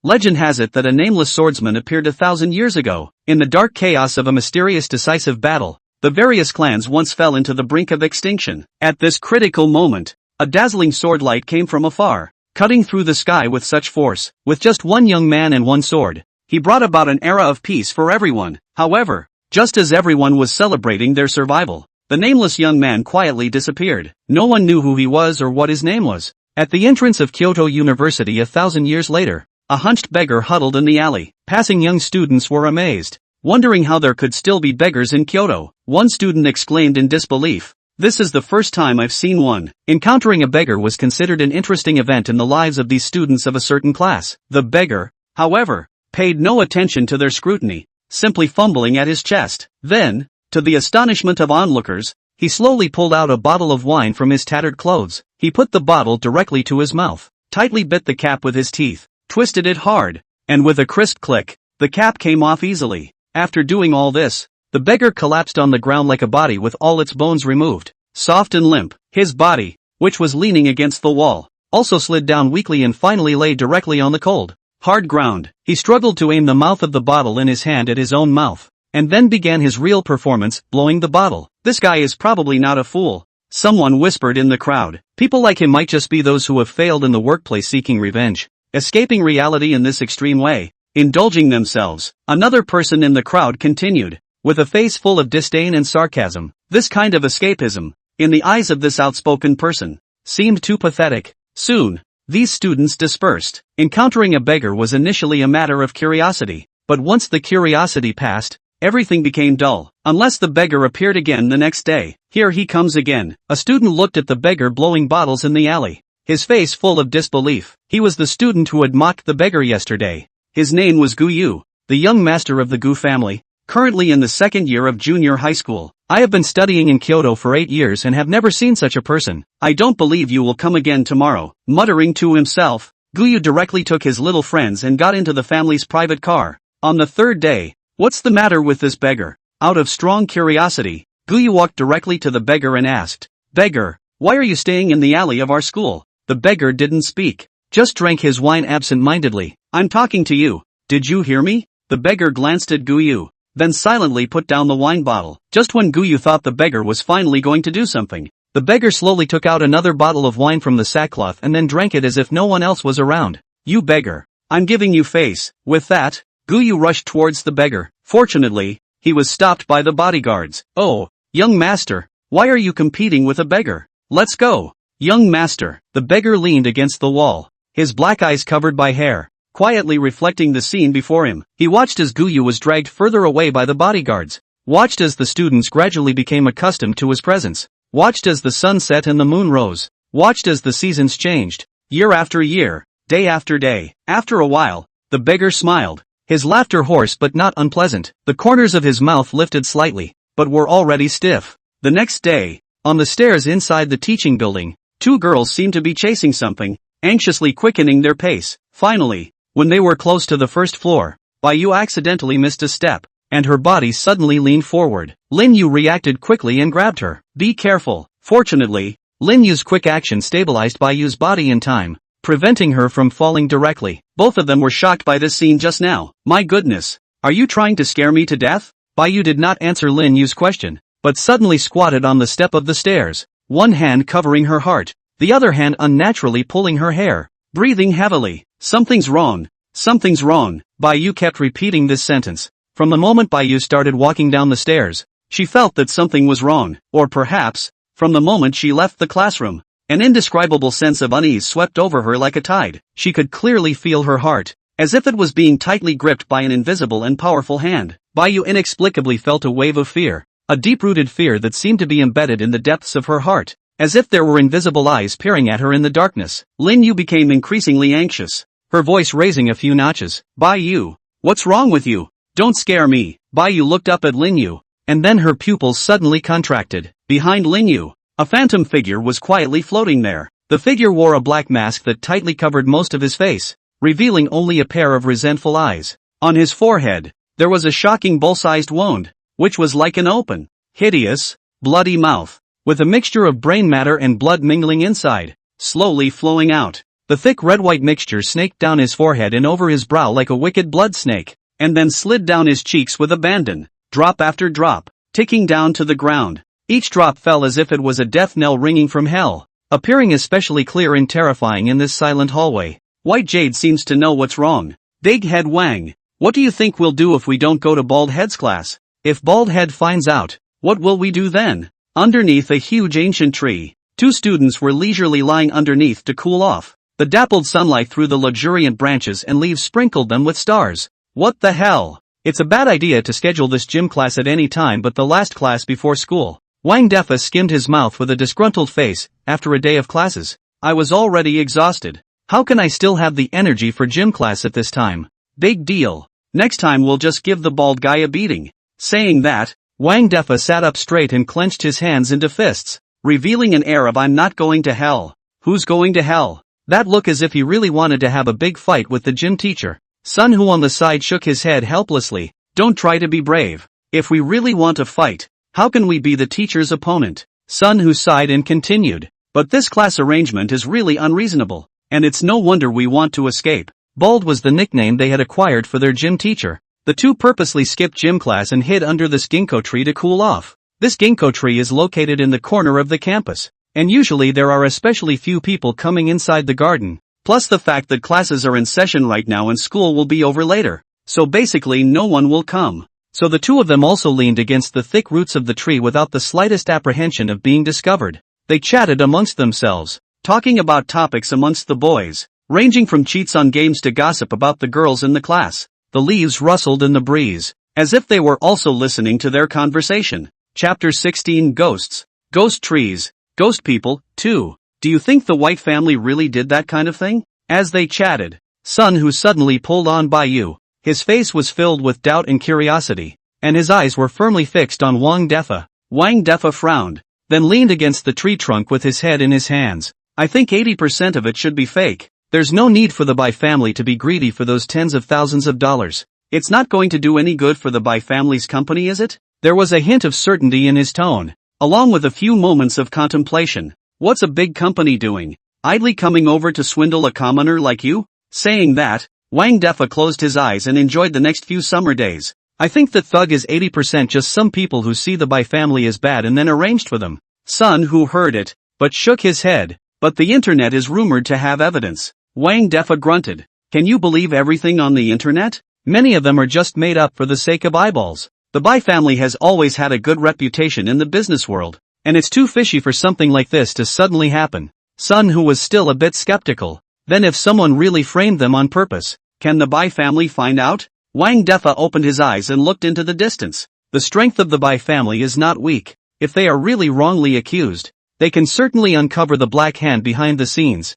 Legend has it that a nameless swordsman appeared 1,000 years ago. In the dark chaos of a mysterious decisive battle, the various clans once fell into the brink of extinction. At this critical moment, a dazzling sword light came from afar, cutting through the sky with such force. With just one young man and one sword, he brought about an era of peace for everyone. However, just as everyone was celebrating their survival, the nameless young man quietly disappeared. No one knew who he was or what his name was. At the entrance of Kyoto University 1,000 years later, a hunched beggar huddled in the alley. Passing young students were amazed, wondering how there could still be beggars in Kyoto. One student exclaimed in disbelief, "This is the first time I've seen one." Encountering a beggar was considered an interesting event in the lives of these students of a certain class. The beggar, however, paid no attention to their scrutiny, simply fumbling at his chest. Then, to the astonishment of onlookers, he slowly pulled out a bottle of wine from his tattered clothes. He put the bottle directly to his mouth, tightly bit the cap with his teeth, twisted it hard, and with a crisp click, the cap came off easily. After doing all this, the beggar collapsed on the ground like a body with all its bones removed, soft and limp. His body, which was leaning against the wall, also slid down weakly and finally lay directly on the cold, hard ground. He struggled to aim the mouth of the bottle in his hand at his own mouth, and then began his real performance, blowing the bottle. "This guy is probably not a fool," someone whispered in the crowd. "People like him might just be those who have failed in the workplace seeking revenge, escaping reality in this extreme way, indulging themselves." Another person in the crowd continued, with a face full of disdain and sarcasm. This kind of escapism, in the eyes of this outspoken person, seemed too pathetic. Soon, these students dispersed. Encountering a beggar was initially a matter of curiosity, but once the curiosity passed, everything became dull, unless the beggar appeared again the next day. "Here he comes again." A student looked at the beggar blowing bottles in the alley, his face full of disbelief. He was the student who had mocked the beggar yesterday. His name was Yu, the young master of the Gu family, currently in the second year of junior high school. "I have been studying in Kyoto for 8 years and have never seen such a person. I don't believe you will come again tomorrow." Muttering to himself, Yu directly took his little friends and got into the family's private car. On the third day, "What's the matter with this beggar?" Out of strong curiosity, Yu walked directly to the beggar and asked, "Beggar, why are you staying in the alley of our school?" The beggar didn't speak, just drank his wine absent-mindedly. "I'm talking to you. Did you hear me?" The beggar glanced at Yu, then silently put down the wine bottle. Just when Yu thought the beggar was finally going to do something, the beggar slowly took out another bottle of wine from the sackcloth and then drank it as if no one else was around. "You beggar, I'm giving you face." With that, Yu rushed towards the beggar. Fortunately, he was stopped by the bodyguards. "Oh, young master, why are you competing with a beggar? Let's go." "Young master." The beggar leaned against the wall, his black eyes covered by hair, quietly reflecting the scene before him. He watched as Yu was dragged further away by the bodyguards, watched as the students gradually became accustomed to his presence, watched as the sun set and the moon rose, watched as the seasons changed, year after year, day after day. After a while, the beggar smiled, his laughter hoarse but not unpleasant. The corners of his mouth lifted slightly, but were already stiff. The next day, on the stairs inside the teaching building, 2 girls seemed to be chasing something, anxiously quickening their pace. Finally, when they were close to the first floor, Yu accidentally missed a step, and her body suddenly leaned forward. Yu reacted quickly and grabbed her. "Be careful." Fortunately, Yu's quick action stabilized Yu's body in time, preventing her from falling directly. Both of them were shocked by this scene just now. "My goodness, are you trying to scare me to death?" Yu did not answer Yu's question, but suddenly squatted on the step of the stairs, one hand covering her heart, the other hand unnaturally pulling her hair, breathing heavily. "Something's wrong. Something's wrong." Yu kept repeating this sentence. From the moment Yu started walking down the stairs, she felt that something was wrong, or perhaps, from the moment she left the classroom, an indescribable sense of unease swept over her like a tide. She could clearly feel her heart, as if it was being tightly gripped by an invisible and powerful hand. Yu inexplicably felt a wave of fear, a deep-rooted fear that seemed to be embedded in the depths of her heart, as if there were invisible eyes peering at her in the darkness. Yu became increasingly anxious, her voice raising a few notches. "Yu, what's wrong with you? Don't scare me." Yu looked up at Yu, and then her pupils suddenly contracted. Behind Yu, a phantom figure was quietly floating there. The figure wore a black mask that tightly covered most of his face, revealing only a pair of resentful eyes. On his forehead, there was a shocking bull-sized wound, which was like an open, hideous, bloody mouth, with a mixture of brain matter and blood mingling inside, slowly flowing out. The thick red-white mixture snaked down his forehead and over his brow like a wicked blood snake, and then slid down his cheeks with abandon, drop after drop, ticking down to the ground. Each drop fell as if it was a death knell ringing from hell, appearing especially clear and terrifying in this silent hallway. White Jade seems to know what's wrong. Big Head Wang, what do you think we'll do if we don't go to Bald Head's class? If Bald Head finds out, what will we do then? Underneath a huge ancient tree, 2 students were leisurely lying underneath to cool off. The dappled sunlight through the luxuriant branches and leaves sprinkled them with stars. What the hell? It's a bad idea to schedule this gym class at any time but the last class before school. Wang Defa skimmed his mouth with a disgruntled face. After a day of classes, I was already exhausted. How can I still have the energy for gym class at this time? Big deal. Next time we'll just give the bald guy a beating. Saying that, Wang Defa sat up straight and clenched his hands into fists, revealing an air of I'm not going to hell. Who's going to hell? That look as if he really wanted to have a big fight with the gym teacher. Sun Hu on the side shook his head helplessly. Don't try to be brave. If we really want to fight, how can we be the teacher's opponent? Sun Hu sighed and continued. But this class arrangement is really unreasonable, and it's no wonder we want to escape. Bald was the nickname they had acquired for their gym teacher. The 2 purposely skipped gym class and hid under this ginkgo tree to cool off. This ginkgo tree is located in the corner of the campus, and usually there are especially few people coming inside the garden, plus the fact that classes are in session right now and school will be over later, so basically no one will come. So the 2 of them also leaned against the thick roots of the tree without the slightest apprehension of being discovered. They chatted amongst themselves, talking about topics amongst the boys, ranging from cheats on games to gossip about the girls in the class. The leaves rustled in the breeze, as if they were also listening to their conversation. Chapter 16 Ghosts. Ghost trees. Ghost people, too. Do you think the White family really did that kind of thing? As they chatted, Sun Hu suddenly pulled on Bai. His face was filled with doubt and curiosity, and his eyes were firmly fixed on Wang Defa. Wang Defa frowned, then leaned against the tree trunk with his head in his hands. I think 80% of it should be fake. There's no need for the Bai family to be greedy for those tens of thousands of dollars. It's not going to do any good for the Bai family's company, is it? There was a hint of certainty in his tone, along with a few moments of contemplation. What's a big company doing? Idly coming over to swindle a commoner like you? Saying that, Wang Defa closed his eyes and enjoyed the next few summer days. I think that thug is 80% just some people who see the Bai family as bad and then arranged for them. Sun Hu heard it, but shook his head. But the internet is rumored to have evidence. Wang Defa grunted. Can you believe everything on the internet? Many of them are just made up for the sake of eyeballs. The Bai family has always had a good reputation in the business world, and it's too fishy for something like this to suddenly happen. Sun Hu was still a bit skeptical. Then if someone really framed them on purpose, can the Bai family find out? Wang Defa opened his eyes and looked into the distance. The strength of the Bai family is not weak. If they are really wrongly accused, they can certainly uncover the black hand behind the scenes.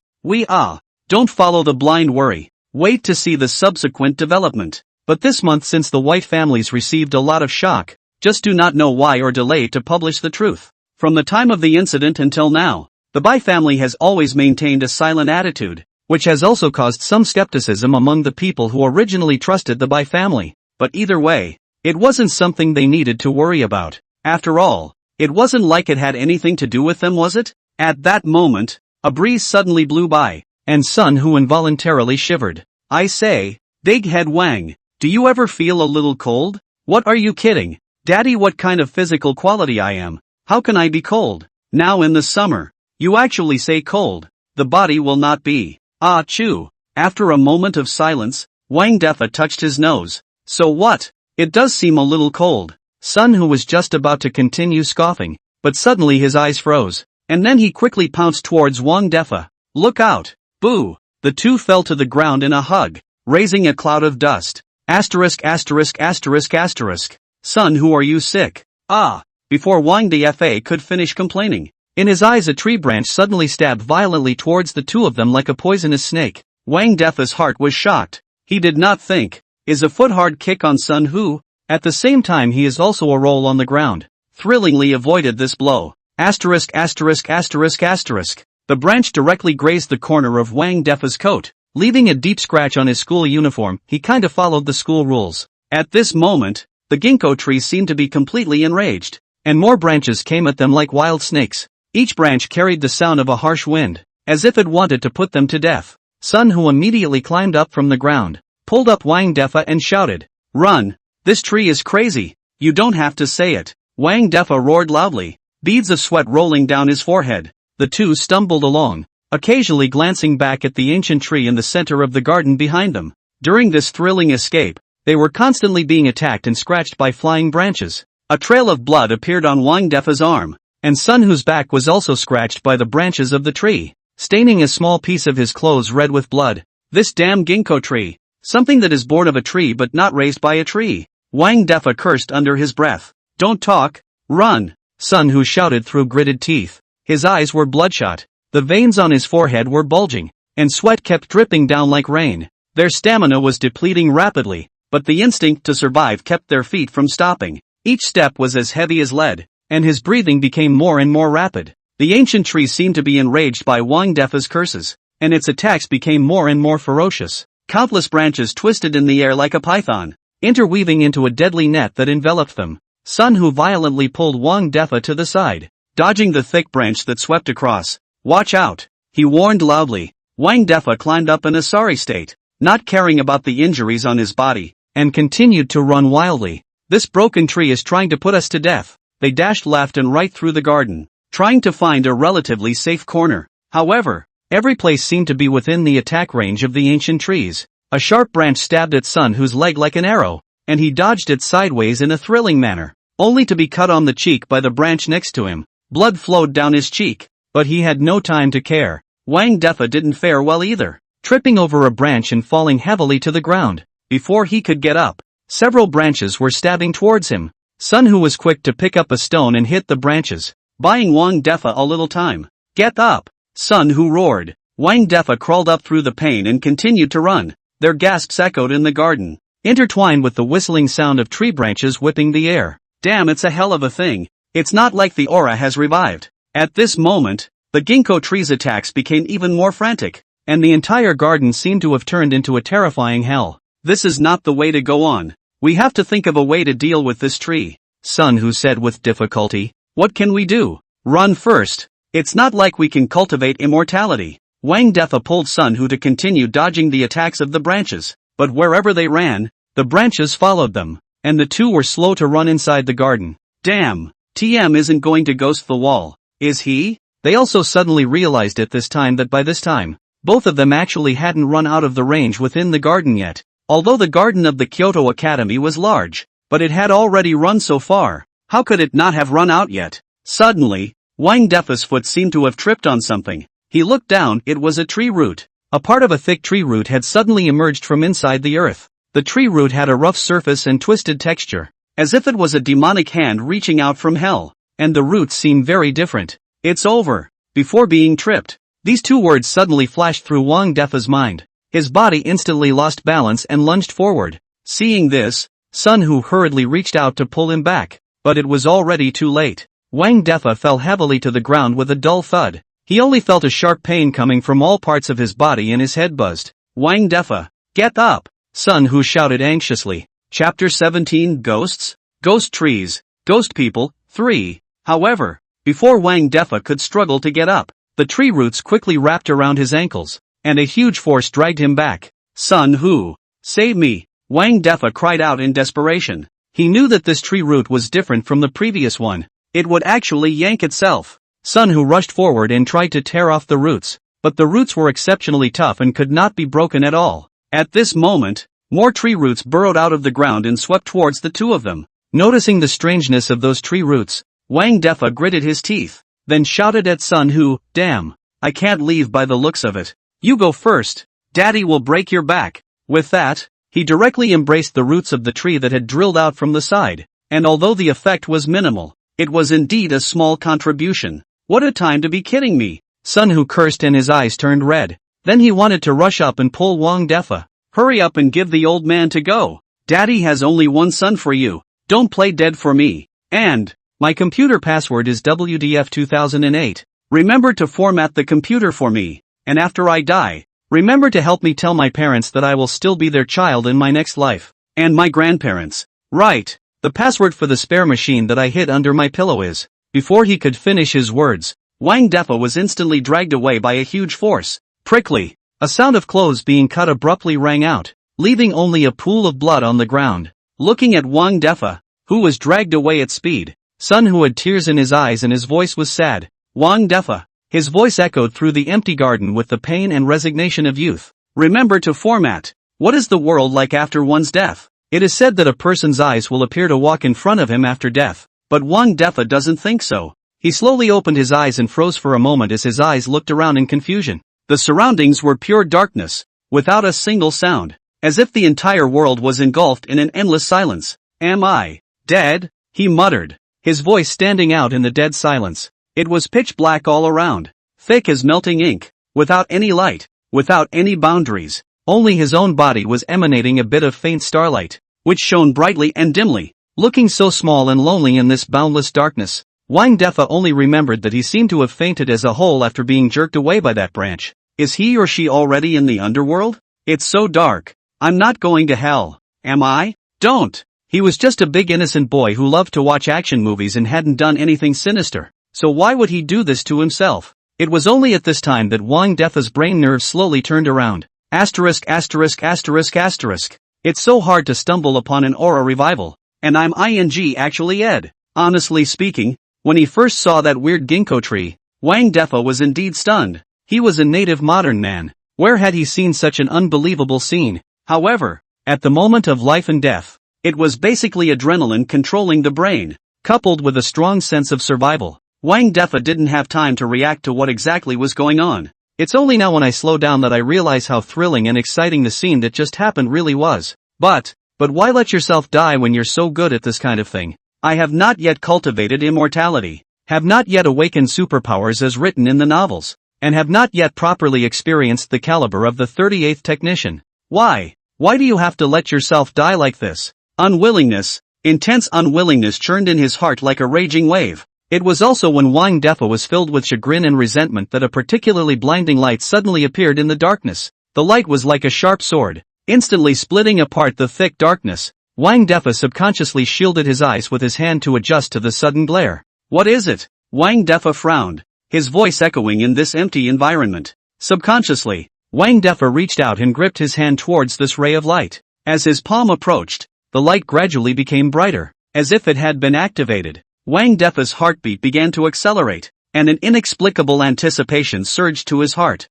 Don't follow the blind worry. Wait to see the subsequent development. But this month, since the White families received a lot of shock, just do not know why or delay to publish the truth. From the time of the incident until now, the Bai family has always maintained a silent attitude, which has also caused some skepticism among the people who originally trusted the Bai family. But either way, it wasn't something they needed to worry about. After all, it wasn't like it had anything to do with them, was it? At that moment, a breeze suddenly blew by, and Sun Hu involuntarily shivered. I say, Big Head Wang, do you ever feel a little cold? What are you kidding? Daddy, what kind of physical quality I am? How can I be cold? Now in the summer, you actually say cold. The body will not be. Chew. After a moment of silence, Wang Defa touched his nose. So what? It does seem a little cold. Sun Hu was just about to continue scoffing, but suddenly his eyes froze, and then he quickly pounced towards Wang Defa. Look out! Boo! The two fell to the ground in a hug, raising a cloud of dust. Asterisk. Sun Hu, are you sick? Before Wang Defa could finish complaining, in his eyes a tree branch suddenly stabbed violently towards the two of them like a poisonous snake. Wang Defa's heart was shocked. He did not think, is a foot-hard kick on Sun Hu? At the same time he is also a roll on the ground. Thrillingly avoided this blow. Asterisk. The branch directly grazed the corner of Wang Defa's coat, leaving a deep scratch on his school uniform. He kinda followed the school rules. At this moment, the ginkgo tree seemed to be completely enraged, and more branches came at them like wild snakes. Each branch carried the sound of a harsh wind, as if it wanted to put them to death. Sun Hu immediately climbed up from the ground, pulled up Wang Defa and shouted, "Run! This tree is crazy! You don't have to say it!" Wang Defa roared loudly, beads of sweat rolling down his forehead. The two stumbled along, occasionally glancing back at the ancient tree in the center of the garden behind them. During this thrilling escape, they were constantly being attacked and scratched by flying branches. A trail of blood appeared on Wang Defa's arm, and Sun Hu's back was also scratched by the branches of the tree, staining a small piece of his clothes red with blood. "This damn ginkgo tree! Something that is born of a tree but not raised by a tree!" Wang Defa cursed under his breath. "Don't talk, run!" Sun Hu shouted through gritted teeth. His eyes were bloodshot, the veins on his forehead were bulging, and sweat kept dripping down like rain. Their stamina was depleting rapidly, but the instinct to survive kept their feet from stopping. Each step was as heavy as lead, and his breathing became more and more rapid. The ancient tree seemed to be enraged by Wang Defa's curses, and its attacks became more and more ferocious. Countless branches twisted in the air like a python, interweaving into a deadly net that enveloped them. Sun Hu violently pulled Wang Defa to the side, dodging the thick branch that swept across. "Watch out," he warned loudly. Wang Defa climbed up in a sorry state, not caring about the injuries on his body, and continued to run wildly. "This broken tree is trying to put us to death." They dashed left and right through the garden, trying to find a relatively safe corner. However, every place seemed to be within the attack range of the ancient trees. A sharp branch stabbed at Sun Hu's leg like an arrow, and he dodged it sideways in a thrilling manner, only to be cut on the cheek by the branch next to him. Blood flowed down his cheek, but he had no time to care. Wang Defa didn't fare well either, tripping over a branch and falling heavily to the ground. Before he could get up, several branches were stabbing towards him. Sun Hu was quick to pick up a stone and hit the branches, buying Wang Defa a little time. "Get up!" Sun Hu roared. Wang Defa crawled up through the pain and continued to run. Their gasps echoed in the garden, intertwined with the whistling sound of tree branches whipping the air. "Damn, it's a hell of a thing. It's not like the aura has revived." At this moment, the ginkgo tree's attacks became even more frantic, and the entire garden seemed to have turned into a terrifying hell. "This is not the way to go on. We have to think of a way to deal with this tree," Sun Hu said with difficulty. "What can we do?" "Run first. It's not like we can cultivate immortality." Wang Defa pulled Sun Hu to continue dodging the attacks of the branches, but wherever they ran, the branches followed them, and the two were slow to run inside the garden. "Damn, TM isn't going to ghost the wall, is he?" They also suddenly realized at this time that by this time, both of them actually hadn't run out of the range within the garden yet. Although the garden of the Kyoto Academy was large, but it had already run so far. How could it not have run out yet? Suddenly, Wang Defa's foot seemed to have tripped on something. He looked down, it was a tree root. A part of a thick tree root had suddenly emerged from inside the earth. The tree root had a rough surface and twisted texture, as if it was a demonic hand reaching out from hell, and the roots seemed very different. "It's over." Before being tripped, these two words suddenly flashed through Wang Defa's mind. His body instantly lost balance and lunged forward. Seeing this, Sun Hu hurriedly reached out to pull him back, but it was already too late. Wang Defa fell heavily to the ground with a dull thud. He only felt a sharp pain coming from all parts of his body and his head buzzed. "Wang Defa, get up!" Sun Hu shouted anxiously. Chapter 17 Ghosts? Ghost Trees, Ghost People, 3. However, before Wang Defa could struggle to get up, the tree roots quickly wrapped around his ankles, and a huge force dragged him back. "Sun Hu, save me!" Wang Defa cried out in desperation. He knew that this tree root was different from the previous one. It would actually yank itself. Sun Hu rushed forward and tried to tear off the roots, but the roots were exceptionally tough and could not be broken at all. At this moment, more tree roots burrowed out of the ground and swept towards the two of them. Noticing the strangeness of those tree roots, Wang Defa gritted his teeth, then shouted at Sun Hu, "Damn, I can't leave by the looks of it. You go first. Daddy will break your back." With that, he directly embraced the roots of the tree that had drilled out from the side, and although the effect was minimal, it was indeed a small contribution. "What a time to be kidding me!" Sun Hu cursed and his eyes turned red. Then he wanted to rush up and pull Wang Defa. "Hurry up and give the old man to go. Daddy has only one son for you. Don't play dead for me. And my computer password is WDF 2008. Remember to format the computer for me. And after I die, remember to help me tell my parents that I will still be their child in my next life. And my grandparents. Right. The password for the spare machine that I hid under my pillow is." Before he could finish his words, Wang Defa was instantly dragged away by a huge force. Prickly. A sound of clothes being cut abruptly rang out, leaving only a pool of blood on the ground. Looking at Wang Defa, who was dragged away at speed, Sun who had tears in his eyes and his voice was sad. Wang Defa. His voice echoed through the empty garden with the pain and resignation of youth. Remember to format. What is the world like after one's death? It is said that a person's eyes will appear to walk in front of him after death, but Wang Defa doesn't think so. He slowly opened his eyes and froze for a moment as his eyes looked around in confusion. The surroundings were pure darkness, without a single sound, as if the entire world was engulfed in an endless silence. Am I dead? He muttered, his voice standing out in the dead silence. It was pitch black all around, thick as melting ink, without any light, without any boundaries. Only his own body was emanating a bit of faint starlight, which shone brightly and dimly. Looking so small and lonely in this boundless darkness, Wang Defa only remembered that he seemed to have fainted as a whole after being jerked away by that branch. Is he or she already in the underworld? It's so dark. I'm not going to hell. Am I? Don't. He was just a big innocent boy who loved to watch action movies and hadn't done anything sinister. So why would he do this to himself? It was only at this time that Wang Defa's brain nerves slowly turned around. Asterisk. It's so hard to stumble upon an aura revival. And I'm actually Ed. Honestly speaking, when he first saw that weird ginkgo tree, Wang Defa was indeed stunned. He was a native modern man. Where had he seen such an unbelievable scene? However, at the moment of life and death, it was basically adrenaline controlling the brain, coupled with a strong sense of survival. Wang Defa didn't have time to react to what exactly was going on. It's only now when I slow down that I realize how thrilling and exciting the scene that just happened really was. But why let yourself die when you're so good at this kind of thing? I have not yet cultivated immortality, have not yet awakened superpowers as written in the novels, and have not yet properly experienced the caliber of the 38th technician. Why? Why do you have to let yourself die like this? Unwillingness, intense unwillingness churned in his heart like a raging wave. It was also when Wang Defa was filled with chagrin and resentment that a particularly blinding light suddenly appeared in the darkness. The light was like a sharp sword, instantly splitting apart the thick darkness. Wang Defa subconsciously shielded his eyes with his hand to adjust to the sudden glare. What is it? Wang Defa frowned, his voice echoing in this empty environment. Subconsciously, Wang Defa reached out and gripped his hand towards this ray of light. As his palm approached, the light gradually became brighter, as if it had been activated. Wang Defa's heartbeat began to accelerate, and an inexplicable anticipation surged to his heart.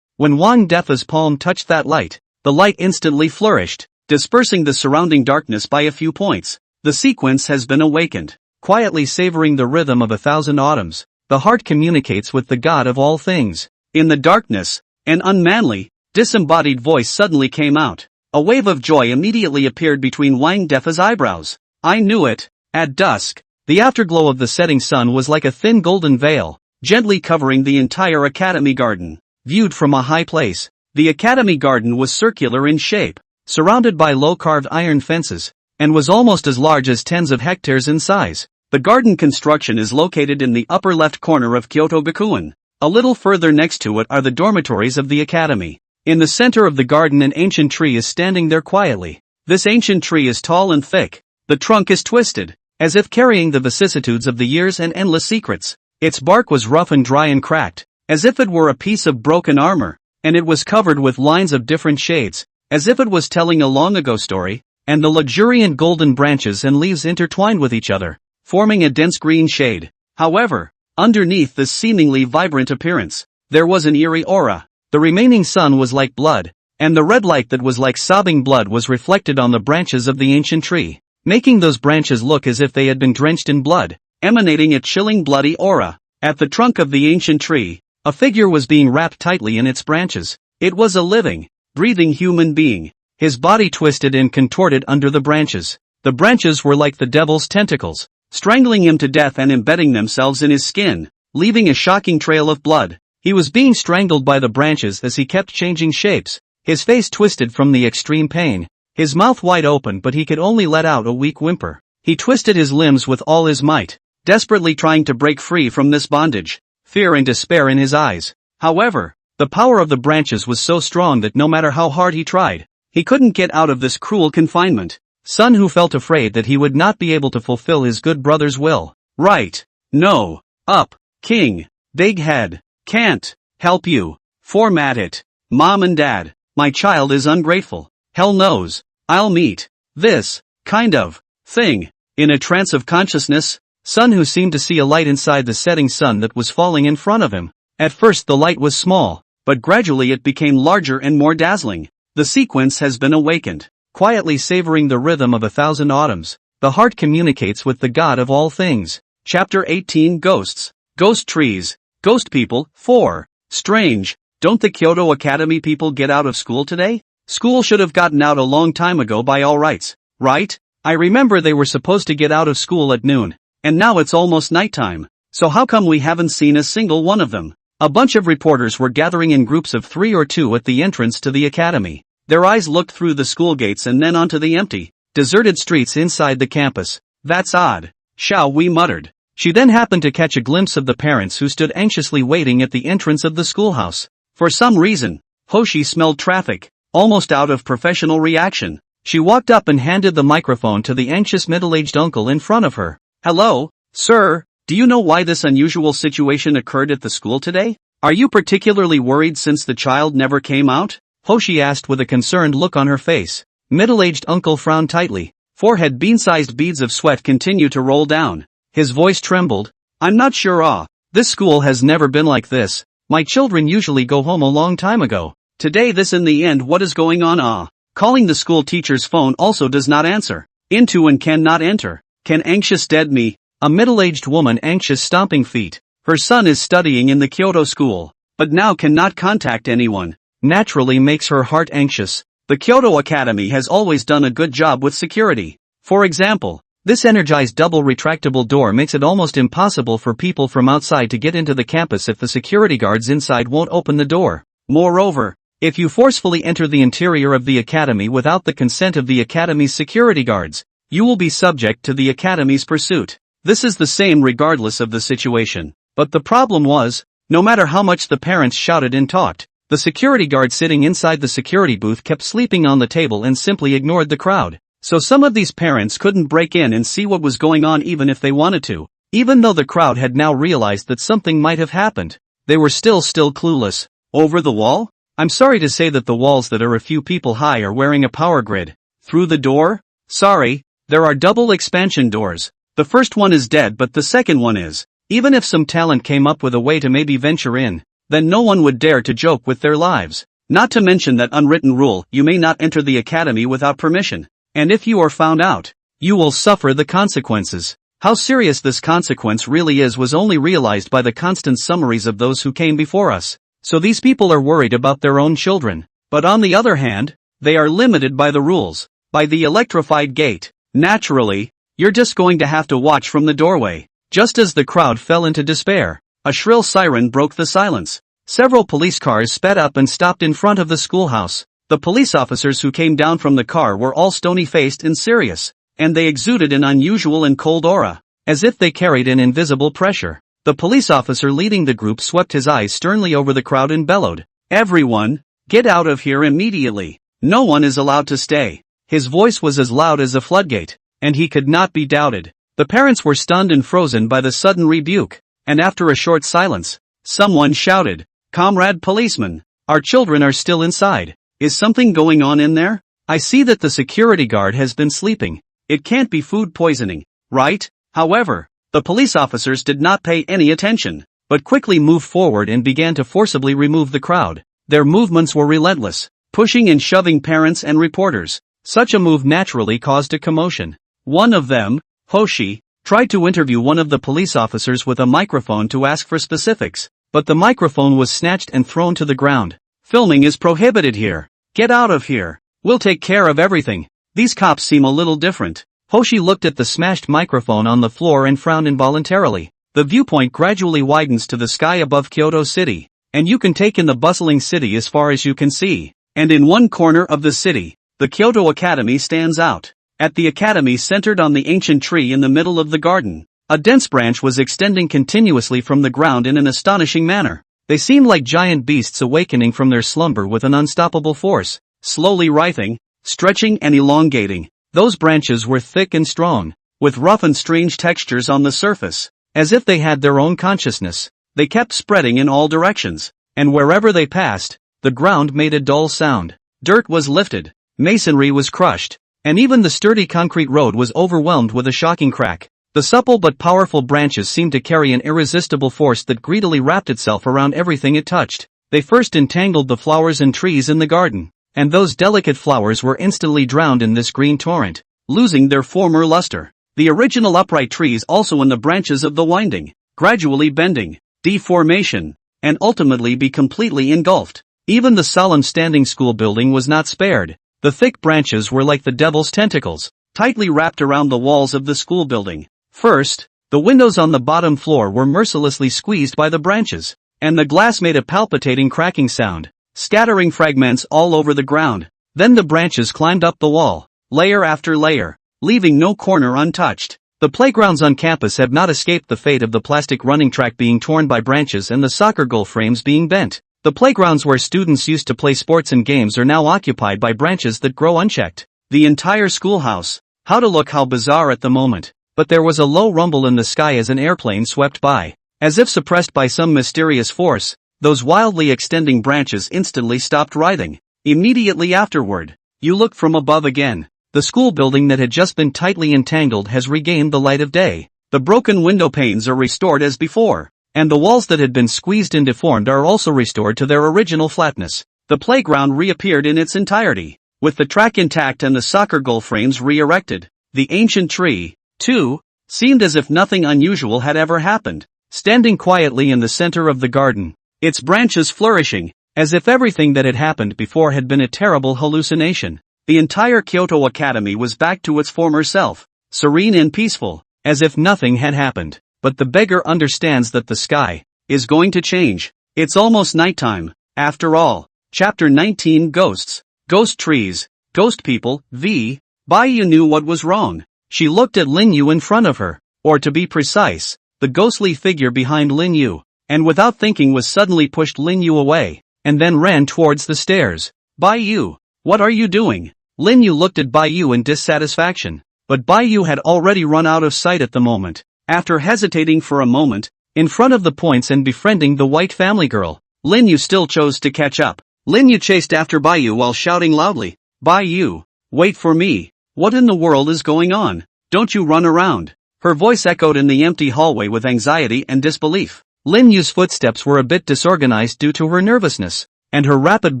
When Wang Defa's palm touched that light, the light instantly flourished, dispersing the surrounding darkness by a few points. The sequence has been awakened. Quietly savoring the rhythm of 1,000 autumns, the heart communicates with the God of all things. In the darkness, an unmanly, disembodied voice suddenly came out. A wave of joy immediately appeared between Wang Defa's eyebrows. I knew it. At dusk, the afterglow of the setting sun was like a thin golden veil, gently covering the entire academy garden. Viewed from a high place, the academy garden was circular in shape, surrounded by low-carved iron fences, and was almost as large as tens of hectares in size. The garden construction is located in the upper left corner of Kyoto Gakuen. A little further next to it are the dormitories of the academy. In the center of the garden an ancient tree is standing there quietly. This ancient tree is tall and thick. The trunk is twisted, as if carrying the vicissitudes of the years and endless secrets. Its bark was rough and dry and cracked, as if it were a piece of broken armor, and it was covered with lines of different shades, as if it was telling a long-ago story, and the luxuriant golden branches and leaves intertwined with each other, forming a dense green shade. However, underneath this seemingly vibrant appearance, there was an eerie aura. The remaining sun was like blood, and the red light that was like sobbing blood was reflected on the branches of the ancient tree, making those branches look as if they had been drenched in blood, emanating a chilling bloody aura. At the trunk of the ancient tree, a figure was being wrapped tightly in its branches. It was a living, breathing human being, his body twisted and contorted under the branches. The branches were like the devil's tentacles, strangling him to death and embedding themselves in his skin, leaving a shocking trail of blood. He was being strangled by the branches as he kept changing shapes, his face twisted from the extreme pain, his mouth wide open but he could only let out a weak whimper. He twisted his limbs with all his might, desperately trying to break free from this bondage, fear and despair in his eyes. However, the power of the branches was so strong that no matter how hard he tried, he couldn't get out of this cruel confinement. Sun, who felt afraid that he would not be able to fulfill his good brother's will. Right. No. Up. King. Big head. Can't help you. Format it. Mom and Dad, my child is ungrateful. Hell knows. I'll meet this kind of thing. In a trance of consciousness, Sun Who seemed to see a light inside the setting sun that was falling in front of him. At first the light was small, but gradually it became larger and more dazzling. The sequence has been awakened. Quietly savoring the rhythm of 1,000 autumns, the heart communicates with the God of all things. Chapter 18 Ghosts. Ghost trees. Ghost people. 4. Strange. Don't the Kyoto Academy people get out of school today? School should have gotten out a long time ago by all rights, right? I remember they were supposed to get out of school at noon, and now it's almost nighttime. So how come we haven't seen a single one of them? A bunch of reporters were gathering in groups of 3 or 2 at the entrance to the academy. Their eyes looked through the school gates and then onto the empty, deserted streets inside the campus. That's odd. Xiao Wei muttered. She then happened to catch a glimpse of the parents who stood anxiously waiting at the entrance of the schoolhouse. For some reason, Hoshi smelled traffic, almost out of professional reaction. She walked up and handed the microphone to the anxious middle-aged uncle in front of her. Hello, sir, do you know why this unusual situation occurred at the school today? Are you particularly worried since the child never came out? Hoshi asked with a concerned look on her face. Middle-aged uncle frowned tightly. Forehead bean-sized beads of sweat continued to roll down. His voice trembled. I'm not sure. This school has never been like this. My children usually go home a long time ago. Today this in the end what is going on? Calling the school teacher's phone also does not answer. Into and cannot enter. Can anxious dead me? A middle-aged woman anxious stomping feet. Her son is studying in the Kyoto school, but now cannot contact anyone. Naturally makes her heart anxious. The Kyoto Academy has always done a good job with security. For example, this energized double retractable door makes it almost impossible for people from outside to get into the campus if the security guards inside won't open the door. Moreover, if you forcefully enter the interior of the academy without the consent of the academy's security guards, you will be subject to the academy's pursuit. This is the same regardless of the situation. But the problem was, no matter how much the parents shouted and talked, the security guard sitting inside the security booth kept sleeping on the table and simply ignored the crowd. So some of these parents couldn't break in and see what was going on even if they wanted to. Even though the crowd had now realized that something might have happened, they were still clueless. Over the wall? I'm sorry to say that the walls that are a few people high are wearing a power grid. Through the door? Sorry, there are double expansion doors. The first one is dead but the second one is. Even if some talent came up with a way to maybe venture in, then no one would dare to joke with their lives. Not to mention that unwritten rule, you may not enter the academy without permission. And if you are found out, you will suffer the consequences. How serious this consequence really is was only realized by the constant summaries of those who came before us. So these people are worried about their own children. But on the other hand, they are limited by the rules, by the electrified gate. Naturally, you're just going to have to watch from the doorway. Just as the crowd fell into despair, a shrill siren broke the silence. Several police cars sped up and stopped in front of the schoolhouse. The police officers who came down from the car were all stony-faced and serious, and they exuded an unusual and cold aura, as if they carried an invisible pressure. The police officer leading the group swept his eyes sternly over the crowd and bellowed, "Everyone, get out of here immediately. No one is allowed to stay." His voice was as loud as a floodgate, and he could not be doubted. The parents were stunned and frozen by the sudden rebuke, and after a short silence, someone shouted, "Comrade policeman, our children are still inside. Is something going on in there? I see that the security guard has been sleeping. It can't be food poisoning, right?" However, the police officers did not pay any attention, but quickly moved forward and began to forcibly remove the crowd. Their movements were relentless, pushing and shoving parents and reporters. Such a move naturally caused a commotion. One of them, Hoshi, tried to interview one of the police officers with a microphone to ask for specifics, but the microphone was snatched and thrown to the ground. "Filming is prohibited here. Get out of here. We'll take care of everything. These cops seem a little different." Hoshi looked at the smashed microphone on the floor and frowned involuntarily. The viewpoint gradually widens to the sky above Kyoto City, and you can take in the bustling city as far as you can see. And in one corner of the city, the Kyoto Academy stands out. At the academy centered on the ancient tree in the middle of the garden, a dense branch was extending continuously from the ground in an astonishing manner. They seemed like giant beasts awakening from their slumber with an unstoppable force, slowly writhing, stretching and elongating. Those branches were thick and strong, with rough and strange textures on the surface, as if they had their own consciousness. They kept spreading in all directions, and wherever they passed, the ground made a dull sound. Dirt was lifted, masonry was crushed, and even the sturdy concrete road was overwhelmed with a shocking crack. The supple but powerful branches seemed to carry an irresistible force that greedily wrapped itself around everything it touched. They first entangled the flowers and trees in the garden, and those delicate flowers were instantly drowned in this green torrent, losing their former luster. The original upright trees also in the branches of the winding, gradually bending, deformation, and ultimately be completely engulfed. Even the solemn standing school building was not spared. The thick branches were like the devil's tentacles, tightly wrapped around the walls of the school building. First, the windows on the bottom floor were mercilessly squeezed by the branches, and the glass made a palpitating cracking sound, scattering fragments all over the ground. Then the branches climbed up the wall, layer after layer, leaving no corner untouched. The playgrounds on campus have not escaped the fate of the plastic running track being torn by branches and the soccer goal frames being bent. The playgrounds where students used to play sports and games are now occupied by branches that grow unchecked. The entire schoolhouse, how bizarre at the moment. But there was a low rumble in the sky as an airplane swept by. As if suppressed by some mysterious force, those wildly extending branches instantly stopped writhing. Immediately afterward, you look from above again. The school building that had just been tightly entangled has regained the light of day. The broken window panes are restored as before, and the walls that had been squeezed and deformed are also restored to their original flatness. The playground reappeared in its entirety, with the track intact and the soccer goal frames re-erected. The ancient tree, too, seemed as if nothing unusual had ever happened, standing quietly in the center of the garden, its branches flourishing, as if everything that had happened before had been a terrible hallucination. The entire Kyoto Academy was back to its former self, serene and peaceful, as if nothing had happened. But the beggar understands that the sky is going to change. It's almost nighttime, after all. Chapter 19 Ghosts. Ghost trees, ghost people, Baiyu knew what was wrong. She looked at Lin Yu in front of her, or to be precise, the ghostly figure behind Lin Yu, and without thinking was suddenly pushed Lin Yu away, and then ran towards the stairs. Baiyu, what are you doing? Lin Yu looked at Baiyu in dissatisfaction, but Baiyu had already run out of sight at the moment. After hesitating for a moment, in front of the points and befriending the white family girl, Lin Yu still chose to catch up. Lin Yu chased after Baiyu while shouting loudly, Baiyu, wait for me. What in the world is going on? Don't you run around. Her voice echoed in the empty hallway with anxiety and disbelief. Lin Yu's footsteps were a bit disorganized due to her nervousness, and her rapid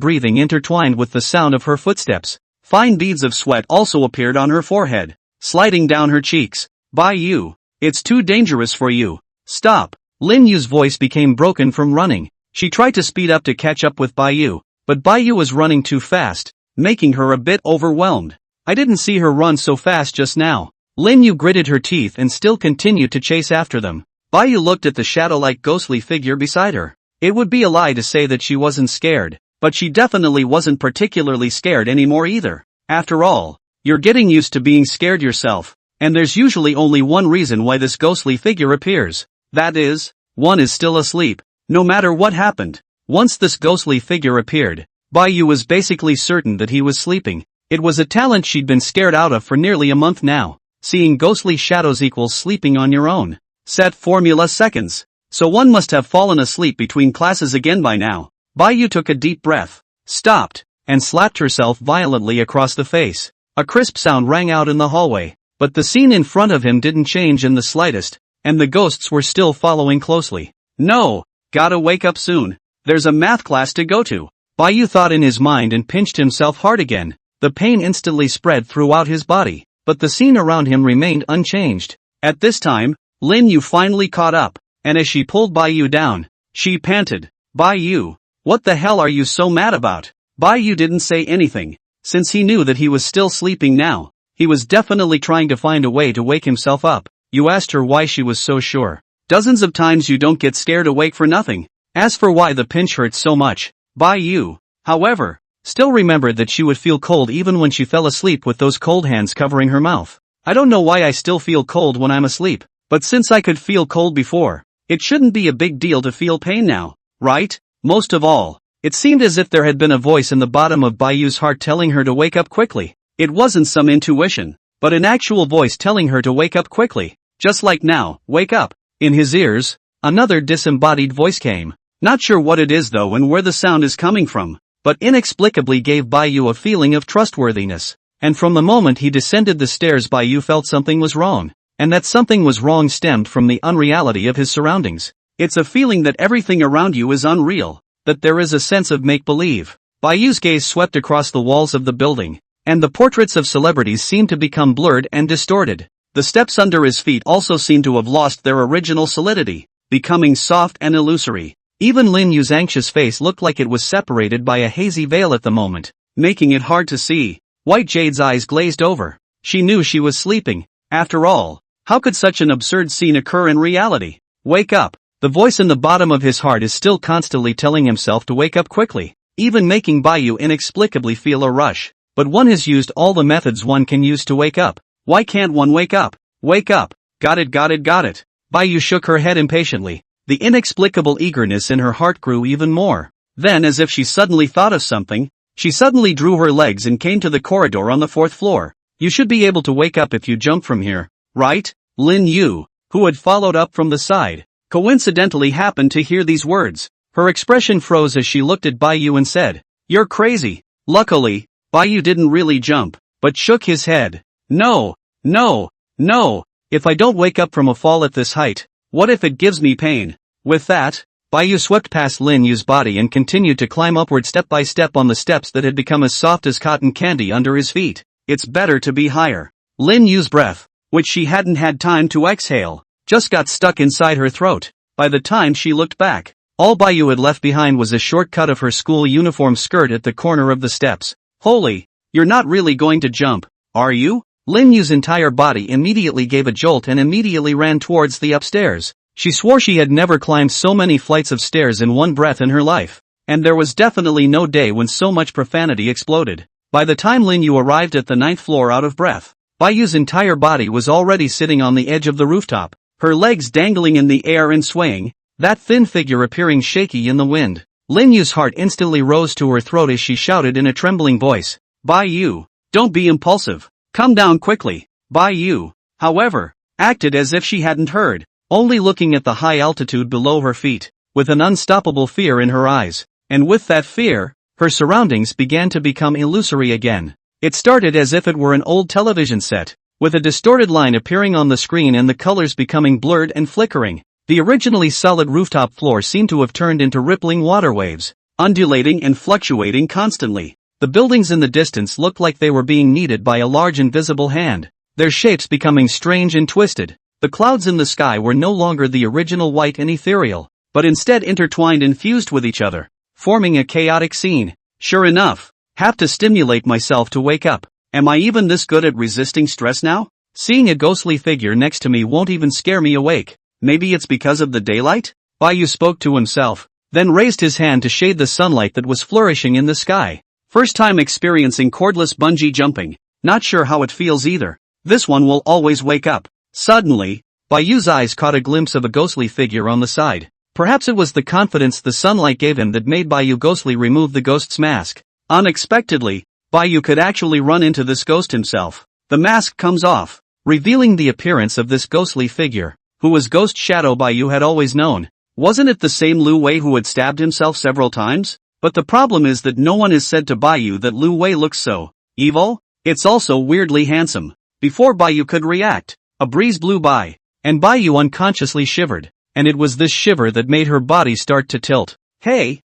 breathing intertwined with the sound of her footsteps. Fine beads of sweat also appeared on her forehead, sliding down her cheeks. Baiyu, it's too dangerous for you. Stop. Lin Yu's voice became broken from running. She tried to speed up to catch up with Baiyu, but Baiyu was running too fast, making her a bit overwhelmed. I didn't see her run so fast just now. Lin Yu gritted her teeth and still continued to chase after them. Baiyu looked at the shadow-like ghostly figure beside her. It would be a lie to say that she wasn't scared, but she definitely wasn't particularly scared anymore either. After all, you're getting used to being scared yourself, and there's usually only one reason why this ghostly figure appears. That is, one is still asleep. No matter what happened, once this ghostly figure appeared, Baiyu was basically certain that he was sleeping. It was a talent she'd been scared out of for nearly a month now. Seeing ghostly shadows equals sleeping on your own. Set formula seconds. So one must have fallen asleep between classes again by now. Baiyu took a deep breath, stopped, and slapped herself violently across the face. A crisp sound rang out in the hallway, but the scene in front of him didn't change in the slightest, and the ghosts were still following closely. No, gotta wake up soon. There's a math class to go to. Baiyu thought in his mind and pinched himself hard again. The pain instantly spread throughout his body, but the scene around him remained unchanged. At this time, Lin Yu finally caught up, and as she pulled Baiyu down, she panted, Baiyu, what the hell are you so mad about? Baiyu didn't say anything, since he knew that he was still sleeping now. He was definitely trying to find a way to wake himself up. You asked her why she was so sure. Dozens of times you don't get scared awake for nothing. As for why the pinch hurts so much, Baiyu, however, still remembered that she would feel cold even when she fell asleep with those cold hands covering her mouth. I don't know why I still feel cold when I'm asleep, but since I could feel cold before, it shouldn't be a big deal to feel pain now, right? Most of all, it seemed as if there had been a voice in the bottom of Baiyu's heart telling her to wake up quickly. It wasn't some intuition, but an actual voice telling her to wake up quickly. Just like now, wake up. In his ears, another disembodied voice came. Not sure what it is though and where the sound is coming from. but inexplicably gave Bai-yu a feeling of trustworthiness. And from the moment he descended the stairs, Bai-yu felt something was wrong. And that something was wrong stemmed from the unreality of his surroundings. It's a feeling that everything around you is unreal, that there is a sense of make-believe. Bai-yu's gaze swept across the walls of the building, and the portraits of celebrities seemed to become blurred and distorted. The steps under his feet also seemed to have lost their original solidity, becoming soft and illusory. Even Lin Yu's anxious face looked like it was separated by a hazy veil at the moment, making it hard to see. White Jade's eyes glazed over. She knew she was sleeping. After all, how could such an absurd scene occur in reality? Wake up. The voice in the bottom of his heart is still constantly telling himself to wake up quickly, even making Bai-yu inexplicably feel a rush. But one has used all the methods one can use to wake up. Why can't one wake up? Wake up. Got it. Bai-yu shook her head impatiently. The inexplicable eagerness in her heart grew even more. Then, as if she suddenly thought of something, she suddenly drew her legs and came to the corridor on the 4th floor. You should be able to wake up if you jump from here, right? Lin Yu, who had followed up from the side, coincidentally happened to hear these words. Her expression froze as she looked at Bai-yu and said, "You're crazy." Luckily, Bai-yu didn't really jump, but shook his head. No. If I don't wake up from a fall at this height, what if it gives me pain? With that, Bai-yu swept past Lin Yu's body and continued to climb upward step by step on the steps that had become as soft as cotton candy under his feet. It's better to be higher. Lin Yu's breath, which she hadn't had time to exhale, just got stuck inside her throat. By the time she looked back, all Bai-yu had left behind was a short cut of her school uniform skirt at the corner of the steps. Holy, you're not really going to jump, are you? Lin Yu's entire body immediately gave a jolt and immediately ran towards the upstairs. She swore she had never climbed so many flights of stairs in one breath in her life. And there was definitely no day when so much profanity exploded. By the time Lin Yu arrived at the 9th floor out of breath, Bai-yu's entire body was already sitting on the edge of the rooftop, her legs dangling in the air and swaying, that thin figure appearing shaky in the wind. Lin Yu's heart instantly rose to her throat as she shouted in a trembling voice, "Bai-yu, don't be impulsive. Come down quickly." Bai-yu, however, acted as if she hadn't heard, only looking at the high altitude below her feet, with an unstoppable fear in her eyes. And with that fear, her surroundings began to become illusory again. It started as if it were an old television set, with a distorted line appearing on the screen and the colors becoming blurred and flickering. The originally solid rooftop floor seemed to have turned into rippling water waves, undulating and fluctuating constantly. The buildings in the distance looked like they were being kneaded by a large invisible hand, their shapes becoming strange and twisted. The clouds in the sky were no longer the original white and ethereal, but instead intertwined and fused with each other, forming a chaotic scene. Sure enough, have to stimulate myself to wake up. Am I even this good at resisting stress now? Seeing a ghostly figure next to me won't even scare me awake. Maybe it's because of the daylight? Bai-yu spoke to himself, then raised his hand to shade the sunlight that was flourishing in the sky. First time experiencing cordless bungee jumping. Not sure how it feels either. This one will always wake up. Suddenly, Bai-yu's eyes caught a glimpse of a ghostly figure on the side. Perhaps it was the confidence the sunlight gave him that made Bai-yu ghostly remove the ghost's mask. Unexpectedly, Bai-yu could actually run into this ghost himself. The mask comes off, revealing the appearance of this ghostly figure, who was Ghost Shadow Bai-yu had always known. Wasn't it the same Lu Wei who had stabbed himself several times? But the problem is that no one has said to Bai-yu that Lu Wei looks so evil. It's also weirdly handsome. Before Bai-yu could react, a breeze blew by, and Bai-yu unconsciously shivered, and it was this shiver that made her body start to tilt. Hey!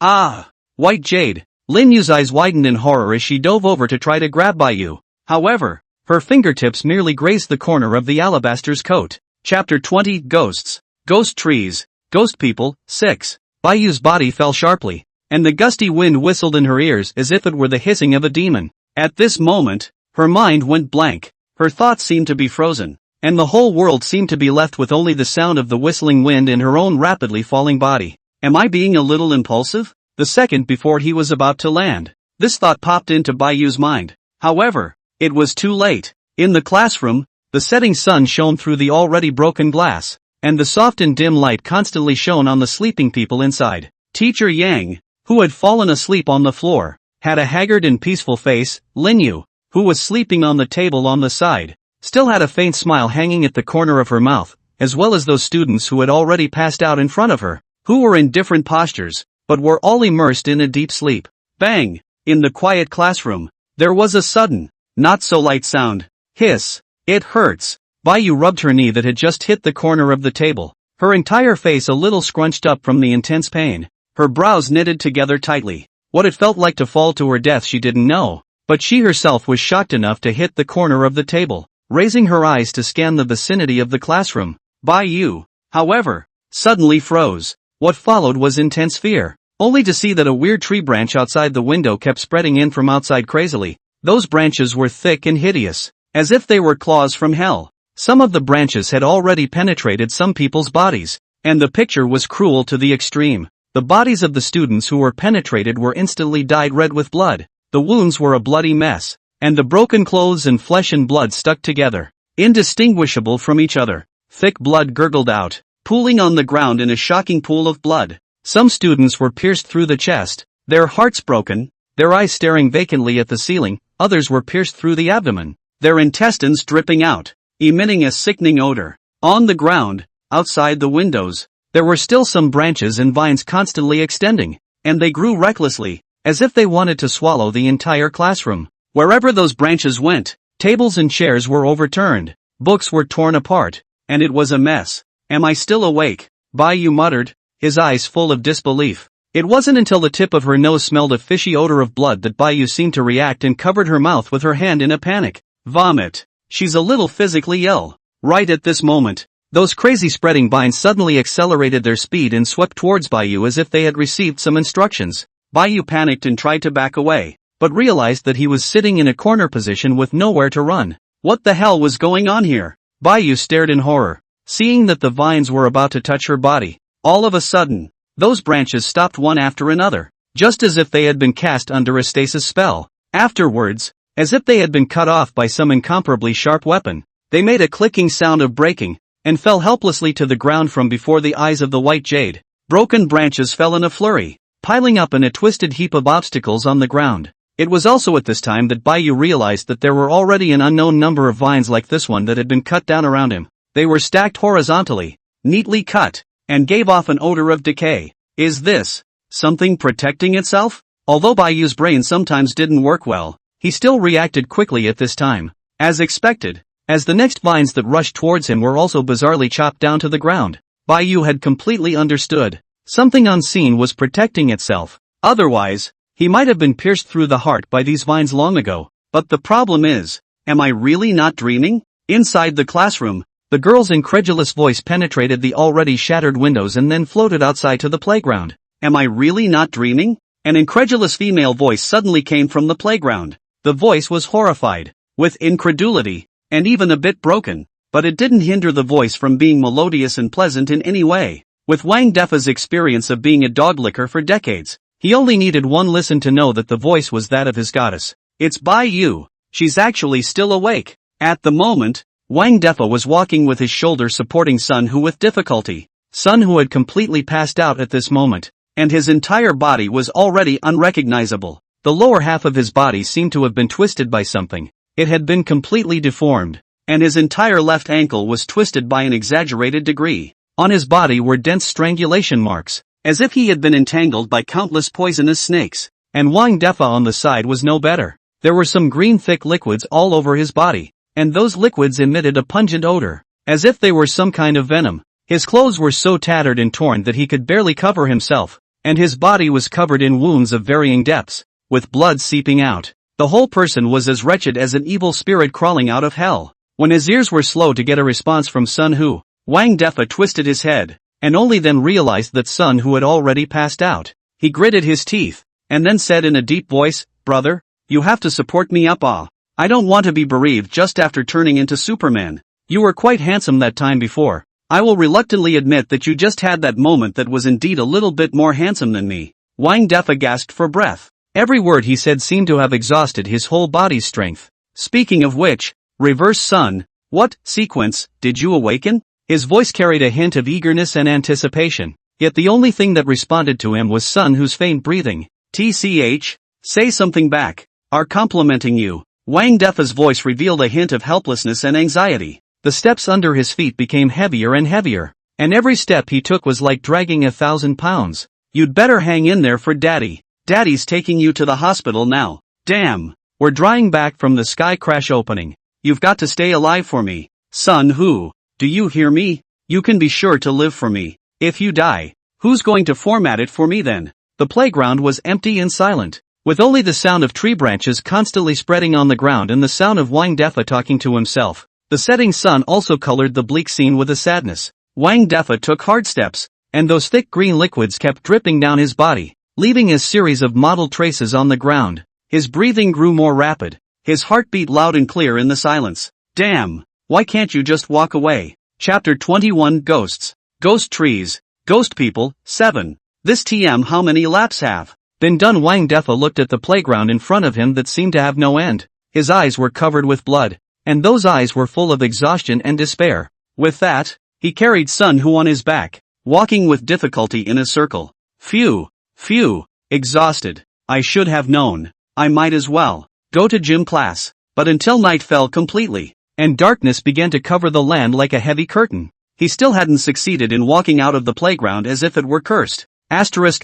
Ah! White Jade! Lin Yu's eyes widened in horror as she dove over to try to grab Bai-yu. However, her fingertips merely grazed the corner of the alabaster's coat. Chapter 20 Ghosts, Ghost Trees, Ghost People, 6. Bai-yu's body fell sharply, and the gusty wind whistled in her ears as if it were the hissing of a demon. At this moment, her mind went blank, her thoughts seemed to be frozen, and the whole world seemed to be left with only the sound of the whistling wind in her own rapidly falling body. Am I being a little impulsive? The second before he was about to land, this thought popped into Bai-yu's mind. However, it was too late. In the classroom, the setting sun shone through the already broken glass, and the soft and dim light constantly shone on the sleeping people inside. Teacher Yang, who had fallen asleep on the floor, had a haggard and peaceful face. Lin Yu, who was sleeping on the table on the side, still had a faint smile hanging at the corner of her mouth, as well as those students who had already passed out in front of her, who were in different postures, but were all immersed in a deep sleep. Bang! In the quiet classroom, there was a sudden, not-so-light sound. Hiss! It hurts. Bayu rubbed her knee that had just hit the corner of the table, her entire face a little scrunched up from the intense pain, her brows knitted together tightly. What it felt like to fall to her death she didn't know, but she herself was shocked enough to hit the corner of the table, raising her eyes to scan the vicinity of the classroom. Bayu, however, suddenly froze. What followed was intense fear, only to see that a weird tree branch outside the window kept spreading in from outside crazily. Those branches were thick and hideous, as if they were claws from hell. Some of the branches had already penetrated some people's bodies, and the picture was cruel to the extreme. The bodies of the students who were penetrated were instantly dyed red with blood, the wounds were a bloody mess, and the broken clothes and flesh and blood stuck together, indistinguishable from each other. Thick blood gurgled out, pooling on the ground in a shocking pool of blood. Some students were pierced through the chest, their hearts broken, their eyes staring vacantly at the ceiling. Others were pierced through the abdomen, their intestines dripping out, emitting a sickening odor. On the ground, outside the windows, there were still some branches and vines constantly extending, and they grew recklessly, as if they wanted to swallow the entire classroom. Wherever those branches went, tables and chairs were overturned, books were torn apart, and it was a mess. Am I still awake? Bayu muttered, his eyes full of disbelief. It wasn't until the tip of her nose smelled a fishy odor of blood that Bayu seemed to react and covered her mouth with her hand in a panic. Vomit. She's a little physically ill. Right at this moment, those crazy spreading vines suddenly accelerated their speed and swept towards Bayu as if they had received some instructions. Bayu panicked and tried to back away, but realized that he was sitting in a corner position with nowhere to run. What the hell was going on here? Bayu stared in horror, seeing that the vines were about to touch her body. All of a sudden, those branches stopped one after another, just as if they had been cast under a stasis spell. Afterwards, as if they had been cut off by some incomparably sharp weapon, they made a clicking sound of breaking, and fell helplessly to the ground from before the eyes of the white jade. Broken branches fell in a flurry, piling up in a twisted heap of obstacles on the ground. It was also at this time that Bayu realized that there were already an unknown number of vines like this one that had been cut down around him. They were stacked horizontally, neatly cut, and gave off an odor of decay. Is this something protecting itself? Although Bayu's brain sometimes didn't work well, he still reacted quickly at this time. As expected, as the next vines that rushed towards him were also bizarrely chopped down to the ground, Bayu had completely understood. Something unseen was protecting itself. Otherwise, he might have been pierced through the heart by these vines long ago. But the problem is, am I really not dreaming? Inside the classroom, the girl's incredulous voice penetrated the already shattered windows and then floated outside to the playground. Am I really not dreaming? An incredulous female voice suddenly came from the playground. The voice was horrified, with incredulity, and even a bit broken, but it didn't hinder the voice from being melodious and pleasant in any way. With Wang Defa's experience of being a dog licker for decades, he only needed one listen to know that the voice was that of his goddess. It's Bayu. She's actually still awake. At the moment, Wang Defa was walking with his shoulder supporting Sun Hu with difficulty. Sun Hu had completely passed out at this moment, and his entire body was already unrecognizable. The lower half of his body seemed to have been twisted by something. It had been completely deformed, and his entire left ankle was twisted by an exaggerated degree. On his body were dense strangulation marks, as if he had been entangled by countless poisonous snakes. And Wang Defa on the side was no better. There were some green thick liquids all over his body, and those liquids emitted a pungent odor, as if they were some kind of venom. His clothes were so tattered and torn that he could barely cover himself, and his body was covered in wounds of varying depths, with blood seeping out. The whole person was as wretched as an evil spirit crawling out of hell. When his ears were slow to get a response from Sun Hu, Wang Defa twisted his head, and only then realized that Sun Hu had already passed out. He gritted his teeth, and then said in a deep voice, "Brother, you have to support me up. I don't want to be bereaved just after turning into Superman. You were quite handsome that time before. I will reluctantly admit that you just had that moment that was indeed a little bit more handsome than me." Wang Defa gasped for breath. Every word he said seemed to have exhausted his whole body's strength. Speaking of which, reverse Sun, what sequence did you awaken? His voice carried a hint of eagerness and anticipation, yet the only thing that responded to him was Sun Hu's faint breathing. "TCH, say something back. Are complimenting you." Wang Defa's voice revealed a hint of helplessness and anxiety. The steps under his feet became heavier and heavier, and every step he took was like dragging 1,000 pounds. You'd better hang in there for Daddy. Daddy's taking you to the hospital now. Damn. We're drying back from the sky crash opening. You've got to stay alive for me. Son Who. Do you hear me? You can be sure to live for me. If you die, who's going to format it for me then? The playground was empty and silent, with only the sound of tree branches constantly spreading on the ground and the sound of Wang Defa talking to himself. The setting sun also colored the bleak scene with a sadness. Wang Defa took hard steps, and those thick green liquids kept dripping down his body, leaving a series of mottled traces on the ground. His breathing grew more rapid, his heart beat loud and clear in the silence. Damn, why can't you just walk away? Chapter 21 Ghosts. Ghost Trees. Ghost People, 7. This TM how many laps have been done? Wang Defa looked at the playground in front of him that seemed to have no end. His eyes were covered with blood, and those eyes were full of exhaustion and despair. With that, he carried Sun Hu on his back, walking with difficulty in a circle. Phew, exhausted. I should have known. I might as well go to gym class. But until night fell completely, and darkness began to cover the land like a heavy curtain, he still hadn't succeeded in walking out of the playground as if it were cursed. Asterisk.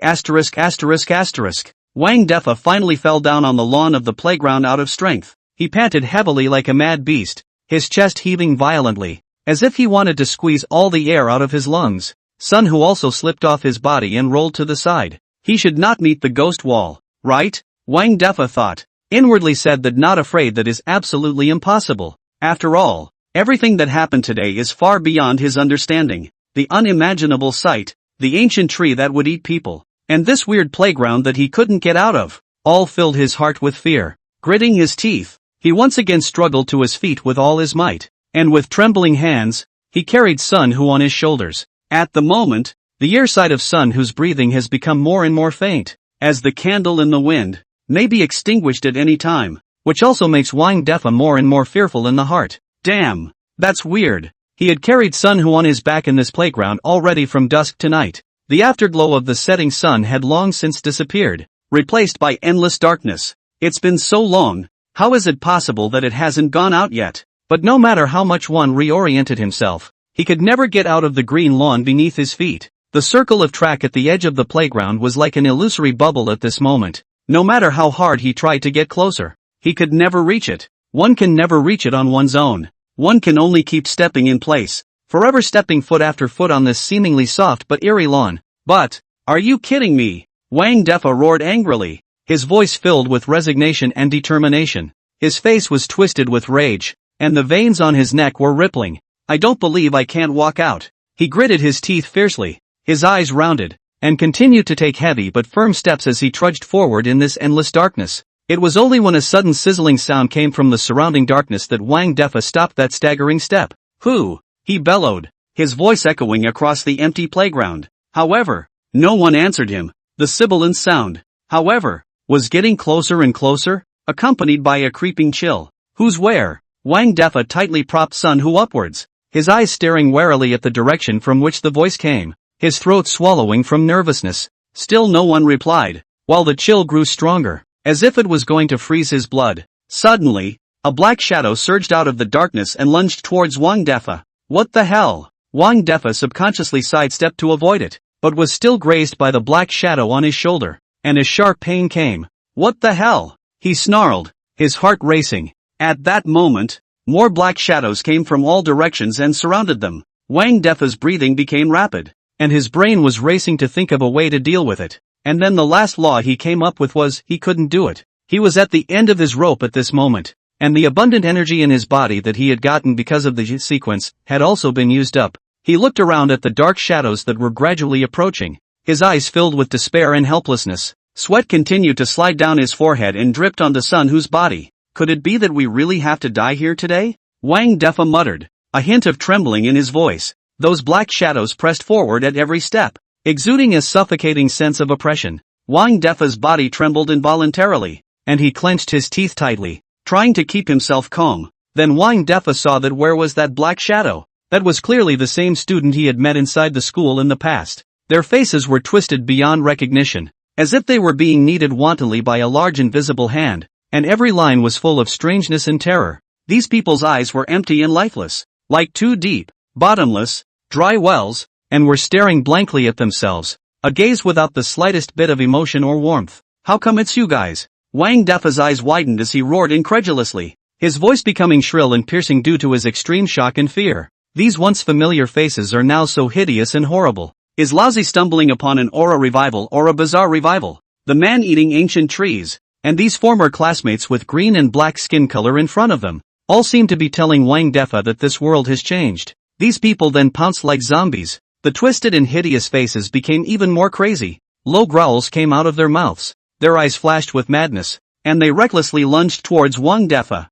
Wang Defa finally fell down on the lawn of the playground out of strength. He panted heavily like a mad beast, his chest heaving violently, as if he wanted to squeeze all the air out of his lungs. Sun Hu also slipped off his body and rolled to the side. He should not meet the ghost wall, right? Wang Defa thought. Inwardly said that not afraid that is absolutely impossible. After all, everything that happened today is far beyond his understanding. The unimaginable sight, the ancient tree that would eat people, and this weird playground that he couldn't get out of, all filled his heart with fear. Gritting his teeth, he once again struggled to his feet with all his might, and with trembling hands, he carried Sun Hu on his shoulders. At the moment, the ear side of Sun Hu's breathing has become more and more faint, as the candle in the wind may be extinguished at any time, which also makes Wang Defa more and more fearful in the heart. Damn, that's weird. He had carried Sun Hu on his back in this playground already from dusk to night. The afterglow of the setting sun had long since disappeared, replaced by endless darkness. It's been so long, how is it possible that it hasn't gone out yet? But no matter how much one reoriented himself, he could never get out of the green lawn beneath his feet. The circle of track at the edge of the playground was like an illusory bubble at this moment. No matter how hard he tried to get closer, he could never reach it. One can never reach it on one's own. One can only keep stepping in place, forever stepping foot after foot on this seemingly soft but eerie lawn. But, are you kidding me? Wang Defa roared angrily, his voice filled with resignation and determination. His face was twisted with rage, and the veins on his neck were rippling. I don't believe I can't walk out. He gritted his teeth fiercely, his eyes rounded, and continued to take heavy but firm steps as he trudged forward in this endless darkness. It was only when a sudden sizzling sound came from the surrounding darkness that Wang Defa stopped that staggering step. Who? He bellowed, his voice echoing across the empty playground. However, no one answered him. The sibilant sound, however, was getting closer and closer, accompanied by a creeping chill. Who's where? Wang Defa tightly propped Sun Hu upwards, his eyes staring warily at the direction from which the voice came, his throat swallowing from nervousness. Still no one replied, while the chill grew stronger, as if it was going to freeze his blood. Suddenly, a black shadow surged out of the darkness and lunged towards Wang Defa. What the hell? Wang Defa subconsciously sidestepped to avoid it, but was still grazed by the black shadow on his shoulder, and a sharp pain came. What the hell? He snarled, his heart racing. At that moment, more black shadows came from all directions and surrounded them. Wang Defa's breathing became rapid, and his brain was racing to think of a way to deal with it. And then the last law he came up with was, he couldn't do it. He was at the end of his rope at this moment, and the abundant energy in his body that he had gotten because of the sequence had also been used up. He looked around at the dark shadows that were gradually approaching, his eyes filled with despair and helplessness. Sweat continued to slide down his forehead and dripped onto Sun Hu's body. Could it be that we really have to die here today? Wang Defa muttered, a hint of trembling in his voice. Those black shadows pressed forward at every step, exuding a suffocating sense of oppression. Wang Defa's body trembled involuntarily, and he clenched his teeth tightly, trying to keep himself calm. Then Wang Defa saw that where was that black shadow? That was clearly the same student he had met inside the school in the past. Their faces were twisted beyond recognition, as if they were being kneaded wantonly by a large invisible hand, and every line was full of strangeness and terror. These people's eyes were empty and lifeless, like two deep, bottomless, dry wells, and were staring blankly at themselves. a gaze without the slightest bit of emotion or warmth. "How come it's you guys?" Wang Defa's eyes widened as he roared incredulously, his voice becoming shrill and piercing due to his extreme shock and fear. "These once familiar faces are now so hideous and horrible. Is Laozi stumbling upon an aura revival or a bizarre revival? The man eating ancient trees, and these former classmates with green and black skin color in front of them, all seem to be telling Wang Defa that this world has changed." These people then pounced like zombies. The twisted and hideous faces became even more crazy. Low growls came out of their mouths, their eyes flashed with madness, and they recklessly lunged towards Wang Defa.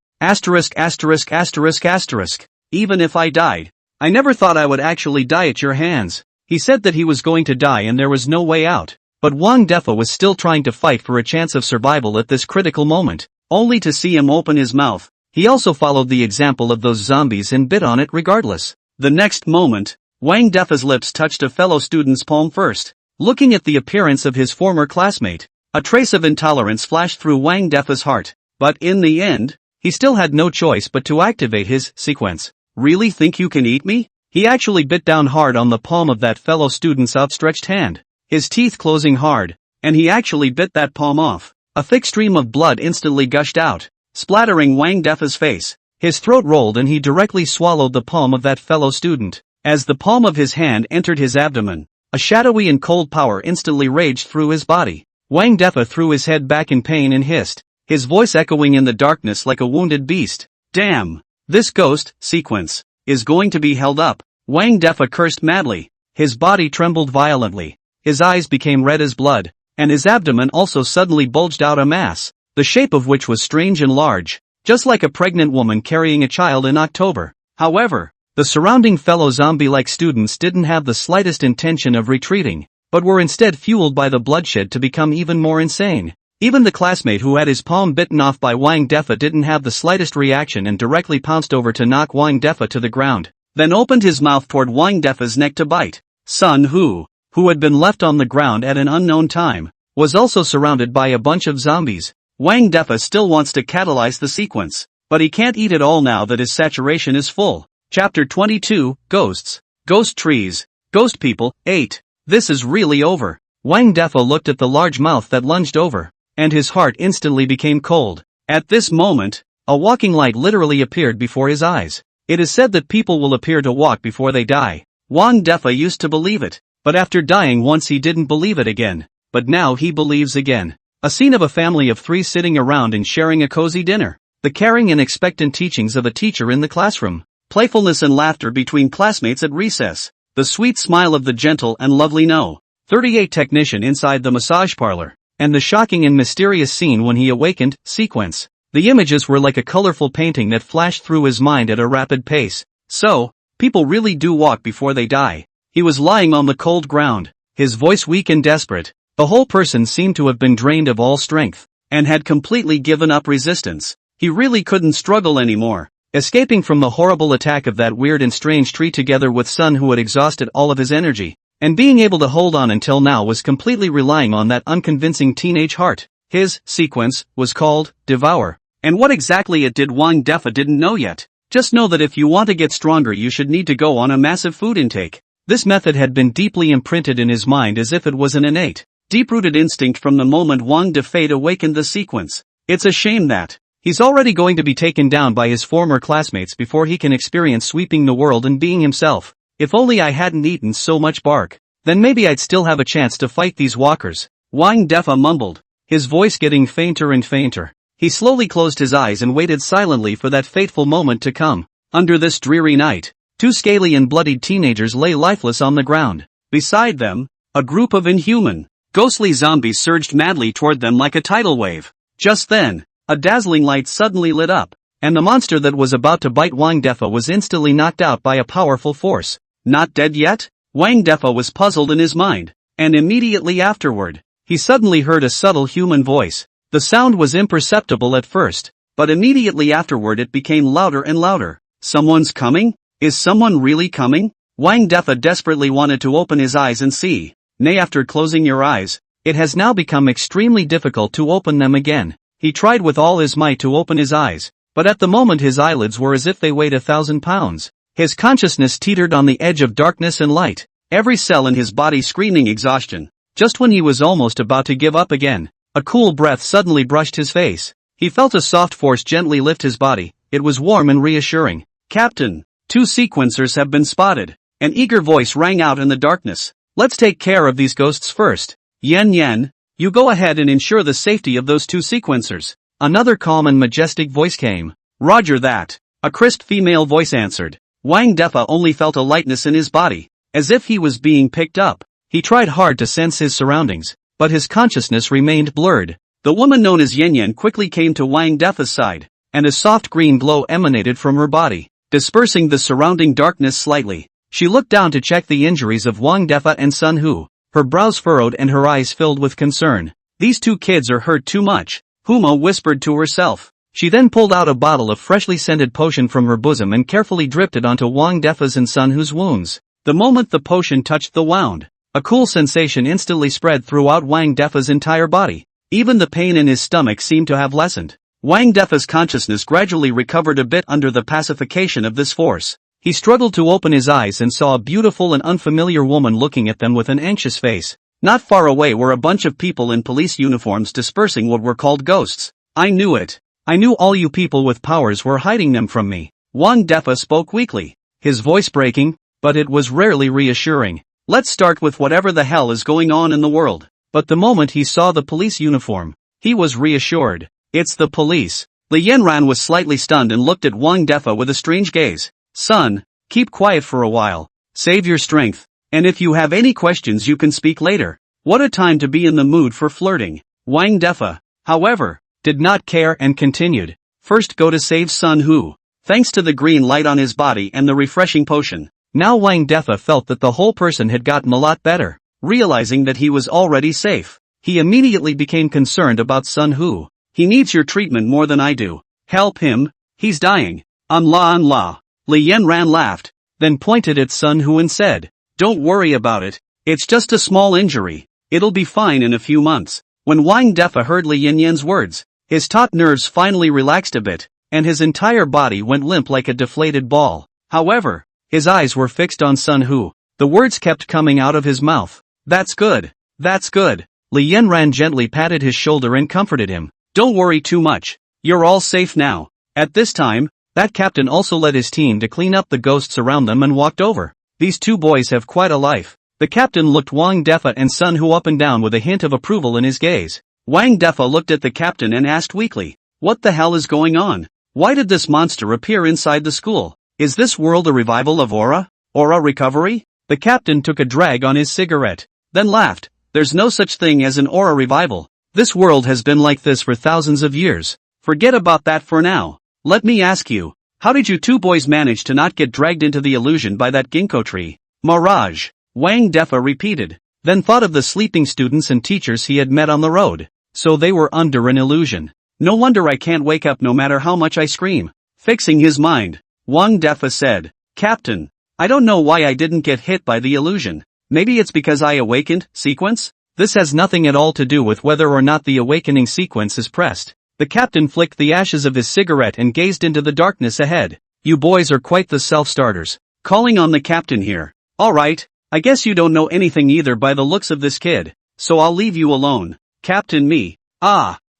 "Even if I died, I never thought I would actually die at your hands." He said that he was going to die and there was no way out. But Wang Defa was still trying to fight for a chance of survival at this critical moment, only to see him open his mouth. He also followed the example of those zombies and bit on it regardless. The next moment, Wang Defa's lips touched a fellow student's palm first. Looking at the appearance of his former classmate, a trace of intolerance flashed through Wang Defa's heart. But in the end, he still had no choice but to activate his sequence. "Really think you can eat me?" He actually bit down hard on the palm of that fellow student's outstretched hand, his teeth closing hard, and he actually bit that palm off. A thick stream of blood instantly gushed out, splattering Wang Defa's face. His throat rolled and he directly swallowed the palm of that fellow student. As the palm of his hand entered his abdomen, a shadowy and cold power instantly raged through his body. Wang Defa threw his head back in pain and hissed, his voice echoing in the darkness like a wounded beast. "Damn! This ghost sequence is going to be held up." Wang Defa cursed madly. His body trembled violently, his eyes became red as blood, and his abdomen also suddenly bulged out a mass, the shape of which was strange and large, just like a pregnant woman carrying a child in October. However, the surrounding fellow zombie-like students didn't have the slightest intention of retreating, but were instead fueled by the bloodshed to become even more insane. Even the classmate who had his palm bitten off by Wang Defa didn't have the slightest reaction and directly pounced over to knock Wang Defa to the ground, then opened his mouth toward Wang Defa's neck to bite. Sun Hu, who had been left on the ground at an unknown time, was also surrounded by a bunch of zombies. Wang Defa still wants to catalyze the sequence, but he can't eat it all now that his saturation is full. Chapter 22, Ghosts. Ghost Trees. Ghost People. 8. This is really over. Wang Defa looked at the large mouth that lunged over, and his heart instantly became cold. At this moment, a walking light literally appeared before his eyes. It is said that people will appear to walk before they die. Wang Defa used to believe it, but after dying once he didn't believe it again. But now he believes again. A scene of a family of 3 sitting around and sharing a cozy dinner. The caring and expectant teachings of a teacher in the classroom. Playfulness and laughter between classmates at recess. The sweet smile of the gentle and lovely No. 38 technician inside the massage parlor. And the shocking and mysterious scene when he awakened, sequence. The images were like a colorful painting that flashed through his mind at a rapid pace. So, people really do walk before they die. He was lying on the cold ground, his voice weak and desperate. The whole person seemed to have been drained of all strength, and had completely given up resistance. He really couldn't struggle anymore. Escaping from the horrible attack of that weird and strange tree together with Sun who had exhausted all of his energy, and being able to hold on until now was completely relying on that unconvincing teenage heart. His sequence was called Devour. And what exactly it did Wang Defa didn't know yet. Just know that if you want to get stronger you should need to go on a massive food intake. This method had been deeply imprinted in his mind as if it was an innate, deep-rooted instinct from the moment Wang Defa awakened the sequence. It's a shame that he's already going to be taken down by his former classmates before he can experience sweeping the world and being himself. If only I hadn't eaten so much bark, then maybe I'd still have a chance to fight these walkers. Wang Defa mumbled, his voice getting fainter and fainter. He slowly closed his eyes and waited silently for that fateful moment to come. Under this dreary night, 2 scaly and bloodied teenagers lay lifeless on the ground. Beside them, a group of inhuman, ghostly zombies surged madly toward them like a tidal wave. Just then, a dazzling light suddenly lit up, and the monster that was about to bite Wang Defa was instantly knocked out by a powerful force. Not dead yet? Wang Defa was puzzled in his mind, and immediately afterward, he suddenly heard a subtle human voice. The sound was imperceptible at first, but immediately afterward it became louder and louder. Someone's coming? Is someone really coming? Wang Defa desperately wanted to open his eyes and see. Nay, after closing your eyes, it has now become extremely difficult to open them again. He tried with all his might to open his eyes, but at the moment his eyelids were as if they weighed 1,000 pounds. His consciousness teetered on the edge of darkness and light, every cell in his body screaming exhaustion. Just when he was almost about to give up again, a cool breath suddenly brushed his face. He felt a soft force gently lift his body. It was warm and reassuring. Captain, 2 sequencers have been spotted. An eager voice rang out in the darkness. Let's take care of these ghosts first. Yen Yen, you go ahead and ensure the safety of those 2 sequencers. Another calm and majestic voice came. Roger that. A crisp female voice answered. Wang Defa only felt a lightness in his body, as if he was being picked up. He tried hard to sense his surroundings, but his consciousness remained blurred. The woman known as Yen Yen quickly came to Wang Defa's side, and a soft green glow emanated from her body, dispersing the surrounding darkness slightly. She looked down to check the injuries of Wang Defa and Sun Hu, her brows furrowed and her eyes filled with concern. These 2 kids are hurt too much, Huma whispered to herself. She then pulled out a bottle of freshly scented potion from her bosom and carefully dripped it onto Wang Defa's and Sun Hu's wounds. The moment the potion touched the wound, a cool sensation instantly spread throughout Wang Defa's entire body. Even the pain in his stomach seemed to have lessened. Wang Defa's consciousness gradually recovered a bit under the pacification of this force. He struggled to open his eyes and saw a beautiful and unfamiliar woman looking at them with an anxious face. Not far away were a bunch of people in police uniforms dispersing what were called ghosts. I knew it. I knew all you people with powers were hiding them from me. Wang Defa spoke weakly, his voice breaking, but it was rarely reassuring. Let's start with whatever the hell is going on in the world. But the moment he saw the police uniform, he was reassured. It's the police. Li Yanran was slightly stunned and looked at Wang Defa with a strange gaze. Son, keep quiet for a while. Save your strength. And if you have any questions you can speak later. What a time to be in the mood for flirting. Wang Defa, however, did not care and continued. First go to save Sun Hu. Thanks to the green light on his body and the refreshing potion. Now Wang Defa felt that the whole person had gotten a lot better. Realizing that he was already safe, he immediately became concerned about Sun Hu. He needs your treatment more than I do. Help him, he's dying. Anla. Li Yanran laughed, then pointed at Sun Hu and said, don't worry about it, it's just a small injury. It'll be fine in a few months. When Wang Defa heard Li Yanyan's words, his taut nerves finally relaxed a bit, and his entire body went limp like a deflated ball. However, his eyes were fixed on Sun Hu. The words kept coming out of his mouth. That's good. That's good. Li Yanran gently patted his shoulder and comforted him. Don't worry too much. You're all safe now. At this time, that captain also led his team to clean up the ghosts around them and walked over. These 2 boys have quite a life. The captain looked Wang Defa and Sun Hu up and down with a hint of approval in his gaze. Wang Defa looked at the captain and asked weakly, what the hell is going on? Why did this monster appear inside the school? Is this world a revival of aura? Aura recovery? The captain took a drag on his cigarette, then laughed. There's no such thing as an aura revival. This world has been like this for thousands of years. Forget about that for now. Let me ask you, how did you 2 boys manage to not get dragged into the illusion by that ginkgo tree? Mirage. Wang Defa repeated, then thought of the sleeping students and teachers he had met on the road. So they were under an illusion. No wonder I can't wake up no matter how much I scream. Fixing his mind, Wang Defa said, Captain, I don't know why I didn't get hit by the illusion. Maybe it's because I awakened, sequence? This has nothing at all to do with whether or not the awakening sequence is pressed. The captain flicked the ashes of his cigarette and gazed into the darkness ahead. You boys are quite the self-starters. Calling on the captain here. Alright, I guess you don't know anything either by the looks of this kid. So I'll leave you alone. Captain me.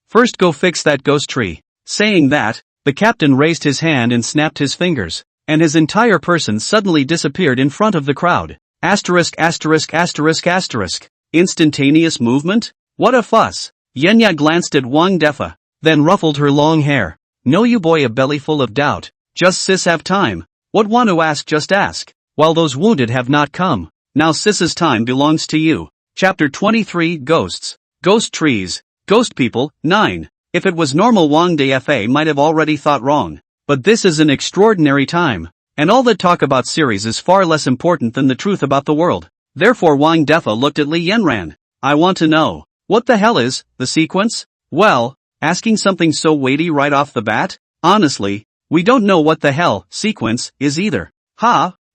First go fix that ghost tree. Saying that, the captain raised his hand and snapped his fingers, and his entire person suddenly disappeared in front of the crowd. Instantaneous movement? What a fuss. Yenya glanced at Wang Defa, then ruffled her long hair. No you boy a belly full of doubt. Just sis have time. What want to ask just ask. While those wounded have not come. Now sis's time belongs to you. Chapter 23 Ghosts. Ghost trees. Ghost people. 9. If it was normal Wang Defa might have already thought wrong. But this is an extraordinary time. And all that talk about series is far less important than the truth about the world. Therefore Wang Defa looked at Li Yanran. I want to know. What the hell is the sequence? Well, asking something so weighty right off the bat? Honestly, we don't know what the hell sequence is either.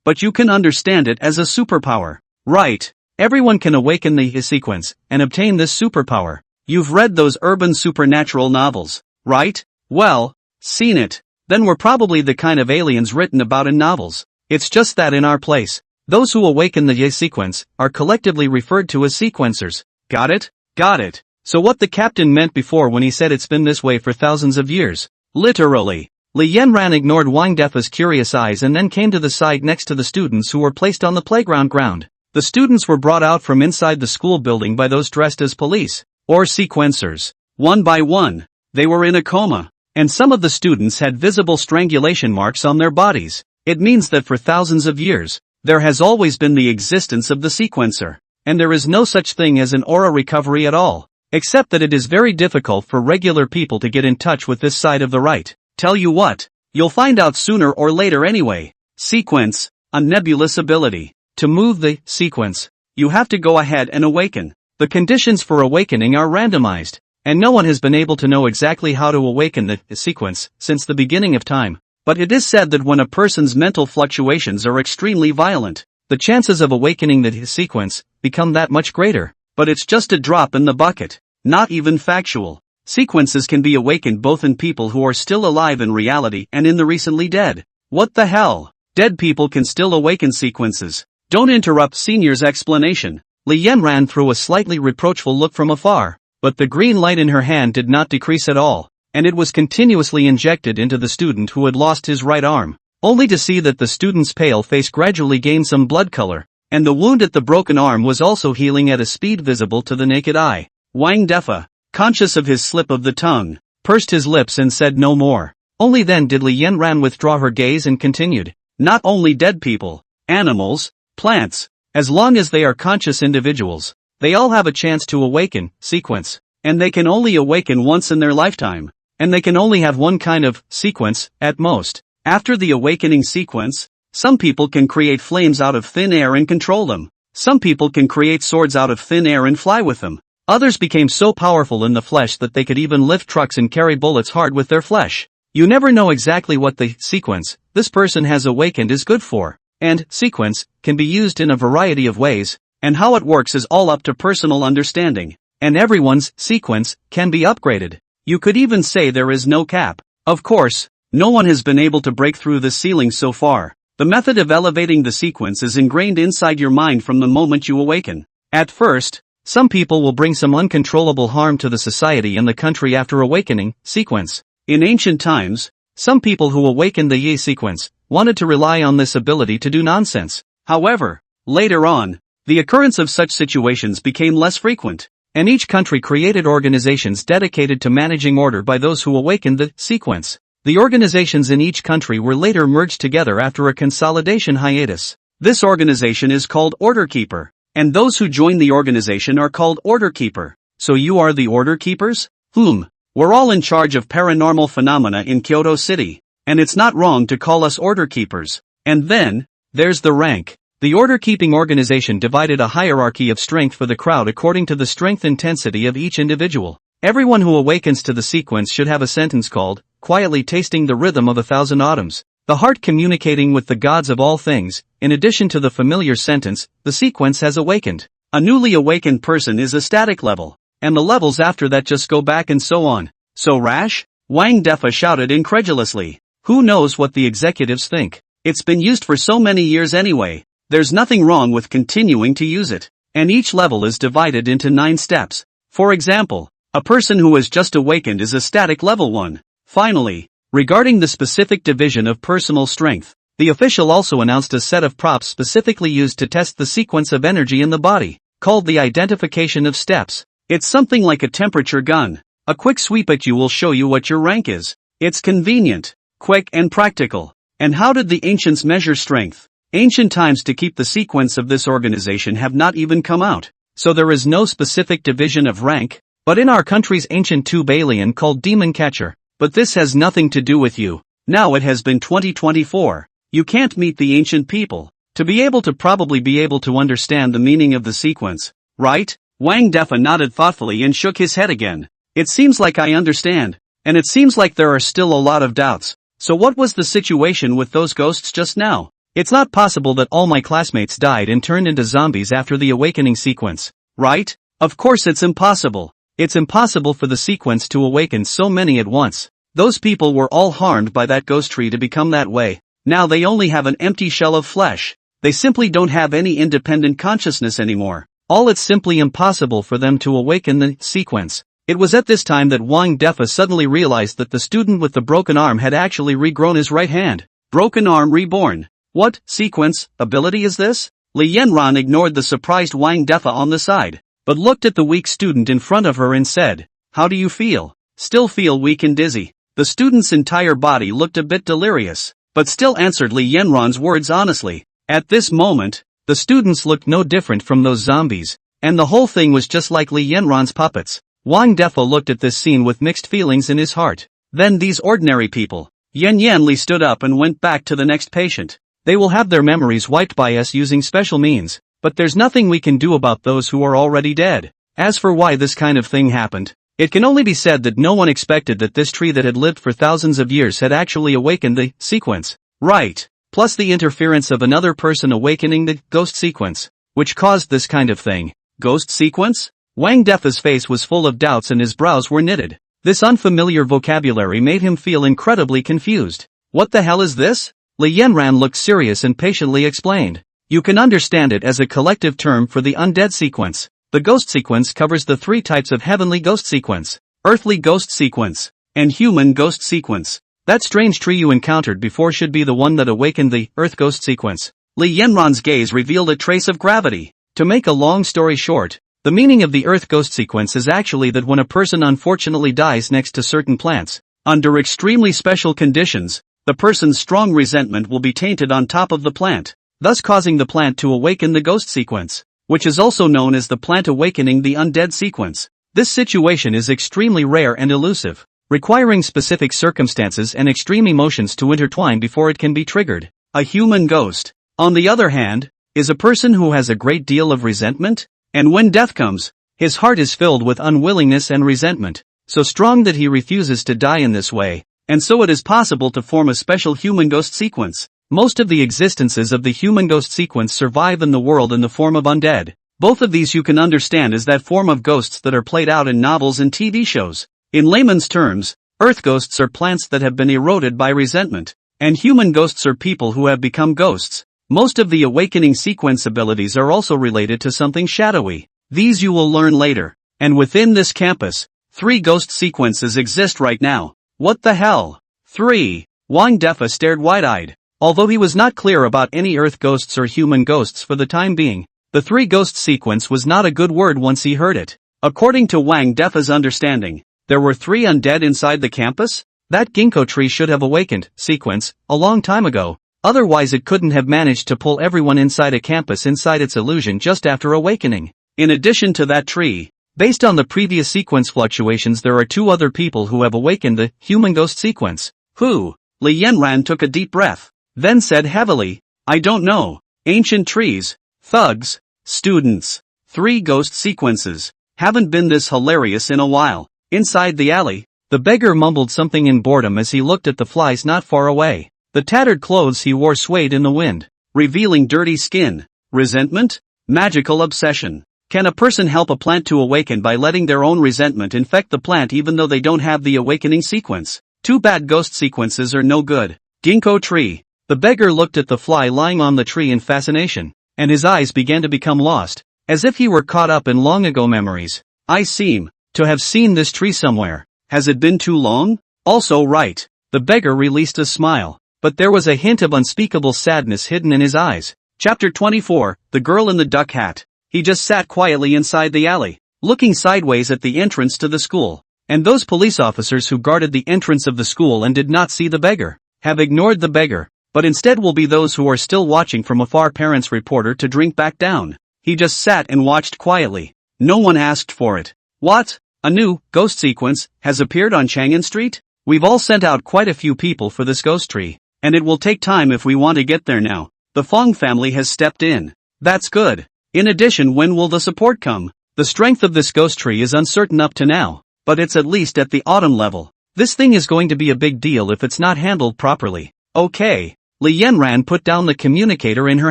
But you can understand it as a superpower. Right. Everyone can awaken the sequence and obtain this superpower. You've read those urban supernatural novels, right? Well, seen it. Then we're probably the kind of aliens written about in novels. It's just that in our place, those who awaken the sequence are collectively referred to as sequencers. Got it? Got it. So what the captain meant before when he said it's been this way for thousands of years. Literally. Li Yanran ignored Wang Defa's curious eyes and then came to the side next to the students who were placed on the playground ground. The students were brought out from inside the school building by those dressed as police, or sequencers. One by one, they were in a coma, and some of the students had visible strangulation marks on their bodies. It means that for thousands of years, there has always been the existence of the sequencer, and there is no such thing as an aura recovery at all, except that it is very difficult for regular people to get in touch with this side of the right. Tell you what, you'll find out sooner or later anyway. Sequence, a nebulous ability. To move the sequence, you have to go ahead and awaken. The conditions for awakening are randomized, and no one has been able to know exactly how to awaken the sequence since the beginning of time. But it is said that when a person's mental fluctuations are extremely violent, the chances of awakening the sequence become that much greater. But it's just a drop in the bucket, not even factual. Sequences can be awakened both in people who are still alive in reality and in the recently dead. What the hell? Dead people can still awaken sequences. Don't interrupt Senior's explanation. Li Yan ran through a slightly reproachful look from afar, but the green light in her hand did not decrease at all, and it was continuously injected into the student who had lost his right arm, only to see that the student's pale face gradually gained some blood color, and the wound at the broken arm was also healing at a speed visible to the naked eye. Wang Defa, conscious of his slip of the tongue, pursed his lips and said no more. Only then did Li Yanran withdraw her gaze and continued. Not only dead people, animals, plants, as long as they are conscious individuals, they all have a chance to awaken, sequence, and they can only awaken once in their lifetime, and they can only have one kind of sequence, at most. After the awakening sequence, some people can create flames out of thin air and control them. Some people can create swords out of thin air and fly with them. Others became so powerful in the flesh that they could even lift trucks and carry bullets hard with their flesh. You never know exactly what the sequence this person has awakened is good for, and sequence can be used in a variety of ways, and how it works is all up to personal understanding, and everyone's sequence can be upgraded. You could even say there is no cap. Of course, no one has been able to break through the ceiling so far. The method of elevating the sequence is ingrained inside your mind from the moment you awaken. At first, some people will bring some uncontrollable harm to the society and the country after awakening sequence. In ancient times, some people who awakened the Yi sequence wanted to rely on this ability to do nonsense. However, later on, the occurrence of such situations became less frequent, and each country created organizations dedicated to managing order by those who awakened the sequence. The organizations in each country were later merged together after a consolidation hiatus. This organization is called Order Keeper, and those who join the organization are called Order Keeper. So you are the Order Keepers? We're all in charge of paranormal phenomena in Kyoto City, and it's not wrong to call us Order Keepers. And then, there's the rank. The order-keeping organization divided a hierarchy of strength for the crowd according to the strength intensity of each individual. Everyone who awakens to the sequence should have a sentence called, quietly tasting the rhythm of 1,000 autumns. The heart communicating with the gods of all things. In addition to the familiar sentence, the sequence has awakened. A newly awakened person is a static level, and the levels after that just go back and so on. So rash? Wang Defa shouted incredulously. Who knows what the executives think? It's been used for so many years anyway. There's nothing wrong with continuing to use it. And each level is divided into 9 steps. For example, a person who has just awakened is a static level 1. Finally, regarding the specific division of personal strength, the official also announced a set of props specifically used to test the sequence of energy in the body, called the identification of steps. It's something like a temperature gun. A quick sweep at you will show you what your rank is. It's convenient, quick and practical. And how did the ancients measure strength? Ancient times to keep the sequence of this organization have not even come out, so there is no specific division of rank, but in our country's ancient tube alien called Demon Catcher. But this has nothing to do with you. Now it has been 2024. You can't meet the ancient people to be able to probably be able to understand the meaning of the sequence, right? Wang Defa nodded thoughtfully and shook his head again. It seems like I understand, and it seems like there are still a lot of doubts. So what was the situation with those ghosts just now? It's not possible that all my classmates died and turned into zombies after the awakening sequence, right? Of course it's impossible. It's impossible for the sequence to awaken so many at once. Those people were all harmed by that ghost tree to become that way. Now they only have an empty shell of flesh. They simply don't have any independent consciousness anymore. All it's simply impossible for them to awaken the sequence. It was at this time that Wang Defa suddenly realized that the student with the broken arm had actually regrown his right hand. Broken arm reborn. What sequence ability is this? Li Yanran ignored the surprised Wang Defa on the side, but looked at the weak student in front of her and said, "How do you feel?" "Still feel weak and dizzy." The student's entire body looked a bit delirious, but still answered Li Yanran's words honestly. At this moment, the students looked no different from those zombies, and the whole thing was just like Li Yanran's puppets. Wang Defa looked at this scene with mixed feelings in his heart. Then these ordinary people. Yan Yanli stood up and went back to the next patient. They will have their memories wiped by us using special means, but there's nothing we can do about those who are already dead. As for why this kind of thing happened, it can only be said that no one expected that this tree that had lived for thousands of years had actually awakened the sequence. Right. Plus the interference of another person awakening the ghost sequence, which caused this kind of thing. Ghost sequence? Wang Defa's face was full of doubts and his brows were knitted. This unfamiliar vocabulary made him feel incredibly confused. What the hell is this? Li Yanran looked serious and patiently explained. You can understand it as a collective term for the undead sequence. The ghost sequence covers the three types of heavenly ghost sequence, earthly ghost sequence, and human ghost sequence. That strange tree you encountered before should be the one that awakened the earth ghost sequence. Li Yanran's gaze revealed a trace of gravity. To make a long story short, the meaning of the earth ghost sequence is actually that when a person unfortunately dies next to certain plants, under extremely special conditions, the person's strong resentment will be tainted on top of the plant, thus causing the plant to awaken the ghost sequence, which is also known as the plant awakening the undead sequence. This situation is extremely rare and elusive, requiring specific circumstances and extreme emotions to intertwine before it can be triggered. A human ghost, on the other hand, is a person who has a great deal of resentment, and when death comes, his heart is filled with unwillingness and resentment, so strong that he refuses to die in this way, and so it is possible to form a special human ghost sequence. Most of the existences of the human ghost sequence survive in the world in the form of undead. Both of these you can understand as that form of ghosts that are played out in novels and TV shows. In layman's terms, earth ghosts are plants that have been eroded by resentment, and human ghosts are people who have become ghosts. Most of the awakening sequence abilities are also related to something shadowy. These you will learn later. And within this campus, 3 ghost sequences exist right now. What the hell? 3. Wang Defa stared wide-eyed. Although he was not clear about any earth ghosts or human ghosts for the time being, the 3 ghost sequence was not a good word once he heard it. According to Wang Defa's understanding, there were 3 undead inside the campus? That ginkgo tree should have awakened sequence a long time ago. Otherwise it couldn't have managed to pull everyone inside a campus inside its illusion just after awakening. In addition to that tree, based on the previous sequence fluctuations, there are 2 other people who have awakened the human ghost sequence. Who? Li Yanran took a deep breath, then said heavily, I don't know. Ancient trees, thugs, students. 3 ghost sequences. Haven't been this hilarious in a while. Inside the alley, the beggar mumbled something in boredom as he looked at the flies not far away. The tattered clothes he wore swayed in the wind, revealing dirty skin. Resentment? Magical obsession. Can a person help a plant to awaken by letting their own resentment infect the plant even though they don't have the awakening sequence? Too bad ghost sequences are no good. Ginkgo tree. The beggar looked at the fly lying on the tree in fascination, and his eyes began to become lost, as if he were caught up in long ago memories. I seem to have seen this tree somewhere. Has it been too long? Also right. The beggar released a smile, but there was a hint of unspeakable sadness hidden in his eyes. Chapter 24, The Girl in the Duck Hat. He just sat quietly inside the alley, looking sideways at the entrance to the school, and those police officers who guarded the entrance of the school and did not see the beggar, have ignored the beggar, but instead will be those who are still watching from afar. Parents reporter to drink back down. He just sat and watched quietly. No one asked for it. What? A new ghost sequence has appeared on Chang'an Street? We've all sent out quite a few people for this ghost tree, and it will take time if we want to get there now. The Fong family has stepped in. That's good. In addition, when will the support come? The strength of this ghost tree is uncertain up to now, but it's at least at the autumn level. This thing is going to be a big deal if it's not handled properly. Okay. Li Yanran put down the communicator in her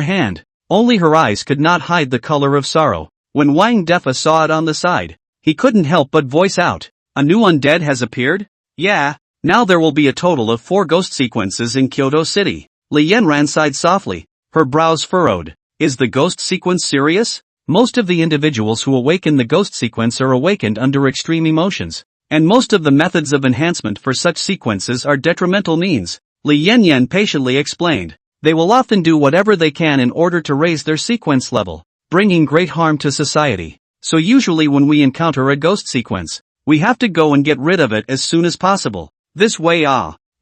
hand. Only her eyes could not hide the color of sorrow. When Wang Defa saw it on the side, he couldn't help but voice out. A new undead has appeared? Yeah. Now there will be a total of 4 ghost sequences in Kyoto City. Li Yanran sighed softly, her brows furrowed. Is the ghost sequence serious? Most of the individuals who awaken the ghost sequence are awakened under extreme emotions, and most of the methods of enhancement for such sequences are detrimental means, Li Yanyan patiently explained. They will often do whatever they can in order to raise their sequence level, bringing great harm to society. So usually when we encounter a ghost sequence, we have to go and get rid of it as soon as possible. This way.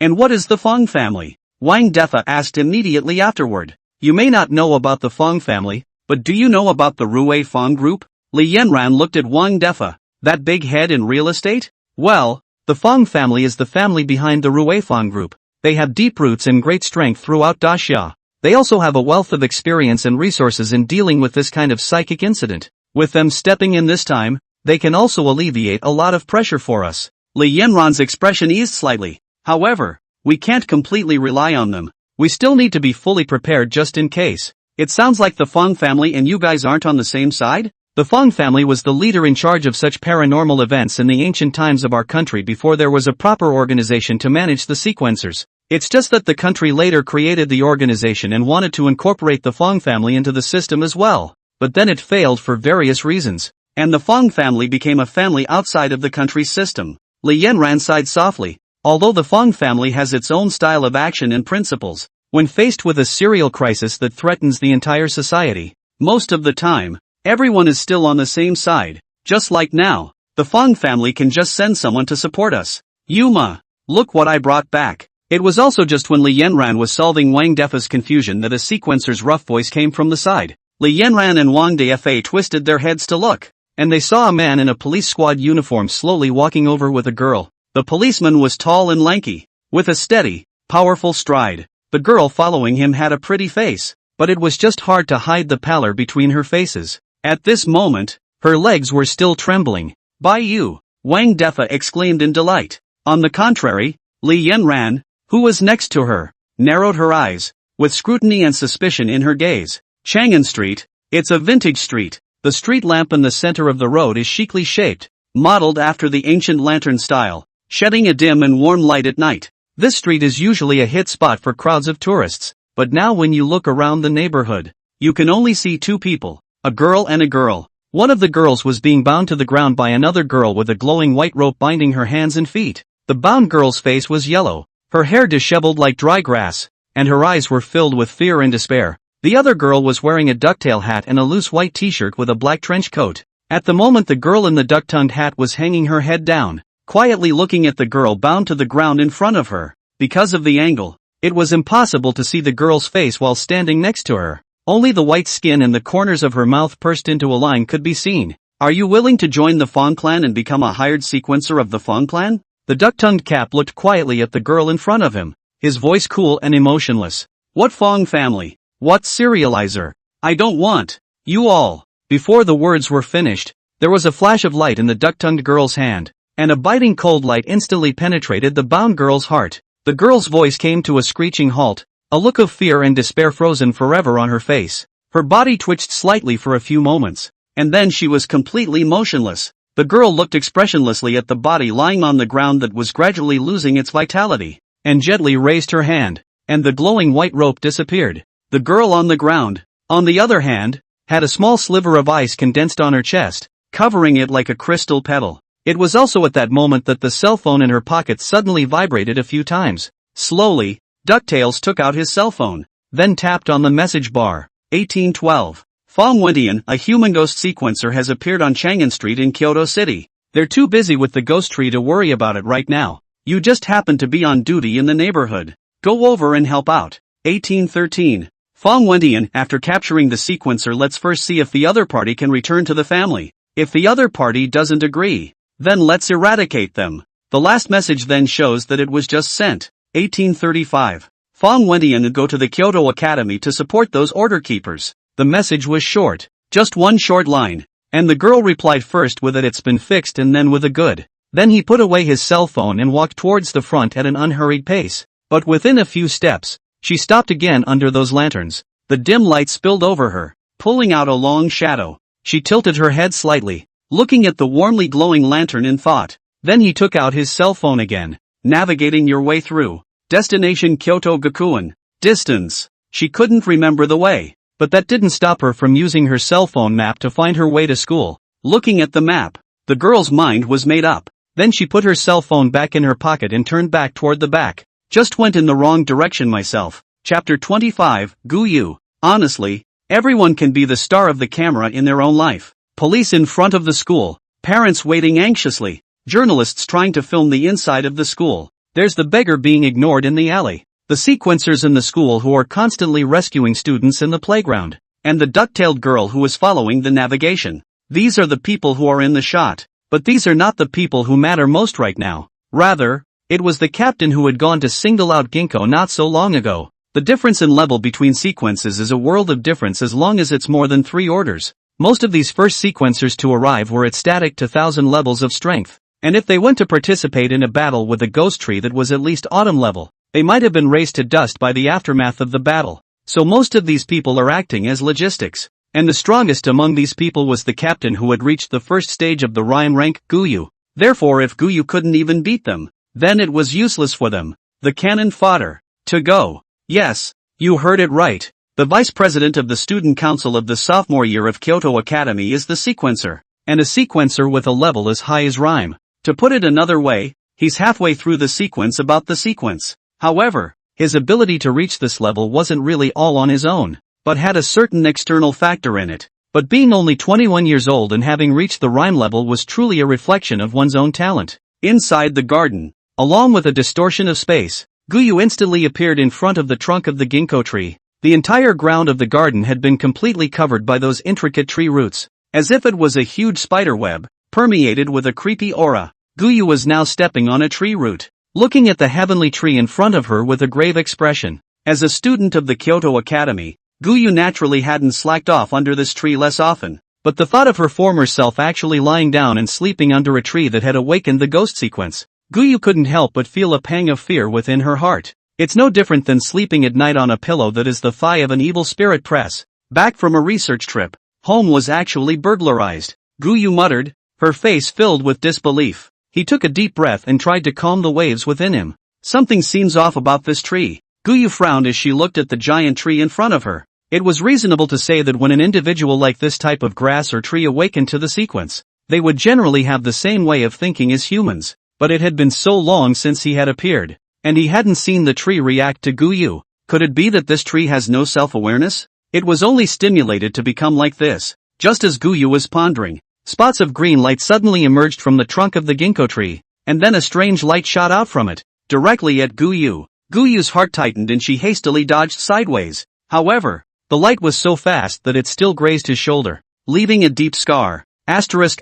And what is the Fong family? Wang Defa asked immediately afterward. You may not know about the Fong family, but do you know about the Rui Fong group? Li Yanran looked at Wang Defa. That big head in real estate? Well, the Fong family is the family behind the Rui Fong group. They have deep roots and great strength throughout Daxia. They also have a wealth of experience and resources in dealing with this kind of psychic incident. With them stepping in this time, they can also alleviate a lot of pressure for us. Li Yanran's expression eased slightly. However, we can't completely rely on them. We still need to be fully prepared just in case. It sounds like the Fong family and you guys aren't on the same side? The Fong family was the leader in charge of such paranormal events in the ancient times of our country before there was a proper organization to manage the sequencers. It's just that the country later created the organization and wanted to incorporate the Fong family into the system as well. But then it failed for various reasons, and the Fong family became a family outside of the country's system. Li Yanran sighed softly. Although the Fong family has its own style of action and principles, when faced with a serial crisis that threatens the entire society, most of the time, everyone is still on the same side. Just like now, the Fong family can just send someone to support us. Yuma, look what I brought back. It was also just when Li Yanran was solving Wang Defa's confusion that a sequencer's rough voice came from the side. Li Yanran and Wang Defa twisted their heads to look, and they saw a man in a police squad uniform slowly walking over with a girl. The policeman was tall and lanky, with a steady, powerful stride. The girl following him had a pretty face, but it was just hard to hide the pallor between her faces. At this moment, her legs were still trembling. By you, Wang Defa exclaimed in delight. On the contrary, Li Yanran, who was next to her, narrowed her eyes, with scrutiny and suspicion in her gaze. Chang'an Street, it's a vintage street. The street lamp in the center of the road is chicly shaped, modeled after the ancient lantern style, shedding a dim and warm light at night. This street is usually a hit spot for crowds of tourists, but now when you look around the neighborhood, you can only see two people, a girl and a girl. One of the girls was being bound to the ground by another girl with a glowing white rope binding her hands and feet. The bound girl's face was yellow, her hair disheveled like dry grass, and her eyes were filled with fear and despair. The other girl was wearing a ducktail hat and a loose white t-shirt with a black trench coat. At the moment the girl in the duck-tongued hat was hanging her head down, quietly looking at the girl bound to the ground in front of her. Because of the angle, it was impossible to see the girl's face while standing next to her. Only the white skin and the corners of her mouth pursed into a line could be seen. Are you willing to join the Fong clan and become a hired sequencer of the Fong clan? The duck-tongued Cap looked quietly at the girl in front of him, his voice cool and emotionless. What Fong family? What serializer? I don't want. You all. Before the words were finished, there was a flash of light in the duck-tongued girl's hand, and a biting cold light instantly penetrated the bound girl's heart. The girl's voice came to a screeching halt, a look of fear and despair frozen forever on her face. Her body twitched slightly for a few moments, and then she was completely motionless. The girl looked expressionlessly at the body lying on the ground that was gradually losing its vitality, and gently raised her hand, and the glowing white rope disappeared. The girl on the ground, on the other hand, had a small sliver of ice condensed on her chest, covering it like a crystal petal. It was also at that moment that the cell phone in her pocket suddenly vibrated a few times. Slowly, DuckTales took out his cell phone, then tapped on the message bar. 1812. Fong Wentian, a human ghost sequencer, has appeared on Chang'an Street in Kyoto City. They're too busy with the ghost tree to worry about it right now. You just happen to be on duty in the neighborhood. Go over and help out. 1813. Fong Wentian, after capturing the sequencer, let's first see if the other party can return to the family. If the other party doesn't agree, then let's eradicate them. The last message then shows that it was just sent. 1835. Fong Wentian would go to the Kyoto Academy to support those order keepers. The message was short, just one short line, and the girl replied first with "it's been fixed" and then with a "good." Then he put away his cell phone and walked towards the front at an unhurried pace. But within a few steps, she stopped again under those lanterns. The dim light spilled over her, pulling out a long shadow. She tilted her head slightly, looking at the warmly glowing lantern in thought. Then he took out his cell phone again. Navigating your way through. Destination Kyoto Gakuen. Distance. She couldn't remember the way. But that didn't stop her from using her cell phone map to find her way to school. Looking at the map, the girl's mind was made up. Then she put her cell phone back in her pocket and turned back toward the back. Just went in the wrong direction myself. Chapter 25, Guyu. Honestly, everyone can be the star of the camera in their own life. Police in front of the school, parents waiting anxiously, journalists trying to film the inside of the school. There's the beggar being ignored in the alley, the sequencers in the school who are constantly rescuing students in the playground, and the duck-tailed girl who is following the navigation. These are the people who are in the shot, but these are not the people who matter most right now. Rather, it was the captain who had gone to single out Ginkgo not so long ago. The difference in level between sequences is a world of difference as long as it's more than 3 orders. Most of these first sequencers to arrive were at static to 1000 levels of strength, and if they went to participate in a battle with a ghost tree that was at least autumn level, they might have been razed to dust by the aftermath of the battle. So most of these people are acting as logistics, and the strongest among these people was the captain who had reached the first stage of the rhyme rank, Guyu. Therefore if Guyu couldn't even beat them, then it was useless for them. The cannon fodder. To go. Yes, you heard it right. The vice president of the student council of the sophomore year of Kyoto Academy is the sequencer, and a sequencer with a level as high as rhyme. To put it another way, he's halfway through the sequence about the sequence. However, his ability to reach this level wasn't really all on his own, but had a certain external factor in it. But being only 21 years old and having reached the rhyme level was truly a reflection of one's own talent. Inside the garden, along with a distortion of space, Guyu instantly appeared in front of the trunk of the ginkgo tree. The entire ground of the garden had been completely covered by those intricate tree roots, as if it was a huge spider web, permeated with a creepy aura. Guyu was now stepping on a tree root, looking at the heavenly tree in front of her with a grave expression. As a student of the Kyoto Academy, Guyu naturally hadn't slacked off under this tree less often, but the thought of her former self actually lying down and sleeping under a tree that had awakened the ghost sequence, Guyu couldn't help but feel a pang of fear within her heart. It's no different than sleeping at night on a pillow that is the thigh of an evil spirit press. Back from a research trip, home was actually burglarized. Guyu muttered, her face filled with disbelief. He took a deep breath and tried to calm the waves within him. Something seems off about this tree. Guyu frowned as she looked at the giant tree in front of her. It was reasonable to say that when an individual like this type of grass or tree awakened to the sequence, they would generally have the same way of thinking as humans. But it had been so long since he had appeared, and he hadn't seen the tree react to Guyu. Could it be that this tree has no self-awareness? It was only stimulated to become like this. Just as Guyu was pondering, spots of green light suddenly emerged from the trunk of the ginkgo tree, and then a strange light shot out from it, directly at Guyu. Guyu's heart tightened and she hastily dodged sideways. However, the light was so fast that it still grazed his shoulder, leaving a deep scar. Asterisk.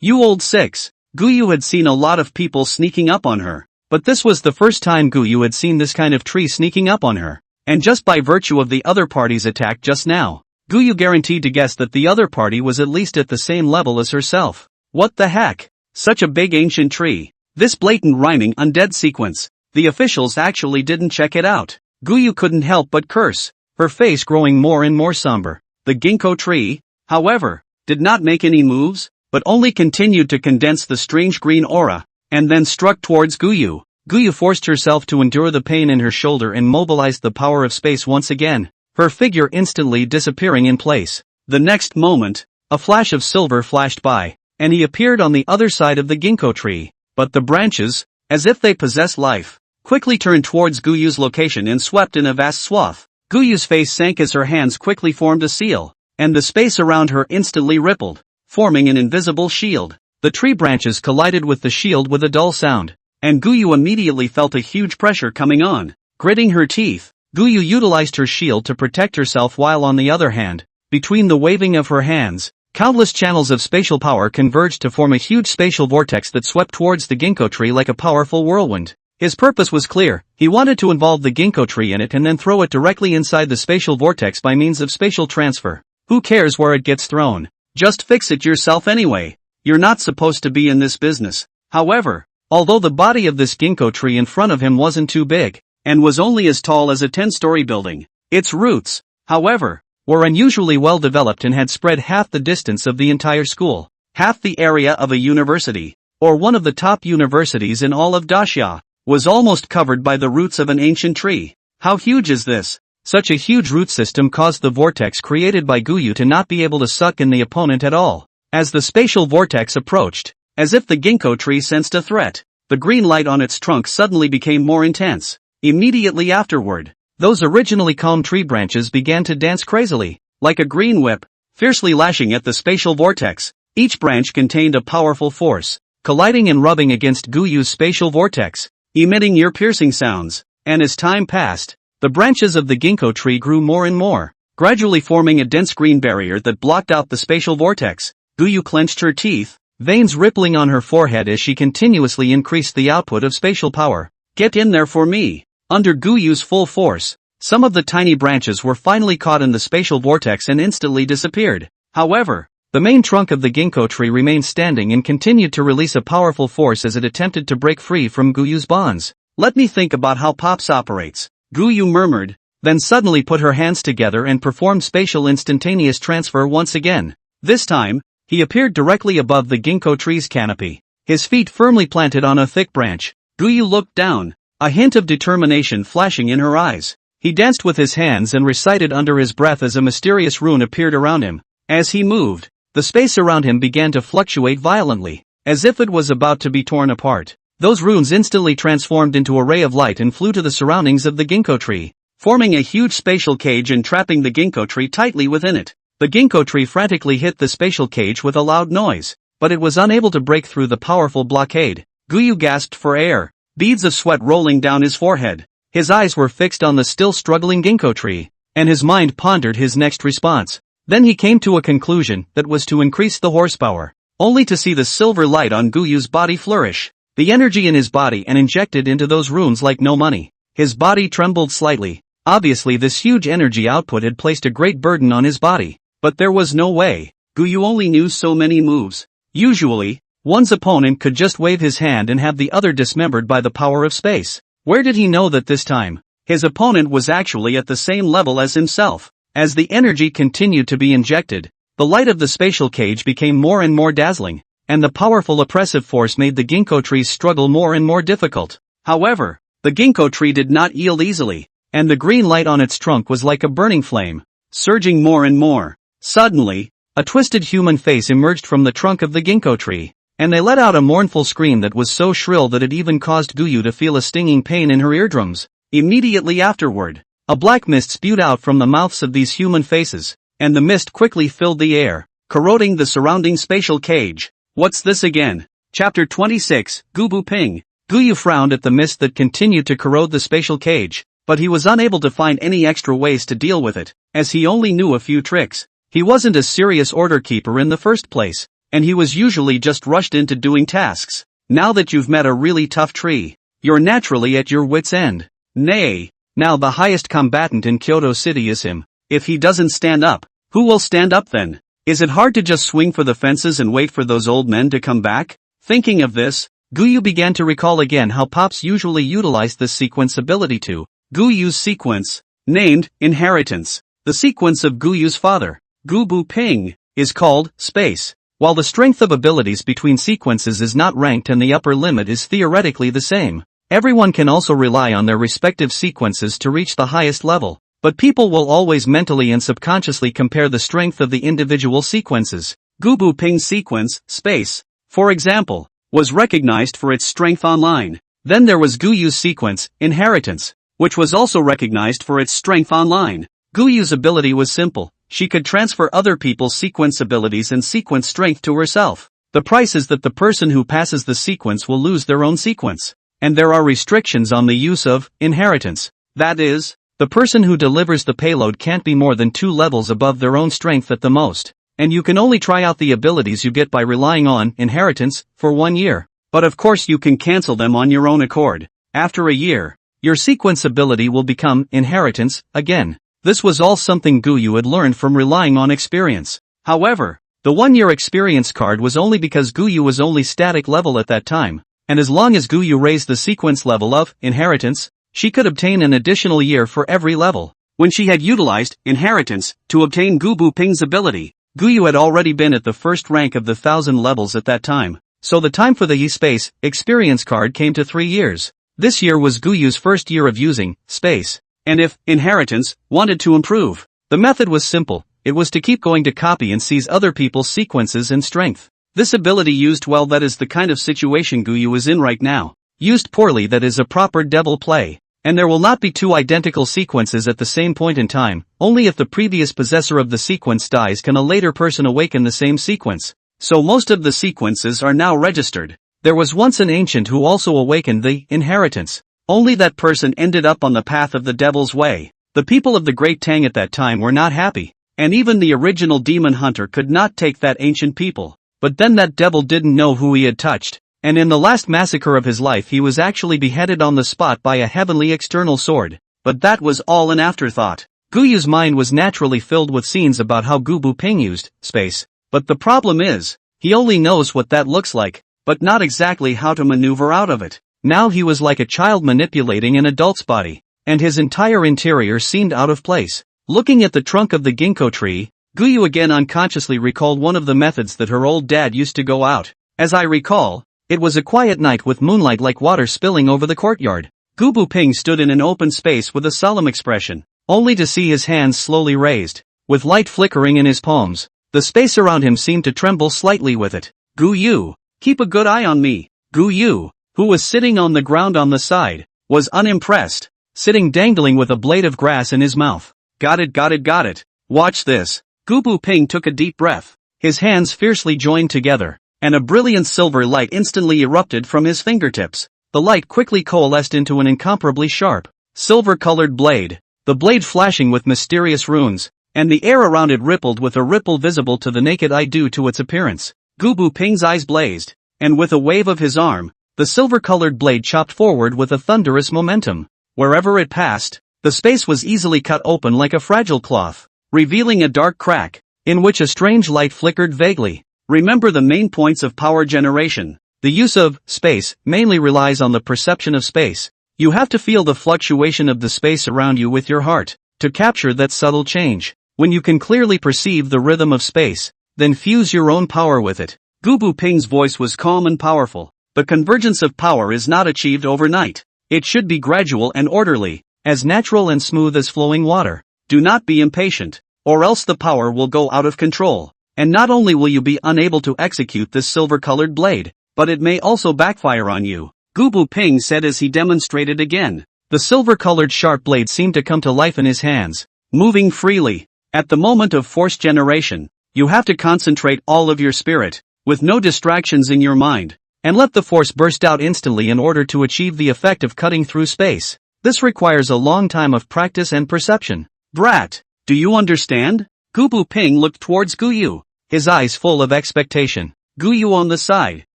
You old six. Guyu had seen a lot of people sneaking up on her, but this was the first time Guyu had seen this kind of tree sneaking up on her, and just by virtue of the other party's attack just now, Guyu guaranteed to guess that the other party was at least at the same level as herself. What the heck? Such a big ancient tree. This blatant rhyming undead sequence. The officials actually didn't check it out. Guyu couldn't help but curse, her face growing more and more somber. The ginkgo tree, however, did not make any moves, but only continued to condense the strange green aura, and then struck towards Guyu. Guyu forced herself to endure the pain in her shoulder and mobilized the power of space once again, her figure instantly disappearing in place. The next moment, a flash of silver flashed by, and he appeared on the other side of the ginkgo tree, but the branches, as if they possessed life, quickly turned towards Guyu's location and swept in a vast swath. Guyu's face sank as her hands quickly formed a seal, and the space around her instantly rippled, forming an invisible shield. The tree branches collided with the shield with a dull sound, and Guyu immediately felt a huge pressure coming on. Gritting her teeth, Guyu utilized her shield to protect herself while on the other hand, between the waving of her hands, countless channels of spatial power converged to form a huge spatial vortex that swept towards the ginkgo tree like a powerful whirlwind. His purpose was clear, he wanted to involve the ginkgo tree in it and then throw it directly inside the spatial vortex by means of spatial transfer. Who cares where it gets thrown? Just fix it yourself anyway. You're not supposed to be in this business. However, although the body of this ginkgo tree in front of him wasn't too big, and was only as tall as a 10-story building, its roots, however, were unusually well developed and had spread half the distance of the entire school, half the area of a university, or one of the top universities in all of Dacia, was almost covered by the roots of an ancient tree. How huge is this? Such a huge root system caused the vortex created by Guyu to not be able to suck in the opponent at all. As the spatial vortex approached, as if the ginkgo tree sensed a threat, the green light on its trunk suddenly became more intense. Immediately afterward, those originally calm tree branches began to dance crazily, like a green whip, fiercely lashing at the spatial vortex. Each branch contained a powerful force, colliding and rubbing against Guyu's spatial vortex, emitting ear-piercing sounds. And as time passed, the branches of the ginkgo tree grew more and more, gradually forming a dense green barrier that blocked out the spatial vortex. Guyu clenched her teeth, veins rippling on her forehead as she continuously increased the output of spatial power. Get in there for me! Under Guyu's full force, some of the tiny branches were finally caught in the spatial vortex and instantly disappeared. However, the main trunk of the ginkgo tree remained standing and continued to release a powerful force as it attempted to break free from Guyu's bonds. Let me think about how Pops operates, Guyu murmured, then suddenly put her hands together and performed spatial instantaneous transfer once again. This time, he appeared directly above the ginkgo tree's canopy, his feet firmly planted on a thick branch. Guyu looked down, a hint of determination flashing in her eyes. He danced with his hands and recited under his breath as a mysterious rune appeared around him. As he moved, the space around him began to fluctuate violently, as if it was about to be torn apart. Those runes instantly transformed into a ray of light and flew to the surroundings of the ginkgo tree, forming a huge spatial cage and trapping the ginkgo tree tightly within it. The ginkgo tree frantically hit the spatial cage with a loud noise, but it was unable to break through the powerful blockade. Guyu gasped for air, beads of sweat rolling down his forehead. His eyes were fixed on the still struggling ginkgo tree, and his mind pondered his next response. Then he came to a conclusion that was to increase the horsepower, only to see the silver light on Guyu's body flourish. The energy in his body and injected into those runes like no money. His body trembled slightly. Obviously this huge energy output had placed a great burden on his body. But there was no way. Guyu only knew so many moves. Usually, one's opponent could just wave his hand and have the other dismembered by the power of space. Where did he know that this time? His opponent was actually at the same level as himself. As the energy continued to be injected, the light of the spatial cage became more and more dazzling, and the powerful oppressive force made the ginkgo tree's struggle more and more difficult. However, the ginkgo tree did not yield easily, and the green light on its trunk was like a burning flame, surging more and more. Suddenly, a twisted human face emerged from the trunk of the ginkgo tree, and they let out a mournful scream that was so shrill that it even caused Guyu to feel a stinging pain in her eardrums. Immediately afterward, a black mist spewed out from the mouths of these human faces, and the mist quickly filled the air, corroding the surrounding spatial cage. What's this again? Chapter 26, Gubu Ping. Guyu frowned at the mist that continued to corrode the spatial cage, but he was unable to find any extra ways to deal with it, as he only knew a few tricks. He wasn't a serious order keeper in the first place, and he was usually just rushed into doing tasks. Now that you've met a really tough tree, you're naturally at your wit's end. Nay, now the highest combatant in Kyoto City is him. If he doesn't stand up, who will stand up then? Is it hard to just swing for the fences and wait for those old men to come back? Thinking of this, Guyu began to recall again how Pops usually utilized this sequence ability to. Guyu's sequence, named Inheritance. The sequence of Guyu's father, Gubu Ping, is called Space. While the strength of abilities between sequences is not ranked and the upper limit is theoretically the same, everyone can also rely on their respective sequences to reach the highest level. But people will always mentally and subconsciously compare the strength of the individual sequences. Gubu Ping's sequence, Space, for example, was recognized for its strength online. Then there was Guyu's sequence, Inheritance, which was also recognized for its strength online. Guyu's ability was simple. She could transfer other people's sequence abilities and sequence strength to herself. The price is that the person who passes the sequence will lose their own sequence. And there are restrictions on the use of Inheritance. That is, the person who delivers the payload can't be more than 2 levels above their own strength at the most. And you can only try out the abilities you get by relying on Inheritance for 1 year. But of course you can cancel them on your own accord. After a year, your sequence ability will become Inheritance again. This was all something Guyu had learned from relying on experience. However, the 1-year experience card was only because Guyu was only static level at that time, and as long as Guyu raised the sequence level of Inheritance, she could obtain an additional year for every level. When she had utilized Inheritance to obtain Gubu Ping's ability, Guyu had already been at the first rank of the 1,000 levels at that time, so the time for the Space experience card came to 3 years. This year was Guyu's first year of using Space, And if inheritance wanted to improve, the method was simple. It was to keep going to copy and seize other people's sequences and strength. This ability used well, that is the kind of situation Guyu is in right now. Used poorly, that is a proper devil play. And there will not be two identical sequences at the same point in time. Only if the previous possessor of the sequence dies can a later person awaken the same sequence. So most of the sequences are now registered. There was once an ancient who also awakened the inheritance. Only that person ended up on the path of the devil's way. The people of the Great Tang at that time were not happy. And even the original demon hunter could not take that ancient people. But then that devil didn't know who he had touched. And in the last massacre of his life he was actually beheaded on the spot by a heavenly external sword. But that was all an afterthought. Guyu's mind was naturally filled with scenes about how Gu Ping used space. But the problem is, he only knows what that looks like, but not exactly how to maneuver out of it. Now he was like a child manipulating an adult's body, and his entire interior seemed out of place. Looking at the trunk of the ginkgo tree, Guyu again unconsciously recalled one of the methods that her old dad used to go out. As I recall, it was a quiet night with moonlight like water spilling over the courtyard. Gu Ping stood in an open space with a solemn expression, only to see his hands slowly raised, with light flickering in his palms. The space around him seemed to tremble slightly with it. Guyu, keep a good eye on me. Guyu, who was sitting on the ground on the side, was unimpressed, sitting dangling with a blade of grass in his mouth. Got it. Watch this. Gu Ping took a deep breath. His hands fiercely joined together, and a brilliant silver light instantly erupted from his fingertips. The light quickly coalesced into an incomparably sharp, silver-colored blade, the blade flashing with mysterious runes, and the air around it rippled with a ripple visible to the naked eye due to its appearance. Gu Ping's eyes blazed, and with a wave of his arm, the silver-colored blade chopped forward with a thunderous momentum. Wherever it passed, the space was easily cut open like a fragile cloth, revealing a dark crack, in which a strange light flickered vaguely. Remember the main points of power generation. The use of space mainly relies on the perception of space. You have to feel the fluctuation of the space around you with your heart, to capture that subtle change. When you can clearly perceive the rhythm of space, then fuse your own power with it. Gu Ping's voice was calm and powerful. The convergence of power is not achieved overnight. It should be gradual and orderly, as natural and smooth as flowing water. Do not be impatient, or else the power will go out of control. And not only will you be unable to execute this silver-colored blade, but it may also backfire on you, Gu Ping said as he demonstrated again. The silver-colored sharp blade seemed to come to life in his hands, moving freely. At the moment of force generation, you have to concentrate all of your spirit, with no distractions in your mind, and let the force burst out instantly in order to achieve the effect of cutting through space. This requires a long time of practice and perception. Brat, do you understand? Gu Ping looked towards Guyu, his eyes full of expectation. Guyu on the side,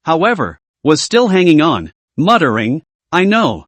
however, was still hanging on, muttering, I know,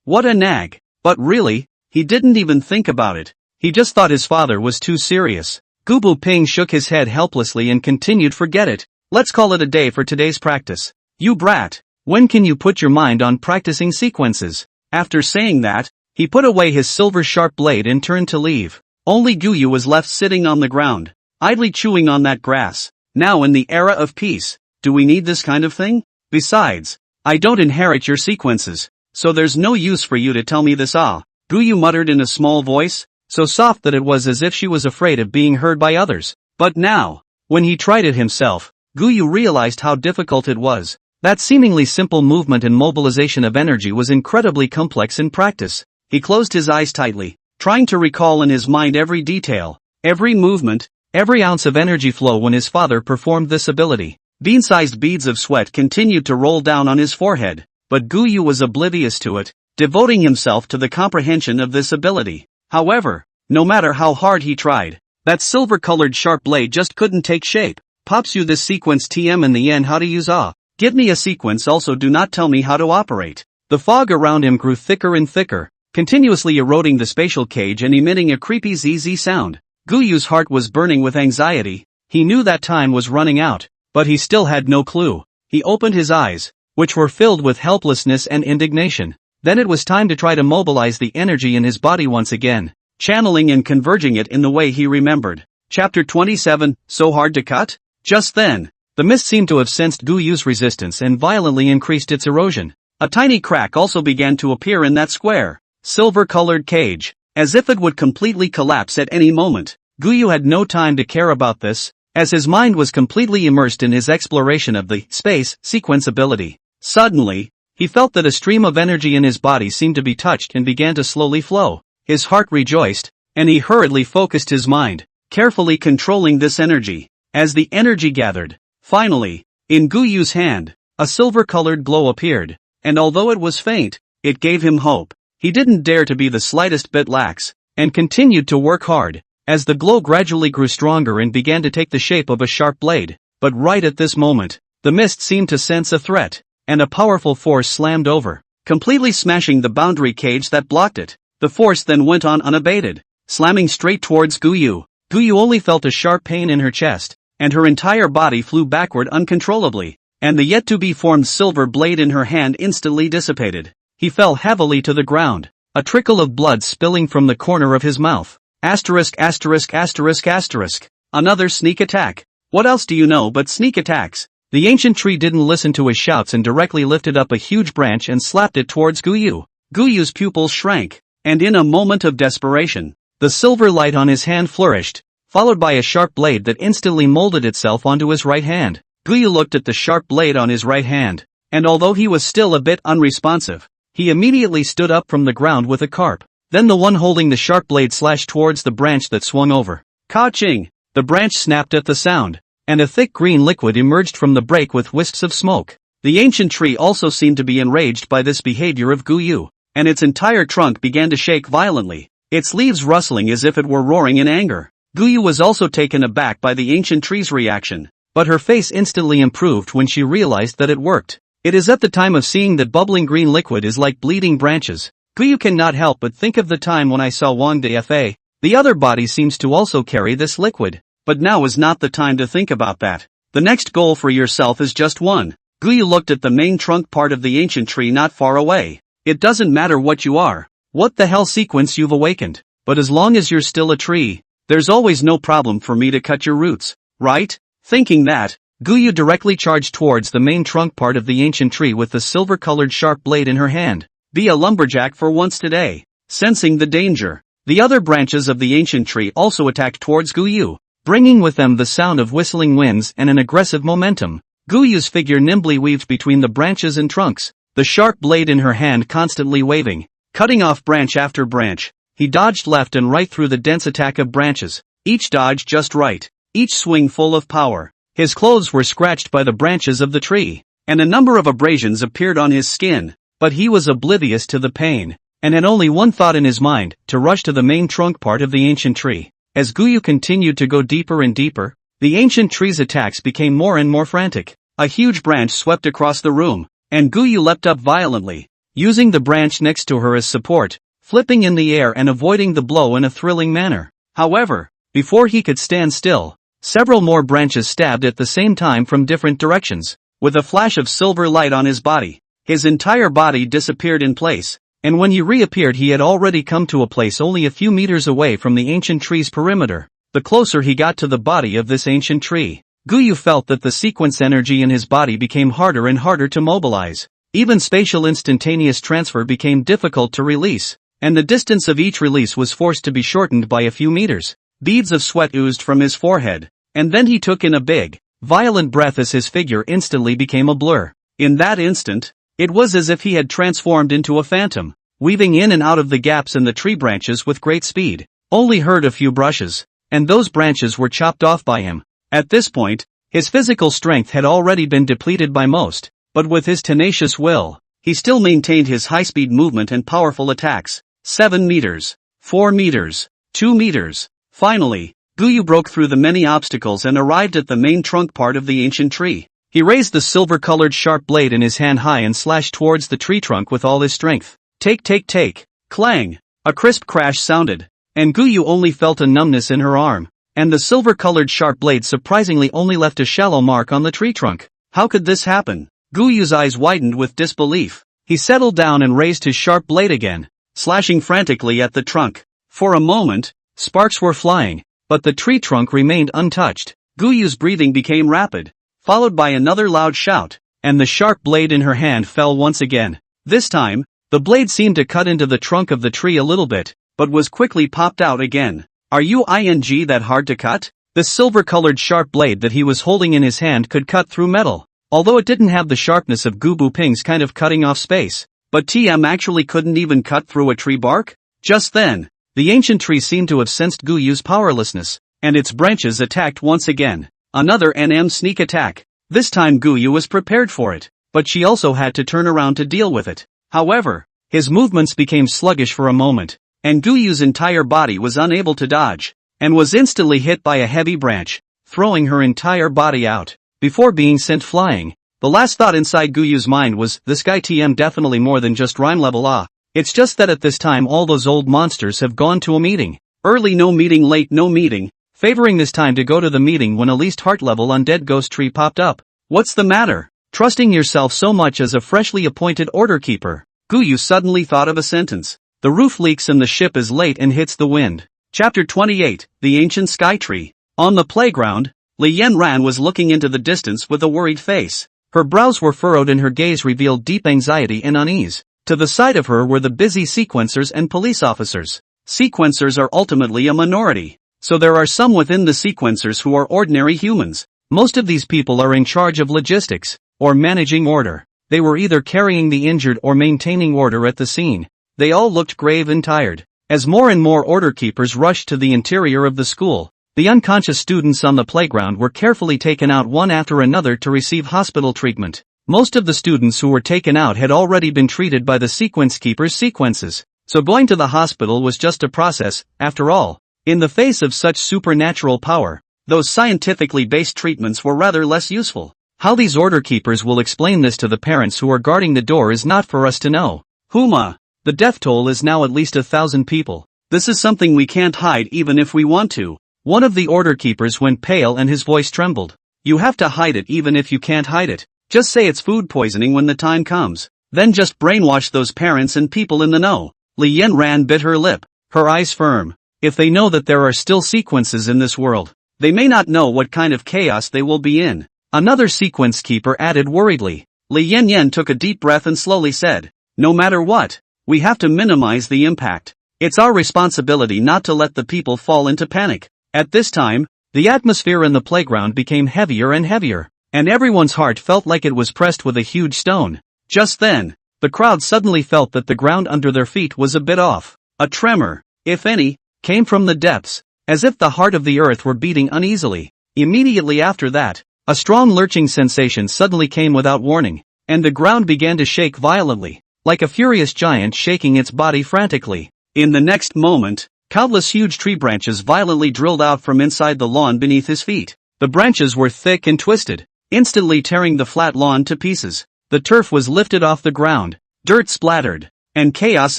what a nag. But really, he didn't even think about it. He just thought his father was too serious. Gu Ping shook his head helplessly and continued, forget it. Let's call it a day for today's practice. You brat, when can you put your mind on practicing sequences? After saying that, he put away his silver-sharp blade and turned to leave. Only Guyu was left sitting on the ground, idly chewing on that grass. Now in the era of peace, do we need this kind of thing? Besides, I don't inherit your sequences, so there's no use for you to tell me this. Guyu muttered in a small voice, so soft that it was as if she was afraid of being heard by others. But now, when he tried it himself, Guyu realized how difficult it was. That seemingly simple movement and mobilization of energy was incredibly complex in practice. He closed his eyes tightly, trying to recall in his mind every detail, every movement, every ounce of energy flow when his father performed this ability. Bean-sized beads of sweat continued to roll down on his forehead, but Guyu was oblivious to it, devoting himself to the comprehension of this ability. However, no matter how hard he tried, that silver-colored sharp blade just couldn't take shape. Pops you this sequence TM in the end how to use Give me a sequence, also do not tell me how to operate. The fog around him grew thicker and thicker, continuously eroding the spatial cage and emitting a creepy ZZ sound. Guyu's heart was burning with anxiety. He knew that time was running out, but he still had no clue. He opened his eyes, which were filled with helplessness and indignation. Then it was time to try to mobilize the energy in his body once again, channeling and converging it in the way he remembered. Chapter 27, So Hard to Cut? Just then, the mist seemed to have sensed Guyu's resistance and violently increased its erosion. A tiny crack also began to appear in that square, silver-colored cage, as if it would completely collapse at any moment. Guyu had no time to care about this, as his mind was completely immersed in his exploration of the space sequence ability. Suddenly, he felt that a stream of energy in his body seemed to be touched and began to slowly flow. His heart rejoiced, and he hurriedly focused his mind, carefully controlling this energy. As the energy gathered, finally, in Guyu's hand, a silver-colored glow appeared, and although it was faint, it gave him hope. He didn't dare to be the slightest bit lax, and continued to work hard, as the glow gradually grew stronger and began to take the shape of a sharp blade. But right at this moment, the mist seemed to sense a threat, and a powerful force slammed over, completely smashing the boundary cage that blocked it. The force then went on unabated, slamming straight towards Guyu. Guyu only felt a sharp pain in her chest, and her entire body flew backward uncontrollably, and the yet-to-be-formed silver blade in her hand instantly dissipated. He fell heavily to the ground, a trickle of blood spilling from the corner of his mouth. Asterisk asterisk asterisk asterisk. Another sneak attack. What else do you know but sneak attacks? The ancient tree didn't listen to his shouts and directly lifted up a huge branch and slapped it towards Guyu. Guyu's pupils shrank, and in a moment of desperation, the silver light on his hand flourished, followed by a sharp blade that instantly molded itself onto his right hand. Guyu looked at the sharp blade on his right hand, and although he was still a bit unresponsive, he immediately stood up from the ground with a carp. Then the one holding the sharp blade slashed towards the branch that swung over. Ka-ching! The branch snapped at the sound, and a thick green liquid emerged from the break with wisps of smoke. The ancient tree also seemed to be enraged by this behavior of Guyu, and its entire trunk began to shake violently, its leaves rustling as if it were roaring in anger. Guyu was also taken aback by the ancient tree's reaction, but her face instantly improved when she realized that it worked. It is at the time of seeing that bubbling green liquid is like bleeding branches. Guyu cannot help but think of the time when I saw Wang Dafa. The other body seems to also carry this liquid, but now is not the time to think about that. The next goal for yourself is just one. Guyu looked at the main trunk part of the ancient tree not far away. It doesn't matter what you are, what the hell sequence you've awakened, but as long as you're still a tree, there's always no problem for me to cut your roots, right? Thinking that, Guyu directly charged towards the main trunk part of the ancient tree with the silver-colored sharp blade in her hand. Be a lumberjack for once today. Sensing the danger, the other branches of the ancient tree also attacked towards Guyu, bringing with them the sound of whistling winds and an aggressive momentum. Guyu's figure nimbly weaved between the branches and trunks, the sharp blade in her hand constantly waving, cutting off branch after branch. He dodged left and right through the dense attack of branches, each dodge just right, each swing full of power. His clothes were scratched by the branches of the tree, and a number of abrasions appeared on his skin, but he was oblivious to the pain, and had only one thought in his mind, to rush to the main trunk part of the ancient tree. As Guyu continued to go deeper and deeper, the ancient tree's attacks became more and more frantic. A huge branch swept across the room, and Guyu leapt up violently, using the branch next to her as support, flipping in the air and avoiding the blow in a thrilling manner. However, before he could stand still, several more branches stabbed at the same time from different directions. With a flash of silver light on his body, his entire body disappeared in place, and when he reappeared he had already come to a place only a few meters away from the ancient tree's perimeter. The closer he got to the body of this ancient tree, Guyu felt that the sequence energy in his body became harder and harder to mobilize. Even spatial instantaneous transfer became difficult to release, and the distance of each release was forced to be shortened by a few meters. Beads of sweat oozed from his forehead, and then he took in a big, violent breath as his figure instantly became a blur. In that instant, it was as if he had transformed into a phantom, weaving in and out of the gaps in the tree branches with great speed. Only heard a few brushes, and those branches were chopped off by him. At this point, his physical strength had already been depleted by most, but with his tenacious will, he still maintained his high-speed movement and powerful attacks. 7 meters, 4 meters, 2 meters. Finally, Guyu broke through the many obstacles and arrived at the main trunk part of the ancient tree. He raised the silver-colored sharp blade in his hand high and slashed towards the tree trunk with all his strength. Take. Clang! A crisp crash sounded, and Guyu only felt a numbness in her arm, and the silver-colored sharp blade surprisingly only left a shallow mark on the tree trunk. How could this happen? Guyu's eyes widened with disbelief. He settled down and raised his sharp blade again, slashing frantically at the trunk. For a moment, sparks were flying, but the tree trunk remained untouched. Guyu's breathing became rapid, followed by another loud shout, and the sharp blade in her hand fell once again. This time, The blade seemed to cut into the trunk of the tree a little bit, but was quickly popped out again. Are you that hard to cut? The silver-colored sharp blade that he was holding in his hand could cut through metal, although it didn't have the sharpness of Gubu Ping's kind of cutting off space. But TM actually couldn't even cut through a tree bark? Just then, the ancient tree seemed to have sensed Guyu's powerlessness, and its branches attacked once again. Another NM sneak attack. This time Guyu was prepared for it, but she also had to turn around to deal with it. However, his movements became sluggish for a moment, and Guyu's entire body was unable to dodge, and was instantly hit by a heavy branch, throwing her entire body out, before being sent flying. The last thought inside Guyu's mind was, this guy TM definitely more than just rhyme level It's just that at this time all those old monsters have gone to a meeting. Early no meeting, late no meeting, favoring this time to go to the meeting when a least heart level undead ghost tree popped up. What's the matter? Trusting yourself so much as a freshly appointed order keeper. Guyu suddenly thought of a sentence. The roof leaks and the ship is late and hits the wind. Chapter 28, The Ancient Sky Tree. On the playground, Li Yanran was looking into the distance with a worried face. Her brows were furrowed and her gaze revealed deep anxiety and unease. To the side of her were the busy sequencers and police officers. Sequencers are ultimately a minority, so there are some within the sequencers who are ordinary humans. Most of these people are in charge of logistics, or managing order. They were either carrying the injured or maintaining order at the scene. They all looked grave and tired. As more and more order keepers rushed to the interior of the school, the unconscious students on the playground were carefully taken out one after another to receive hospital treatment. Most of the students who were taken out had already been treated by the sequence keeper's sequences, so going to the hospital was just a process, after all. In the face of such supernatural power, those scientifically based treatments were rather less useful. How these order keepers will explain this to the parents who are guarding the door is not for us to know. Huma, the death toll is now at least 1,000 people. This is something we can't hide even if we want to. One of the order keepers went pale and his voice trembled. You have to hide it even if you can't hide it. Just say it's food poisoning when the time comes. Then just brainwash those parents and people in the know. Li Yanran bit her lip, her eyes firm. If they know that there are still sequences in this world, they may not know what kind of chaos they will be in. Another sequence keeper added worriedly. Li Yanyan took a deep breath and slowly said, no matter what, we have to minimize the impact. It's our responsibility not to let the people fall into panic. At this time, the atmosphere in the playground became heavier and heavier, and everyone's heart felt like it was pressed with a huge stone. Just then, the crowd suddenly felt that the ground under their feet was a bit off. A tremor, if any, came from the depths, as if the heart of the earth were beating uneasily. Immediately after that, a strong lurching sensation suddenly came without warning, and the ground began to shake violently, like a furious giant shaking its body frantically. In the next moment, countless huge tree branches violently drilled out from inside the lawn beneath his feet. The branches were thick and twisted, instantly tearing the flat lawn to pieces. The turf was lifted off the ground, dirt splattered, and chaos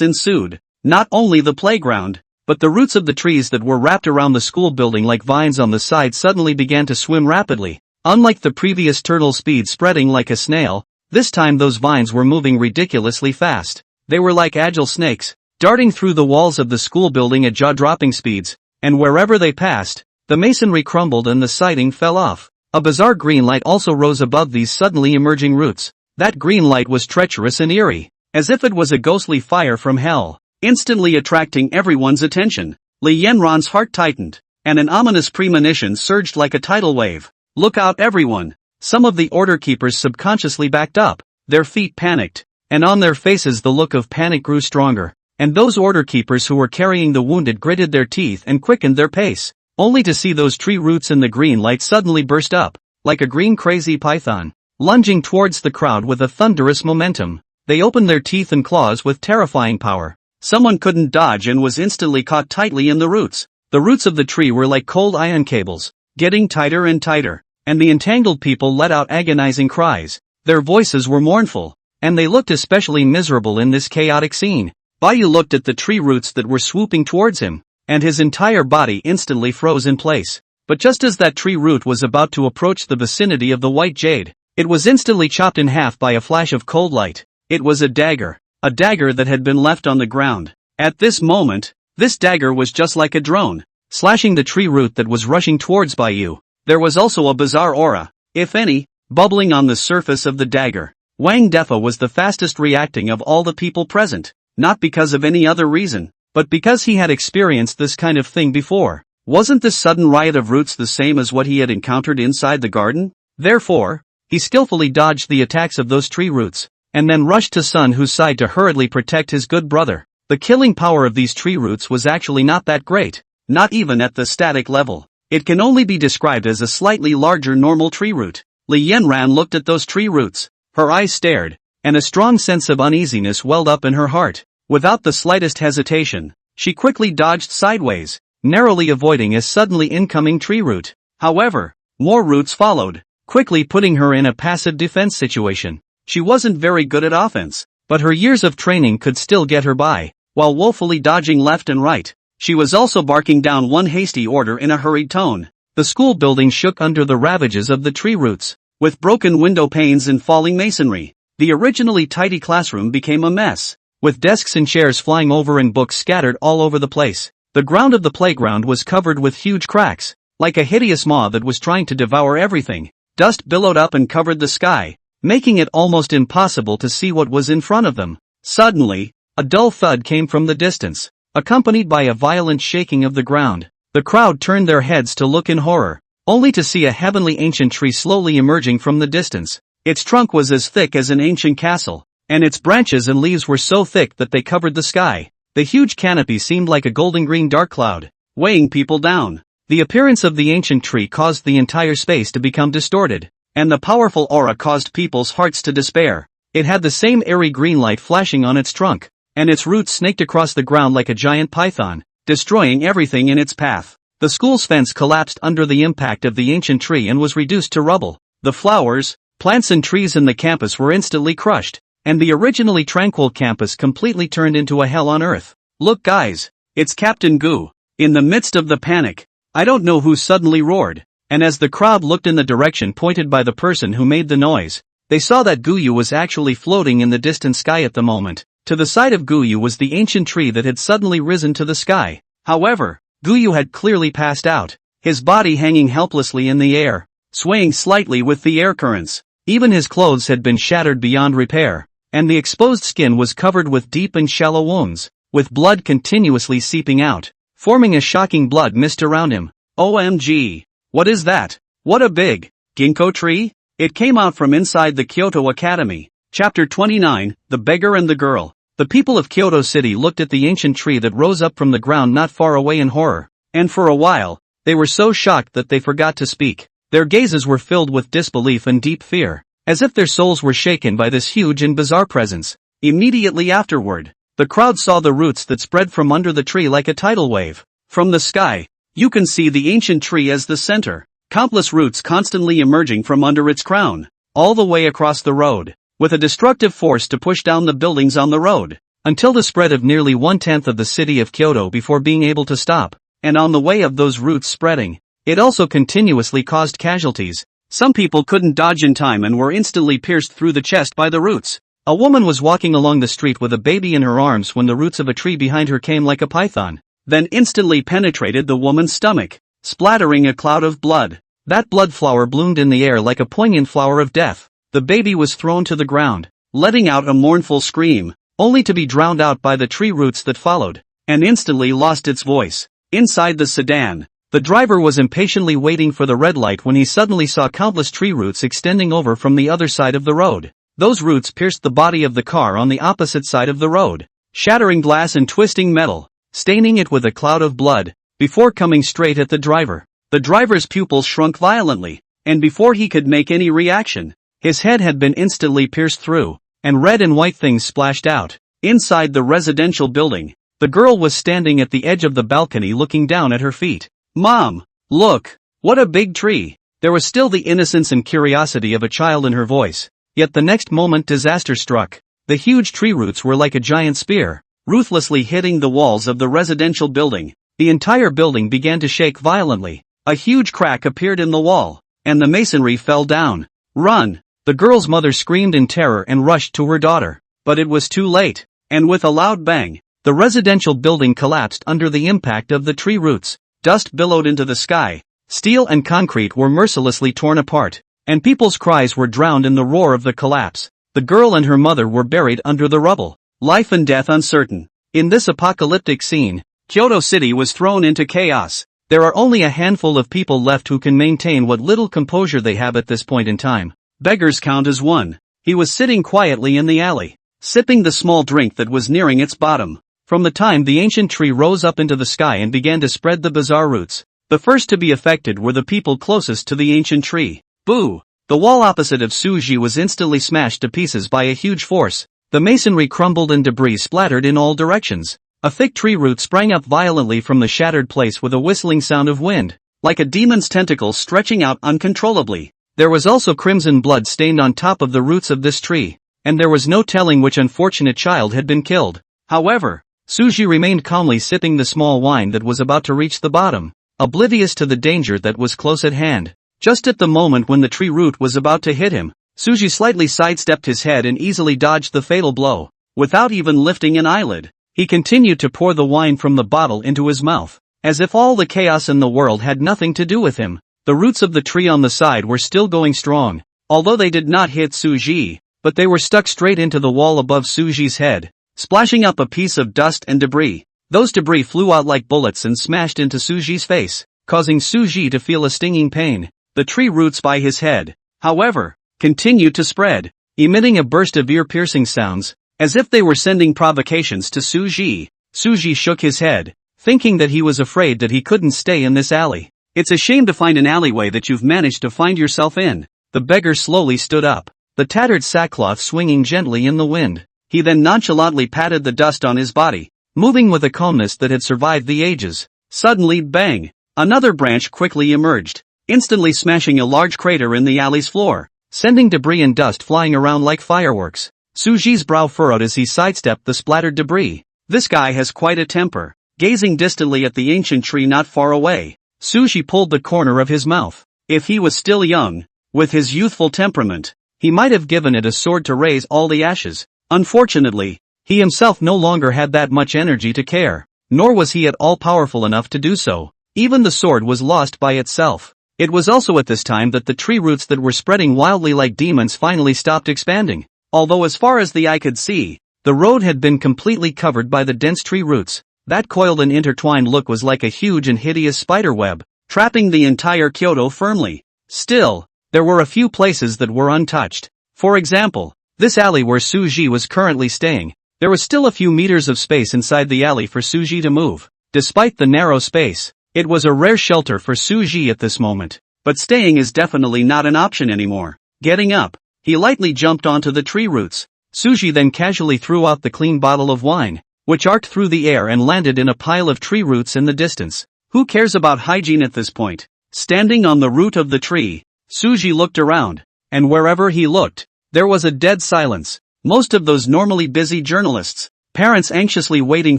ensued. Not only the playground, but the roots of the trees that were wrapped around the school building like vines on the side suddenly began to swim rapidly. Unlike the previous turtle speed spreading like a snail, this time those vines were moving ridiculously fast. They were like agile snakes, darting through the walls of the school building at jaw-dropping speeds, and wherever they passed, the masonry crumbled and the siding fell off. A bizarre green light also rose above these suddenly emerging roots. That green light was treacherous and eerie, as if it was a ghostly fire from hell, instantly attracting everyone's attention. Li Yanran's heart tightened, and an ominous premonition surged like a tidal wave. Look out everyone! Some of the order keepers subconsciously backed up, their feet panicked, and on their faces the look of panic grew stronger. And those order keepers who were carrying the wounded gritted their teeth and quickened their pace, only to see those tree roots in the green light suddenly burst up, like a green crazy python, lunging towards the crowd with a thunderous momentum. They opened their teeth and claws with terrifying power. Someone couldn't dodge and was instantly caught tightly in the roots. The roots of the tree were like cold iron cables, getting tighter and tighter, and the entangled people let out agonizing cries. Their voices were mournful, and they looked especially miserable in this chaotic scene. Bayu looked at the tree roots that were swooping towards him, and his entire body instantly froze in place. But just as that tree root was about to approach the vicinity of the white jade, it was instantly chopped in half by a flash of cold light. It was a dagger that had been left on the ground. At this moment, this dagger was just like a drone, slashing the tree root that was rushing towards Bayu. There was also a bizarre aura, if any, bubbling on the surface of the dagger, Wang Defa was the fastest reacting of all the people present, not because of any other reason, but because he had experienced this kind of thing before. Wasn't this sudden riot of roots the same as what he had encountered inside the garden? Therefore, he skillfully dodged the attacks of those tree roots, and then rushed to Sun Hu's side to hurriedly protect his good brother. The killing power of these tree roots was actually not that great, not even at the static level. It can only be described as a slightly larger normal tree root. Li Yanran looked at those tree roots, her eyes stared, and a strong sense of uneasiness welled up in her heart. Without the slightest hesitation, she quickly dodged sideways, narrowly avoiding a suddenly incoming tree root. However, more roots followed, quickly putting her in a passive defense situation. She wasn't very good at offense, but her years of training could still get her by, while woefully dodging left and right. She was also barking down one hasty order in a hurried tone. The school building shook under the ravages of the tree roots. With broken window panes and falling masonry, the originally tidy classroom became a mess. With desks and chairs flying over and books scattered all over the place, the ground of the playground was covered with huge cracks, like a hideous maw that was trying to devour everything. Dust billowed up and covered the sky, making it almost impossible to see what was in front of them. Suddenly, a dull thud came from the distance, accompanied by a violent shaking of the ground. The crowd turned their heads to look in horror, only to see a heavenly ancient tree slowly emerging from the distance. Its trunk was as thick as an ancient castle, and its branches and leaves were so thick that they covered the sky. The huge canopy seemed like a golden-green dark cloud, weighing people down. The appearance of the ancient tree caused the entire space to become distorted, and the powerful aura caused people's hearts to despair. It had the same airy green light flashing on its trunk, and its roots snaked across the ground like a giant python, destroying everything in its path. The school's fence collapsed under the impact of the ancient tree and was reduced to rubble. The flowers, plants and trees in the campus were instantly crushed, and the originally tranquil campus completely turned into a hell on earth. "Look guys, it's Captain Gu." In the midst of the panic, I don't know who suddenly roared, and as the crowd looked in the direction pointed by the person who made the noise, they saw that Guyu was actually floating in the distant sky at the moment. To the side of Guyu was the ancient tree that had suddenly risen to the sky. However, Guyu had clearly passed out, his body hanging helplessly in the air, swaying slightly with the air currents. Even his clothes had been shattered beyond repair, and the exposed skin was covered with deep and shallow wounds, with blood continuously seeping out, forming a shocking blood mist around him. OMG! What is that? What a big ginkgo tree! It came out from inside the Kyoto Academy. Chapter 29, The Beggar and the Girl. The people of Kyoto City looked at the ancient tree that rose up from the ground not far away in horror, and for a while, they were so shocked that they forgot to speak. Their gazes were filled with disbelief and deep fear, as if their souls were shaken by this huge and bizarre presence. Immediately afterward, the crowd saw the roots that spread from under the tree like a tidal wave. From the sky, you can see the ancient tree as the center, countless roots constantly emerging from under its crown, all the way across the road, with a destructive force to push down the buildings on the road, until the spread of nearly 1/10 of the city of Kyoto before being able to stop. And on the way of those roots spreading, it also continuously caused casualties. Some people couldn't dodge in time and were instantly pierced through the chest by the roots. A woman was walking along the street with a baby in her arms when the roots of a tree behind her came like a python, then instantly penetrated the woman's stomach, splattering a cloud of blood. That blood flower bloomed in the air like a poignant flower of death. The baby was thrown to the ground, letting out a mournful scream, only to be drowned out by the tree roots that followed, and instantly lost its voice. Inside the sedan, the driver was impatiently waiting for the red light when he suddenly saw countless tree roots extending over from the other side of the road. Those roots pierced the body of the car on the opposite side of the road, shattering glass and twisting metal, staining it with a cloud of blood, before coming straight at the driver. The driver's pupils shrunk violently, and before he could make any reaction, his head had been instantly pierced through, and red and white things splashed out. Inside the residential building, the girl was standing at the edge of the balcony looking down at her feet. "Mom, look, what a big tree." There was still the innocence and curiosity of a child in her voice, yet the next moment disaster struck. The huge tree roots were like a giant spear, ruthlessly hitting the walls of the residential building. The entire building began to shake violently. A huge crack appeared in the wall, and the masonry fell down. "Run!" The girl's mother screamed in terror and rushed to her daughter. But it was too late, and with a loud bang, the residential building collapsed under the impact of the tree roots. Dust billowed into the sky, steel and concrete were mercilessly torn apart, and people's cries were drowned in the roar of the collapse. The girl and her mother were buried under the rubble. Life and death uncertain. In this apocalyptic scene, Kyoto City was thrown into chaos. There are only a handful of people left who can maintain what little composure they have at this point in time. Beggar's count as one. He was sitting quietly in the alley, sipping the small drink that was nearing its bottom. From the time the ancient tree rose up into the sky and began to spread the bizarre roots, the first to be affected were the people closest to the ancient tree. Boo! The wall opposite of Suji was instantly smashed to pieces by a huge force. The masonry crumbled and debris splattered in all directions. A thick tree root sprang up violently from the shattered place with a whistling sound of wind, like a demon's tentacles stretching out uncontrollably. There was also crimson blood stained on top of the roots of this tree, and there was no telling which unfortunate child had been killed. However, Suji remained calmly sipping the small wine that was about to reach the bottom, oblivious to the danger that was close at hand. Just at the moment when the tree root was about to hit him, Suji slightly sidestepped his head and easily dodged the fatal blow. Without even lifting an eyelid, he continued to pour the wine from the bottle into his mouth, as if all the chaos in the world had nothing to do with him. The roots of the tree on the side were still going strong, although they did not hit Suji, but they were stuck straight into the wall above Suji's head, splashing up a piece of dust and debris. Those debris flew out like bullets and smashed into Suji's face, causing Suji to feel a stinging pain. The tree roots by his head, however, continued to spread, emitting a burst of ear-piercing sounds, as if they were sending provocations to Suji. Suji shook his head, thinking that he was afraid that he couldn't stay in this alley. It's a shame to find an alleyway that you've managed to find yourself in. The beggar slowly stood up, the tattered sackcloth swinging gently in the wind. He then nonchalantly patted the dust on his body, moving with a calmness that had survived the ages. Suddenly, bang! Another branch quickly emerged, instantly smashing a large crater in the alley's floor, sending debris and dust flying around like fireworks. Suji's brow furrowed as he sidestepped the splattered debris. This guy has quite a temper. Gazing distantly at the ancient tree not far away, Suji pulled the corner of his mouth. If he was still young, with his youthful temperament, he might have given it a sword to raise all the ashes. Unfortunately, he himself no longer had that much energy to care, nor was he at all powerful enough to do so. Even the sword was lost by itself. It was also at this time that the tree roots that were spreading wildly like demons finally stopped expanding. Although as far as the eye could see, the road had been completely covered by the dense tree roots. That coiled and intertwined look was like a huge and hideous spider web, trapping the entire Kyoto firmly. Still, there were a few places that were untouched. For example, this alley where Suji was currently staying. There was still a few meters of space inside the alley for Suji to move. Despite the narrow space, it was a rare shelter for Suji at this moment. But staying is definitely not an option anymore. Getting up, he lightly jumped onto the tree roots. Suji then casually threw out the clean bottle of wine, which arced through the air and landed in a pile of tree roots in the distance. Who cares about hygiene at this point? Standing on the root of the tree, Suji looked around, and wherever he looked, there was a dead silence. Most of those normally busy journalists, parents anxiously waiting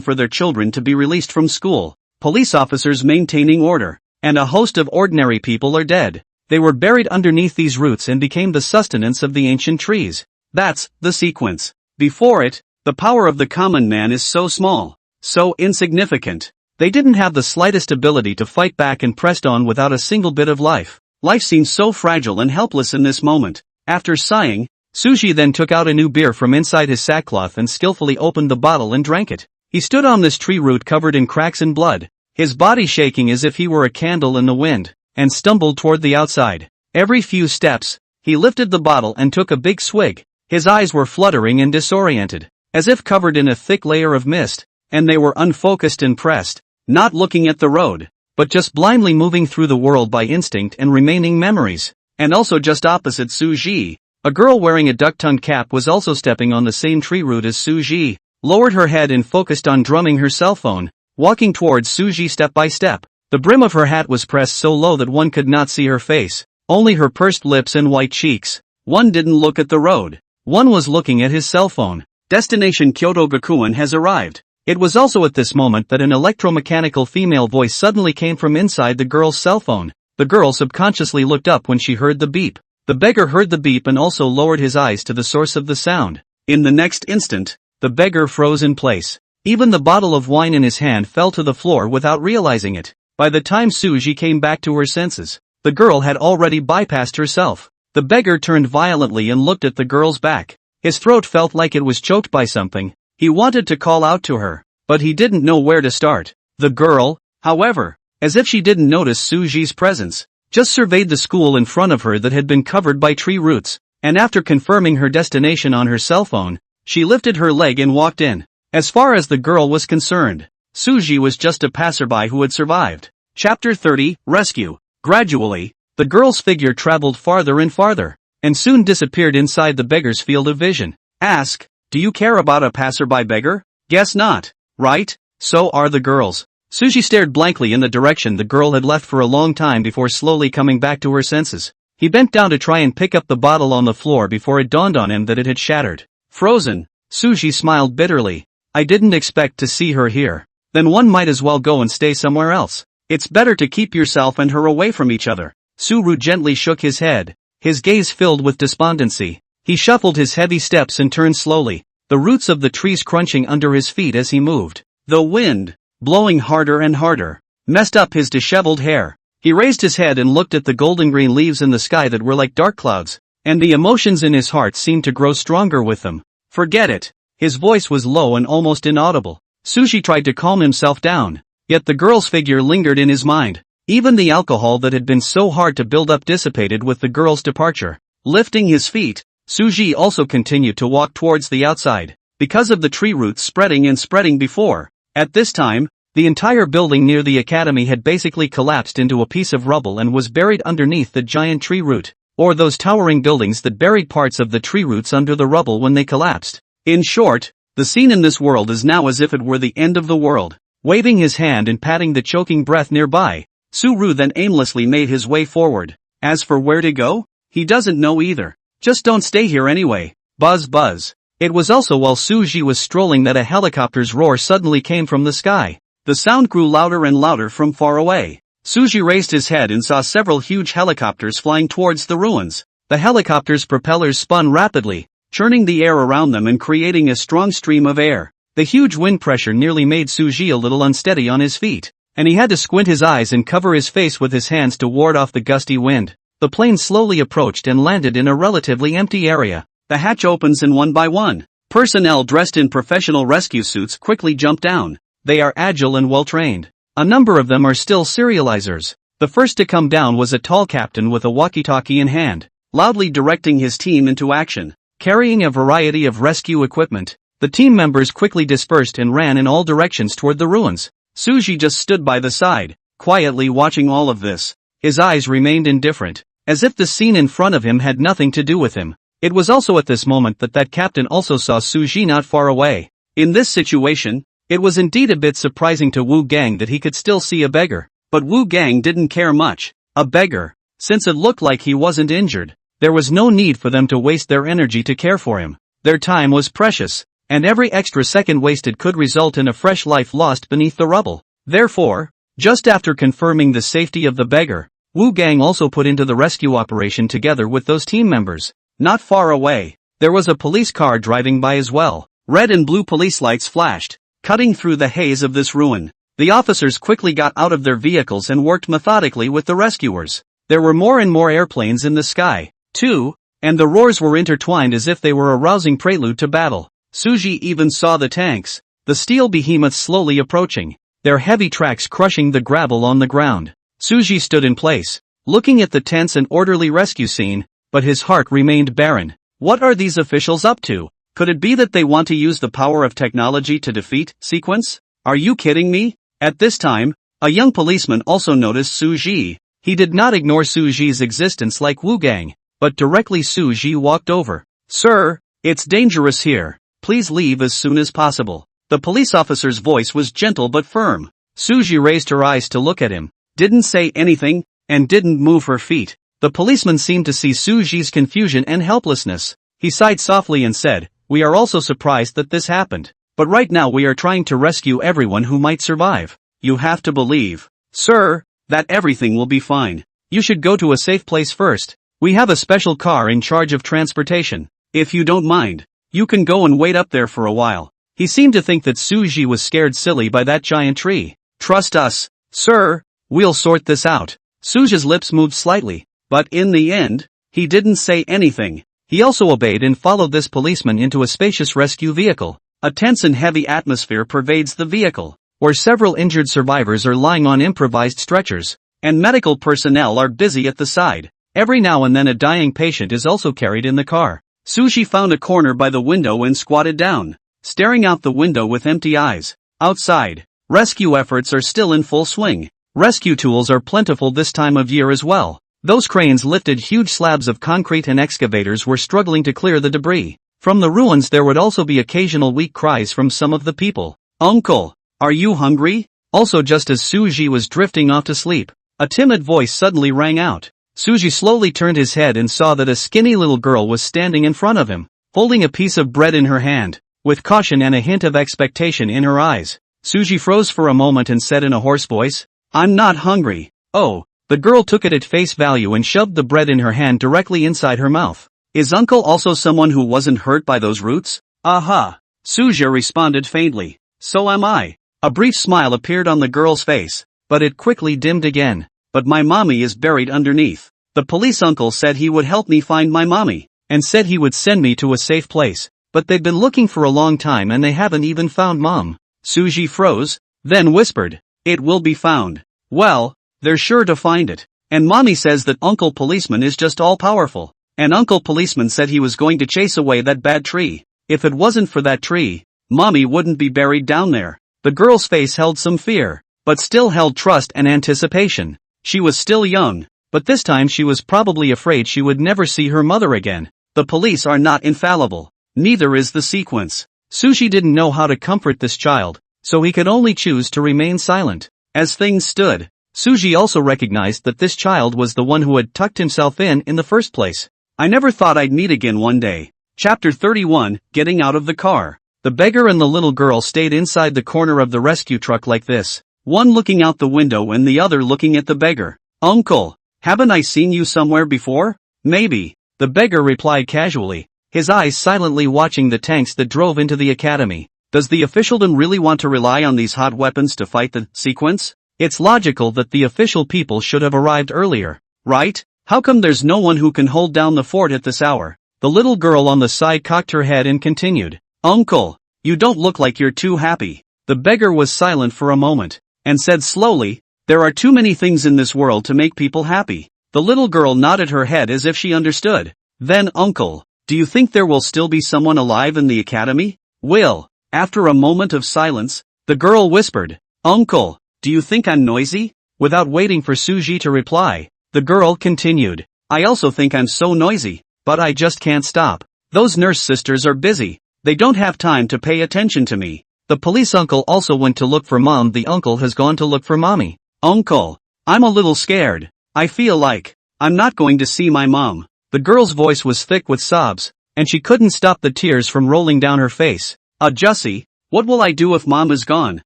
for their children to be released from school, police officers maintaining order, and a host of ordinary people are dead. They were buried underneath these roots and became the sustenance of the ancient trees. That's the sequence. Before it, the power of the common man is so small, so insignificant. They didn't have the slightest ability to fight back and pressed on without a single bit of life. Life seemed so fragile and helpless in this moment. After sighing, Suji then took out a new beer from inside his sackcloth and skillfully opened the bottle and drank it. He stood on this tree root covered in cracks and blood, his body shaking as if he were a candle in the wind, and stumbled toward the outside. Every few steps, he lifted the bottle and took a big swig. His eyes were fluttering and disoriented, as if covered in a thick layer of mist, and they were unfocused and pressed, not looking at the road, but just blindly moving through the world by instinct and remaining memories. And also just opposite Suji, a girl wearing a duck-tongued cap was also stepping on the same tree root as Suji, lowered her head and focused on drumming her cell phone, walking towards Suji step by step. The brim of her hat was pressed so low that one could not see her face, only her pursed lips and white cheeks. One didn't look at the road. One was looking at his cell phone. Destination Kyoto Gakuen has arrived. It was also at this moment that an electromechanical female voice suddenly came from inside the girl's cell phone. The girl subconsciously looked up when she heard the beep. The beggar heard the beep and also lowered his eyes to the source of the sound. In the next instant, the beggar froze in place. Even the bottle of wine in his hand fell to the floor without realizing it. By the time Suji came back to her senses, the girl had already bypassed herself. The beggar turned violently and looked at the girl's back. His throat felt like it was choked by something. He wanted to call out to her, but he didn't know where to start. The girl, however, as if she didn't notice Suji's presence, just surveyed the school in front of her that had been covered by tree roots, and after confirming her destination on her cell phone, she lifted her leg and walked in. As far as the girl was concerned, Suji was just a passerby who had survived. Chapter 30, Rescue. Gradually, the girl's figure traveled farther and farther, and soon disappeared inside the beggar's field of vision. Ask, do you care about a passerby beggar? Guess not, right? So are the girls. Suji stared blankly in the direction the girl had left for a long time before slowly coming back to her senses. He bent down to try and pick up the bottle on the floor before it dawned on him that it had shattered. Frozen, Suji smiled bitterly. I didn't expect to see her here. Then one might as well go and stay somewhere else. It's better to keep yourself and her away from each other. Suru gently shook his head, his gaze filled with despondency. He shuffled his heavy steps and turned slowly, the roots of the trees crunching under his feet as he moved. The wind, blowing harder and harder, messed up his disheveled hair. He raised his head and looked at the golden-green leaves in the sky that were like dark clouds, and the emotions in his heart seemed to grow stronger with them. Forget it. His voice was low and almost inaudible. Suji tried to calm himself down, yet the girl's figure lingered in his mind. Even the alcohol that had been so hard to build up dissipated with the girl's departure. Lifting his feet, Suji also continued to walk towards the outside, because of the tree roots spreading and spreading before. At this time, the entire building near the academy had basically collapsed into a piece of rubble and was buried underneath the giant tree root, or those towering buildings that buried parts of the tree roots under the rubble when they collapsed. In short, the scene in this world is now as if it were the end of the world. Waving his hand and patting the choking breath nearby, Suru then aimlessly made his way forward. As for where to go, he doesn't know either. Just don't stay here anyway. Buzz buzz. It was also while Suji was strolling that a helicopter's roar suddenly came from the sky. The sound grew louder and louder from far away. Suji raised his head and saw several huge helicopters flying towards the ruins. The helicopters' propellers spun rapidly, churning the air around them and creating a strong stream of air. The huge wind pressure nearly made Suji a little unsteady on his feet, and he had to squint his eyes and cover his face with his hands to ward off the gusty wind. The plane slowly approached and landed in a relatively empty area. The hatch opens and one by one, personnel dressed in professional rescue suits quickly jump down. They are agile and well-trained. A number of them are still serializers. The first to come down was a tall captain with a walkie-talkie in hand, loudly directing his team into action. Carrying a variety of rescue equipment, the team members quickly dispersed and ran in all directions toward the ruins. Suji just stood by the side, quietly watching all of this. His eyes remained indifferent, as if the scene in front of him had nothing to do with him. It was also at this moment that captain also saw Suji not far away. In this situation, it was indeed a bit surprising to Wu Gang that he could still see a beggar. But Wu Gang didn't care much. A beggar, since it looked like he wasn't injured, there was no need for them to waste their energy to care for him. Their time was precious, and every extra second wasted could result in a fresh life lost beneath the rubble. Therefore, just after confirming the safety of the beggar, Wu Gang also put into the rescue operation together with those team members. Not far away, there was a police car driving by as well. Red and blue police lights flashed, cutting through the haze of this ruin. The officers quickly got out of their vehicles and worked methodically with the rescuers. There were more and more airplanes in the sky, too, and the roars were intertwined as if they were a rousing prelude to battle. Suji even saw the tanks, the steel behemoths slowly approaching, their heavy tracks crushing the gravel on the ground. Suji stood in place, looking at the tense and orderly rescue scene, but his heart remained barren. What are these officials up to? Could it be that they want to use the power of technology to defeat Sequence? Are you kidding me? At this time, a young policeman also noticed Suji. He did not ignore Suji's existence like Wu Gang, but directly Suji walked over. Sir, it's dangerous here. Please leave as soon as possible. The police officer's voice was gentle but firm. Suji raised her eyes to look at him, didn't say anything, and didn't move her feet. The policeman seemed to see Suji's confusion and helplessness. He sighed softly and said, "We are also surprised that this happened. But right now we are trying to rescue everyone who might survive. You have to believe, sir, that everything will be fine. You should go to a safe place first. We have a special car in charge of transportation. If you don't mind, you can go and wait up there for a while." He seemed to think that Suji was scared silly by that giant tree. "Trust us, sir, we'll sort this out." Suji's lips moved slightly, but in the end, he didn't say anything. He also obeyed and followed this policeman into a spacious rescue vehicle. A tense and heavy atmosphere pervades the vehicle, where several injured survivors are lying on improvised stretchers, and medical personnel are busy at the side. Every now and then a dying patient is also carried in the car. Suji found a corner by the window and squatted down, staring out the window with empty eyes. Outside, rescue efforts are still in full swing. Rescue tools are plentiful this time of year as well. Those cranes lifted huge slabs of concrete and excavators were struggling to clear the debris. From the ruins there would also be occasional weak cries from some of the people. "Uncle, are you hungry?" Also, just as Suji was drifting off to sleep, a timid voice suddenly rang out. Suji slowly turned his head and saw that a skinny little girl was standing in front of him, holding a piece of bread in her hand, with caution and a hint of expectation in her eyes. Suji froze for a moment and said in a hoarse voice, "I'm not hungry." "Oh." The girl took it at face value and shoved the bread in her hand directly inside her mouth. "Is uncle also someone who wasn't hurt by those roots?" "Aha." Suji responded faintly. "So am I." A brief smile appeared on the girl's face, but it quickly dimmed again. "But my mommy is buried underneath. The police uncle said he would help me find my mommy, and said he would send me to a safe place, but they've been looking for a long time and they haven't even found mom." Suji froze, then whispered, "It will be found." "Well, they're sure to find it. And mommy says that uncle policeman is just all powerful. And uncle policeman said he was going to chase away that bad tree. If it wasn't for that tree, mommy wouldn't be buried down there." The girl's face held some fear, but still held trust and anticipation. She was still young, but this time she was probably afraid she would never see her mother again. The police are not infallible. Neither is the sequence. Suji didn't know how to comfort this child, so he could only choose to remain silent. As things stood, Suji also recognized that this child was the one who had tucked himself in the first place. "I never thought I'd meet again one day." Chapter 31, Getting Out of the Car. The beggar and the little girl stayed inside the corner of the rescue truck like this, one looking out the window and the other looking at the beggar. "Uncle, haven't I seen you somewhere before?" "Maybe," the beggar replied casually, his eyes silently watching the tanks that drove into the academy. Does the officialdom really want to rely on these hot weapons to fight the sequence? It's logical that the official people should have arrived earlier, right? How come there's no one who can hold down the fort at this hour?" The little girl on the side cocked her head and continued, "Uncle, you don't look like you're too happy." The beggar was silent for a moment, and said slowly, "There are too many things in this world to make people happy." The little girl nodded her head as if she understood. "Then uncle, do you think there will still be someone alive in the academy?" "Will." After a moment of silence, the girl whispered, "Uncle, do you think I'm noisy?" Without waiting for Suji to reply, the girl continued, "I also think I'm so noisy, but I just can't stop. Those nurse sisters are busy. They don't have time to pay attention to me. The police uncle also went to look for mom. The uncle has gone to look for mommy." "Uncle, I'm a little scared. I feel like I'm not going to see my mom." The girl's voice was thick with sobs, and she couldn't stop the tears from rolling down her face. Jussie, what will I do if mom is gone?"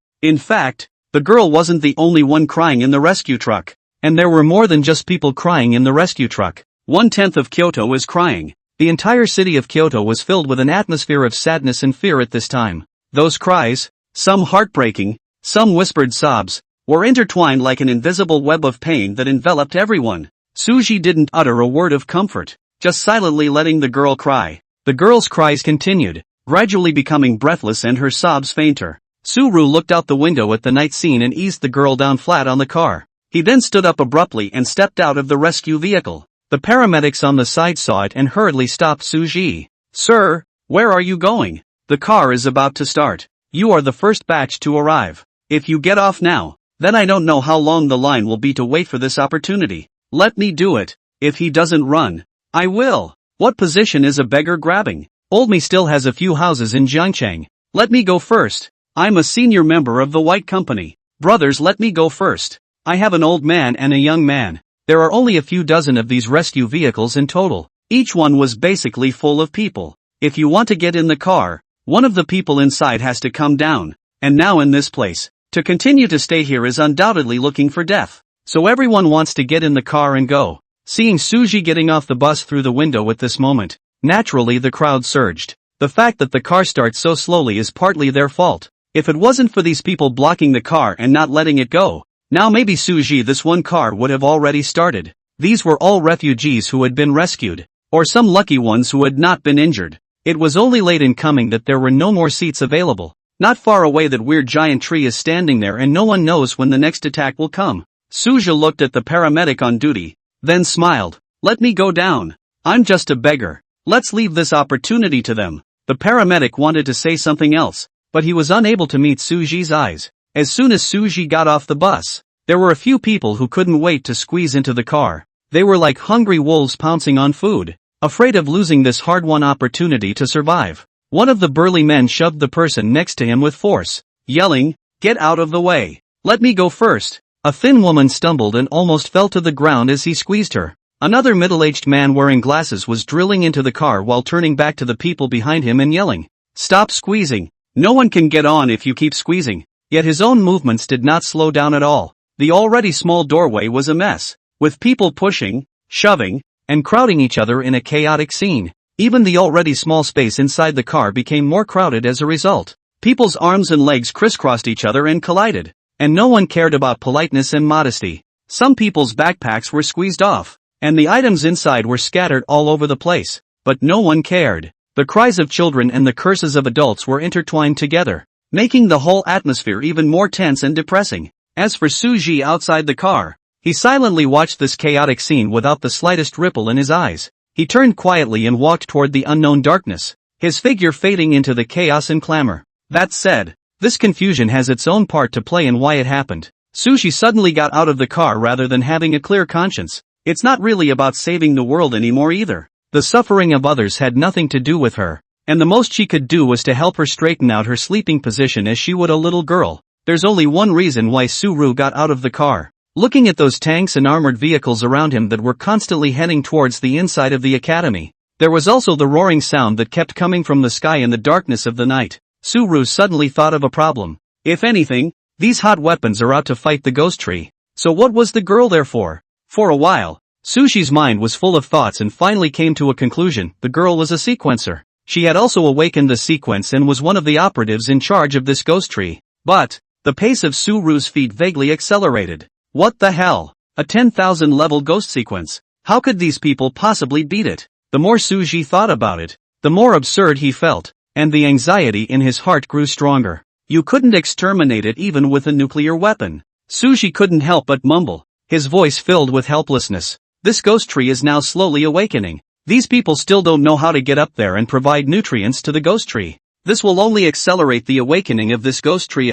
In fact, the girl wasn't the only one crying in the rescue truck. And there were more than just people crying in the rescue truck. 1/10 of Kyoto was crying. The entire city of Kyoto was filled with an atmosphere of sadness and fear at this time. Those cries, some heartbreaking, some whispered sobs, were intertwined like an invisible web of pain that enveloped everyone. Suji didn't utter a word of comfort, just silently letting the girl cry. The girl's cries continued, gradually becoming breathless and her sobs fainter. Suru looked out the window at the night scene and eased the girl down flat on the car. He then stood up abruptly and stepped out of the rescue vehicle. The paramedics on the side saw it and hurriedly stopped Suji. "Sir, where are you going? The car is about to start. You are the first batch to arrive. If you get off now, then I don't know how long the line will be to wait for this opportunity. Let me do it. If he doesn't run, I will." "What position is a beggar grabbing? Oldme still has a few houses in Jiangchang. Let me go first. I'm a senior member of the White Company. Brothers, let me go first. I have an old man and a young man." There are only a few dozen of these rescue vehicles in total. Each one was basically full of people. If you want to get in the car, one of the people inside has to come down. And now in this place, to continue to stay here is undoubtedly looking for death. So everyone wants to get in the car and go. Seeing Suji getting off the bus through the window at this moment, naturally the crowd surged. The fact that the car starts so slowly is partly their fault. If it wasn't for these people blocking the car and not letting it go, now maybe Suji this one car would have already started. These were all refugees who had been rescued, Or some lucky ones who had not been injured. It was only late in coming that there were no more seats available. Not far away that weird giant tree is standing there and no one knows when the next attack will come. Suja looked at the paramedic on duty, then smiled. Let me go down. I'm just a beggar. Let's leave this opportunity to them. The paramedic wanted to say something else, but he was unable to meet Suji's eyes. As soon as Suji got off the bus, there were a few people who couldn't wait to squeeze into the car. They were like hungry wolves pouncing on food, afraid of losing this hard-won opportunity to survive. One of the burly men shoved the person next to him with force, yelling, "Get out of the way. Let me go first." A thin woman stumbled and almost fell to the ground as he squeezed her. Another middle-aged man wearing glasses was drilling into the car while turning back to the people behind him and yelling, "Stop squeezing. No one can get on if you keep squeezing." Yet his own movements did not slow down at all. The already small doorway was a mess, with people pushing, shoving, and crowding each other in a chaotic scene. Even the already small space inside the car became more crowded as a result. People's arms and legs crisscrossed each other and collided, and no one cared about politeness and modesty. Some people's backpacks were squeezed off, and the items inside were scattered all over the place, but no one cared. The cries of children and the curses of adults were intertwined together, making the whole atmosphere even more tense and depressing. As for Suji outside the car, he silently watched this chaotic scene without the slightest ripple in his eyes. He turned quietly and walked toward the unknown darkness, his figure fading into the chaos and clamor. That said, this confusion has its own part to play in why it happened. Suji suddenly got out of the car rather than having a clear conscience. It's not really about saving the world anymore either. The suffering of others had nothing to do with her, and the most she could do was to help her straighten out her sleeping position as she would a little girl. There's only one reason why Suru got out of the car. Looking at those tanks and armored vehicles around him that were constantly heading towards the inside of the academy, there was also the roaring sound that kept coming from the sky in the darkness of the night. Suru suddenly thought of a problem. If anything, these hot weapons are out to fight the ghost tree. So what was the girl there for? For a while, Sushi's mind was full of thoughts and finally came to a conclusion. The girl was a sequencer. She had also awakened the sequence and was one of the operatives in charge of this ghost tree. But the pace of Suru's feet vaguely accelerated. What the hell? A 10,000 level ghost sequence? How could these people possibly beat it? The more Suji thought about it, the more absurd he felt, and the anxiety in his heart grew stronger. You couldn't exterminate it even with a nuclear weapon. Suji couldn't help but mumble, his voice filled with helplessness. This ghost tree is now slowly awakening. These people still don't know how to get up there and provide nutrients to the ghost tree. This will only accelerate the awakening of this ghost tree.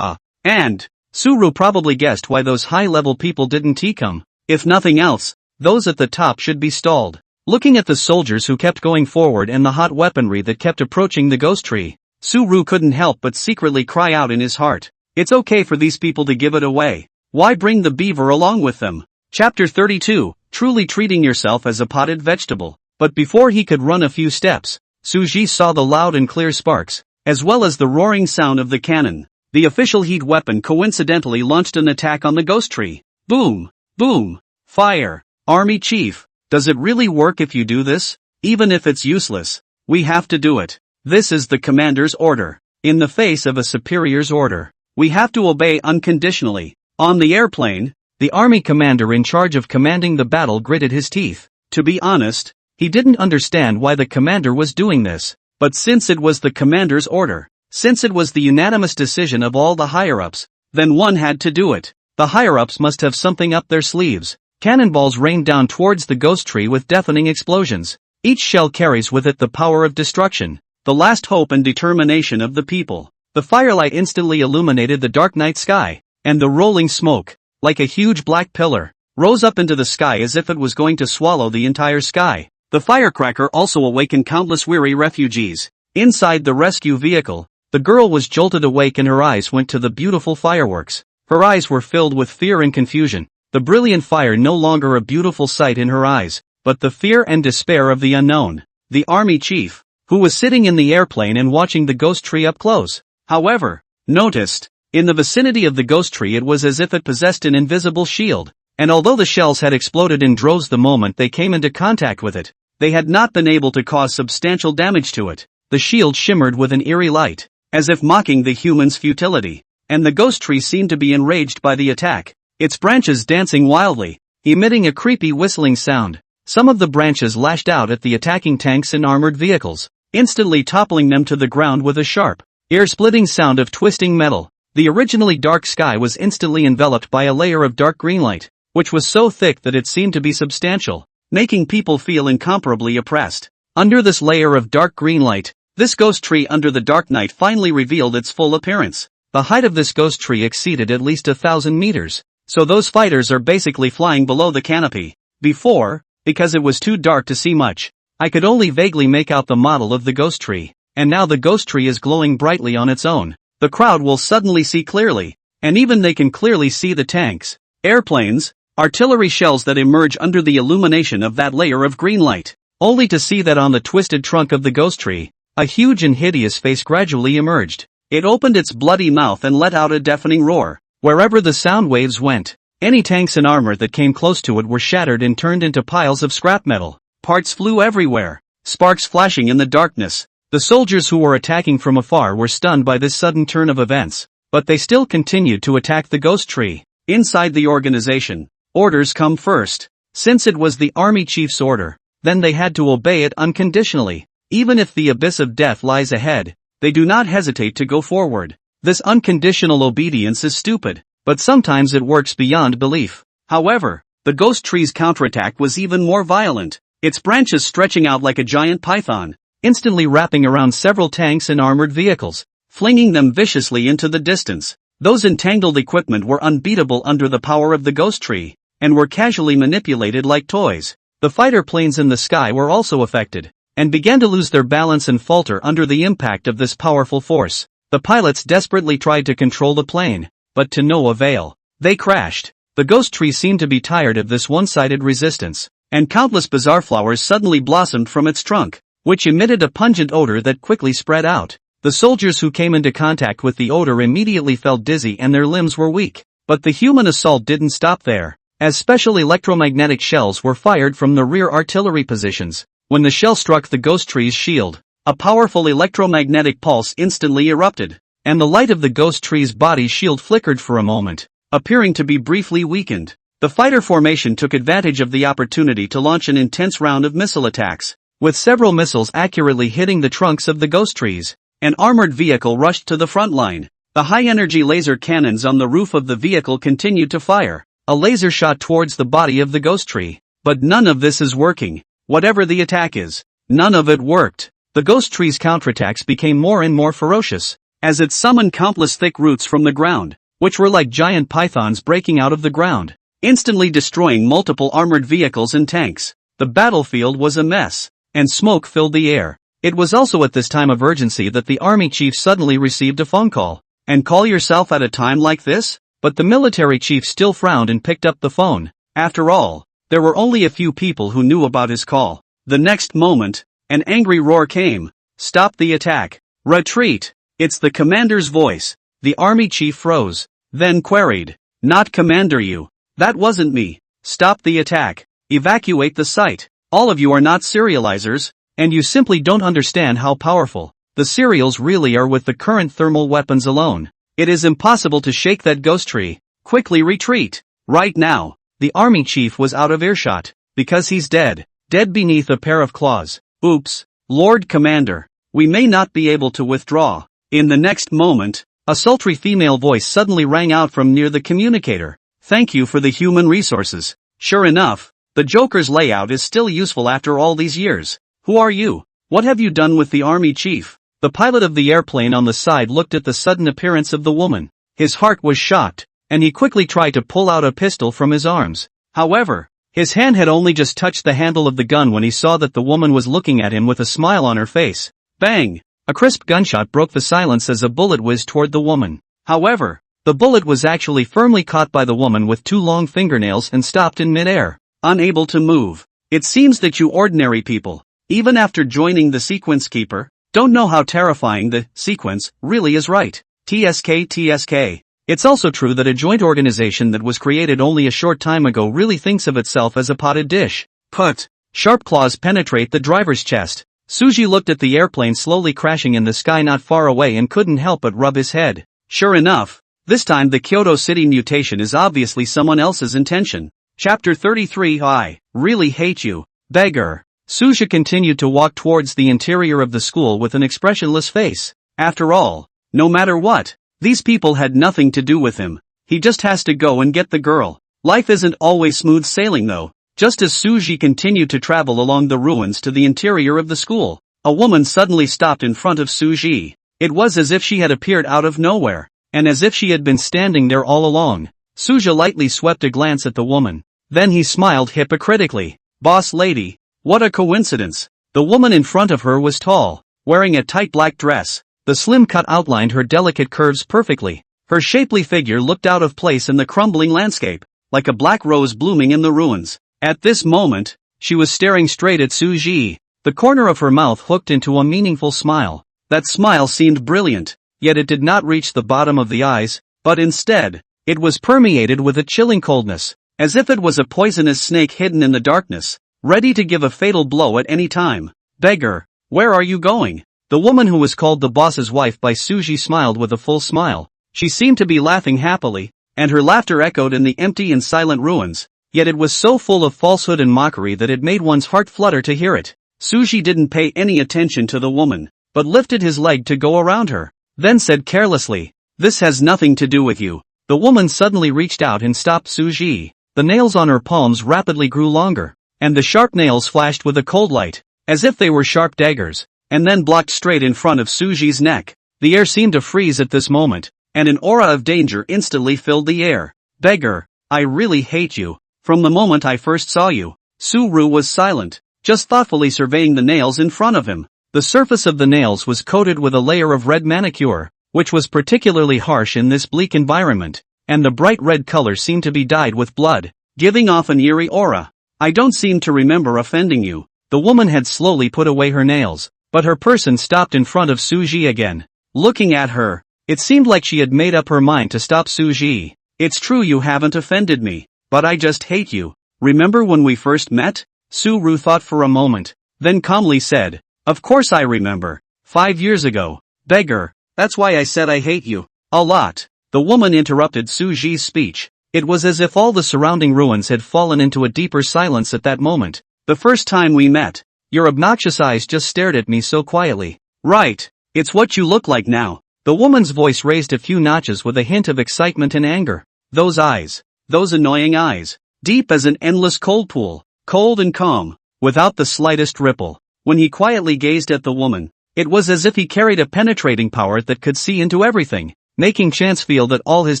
And Suru probably guessed why those high-level people didn't come. If nothing else, those at the top should be stalled. Looking at the soldiers who kept going forward and the hot weaponry that kept approaching the ghost tree, Suru couldn't help but secretly cry out in his heart. It's okay for these people to give it away. Why bring the beaver along with them? Chapter 32, Truly Treating Yourself as a Potted Vegetable. But before he could run a few steps, Suji saw the loud and clear sparks, as well as the roaring sound of the cannon. The official heat weapon coincidentally launched an attack on the ghost tree. Boom! Boom! Fire! Army Chief, does it really work if you do this? Even if it's useless, we have to do it. This is the commander's order. In the face of a superior's order, we have to obey unconditionally. On the airplane, the army commander in charge of commanding the battle gritted his teeth. To be honest, he didn't understand why the commander was doing this. But since it was the commander's order, since it was the unanimous decision of all the higher-ups, then one had to do it. The higher-ups must have something up their sleeves. Cannonballs rained down towards the ghost tree with deafening explosions. Each shell carries with it the power of destruction, the last hope and determination of the people. The firelight instantly illuminated the dark night sky, and the rolling smoke, like a huge black pillar, rose up into the sky as if it was going to swallow the entire sky. The firecracker also awakened countless weary refugees. Inside the rescue vehicle, the girl was jolted awake and her eyes went to the beautiful fireworks. Her eyes were filled with fear and confusion. The brilliant fire no longer a beautiful sight in her eyes, but the fear and despair of the unknown. The army chief, who was sitting in the airplane and watching the ghost tree up close, however, noticed, in the vicinity of the ghost tree it was as if it possessed an invisible shield, and although the shells had exploded in droves the moment they came into contact with it, they had not been able to cause substantial damage to it. The shield shimmered with an eerie light, as if mocking the human's futility, and the ghost tree seemed to be enraged by the attack, its branches dancing wildly, emitting a creepy whistling sound. Some of the branches lashed out at the attacking tanks and armored vehicles, instantly toppling them to the ground with a sharp, ear-splitting sound of twisting metal. The originally dark sky was instantly enveloped by a layer of dark green light, which was so thick that it seemed to be substantial, making people feel incomparably oppressed. Under this layer of dark green light, this ghost tree under the dark night finally revealed its full appearance. The height of this ghost tree exceeded at least 1,000 meters, so those fighters are basically flying below the canopy. Before, because it was too dark to see much, I could only vaguely make out the model of the ghost tree, and now the ghost tree is glowing brightly on its own. The crowd will suddenly see clearly, and even they can clearly see the tanks, airplanes, artillery shells that emerge under the illumination of that layer of green light, only to see that on the twisted trunk of the ghost tree, a huge and hideous face gradually emerged. It opened its bloody mouth and let out a deafening roar. Wherever the sound waves went, any tanks and armor that came close to it were shattered and turned into piles of scrap metal. Parts flew everywhere, sparks flashing in the darkness. The soldiers who were attacking from afar were stunned by this sudden turn of events, but they still continued to attack the ghost tree. Inside the organization, orders come first. Since it was the army chief's order, then they had to obey it unconditionally. Even if the abyss of death lies ahead, they do not hesitate to go forward. This unconditional obedience is stupid, but sometimes it works beyond belief. However, the ghost tree's counterattack was even more violent, its branches stretching out like a giant python, instantly wrapping around several tanks and armored vehicles, flinging them viciously into the distance. Those entangled equipment were unbeatable under the power of the ghost tree, and were casually manipulated like toys. The fighter planes in the sky were also affected, and began to lose their balance and falter under the impact of this powerful force. The pilots desperately tried to control the plane, but to no avail. They crashed. The ghost tree seemed to be tired of this one-sided resistance, and countless bizarre flowers suddenly blossomed from its trunk, which emitted a pungent odor that quickly spread out. The soldiers who came into contact with the odor immediately felt dizzy and their limbs were weak. But the human assault didn't stop there, as special electromagnetic shells were fired from the rear artillery positions. When the shell struck the ghost tree's shield, a powerful electromagnetic pulse instantly erupted, and the light of the ghost tree's body shield flickered for a moment, appearing to be briefly weakened. The fighter formation took advantage of the opportunity to launch an intense round of missile attacks, with several missiles accurately hitting the trunks of the ghost trees. An armored vehicle rushed to the front line. The high-energy laser cannons on the roof of the vehicle continued to fire. A laser shot towards the body of the ghost tree. But none of this is working. Whatever the attack is, none of it worked. The ghost tree's counterattacks became more and more ferocious, as it summoned countless thick roots from the ground, which were like giant pythons breaking out of the ground, instantly destroying multiple armored vehicles and tanks. The battlefield was a mess, and smoke filled the air. It was also at this time of urgency that the army chief suddenly received a phone call. And call yourself at a time like this? But the military chief still frowned and picked up the phone. After all, there were only a few people who knew about his call. The next moment, an angry roar came. Stop the attack. Retreat. It's the commander's voice. The army chief froze, then queried. Not commander you. That wasn't me. Stop the attack. Evacuate the site. All of you are not serializers, and you simply don't understand how powerful the serials really are with the current thermal weapons alone. It is impossible to shake that ghost tree. Quickly retreat. Right now. The army chief was out of earshot, because he's dead. Dead beneath a pair of claws. Oops, Lord Commander. We may not be able to withdraw. In the next moment, a sultry female voice suddenly rang out from near the communicator. Thank you for the human resources. Sure enough, the Joker's layout is still useful after all these years. Who are you? What have you done with the army chief? The pilot of the airplane on the side looked at the sudden appearance of the woman. His heart was shocked, and he quickly tried to pull out a pistol from his arms. However, his hand had only just touched the handle of the gun when he saw that the woman was looking at him with a smile on her face. Bang! A crisp gunshot broke the silence as a bullet whizzed toward the woman. However, the bullet was actually firmly caught by the woman with two long fingernails and stopped in midair, unable to move. It seems that you ordinary people, even after joining the Sequence Keeper, don't know how terrifying the sequence really is, right? TSK. It's also true that a joint organization that was created only a short time ago really thinks of itself as a potted dish. Put. Sharp claws penetrate the driver's chest. Suji looked at the airplane slowly crashing in the sky not far away and couldn't help but rub his head. Sure enough, this time the Kyoto City mutation is obviously someone else's intention. Chapter 33. I really hate you. Beggar. Suja continued to walk towards the interior of the school with an expressionless face. After all, no matter what, these people had nothing to do with him. He just has to go and get the girl. Life isn't always smooth sailing though. Just as Suji continued to travel along the ruins to the interior of the school, a woman suddenly stopped in front of Suji. It was as if she had appeared out of nowhere, and as if she had been standing there all along. Suja lightly swept a glance at the woman. Then he smiled hypocritically. Boss lady, what a coincidence. The woman in front of her was tall, wearing a tight black dress. The slim cut outlined her delicate curves perfectly. Her shapely figure looked out of place in the crumbling landscape, like a black rose blooming in the ruins. At this moment, she was staring straight at Suji, the corner of her mouth hooked into a meaningful smile. That smile seemed brilliant, yet it did not reach the bottom of the eyes, but instead, it was permeated with a chilling coldness, as if it was a poisonous snake hidden in the darkness, ready to give a fatal blow at any time. Beggar, where are you going? The woman who was called the boss's wife by Suji smiled with a full smile. She seemed to be laughing happily, and her laughter echoed in the empty and silent ruins, yet it was so full of falsehood and mockery that it made one's heart flutter to hear it. Suji didn't pay any attention to the woman, but lifted his leg to go around her, then said carelessly, "This has nothing to do with you." The woman suddenly reached out and stopped Suji. The nails on her palms rapidly grew longer, and the sharp nails flashed with a cold light, as if they were sharp daggers, and then blocked straight in front of Suji's neck. The air seemed to freeze at this moment, and an aura of danger instantly filled the air. Beggar, I really hate you. From the moment I first saw you. Suru was silent, just thoughtfully surveying the nails in front of him. The surface of the nails was coated with a layer of red manicure, which was particularly harsh in this bleak environment, and the bright red color seemed to be dyed with blood, giving off an eerie aura. I don't seem to remember offending you. The woman had slowly put away her nails, but her person stopped in front of Suji again. Looking at her, it seemed like she had made up her mind to stop Suji. It's true you haven't offended me, but I just hate you. Remember when we first met? Suru thought for a moment, then calmly said, "Of course I remember. 5 years ago. Beggar, that's why I said I hate you. A lot." The woman interrupted Suji's speech. It was as if all the surrounding ruins had fallen into a deeper silence at that moment. "The first time we met, your obnoxious eyes just stared at me so quietly." "Right, it's what you look like now." The woman's voice raised a few notches with a hint of excitement and anger. "Those eyes. Those annoying eyes. Deep as an endless cold pool. Cold and calm, without the slightest ripple." When he quietly gazed at the woman, it was as if he carried a penetrating power that could see into everything, making Chance feel that all his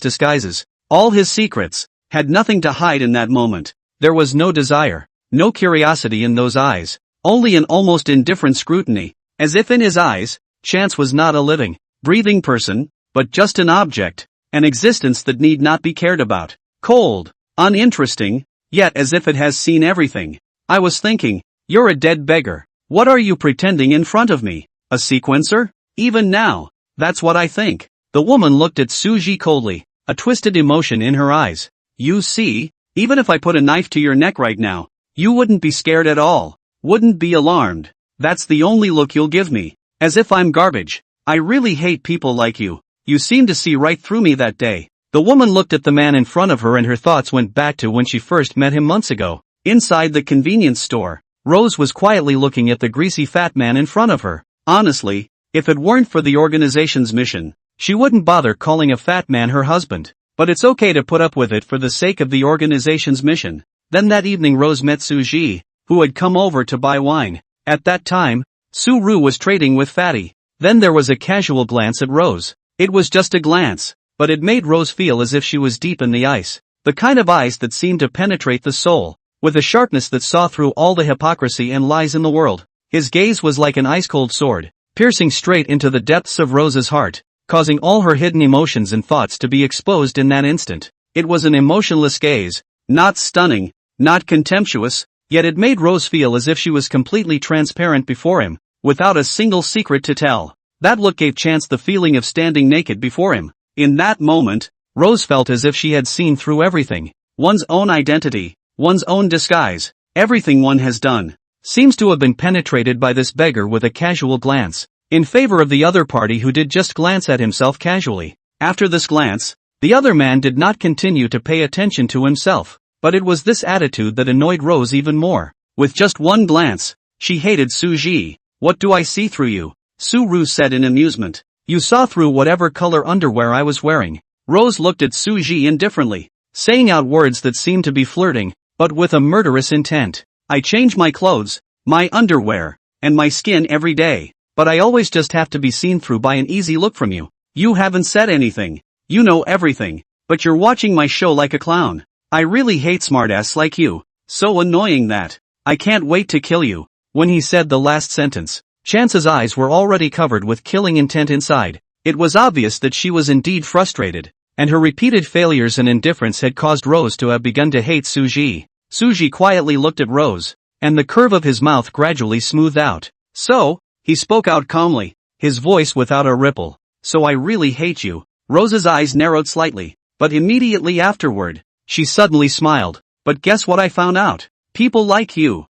disguises, all his secrets, had nothing to hide in that moment. There was no desire, no curiosity in those eyes, only an almost indifferent scrutiny, as if in his eyes, Chance was not a living, breathing person, but just an object, an existence that need not be cared about. Cold, uninteresting, yet as if it has seen everything. "I was thinking, you're a dead beggar. What are you pretending in front of me? A sequencer? Even now, that's what I think." The woman looked at Suji coldly, a twisted emotion in her eyes. "You see, even if I put a knife to your neck right now, you wouldn't be scared at all, wouldn't be alarmed. That's the only look you'll give me, as if I'm garbage. I really hate people like you. You seemed to see right through me that day." The woman looked at the man in front of her and her thoughts went back to when she first met him months ago. Inside the convenience store, Rose was quietly looking at the greasy fat man in front of her. Honestly, if it weren't for the organization's mission, she wouldn't bother calling a fat man her husband. But it's okay to put up with it for the sake of the organization's mission. Then that evening Rose met Suji, who had come over to buy wine. At that time, Suru was trading with Fatty. Then there was a casual glance at Rose. It was just a glance, but it made Rose feel as if she was deep in the ice. The kind of ice that seemed to penetrate the soul, with a sharpness that saw through all the hypocrisy and lies in the world. His gaze was like an ice-cold sword, piercing straight into the depths of Rose's heart, causing all her hidden emotions and thoughts to be exposed in that instant. It was an emotionless gaze, not stunning, not contemptuous, yet it made Rose feel as if she was completely transparent before him, without a single secret to tell. That look gave Chance the feeling of standing naked before him. In that moment, Rose felt as if she had seen through everything. One's own identity, one's own disguise, everything one has done, seems to have been penetrated by this beggar with a casual glance, in favor of the other party who did just glance at himself casually. After this glance, the other man did not continue to pay attention to himself, but it was this attitude that annoyed Rose even more. With just one glance, she hated Suji. "What do I see through you?" Su-ru said in amusement. "You saw through whatever color underwear I was wearing." Rose looked at Suji indifferently, saying out words that seemed to be flirting, but with a murderous intent. "I change my clothes, my underwear, and my skin every day, but I always just have to be seen through by an easy look from you. You haven't said anything. You know everything, but you're watching my show like a clown. I really hate smartass like you. So annoying that I can't wait to kill you." When he said the last sentence, Chance's eyes were already covered with killing intent inside. It was obvious that she was indeed frustrated, and her repeated failures and indifference had caused Rose to have begun to hate Suji. Suji quietly looked at Rose, and the curve of his mouth gradually smoothed out. "So," he spoke out calmly, his voice without a ripple, "so I really hate you." Rose's eyes narrowed slightly, but immediately afterward, she suddenly smiled. "But guess what I found out? People like you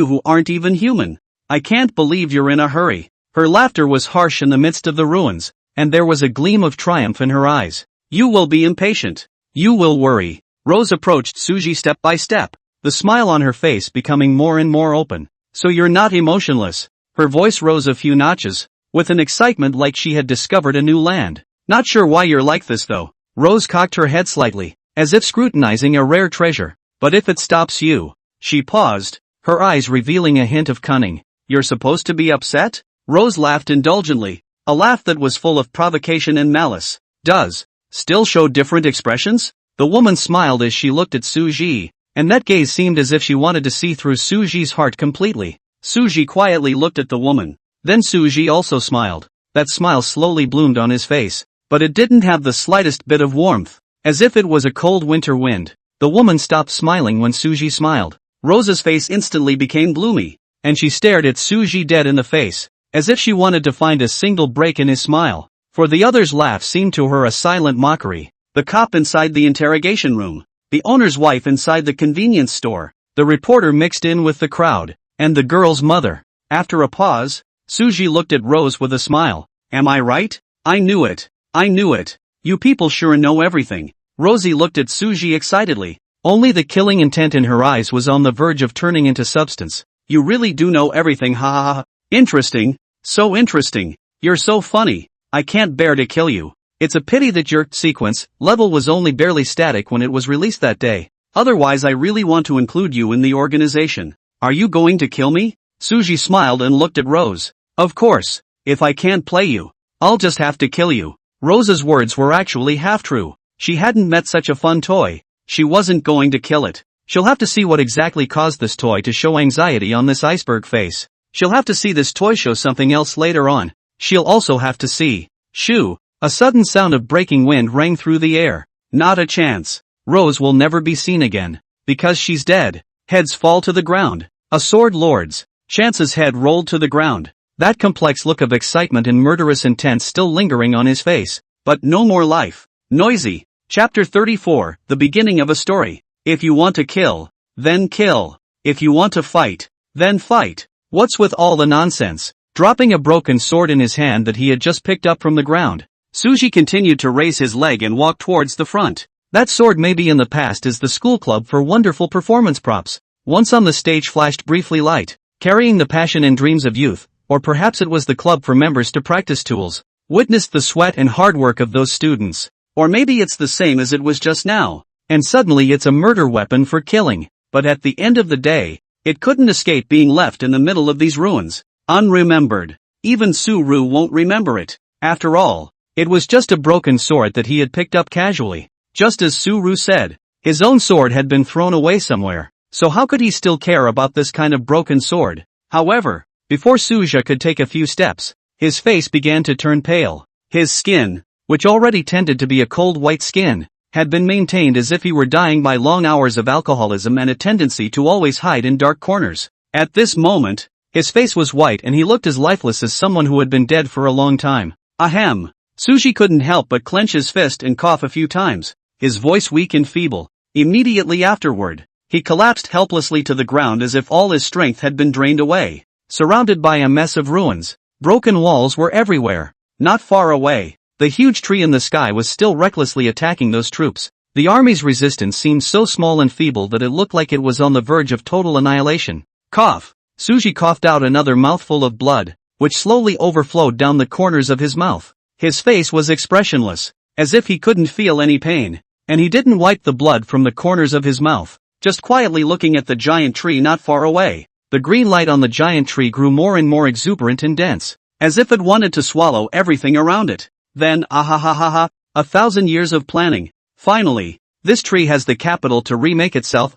who aren't even human. I can't believe you're in a hurry." Her laughter was harsh in the midst of the ruins, and there was a gleam of triumph in her eyes. "You will be impatient. You will worry." Rose approached Suji step by step, the smile on her face becoming more and more open. "So you're not emotionless." Her voice rose a few notches, with an excitement like she had discovered a new land. "Not sure why you're like this though." Rose cocked her head slightly, as if scrutinizing a rare treasure. "But if it stops you." She paused, her eyes revealing a hint of cunning. "You're supposed to be upset?" Rose laughed indulgently, a laugh that was full of provocation and malice. "Does still show different expressions?" The woman smiled as she looked at Suji, and that gaze seemed as if she wanted to see through Suji's heart completely. Suji quietly looked at the woman. Then Suji also smiled. That smile slowly bloomed on his face, but it didn't have the slightest bit of warmth, as if it was a cold winter wind. The woman stopped smiling when Suji smiled. Rose's face instantly became gloomy, and she stared at Suji dead in the face, as if she wanted to find a single break in his smile. For the other's laugh seemed to her a silent mockery. The cop inside the interrogation room, the owner's wife inside the convenience store, the reporter mixed in with the crowd, and the girl's mother. After a pause, Suji looked at Rose with a smile. "Am I right? I knew it. I knew it. You people sure know everything." Rosie looked at Suji excitedly. Only the killing intent in her eyes was on the verge of turning into substance. "You really do know everything, ha ha ha. Interesting. So interesting. You're so funny. I can't bear to kill you." It's a pity that your sequence level was only barely static when it was released that day. Otherwise I really want to include you in the organization. Are you going to kill me? Suji smiled and looked at Rose. "Of course. If I can't play you, I'll just have to kill you." Rose's words were actually half true. She hadn't met such a fun toy. She wasn't going to kill it. She'll have to see what exactly caused this toy to show anxiety on this iceberg face. She'll have to see this toy show something else later on. She'll also have to see. Shoo! A sudden sound of breaking wind rang through the air. Not a chance. Rose will never be seen again. Because she's dead. Heads fall to the ground. A sword lords. Chance's head rolled to the ground. That complex look of excitement and murderous intent still lingering on his face. But no more life. Noisy. Chapter 34, the beginning of a story. If you want to kill, then kill. If you want to fight, then fight. What's with all the nonsense? Dropping a broken sword in his hand that he had just picked up from the ground, Suji continued to raise his leg and walk towards the front. That sword may be in the past as the school club for wonderful performance props. Once on the stage flashed briefly light, carrying the passion and dreams of youth, or perhaps it was the club for members to practice tools. Witnessed the sweat and hard work of those students. Or maybe it's the same as it was just now, and suddenly it's a murder weapon for killing. But at the end of the day, it couldn't escape being left in the middle of these ruins, unremembered. Even Su-ru won't remember it. After all, it was just a broken sword that he had picked up casually. Just as Su-ru said, his own sword had been thrown away somewhere, so how could he still care about this kind of broken sword? However, before Suja could take a few steps, his face began to turn pale. His skin, which already tended to be a cold white skin, had been maintained as if he were dying by long hours of alcoholism and a tendency to always hide in dark corners. At this moment, his face was white and he looked as lifeless as someone who had been dead for a long time. Ahem. Suji couldn't help but clench his fist and cough a few times, his voice weak and feeble. Immediately afterward, he collapsed helplessly to the ground as if all his strength had been drained away. Surrounded by a mess of ruins, broken walls were everywhere. Not far away, the huge tree in the sky was still recklessly attacking those troops. The army's resistance seemed so small and feeble that it looked like it was on the verge of total annihilation. Cough. Suji coughed out another mouthful of blood, which slowly overflowed down the corners of his mouth. His face was expressionless, as if he couldn't feel any pain, and he didn't wipe the blood from the corners of his mouth, just quietly looking at the giant tree not far away. The green light on the giant tree grew more and more exuberant and dense, as if it wanted to swallow everything around it. Then, 1,000 years of planning. Finally, this tree has the capital to remake itself.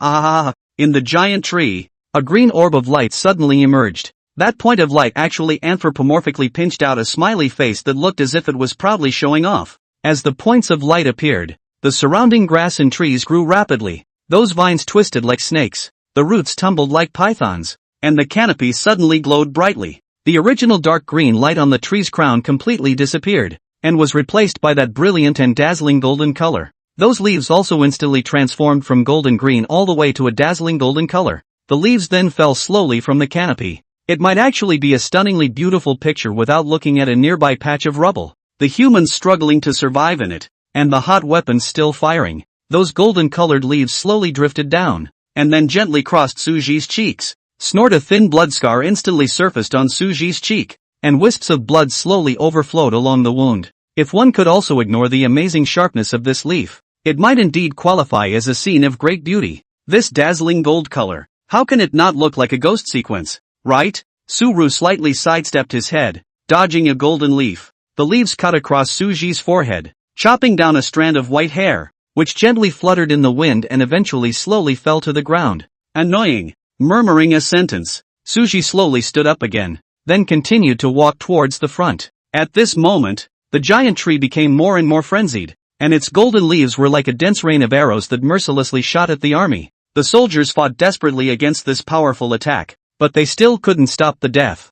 In the giant tree, a green orb of light suddenly emerged. That point of light actually anthropomorphically pinched out a smiley face that looked as if it was proudly showing off. As the points of light appeared, the surrounding grass and trees grew rapidly. Those vines twisted like snakes, the roots tumbled like pythons, and the canopy suddenly glowed brightly. The original dark green light on the tree's crown completely disappeared, and was replaced by that brilliant and dazzling golden color. Those leaves also instantly transformed from golden green all the way to a dazzling golden color. The leaves then fell slowly from the canopy. It might actually be a stunningly beautiful picture without looking at a nearby patch of rubble, the humans struggling to survive in it, and the hot weapons still firing. Those golden-colored leaves slowly drifted down, and then gently crossed Suji's cheeks. Snort! A thin blood scar instantly surfaced on Suji's cheek, and wisps of blood slowly overflowed along the wound. If one could also ignore the amazing sharpness of this leaf, it might indeed qualify as a scene of great beauty. This dazzling gold color, how can it not look like a ghost sequence? Right? Suru slightly sidestepped his head, dodging a golden leaf. The leaves cut across Suji's forehead, chopping down a strand of white hair, which gently fluttered in the wind and eventually slowly fell to the ground. Annoying. Murmuring a sentence, Suji slowly stood up again, then continued to walk towards the front. At this moment, the giant tree became more and more frenzied, and its golden leaves were like a dense rain of arrows that mercilessly shot at the army. The soldiers fought desperately against this powerful attack, but they still couldn't stop the death.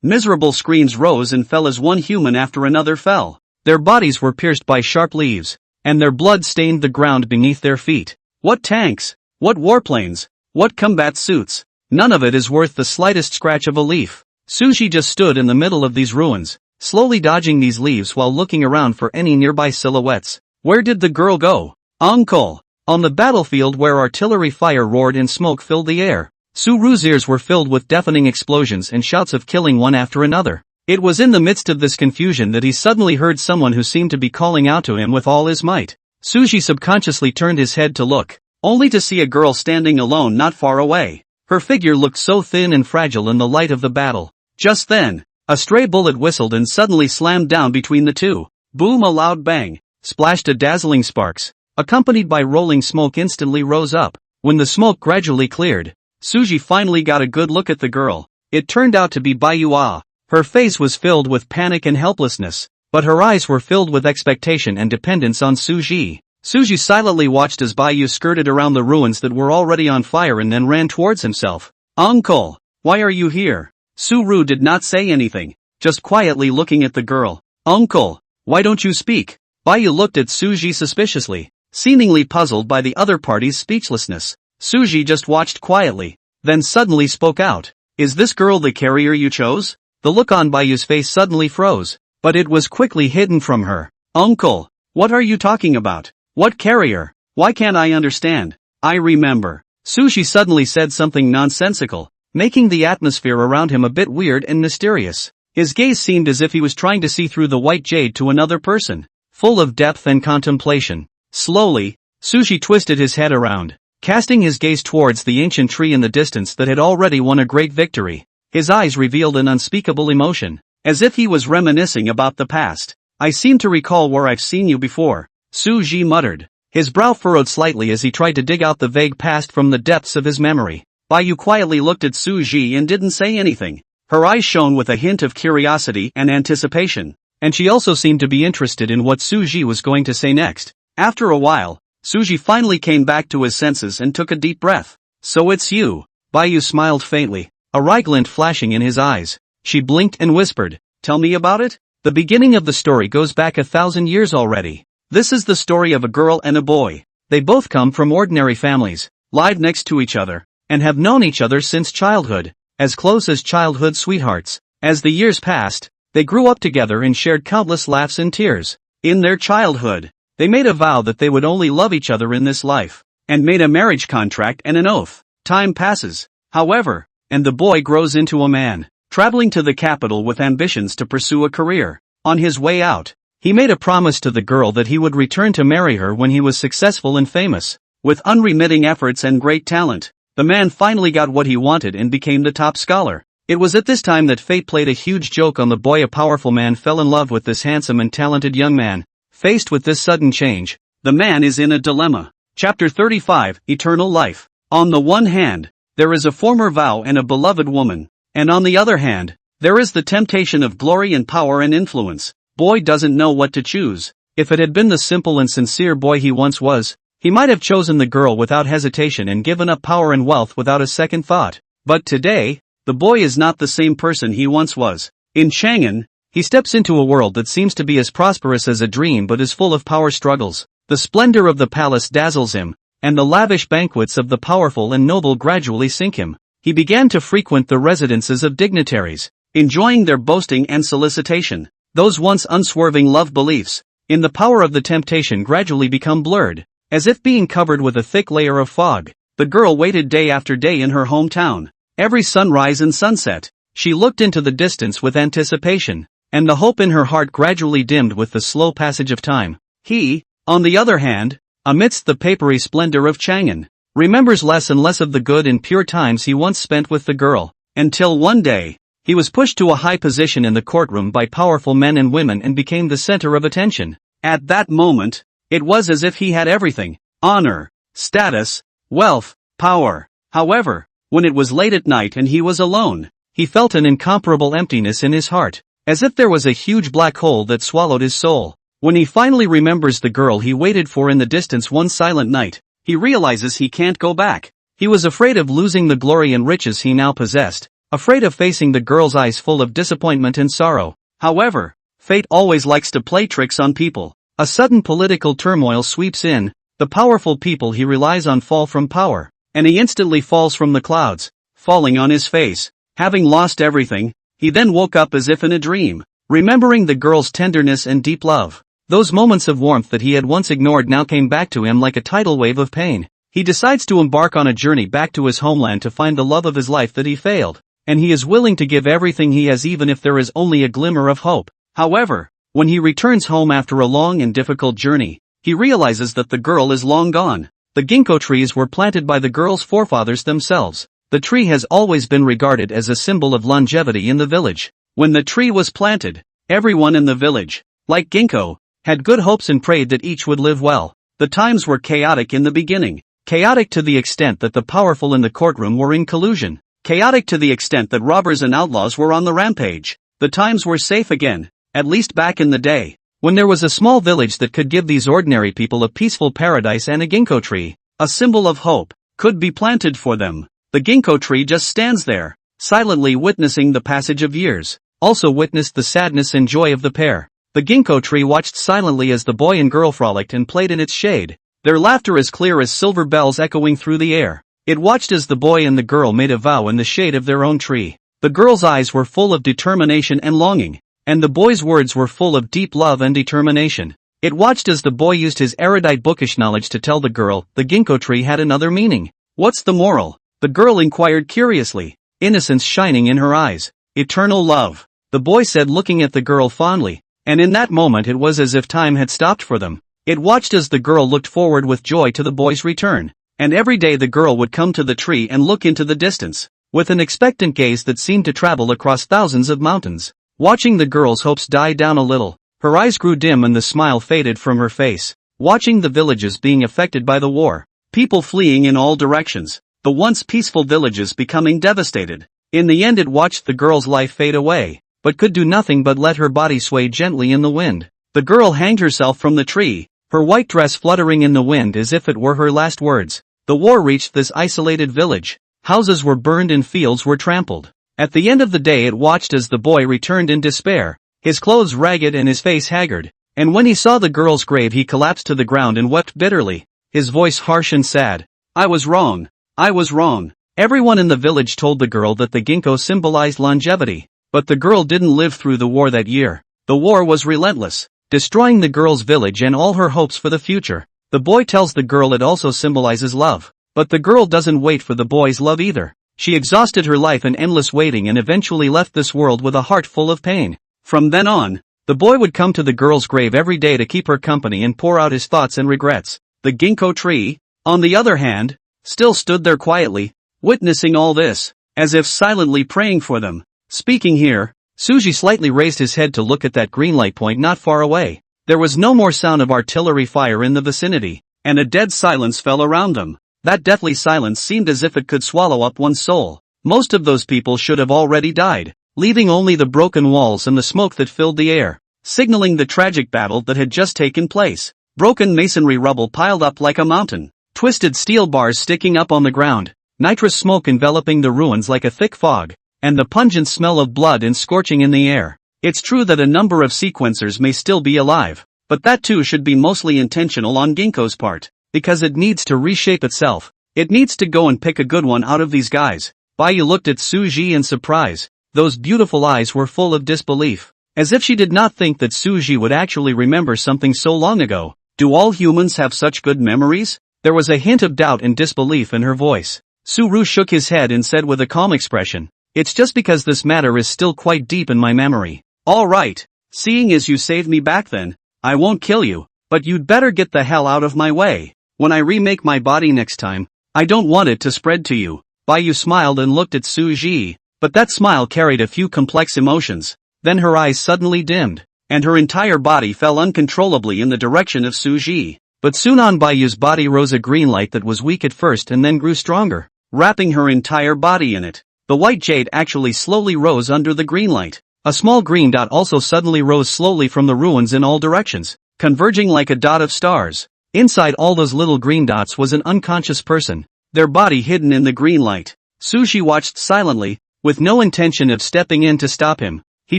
Miserable screams rose and fell as one human after another fell. Their bodies were pierced by sharp leaves, and their blood stained the ground beneath their feet. What tanks? What warplanes? What combat suits? None of it is worth the slightest scratch of a leaf. Suji just stood in the middle of these ruins, slowly dodging these leaves while looking around for any nearby silhouettes. Where did the girl go? Uncle! On the battlefield where artillery fire roared and smoke filled the air, Suru's ears were filled with deafening explosions and shouts of killing one after another. It was in the midst of this confusion that he suddenly heard someone who seemed to be calling out to him with all his might. Suji subconsciously turned his head to look, only to see a girl standing alone not far away. Her figure looked so thin and fragile in the light of the battle. Just then, a stray bullet whistled and suddenly slammed down between the two. Boom! A loud bang, splashed a dazzling sparks, accompanied by rolling smoke instantly rose up. When the smoke gradually cleared, Suji finally got a good look at the girl. It turned out to be Bayua. Her face was filled with panic and helplessness, but her eyes were filled with expectation and dependence on Suji. Suji silently watched as Bayu skirted around the ruins that were already on fire and then ran towards himself. Uncle, why are you here? Suru did not say anything, just quietly looking at the girl. Uncle, why don't you speak? Bayu looked at Suji suspiciously, seemingly puzzled by the other party's speechlessness. Suji just watched quietly, then suddenly spoke out. Is this girl the carrier you chose? The look on Bayu's face suddenly froze, but it was quickly hidden from her. Uncle, what are you talking about? What carrier? Why can't I understand? I remember. Suji suddenly said something nonsensical, making the atmosphere around him a bit weird and mysterious. His gaze seemed as if he was trying to see through the white jade to another person, full of depth and contemplation. Slowly, Suji twisted his head around, casting his gaze towards the ancient tree in the distance that had already won a great victory. His eyes revealed an unspeakable emotion, as if he was reminiscing about the past. I seem to recall where I've seen you before, Suji muttered. His brow furrowed slightly as he tried to dig out the vague past from the depths of his memory. Bayu quietly looked at Suji and didn't say anything. Her eyes shone with a hint of curiosity and anticipation, and she also seemed to be interested in what Suji was going to say next. After a while, Suji finally came back to his senses and took a deep breath. So it's you. Bayu smiled faintly, a wry glint flashing in his eyes. She blinked and whispered, tell me about it? The beginning of the story goes back 1,000 years already. This is the story of a girl and a boy. They both come from ordinary families, live next to each other, and have known each other since childhood, as close as childhood sweethearts. As the years passed, they grew up together and shared countless laughs and tears. In their childhood, They made a vow that they would only love each other in this life, and made a marriage contract and an oath. Time passes, however, and the boy grows into a man, traveling to the capital with ambitions to pursue a career. On his way out, he made a promise to the girl that he would return to marry her when he was successful and famous. With unremitting efforts and great talent, the man finally got what he wanted and became the top scholar. It was at this time that fate played a huge joke on the boy. A powerful man fell in love with this handsome and talented young man. Faced with this sudden change, the man is in a dilemma. Chapter 35, Eternal Life. On the one hand, there is a former vow and a beloved woman, and on the other hand, there is the temptation of glory and power and influence. Boy doesn't know what to choose. If it had been the simple and sincere boy he once was, he might have chosen the girl without hesitation and given up power and wealth without a second thought. But today, the boy is not the same person he once was. In Chang'an, he steps into a world that seems to be as prosperous as a dream but is full of power struggles. The splendor of the palace dazzles him, and the lavish banquets of the powerful and noble gradually sink him. He began to frequent the residences of dignitaries, enjoying their boasting and solicitation. Those once unswerving love beliefs in the power of the temptation gradually become blurred, as if being covered with a thick layer of fog. The girl waited day after day in her hometown. Every sunrise and sunset, she looked into the distance with anticipation, and the hope in her heart gradually dimmed with the slow passage of time. He, on the other hand, amidst the papery splendor of Chang'an, remembers less and less of the good and pure times he once spent with the girl, until one day, he was pushed to a high position in the courtroom by powerful men and women and became the center of attention. At that moment, it was as if he had everything: honor, status, wealth, power. However, when it was late at night and he was alone, he felt an incomparable emptiness in his heart, as if there was a huge black hole that swallowed his soul. When he finally remembers the girl he waited for in the distance one silent night, he realizes he can't go back. He was afraid of losing the glory and riches he now possessed, afraid of facing the girl's eyes full of disappointment and sorrow. However, fate always likes to play tricks on people. A sudden political turmoil sweeps in, the powerful people he relies on fall from power, and he instantly falls from the clouds, falling on his face. Having lost everything, he then woke up as if in a dream, remembering the girl's tenderness and deep love. Those moments of warmth that he had once ignored now came back to him like a tidal wave of pain. He decides to embark on a journey back to his homeland to find the love of his life that he failed, and he is willing to give everything he has even if there is only a glimmer of hope. However, when he returns home after a long and difficult journey, he realizes that the girl is long gone. The ginkgo trees were planted by the girl's forefathers themselves. The tree has always been regarded as a symbol of longevity in the village. When the tree was planted, everyone in the village, like ginkgo, had good hopes and prayed that each would live well. The times were chaotic in the beginning. Chaotic to the extent that the powerful in the courtroom were in collusion. Chaotic to the extent that robbers and outlaws were on the rampage. The times were safe again, at least back in the day, when there was a small village that could give these ordinary people a peaceful paradise, and a ginkgo tree, a symbol of hope, could be planted for them. The ginkgo tree just stands there, silently witnessing the passage of years. Also witnessed the sadness and joy of the pair. The ginkgo tree watched silently as the boy and girl frolicked and played in its shade, their laughter as clear as silver bells echoing through the air. It watched as the boy and the girl made a vow in the shade of their own tree. The girl's eyes were full of determination and longing, and the boy's words were full of deep love and determination. It watched as the boy used his erudite bookish knowledge to tell the girl the ginkgo tree had another meaning. "What's the moral?" the girl inquired curiously, innocence shining in her eyes. "Eternal love," the boy said, looking at the girl fondly, and in that moment it was as if time had stopped for them. It watched as the girl looked forward with joy to the boy's return, and every day the girl would come to the tree and look into the distance, with an expectant gaze that seemed to travel across thousands of mountains. Watching the girl's hopes die down a little, her eyes grew dim and the smile faded from her face. Watching the villages being affected by the war, people fleeing in all directions, the once peaceful villages becoming devastated. In the end it watched the girl's life fade away, but could do nothing but let her body sway gently in the wind. The girl hanged herself from the tree, her white dress fluttering in the wind as if it were her last words. The war reached this isolated village. Houses were burned and fields were trampled. At the end of the day it watched as the boy returned in despair, his clothes ragged and his face haggard, and when he saw the girl's grave he collapsed to the ground and wept bitterly, his voice harsh and sad. "I was wrong. I was wrong." Everyone in the village told the girl that the ginkgo symbolized longevity, but the girl didn't live through the war that year. The war was relentless. destroying the girl's village and all her hopes for the future. The boy tells the girl it also symbolizes love. But the girl doesn't wait for the boy's love either. She exhausted her life in endless waiting and eventually left this world with a heart full of pain. From then on, the boy would come to the girl's grave every day to keep her company and pour out his thoughts and regrets. The ginkgo tree, on the other hand, still stood there quietly, witnessing all this, as if silently praying for them. Speaking here, Suji slightly raised his head to look at that green light point not far away. There was no more sound of artillery fire in the vicinity, and a dead silence fell around them. That deathly silence seemed as if it could swallow up one's soul. Most of those people should have already died, leaving only the broken walls and the smoke that filled the air, signaling the tragic battle that had just taken place. Broken masonry rubble piled up like a mountain, twisted steel bars sticking up on the ground, nitrous smoke enveloping the ruins like a thick fog, and the pungent smell of blood and scorching in the air. It's true that a number of sequencers may still be alive, but that too should be mostly intentional on Ginkgo's part, because it needs to reshape itself. It needs to go and pick a good one out of these guys. Baiyu looked at Suji in surprise. Those beautiful eyes were full of disbelief, as if she did not think that Suji would actually remember something so long ago. Do all humans have such good memories? There was a hint of doubt and disbelief in her voice. Suru shook his head and said with a calm expression, "It's just because this matter is still quite deep in my memory." "All right, seeing as you saved me back then, I won't kill you, but you'd better get the hell out of my way. When I remake my body next time, I don't want it to spread to you." Baiyu smiled and looked at Suji, but that smile carried a few complex emotions. Then her eyes suddenly dimmed, and her entire body fell uncontrollably in the direction of Suji. But soon on Baiyu's body rose a green light that was weak at first and then grew stronger, wrapping her entire body in it. The white jade actually slowly rose under the green light. A small green dot also suddenly rose slowly from the ruins in all directions, converging like a dot of stars. Inside all those little green dots was an unconscious person, their body hidden in the green light. Suji watched silently, with no intention of stepping in to stop him. He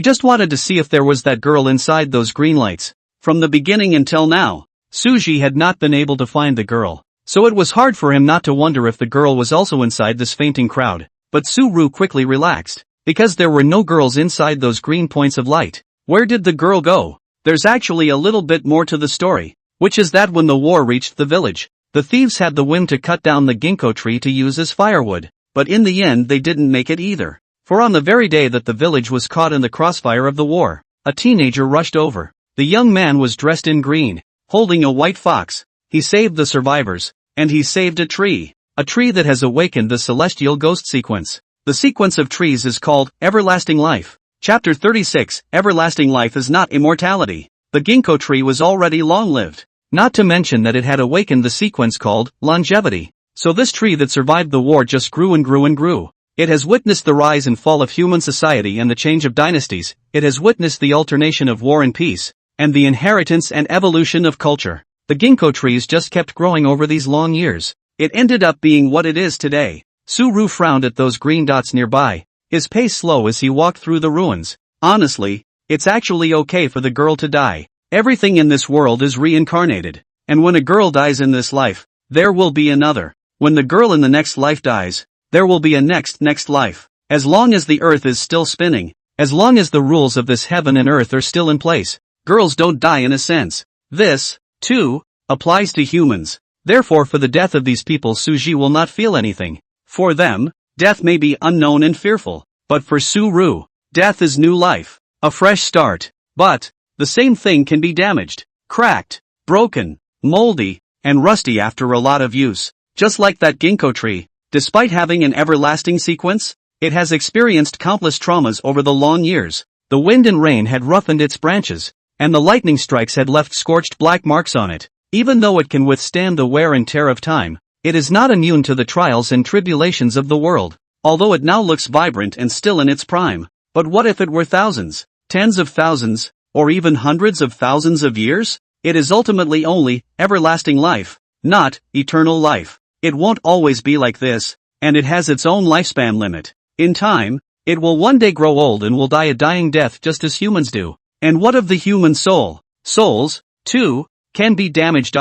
just wanted to see if there was that girl inside those green lights. From the beginning until now, Suji had not been able to find the girl, so it was hard for him not to wonder if the girl was also inside this fainting crowd. But Suru quickly relaxed, because there were no girls inside those green points of light. Where did the girl go? There's actually a little bit more to the story, which is that when the war reached the village, the thieves had the whim to cut down the ginkgo tree to use as firewood, but in the end they didn't make it either. For on the very day that the village was caught in the crossfire of the war, a teenager rushed over. The young man was dressed in green, holding a white fox. He saved the survivors, and he saved a tree that has awakened the celestial ghost sequence. The sequence of trees is called Everlasting Life. Chapter 36, Everlasting Life is not immortality. The ginkgo tree was already long-lived, not to mention that it had awakened the sequence called longevity. So this tree that survived the war just grew and grew and grew. It has witnessed the rise and fall of human society and the change of dynasties. It has witnessed the alternation of war and peace, and the inheritance and evolution of culture. The ginkgo trees just kept growing over these long years. It ended up being what it is today. Suru frowned at those green dots nearby, his pace slow as he walked through the ruins. Honestly, it's actually okay for the girl to die. Everything in this world is reincarnated, and when a girl dies in this life, there will be another. When the girl in the next life dies, there will be a next life. As long as the earth is still spinning, as long as the rules of this heaven and earth are still in place, girls don't die in a sense. This, too, applies to humans. Therefore for the death of these people Suji will not feel anything. For them, death may be unknown and fearful, but for Suru, death is new life, a fresh start. But, the same thing can be damaged, cracked, broken, moldy, and rusty after a lot of use. Just like that ginkgo tree, despite having an everlasting sequence, it has experienced countless traumas over the long years. The wind and rain had roughened its branches, and the lightning strikes had left scorched black marks on it. Even though it can withstand the wear and tear of time, it is not immune to the trials and tribulations of the world, although it now looks vibrant and still in its prime. But what if it were thousands, tens of thousands, or even hundreds of thousands of years? It is ultimately only everlasting life, not eternal life. It won't always be like this, and it has its own lifespan limit. In time, it will one day grow old and will die a dying death just as humans do. And what of the human soul? Souls, too, can be damaged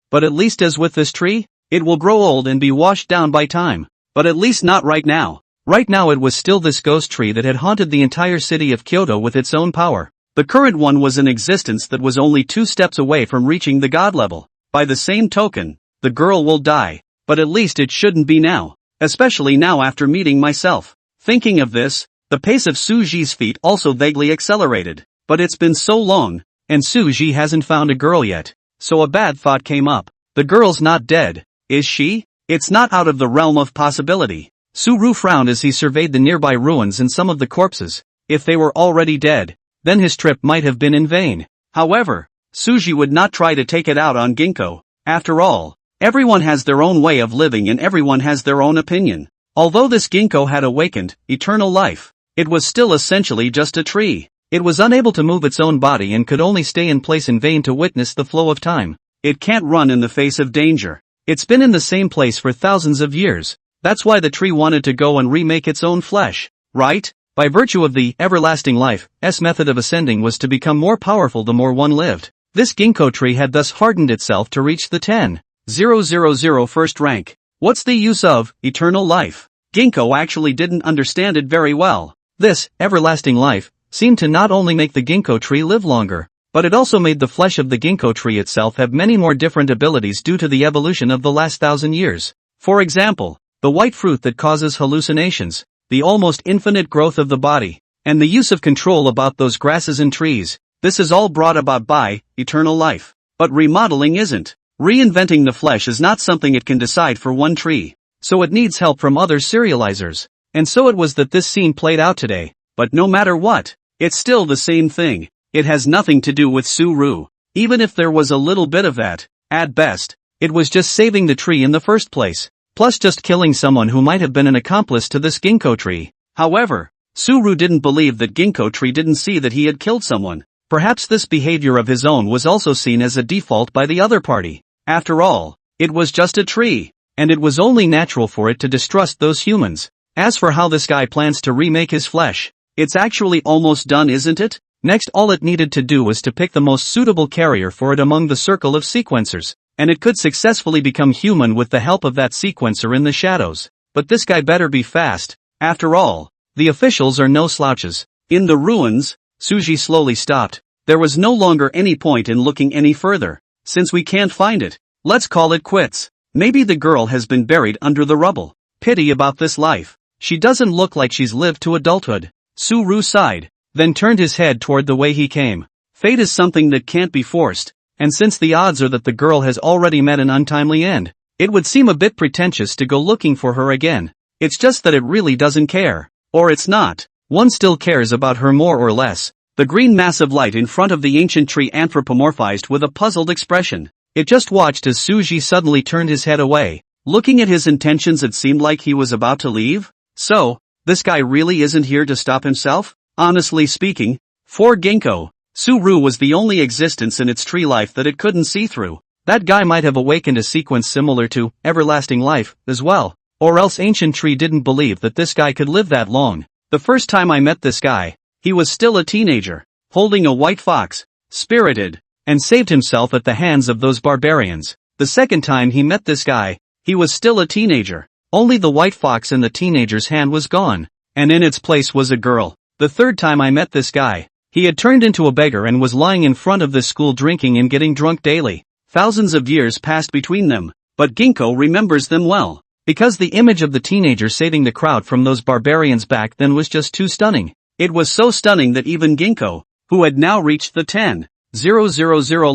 but at least as with this tree, it will grow old and be washed down by time. But at least not right now. Right now it was still this ghost tree that had haunted the entire city of Kyoto with its own power. The current one was an existence that was only 2 steps away from reaching the god level. By the same token, the girl will die, but at least it shouldn't be now. Especially now after meeting myself. Thinking of this, the pace of Suji's feet also vaguely accelerated. But it's been so long, and Suji hasn't found a girl yet. So a bad thought came up. The girl's not dead, is she? It's not out of the realm of possibility. Suru frowned as he surveyed the nearby ruins and some of the corpses. If they were already dead, then his trip might have been in vain. However, Suji would not try to take it out on Ginkgo. After all, everyone has their own way of living and everyone has their own opinion. Although this Ginkgo had awakened eternal life, it was still essentially just a tree. It was unable to move its own body and could only stay in place in vain to witness the flow of time. It can't run in the face of danger. It's been in the same place for thousands of years. That's why the tree wanted to go and remake its own flesh, right? By virtue of the everlasting life's method of ascending was to become more powerful the more one lived. This ginkgo tree had thus hardened itself to reach the 10,000 first rank. What's the use of eternal life? Ginkgo actually didn't understand it very well. This everlasting life seemed to not only make the ginkgo tree live longer, but it also made the flesh of the ginkgo tree itself have many more different abilities due to the evolution of the last 1,000 years. For example, the white fruit that causes hallucinations, the almost infinite growth of the body, and the use of control about those grasses and trees. This is all brought about by eternal life. But remodeling isn't. Reinventing the flesh is not something it can decide for one tree, so it needs help from other serializers. And so it was that this scene played out today. But no matter what, it's still the same thing. It has nothing to do with Suru. Even if there was a little bit of that, at best, it was just saving the tree in the first place, plus just killing someone who might have been an accomplice to this ginkgo tree. However, Suru didn't believe that ginkgo tree didn't see that he had killed someone. Perhaps this behavior of his own was also seen as a default by the other party. After all, it was just a tree, and it was only natural for it to distrust those humans. As for how this guy plans to remake his flesh, it's actually almost done, isn't it? Next, all it needed to do was to pick the most suitable carrier for it among the circle of sequencers, and it could successfully become human with the help of that sequencer in the shadows. But this guy better be fast. After all, the officials are no slouches. In the ruins, Suji slowly stopped. There was no longer any point in looking any further. Since we can't find it, let's call it quits. Maybe the girl has been buried under the rubble. Pity about this life. She doesn't look like she's lived to adulthood. Suru sighed, then turned his head toward the way he came. Fate is something that can't be forced, and since the odds are that the girl has already met an untimely end, it would seem a bit pretentious to go looking for her again. It's just that it really doesn't care. Or it's not. One still cares about her more or less. The green mass of light in front of the ancient tree anthropomorphized with a puzzled expression. It just watched as Suji suddenly turned his head away. Looking at his intentions, it seemed like he was about to leave. So, this guy really isn't here to stop himself? Honestly speaking, for Ginkgo, Suru was the only existence in its tree life that it couldn't see through. That guy might have awakened a sequence similar to everlasting life as well, or else ancient tree didn't believe that this guy could live that long. The first time I met this guy, he was still a teenager, holding a white fox, spirited, and saved himself at the hands of those barbarians. The second time he met this guy, he was still a teenager. Only the white fox in the teenager's hand was gone, and in its place was a girl. The third time I met this guy, he had turned into a beggar and was lying in front of this school drinking and getting drunk daily. Thousands of years passed between them, but Ginkgo remembers them well, because the image of the teenager saving the crowd from those barbarians back then was just too stunning. It was so stunning that even Ginkgo, who had now reached the 10,000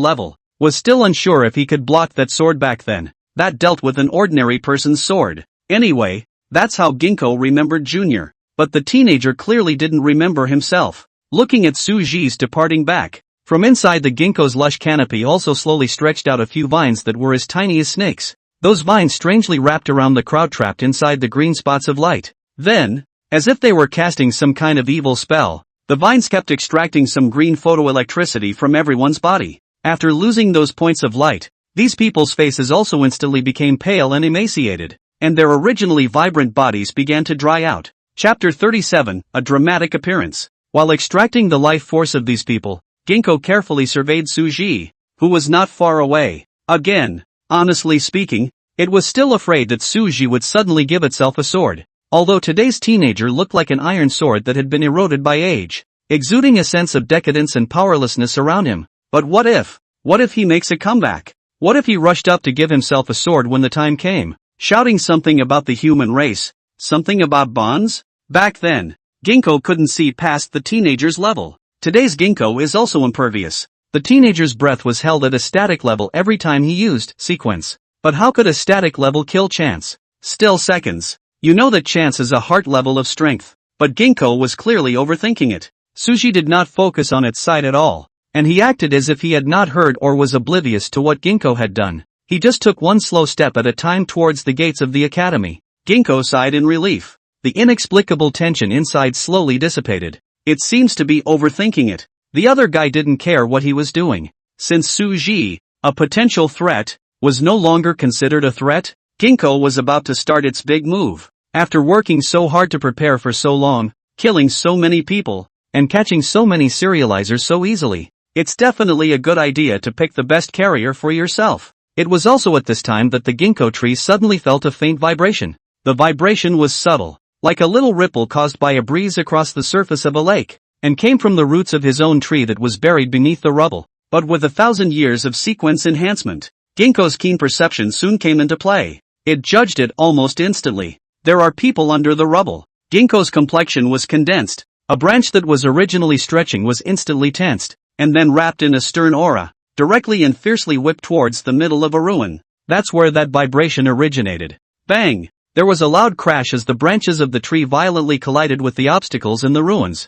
level, was still unsure if he could block that sword back then. That dealt with an ordinary person's sword. Anyway, that's how Ginkgo remembered Junior. But the teenager clearly didn't remember himself. Looking at Suji's departing back, from inside the ginkgo's lush canopy also slowly stretched out a few vines that were as tiny as snakes. Those vines strangely wrapped around the crowd trapped inside the green spots of light. Then, as if they were casting some kind of evil spell, the vines kept extracting some green photoelectricity from everyone's body. After losing those points of light, these people's faces also instantly became pale and emaciated, and their originally vibrant bodies began to dry out. Chapter 37, A Dramatic Appearance. While extracting the life force of these people, Ginkgo carefully surveyed Suji, who was not far away. Again, honestly speaking, it was still afraid that Suji would suddenly give itself a sword. Although today's teenager looked like an iron sword that had been eroded by age, exuding a sense of decadence and powerlessness around him. But what if? What if he makes a comeback? What if he rushed up to give himself a sword when the time came, shouting something about the human race, something about bonds? Back then, Ginkgo couldn't see past the teenager's level. Today's Ginkgo is also impervious. The teenager's breath was held at a static level every time he used sequence. But how could a static level kill chance? Still seconds. You know that chance is a heart level of strength. But Ginkgo was clearly overthinking it. Suji did not focus on its side at all, and he acted as if he had not heard or was oblivious to what Ginkgo had done. He just took one slow step at a time towards the gates of the academy. Ginkgo sighed in relief. The inexplicable tension inside slowly dissipated. It seems to be overthinking it. The other guy didn't care what he was doing. Since Suji, a potential threat, was no longer considered a threat, Ginkgo was about to start its big move. After working so hard to prepare for so long, killing so many people, and catching so many serializers so easily, it's definitely a good idea to pick the best carrier for yourself. It was also at this time that the ginkgo tree suddenly felt a faint vibration. The vibration was subtle, like a little ripple caused by a breeze across the surface of a lake, and came from the roots of his own tree that was buried beneath the rubble. But with 1,000 years of sequence enhancement, Ginkgo's keen perception soon came into play. It judged it almost instantly. There are people under the rubble. Ginkgo's complexion was condensed. A branch that was originally stretching was instantly tensed, and then wrapped in a stern aura, directly and fiercely whipped towards the middle of a ruin. That's where that vibration originated. Bang! There was a loud crash as the branches of the tree violently collided with the obstacles in the ruins.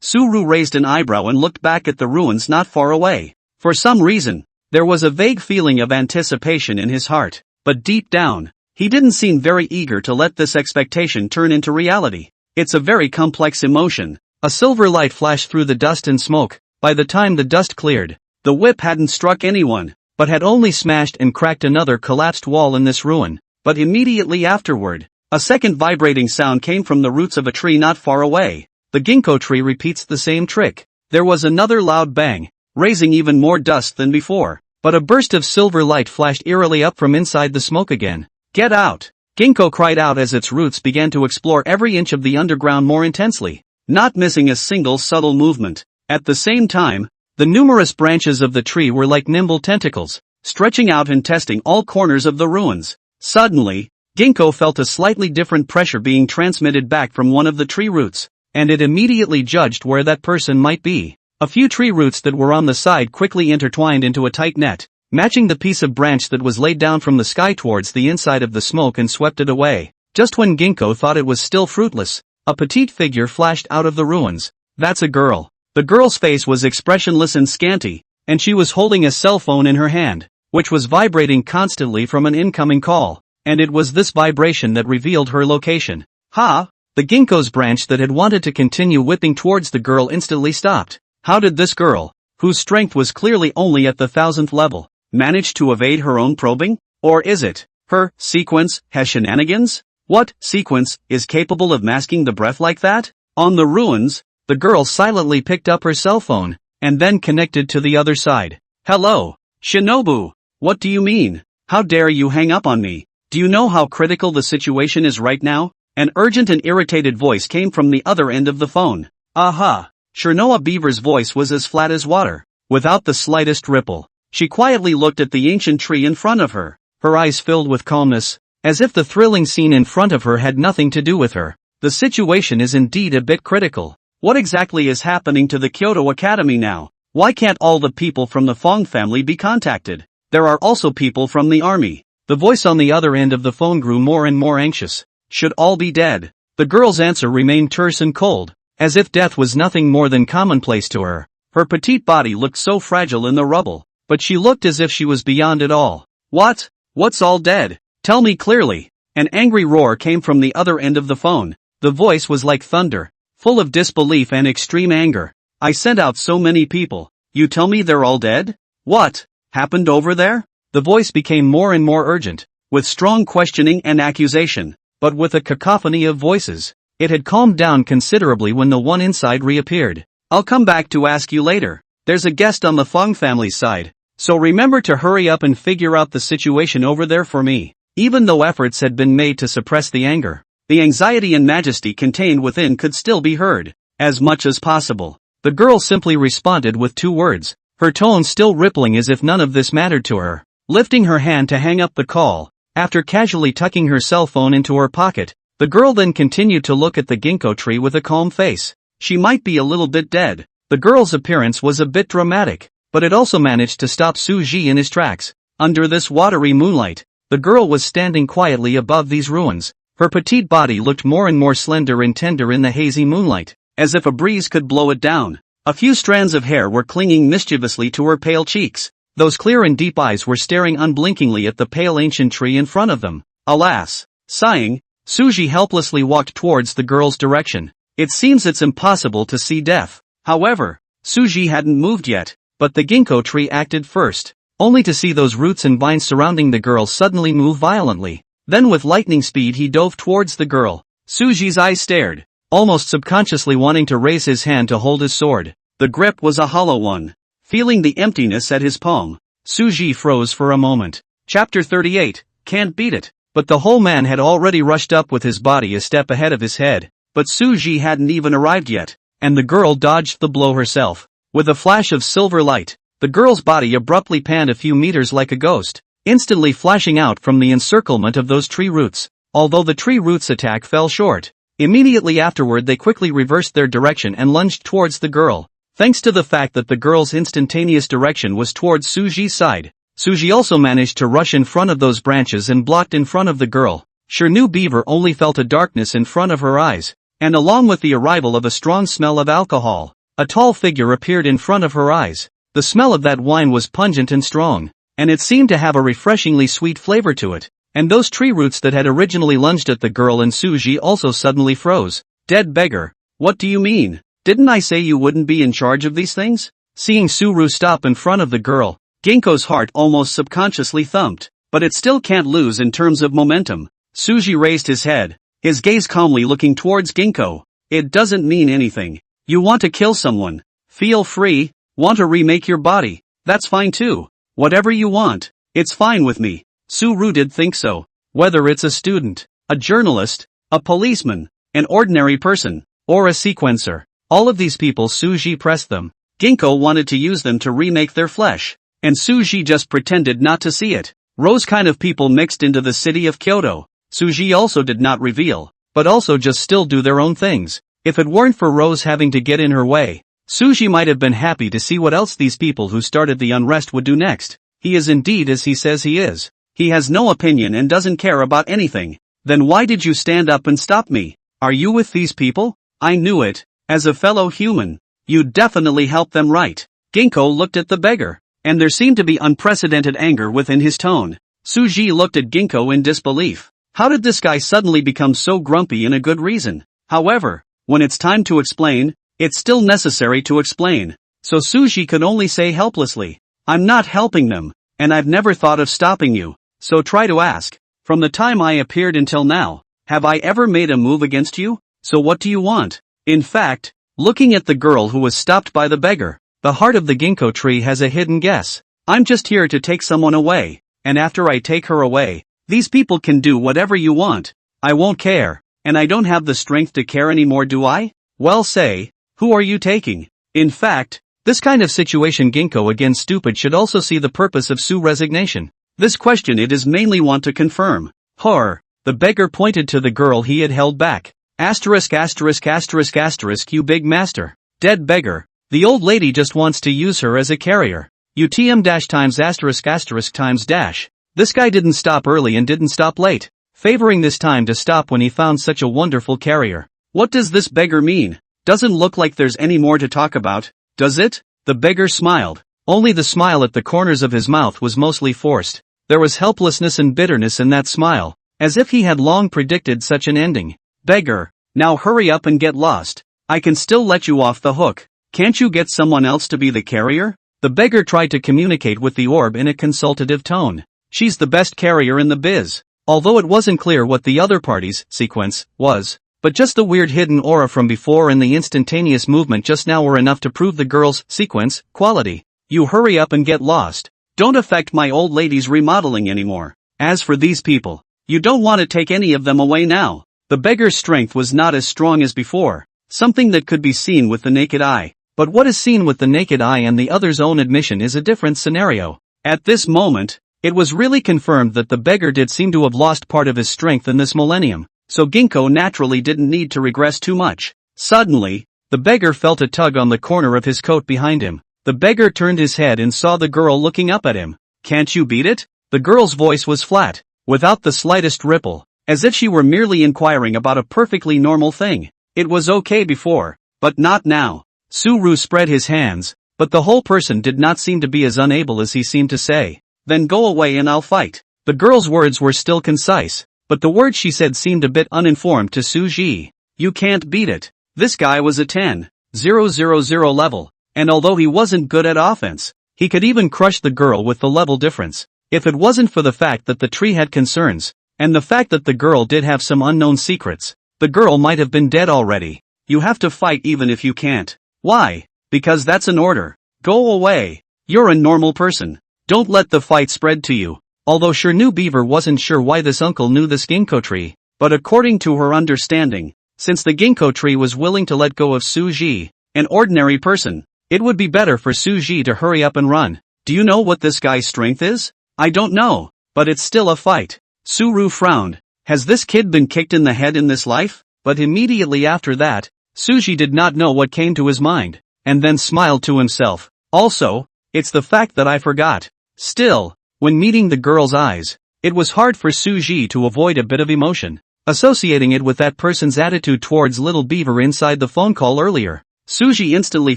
Suru raised an eyebrow and looked back at the ruins not far away. For some reason, there was a vague feeling of anticipation in his heart, but deep down, he didn't seem very eager to let this expectation turn into reality. It's a very complex emotion. A silver light flashed through the dust and smoke. By the time the dust cleared, the whip hadn't struck anyone, but had only smashed and cracked another collapsed wall in this ruin. But immediately afterward, a second vibrating sound came from the roots of a tree not far away. The ginkgo tree repeats the same trick. There was another loud bang, raising even more dust than before, but a burst of silver light flashed eerily up from inside the smoke again. Get out! Ginkgo cried out as its roots began to explore every inch of the underground more intensely, not missing a single subtle movement. At the same time, the numerous branches of the tree were like nimble tentacles, stretching out and testing all corners of the ruins. Suddenly, Ginkgo felt a slightly different pressure being transmitted back from one of the tree roots, and it immediately judged where that person might be. A few tree roots that were on the side quickly intertwined into a tight net, matching the piece of branch that was laid down from the sky towards the inside of the smoke and swept it away. Just when Ginkgo thought it was still fruitless, a petite figure flashed out of the ruins. That's a girl. The girl's face was expressionless and scanty, and she was holding a cell phone in her hand, which was vibrating constantly from an incoming call, and it was this vibration that revealed her location. Ha! The ginkgo's branch that had wanted to continue whipping towards the girl instantly stopped. How did this girl, whose strength was clearly only at the 1,000th level, manage to evade her own probing? Or is it her sequence has shenanigans? What sequence is capable of masking the breath like that? On the ruins, the girl silently picked up her cell phone, and then connected to the other side. Hello, Shinobu. What do you mean? How dare you hang up on me? Do you know how critical the situation is right now? An urgent and irritated voice came from the other end of the phone. Aha! Shinoa Beaver's voice was as flat as water, without the slightest ripple. She quietly looked at the ancient tree in front of her, her eyes filled with calmness, as if the thrilling scene in front of her had nothing to do with her. The situation is indeed a bit critical. What exactly is happening to the Kyoto Academy now? Why can't all the people from the Fong family be contacted? There are also people from the army. The voice on the other end of the phone grew more and more anxious. Should all be dead? The girl's answer remained terse and cold, as if death was nothing more than commonplace to her. Her petite body looked so fragile in the rubble, but she looked as if she was beyond it all. What? What's all dead? Tell me clearly. An angry roar came from the other end of the phone. The voice was like thunder, full of disbelief and extreme anger. I sent out so many people. You tell me they're all dead? What happened over there? The voice became more and more urgent, with strong questioning and accusation, but with a cacophony of voices. It had calmed down considerably when the one inside reappeared. I'll come back to ask you later. There's a guest on the Fong family's side, so remember to hurry up and figure out the situation over there for me. Even though efforts had been made to suppress the anger, the anxiety and majesty contained within could still be heard. as much as possible. The girl simply responded with 2 words, her tone still rippling as if none of this mattered to her. Lifting her hand to hang up the call, after casually tucking her cell phone into her pocket, the girl then continued to look at the ginkgo tree with a calm face. She might be a little bit dead. The girl's appearance was a bit dramatic, but it also managed to stop Suji in his tracks. Under this watery moonlight, the girl was standing quietly above these ruins. Her petite body looked more and more slender and tender in the hazy moonlight, as if a breeze could blow it down. A few strands of hair were clinging mischievously to her pale cheeks. Those clear and deep eyes were staring unblinkingly at the pale ancient tree in front of them. Alas! Sighing, Suji helplessly walked towards the girl's direction. It seems it's impossible to see death. However, Suji hadn't moved yet, but the ginkgo tree acted first, only to see those roots and vines surrounding the girl suddenly move violently. Then with lightning speed he dove towards the girl. Suji's eyes stared, almost subconsciously wanting to raise his hand to hold his sword. The grip was a hollow one. Feeling the emptiness at his palm, Suji froze for a moment. Chapter 38, Can't Beat It. But the whole man had already rushed up with his body a step ahead of his head, but Suji hadn't even arrived yet, and the girl dodged the blow herself. With a flash of silver light, the girl's body abruptly panned a few meters like a ghost, instantly flashing out from the encirclement of those tree roots. Although the tree roots' attack fell short, immediately afterward they quickly reversed their direction and lunged towards the girl. Thanks to the fact that the girl's instantaneous direction was towards Suji's side, Suji also managed to rush in front of those branches and blocked in front of the girl. New Beaver only felt a darkness in front of her eyes, and along with the arrival of a strong smell of alcohol, a tall figure appeared in front of her eyes. The smell of that wine was pungent and strong, and it seemed to have a refreshingly sweet flavor to it. And those tree roots that had originally lunged at the girl and Suji also suddenly froze. Dead beggar, what do you mean? Didn't I say you wouldn't be in charge of these things? Seeing Suru stop in front of the girl, Ginkgo's heart almost subconsciously thumped, but it still can't lose in terms of momentum. Suji raised his head, his gaze calmly looking towards Ginkgo. It doesn't mean anything. You want to kill someone? Feel free. Want to remake your body? That's fine too. Whatever you want. It's fine with me. Suru did think so. Whether it's a student, a journalist, a policeman, an ordinary person, or a sequencer. All of these people Suji pressed them. Ginkgo wanted to use them to remake their flesh, and Suji just pretended not to see it. Rose kind of people mixed into the city of Kyoto. Suji also did not reveal, but also just still do their own things. If it weren't for Rose having to get in her way, Suji might have been happy to see what else these people who started the unrest would do next. He is indeed as he says he is. He has no opinion and doesn't care about anything. Then why did you stand up and stop me? Are you with these people? I knew it. As a fellow human, you'd definitely help them, right? Ginkgo looked at the beggar, and there seemed to be unprecedented anger within his tone. Suji looked at Ginkgo in disbelief. How did this guy suddenly become so grumpy in a good reason? However, when it's time to explain, it's still necessary to explain. So Suji could only say helplessly, I'm not helping them, and I've never thought of stopping you. So try to ask. From the time I appeared until now, have I ever made a move against you? So what do you want? In fact, looking at the girl who was stopped by the beggar, the heart of the ginkgo tree has a hidden guess. I'm just here to take someone away, and after I take her away, these people can do whatever you want. I won't care, and I don't have the strength to care anymore, do I? Well, say, who are you taking? In fact, this kind of situation Ginkgo again stupid should also see the purpose of Su's resignation. This question it is mainly want to confirm. Horror. The beggar pointed to the girl he had held back. Asterisk asterisk asterisk asterisk you big master. Dead beggar. The old lady just wants to use her as a carrier. UTM dash times asterisk asterisk times dash. This guy didn't stop early and didn't stop late, favoring this time to stop when he found such a wonderful carrier. What does this beggar mean? Doesn't look like there's any more to talk about, does it? The beggar smiled. Only the smile at the corners of his mouth was mostly forced. There was helplessness and bitterness in that smile, as if he had long predicted such an ending. Beggar, now hurry up and get lost. I can still let you off the hook. Can't you get someone else to be the carrier? The beggar tried to communicate with the orb in a consultative tone. She's the best carrier in the biz. Although it wasn't clear what the other party's sequence was, but just the weird hidden aura from before and the instantaneous movement just now were enough to prove the girl's sequence quality. You hurry up and get lost. Don't affect my old lady's remodeling anymore. As for these people, you don't want to take any of them away now. The beggar's strength was not as strong as before, something that could be seen with the naked eye. But what is seen with the naked eye and the other's own admission is a different scenario. At this moment, it was really confirmed that the beggar did seem to have lost part of his strength in this millennium, so Ginkgo naturally didn't need to regress too much. Suddenly, the beggar felt a tug on the corner of his coat behind him. The beggar turned his head and saw the girl looking up at him. "Can't you beat it?" The girl's voice was flat, without the slightest ripple, as if she were merely inquiring about a perfectly normal thing. It was okay before, but not now. Suru spread his hands, but the whole person did not seem to be as unable as he seemed to say. "Then go away and I'll fight." The girl's words were still concise, but the words she said seemed a bit uninformed to Suji. "You can't beat it." This guy was a 10,000 level, and although he wasn't good at offense, he could even crush the girl with the level difference. If it wasn't for the fact that the tree had concerns, and the fact that the girl did have some unknown secrets, the girl might have been dead already. You have to fight even if you can't. Why? Because that's an order. Go away. You're a normal person. Don't let the fight spread to you. Although Shirnu Beaver wasn't sure why this uncle knew this ginkgo tree, but according to her understanding, since the ginkgo tree was willing to let go of Suji, an ordinary person, it would be better for Suji to hurry up and run. Do you know what this guy's strength is? I don't know, but it's still a fight. Suru frowned. Has this kid been kicked in the head in this life? But immediately after that, Suji did not know what came to his mind, and then smiled to himself. Also, it's the fact that I forgot. Still, when meeting the girl's eyes, it was hard for Suji to avoid a bit of emotion, associating it with that person's attitude towards little beaver inside the phone call earlier. Suji instantly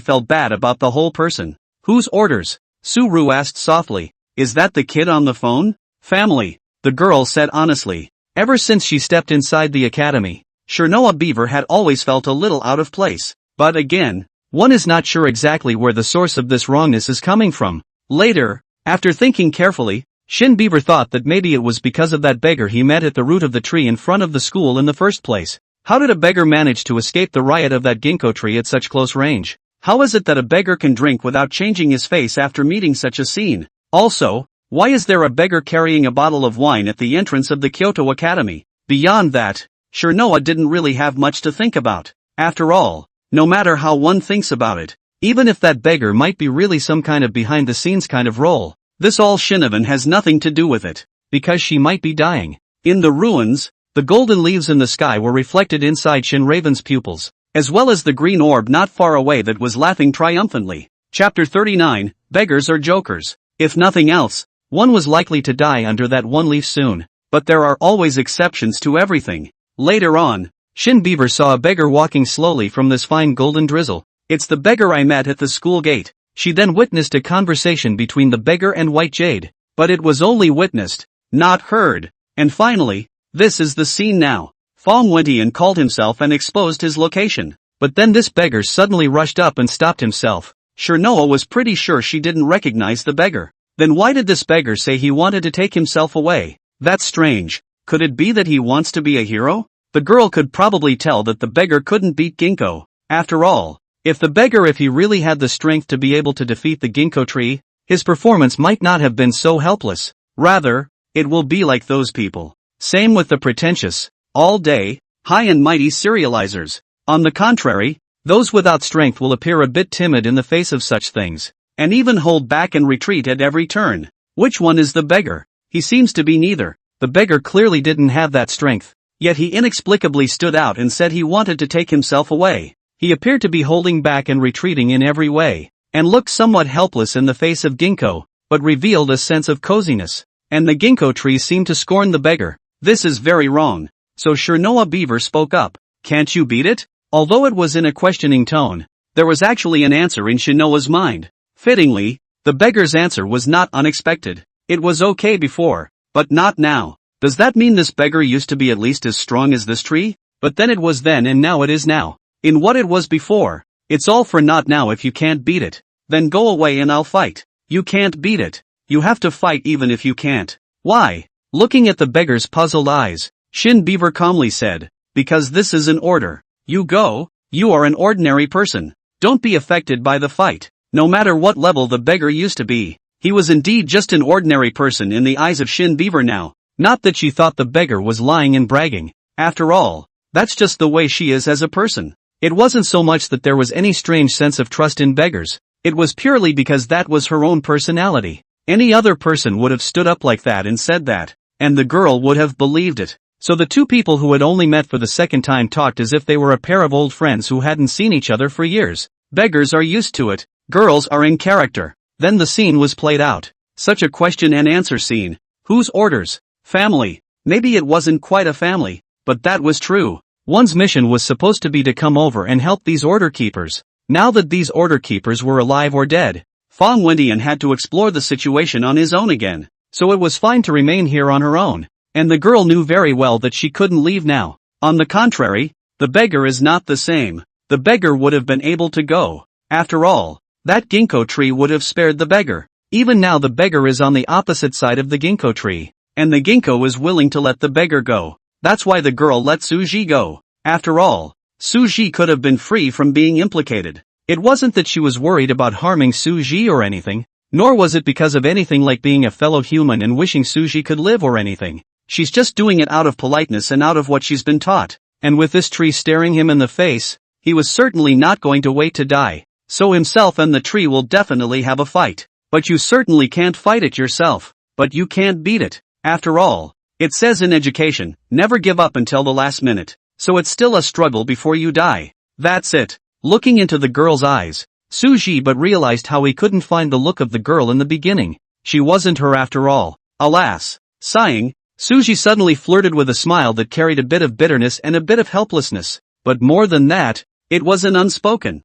felt bad about the whole person. Whose orders? Suru asked softly. Is that the kid on the phone? Family, the girl said honestly. Ever since she stepped inside the academy, Shirnoa Beaver had always felt a little out of place. But again, one is not sure exactly where the source of this wrongness is coming from. Later, after thinking carefully, Shin Beaver thought that maybe it was because of that beggar he met at the root of the tree in front of the school in the first place. How did a beggar manage to escape the riot of that ginkgo tree at such close range? How is it that a beggar can drink without changing his face after meeting such a scene? Also, why is there a beggar carrying a bottle of wine at the entrance of the Kyoto Academy? Beyond that, Shirnoa didn't really have much to think about. After all, no matter how one thinks about it, even if that beggar might be really some kind of behind-the-scenes kind of role, this all Shinovan has nothing to do with it, because she might be dying. In the ruins, the golden leaves in the sky were reflected inside Shin Raven's pupils, as well as the green orb not far away that was laughing triumphantly. Chapter 39, Beggars or Jokers. If nothing else, one was likely to die under that one leaf soon, but there are always exceptions to everything. Later on, Shin Beaver saw a beggar walking slowly from this fine golden drizzle. It's the beggar I met at the school gate. She then witnessed a conversation between the beggar and White Jade, but it was only witnessed, not heard. And finally, this is the scene now. Fong went and called himself and exposed his location. But then this beggar suddenly rushed up and stopped himself. Shirnoa was pretty sure she didn't recognize the beggar. Then why did this beggar say he wanted to take himself away? That's strange. Could it be that he wants to be a hero? The girl could probably tell that the beggar couldn't beat Ginkgo. After all, if he really had the strength to be able to defeat the ginkgo tree, his performance might not have been so helpless. Rather, it will be like those people. Same with the pretentious, all-day, high and mighty serializers. On the contrary, those without strength will appear a bit timid in the face of such things, and even hold back and retreat at every turn. Which one is the beggar? He seems to be neither. The beggar clearly didn't have that strength, yet he inexplicably stood out and said he wanted to take himself away. He appeared to be holding back and retreating in every way, and looked somewhat helpless in the face of Ginkgo, but revealed a sense of coziness. And the ginkgo tree seemed to scorn the beggar. This is very wrong. So Shirnoa Beaver spoke up. Can't you beat it? Although it was in a questioning tone, there was actually an answer in Shinoa's mind. Fittingly, the beggar's answer was not unexpected. It was okay before, but not now. Does that mean this beggar used to be at least as strong as this tree? But then it was then and now it is now. In what it was before, it's all for naught now if you can't beat it. Then go away and I'll fight. You can't beat it. You have to fight even if you can't. Why? Looking at the beggar's puzzled eyes, Shin Beaver calmly said, because this is an order. You go, you are an ordinary person. Don't be affected by the fight. No matter what level the beggar used to be, he was indeed just an ordinary person in the eyes of Shin Beaver now. Not that she thought the beggar was lying and bragging. After all, that's just the way she is as a person. It wasn't so much that there was any strange sense of trust in beggars, it was purely because that was her own personality. Any other person would have stood up like that and said that, and the girl would have believed it. So the two people who had only met for the second time talked as if they were a pair of old friends who hadn't seen each other for years. Beggars are used to it, girls are in character. Then the scene was played out. Such a question and answer scene. Whose orders? Family. Maybe it wasn't quite a family, but that was true. One's mission was supposed to be to come over and help these order keepers. Now that these order keepers were alive or dead, Fang Wendian had to explore the situation on his own again, so it was fine to remain here on her own, and the girl knew very well that she couldn't leave now. On the contrary, the beggar is not the same. The beggar would have been able to go. After all, that ginkgo tree would have spared the beggar. Even now the beggar is on the opposite side of the ginkgo tree, and the ginkgo is willing to let the beggar go. That's why the girl let Suji go. After all, Suji could have been free from being implicated. It wasn't that she was worried about harming Suji or anything, nor was it because of anything like being a fellow human and wishing Suji could live or anything. She's just doing it out of politeness and out of what she's been taught. And with this tree staring him in the face, he was certainly not going to wait to die. So himself and the tree will definitely have a fight. But you certainly can't fight it yourself. But you can't beat it. After all, it says in education, never give up until the last minute. So it's still a struggle before you die. That's it. Looking into the girl's eyes, Suji but realized how he couldn't find the look of the girl in the beginning. She wasn't her after all. Alas. Sighing, Suji suddenly flirted with a smile that carried a bit of bitterness and a bit of helplessness. But more than that, it was an unspoken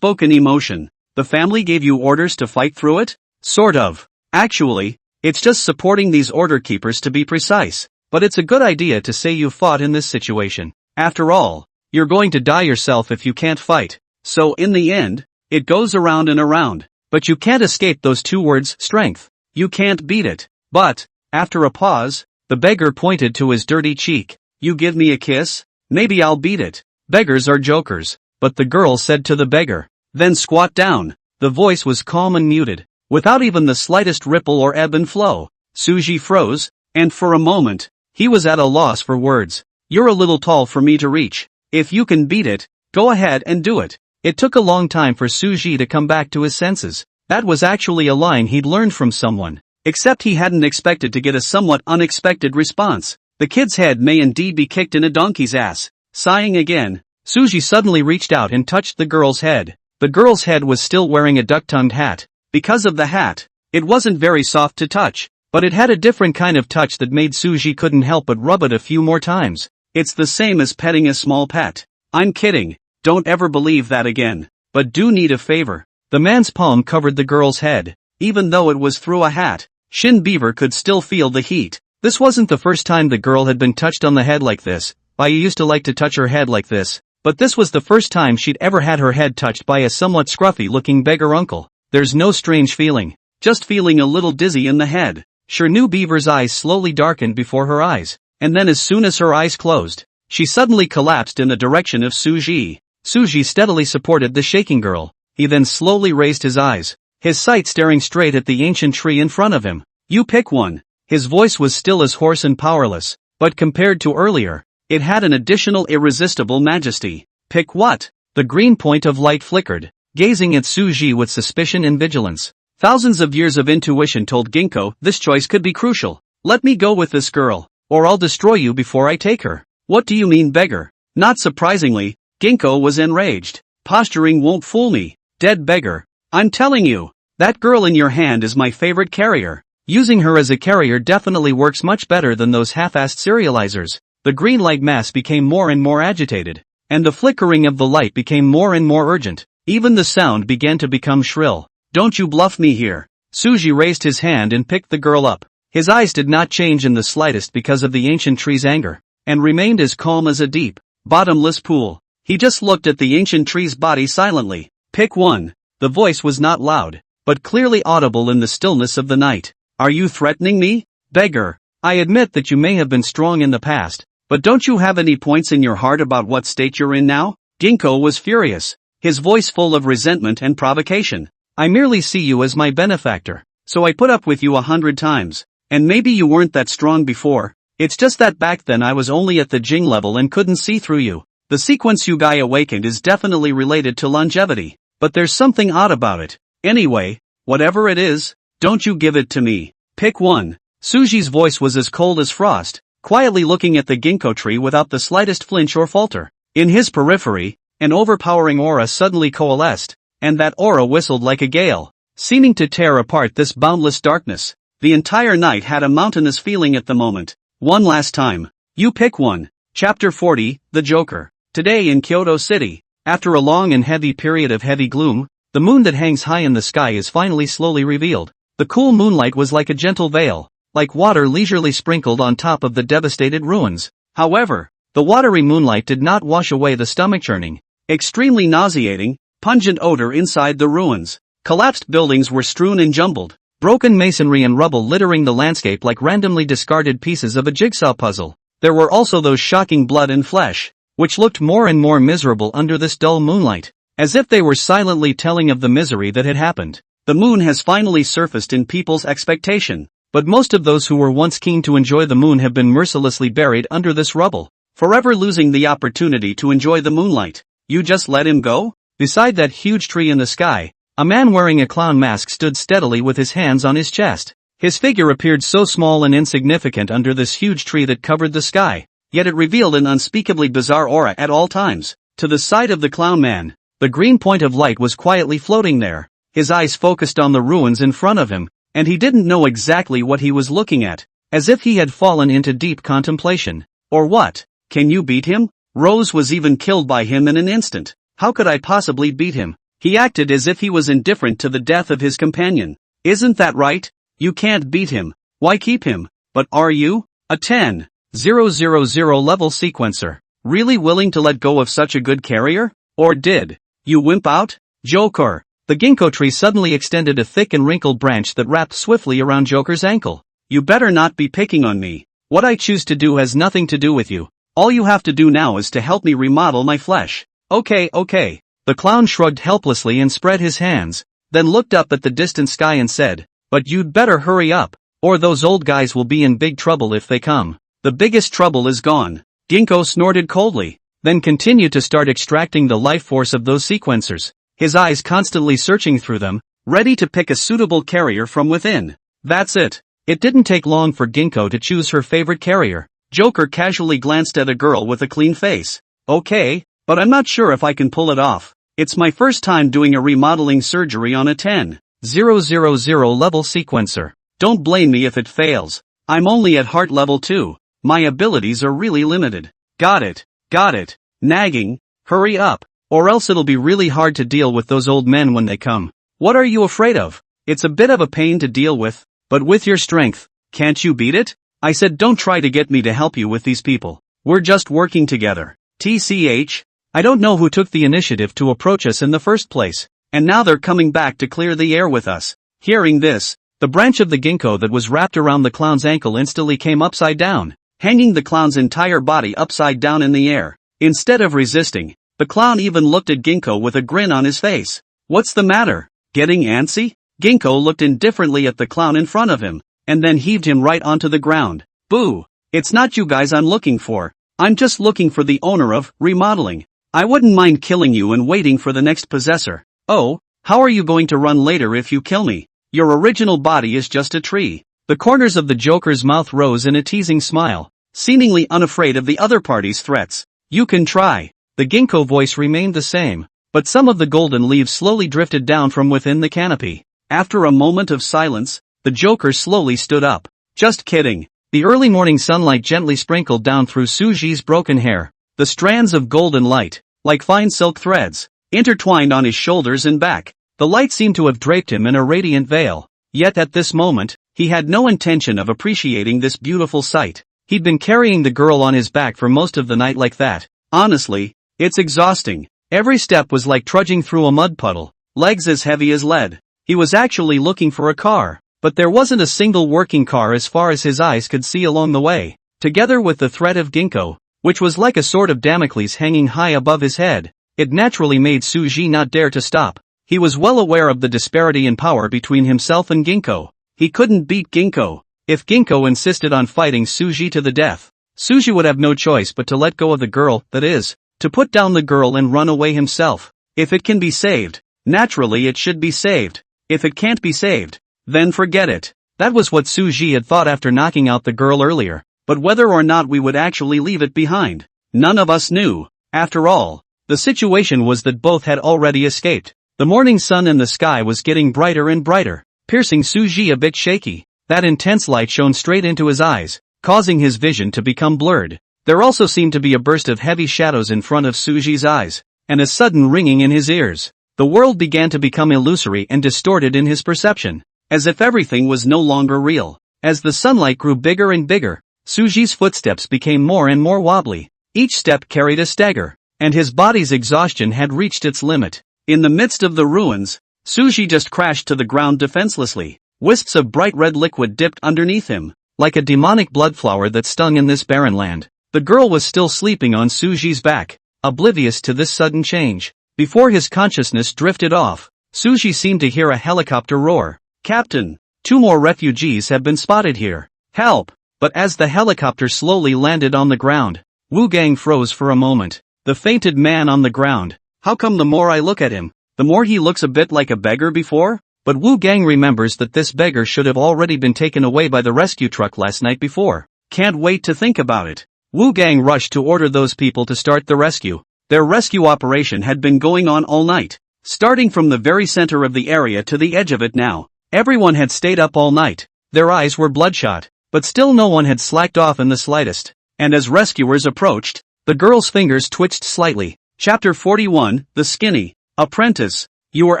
emotion. The family gave you orders to fight through it? Sort of. Actually, it's just supporting these order keepers to be precise. But it's a good idea to say you fought in this situation. After all, you're going to die yourself if you can't fight. So in the end, it goes around and around. But you can't escape those two words, strength. You can't beat it. But, after a pause, the beggar pointed to his dirty cheek. You give me a kiss? Maybe I'll beat it. Beggars are jokers. But the girl said to the beggar, then squat down. The voice was calm and muted, without even the slightest ripple or ebb and flow. Suji froze, and for a moment, he was at a loss for words. You're a little tall for me to reach. If you can beat it, go ahead and do it. It took a long time for Suji to come back to his senses. That was actually a line he'd learned from someone. Except he hadn't expected to get a somewhat unexpected response. The kid's head may indeed be kicked in a donkey's ass. Sighing again, Suji suddenly reached out and touched the girl's head. The girl's head was still wearing a duck-tongued hat. Because of the hat, it wasn't very soft to touch, but it had a different kind of touch that made Suji couldn't help but rub it a few more times. It's the same as petting a small pet. I'm kidding, don't ever believe that again. But do need a favor. The man's palm covered the girl's head. Even though it was through a hat, Shin Beaver could still feel the heat. This wasn't the first time the girl had been touched on the head like this. I used to like to touch her head like this. But this was the first time she'd ever had her head touched by a somewhat scruffy-looking beggar uncle. There's no strange feeling. Just feeling a little dizzy in the head. Shin Beaver's eyes slowly darkened before her eyes. And then as soon as her eyes closed, she suddenly collapsed in the direction of Suji. Suji steadily supported the shaking girl. He then slowly raised his eyes, his sight staring straight at the ancient tree in front of him. You pick one. His voice was still as hoarse and powerless, but compared to earlier, it had an additional irresistible majesty. Pick what? The green point of light flickered, gazing at Suji with suspicion and vigilance. Thousands of years of intuition told Ginkgo this choice could be crucial. Let me go with this girl, or I'll destroy you before I take her. What do you mean, beggar? Not surprisingly, Ginkgo was enraged. Posturing won't fool me. Dead beggar. I'm telling you, that girl in your hand is my favorite carrier. Using her as a carrier definitely works much better than those half-assed serializers. The green light mass became more and more agitated, and the flickering of the light became more and more urgent. Even the sound began to become shrill. Don't you bluff me here. Suji raised his hand and picked the girl up. His eyes did not change in the slightest because of the ancient tree's anger, and remained as calm as a deep, bottomless pool. He just looked at the ancient tree's body silently. Pick one. The voice was not loud, but clearly audible in the stillness of the night. Are you threatening me? Beggar, I admit that you may have been strong in the past, but don't you have any points in your heart about what state you're in now? Ginkgo was furious, his voice full of resentment and provocation. I merely see you as my benefactor, so I put up with you 100 times. And maybe you weren't that strong before, it's just that back then I was only at the Jing level and couldn't see through you. The sequence you guy awakened is definitely related to longevity, but there's something odd about it. Anyway, whatever it is, don't you give it to me. Pick one. Suji's voice was as cold as frost, quietly looking at the ginkgo tree without the slightest flinch or falter. In his periphery, an overpowering aura suddenly coalesced, and that aura whistled like a gale, seeming to tear apart this boundless darkness. The entire night had a mountainous feeling at the moment. One last time. You pick one. Chapter 40, The Joker. Today in Kyoto City, after a long and heavy period of heavy gloom, the moon that hangs high in the sky is finally slowly revealed. The cool moonlight was like a gentle veil, like water leisurely sprinkled on top of the devastated ruins. However, the watery moonlight did not wash away the stomach-churning, extremely nauseating, pungent odor inside the ruins. Collapsed buildings were strewn and jumbled, broken masonry and rubble littering the landscape like randomly discarded pieces of a jigsaw puzzle. There were also those shocking blood and flesh, which looked more and more miserable under this dull moonlight, as if they were silently telling of the misery that had happened. The moon has finally surfaced in people's expectation, but most of those who were once keen to enjoy the moon have been mercilessly buried under this rubble, forever losing the opportunity to enjoy the moonlight. You just let him go? Beside that huge tree in the sky, a man wearing a clown mask stood steadily with his hands on his chest. His figure appeared so small and insignificant under this huge tree that covered the sky, yet it revealed an unspeakably bizarre aura at all times. To the side of the clown man, the green point of light was quietly floating there, his eyes focused on the ruins in front of him, and he didn't know exactly what he was looking at, as if he had fallen into deep contemplation. Or what? Can you beat him? Rose was even killed by him in an instant. How could I possibly beat him? He acted as if he was indifferent to the death of his companion. Isn't that right? You can't beat him. Why keep him? But are you? A 10,000 level sequencer, really willing to let go of such a good carrier? Or did you wimp out? Joker. The ginkgo tree suddenly extended a thick and wrinkled branch that wrapped swiftly around Joker's ankle. You better not be picking on me. What I choose to do has nothing to do with you. All you have to do now is to help me remodel my flesh. Okay. The clown shrugged helplessly and spread his hands, then looked up at the distant sky and said, but you'd better hurry up, or those old guys will be in big trouble if they come. The biggest trouble is gone. Ginkgo snorted coldly, then continued to start extracting the life force of those sequencers, his eyes constantly searching through them, ready to pick a suitable carrier from within. That's it. It didn't take long for Ginkgo to choose her favorite carrier. Joker casually glanced at a girl with a clean face. Okay, but I'm not sure if I can pull it off. It's my first time doing a remodeling surgery on a 10,000 level sequencer. Don't blame me if it fails. I'm only at heart level 2. My abilities are really limited. Got it. Nagging. Hurry up, or else it'll be really hard to deal with those old men when they come. What are you afraid of? It's a bit of a pain to deal with, but with your strength, can't you beat it? I said don't try to get me to help you with these people. We're just working together. TCH, I don't know who took the initiative to approach us in the first place, and now they're coming back to clear the air with us. Hearing this, the branch of the ginkgo that was wrapped around the clown's ankle instantly came upside down, hanging the clown's entire body upside down in the air. Instead of resisting, the clown even looked at Ginkgo with a grin on his face. What's the matter? Getting antsy? Ginkgo looked indifferently at the clown in front of him, and then heaved him right onto the ground. Boo! It's not you guys I'm looking for. I'm just looking for the owner of remodeling. I wouldn't mind killing you and waiting for the next possessor. Oh, how are you going to run later if you kill me? Your original body is just a tree. The corners of the Joker's mouth rose in a teasing smile, seemingly unafraid of the other party's threats. You can try. The ginkgo voice remained the same, but some of the golden leaves slowly drifted down from within the canopy. After a moment of silence, the Joker slowly stood up. Just kidding. The early morning sunlight gently sprinkled down through Suji's broken hair. The strands of golden light, like fine silk threads, intertwined on his shoulders and back. The light seemed to have draped him in a radiant veil. Yet at this moment, he had no intention of appreciating this beautiful sight. He'd been carrying the girl on his back for most of the night like that. Honestly, it's exhausting. Every step was like trudging through a mud puddle, legs as heavy as lead. He was actually looking for a car, but there wasn't a single working car as far as his eyes could see along the way. Together with the threat of ginkgo, which was like a sword of Damocles hanging high above his head, it naturally made Suji not dare to stop. He was well aware of the disparity in power between himself and Ginkgo. He couldn't beat Ginkgo. If Ginkgo insisted on fighting Suji to the death, Suji would have no choice but to let go of the girl, that is, to put down the girl and run away himself. If it can be saved, naturally it should be saved. If it can't be saved, then forget it. That was what Suji had thought after knocking out the girl earlier, but whether or not we would actually leave it behind, none of us knew. After all, the situation was that both had already escaped. The morning sun in the sky was getting brighter and brighter, piercing Suji a bit shaky. That intense light shone straight into his eyes, causing his vision to become blurred. There also seemed to be a burst of heavy shadows in front of Suji's eyes, and a sudden ringing in his ears. The world began to become illusory and distorted in his perception, as if everything was no longer real. As the sunlight grew bigger and bigger, Suji's footsteps became more and more wobbly. Each step carried a stagger, and his body's exhaustion had reached its limit. In the midst of the ruins, Suji just crashed to the ground defenselessly. Wisps of bright red liquid dipped underneath him, like a demonic blood flower that stung in this barren land. The girl was still sleeping on Suji's back, oblivious to this sudden change. Before his consciousness drifted off, Suji seemed to hear a helicopter roar. "Captain, 2 more refugees have been spotted here. Help!" But as the helicopter slowly landed on the ground, Wu Gang froze for a moment. The fainted man on the ground. How come the more I look at him, the more he looks a bit like a beggar before? But Wu Gang remembers that this beggar should have already been taken away by the rescue truck last night before. Can't wait to think about it. Wu Gang rushed to order those people to start the rescue. Their rescue operation had been going on all night, starting from the very center of the area to the edge of it now. Everyone had stayed up all night. Their eyes were bloodshot, but still no one had slacked off in the slightest. And as rescuers approached, the girl's fingers twitched slightly. Chapter 41, The Skinny Apprentice. You were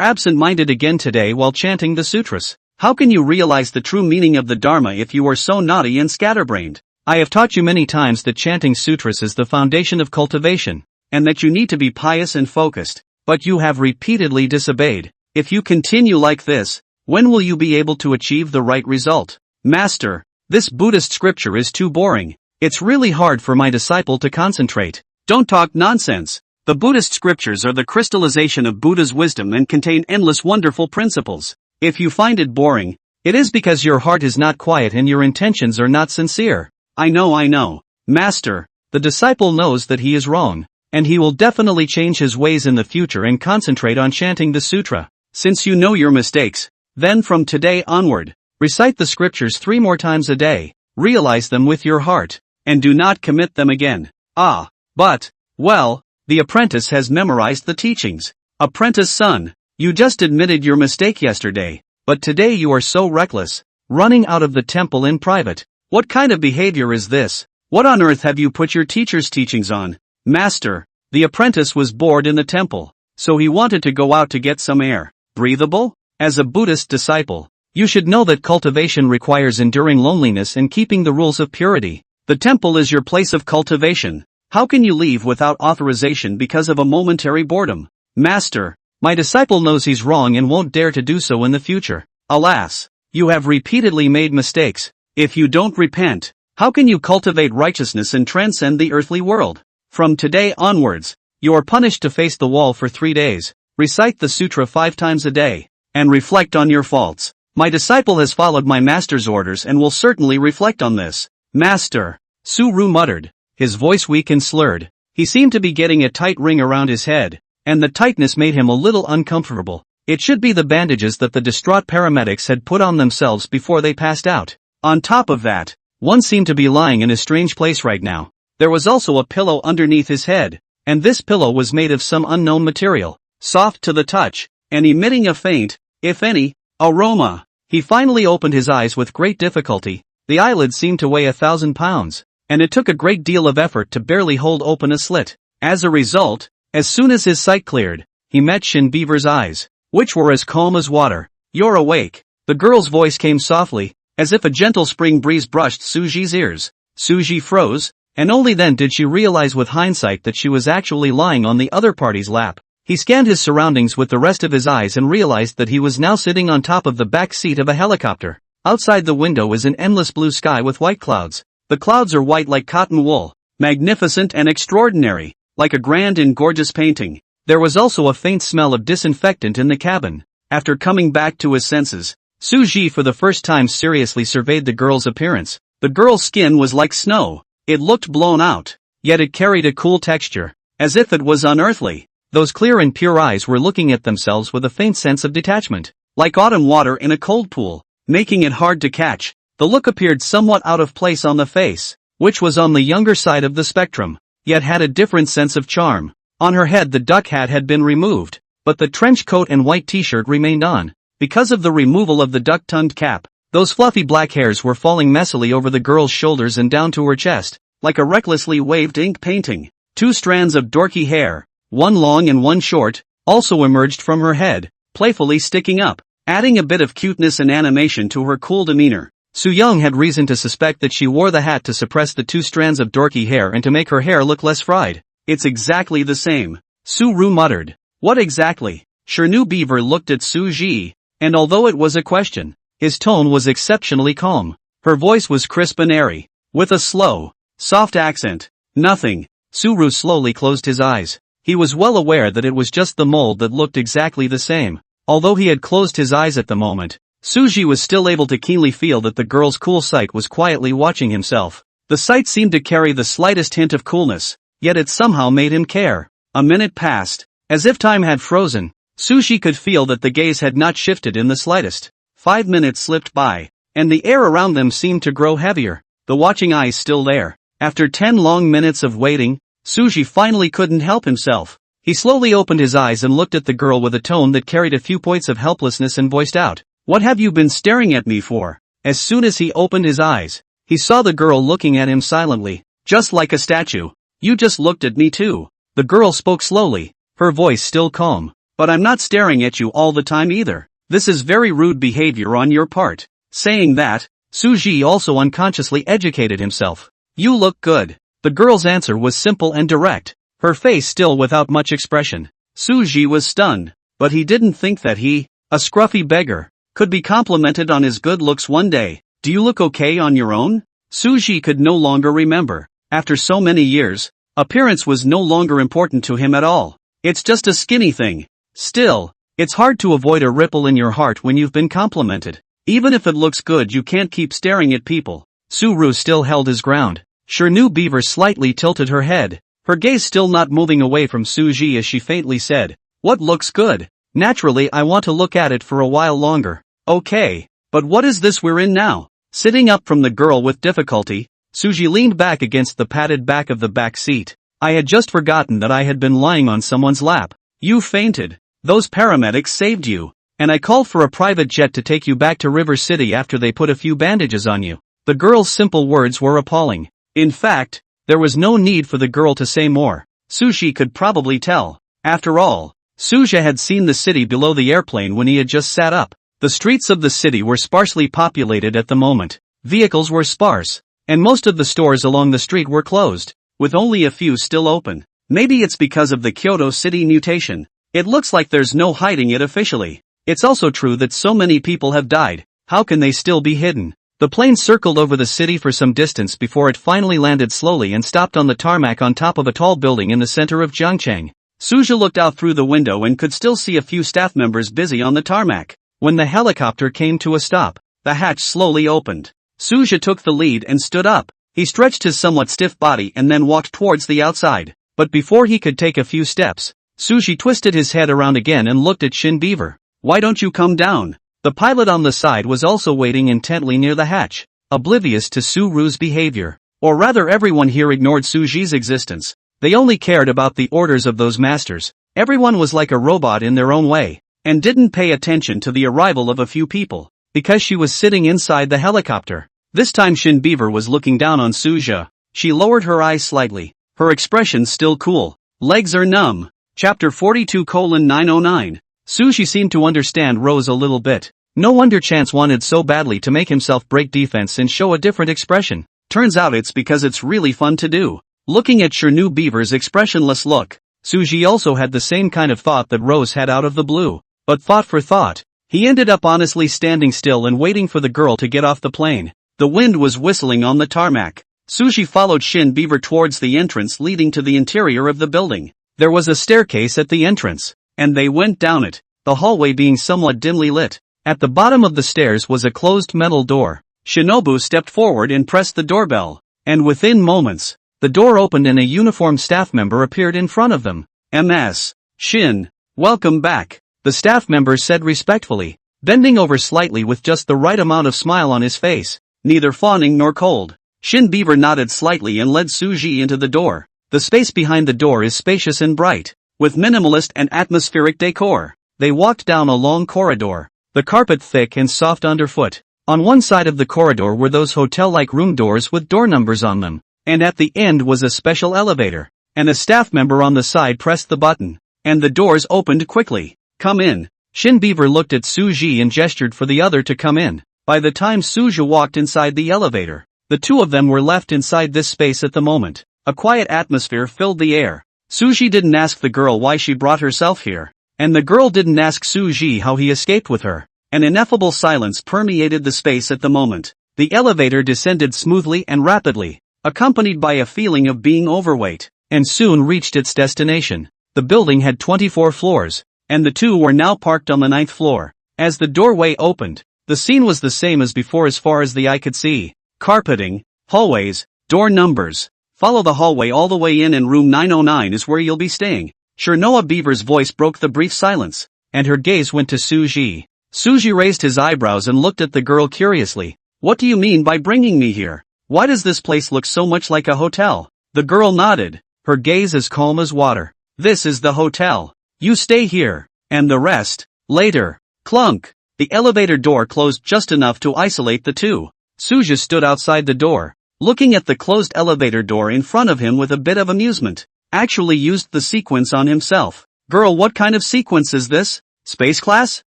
absent-minded again today while chanting the sutras. How can you realize the true meaning of the Dharma if you are so naughty and scatterbrained? I have taught you many times that chanting sutras is the foundation of cultivation, and that you need to be pious and focused, but you have repeatedly disobeyed. If you continue like this, when will you be able to achieve the right result? Master, this Buddhist scripture is too boring. It's really hard for my disciple to concentrate. Don't talk nonsense. The Buddhist scriptures are the crystallization of Buddha's wisdom and contain endless wonderful principles. If you find it boring, it is because your heart is not quiet and your intentions are not sincere. I know. Master, the disciple knows that he is wrong, and he will definitely change his ways in the future and concentrate on chanting the sutra. Since you know your mistakes, then from today onward, recite the scriptures 3 more times a day, realize them with your heart, and do not commit them again. Well, the apprentice has memorized the teachings. Apprentice son, you just admitted your mistake yesterday, but today you are so reckless, running out of the temple in private. What kind of behavior is this? What on earth have you put your teacher's teachings on? Master, the apprentice was bored in the temple, so he wanted to go out to get some air. Breathable? As a Buddhist disciple, you should know that cultivation requires enduring loneliness and keeping the rules of purity. The temple is your place of cultivation. How can you leave without authorization because of a momentary boredom? Master, my disciple knows he's wrong and won't dare to do so in the future. Alas, you have repeatedly made mistakes. If you don't repent, how can you cultivate righteousness and transcend the earthly world? From today onwards, you are punished to face the wall for 3 days, recite the sutra 5 times a day, and reflect on your faults. My disciple has followed my master's orders and will certainly reflect on this. Master, Su-Ru muttered, his voice weak and slurred. He seemed to be getting a tight ring around his head, and the tightness made him a little uncomfortable. It should be the bandages that the distraught paramedics had put on themselves before they passed out. On top of that, one seemed to be lying in a strange place right now. There was also a pillow underneath his head, and this pillow was made of some unknown material, soft to the touch, and emitting a faint, if any, aroma. He finally opened his eyes with great difficulty. The eyelids seemed to weigh 1,000 pounds, and it took a great deal of effort to barely hold open a slit. As a result, as soon as his sight cleared, he met Shin Beaver's eyes, which were as calm as water. You're awake. The girl's voice came softly, as if a gentle spring breeze brushed Suji's ears. Suji froze, and only then did she realize with hindsight that she was actually lying on the other party's lap. He scanned his surroundings with the rest of his eyes and realized that he was now sitting on top of the back seat of a helicopter. Outside the window is an endless blue sky with white clouds. The clouds are white like cotton wool, magnificent and extraordinary, like a grand and gorgeous painting. There was also a faint smell of disinfectant in the cabin. After coming back to his senses, Suji for the first time seriously surveyed the girl's appearance. The girl's skin was like snow. It looked blown out, yet it carried a cool texture. as if it was unearthly. Those clear and pure eyes were looking at themselves with a faint sense of detachment, like autumn water in a cold pool, making it hard to catch. The look appeared somewhat out of place on the face, which was on the younger side of the spectrum, yet had a different sense of charm. On her head the duck hat had been removed, but the trench coat and white t-shirt remained on. Because of the removal of the duck-tongued cap, those fluffy black hairs were falling messily over the girl's shoulders and down to her chest, like a recklessly waved ink painting. 2 strands of dorky hair, one long and one short, also emerged from her head, playfully sticking up, adding a bit of cuteness and animation to her cool demeanor. Soo-young had reason to suspect that she wore the hat to suppress the 2 strands of dorky hair and to make her hair look less fried. It's exactly the same, Soo-ru muttered. What exactly? Shirnu Beaver looked at Soo-ji, and although it was a question, his tone was exceptionally calm. Her voice was crisp and airy, with a slow, soft accent. Nothing. Soo-ru slowly closed his eyes. He was well aware that it was just the mold that looked exactly the same. Although he had closed his eyes at the moment, Soo-ji was still able to keenly feel that the girl's cool sight was quietly watching himself. The sight seemed to carry the slightest hint of coolness, yet it somehow made him care. A minute passed. As if time had frozen, Soo-ji could feel that the gaze had not shifted in the slightest. 5 minutes slipped by, and the air around them seemed to grow heavier, the watching eyes still there. After 10 long minutes of waiting, Soo-ji finally couldn't help himself. He slowly opened his eyes and looked at the girl with a tone that carried a few points of helplessness and voiced out, "What have you been staring at me for?" As soon as he opened his eyes, he saw the girl looking at him silently, just like a statue. "You just looked at me too." The girl spoke slowly, her voice still calm. "But I'm not staring at you all the time either. This is very rude behavior on your part." Saying that, Soo-ji also unconsciously educated himself. "You look good." The girl's answer was simple and direct, her face still without much expression. Soo-ji was stunned, but he didn't think that he, a scruffy beggar, could be complimented on his good looks one day. "Do you look okay on your own?" Soo-ji could no longer remember. After so many years, appearance was no longer important to him at all. "It's just a skinny thing." Still, it's hard to avoid a ripple in your heart when you've been complimented. Even if it looks good, you can't keep staring at people. Soo-ru still held his ground. Shirnu Beaver slightly tilted her head, her gaze still not moving away from Soo-ji as she faintly said, "What looks good? Naturally I want to look at it for a while longer." "Okay, but what is this we're in now?" Sitting up from the girl with difficulty, Soo-ji leaned back against the padded back of the back seat. "I had just forgotten that I had been lying on someone's lap. You fainted. Those paramedics saved you, and I called for a private jet to take you back to River City after they put a few bandages on you." The girl's simple words were appalling. In fact, there was no need for the girl to say more. Soo-ji could probably tell. After all, Soo-ja had seen the city below the airplane when he had just sat up. The streets of the city were sparsely populated at the moment. Vehicles were sparse, and most of the stores along the street were closed, with only a few still open. Maybe it's because of the Kyoto City mutation. It looks like there's no hiding it officially. It's also true that so many people have died. How can they still be hidden? The plane circled over the city for some distance before it finally landed slowly and stopped on the tarmac on top of a tall building in the center of Zhangcheng. Soo-ja looked out through the window and could still see a few staff members busy on the tarmac. When the helicopter came to a stop, the hatch slowly opened. Soo-ja took the lead and stood up. He stretched his somewhat stiff body and then walked towards the outside. But before he could take a few steps, Soo-ji twisted his head around again and looked at Shin Beaver. "Why don't you come down?" The pilot on the side was also waiting intently near the hatch, oblivious to Soo-ru's behavior. Or rather, everyone here ignored Soo-ji's existence. They only cared about the orders of those masters. Everyone was like a robot in their own way, and didn't pay attention to the arrival of a few people, because she was sitting inside the helicopter. This time Shin Beaver was looking down on Soo-ja. She lowered her eyes slightly, her expression still cool. "Legs are numb." Chapter 42:909. Soo-ji seemed to understand Rose a little bit. No wonder Chance wanted so badly to make himself break defense and show a different expression. Turns out it's because it's really fun to do. Looking at Shirnu Beaver's expressionless look, Soo-ji also had the same kind of thought that Rose had out of the blue. But thought for thought, he ended up honestly standing still and waiting for the girl to get off the plane. The wind was whistling on the tarmac. Soo-ji followed Shin Beaver towards the entrance leading to the interior of the building. There was a staircase at the entrance, and they went down it, the hallway being somewhat dimly lit. At the bottom of the stairs was a closed metal door. Shinobu stepped forward and pressed the doorbell, and within moments, The door opened and a uniformed staff member appeared in front of them. "Ms. Shin, welcome back," the staff member said respectfully, bending over slightly with just the right amount of smile on his face, neither fawning nor cold. Shin Beaver nodded slightly and led Suji into the door. The space behind the door is spacious and bright, with minimalist and atmospheric decor. They walked down a long corridor, the carpet thick and soft underfoot. On one side of the corridor were those hotel-like room doors with door numbers on them, and at the end was a special elevator, and a staff member on the side pressed the button, and the doors opened quickly. "Come in." Shin Beaver looked at Suji and gestured for the other to come in. By the time Suji walked inside the elevator, the two of them were left inside this space at the moment. A quiet atmosphere filled the air. Suji didn't ask the girl why she brought herself here, and the girl didn't ask Suji how he escaped with her. An ineffable silence permeated the space at the moment. The elevator descended smoothly and rapidly, accompanied by a feeling of being overweight, and soon reached its destination. The building had 24 floors, and the two were now parked on the 9th floor. As the doorway opened, the scene was the same as before as far as the eye could see. Carpeting, hallways, door numbers. "Follow the hallway all the way in and room 909 is where you'll be staying." Noah Beaver's voice broke the brief silence, and her gaze went to Suji. Suji raised his eyebrows and looked at the girl curiously. "What do you mean by bringing me here? Why does this place look so much like a hotel?" The girl nodded, her gaze as calm as water. "This is the hotel. You stay here, and the rest, later." Clunk! The elevator door closed just enough to isolate the two. Suji stood outside the door, looking at the closed elevator door in front of him with a bit of amusement. Actually used the sequence on himself. "Girl, what kind of sequence is this? Space class?"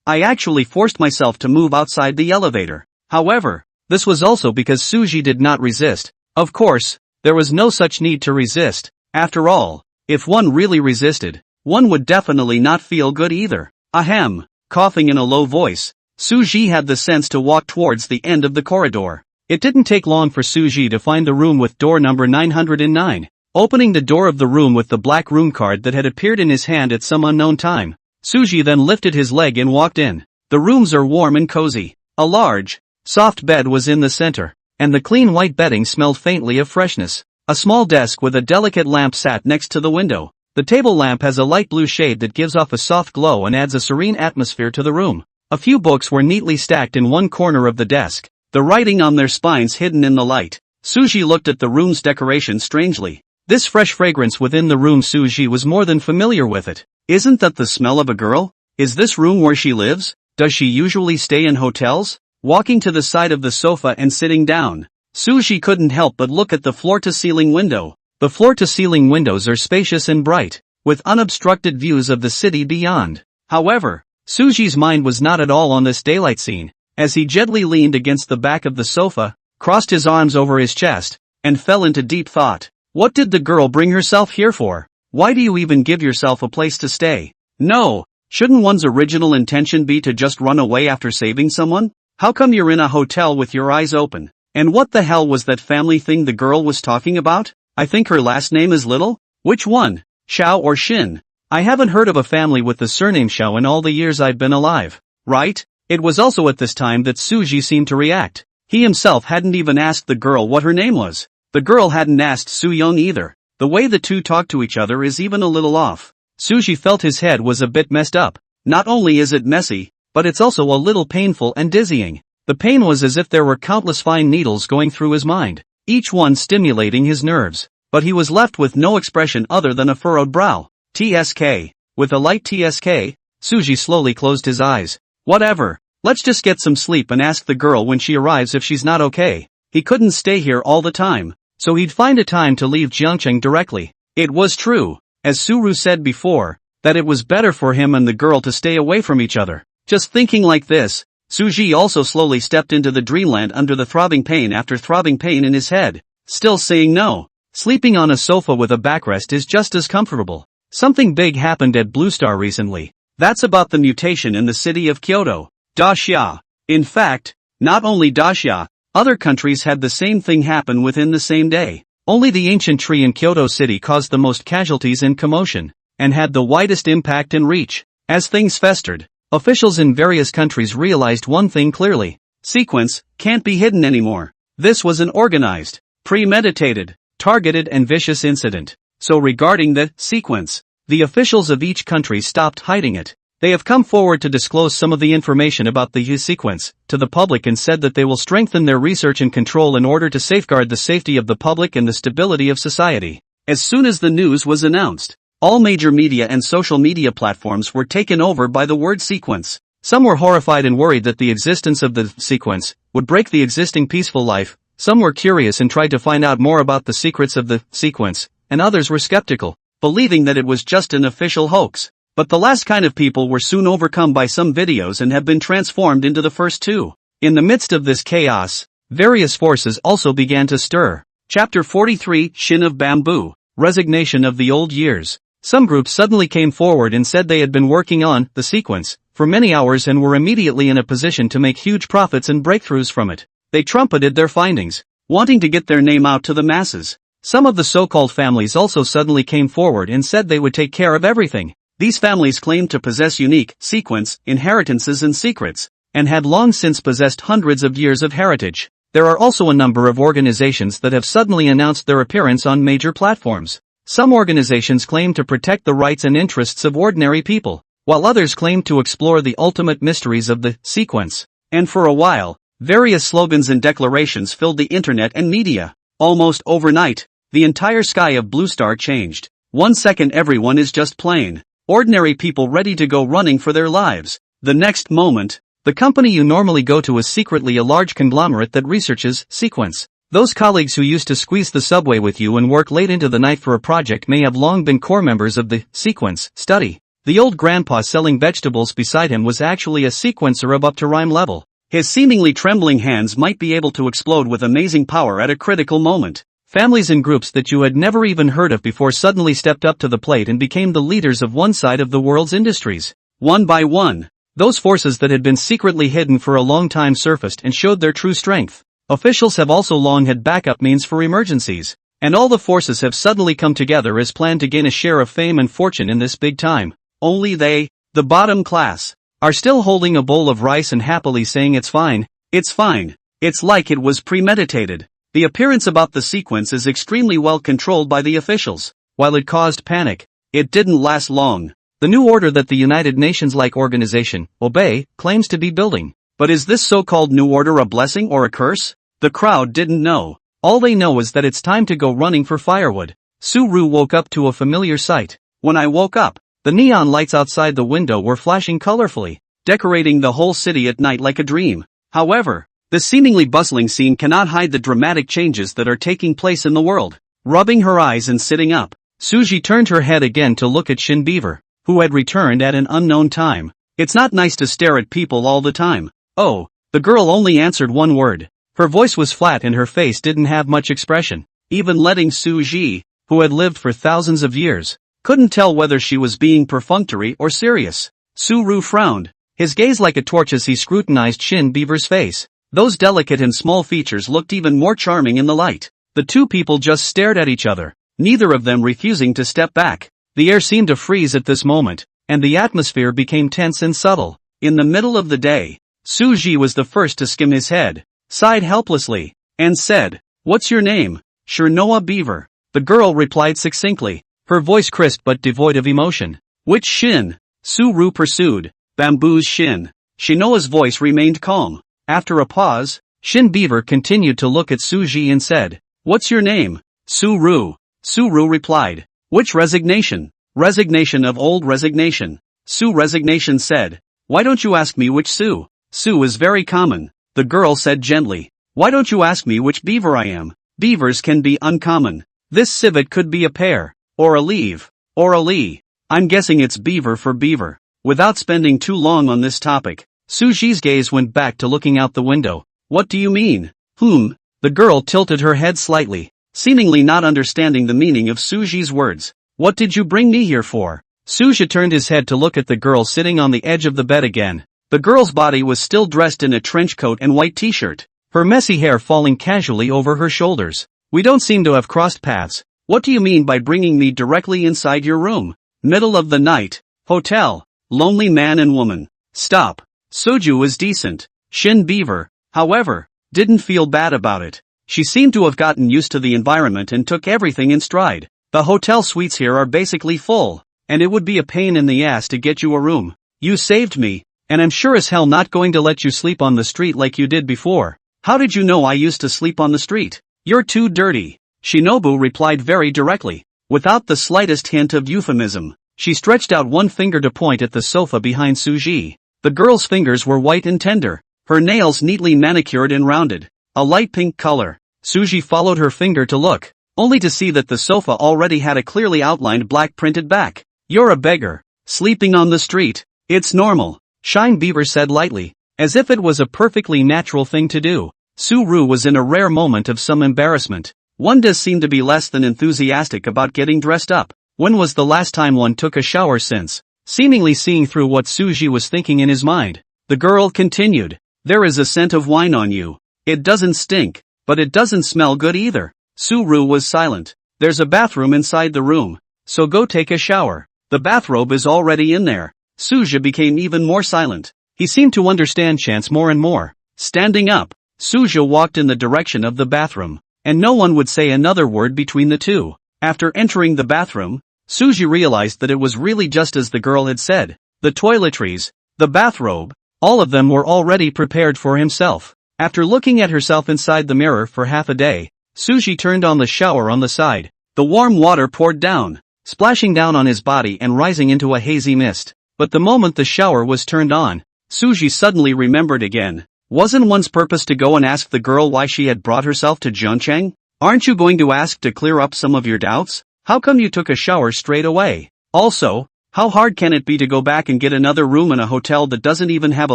I actually forced myself to move outside the elevator. However, this was also because Suji did not resist. Of course, there was no such need to resist. After all, if one really resisted, one would definitely not feel good either. Ahem. Coughing in a low voice, Suji had the sense to walk towards the end of the corridor. It didn't take long for Suji to find the room with door number 909. Opening the door of the room with the black room card that had appeared in his hand at some unknown time, Suji then lifted his leg and walked in. The rooms are warm and cozy. A large, soft bed was in the center, and the clean white bedding smelled faintly of freshness. A small desk with a delicate lamp sat next to the window. The table lamp has a light blue shade that gives off a soft glow and adds a serene atmosphere to the room. A few books were neatly stacked in one corner of the desk, the writing on their spines hidden in the light. Suji looked at the room's decoration strangely. This fresh fragrance within the room, Suji was more than familiar with it. Isn't that the smell of a girl? Is this room where she lives? Does she usually stay in hotels? Walking to the side of the sofa and sitting down, Suji couldn't help but look at the floor-to-ceiling window. The floor-to-ceiling windows are spacious and bright, with unobstructed views of the city beyond. However, Suji's mind was not at all on this daylight scene, as he gently leaned against the back of the sofa, crossed his arms over his chest, and fell into deep thought. What did the girl bring herself here for? Why do you even give yourself a place to stay? No, shouldn't one's original intention be to just run away after saving someone? How come you're in a hotel with your eyes open? And what the hell was that family thing the girl was talking about? I think her last name is Little? Which one? Xiao or Shin? I haven't heard of a family with the surname Xiao in all the years I've been alive. Right? It was also at this time that Suji seemed to react. He himself hadn't even asked the girl what her name was. The girl hadn't asked Su Young either. The way the two talk to each other is even a little off. Suji felt his head was a bit messed up. Not only is it messy, but it's also a little painful and dizzying. The pain was as if there were countless fine needles going through his mind, each one stimulating his nerves. But he was left with no expression other than a furrowed brow. TSK. With a light TSK, Suji slowly closed his eyes. Whatever. Let's just get some sleep and ask the girl when she arrives if she's not okay. He couldn't stay here all the time, so he'd find a time to leave Jiangcheng directly. It was true, as Suru said before, that it was better for him and the girl to stay away from each other. Just thinking like this, Suji also slowly stepped into the dreamland under the throbbing pain after throbbing pain in his head. Still saying no. Sleeping on a sofa with a backrest is just as comfortable. Something big happened at Blue Star recently. That's about the mutation in the city of Kyoto. Daxia. In fact, not only Daxia, other countries had the same thing happen within the same day. Only the ancient tree in Kyoto City caused the most casualties and commotion, and had the widest impact and reach. As things festered, officials in various countries realized one thing clearly. Sequence can't be hidden anymore. This was an organized, premeditated, targeted and vicious incident. So regarding the sequence, the officials of each country stopped hiding it. They have come forward to disclose some of the information about the sequence to the public and said that they will strengthen their research and control in order to safeguard the safety of the public and the stability of society. As soon as the news was announced, all major media and social media platforms were taken over by the word sequence. Some were horrified and worried that the existence of the sequence would break the existing peaceful life. Some were curious and tried to find out more about the secrets of the sequence, and others were skeptical, believing that it was just an official hoax. But the last kind of people were soon overcome by some videos and have been transformed into the first two. In the midst of this chaos, various forces also began to stir. Chapter 43, Shin of Bamboo, Resignation of the Old Years. Some groups suddenly came forward and said they had been working on the sequence for many hours and were immediately in a position to make huge profits and breakthroughs from it. They trumpeted their findings, wanting to get their name out to the masses. Some of the so-called families also suddenly came forward and said they would take care of everything. These families claimed to possess unique sequence, inheritances and secrets, and had long since possessed hundreds of years of heritage. There are also a number of organizations that have suddenly announced their appearance on major platforms. Some organizations claim to protect the rights and interests of ordinary people, while others claim to explore the ultimate mysteries of the sequence. And for a while, various slogans and declarations filled the internet and media. Almost overnight, the entire sky of Blue Star changed. 1 second everyone is just plain ordinary people ready to go running for their lives. The next moment, the company you normally go to is secretly a large conglomerate that researches sequence. Those colleagues who used to squeeze the subway with you and work late into the night for a project may have long been core members of the sequence study. The old grandpa selling vegetables beside him was actually a sequencer of up to rhyme level. His seemingly trembling hands might be able to explode with amazing power at a critical moment. Families and groups that you had never even heard of before suddenly stepped up to the plate and became the leaders of one side of the world's industries. One by one, those forces that had been secretly hidden for a long time surfaced and showed their true strength. Officials have also long had backup means for emergencies, and all the forces have suddenly come together as planned to gain a share of fame and fortune in this big time. Only they, the bottom class, are still holding a bowl of rice and happily saying it's fine, it's fine. It's like it was premeditated. The appearance about the sequence is extremely well controlled by the officials. While it caused panic, it didn't last long. The new order that the United Nations-like organization, Obey, claims to be building. But is this so-called new order a blessing or a curse? The crowd didn't know. All they know is that it's time to go running for firewood. Su-Ru woke up to a familiar sight. When I woke up, the neon lights outside the window were flashing colorfully, decorating the whole city at night like a dream. However, the seemingly bustling scene cannot hide the dramatic changes that are taking place in the world. Rubbing her eyes and sitting up, Suji turned her head again to look at Shin Beaver, who had returned at an unknown time. It's not nice to stare at people all the time. Oh, the girl only answered one word. Her voice was flat and her face didn't have much expression. Even letting Suji, who had lived for thousands of years, couldn't tell whether she was being perfunctory or serious. Su-Ru frowned, his gaze like a torch as he scrutinized Shin Beaver's face. Those delicate and small features looked even more charming in the light. The two people just stared at each other, neither of them refusing to step back. The air seemed to freeze at this moment, and the atmosphere became tense and subtle. In the middle of the day, Suji was the first to skim his head, sighed helplessly, and said, "What's your name?" "Shinoa Beaver." The girl replied succinctly, her voice crisp but devoid of emotion. "Which Shin?" Su-Ru pursued. "Bamboo's Shin." Shinoa's voice remained calm. After a pause, Shin Beaver continued to look at Suji and said, "What's your name?" "Su-Ru." Su-Ru replied, "Which resignation?" "Resignation of old resignation." Su Resignation said, "Why don't you ask me which Su?" "Su is very common." The girl said gently, "Why don't you ask me which beaver I am?" Beavers can be uncommon. This civet could be a pear, or a leaf, or a lee. I'm guessing it's beaver for beaver. Without spending too long on this topic, Suji's gaze went back to looking out the window. "What do you mean?" The girl tilted her head slightly, seemingly not understanding the meaning of Suji's words. "What did you bring me here for?" Suji turned his head to look at the girl sitting on the edge of the bed again. The girl's body was still dressed in a trench coat and white t-shirt, her messy hair falling casually over her shoulders. "We don't seem to have crossed paths. What do you mean by bringing me directly inside your room? Middle of the night, hotel, lonely man and woman. Stop." Soju was decent. Shin Beaver, however, didn't feel bad about it. She seemed to have gotten used to the environment and took everything in stride. The hotel suites here are basically full, and it would be a pain in the ass to get you a room. You saved me, and I'm sure as hell not going to let you sleep on the street like you did before. How did you know I used to sleep on the street? You're too dirty. Shinobu replied very directly, without the slightest hint of euphemism. She stretched out one finger to point at the sofa behind Suji. The girl's fingers were white and tender, her nails neatly manicured and rounded, a light pink color. Suji followed her finger to look, only to see that the sofa already had a clearly outlined black printed back. You're a beggar, sleeping on the street. It's normal, Shine Beaver said lightly, as if it was a perfectly natural thing to do. Suru was in a rare moment of some embarrassment. One does seem to be less than enthusiastic about getting dressed up. When was the last time one took a shower since? Seemingly seeing through what Suji was thinking in his mind, the girl continued, there is a scent of wine on you. It doesn't stink, but it doesn't smell good either. Suru was silent. There's a bathroom inside the room, so go take a shower. The bathrobe is already in there. Suja became even more silent. He seemed to understand chance more and more. Standing up, Suja walked in the direction of the bathroom, and no one would say another word between the two. After entering the bathroom, Suji realized that it was really just as the girl had said. The toiletries, the bathrobe, all of them were already prepared for himself. After looking at herself inside the mirror for half a day, Suji turned on the shower on the side. The warm water poured down, splashing down on his body and rising into a hazy mist. But the moment the shower was turned on, Suji suddenly remembered again. Wasn't one's purpose to go and ask the girl why she had brought herself to Jeonchang? Aren't you going to ask to clear up some of your doubts? How come you took a shower straight away? Also, how hard can it be to go back and get another room in a hotel that doesn't even have a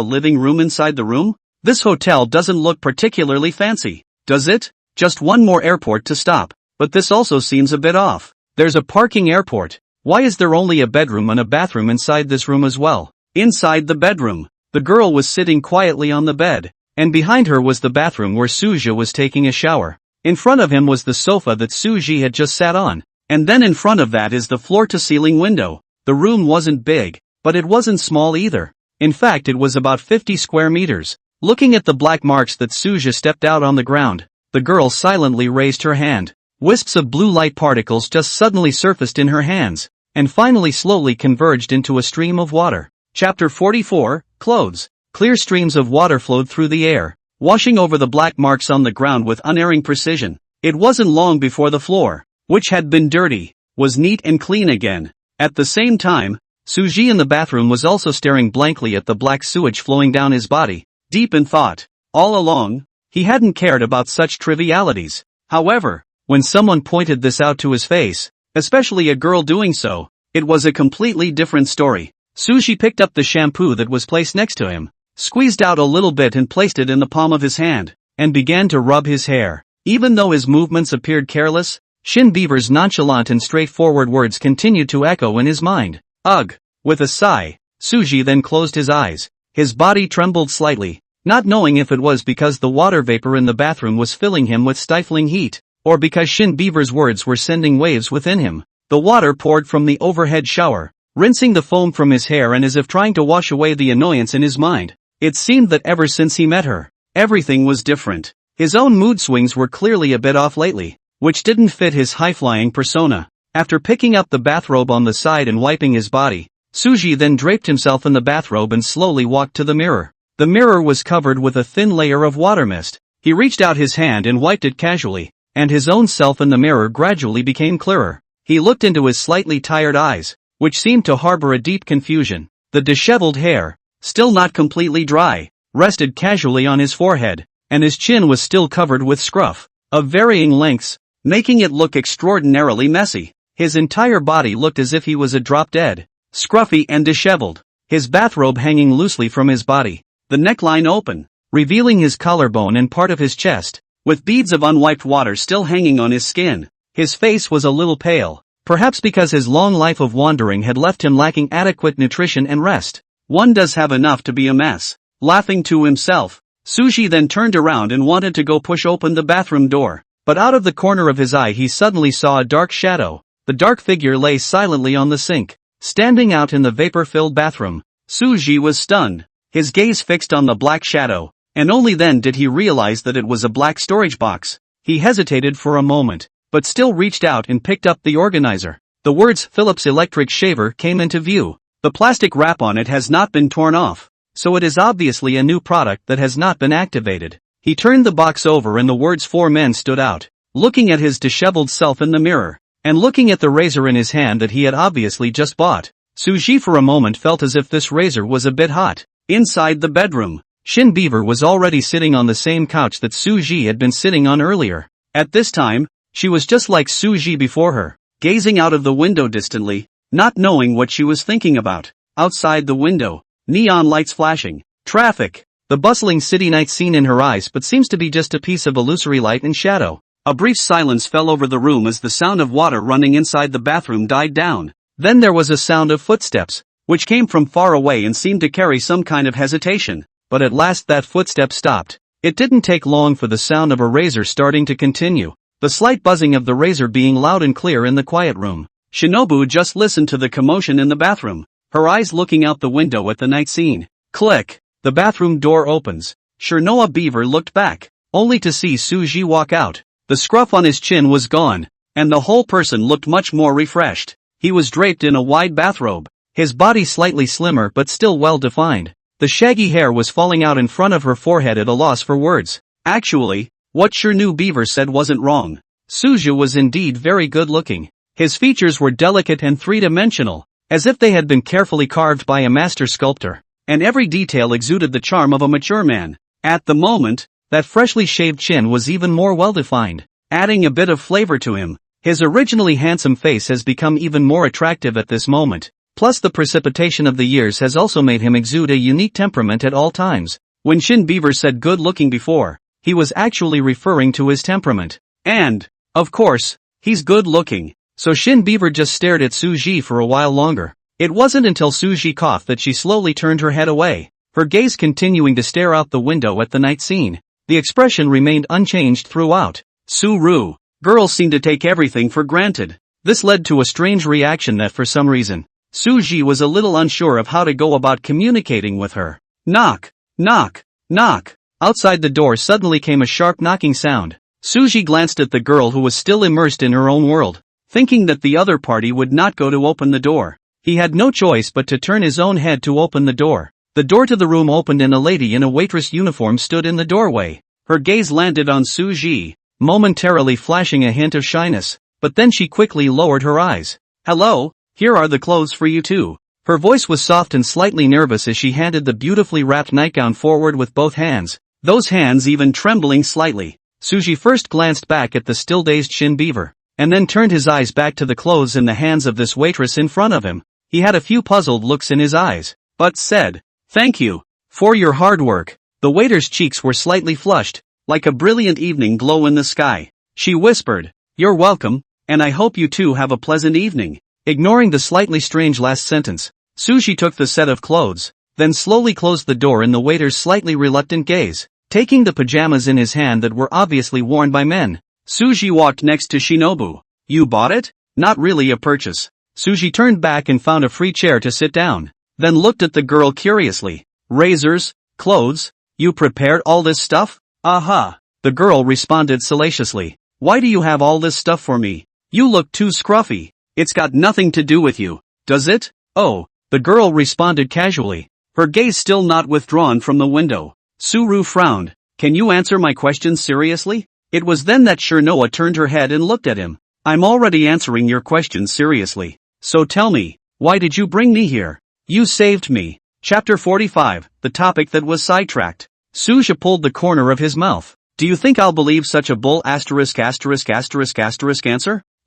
living room inside the room? This hotel doesn't look particularly fancy, does it? Just one more airport to stop. But this also seems a bit off. There's a parking airport. Why is there only a bedroom and a bathroom inside this room as well? Inside the bedroom, the girl was sitting quietly on the bed, and behind her was the bathroom where Suja was taking a shower. In front of him was the sofa that Suji had just sat on, and then in front of that is the floor-to-ceiling window. The room wasn't big, but it wasn't small either. In fact, it was about 50 square meters. Looking at the black marks that Suja stepped out on the ground, the girl silently raised her hand. Wisps of blue light particles just suddenly surfaced in her hands, and finally slowly converged into a stream of water. Chapter 44, Clothes. Clear streams of water flowed through the air, washing over the black marks on the ground with unerring precision. It wasn't long before the floor, which had been dirty, was neat and clean again. At the same time, Suji in the bathroom was also staring blankly at the black sewage flowing down his body, deep in thought. All along, he hadn't cared about such trivialities. However, when someone pointed this out to his face, especially a girl doing so, it was a completely different story. Suji picked up the shampoo that was placed next to him, squeezed out a little bit and placed it in the palm of his hand, and began to rub his hair. Even though his movements appeared careless, Shin Beaver's nonchalant and straightforward words continued to echo in his mind. Ugh! With a sigh, Suji then closed his eyes. His body trembled slightly, not knowing if it was because the water vapor in the bathroom was filling him with stifling heat, or because Shin Beaver's words were sending waves within him. The water poured from the overhead shower, rinsing the foam from his hair and as if trying to wash away the annoyance in his mind. It seemed that ever since he met her, everything was different. His own mood swings were clearly a bit off lately, which didn't fit his high-flying persona. After picking up the bathrobe on the side and wiping his body, Suji then draped himself in the bathrobe and slowly walked to the mirror. The mirror was covered with a thin layer of water mist. He reached out his hand and wiped it casually, and his own self in the mirror gradually became clearer. He looked into his slightly tired eyes, which seemed to harbor a deep confusion. The disheveled hair, still not completely dry, rested casually on his forehead, and his chin was still covered with scruff, of varying lengths, making it look extraordinarily messy. His entire body looked as if he was a drop-dead, scruffy and disheveled, his bathrobe hanging loosely from his body, the neckline open, revealing his collarbone and part of his chest, with beads of unwiped water still hanging on his skin. His face was a little pale, perhaps because his long life of wandering had left him lacking adequate nutrition and rest. One does have enough to be a mess. Laughing to himself, Suji then turned around and wanted to go push open the bathroom door, but out of the corner of his eye he suddenly saw a dark shadow. The dark figure lay silently on the sink, standing out in the vapor-filled bathroom. Suji was stunned, his gaze fixed on the black shadow, and only then did he realize that it was a black storage box. He hesitated for a moment, but still reached out and picked up the organizer. The words Philips Electric Shaver came into view. The plastic wrap on it has not been torn off, so it is obviously a new product that has not been activated. He turned the box over and the words 4 men stood out, looking at his disheveled self in the mirror, and looking at the razor in his hand that he had obviously just bought. Suji for a moment felt as if this razor was a bit hot. Inside the bedroom, Shin Beaver was already sitting on the same couch that Suji had been sitting on earlier. At this time, she was just like Suji before her, gazing out of the window distantly, not knowing what she was thinking about. Outside the window, neon lights flashing, traffic, the bustling city night scene in her eyes but seems to be just a piece of illusory light and shadow. A brief silence fell over the room as the sound of water running inside the bathroom died down. Then there was a sound of footsteps, which came from far away and seemed to carry some kind of hesitation. But at last that footstep stopped. It didn't take long for the sound of a razor starting to continue, the slight buzzing of the razor being loud and clear in the quiet room. Shinobu just listened to the commotion in the bathroom, her eyes looking out the window at the night scene. Click! The bathroom door opens. Shinoa Beaver looked back, only to see Suji walk out. The scruff on his chin was gone, and the whole person looked much more refreshed. He was draped in a wide bathrobe, his body slightly slimmer but still well defined. The shaggy hair was falling out in front of her forehead at a loss for words. Actually, what Shinu Beaver said wasn't wrong. Suju was indeed very good looking. His features were delicate and three-dimensional, as if they had been carefully carved by a master sculptor, and every detail exuded the charm of a mature man. At the moment, that freshly shaved chin was even more well-defined, adding a bit of flavor to him. His originally handsome face has become even more attractive at this moment. Plus the precipitation of the years has also made him exude a unique temperament at all times. When Shin Beaver said good looking before, he was actually referring to his temperament. And, of course, he's good looking. So Shin Beaver just stared at Suji for a while longer. It wasn't until Suji coughed that she slowly turned her head away, her gaze continuing to stare out the window at the night scene. The expression remained unchanged throughout. Suru. Girls seem to take everything for granted. This led to a strange reaction that for some reason, Suji was a little unsure of how to go about communicating with her. Knock, knock, knock. Outside the door suddenly came a sharp knocking sound. Suji glanced at the girl who was still immersed in her own world, thinking that the other party would not go to open the door. He had no choice but to turn his own head to open the door. The door to the room opened and a lady in a waitress uniform stood in the doorway. Her gaze landed on Suji, momentarily flashing a hint of shyness, but then she quickly lowered her eyes. Hello? Here are the clothes for you too. Her voice was soft and slightly nervous as she handed the beautifully wrapped nightgown forward with both hands, those hands even trembling slightly. Suji first glanced back at the still dazed Shin Beaver, and then turned his eyes back to the clothes in the hands of this waitress in front of him. He had a few puzzled looks in his eyes, but said, "Thank you for your hard work." The waiter's cheeks were slightly flushed, like a brilliant evening glow in the sky. She whispered, "You're welcome, and I hope you too have a pleasant evening." Ignoring the slightly strange last sentence, Suji took the set of clothes, then slowly closed the door in the waiter's slightly reluctant gaze, taking the pajamas in his hand that were obviously worn by men. Suji walked next to Shinobu. "You bought it? Not really a purchase." Suji turned back and found a free chair to sit down, then looked at the girl curiously. "Razors, clothes, you prepared all this stuff?" "Aha," the girl responded salaciously. "Why do you have all this stuff for me? You look too scruffy." "It's got nothing to do with you, does it?" "Oh," the girl responded casually, her gaze still not withdrawn from the window. Suru frowned. "Can you answer my question seriously?" It was then that Shinoa turned her head and looked at him. "I'm already answering your question seriously. So tell me, why did you bring me here?" "You saved me." Chapter 45, the topic that was sidetracked. Suja pulled the corner of his mouth. "Do you think I'll believe such a bull answer?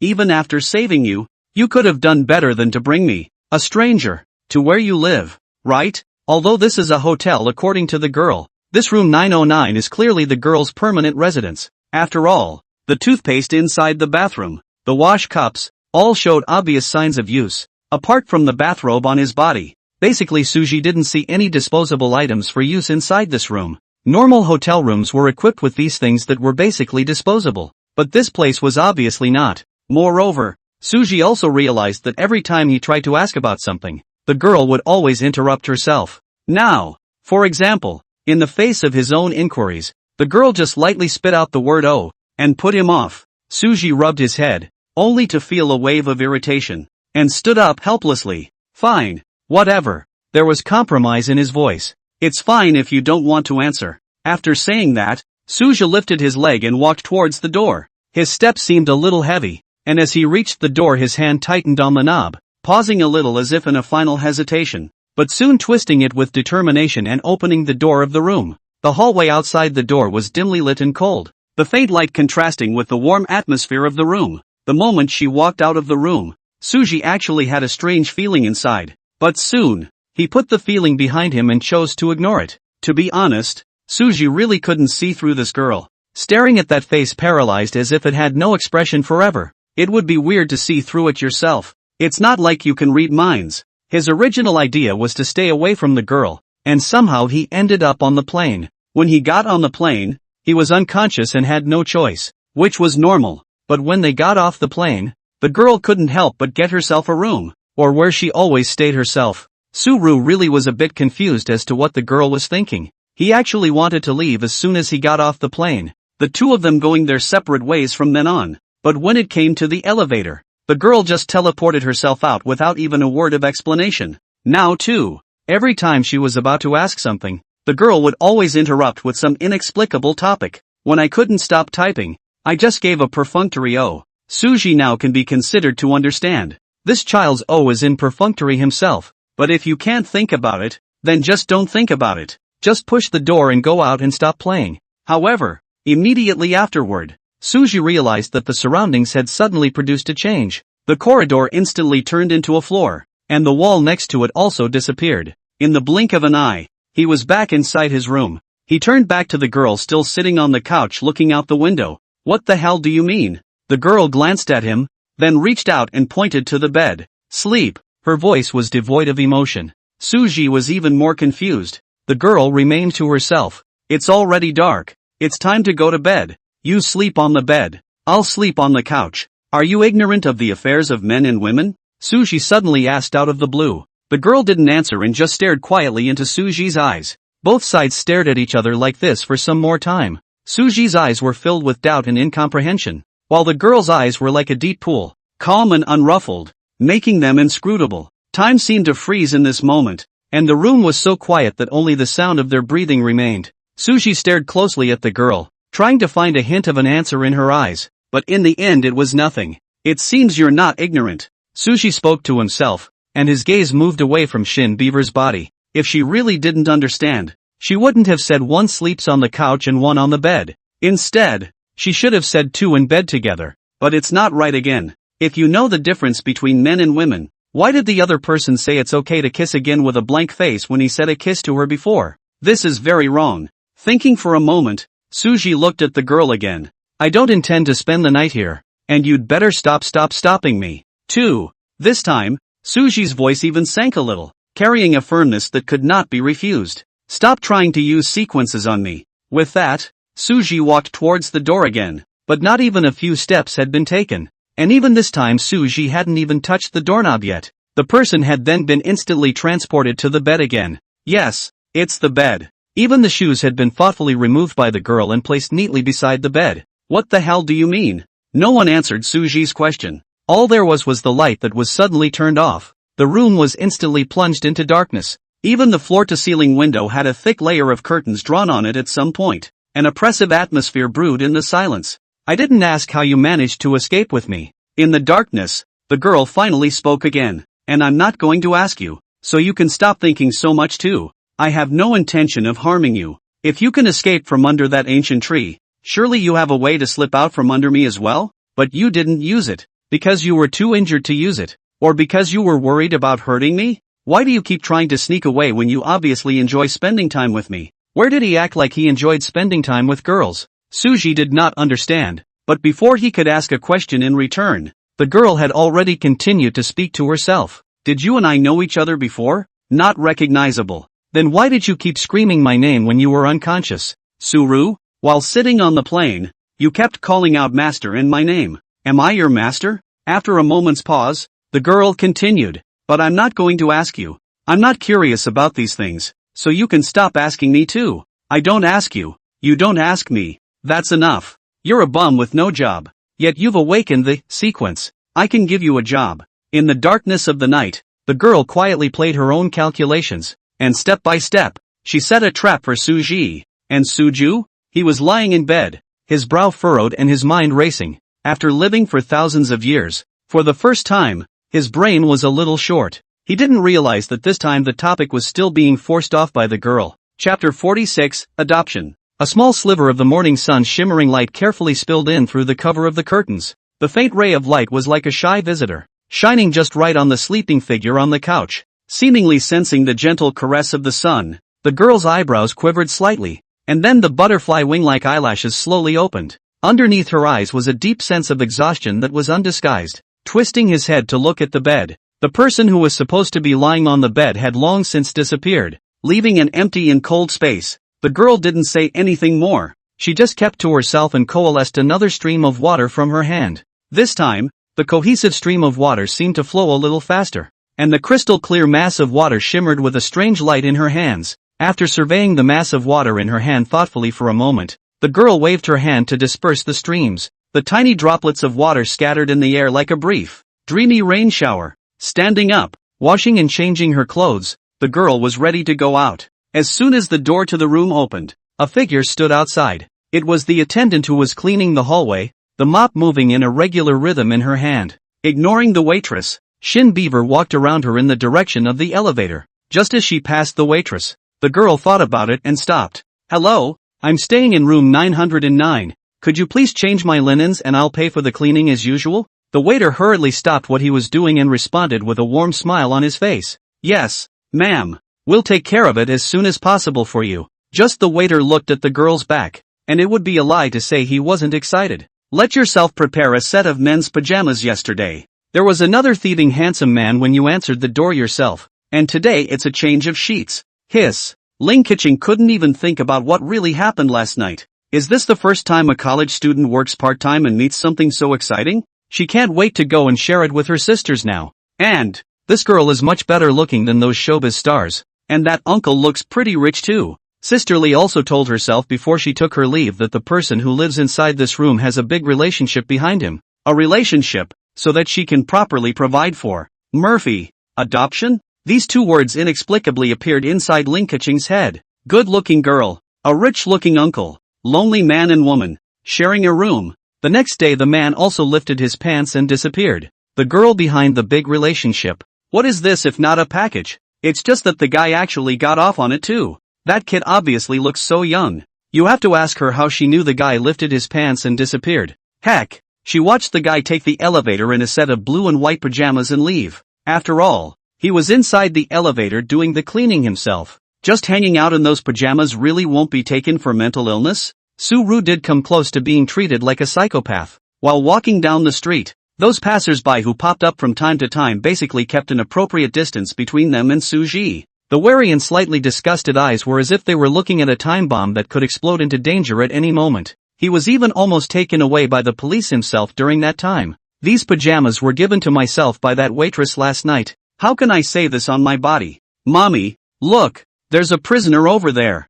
Even after saving you, you could have done better than to bring me, a stranger, to where you live, right? Although this is a hotel according to the girl, this room 909 is clearly the girl's permanent residence. After all, the toothpaste inside the bathroom, the wash cups, all showed obvious signs of use, apart from the bathrobe on his body. Basically Suji didn't see any disposable items for use inside this room. Normal hotel rooms were equipped with these things that were basically disposable, but this place was obviously not. Moreover, Suji also realized that every time he tried to ask about something, the girl would always interrupt herself. Now, for example, in the face of his own inquiries, the girl just lightly spit out the word "oh," and put him off. Suji rubbed his head, only to feel a wave of irritation, and stood up helplessly. Fine. Whatever. There was compromise in his voice. It's fine if you don't want to answer. After saying that, Suji lifted his leg and walked towards the door. His step seemed a little heavy, and as he reached the door his hand tightened on the knob, pausing a little as if in a final hesitation, but soon twisting it with determination and opening the door of the room. The hallway outside the door was dimly lit and cold, the faint light contrasting with the warm atmosphere of the room. The moment she walked out of the room, Suji actually had a strange feeling inside. But soon, he put the feeling behind him and chose to ignore it. To be honest, Suji really couldn't see through this girl. Staring at that face paralyzed as if it had no expression forever. It would be weird to see through it yourself. It's not like you can read minds. His original idea was to stay away from the girl, and somehow he ended up on the plane. When he got on the plane, he was unconscious and had no choice, which was normal. But when they got off the plane, the girl couldn't help but get herself a room, or where she always stayed herself. Suru really was a bit confused as to what the girl was thinking. He actually wanted to leave as soon as he got off the plane, the two of them going their separate ways from then on. But when it came to the elevator, the girl just teleported herself out without even a word of explanation. Now too, every time she was about to ask something, the girl would always interrupt with some inexplicable topic. When I couldn't stop typing, I just gave a perfunctory O. Suji now can be considered to understand. This child's O is in perfunctory himself, but if you can't think about it, then just don't think about it. Just push the door and go out and stop playing. However, immediately afterward, Suji realized that the surroundings had suddenly produced a change. The corridor instantly turned into a floor, and the wall next to it also disappeared. In the blink of an eye, he was back inside his room. He turned back to the girl still sitting on the couch looking out the window. What the hell do you mean? The girl glanced at him, then reached out and pointed to the bed. Sleep. Her voice was devoid of emotion. Suji was even more confused. The girl remained to herself. It's already dark. It's time to go to bed. You sleep on the bed. I'll sleep on the couch. Are you ignorant of the affairs of men and women? Suji suddenly asked out of the blue. The girl didn't answer and just stared quietly into Suji's eyes. Both sides stared at each other like this for some more time. Suji's eyes were filled with doubt and incomprehension, while the girl's eyes were like a deep pool, calm and unruffled, making them inscrutable. Time seemed to freeze in this moment, and the room was so quiet that only the sound of their breathing remained. Suji stared closely at the girl, trying to find a hint of an answer in her eyes, but in the end it was nothing. It seems you're not ignorant. Suji spoke to himself, and his gaze moved away from Shin Beaver's body. If she really didn't understand, she wouldn't have said one sleeps on the couch and one on the bed. Instead, she should have said two in bed together. But it's not right again. If you know the difference between men and women, why did the other person say it's okay to kiss again with a blank face when he said a kiss to her before? This is very wrong. Thinking for a moment, Suji looked at the girl again. I don't intend to spend the night here, and you'd better stop stopping me. 2. This time, Suji's voice even sank a little, carrying a firmness that could not be refused. Stop trying to use sequences on me. With that, Suji walked towards the door again, but not even a few steps had been taken. And even this time Suji hadn't even touched the doorknob yet. The person had then been instantly transported to the bed again. Yes, it's the bed. Even the shoes had been thoughtfully removed by the girl and placed neatly beside the bed. What the hell do you mean? No one answered Suji's question. All there was the light that was suddenly turned off. The room was instantly plunged into darkness. Even the floor-to-ceiling window had a thick layer of curtains drawn on it at some point. An oppressive atmosphere brewed in the silence. I didn't ask how you managed to escape with me. In the darkness, the girl finally spoke again. And I'm not going to ask you, so you can stop thinking so much too. I have no intention of harming you. If you can escape from under that ancient tree, surely you have a way to slip out from under me as well? But you didn't use it, because you were too injured to use it, or because you were worried about hurting me? Why do you keep trying to sneak away when you obviously enjoy spending time with me? Where did he act like he enjoyed spending time with girls? Suji did not understand, but before he could ask a question in return, the girl had already continued to speak to herself. Did you and I know each other before? Not recognizable. Then why did you keep screaming my name when you were unconscious? Suru, while sitting on the plane, you kept calling out master and my name. Am I your master? After a moment's pause, the girl continued. But I'm not going to ask you. I'm not curious about these things, so you can stop asking me too. I don't ask you. You don't ask me. That's enough. You're a bum with no job. Yet you've awakened the sequence. I can give you a job. In the darkness of the night, the girl quietly played her own calculations, and step by step, she set a trap for Suji. And Suju? He was lying in bed, his brow furrowed and his mind racing. After living for thousands of years, for the first time, his brain was a little short. He didn't realize that this time the topic was still being forced off by the girl. Chapter 46, Adoption. A small sliver of the morning sun's shimmering light carefully spilled in through the cover of the curtains. The faint ray of light was like a shy visitor, shining just right on the sleeping figure on the couch. Seemingly sensing the gentle caress of the sun, the girl's eyebrows quivered slightly, and then the butterfly wing-like eyelashes slowly opened. Underneath her eyes was a deep sense of exhaustion that was undisguised. Twisting his head to look at the bed, the person who was supposed to be lying on the bed had long since disappeared, leaving an empty and cold space. The girl didn't say anything more. She just kept to herself and coalesced another stream of water from her hand. This time, the cohesive stream of water seemed to flow a little faster, and the crystal-clear mass of water shimmered with a strange light in her hands. After surveying the mass of water in her hand thoughtfully for a moment, the girl waved her hand to disperse the streams. The tiny droplets of water scattered in the air like a brief, dreamy rain shower. Standing up, washing and changing her clothes, the girl was ready to go out. As soon as the door to the room opened, a figure stood outside. It was the attendant who was cleaning the hallway, the mop moving in a regular rhythm in her hand. Ignoring the waitress, Shin Beaver walked around her in the direction of the elevator. Just as she passed the waitress, the girl thought about it and stopped. "Hello, I'm staying in room 909. Could you please change my linens and I'll pay for the cleaning as usual?" The waiter hurriedly stopped what he was doing and responded with a warm smile on his face. "Yes, ma'am. We'll take care of it as soon as possible for you." Just the waiter looked at the girl's back, and it would be a lie to say he wasn't excited. "Let yourself prepare a set of men's pajamas yesterday. There was another thieving handsome man when you answered the door yourself, and today it's a change of sheets." Hiss. Ling Kitching couldn't even think about what really happened last night. Is this the first time a college student works part-time and meets something so exciting? She can't wait to go and share it with her sisters now. And this girl is much better looking than those showbiz stars. And that uncle looks pretty rich too. Sister Lee also told herself before she took her leave that the person who lives inside this room has a big relationship behind him. A relationship, so that she can properly provide for Murphy. Adoption? These two words inexplicably appeared inside Ling Kitching's head. Good-looking girl, a rich-looking uncle, lonely man and woman, sharing a room. The next day the man also lifted his pants and disappeared. The girl behind the big relationship. What is this if not a package? It's just that the guy actually got off on it too. That kid obviously looks so young. You have to ask her how she knew the guy lifted his pants and disappeared. Heck, she watched the guy take the elevator in a set of blue and white pajamas and leave. After all, he was inside the elevator doing the cleaning himself. Just hanging out in those pajamas really won't be taken for mental illness? Su-ru did come close to being treated like a psychopath. While walking down the street, those passers-by who popped up from time to time basically kept an appropriate distance between them and Su-ji. The wary and slightly disgusted eyes were as if they were looking at a time bomb that could explode into danger at any moment. He was even almost taken away by the police himself during that time. These pajamas were given to myself by that waitress last night. How can I say this on my body? Mommy, look, there's a prisoner over there.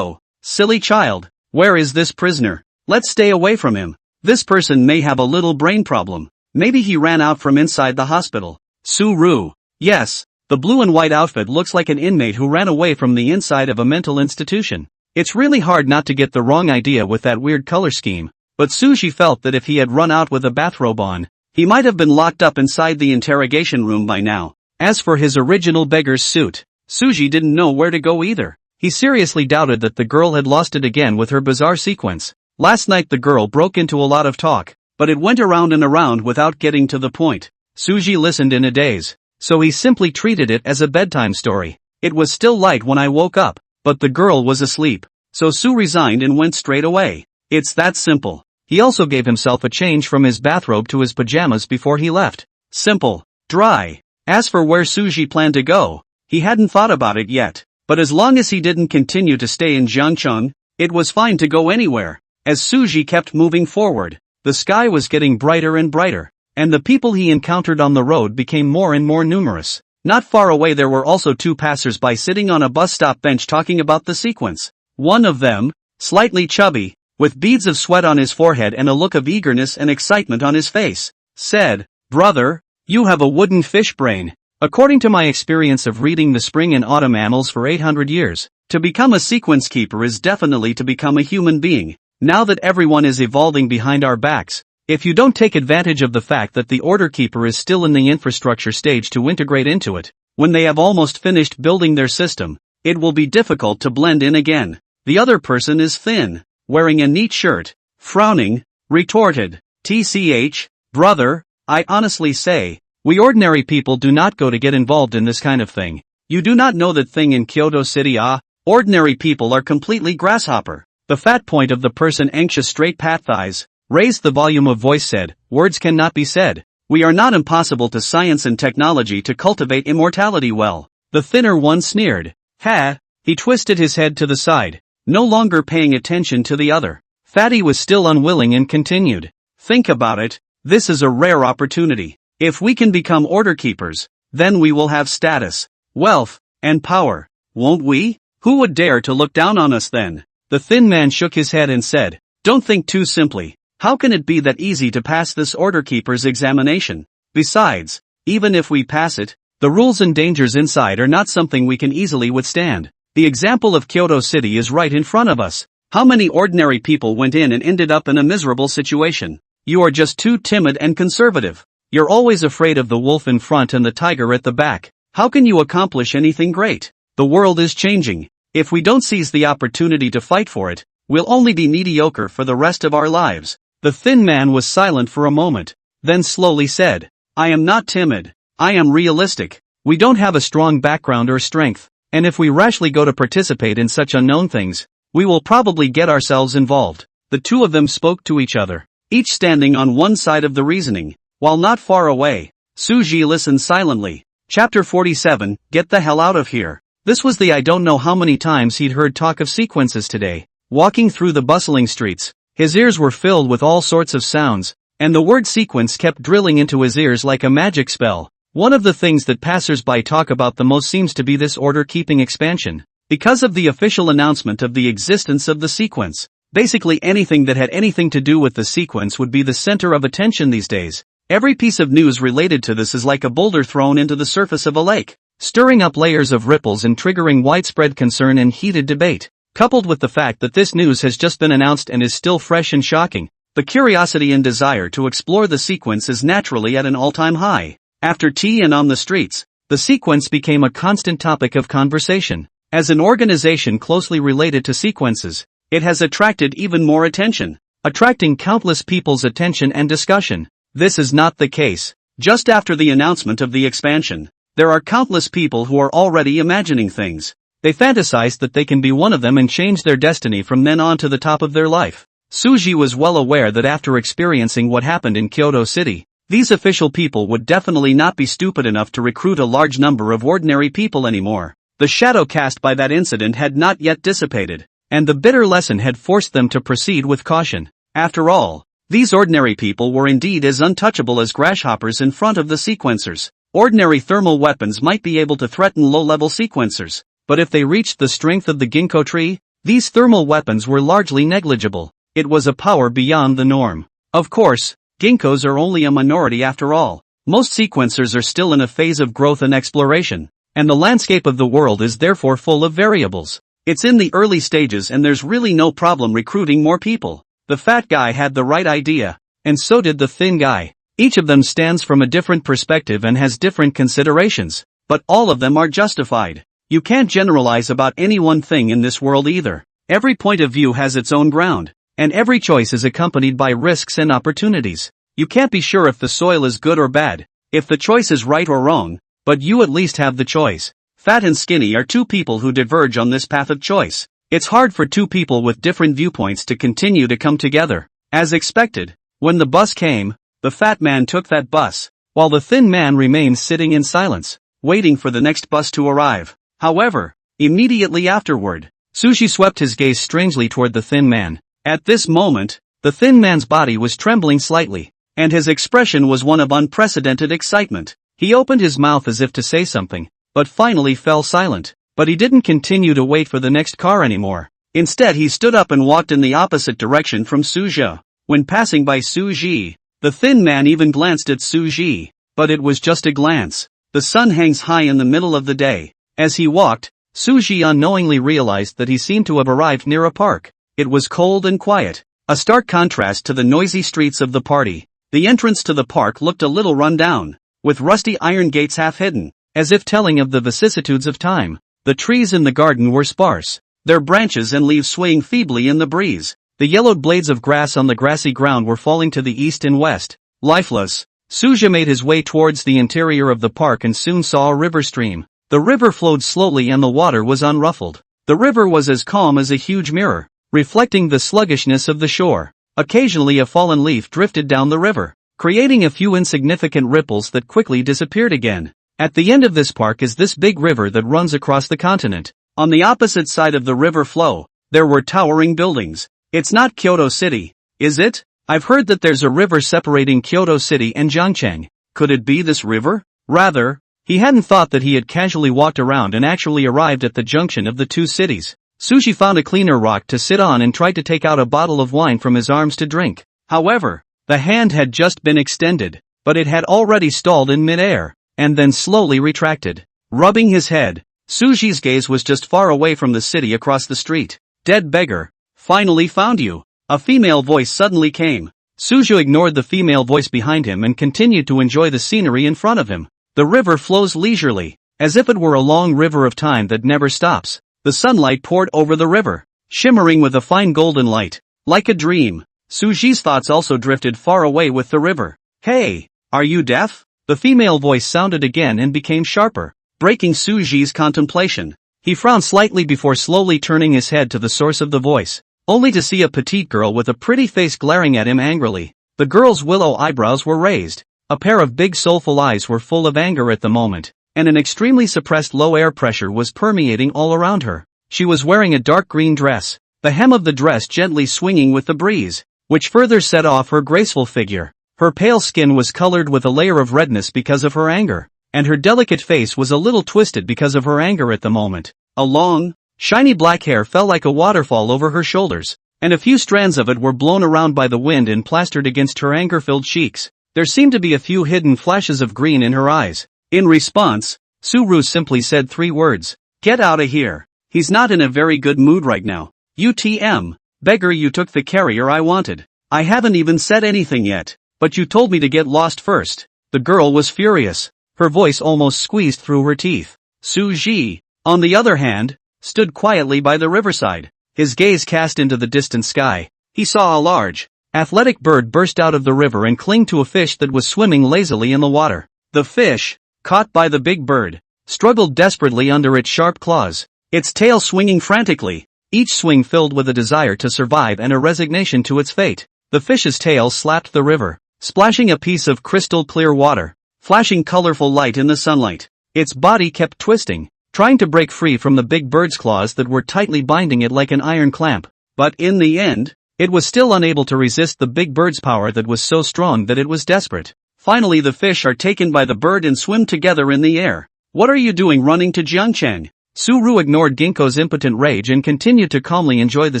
Silly child, where is this prisoner? Let's stay away from him. This person may have a little brain problem. Maybe he ran out from inside the hospital. Su-ru. Yes, the blue and white outfit looks like an inmate who ran away from the inside of a mental institution. It's really hard not to get the wrong idea with that weird color scheme, but Suji felt that if he had run out with a bathrobe on, he might have been locked up inside the interrogation room by now. As for his original beggar's suit, Suji didn't know where to go either. He seriously doubted that the girl had lost it again with her bizarre sequence. Last night the girl broke into a lot of talk, but it went around and around without getting to the point. Suji listened in a daze, so he simply treated it as a bedtime story. It was still light when I woke up, but the girl was asleep, so Su resigned and went straight away. It's that simple. He also gave himself a change from his bathrobe to his pajamas before he left. Simple. Dry. As for where Suji planned to go, he hadn't thought about it yet, but as long as he didn't continue to stay in Jiangcheng, it was fine to go anywhere. As Suji kept moving forward, the sky was getting brighter and brighter, and the people he encountered on the road became more and more numerous. Not far away there were also two passers-by sitting on a bus stop bench talking about the sequence. One of them, slightly chubby, with beads of sweat on his forehead and a look of eagerness and excitement on his face, said, "Brother, you have a wooden fish brain. According to my experience of reading the spring and autumn annals for 800 years, to become a sequence keeper is definitely to become a human being. Now that everyone is evolving behind our backs, if you don't take advantage of the fact that the order keeper is still in the infrastructure stage to integrate into it, when they have almost finished building their system, it will be difficult to blend in again." The other person is thin, wearing a neat shirt, frowning, retorted, "TCH, brother, I honestly say, we ordinary people do not go to get involved in this kind of thing. You do not know that thing in Kyoto City. Ordinary people are completely grasshopper." The fat point of the person anxious straight pat thighs, raised the volume of voice said, "Words cannot be said. We are not impossible to science and technology to cultivate immortality well." The thinner one sneered. "Ha!" He twisted his head to the side, no longer paying attention to the other. Fatty was still unwilling and continued. "Think about it, this is a rare opportunity. If we can become order keepers, then we will have status, wealth, and power, won't we? Who would dare to look down on us then?" The thin man shook his head and said, "Don't think too simply. How can it be that easy to pass this order keeper's examination? Besides, even if we pass it, the rules and dangers inside are not something we can easily withstand. The example of Kyoto City is right in front of us. How many ordinary people went in and ended up in a miserable situation? You are just too timid and conservative. You're always afraid of the wolf in front and the tiger at the back. How can you accomplish anything great? The world is changing. If we don't seize the opportunity to fight for it, we'll only be mediocre for the rest of our lives." The thin man was silent for a moment, then slowly said, "I am not timid. I am realistic. We don't have a strong background or strength, and if we rashly go to participate in such unknown things, we will probably get ourselves involved." The two of them spoke to each other, each standing on one side of the reasoning. While not far away, Suji listened silently. Chapter 47, Get the hell out of here. This was the I don't know how many times he'd heard talk of sequences today. Walking through the bustling streets, his ears were filled with all sorts of sounds, and the word sequence kept drilling into his ears like a magic spell. One of the things that passers-by talk about the most seems to be this order-keeping expansion. Because of the official announcement of the existence of the sequence, basically anything that had anything to do with the sequence would be the center of attention these days. Every piece of news related to this is like a boulder thrown into the surface of a lake, stirring up layers of ripples and triggering widespread concern and heated debate. Coupled with the fact that this news has just been announced and is still fresh and shocking, the curiosity and desire to explore the sequence is naturally at an all-time high. After tea and on the streets, the sequence became a constant topic of conversation. As an organization closely related to sequences, it has attracted even more attention, attracting countless people's attention and discussion. This is not the case. Just after the announcement of the expansion, there are countless people who are already imagining things. They fantasize that they can be one of them and change their destiny from then on to the top of their life. Suji was well aware that after experiencing what happened in Kyoto City, these official people would definitely not be stupid enough to recruit a large number of ordinary people anymore. The shadow cast by that incident had not yet dissipated, and the bitter lesson had forced them to proceed with caution. After all, these ordinary people were indeed as untouchable as grasshoppers in front of the sequencers. Ordinary thermal weapons might be able to threaten low-level sequencers, but if they reached the strength of the ginkgo tree, these thermal weapons were largely negligible. It was a power beyond the norm. Of course, ginkgos are only a minority after all. Most sequencers are still in a phase of growth and exploration, and the landscape of the world is therefore full of variables. It's in the early stages and there's really no problem recruiting more people. The fat guy had the right idea, and so did the thin guy. Each of them stands from a different perspective and has different considerations, but all of them are justified. You can't generalize about any one thing in this world either. Every point of view has its own ground, and every choice is accompanied by risks and opportunities. You can't be sure if the soil is good or bad, if the choice is right or wrong, but you at least have the choice. Fat and skinny are two people who diverge on this path of choice. It's hard for two people with different viewpoints to continue to come together. As expected, when the bus came, the fat man took that bus, while the thin man remained sitting in silence, waiting for the next bus to arrive. However, immediately afterward, Sushi swept his gaze strangely toward the thin man. At this moment, the thin man's body was trembling slightly, and his expression was one of unprecedented excitement. He opened his mouth as if to say something, but finally fell silent. But he didn't continue to wait for the next car anymore. Instead he stood up and walked in the opposite direction from Suja. When passing by Suji, the thin man even glanced at Suji. But it was just a glance. The sun hangs high in the middle of the day. As he walked, Suji unknowingly realized that he seemed to have arrived near a park. It was cold and quiet, a stark contrast to the noisy streets of the party. The entrance to the park looked a little run down, with rusty iron gates half hidden, as if telling of the vicissitudes of time. The trees in the garden were sparse, their branches and leaves swaying feebly in the breeze. The yellowed blades of grass on the grassy ground were falling to the east and west, lifeless. Suja made his way towards the interior of the park and soon saw a river stream. The river flowed slowly and the water was unruffled. The river was as calm as a huge mirror, reflecting the sluggishness of the shore. Occasionally a fallen leaf drifted down the river, creating a few insignificant ripples that quickly disappeared again. At the end of this park is this big river that runs across the continent. On the opposite side of the river flow, there were towering buildings. It's not Kyoto City, is it? I've heard that there's a river separating Kyoto City and Jiangcheng. Could it be this river? Rather, he hadn't thought that he had casually walked around and actually arrived at the junction of the two cities. Suji found a cleaner rock to sit on and tried to take out a bottle of wine from his arms to drink. However, the hand had just been extended, but it had already stalled in midair, and then slowly retracted. Rubbing his head, Suji's gaze was just far away from the city across the street. Dead beggar. Finally found you. A female voice suddenly came. Suju ignored the female voice behind him and continued to enjoy the scenery in front of him. The river flows leisurely, as if it were a long river of time that never stops. The sunlight poured over the river, shimmering with a fine golden light. Like a dream, Suji's thoughts also drifted far away with the river. Hey, are you deaf? The female voice sounded again and became sharper, breaking Suji's contemplation. He frowned slightly before slowly turning his head to the source of the voice, only to see a petite girl with a pretty face glaring at him angrily. The girl's willow eyebrows were raised, a pair of big soulful eyes were full of anger at the moment, and an extremely suppressed low air pressure was permeating all around her. She was wearing a dark green dress, the hem of the dress gently swinging with the breeze, which further set off her graceful figure. Her pale skin was colored with a layer of redness because of her anger, and her delicate face was a little twisted because of her anger at the moment. A long, shiny black hair fell like a waterfall over her shoulders, and a few strands of it were blown around by the wind and plastered against her anger-filled cheeks. There seemed to be a few hidden flashes of green in her eyes. In response, Suru simply said 3 words. Get out of here. He's not in a very good mood right now. UTM, beggar, you took the carrier I wanted. I haven't even said anything yet, but you told me to get lost first. The girl was furious, her voice almost squeezed through her teeth. Suji, on the other hand, stood quietly by the riverside, his gaze cast into the distant sky. He saw a large, athletic bird burst out of the river and cling to a fish that was swimming lazily in the water. The fish, caught by the big bird, struggled desperately under its sharp claws, its tail swinging frantically, each swing filled with a desire to survive and a resignation to its fate. The fish's tail slapped the river, splashing a piece of crystal clear water, flashing colorful light in the sunlight. Its body kept twisting, trying to break free from the big bird's claws that were tightly binding it like an iron clamp. But in the end, it was still unable to resist the big bird's power that was so strong that it was desperate. Finally the fish are taken by the bird and swim together in the air. What are you doing running to Jiangcheng? Suru ignored Ginkgo's impotent rage and continued to calmly enjoy the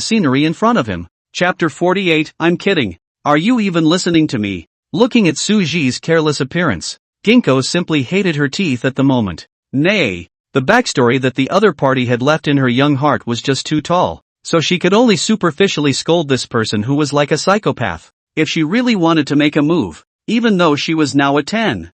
scenery in front of him. Chapter 48. I'm kidding. Are you even listening to me? Looking at Suji's careless appearance, Ginkgo simply hated her teeth at the moment. Nay, the backstory that the other party had left in her young heart was just too tall, so she could only superficially scold this person who was like a psychopath. If she really wanted to make a move, even though she was now a 10,000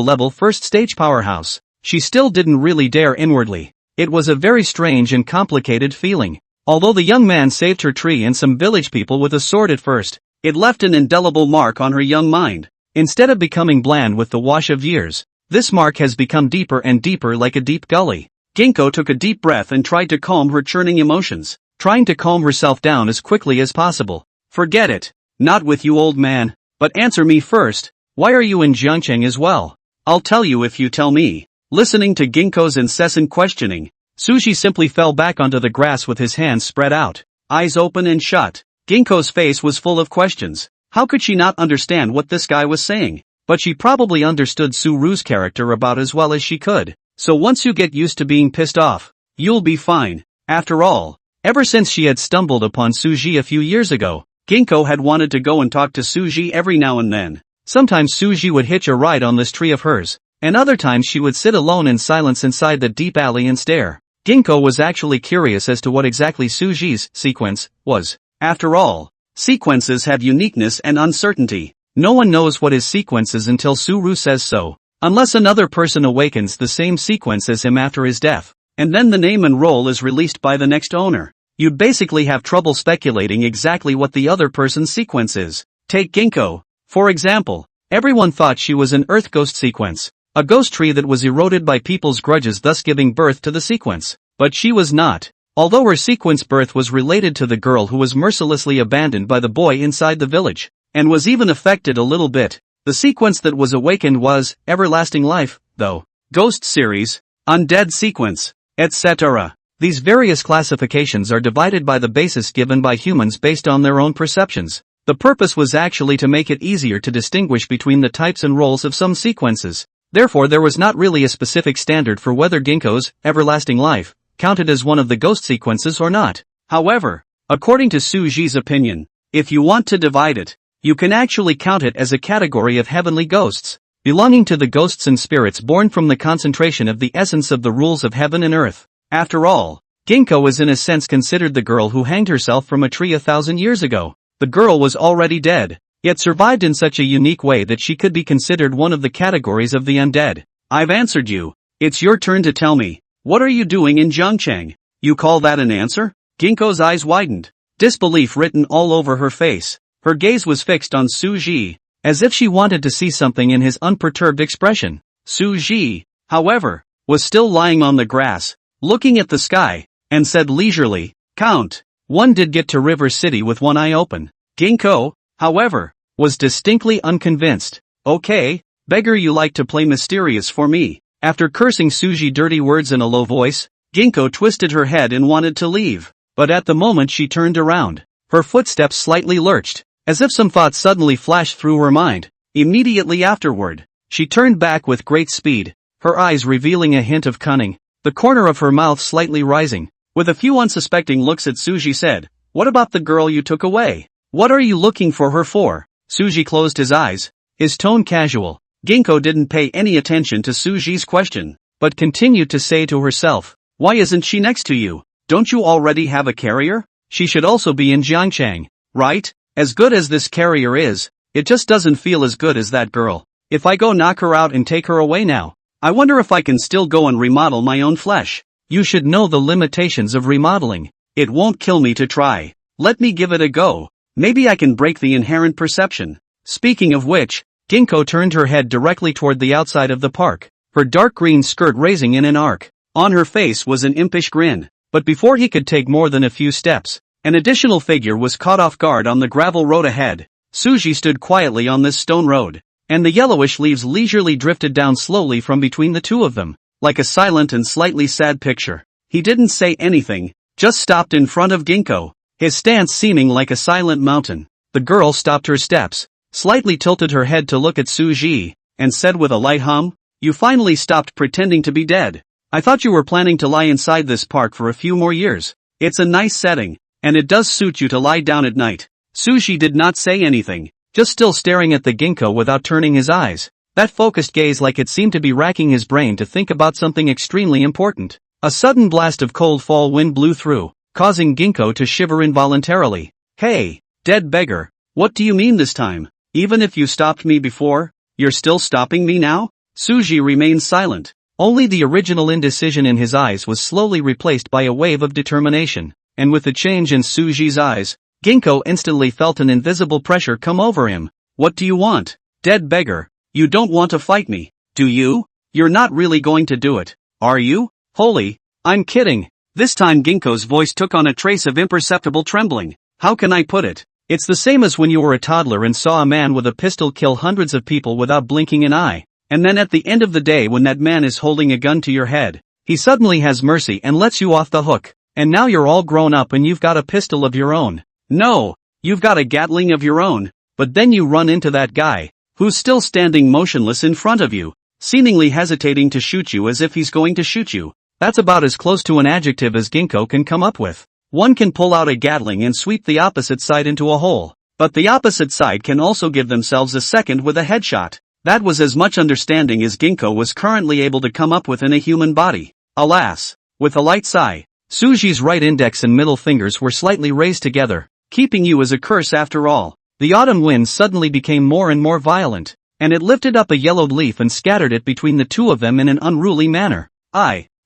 level first stage powerhouse, she still didn't really dare inwardly. It was a very strange and complicated feeling. Although the young man saved her tree and some village people with a sword at first, it left an indelible mark on her young mind. Instead of becoming bland with the wash of years, this mark has become deeper and deeper like a deep gully. Ginkgo took a deep breath and tried to calm her churning emotions, trying to calm herself down as quickly as possible. Forget it. Not with you, old man. But answer me first. Why are you in Jiangcheng as well? I'll tell you if you tell me. Listening to Ginkgo's incessant questioning, Suji simply fell back onto the grass with his hands spread out, eyes open and shut. Ginkgo's face was full of questions. How could she not understand what this guy was saying? But she probably understood Suru's character about as well as she could. So once you get used to being pissed off, you'll be fine. After all, Ever since she had stumbled upon Suji a few years ago, Ginkgo had wanted to go and talk to Suji every now and then. Sometimes Suji would hitch a ride on this tree of hers, and other times she would sit alone in silence inside the deep alley and stare. Ginkgo was actually curious as to what exactly Suji's sequence was. After all, sequences have uniqueness and uncertainty. No one knows what his sequence is until Suru says so, unless another person awakens the same sequence as him after his death, and then the name and role is released by the next owner. You'd basically have trouble speculating exactly what the other person's sequence is. Take Ginkgo, for example. Everyone thought she was an Earth Ghost sequence, a ghost tree that was eroded by people's grudges, thus giving birth to the sequence. But she was not. Although her sequence birth was related to the girl who was mercilessly abandoned by the boy inside the village, and was even affected a little bit, the sequence that was awakened was everlasting life, though. Ghost series, undead sequence, etc. These various classifications are divided by the basis given by humans based on their own perceptions. The purpose was actually to make it easier to distinguish between the types and roles of some sequences. Therefore there was not really a specific standard for whether Ginkgo's everlasting life counted as one of the ghost sequences or not. However, according to Suji's opinion, if you want to divide it, you can actually count it as a category of heavenly ghosts, belonging to the ghosts and spirits born from the concentration of the essence of the rules of heaven and earth. After all, Ginkgo is in a sense considered the girl who hanged herself from a tree 1,000 years ago. The girl was already dead, yet survived in such a unique way that she could be considered one of the categories of the undead. I've answered you. It's your turn to tell me. What are you doing in Zhangcheng? You call that an answer? Ginkgo's eyes widened, disbelief written all over her face. Her gaze was fixed on Suji, as if she wanted to see something in his unperturbed expression. Suji, however, was still lying on the grass, looking at the sky, and said leisurely, "Count." One did get to River City with one eye open. Ginkgo, however, was distinctly unconvinced. "Okay, beggar, you like to play mysterious for me." After cursing Suji dirty words in a low voice, Ginkgo twisted her head and wanted to leave. But at the moment she turned around, her footsteps slightly lurched, as if some thought suddenly flashed through her mind. Immediately afterward, she turned back with great speed, her eyes revealing a hint of cunning, the corner of her mouth slightly rising. With a few unsuspecting looks at Suji said, "What about the girl you took away? What are you looking for her for?" Suji closed his eyes, his tone casual. Ginkgo didn't pay any attention to Suji's question, but continued to say to herself, "Why isn't she next to you? Don't you already have a carrier? She should also be in Jiangchang, right? As good as this carrier is, it just doesn't feel as good as that girl. If I go knock her out and take her away now, I wonder if I can still go and remodel my own flesh. You should know the limitations of remodeling. It won't kill me to try. Let me give it a go. Maybe I can break the inherent perception." Speaking of which, Ginkgo turned her head directly toward the outside of the park, her dark green skirt raising in an arc. On her face was an impish grin, but before he could take more than a few steps, an additional figure was caught off guard on the gravel road ahead. Suji stood quietly on this stone road, and the yellowish leaves leisurely drifted down slowly from between the two of them, like a silent and slightly sad picture. He didn't say anything, just stopped in front of Ginkgo, his stance seeming like a silent mountain. The girl stopped her steps, slightly tilted her head to look at Suji, and said with a light hum, "You finally stopped pretending to be dead. I thought you were planning to lie inside this park for a few more years. It's a nice setting, and it does suit you to lie down at night." Suji did not say anything, just still staring at the Ginkgo without turning his eyes. That focused gaze like it seemed to be racking his brain to think about something extremely important. A sudden blast of cold fall wind blew through, causing Ginkgo to shiver involuntarily. "Hey, dead beggar, what do you mean this time? Even if you stopped me before, you're still stopping me now?" Suji remained silent. Only the original indecision in his eyes was slowly replaced by a wave of determination, and with the change in Suji's eyes, Ginkgo instantly felt an invisible pressure come over him. "What do you want, dead beggar? You don't want to fight me, do you? You're not really going to do it, are you?" "Holy, I'm kidding." This time Ginkgo's voice took on a trace of imperceptible trembling. "How can I put it? It's the same as when you were a toddler and saw a man with a pistol kill hundreds of people without blinking an eye. And then at the end of the day, when that man is holding a gun to your head, he suddenly has mercy and lets you off the hook. And now you're all grown up and you've got a pistol of your own. No, you've got a Gatling of your own. But then you run into that guy, who's still standing motionless in front of you, seemingly hesitating to shoot you as if he's going to shoot you." That's about as close to an adjective as Ginkgo can come up with. One can pull out a gatling and sweep the opposite side into a hole, but the opposite side can also give themselves a second with a headshot. That was as much understanding as Ginkgo was currently able to come up with in a human body. Alas! With a light sigh, Suji's right index and middle fingers were slightly raised together, keeping you as a curse after all. The autumn wind suddenly became more and more violent, and it lifted up a yellowed leaf and scattered it between the two of them in an unruly manner.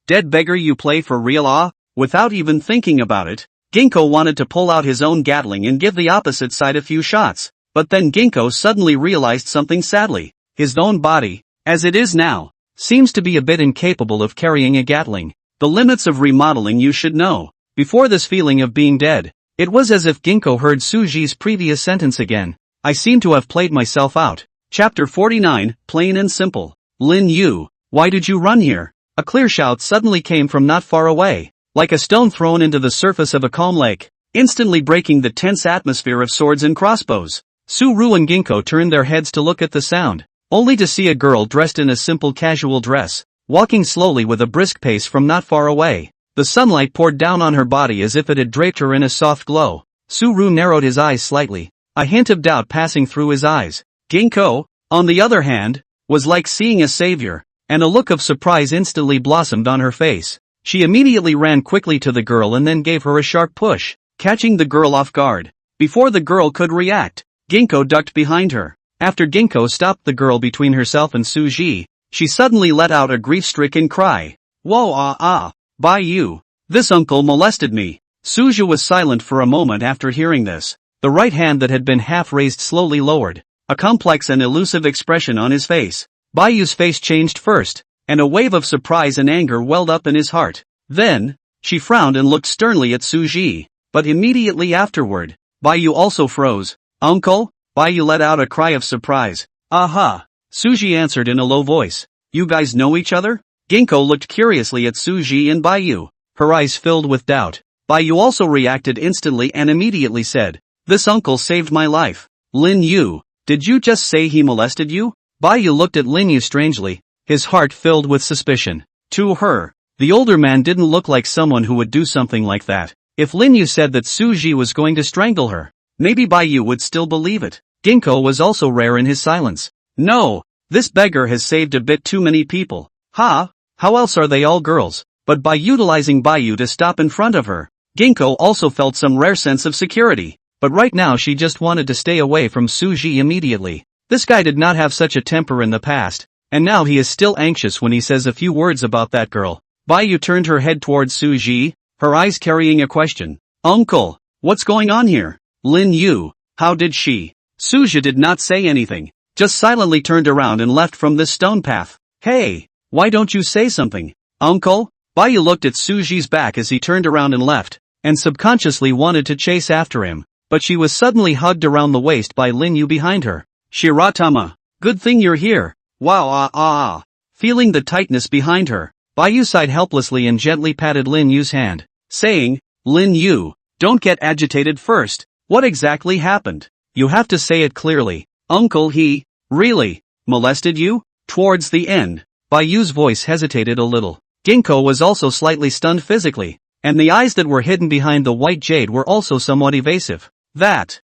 Dead beggar, you play for real? Without even thinking about it, Ginkgo wanted to pull out his own gatling and give the opposite side a few shots, but then Ginkgo suddenly realized something sadly. His own body, as it is now, seems to be a bit incapable of carrying a gatling. The limits of remodeling you should know. Before this feeling of being dead, it was as if Ginkgo heard Suji's previous sentence again. I seem to have played myself out. Chapter 49, Plain and Simple. Lin Yu, why did you run here? A clear shout suddenly came from not far away, like a stone thrown into the surface of a calm lake, instantly breaking the tense atmosphere of swords and crossbows. Su-Ru and Ginkgo turned their heads to look at the sound, only to see a girl dressed in a simple casual dress, walking slowly with a brisk pace from not far away. The sunlight poured down on her body as if it had draped her in a soft glow. Su-Ru narrowed his eyes slightly, a hint of doubt passing through his eyes. Ginkgo, on the other hand, was like seeing a savior, and a look of surprise instantly blossomed on her face. She immediately ran quickly to the girl and then gave her a sharp push, catching the girl off guard. Before the girl could react, Ginkgo ducked behind her. After Ginkgo stopped the girl between herself and Suji, she suddenly let out a grief-stricken cry. Whoa, by you. This uncle molested me. Suji was silent for a moment after hearing this. The right hand that had been half raised slowly lowered, a complex and elusive expression on his face. Bayu's face changed first, and a wave of surprise and anger welled up in his heart. Then, she frowned and looked sternly at Suji, but immediately afterward, Bayu also froze. Uncle? Bayu let out a cry of surprise. Aha! Suji answered in a low voice. You guys know each other? Ginkgo looked curiously at Suji and Bayu, her eyes filled with doubt. Bayu also reacted instantly and immediately said, This uncle saved my life. Lin Yu, did you just say he molested you? Bayu looked at Lin Yu strangely, his heart filled with suspicion. To her, the older man didn't look like someone who would do something like that. If Lin Yu said that Suji was going to strangle her, maybe Bayu would still believe it. Ginkgo was also rare in his silence. No, this beggar has saved a bit too many people. How else are they all girls? But by utilizing Bayu to stop in front of her, Ginkgo also felt some rare sense of security. But right now she just wanted to stay away from Suji immediately. This guy did not have such a temper in the past, and now he is still anxious when he says a few words about that girl. Bayu turned her head towards Suji, her eyes carrying a question. Uncle, what's going on here? Lin Yu, how did she? Suji did not say anything, just silently turned around and left from this stone path. Hey, why don't you say something? Uncle? Bayu looked at Suji's back as he turned around and left, and subconsciously wanted to chase after him, but she was suddenly hugged around the waist by Lin Yu behind her. Shiratama, good thing you're here. Wow. Feeling the tightness behind her, Bayu sighed helplessly and gently patted Lin Yu's hand, saying, Lin Yu, don't get agitated first. What exactly happened? You have to say it clearly. Uncle, he really molested you? Towards the end, Bayu's voice hesitated a little. Ginkgo was also slightly stunned physically, and the eyes that were hidden behind the white jade were also somewhat evasive. That,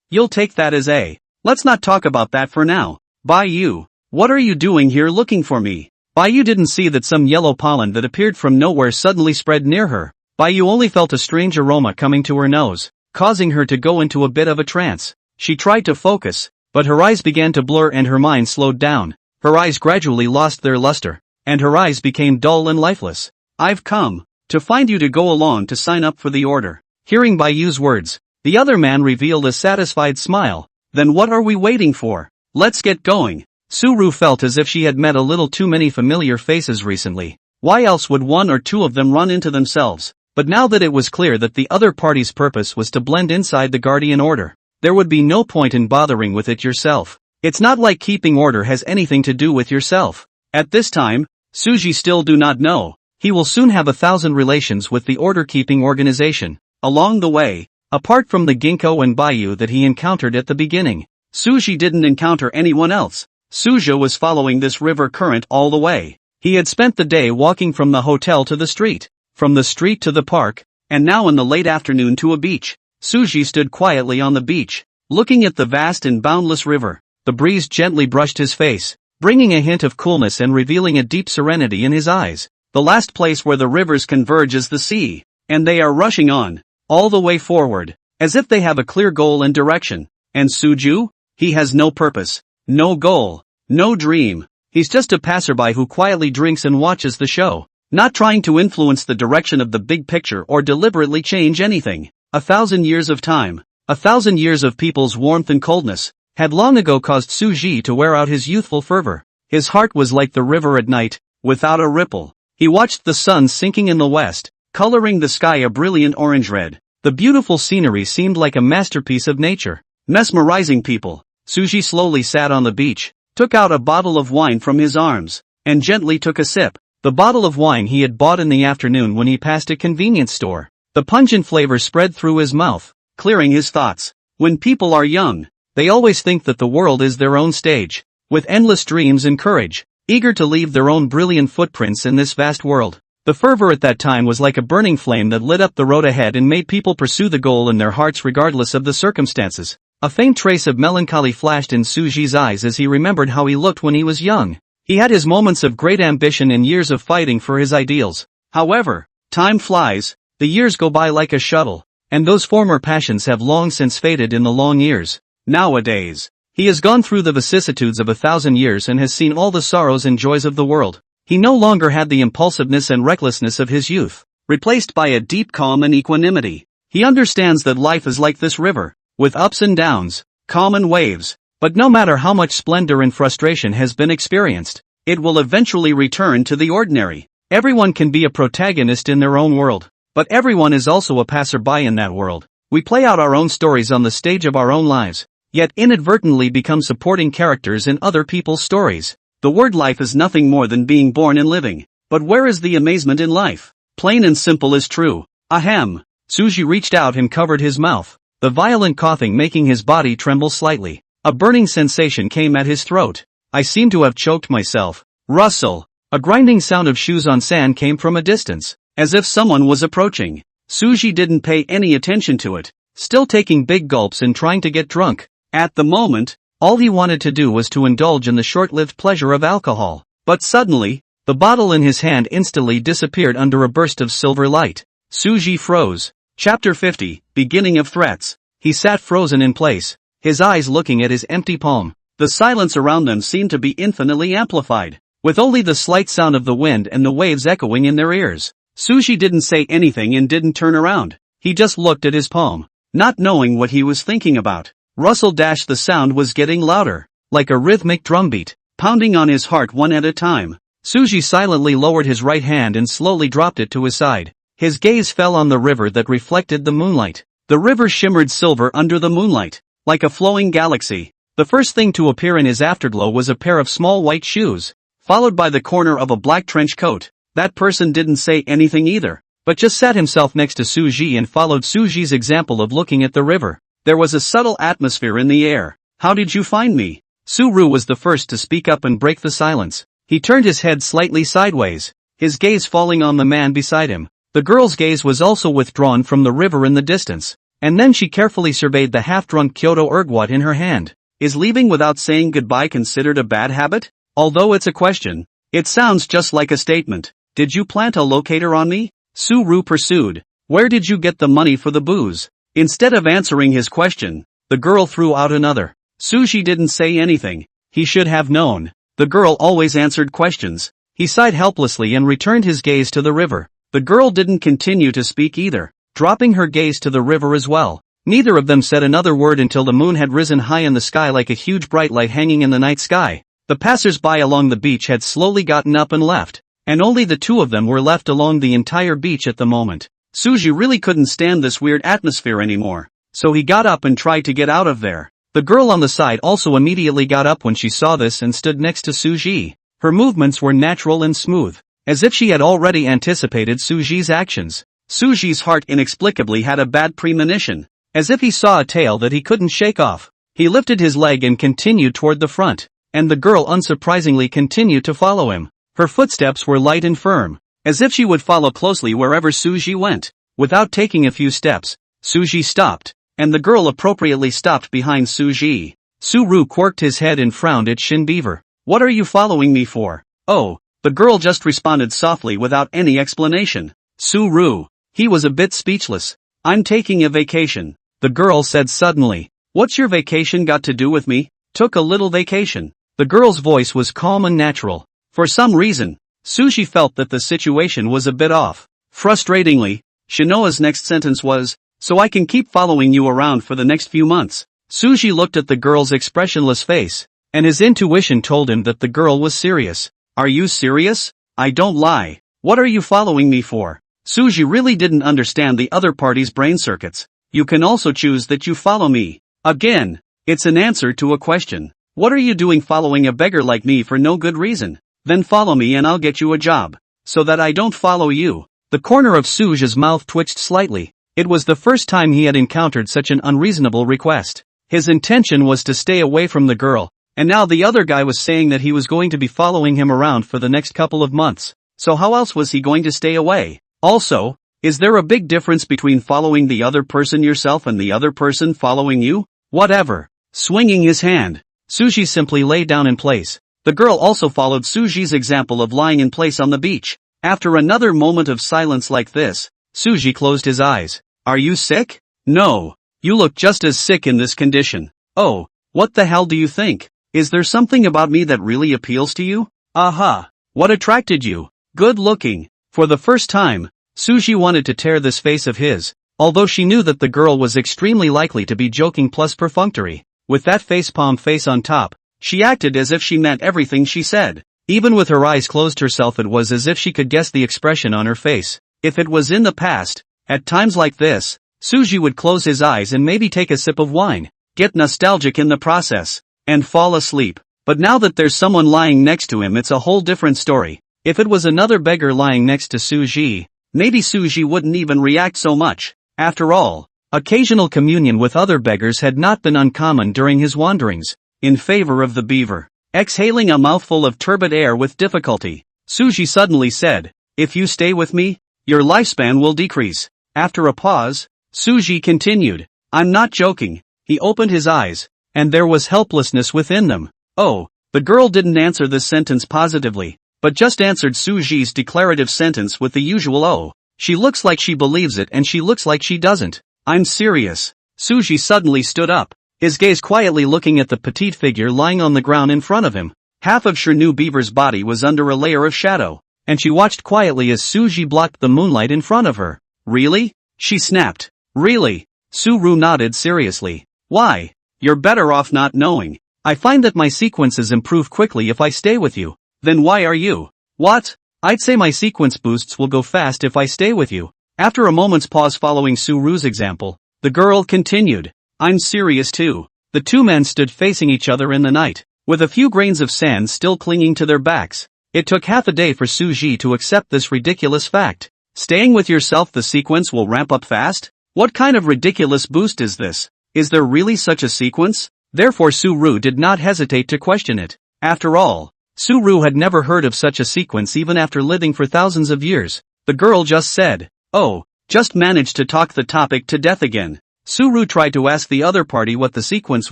you'll take that as a. Let's not talk about that for now. Bayu, what are you doing here looking for me? Bayu didn't see that some yellow pollen that appeared from nowhere suddenly spread near her. Bayu only felt a strange aroma coming to her nose, causing her to go into a bit of a trance. She tried to focus, but her eyes began to blur and her mind slowed down. Her eyes gradually lost their luster, and her eyes became dull and lifeless. I've come to find you to go along to sign up for the order. Hearing Bayu's words, the other man revealed a satisfied smile. Then what are we waiting for? Let's get going. Su-Ru felt as if she had met a little too many familiar faces recently. Why else would one or two of them run into themselves? But now that it was clear that the other party's purpose was to blend inside the Guardian Order, there would be no point in bothering with it yourself. It's not like keeping order has anything to do with yourself. At this time, Suji still do not know. He will soon have 1,000 relations with the order-keeping organization. Along the way, apart from the Ginkgo and Bayu that he encountered at the beginning, Suji didn't encounter anyone else. Suji was following this river current all the way. He had spent the day walking from the hotel to the street, from the street to the park, and now in the late afternoon to a beach. Suji stood quietly on the beach, looking at the vast and boundless river. The breeze gently brushed his face, bringing a hint of coolness and revealing a deep serenity in his eyes. The last place where the rivers converge is the sea, and they are rushing on, all the way forward, as if they have a clear goal and direction. And Suju? He has no purpose, no goal, no dream. He's just a passerby who quietly drinks and watches the show, not trying to influence the direction of the big picture or deliberately change anything. 1,000 years of time, 1,000 years of people's warmth and coldness, had long ago caused Suji to wear out his youthful fervor. His heart was like the river at night, without a ripple. He watched the sun sinking in the west, coloring the sky a brilliant orange-red. The beautiful scenery seemed like a masterpiece of nature, mesmerizing people. Suji slowly sat on the beach, took out a bottle of wine from his arms, and gently took a sip. The bottle of wine he had bought in the afternoon when he passed a convenience store. The pungent flavor spread through his mouth, clearing his thoughts. When people are young, they always think that the world is their own stage, with endless dreams and courage, eager to leave their own brilliant footprints in this vast world. The fervor at that time was like a burning flame that lit up the road ahead and made people pursue the goal in their hearts regardless of the circumstances. A faint trace of melancholy flashed in Suji's eyes as he remembered how he looked when he was young. He had his moments of great ambition and years of fighting for his ideals. However, time flies, the years go by like a shuttle, and those former passions have long since faded in the long years. Nowadays, he has gone through the vicissitudes of 1,000 years and has seen all the sorrows and joys of the world. He no longer had the impulsiveness and recklessness of his youth, replaced by a deep calm and equanimity. He understands that life is like this river, with ups and downs, calm and waves, but no matter how much splendor and frustration has been experienced, it will eventually return to the ordinary. Everyone can be a protagonist in their own world, but everyone is also a passerby in that world. We play out our own stories on the stage of our own lives, yet inadvertently become supporting characters in other people's stories. The word life is nothing more than being born and living. But where is the amazement in life? Plain and simple is true. Ahem. Suji reached out and covered his mouth, the violent coughing making his body tremble slightly. A burning sensation came at his throat. I seem to have choked myself. Rustle. A grinding sound of shoes on sand came from a distance, as if someone was approaching. Suji didn't pay any attention to it, still taking big gulps and trying to get drunk. At the moment, all he wanted to do was to indulge in the short-lived pleasure of alcohol. But suddenly, the bottle in his hand instantly disappeared under a burst of silver light. Suji froze. Chapter 50, Beginning of Threats. He sat frozen in place, his eyes looking at his empty palm. The silence around them seemed to be infinitely amplified, with only the slight sound of the wind and the waves echoing in their ears. Suji didn't say anything and didn't turn around. He just looked at his palm, not knowing what he was thinking about. Rustle dash the sound was getting louder, like a rhythmic drumbeat, pounding on his heart one at a time. Suji silently lowered his right hand and slowly dropped it to his side. His gaze fell on the river that reflected the moonlight. The river shimmered silver under the moonlight, like a flowing galaxy. The first thing to appear in his afterglow was a pair of small white shoes, followed by the corner of a black trench coat. That person didn't say anything either, but just sat himself next to Suji and followed Suji's example of looking at the river. There was a subtle atmosphere in the air. How did you find me? Suru was the first to speak up and break the silence. He turned his head slightly sideways, his gaze falling on the man beside him. The girl's gaze was also withdrawn from the river in the distance, and then she carefully surveyed the half-drunk Kyoto ergwat in her hand. Is leaving without saying goodbye considered a bad habit? Although it's a question, it sounds just like a statement. Did you plant a locator on me? Suru pursued. Where did you get the money for the booze? Instead of answering his question, the girl threw out another. Suji didn't say anything. He should have known. The girl always answered questions. He sighed helplessly and returned his gaze to the river. The girl didn't continue to speak either, dropping her gaze to the river as well. Neither of them said another word until the moon had risen high in the sky like a huge bright light hanging in the night sky. The passers-by along the beach had slowly gotten up and left, and only the two of them were left along the entire beach at the moment. Suji really couldn't stand this weird atmosphere anymore, so he got up and tried to get out of there. The girl on the side also immediately got up when she saw this and stood next to Suji. Her movements were natural and smooth, as if she had already anticipated Suji's actions. Suji's heart inexplicably had a bad premonition, as if he saw a tale that he couldn't shake off. He lifted his leg and continued toward the front, and the girl unsurprisingly continued to follow him. Her footsteps were light and firm, as if she would follow closely wherever Suji went. Without taking a few steps, Suji stopped, and the girl appropriately stopped behind Suji. Suru quirked his head and frowned at Shin Beaver. What are you following me for? Oh, the girl just responded softly without any explanation. Suru. He was a bit speechless. I'm taking a vacation, the girl said suddenly. What's your vacation got to do with me? Took a little vacation. The girl's voice was calm and natural. For some reason, Suji felt that the situation was a bit off. Frustratingly, Shinoa's next sentence was, so I can keep following you around for the next few months. Suji looked at the girl's expressionless face, and his intuition told him that the girl was serious. Are you serious? I don't lie. What are you following me for? Suji really didn't understand the other party's brain circuits. You can also choose that you follow me. Again, it's an answer to a question. What are you doing following a beggar like me for no good reason? Then follow me and I'll get you a job. So that I don't follow you. The corner of Suji's mouth twitched slightly. It was the first time he had encountered such an unreasonable request. His intention was to stay away from the girl, and now the other guy was saying that he was going to be following him around for the next couple of months. So how else was he going to stay away? Also, is there a big difference between following the other person yourself and the other person following you? Whatever. Swinging his hand, Suji simply lay down in place. The girl also followed Suji's example of lying in place on the beach. After another moment of silence like this, Suji closed his eyes. Are you sick? No. You look just as sick in this condition. Oh, what the hell do you think? Is there something about me that really appeals to you? Aha. What attracted you? Good looking. For the first time, Suji wanted to tear this face of his, although she knew that the girl was extremely likely to be joking plus perfunctory. With that facepalm face on top, she acted as if she meant everything she said. Even with her eyes closed herself, it was as if she could guess the expression on her face. If it was in the past, at times like this, Suji would close his eyes and maybe take a sip of wine, get nostalgic in the process, and fall asleep. But now that there's someone lying next to him, it's a whole different story. If it was another beggar lying next to Suji, maybe Suji wouldn't even react so much. After all, occasional communion with other beggars had not been uncommon during his wanderings. In favor of the beaver. Exhaling a mouthful of turbid air with difficulty, Suji suddenly said, if you stay with me, your lifespan will decrease. After a pause, Suji continued, I'm not joking. He opened his eyes, and there was helplessness within them. Oh, the girl didn't answer this sentence positively, but just answered Suji's declarative sentence with the usual oh. She looks like she believes it and she looks like she doesn't. I'm serious. Suji suddenly stood up, his gaze quietly looking at the petite figure lying on the ground in front of him. Half of Shinu Beaver's body was under a layer of shadow, and she watched quietly as Suji blocked the moonlight in front of her. Really? She snapped. Really? Suru nodded seriously. Why? You're better off not knowing. I find that my sequences improve quickly if I stay with you. Then why are you? What? I'd say my sequence boosts will go fast if I stay with you. After a moment's pause following Suru's example, the girl continued. I'm serious too. The two men stood facing each other in the night, with a few grains of sand still clinging to their backs. It took half a day for Suji to accept this ridiculous fact. Staying with yourself, the sequence will ramp up fast? What kind of ridiculous boost is this? Is there really such a sequence? Therefore Suru did not hesitate to question it. After all, Suru had never heard of such a sequence even after living for thousands of years. The girl just said, oh, just managed to talk the topic to death again. Suru tried to ask the other party what the sequence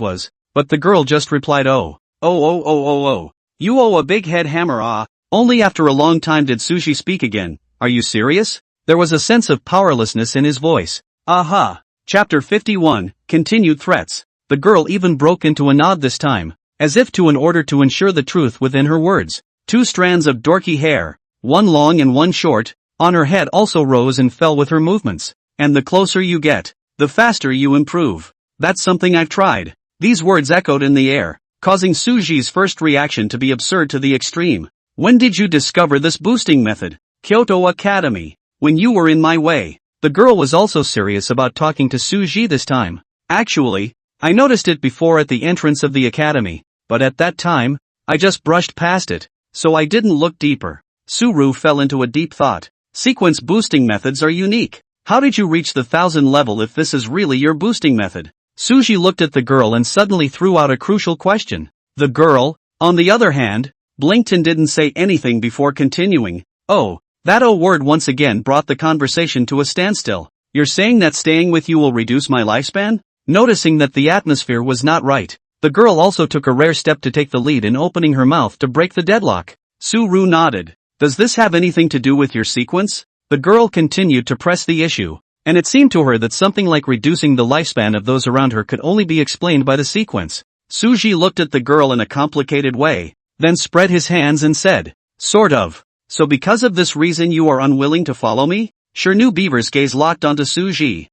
was, but the girl just replied oh. Oh. You owe a big head hammer ah. Only after a long time did Sushi speak again. Are you serious? There was a sense of powerlessness in his voice. Aha. Chapter 51, Continued Threats. The girl even broke into a nod this time, as if in order to ensure the truth within her words. Two strands of dorky hair, one long and one short, on her head also rose and fell with her movements. And the closer you get, the faster you improve. That's something I've tried. These words echoed in the air, causing Suji's first reaction to be absurd to the extreme. When did you discover this boosting method? Kyoto Academy. When you were in my way. The girl was also serious about talking to Suji this time. Actually, I noticed it before at the entrance of the academy, but at that time, I just brushed past it, so I didn't look deeper. Suru fell into a deep thought. Sequence boosting methods are unique. How did you reach the 1000 level if this is really your boosting method? Suji looked at the girl and suddenly threw out a crucial question. The girl, on the other hand, blinked and didn't say anything before continuing. Oh, that O word once again brought the conversation to a standstill. You're saying that staying with you will reduce my lifespan? Noticing that the atmosphere was not right, the girl also took a rare step to take the lead in opening her mouth to break the deadlock. Su-ru nodded. Does this have anything to do with your sequence? The girl continued to press the issue, and it seemed to her that something like reducing the lifespan of those around her could only be explained by the sequence. Suji looked at the girl in a complicated way, then spread his hands and said, sort of. So because of this reason you are unwilling to follow me? Shirnu Beaver's gaze locked onto Suji.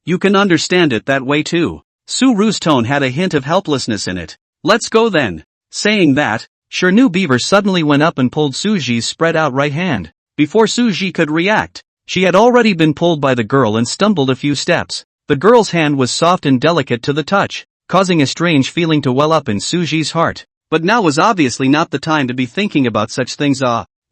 You can understand it that way too. Su-ru's tone had a hint of helplessness in it. Let's go then. Saying that, Shirnu Beaver suddenly went up and pulled Suji's spread out right hand. Before Suji could react, she had already been pulled by the girl and stumbled a few steps. The girl's hand was soft and delicate to the touch, causing a strange feeling to well up in Suji's heart. But now was obviously not the time to be thinking about such things.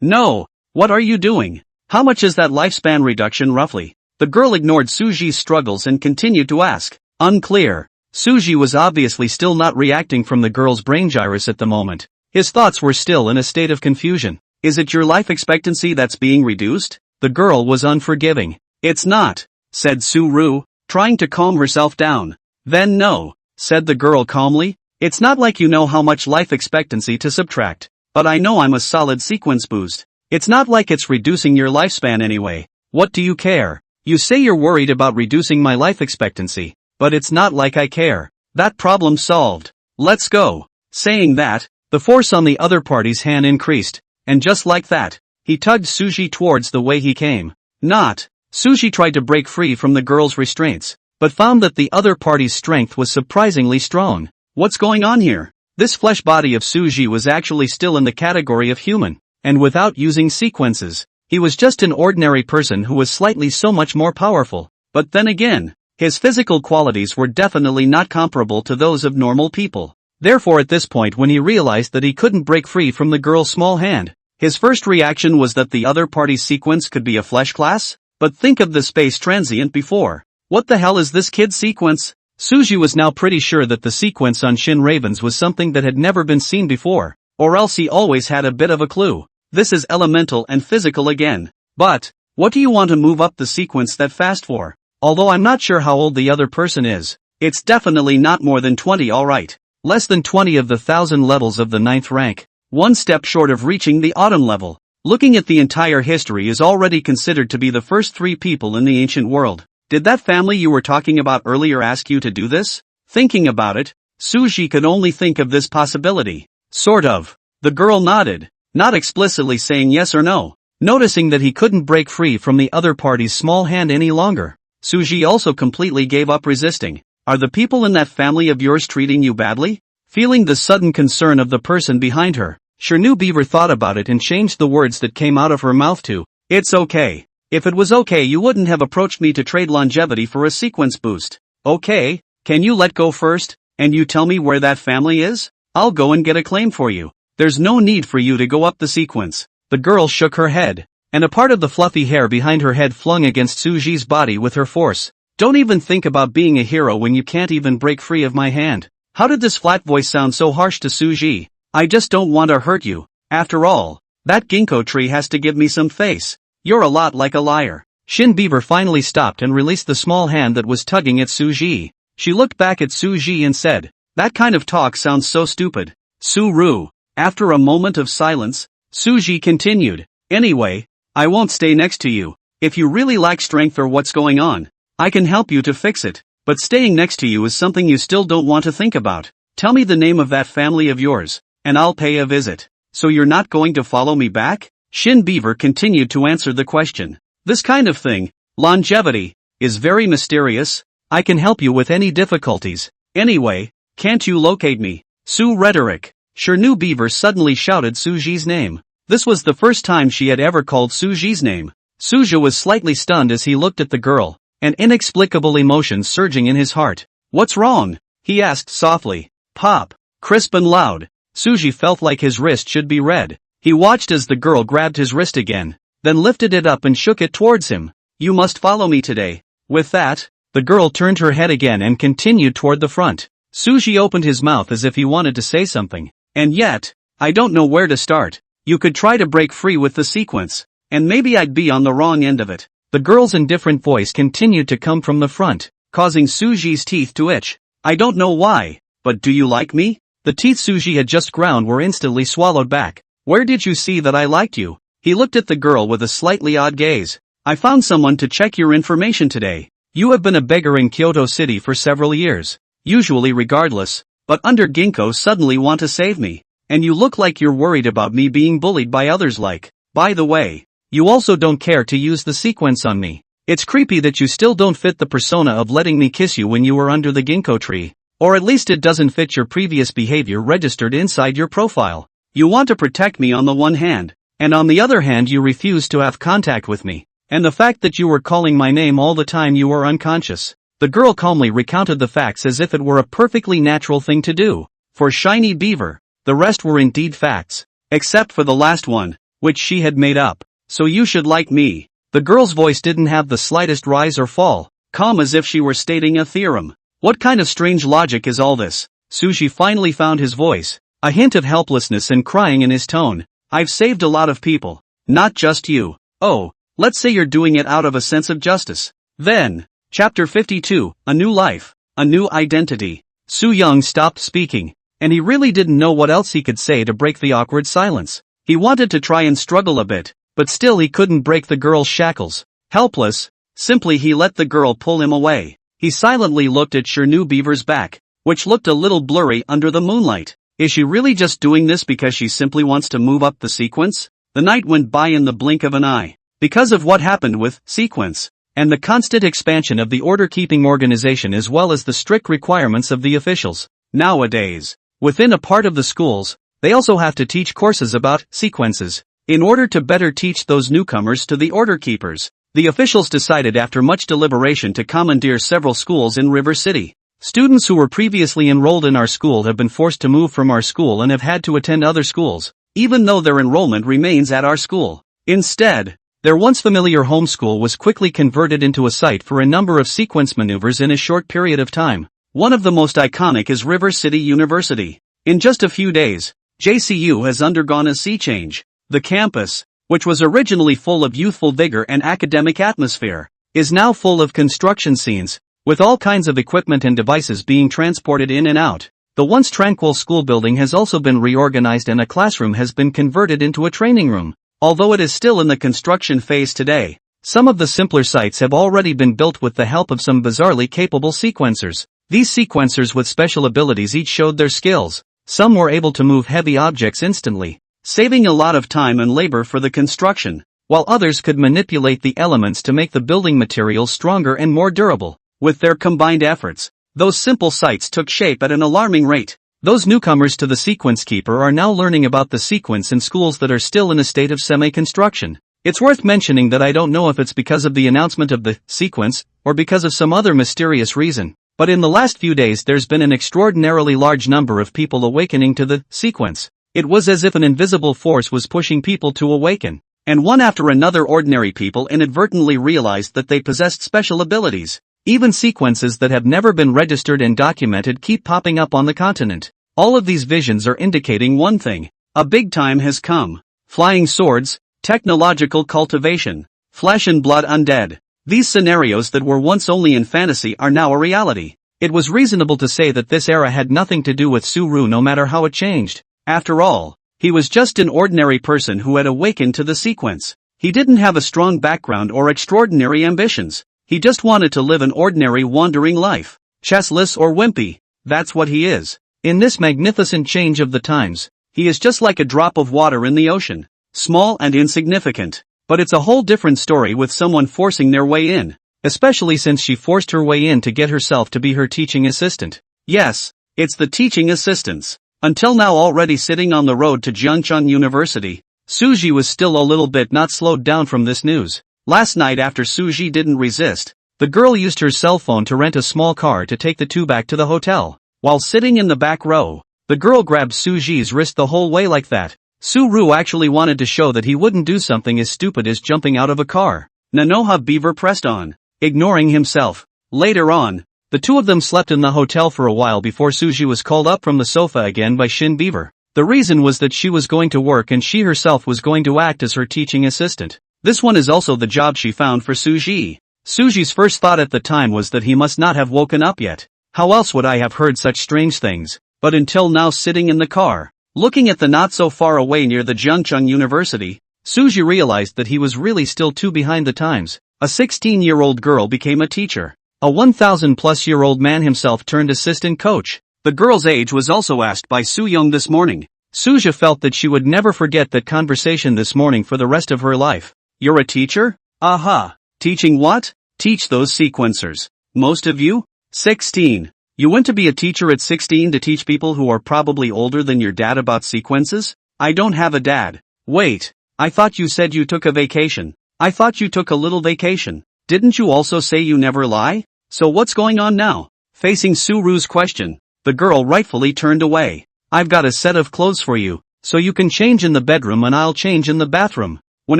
No. What are you doing? How much is that lifespan reduction roughly? The girl ignored Suji's struggles and continued to ask. Unclear. Suji was obviously still not reacting from the girl's brain gyrus at the moment. His thoughts were still in a state of confusion. Is it your life expectancy that's being reduced? The girl was unforgiving. It's not, said Su-ru, trying to calm herself down. Then no, said the girl calmly. It's not like you know how much life expectancy to subtract. But I know I'm a solid sequence boost. It's not like it's reducing your lifespan anyway. What do you care? You say you're worried about reducing my life expectancy, but it's not like I care. That problem solved. Let's go. Saying that, the force on the other party's hand increased, and just like that, he tugged Suji towards the way he came. Suji tried to break free from the girl's restraints, but found that the other party's strength was surprisingly strong. What's going on here? This flesh body of Suji was actually still in the category of human, and without using sequences, he was just an ordinary person who was slightly so much more powerful. But then again, his physical qualities were definitely not comparable to those of normal people. Therefore at this point when he realized that he couldn't break free from the girl's small hand, his first reaction was that the other party's sequence could be a flesh class? But think of the space transient before. What the hell is this kid's sequence? Suji was now pretty sure that the sequence on Shin Ravens was something that had never been seen before, or else he always had a bit of a clue. This is elemental and physical again. But, what do you want to move up the sequence that fast for? Although I'm not sure how old the other person is, it's definitely not more than 20 alright. Less than 20 of the 1,000 levels of the 9th rank. One step short of reaching the autumn level. Looking at the entire history is already considered to be the first 3 people in the ancient world. Did that family you were talking about earlier ask you to do this? Thinking about it, Suji could only think of this possibility. Sort of. The girl nodded, not explicitly saying yes or no. Noticing that he couldn't break free from the other party's small hand any longer, Suji also completely gave up resisting. Are the people in that family of yours treating you badly? Feeling the sudden concern of the person behind her, Shirnu Beaver thought about it and changed the words that came out of her mouth to, it's okay. If it was okay you wouldn't have approached me to trade longevity for a sequence boost. Okay, can you let go first, and you tell me where that family is? I'll go and get a claim for you. There's no need for you to go up the sequence. The girl shook her head, and a part of the fluffy hair behind her head flung against Suji's body with her force. Don't even think about being a hero when you can't even break free of my hand. How did this flat voice sound so harsh to Suji? I just don't want to hurt you. After all, that ginkgo tree has to give me some face. You're a lot like a liar. Shin Beaver finally stopped and released the small hand that was tugging at Suji. She looked back at Suji and said, that kind of talk sounds so stupid. Su-ru. After a moment of silence, Suji continued, anyway, I won't stay next to you. If you really lack strength or what's going on, I can help you to fix it. But staying next to you is something you still don't want to think about. Tell me the name of that family of yours, and I'll pay a visit. So you're not going to follow me back? Shin Beaver continued to answer the question. This kind of thing, longevity, is very mysterious. I can help you with any difficulties. Anyway, can't you locate me? Su Rhetoric. Shirnu Beaver suddenly shouted Suji's name. This was the first time she had ever called Suji's name. Suja was slightly stunned as he looked at the girl, an inexplicable emotion surging in his heart. What's wrong? He asked softly. Pop. Crisp and loud. Suji felt like his wrist should be red. He watched as the girl grabbed his wrist again, then lifted it up and shook it towards him. You must follow me today. With that, the girl turned her head again and continued toward the front. Suji opened his mouth as if he wanted to say something. And yet, I don't know where to start. You could try to break free with the sequence, and maybe I'd be on the wrong end of it. The girl's indifferent voice continued to come from the front, causing Suji's teeth to itch. I don't know why, but do you like me? The teeth Suji had just ground were instantly swallowed back. Where did you see that I liked you? He looked at the girl with a slightly odd gaze. I found someone to check your information today. You have been a beggar in Kyoto City for several years. Usually regardless, but under Ginkgo suddenly want to save me. And you look like you're worried about me being bullied by others like. By the way, you also don't care to use the sequence on me. It's creepy that you still don't fit the persona of letting me kiss you when you were under the ginkgo tree. Or at least it doesn't fit your previous behavior registered inside your profile. You want to protect me on the one hand, and on the other hand you refuse to have contact with me. And the fact that you were calling my name all the time you were unconscious. The girl calmly recounted the facts as if it were a perfectly natural thing to do. For Shiny Beaver, the rest were indeed facts. Except for the last one, which she had made up. So you should like me. The girl's voice didn't have the slightest rise or fall, calm as if she were stating a theorem. What kind of strange logic is all this? Suji finally found his voice, a hint of helplessness and crying in his tone. I've saved a lot of people. Not just you. Oh, let's say you're doing it out of a sense of justice. Then, Chapter 52, A New Life, A New Identity. Su Young stopped speaking, and he really didn't know what else he could say to break the awkward silence. He wanted to try and struggle a bit, but still he couldn't break the girl's shackles. Helpless, simply he let the girl pull him away. He silently looked at Shiny Beaver's back, which looked a little blurry under the moonlight. Is she really just doing this because she simply wants to move up the sequence? The night went by in the blink of an eye. Because of what happened with sequence, and the constant expansion of the order-keeping organization as well as the strict requirements of the officials. Nowadays, within a part of the schools, they also have to teach courses about sequences, in order to better teach those newcomers to the order keepers. The officials decided after much deliberation to commandeer several schools in River City. Students who were previously enrolled in our school have been forced to move from our school and have had to attend other schools, even though their enrollment remains at our school. Instead, their once familiar home school was quickly converted into a site for a number of sequence maneuvers in a short period of time. One of the most iconic is River City University. In just a few days, JCU has undergone a sea change. The campus, which was originally full of youthful vigor and academic atmosphere, is now full of construction scenes, with all kinds of equipment and devices being transported in and out. The once tranquil school building has also been reorganized and a classroom has been converted into a training room. Although it is still in the construction phase today, some of the simpler sites have already been built with the help of some bizarrely capable sequencers. These sequencers with special abilities each showed their skills. Some were able to move heavy objects instantly, saving a lot of time and labor for the construction, while others could manipulate the elements to make the building materials stronger and more durable. With their combined efforts, those simple sites took shape at an alarming rate. Those newcomers to the Sequence Keeper are now learning about the sequence in schools that are still in a state of semi-construction. It's worth mentioning that I don't know if it's because of the announcement of the sequence, or because of some other mysterious reason, but in the last few days there's been an extraordinarily large number of people awakening to the sequence. It was as if an invisible force was pushing people to awaken, and one after another ordinary people inadvertently realized that they possessed special abilities. Even sequences that have never been registered and documented keep popping up on the continent. All of these visions are indicating one thing: a big time has come. Flying swords, technological cultivation, flesh and blood undead. These scenarios that were once only in fantasy are now a reality. It was reasonable to say that this era had nothing to do with Suru no matter how it changed. After all, he was just an ordinary person who had awakened to the sequence. He didn't have a strong background or extraordinary ambitions. He just wanted to live an ordinary wandering life. Chestless or wimpy, that's what he is. In this magnificent change of the times, he is just like a drop of water in the ocean. Small and insignificant. But it's a whole different story with someone forcing their way in. Especially since she forced her way in to get herself to be her teaching assistant. Yes, it's the teaching assistants. Until now already sitting on the road to Jiangchun University, Suji was still a little bit not slowed down from this news. Last night after Suji didn't resist, the girl used her cell phone to rent a small car to take the two back to the hotel. While sitting in the back row, the girl grabbed Suji's wrist the whole way like that. Suru actually wanted to show that he wouldn't do something as stupid as jumping out of a car. Nanoha Beaver pressed on, ignoring himself. Later on, the two of them slept in the hotel for a while before Suji was called up from the sofa again by Shin Beaver. The reason was that she was going to work and she herself was going to act as her teaching assistant. This one is also the job she found for Suji. Suji's first thought at the time was that he must not have woken up yet. How else would I have heard such strange things? But until now, sitting in the car, looking at the not so far away near the Zhengcheng University, Suji realized that he was really still too behind the times. A 16-year-old girl became a teacher. A 1,000-plus-year-old man himself turned assistant coach. The girl's age was also asked by Su Young this morning. Suja felt that she would never forget that conversation this morning for the rest of her life. You're a teacher? Aha. Teaching what? Teach those sequencers. Most of you? 16. You went to be a teacher at 16 to teach people who are probably older than your dad about sequences? I don't have a dad. Wait. I thought you said you took a vacation. I thought you took a little vacation. Didn't you also say you never lie? So what's going on now? Facing Suru's question, the girl rightfully turned away. I've got a set of clothes for you, so you can change in the bedroom and I'll change in the bathroom. When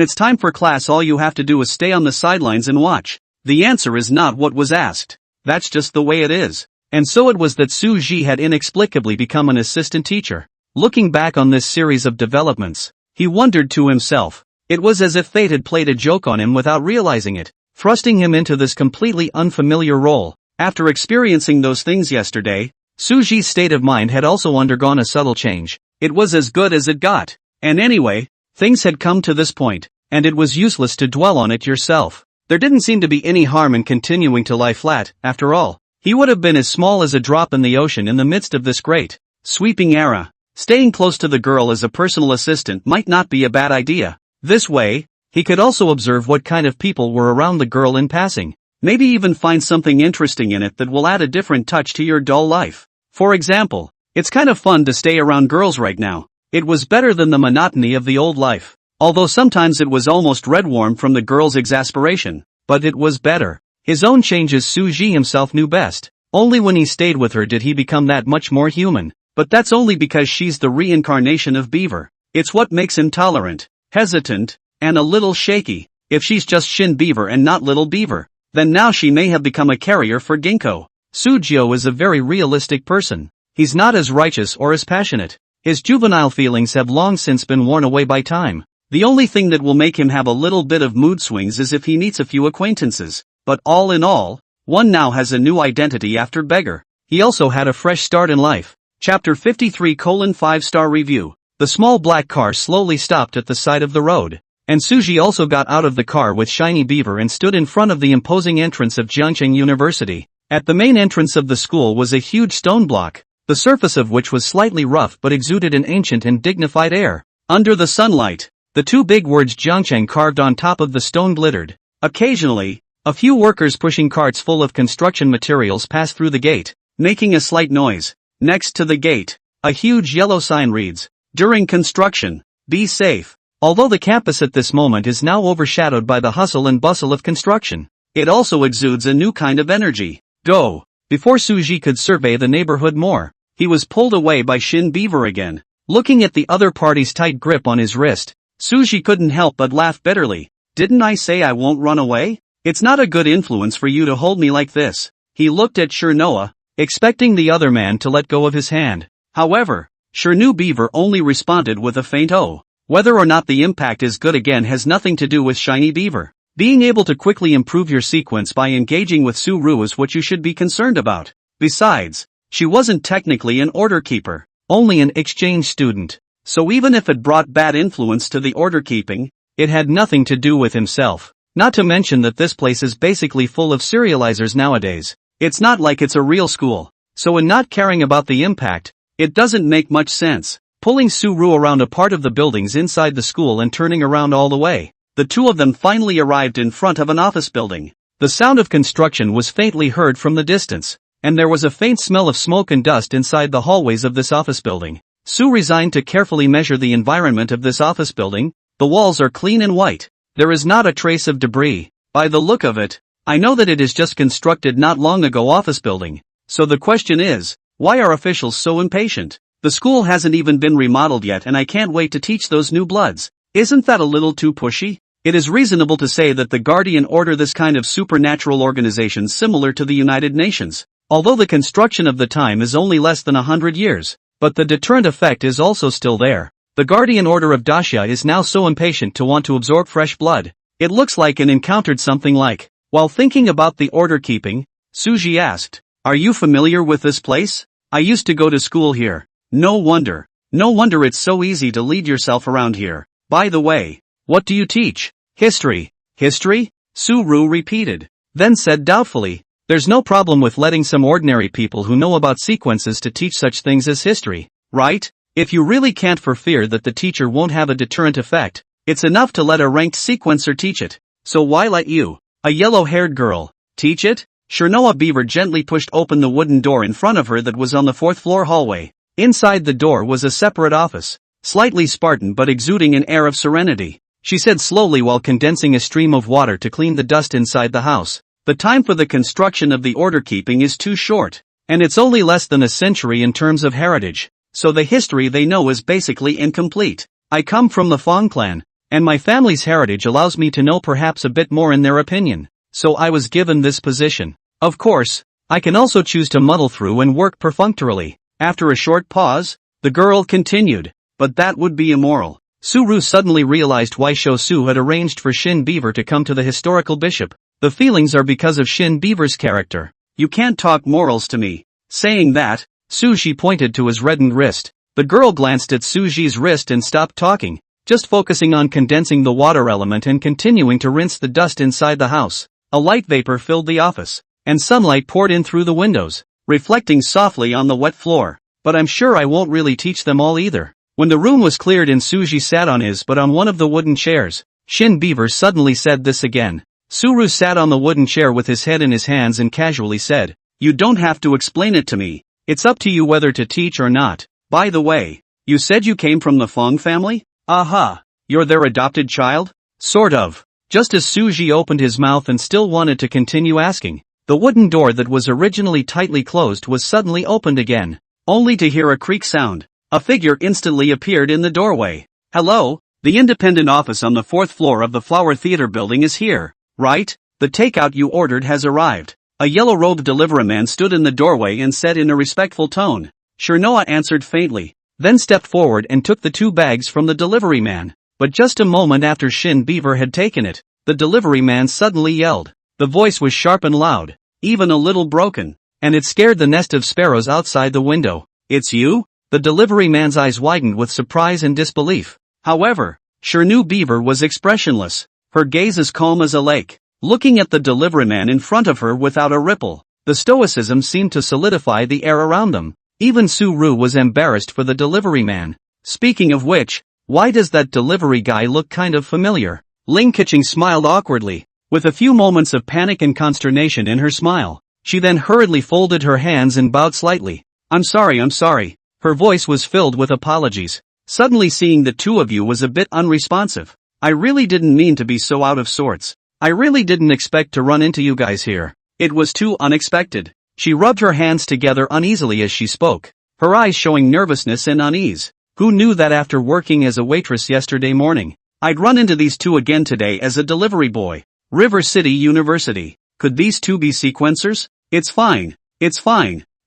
it's time for class, all you have to do is stay on the sidelines and watch. The answer is not what was asked. That's just the way it is. And so it was that Su Ji had inexplicably become an assistant teacher. Looking back on this series of developments, he wondered to himself. It was as if fate had played a joke on him without realizing it, thrusting him into this completely unfamiliar role. After experiencing those things yesterday, Su Ji's state of mind had also undergone a subtle change. It was as good as it got. And anyway, things had come to this point, and it was useless to dwell on it yourself. There didn't seem to be any harm in continuing to lie flat, after all. He would have been as small as a drop in the ocean in the midst of this great, sweeping era. Staying close to the girl as a personal assistant might not be a bad idea. This way, he could also observe what kind of people were around the girl in passing. Maybe even find something interesting in it that will add a different touch to your dull life. For example, it's kind of fun to stay around girls right now. It was better than the monotony of the old life. Although sometimes it was almost red warm from the girl's exasperation. But it was better. His own changes Su Ji himself knew best. Only when he stayed with her did he become that much more human. But that's only because she's the reincarnation of Beaver. It's what makes him tolerant, hesitant, and a little shaky. If she's just Shin Beaver and not Little Beaver, then now she may have become a carrier for Ginkgo. Sujio is a very realistic person. He's not as righteous or as passionate. His juvenile feelings have long since been worn away by time. The only thing that will make him have a little bit of mood swings is if he meets a few acquaintances. But all in all, one now has a new identity after Beggar. He also had a fresh start in life. Chapter 53: 5-star review. The small black car slowly stopped at the side of the road. And Suji also got out of the car with Shiny Beaver and stood in front of the imposing entrance of Jiangcheng University. At the main entrance of the school was a huge stone block, the surface of which was slightly rough but exuded an ancient and dignified air. Under the sunlight, the two big words Jiangcheng carved on top of the stone glittered. Occasionally, a few workers pushing carts full of construction materials passed through the gate, making a slight noise. Next to the gate, a huge yellow sign reads, "During construction, be safe." Although the campus at this moment is now overshadowed by the hustle and bustle of construction, it also exudes a new kind of energy. Go! Before Suji could survey the neighborhood more, he was pulled away by Shin Beaver again. Looking at the other party's tight grip on his wrist, Suji couldn't help but laugh bitterly. Didn't I say I won't run away? It's not a good influence for you to hold me like this. He looked at Shirnoa, expecting the other man to let go of his hand. However, Shirnu Beaver only responded with a faint "oh." Whether or not the impact is good again has nothing to do with Shiny Beaver. Being able to quickly improve your sequence by engaging with Suru is what you should be concerned about. Besides, she wasn't technically an order keeper, only an exchange student. So even if it brought bad influence to the order keeping, it had nothing to do with himself. Not to mention that this place is basically full of serializers nowadays. It's not like it's a real school. So in not caring about the impact, it doesn't make much sense. Pulling Suru around a part of the buildings inside the school and turning around all the way, the two of them finally arrived in front of an office building. The sound of construction was faintly heard from the distance, and there was a faint smell of smoke and dust inside the hallways of this office building. Su resigned to carefully measure the environment of this office building. The walls are clean and white. There is not a trace of debris. By the look of it, I know that it is just constructed not long ago office building. So the question is, why are officials so impatient? The school hasn't even been remodeled yet and I can't wait to teach those new bloods. Isn't that a little too pushy? It is reasonable to say that the Guardian Order this kind of supernatural organization similar to the United Nations. Although the construction of the time is only less than 100 years, but the deterrent effect is also still there. The Guardian Order of Dacia is now so impatient to want to absorb fresh blood. It looks like an encountered something like. While thinking about the order keeping, Suji asked, "Are you familiar with this place? I used to go to school here." No wonder. No wonder it's so easy to lead yourself around here. By the way, what do you teach? History. History? Suru repeated. Then said doubtfully, "There's no problem with letting some ordinary people who know about sequences to teach such things as history, right? If you really can't for fear that the teacher won't have a deterrent effect, it's enough to let a ranked sequencer teach it. So why let you, a yellow-haired girl, teach it?" Chernoa Beaver gently pushed open the wooden door in front of her that was on the fourth-floor hallway. Inside the door was a separate office, slightly Spartan but exuding an air of serenity. She said slowly while condensing a stream of water to clean the dust inside the house. "The time for the construction of the order keeping is too short, and it's only less than a century in terms of heritage, so the history they know is basically incomplete. I come from the Fong clan, and my family's heritage allows me to know perhaps a bit more in their opinion, so I was given this position. Of course, I can also choose to muddle through and work perfunctorily." After a short pause, the girl continued, "But that would be immoral." Suru suddenly realized why Shosu had arranged for Shin Beaver to come to the historical bishop. The feelings are because of Shin Beaver's character. "You can't talk morals to me." Saying that, Suji pointed to his reddened wrist. The girl glanced at Suji's wrist and stopped talking, just focusing on condensing the water element and continuing to rinse the dust inside the house. A light vapor filled the office, and sunlight poured in through the windows, reflecting softly on the wet floor. "But I'm sure I won't really teach them all either." When the room was cleared and Suji sat on his but on one of the wooden chairs, Shin Beaver suddenly said this again. Suru sat on the wooden chair with his head in his hands and casually said, "You don't have to explain it to me. It's up to you whether to teach or not. By the way, you said you came from the Fong family? Aha. You're their adopted child?" "Sort of." Just as Suji opened his mouth and still wanted to continue asking, the wooden door that was originally tightly closed was suddenly opened again, only to hear a creak sound. A figure instantly appeared in the doorway. "Hello, the independent office on the fourth floor of the Flower Theater building is here, right? The takeout you ordered has arrived." A yellow-robed delivery man stood in the doorway and said in a respectful tone. Chernoa answered faintly, then stepped forward and took the 2 bags from the delivery man. But just a moment after Shin Beaver had taken it, the delivery man suddenly yelled. The voice was sharp and loud, even a little broken, and it scared the nest of sparrows outside the window. "It's you?" The delivery man's eyes widened with surprise and disbelief. However, Chernoa Beaver was expressionless, her gaze as calm as a lake, looking at the delivery man in front of her without a ripple. The stoicism seemed to solidify the air around them. Even Suru was embarrassed for the delivery man. "Speaking of which, why does that delivery guy look kind of familiar?" Ling Keqing smiled awkwardly, with a few moments of panic and consternation in her smile. She then hurriedly folded her hands and bowed slightly. I'm sorry. Her voice was filled with apologies. Suddenly seeing the two of you was a bit unresponsive. I really didn't mean to be so out of sorts. I really didn't expect to run into you guys here. It was too unexpected. She rubbed her hands together uneasily as she spoke, her eyes showing nervousness and unease. Who knew that after working as a waitress yesterday morning, I'd run into these two again today as a delivery boy. River City University. Could these two be sequencers? It's fine.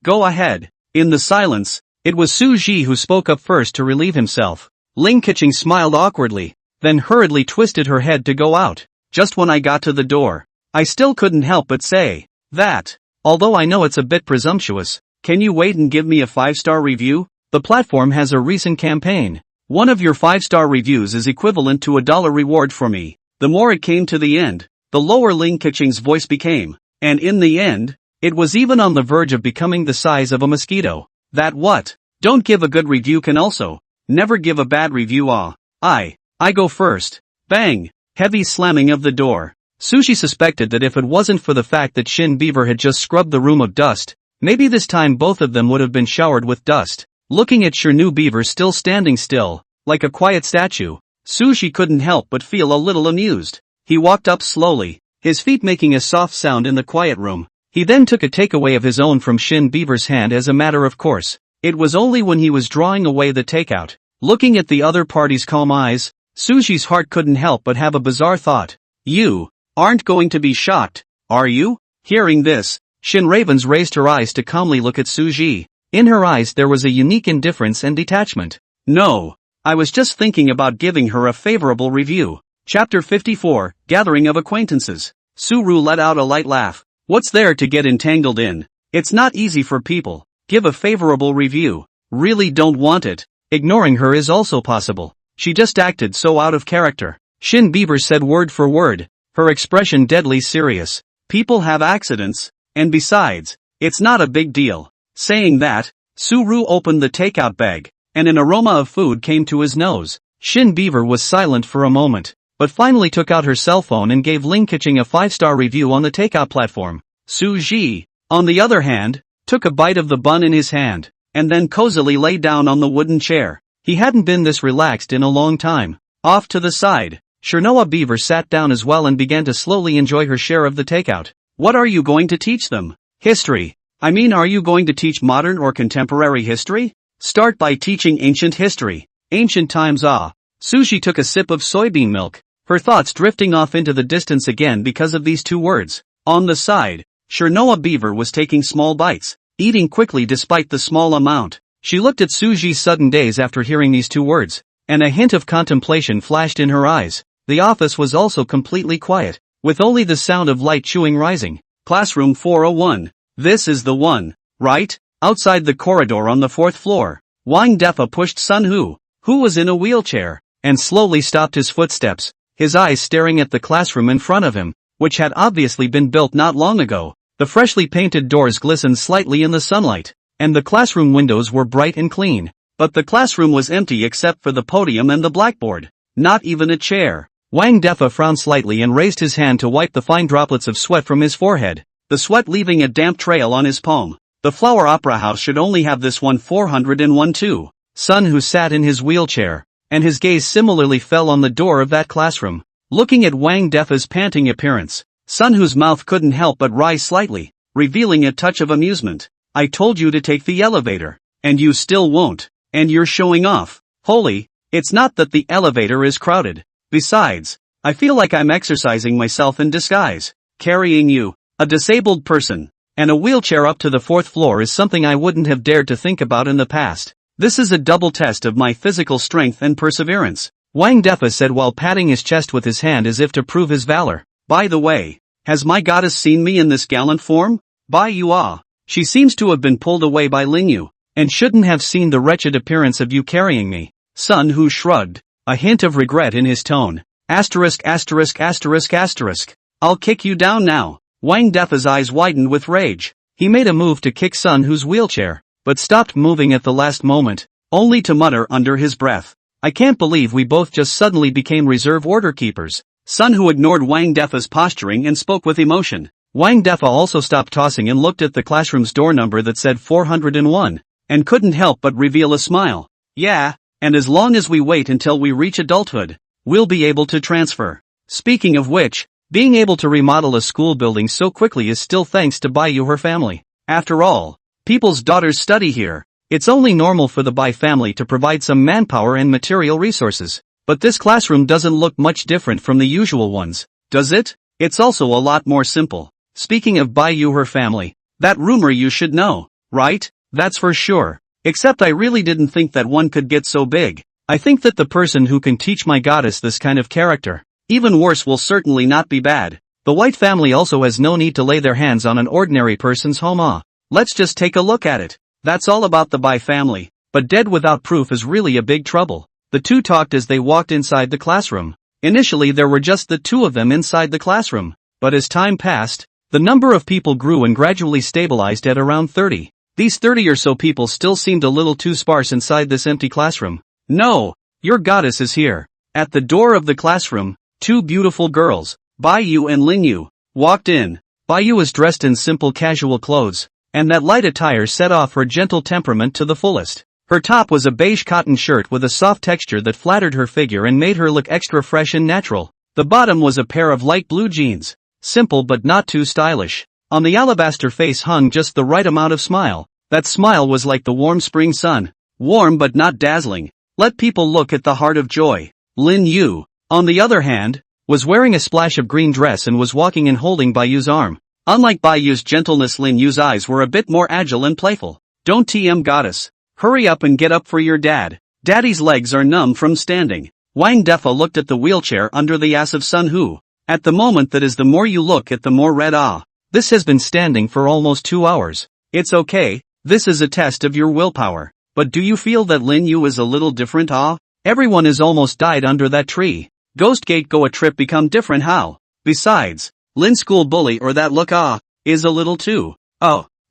Go ahead. In the silence, it was Su Ji who spoke up first to relieve himself. Ling Keqing smiled awkwardly, then hurriedly twisted her head to go out. Just when I got to the door, I still couldn't help but say that, although I know it's a bit presumptuous, can you wait and give me a 5-star review? The platform has a recent campaign. One of your 5-star reviews is equivalent to $1 reward for me. The more it came to the end, the lower Ling Keqing's voice became, and in the end, it was even on the verge of becoming the size of a mosquito. That what? Don't give a good review can also never give a bad review. I go first. Bang! Heavy slamming of the door. Sushi suspected that if it wasn't for the fact that Shin Beaver had just scrubbed the room of dust, maybe this time both of them would have been showered with dust. Looking at Chernoa Beaver still standing still, like a quiet statue, Sushi couldn't help but feel a little amused. He walked up slowly, his feet making a soft sound in the quiet room. He then took a takeaway of his own from Shin Beaver's hand as a matter of course. It was only when he was drawing away the takeout, looking at the other party's calm eyes, Sushi's heart couldn't help but have a bizarre thought. You aren't going to be shocked, are you? Hearing this, Shin Ravens raised her eyes to calmly look at Suji. In her eyes there was a unique indifference and detachment. No, I was just thinking about giving her a favorable review. Chapter 54, Gathering of Acquaintances. Su-ru let out a light laugh. What's there to get entangled in? It's not easy for people. Give a favorable review. Really don't want it. Ignoring her is also possible. She just acted so out of character. Shin Beaver said word for word, her expression deadly serious. People have accidents, and besides, it's not a big deal. Saying that, Su-ru opened the takeout bag, and an aroma of food came to his nose. Shin Beaver was silent for a moment, but finally took out her cell phone and gave Ling Keqing a 5-star review on the takeout platform. Su Ji, on the other hand, took a bite of the bun in his hand, and then cozily lay down on the wooden chair. He hadn't been this relaxed in a long time. Off to the side, Chernoa Beaver sat down as well and began to slowly enjoy her share of the takeout. What are you going to teach them? History. I mean, are you going to teach modern or contemporary history? Start by teaching ancient history. Ancient times. Sushi took a sip of soybean milk, her thoughts drifting off into the distance again because of these two words. On the side, Chernoa Beaver was taking small bites, eating quickly despite the small amount. She looked at Suji's sudden daze after hearing these two words, and a hint of contemplation flashed in her eyes. The office was also completely quiet, with only the sound of light chewing rising. Classroom 401. This is the one, right? Outside the corridor on the 4th floor, Wang Defa pushed Sun Hu, who was in a wheelchair, and slowly stopped his footsteps, his eyes staring at the classroom in front of him, which had obviously been built not long ago. The freshly painted doors glistened slightly in the sunlight, and the classroom windows were bright and clean. But the classroom was empty except for the podium and the blackboard. Not even a chair. Wang Defa frowned slightly and raised his hand to wipe the fine droplets of sweat from his forehead, the sweat leaving a damp trail on his palm. The Flower Opera House should only have this one 401 too. Sun Hu sat in his wheelchair, and his gaze similarly fell on the door of that classroom. Looking at Wang Defa's panting appearance, Sun Hu's mouth couldn't help but rise slightly, revealing a touch of amusement. I told you to take the elevator, and you still won't, and you're showing off. Holy, it's not that the elevator is crowded. Besides, I feel like I'm exercising myself in disguise. Carrying you, a disabled person, and a wheelchair up to the 4th floor is something I wouldn't have dared to think about in the past. This is a double test of my physical strength and perseverance, Wang Defa said while patting his chest with his hand as if to prove his valor. By the way, has my goddess seen me in this gallant form? Bai Yua. She seems to have been pulled away by Ling Yu, and shouldn't have seen the wretched appearance of you carrying me. Sun Hu shrugged, a hint of regret in his tone. Asterisk. I'll kick you down now. Wang Defa's eyes widened with rage. He made a move to kick Sun Hu's wheelchair, but stopped moving at the last moment, only to mutter under his breath. I can't believe we both just suddenly became reserve order keepers. Sun Hu ignored Wang Defa's posturing and spoke with emotion. Wang Defa also stopped tossing and looked at the classroom's door number that said 401, and couldn't help but reveal a smile. Yeah, and as long as we wait until we reach adulthood, we'll be able to transfer. Speaking of which, being able to remodel a school building so quickly is still thanks to Bai Yu her family. After all, people's daughters study here. It's only normal for the Bai family to provide some manpower and material resources. But this classroom doesn't look much different from the usual ones, does it? It's also a lot more simple. Speaking of Bai Yu her family, that rumor you should know, right? That's for sure. Except I really didn't think that one could get so big. I think that the person who can teach my goddess this kind of character, even worse, will certainly not be bad. The White family also has no need to lay their hands on an ordinary person's home. Let's just take a look at it. That's all about the Bai family, but dead without proof is really a big trouble. The two talked as they walked inside the classroom. Initially there were just the two of them inside the classroom, but as time passed, the number of people grew and gradually stabilized at around 30. These 30 or so people still seemed a little too sparse inside this empty classroom. No, your goddess is here. At the door of the classroom, two beautiful girls, Bai Yu and Ling Yu, walked in. Bai Yu was dressed in simple casual clothes, and that light attire set off her gentle temperament to the fullest. Her top was a beige cotton shirt with a soft texture that flattered her figure and made her look extra fresh and natural. The bottom was a pair of light blue jeans, simple but not too stylish. On the alabaster face hung just the right amount of smile. That smile was like the warm spring sun, warm but not dazzling. Let people look at the heart of joy. Lin Yu, on the other hand, was wearing a splash of green dress and was walking and holding Bai Yu's arm. Unlike Bai Yu's gentleness, Lin Yu's eyes were a bit more agile and playful. Don't TM goddess. Hurry up and get up for your dad. Daddy's legs are numb from standing. Wang Defa looked at the wheelchair under the ass of Sun Hu. At the moment, that is, the more you look at the more red. This has been standing for almost 2 hours. It's okay, this is a test of your willpower. But do you feel that Lin Yu is a little different? Everyone is almost died under that tree. Ghost Gate go a trip become different how? Besides, Lin school bully or that look is a little too,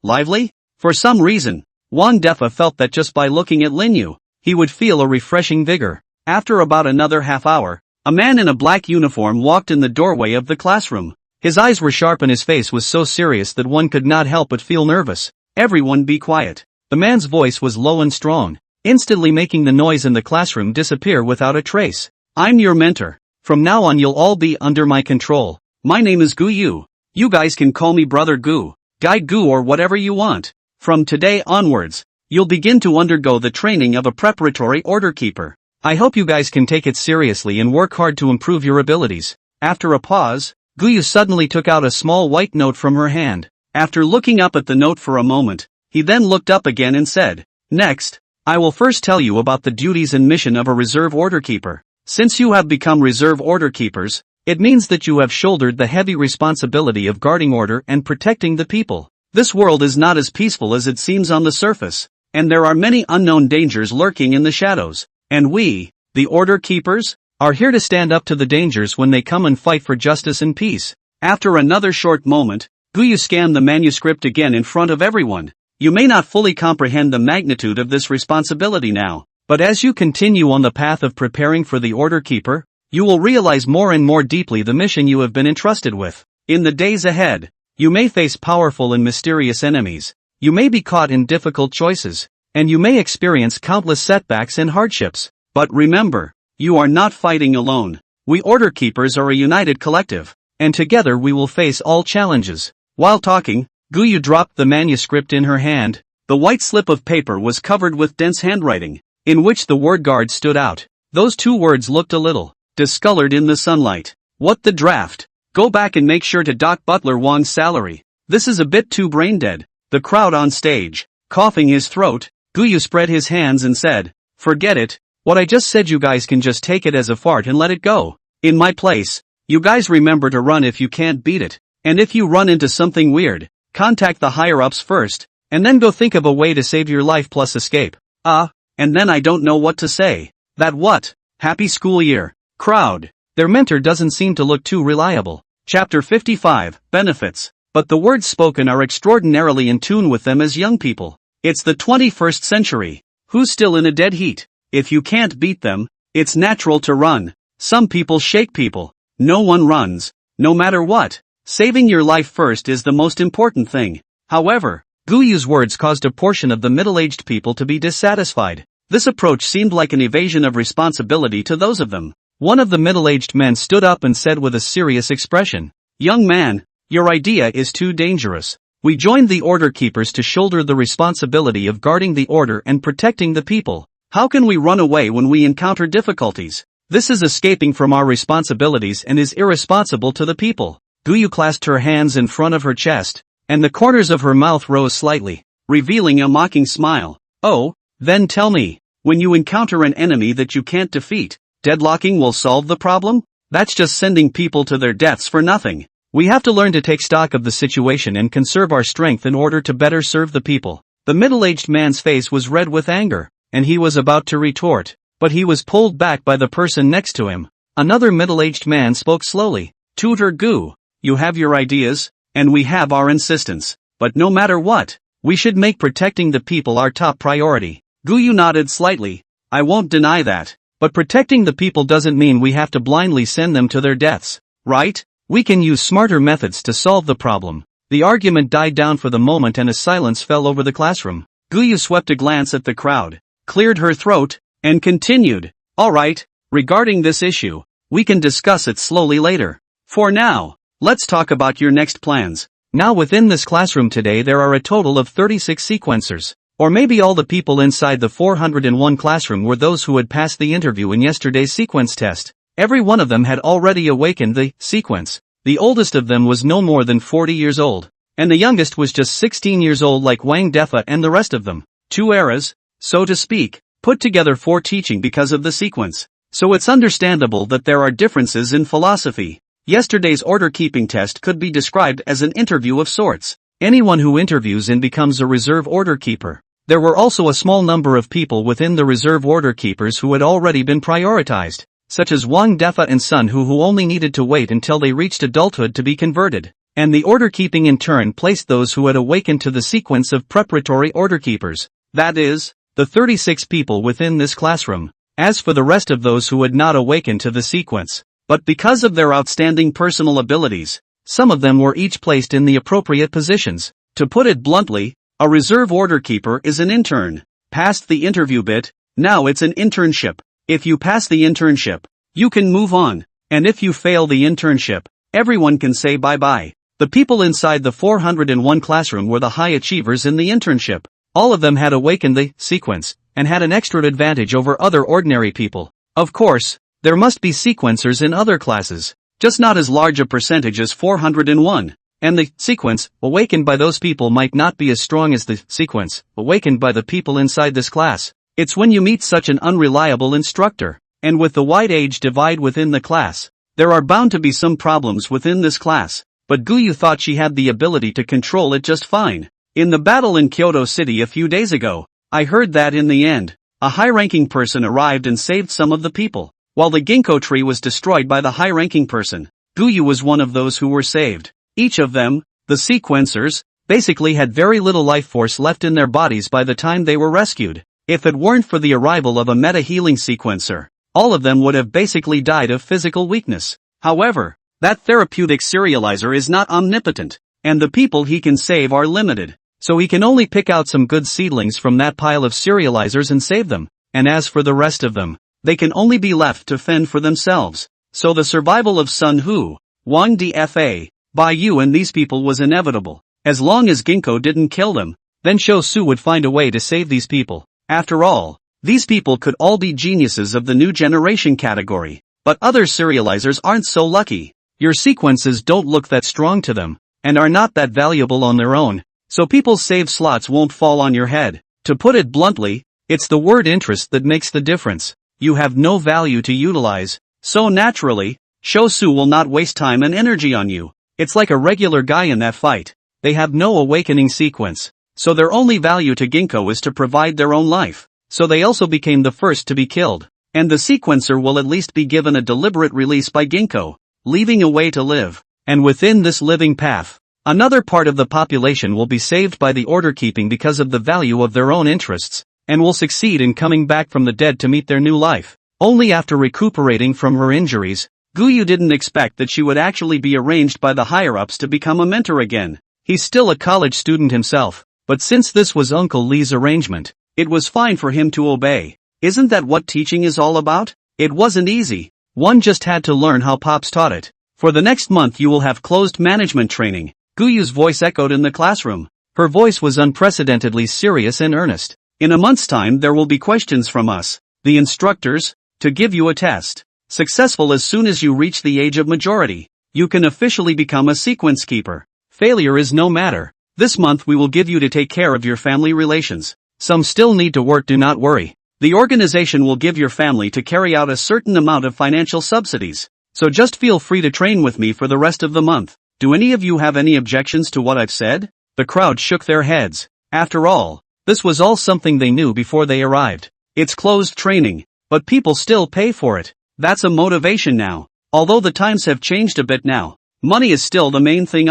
lively? For some reason, Wang Defa felt that just by looking at Lin Yu, he would feel a refreshing vigor. After about another half hour, a man in a black uniform walked in the doorway of the classroom. His eyes were sharp and his face was so serious that one could not help but feel nervous. Everyone be quiet. The man's voice was low and strong, instantly making the noise in the classroom disappear without a trace. I'm your mentor. From now on you'll all be under my control. My name is Gu Yu. You guys can call me Brother Gu, Guy Gu or whatever you want. From today onwards, you'll begin to undergo the training of a preparatory order keeper. I hope you guys can take it seriously and work hard to improve your abilities. After a pause, Gu Yu suddenly took out a small white note from her hand. After looking up at the note for a moment, he then looked up again and said, "Next, I will first tell you about the duties and mission of a reserve order keeper. Since you have become reserve order keepers, it means that you have shouldered the heavy responsibility of guarding order and protecting the people. This world is not as peaceful as it seems on the surface, and there are many unknown dangers lurking in the shadows. And we, the order keepers, are here to stand up to the dangers when they come and fight for justice and peace." After another short moment, Gu Yu scanned the manuscript again in front of everyone. You may not fully comprehend the magnitude of this responsibility now, but as you continue on the path of preparing for the order keeper, you will realize more and more deeply the mission you have been entrusted with. In the days ahead, you may face powerful and mysterious enemies, you may be caught in difficult choices, and you may experience countless setbacks and hardships. But remember, you are not fighting alone. We order keepers are a united collective, and together we will face all challenges. While talking, Gu Yu dropped the manuscript in her hand. The white slip of paper was covered with dense handwriting, in which the word guard stood out. Those 2 words looked a little discolored in the sunlight. What the draft? Go back and make sure to dock Butler Wang's salary. This is a bit too brain dead. The crowd on stage, coughing his throat, Gu Yu spread his hands and said, "Forget it. What I just said, you guys can just take it as a fart and let it go. In my place, you guys remember to run if you can't beat it. And if you run into something weird, contact the higher-ups first, and then go think of a way to save your life plus escape." And then I don't know what to say. That what? Happy school year. Crowd. Their mentor doesn't seem to look too reliable. Chapter 55, Benefits. But the words spoken are extraordinarily in tune with them as young people. It's the 21st century. Who's still in a dead heat? If you can't beat them, it's natural to run. Some people shake people. No one runs. No matter what. Saving your life first is the most important thing. However, Gu Yu's words caused a portion of the middle-aged people to be dissatisfied. This approach seemed like an evasion of responsibility to those of them. One of the middle-aged men stood up and said with a serious expression, "Young man, your idea is too dangerous. We joined the order keepers to shoulder the responsibility of guarding the order and protecting the people. How can we run away when we encounter difficulties? This is escaping from our responsibilities and is irresponsible to the people." Gu Yu clasped her hands in front of her chest, and the corners of her mouth rose slightly, revealing a mocking smile. "Oh, then tell me, when you encounter an enemy that you can't defeat, deadlocking will solve the problem? That's just sending people to their deaths for nothing. We have to learn to take stock of the situation and conserve our strength in order to better serve the people." The middle-aged man's face was red with anger, and he was about to retort, but he was pulled back by the person next to him. Another middle-aged man spoke slowly. "Tutor Gu, you have your ideas, and we have our insistence, but no matter what, we should make protecting the people our top priority." Gu Yu nodded slightly. "I won't deny that, but protecting the people doesn't mean we have to blindly send them to their deaths, right? We can use smarter methods to solve the problem." The argument died down for the moment and a silence fell over the classroom. Gu Yu swept a glance at the crowd, cleared her throat, and continued, "All right, regarding this issue, we can discuss it slowly later. For now, let's talk about your next plans." Now within this classroom today there are a total of 36 sequencers. Or maybe all the people inside the 401 classroom were those who had passed the interview in yesterday's sequence test. Every one of them had already awakened the sequence. The oldest of them was no more than 40 years old, and the youngest was just 16 years old like Wang Defa and the rest of them. 2 eras, so to speak, put together for teaching because of the sequence. so it's understandable that there are differences in philosophy. Yesterday's order-keeping test could be described as an interview of sorts. Anyone who interviews in becomes a reserve order keeper. There were also a small number of people within the reserve order keepers who had already been prioritized, such as Wang Defa and Sun who only needed to wait until they reached adulthood to be converted. And the order-keeping in turn placed those who had awakened to the sequence of preparatory order-keepers. That is, the 36 people within this classroom. As for the rest of those who had not awakened to the sequence, but because of their outstanding personal abilities, some of them were each placed in the appropriate positions. To put it bluntly, a reserve order keeper is an intern. Past the interview bit, now it's an internship. If you pass the internship, you can move on. And if you fail the internship, everyone can say bye-bye. The people inside the 401 classroom were the high achievers in the internship. All of them had awakened the sequence, and had an extra advantage over other ordinary people. Of course, there must be sequencers in other classes, just not as large a percentage as 401. And the sequence awakened by those people might not be as strong as the sequence awakened by the people inside this class. It's when you meet such an unreliable instructor, and with the wide age divide within the class, there are bound to be some problems within this class. But Guyu thought she had the ability to control it just fine. In the battle in Kyoto City a few days ago, I heard that in the end, a high-ranking person arrived and saved some of the people. While the ginkgo tree was destroyed by the high-ranking person, Guyu was one of those who were saved. Each of them, the sequencers, basically had very little life force left in their bodies by the time they were rescued. If it weren't for the arrival of a meta-healing sequencer, all of them would have basically died of physical weakness. However, that therapeutic serializer is not omnipotent, and the people he can save are limited, so he can only pick out some good seedlings from that pile of serializers and save them, and as for the rest of them, they can only be left to fend for themselves. So the survival of Sun Hu, Wang Dfa, Bai Yu and these people was inevitable. As long as Ginkgo didn't kill them, then Shou Su would find a way to save these people. After all, these people could all be geniuses of the new generation category, but other serializers aren't so lucky. Your sequences don't look that strong to them, and are not that valuable on their own, so people's save slots won't fall on your head. To put it bluntly, it's the word interest that makes the difference. You have no value to utilize, so naturally, Shou Su will not waste time and energy on you. It's like a regular guy in that fight. They have no awakening sequence, so their only value to Ginkgo is to provide their own life, so they also became the first to be killed. And the sequencer will at least be given a deliberate release by Ginkgo, leaving a way to live. And within this living path, another part of the population will be saved by the order keeping because of the value of their own interests, and will succeed in coming back from the dead to meet their new life. Only after recuperating from her injuries, Guyu didn't expect that she would actually be arranged by the higher-ups to become a mentor again. He's still a college student himself, but since this was Uncle Lee's arrangement, it was fine for him to obey. Isn't that what teaching is all about? It wasn't easy. One just had to learn how Pops taught it. For the next month you will have closed management training. Guyu's voice echoed in the classroom. Her voice was unprecedentedly serious and earnest. In a month's time there will be questions from us, the instructors, to give you a test. Successful as soon as you reach the age of majority, you can officially become a sequence keeper. Failure is no matter. This month we will give you to take care of your family relations. Some still need to work, do not worry. The organization will give your family to carry out a certain amount of financial subsidies. So just feel free to train with me for the rest of the month. Do any of you have any objections to what I've said? The crowd shook their heads. After all, this was all something they knew before they arrived. It's closed training, but people still pay for it. That's a motivation now. Although the times have changed a bit now, money is still the main thing,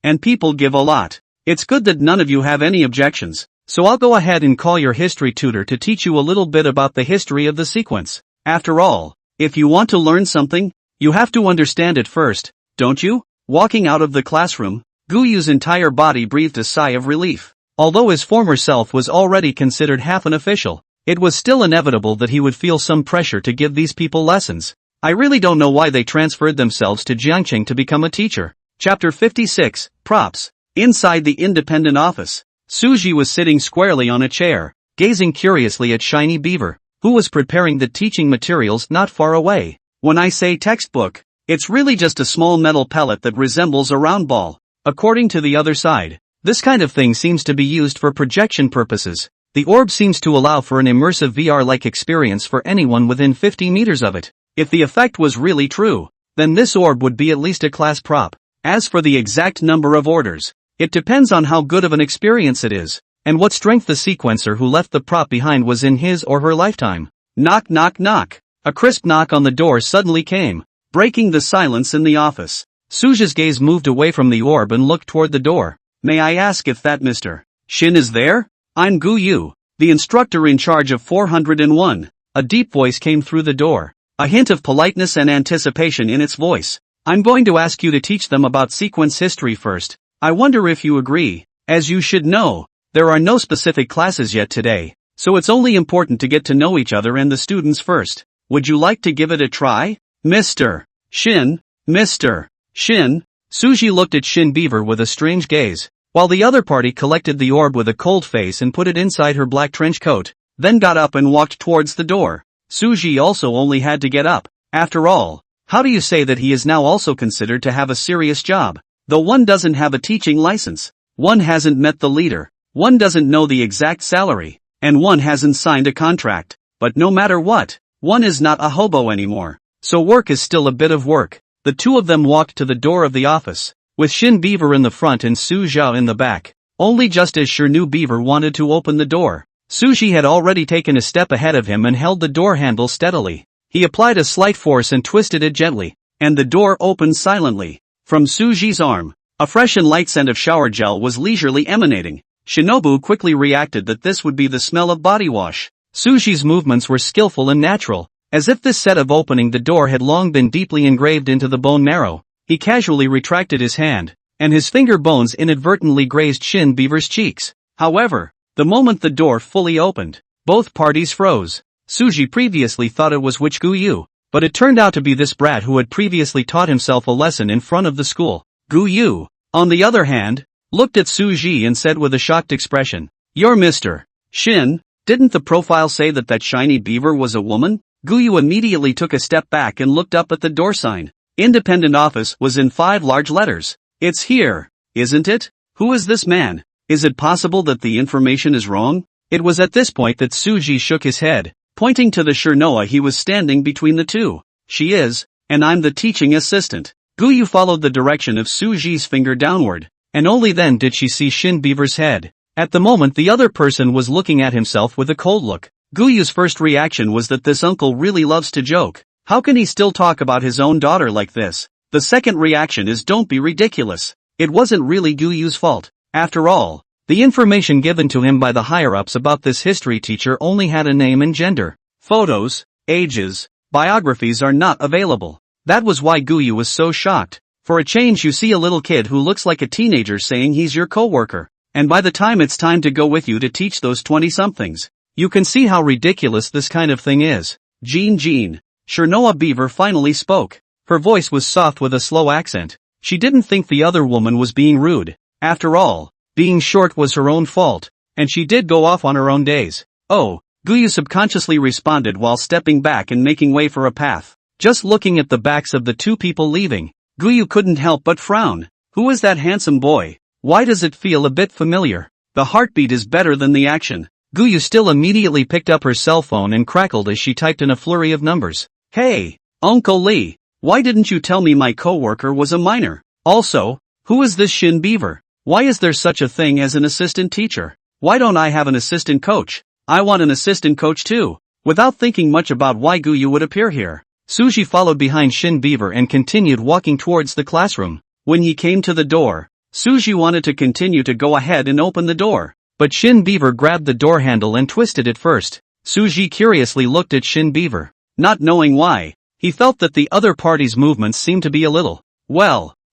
and people give a lot. It's good that none of you have any objections. So I'll go ahead and call your history tutor to teach you a little bit about the history of the sequence. After all, if you want to learn something, you have to understand it first, don't you? Walking out of the classroom, Guyu's entire body breathed a sigh of relief. Although his former self was already considered half an official, it was still inevitable that he would feel some pressure to give these people lessons. I really don't know why they transferred themselves to Jiangqing to become a teacher. Chapter 56, Props. Inside the independent office, Suji was sitting squarely on a chair, gazing curiously at Shiny Beaver, who was preparing the teaching materials not far away. When I say textbook, it's really just a small metal pellet that resembles a round ball. According to the other side, this kind of thing seems to be used for projection purposes. The orb seems to allow for an immersive VR-like experience for anyone within 50 meters of it. If the effect was really true, then this orb would be at least a class prop. As for the exact number of orders, it depends on how good of an experience it is, and what strength the sequencer who left the prop behind was in his or her lifetime. Knock knock knock. A crisp knock on the door suddenly came, breaking the silence in the office. Suja's gaze moved away from the orb and looked toward the door. May I ask if that Mr. Shin is there? I'm Gu Yu, the instructor in charge of 401. A deep voice came through the door, a hint of politeness and anticipation in its voice. I'm going to ask you to teach them about sequence history first. I wonder if you agree. As you should know, there are no specific classes yet today, so it's only important to get to know each other and the students first. Would you like to give it a try? Mr. Shin, Mr. Shin. Suji looked at Shin Beaver with a strange gaze, while the other party collected the orb with a cold face and put it inside her black trench coat, then got up and walked towards the door. Suji also only had to get up. After all, how do you say that he is now also considered to have a serious job? Though one doesn't have a teaching license, one hasn't met the leader, one doesn't know the exact salary, and one hasn't signed a contract. But no matter what, one is not a hobo anymore. So work is still a bit of work. The two of them walked to the door of the office, with Shin Beaver in the front and Su Zhao in the back. Only just as Shinu Beaver wanted to open the door, Suji had already taken a step ahead of him and held the door handle steadily. He applied a slight force and twisted it gently, and the door opened silently. From Suji's arm, a fresh and light scent of shower gel was leisurely emanating. Shinobu quickly reacted that this would be the smell of body wash. Suji's movements were skillful and natural, as if this set of opening the door had long been deeply engraved into the bone marrow. He casually retracted his hand, and his finger bones inadvertently grazed Shin Beaver's cheeks. However, the moment the door fully opened, both parties froze. Suji previously thought it was Gu Yu, but it turned out to be this brat who had previously taught himself a lesson in front of the school. Gu Yu, on the other hand, looked at Suji and said with a shocked expression, "You're Mr. Shin? Didn't the profile say that shiny beaver was a woman?" Gu Yu immediately took a step back and looked up at the door sign. Independent office was in 5 large letters. It's here, isn't it? Who is this man? Is it possible that the information is wrong? It was at this point that Suji shook his head, pointing to the Shirnoa he was standing between the two. She is, and I'm the teaching assistant. Gu Yu followed the direction of Suji's finger downward, and only then did she see Shin Beaver's head. At the moment the other person was looking at himself with a cold look. Gu Yu's first reaction was that this uncle really loves to joke. How can he still talk about his own daughter like this? The second reaction is don't be ridiculous. It wasn't really Gu Yu's fault. After all, the information given to him by the higher-ups about this history teacher only had a name and gender. Photos, ages, biographies are not available. That was why Gu Yu was so shocked. For a change you see a little kid who looks like a teenager saying he's your co-worker. And by the time it's time to go with you to teach those 20-somethings, you can see how ridiculous this kind of thing is. Jean. Shirnoa Beaver finally spoke. Her voice was soft with a slow accent. She didn't think the other woman was being rude. After all, being short was her own fault, and she did go off on her own days. Oh, Gu Yu subconsciously responded while stepping back and making way for a path. Just looking at the backs of the two people leaving, Gu Yu couldn't help but frown. Who is that handsome boy? Why does it feel a bit familiar? The heartbeat is better than the action. Gu Yu still immediately picked up her cell phone and crackled as she typed in a flurry of numbers. Hey, Uncle Lee, why didn't you tell me my coworker was a minor? Also, who is this Shin Beaver? Why is there such a thing as an assistant teacher? Why don't I have an assistant coach? I want an assistant coach too. Without thinking much about why Gu Yu would appear here, Suji followed behind Shin Beaver and continued walking towards the classroom. When he came to the door, Suji wanted to continue to go ahead and open the door, but Shin Beaver grabbed the door handle and twisted it first. Suji curiously looked at Shin Beaver. Not knowing why, he felt that the other party's movements seemed to be a little,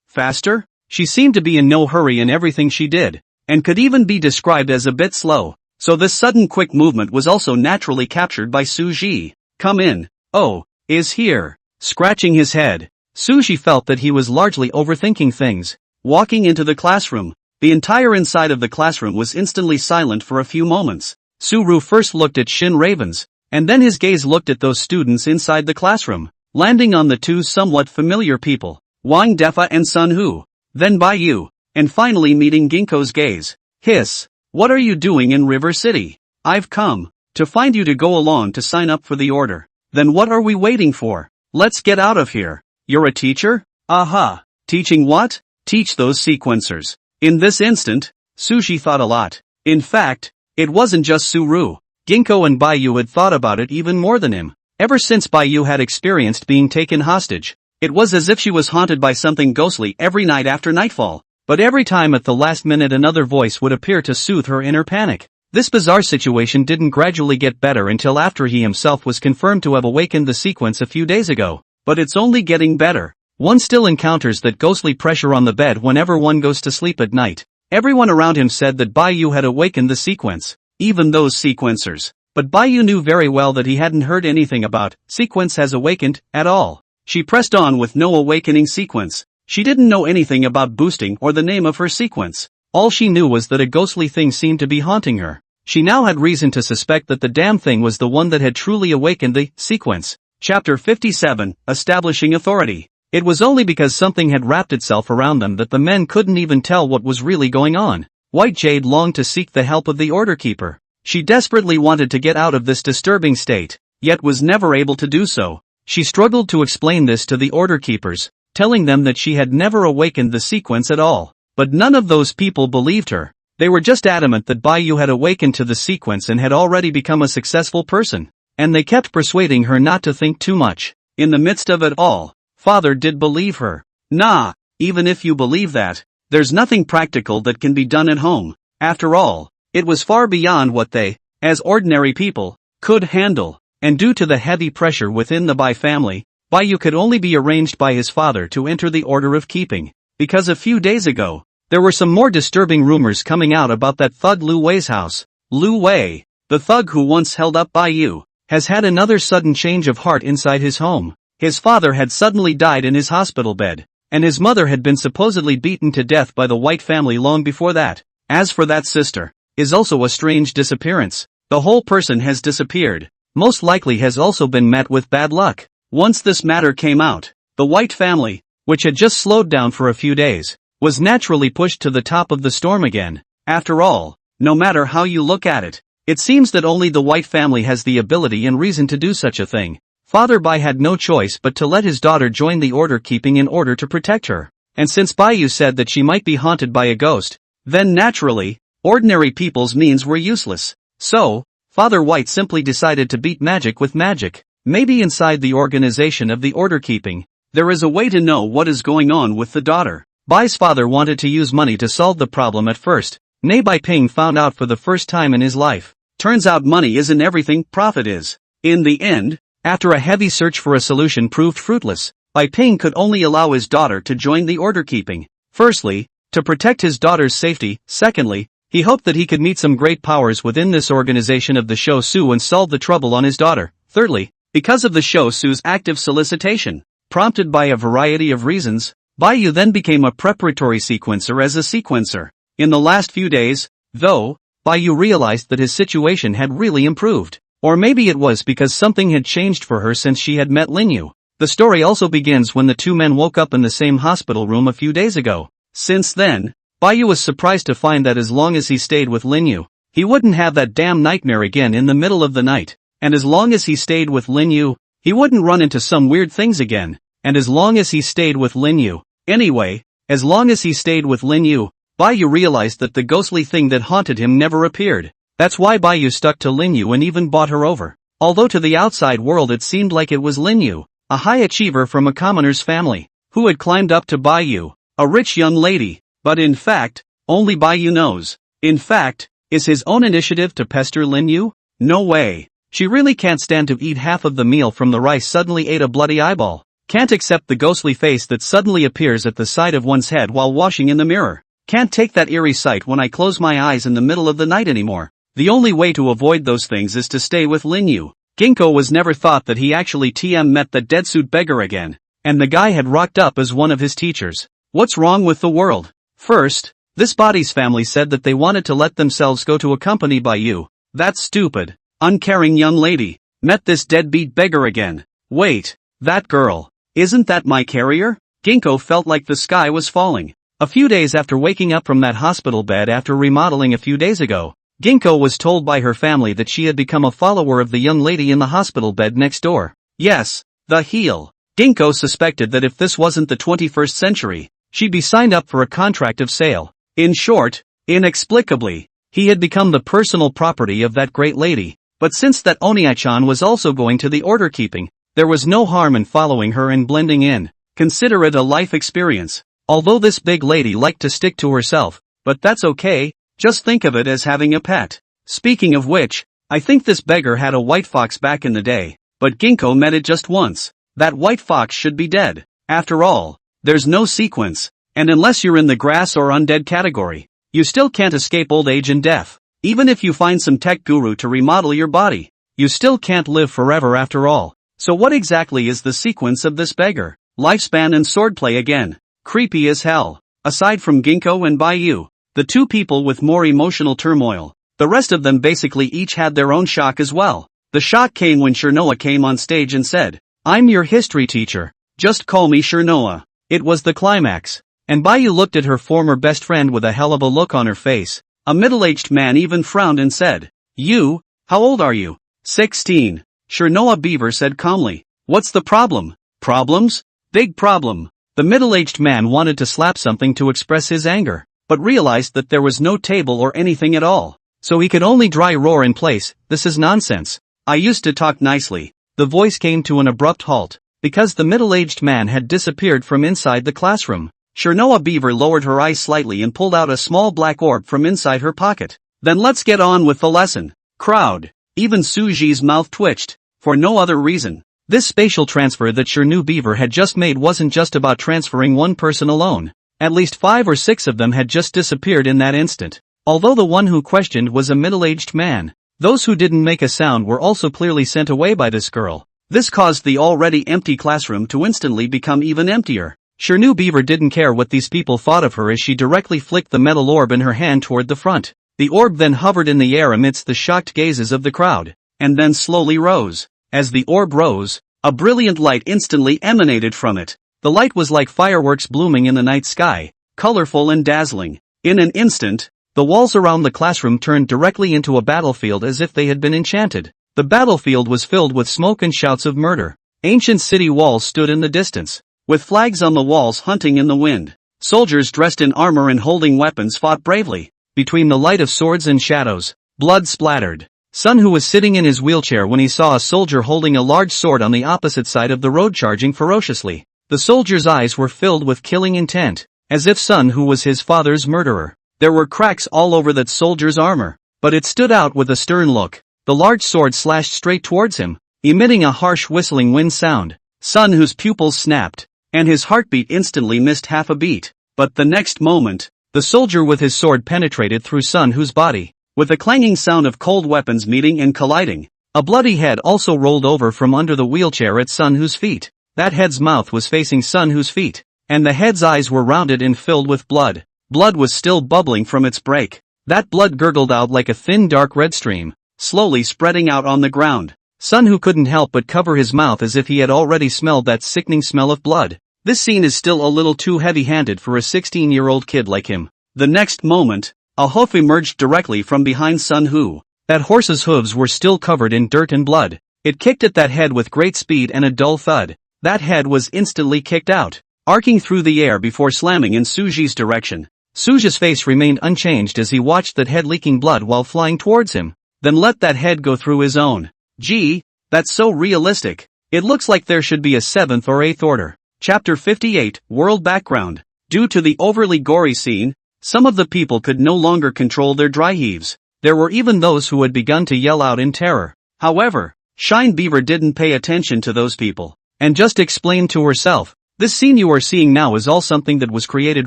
faster? She seemed to be in no hurry in everything she did, and could even be described as a bit slow, so this sudden quick movement was also naturally captured by Suji. Come in. Oh, is here. Scratching his head, Suji felt that he was largely overthinking things. Walking into the classroom, the entire inside of the classroom was instantly silent for a few moments. Suru first looked at Shin Ravens, and then his gaze looked at those students inside the classroom, landing on the two somewhat familiar people, Wang Defa and Sun Hu, then Bai Yu, and finally meeting Ginkgo's gaze. Hiss, what are you doing in River City? I've come to find you to go along to sign up for the order. Then what are we waiting for? Let's get out of here. You're a teacher? Aha. Teaching what? Teach those sequencers. In this instant, Sushi thought a lot. In fact, it wasn't just Suru. Ginkgo and Baiyu had thought about it even more than him. Ever since Baiyu had experienced being taken hostage, it was as if she was haunted by something ghostly every night after nightfall. But every time at the last minute another voice would appear to soothe her inner panic. This bizarre situation didn't gradually get better until after he himself was confirmed to have awakened the sequence a few days ago. But it's only getting better. One still encounters that ghostly pressure on the bed whenever one goes to sleep at night. Everyone around him said that Baiyu had awakened the sequence, even those sequencers. But Baiyu knew very well that he hadn't heard anything about sequence has awakened at all. She pressed on with no awakening sequence. She didn't know anything about boosting or the name of her sequence. All she knew was that a ghostly thing seemed to be haunting her. She now had reason to suspect that the damn thing was the one that had truly awakened the sequence. Chapter 57, Establishing Authority. It was only because something had wrapped itself around them that the men couldn't even tell what was really going on. White Jade longed to seek the help of the Order Keeper. She desperately wanted to get out of this disturbing state, yet was never able to do so. She struggled to explain this to the Order Keepers, telling them that she had never awakened the sequence at all. But none of those people believed her. They were just adamant that Baiyu had awakened to the sequence and had already become a successful person. And they kept persuading her not to think too much. In the midst of it all, Father did believe her. Nah, even if you believe that, there's nothing practical that can be done at home. After all, it was far beyond what they, as ordinary people, could handle. And due to the heavy pressure within the Bai family, Baiyu could only be arranged by his father to enter the Order of Keeping. Because a few days ago, there were some more disturbing rumors coming out about that thug Lu Wei's house. Lu Wei, the thug who once held up Baiyu, has had another sudden change of heart inside his home. His father had suddenly died in his hospital bed, and his mother had been supposedly beaten to death by the White family long before that. As for that sister, is also a strange disappearance. The whole person has disappeared. Most likely has also been met with bad luck. Once this matter came out, the White family, which had just slowed down for a few days, was naturally pushed to the top of the storm again. After all, no matter how you look at it, it seems that only the White family has the ability and reason to do such a thing. Father Bai had no choice but to let his daughter join the Order Keeping in order to protect her. And since Baiyu said that she might be haunted by a ghost, then naturally, ordinary people's means were useless. So, Father White simply decided to beat magic with magic. Maybe inside the organization of the Order Keeping, there is a way to know what is going on with the daughter. Bai's father wanted to use money to solve the problem at first. Bai Ping found out for the first time in his life. Turns out money isn't everything profit is. In the end, after a heavy search for a solution proved fruitless, Bai Ping could only allow his daughter to join the Order Keeping. Firstly, to protect his daughter's safety. Secondly, he hoped that he could meet some great powers within this organization of the Shou Su and solve the trouble on his daughter. Thirdly, because of the Shou Su's active solicitation, prompted by a variety of reasons, Baiyu then became a preparatory sequencer as a sequencer. In the last few days, though, Baiyu realized that his situation had really improved. Or maybe it was because something had changed for her since she had met Linyu. The story also begins when the two men woke up in the same hospital room a few days ago. Since then, Baiyu was surprised to find that as long as he stayed with Linyu, he wouldn't have that damn nightmare again in the middle of the night. And as long as he stayed with Linyu, he wouldn't run into some weird things again. And as long as he stayed with Linyu, anyway, as long as he stayed with Linyu, Baiyu realized that the ghostly thing that haunted him never appeared. That's why Baiyu stuck to Linyu and even bought her over. Although to the outside world it seemed like it was Linyu, a high achiever from a commoner's family, who had climbed up to Baiyu, a rich young lady. But in fact, only Baiyu knows. In fact, is his own initiative to pester Linyu? No way. She really can't stand to eat half of the meal from the rice suddenly ate a bloody eyeball. Can't accept the ghostly face that suddenly appears at the side of one's head while washing in the mirror. Can't take that eerie sight when I close my eyes in the middle of the night anymore. The only way to avoid those things is to stay with Linyu. Ginkgo was never thought that he actually met the dead-suit beggar again. And the guy had rocked up as one of his teachers. What's wrong with the world? First, this body's family said that they wanted to let themselves go to a company by you. That stupid, uncaring young lady met this deadbeat beggar again. Wait, that girl, isn't that my carrier? Ginkgo felt like the sky was falling. A few days after waking up from that hospital bed after remodeling a few days ago, Ginkgo was told by her family that she had become a follower of the young lady in the hospital bed next door. Yes, the heel. Ginkgo suspected that if this wasn't the 21st century, she'd be signed up for a contract of sale. In short, inexplicably, he had become the personal property of that great lady. But since that Oniai-chan was also going to the order keeping, there was no harm in following her and blending in. Consider it a life experience. Although this big lady liked to stick to herself, but that's okay, just think of it as having a pet. Speaking of which, I think this beggar had a white fox back in the day, but Ginkgo met it just once. That white fox should be dead. After all, there's no sequence, and unless you're in the grass or undead category, you still can't escape old age and death. Even if you find some tech guru to remodel your body, you still can't live forever after all. So what exactly is the sequence of this beggar? Lifespan and swordplay again. Creepy as hell. Aside from Ginkgo and Baiyu, the two people with more emotional turmoil, the rest of them basically each had their own shock as well. The shock came when Shirnoa came on stage and said, "I'm your history teacher. Just call me Shirnoa." It was the climax. And Baiyu looked at her former best friend with a hell of a look on her face. A middle-aged man even frowned and said, "You, how old are you?" 16. Shirnoa Beaver said calmly, "What's the problem?" "Problems? Big problem." The middle-aged man wanted to slap something to express his anger, but realized that there was no table or anything at all. So he could only dry roar in place, "This is nonsense. I used to talk nicely." The voice came to an abrupt halt, because the middle-aged man had disappeared from inside the classroom. Shirnoa Beaver lowered her eyes slightly and pulled out a small black orb from inside her pocket. "Then let's get on with the lesson." Crowd. Even Suji's mouth twitched, for no other reason. This spatial transfer that Shirnoa Beaver had just made wasn't just about transferring one person alone. At least 5 or 6 of them had just disappeared in that instant. Although the one who questioned was a middle-aged man, those who didn't make a sound were also clearly sent away by this girl. This caused the already empty classroom to instantly become even emptier. Shirnoa Beaver didn't care what these people thought of her as she directly flicked the metal orb in her hand toward the front. The orb then hovered in the air amidst the shocked gazes of the crowd, and then slowly rose. As the orb rose, a brilliant light instantly emanated from it. The light was like fireworks blooming in the night sky, colorful and dazzling. In an instant, the walls around the classroom turned directly into a battlefield as if they had been enchanted. The battlefield was filled with smoke and shouts of murder. Ancient city walls stood in the distance, with flags on the walls hunting in the wind. Soldiers dressed in armor and holding weapons fought bravely. Between the light of swords and shadows, blood splattered. Sun, who was sitting in his wheelchair when he saw a soldier holding a large sword on the opposite side of the road charging ferociously. The soldier's eyes were filled with killing intent, as if Sun, who was his father's murderer. There were cracks all over that soldier's armor, but it stood out with a stern look. The large sword slashed straight towards him, emitting a harsh whistling wind sound. Sun, whose pupils snapped, and his heartbeat instantly missed half a beat. But the next moment, the soldier with his sword penetrated through Sun, whose body. With a clanging sound of cold weapons meeting and colliding, a bloody head also rolled over from under the wheelchair at Sun Who's feet. That head's mouth was facing Sun Who's feet, and the head's eyes were rounded and filled with blood. Blood was still bubbling from its break. That blood gurgled out like a thin dark red stream, slowly spreading out on the ground. Sun Who couldn't help but cover his mouth as if he had already smelled that sickening smell of blood. This scene is still a little too heavy-handed for a 16-year-old kid like him. The next moment, a hoof emerged directly from behind Sun Who. That horse's hooves were still covered in dirt and blood. It kicked at that head with great speed and a dull thud. That head was instantly kicked out, arcing through the air before slamming in Suji's direction. Suji's face remained unchanged as he watched that head leaking blood while flying towards him, then let that head go through his own. Gee, that's so realistic. It looks like there should be a 7th or 8th order. Chapter 58, World Background. Due to the overly gory scene, some of the people could no longer control their dry heaves. There were even those who had begun to yell out in terror. However, Shine Beaver didn't pay attention to those people, and just explained to herself, "This scene you are seeing now is all something that was created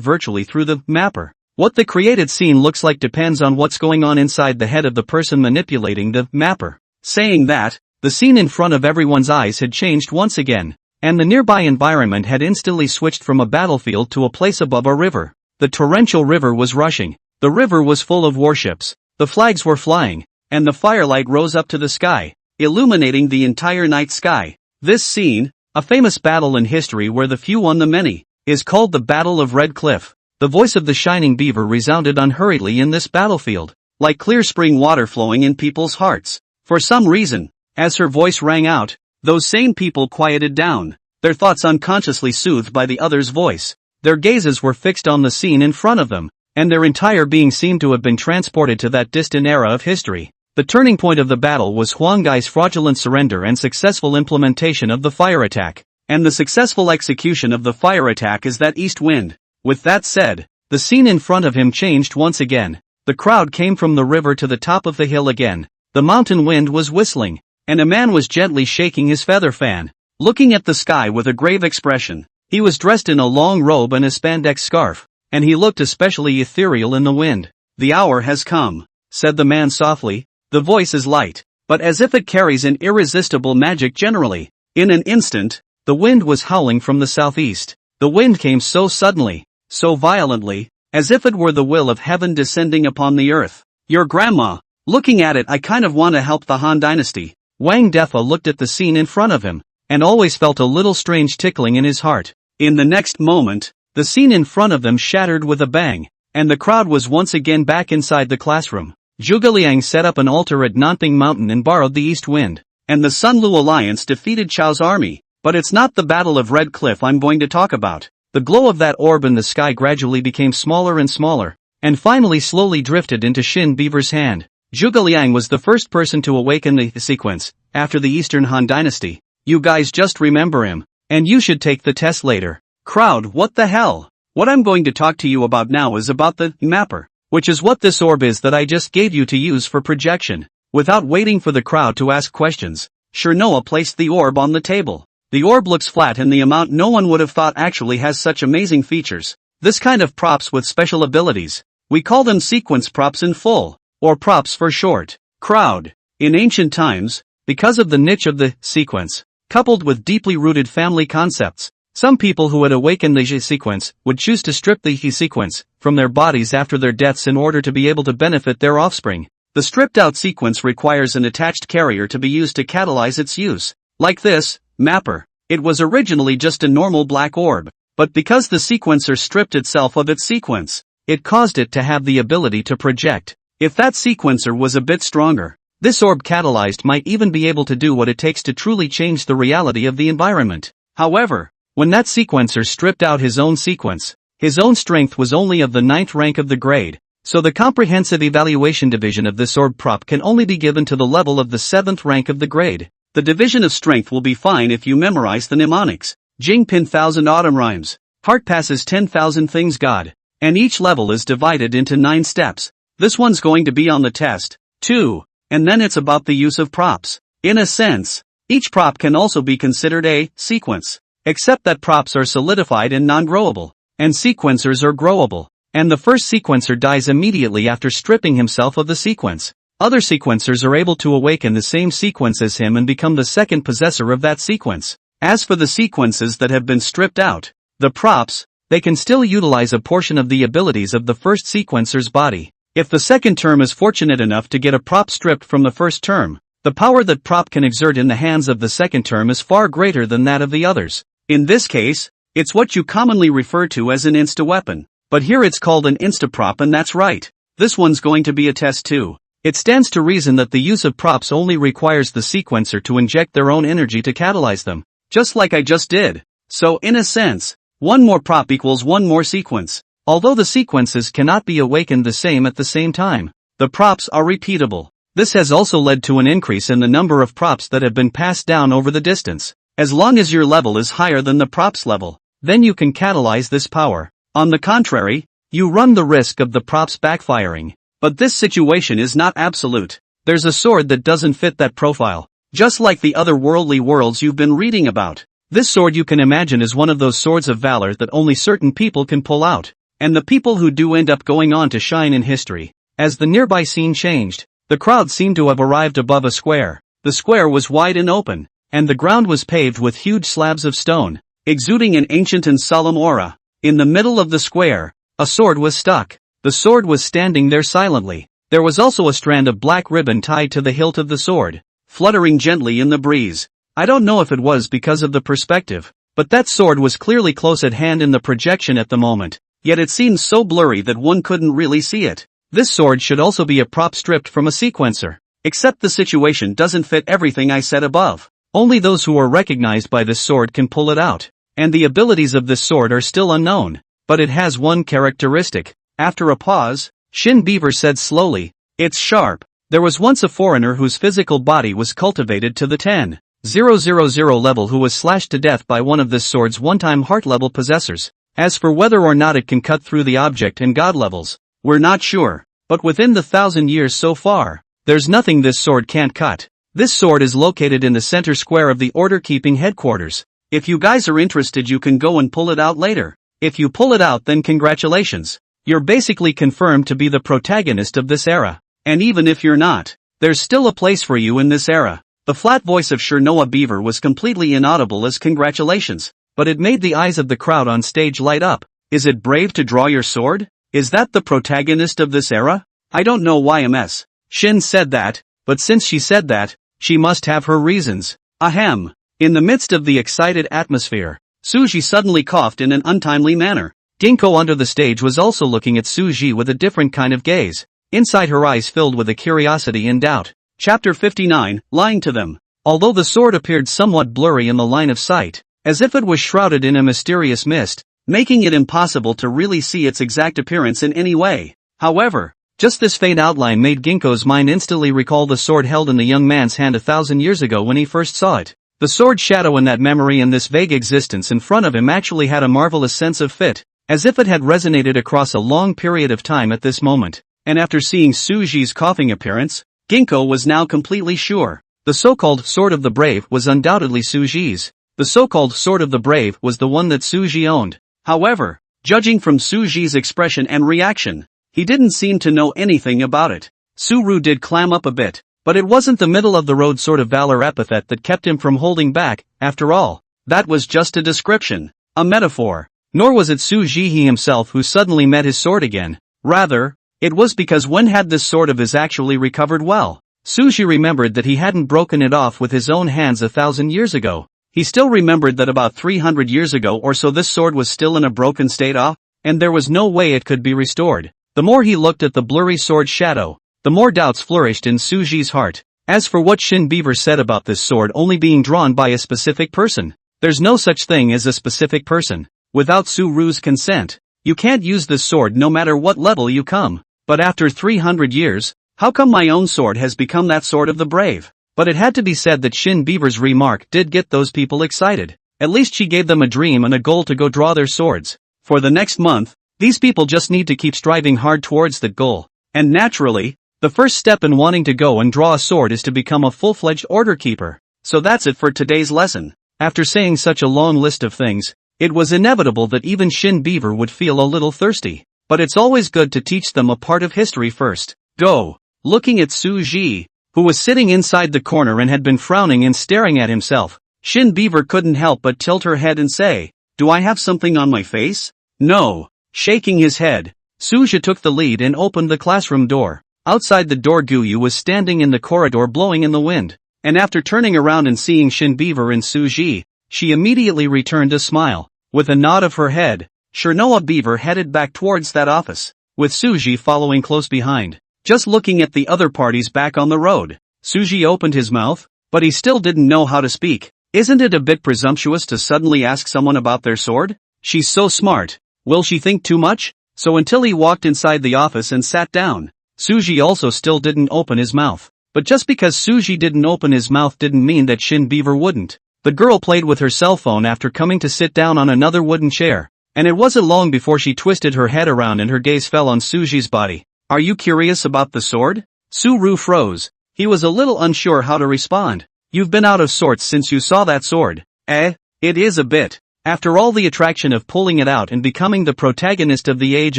virtually through the mapper. What the created scene looks like depends on what's going on inside the head of the person manipulating the mapper." Saying that, the scene in front of everyone's eyes had changed once again, and the nearby environment had instantly switched from a battlefield to a place above a river. The torrential river was rushing. The river was full of warships. The flags were flying, and the firelight rose up to the sky, illuminating the entire night sky. This scene, a famous battle in history where the few won the many, is called the Battle of Red Cliff. The voice of the Shining Beaver resounded unhurriedly in this battlefield. like clear spring water flowing in people's hearts. For some reason, as her voice rang out, those same people quieted down, their thoughts unconsciously soothed by the other's voice. Their gazes were fixed on the scene in front of them, and their entire being seemed to have been transported to that distant era of history. The turning point of the battle was Huangai's fraudulent surrender and successful implementation of the fire attack. And the successful execution of the fire attack is that east wind. With that said, the scene in front of him changed once again. The crowd came from the river to the top of the hill again. The mountain wind was whistling, and a man was gently shaking his feather fan, looking at the sky with a grave expression. He was dressed in a long robe and a spandex scarf, and he looked especially ethereal in the wind. "The hour has come," said the man softly. The voice is light, but as if it carries an irresistible magic generally. In an instant, the wind was howling from the southeast. The wind came so suddenly, so violently, as if it were the will of heaven descending upon the earth. "Your grandma. Looking at it, I kind of want to help the Han dynasty." Wang Defa looked at the scene in front of him, and always felt a little strange tickling in his heart. In the next moment, the scene in front of them shattered with a bang, and the crowd was once again back inside the classroom. Zhuge Liang set up an altar at Nanting Mountain and borrowed the east wind, and the Sunlu Alliance defeated Chao's army. But it's not the Battle of Red Cliff I'm going to talk about. The glow of that orb in the sky gradually became smaller and smaller, and finally slowly drifted into Shin Beaver's hand. Zhuge Liang was the first person to awaken the sequence, after the Eastern Han Dynasty. "You guys just remember him, and you should take the test later." Crowd, what the hell? What I'm going to talk to you about now is about the mapper, which is what this orb is that I just gave you to use for projection. Without waiting for the crowd to ask questions, Noah placed the orb on the table. The orb looks flat in the amount no one would have thought actually has such amazing features. This kind of props with special abilities, we call them sequence props in full, or props for short. Crowd. In ancient times, because of the niche of the sequence, coupled with deeply rooted family concepts, some people who had awakened the Ji sequence would choose to strip the He sequence from their bodies after their deaths in order to be able to benefit their offspring. The stripped-out sequence requires an attached carrier to be used to catalyze its use. Like this mapper. It was originally just a normal black orb, but because the sequencer stripped itself of its sequence, it caused it to have the ability to project. If that sequencer was a bit stronger, this orb catalyzed might even be able to do what it takes to truly change the reality of the environment. However, when that sequencer stripped out his own sequence, his own strength was only of the 9th rank of the grade, so the comprehensive evaluation division of this orb prop can only be given to the level of the 7th rank of the grade. The division of strength will be fine if you memorize the mnemonics. Jing Pin 1000 autumn rhymes. Heart passes 10,000 things God. And each level is divided into 9 steps. This one's going to be on the test, too. And then it's about the use of props. In a sense, each prop can also be considered a sequence. Except that props are solidified and non-growable, and sequencers are growable. And the first sequencer dies immediately after stripping himself of the sequence. Other sequencers are able to awaken the same sequence as him and become the second possessor of that sequence. As for the sequences that have been stripped out, the props, they can still utilize a portion of the abilities of the first sequencer's body. If the second term is fortunate enough to get a prop stripped from the first term, the power that prop can exert in the hands of the second term is far greater than that of the others. In this case, it's what you commonly refer to as an insta-weapon. But here it's called an insta-prop, and that's right. This one's going to be a test too. It stands to reason that the use of props only requires the sequencer to inject their own energy to catalyze them, just like I just did. So in a sense, one more prop equals one more sequence. Although the sequences cannot be awakened the same at the same time, the props are repeatable. This has also led to an increase in the number of props that have been passed down over the distance. As long as your level is higher than the props level, then you can catalyze this power. On the contrary, you run the risk of the props backfiring. But this situation is not absolute. There's a sword that doesn't fit that profile. Just like the other worldly worlds you've been reading about. This sword you can imagine is one of those swords of valor that only certain people can pull out. And the people who do end up going on to shine in history. As the nearby scene changed, the crowd seemed to have arrived above a square. The square was wide and open, and the ground was paved with huge slabs of stone, exuding an ancient and solemn aura. In the middle of the square, a sword was stuck. The sword was standing there silently. There was also a strand of black ribbon tied to the hilt of the sword, fluttering gently in the breeze. I don't know if it was because of the perspective, but that sword was clearly close at hand in the projection at the moment, yet it seemed so blurry that one couldn't really see it. This sword should also be a prop stripped from a sequencer. Except the situation doesn't fit everything I said above. Only those who are recognized by this sword can pull it out. And the abilities of this sword are still unknown. But it has one characteristic. After a pause, Shin Beaver said slowly, "It's sharp." There was once a foreigner whose physical body was cultivated to the 10,000 level who was slashed to death by one of this sword's one-time heart level possessors. As for whether or not it can cut through the object and god levels, we're not sure. But within the 1,000 years so far, there's nothing this sword can't cut. This sword is located in the center square of the order-keeping headquarters. If you guys are interested, you can go and pull it out later. If you pull it out, then congratulations. You're basically confirmed to be the protagonist of this era. And even if you're not, there's still a place for you in this era. The flat voice of Chernoa Beaver was completely inaudible as congratulations, but it made the eyes of the crowd on stage light up. Is it brave to draw your sword? Is that the protagonist of this era? I don't know why Ms. Shin said that, but since she said that, she must have her reasons. Ahem. In the midst of the excited atmosphere, Suji suddenly coughed in an untimely manner. Ginkgo under the stage was also looking at Suji with a different kind of gaze. Inside her eyes filled with a curiosity and doubt. Chapter 59, Lying to Them. Although the sword appeared somewhat blurry in the line of sight, as if it was shrouded in a mysterious mist, making it impossible to really see its exact appearance in any way. However, just this faint outline made Ginkgo's mind instantly recall the sword held in the young man's hand 1,000 years ago when he first saw it. The sword's shadow in that memory and this vague existence in front of him actually had a marvelous sense of fit, as if it had resonated across a long period of time at this moment. And after seeing Suji's coughing appearance, Ginkgo was now completely sure. The so-called Sword of the Brave was undoubtedly Suji's. The so-called Sword of the Brave was the one that Suji owned. However, judging from Suji's expression and reaction, he didn't seem to know anything about it. Suru did clam up a bit, but it wasn't the middle-of-the-road sort of valor epithet that kept him from holding back. After all, that was just a description, a metaphor. Nor was it Suji himself who suddenly met his sword again. Rather, it was because when had this sword of his actually recovered well? Suji remembered that he hadn't broken it off with his own hands 1,000 years ago. He still remembered that about 300 years ago or so this sword was still in a broken state and there was no way it could be restored. The more he looked at the blurry sword shadow, the more doubts flourished in Suji's heart. As for what Shin Beaver said about this sword only being drawn by a specific person, there's no such thing as a specific person. Without Suru's consent, you can't use this sword no matter what level you come. But after 300 years, how come my own sword has become that sword of the brave? But it had to be said that Shin Beaver's remark did get those people excited. At least she gave them a dream and a goal to go draw their swords. For the next month, these people just need to keep striving hard towards that goal. And naturally, the first step in wanting to go and draw a sword is to become a full-fledged order keeper. So that's it for today's lesson. After saying such a long list of things, it was inevitable that even Shin Beaver would feel a little thirsty. But it's always good to teach them a part of history first. Go. Looking at Suji, who was sitting inside the corner and had been frowning and staring at himself, Shin Beaver couldn't help but tilt her head and say, "Do I have something on my face?" "No." Shaking his head, Suji took the lead and opened the classroom door. Outside the door Guyu was standing in the corridor blowing in the wind. And after turning around and seeing Shin Beaver and Suji, she immediately returned a smile. With a nod of her head, Chernoa Beaver headed back towards that office, with Suji following close behind. Just looking at the other parties back on the road, Suji opened his mouth, but he still didn't know how to speak. Isn't it a bit presumptuous to suddenly ask someone about their sword? She's so smart. Will she think too much? So until he walked inside the office and sat down, Suji also still didn't open his mouth. But just because Suji didn't open his mouth didn't mean that Shin Beaver wouldn't. The girl played with her cell phone after coming to sit down on another wooden chair, and it wasn't long before she twisted her head around and her gaze fell on Suji's body. "Are you curious about the sword?" Suru froze. He was a little unsure how to respond. "You've been out of sorts since you saw that sword." It is a bit. After all the attraction of pulling it out and becoming the protagonist of the age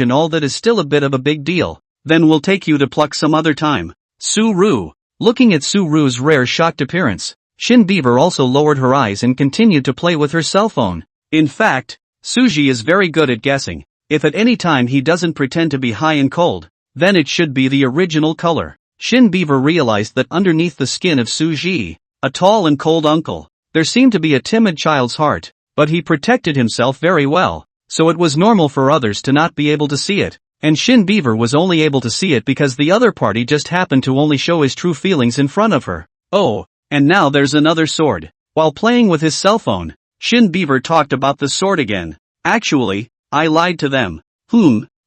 and all that is still a bit of a big deal. Then we'll take you to pluck some other time. Suru. Looking at Suru's rare shocked appearance, Shin Beaver also lowered her eyes and continued to play with her cell phone. In fact, Suji is very good at guessing. If at any time he doesn't pretend to be high and cold, then it should be the original color. Shin Beaver realized that underneath the skin of Suji, a tall and cold uncle, there seemed to be a timid child's heart, but he protected himself very well, so it was normal for others to not be able to see it. and Shin Beaver was only able to see it because the other party just happened to only show his true feelings in front of her. Oh, and now there's another sword. While playing with his cell phone, Shin Beaver talked about the sword again. Actually, I lied to them.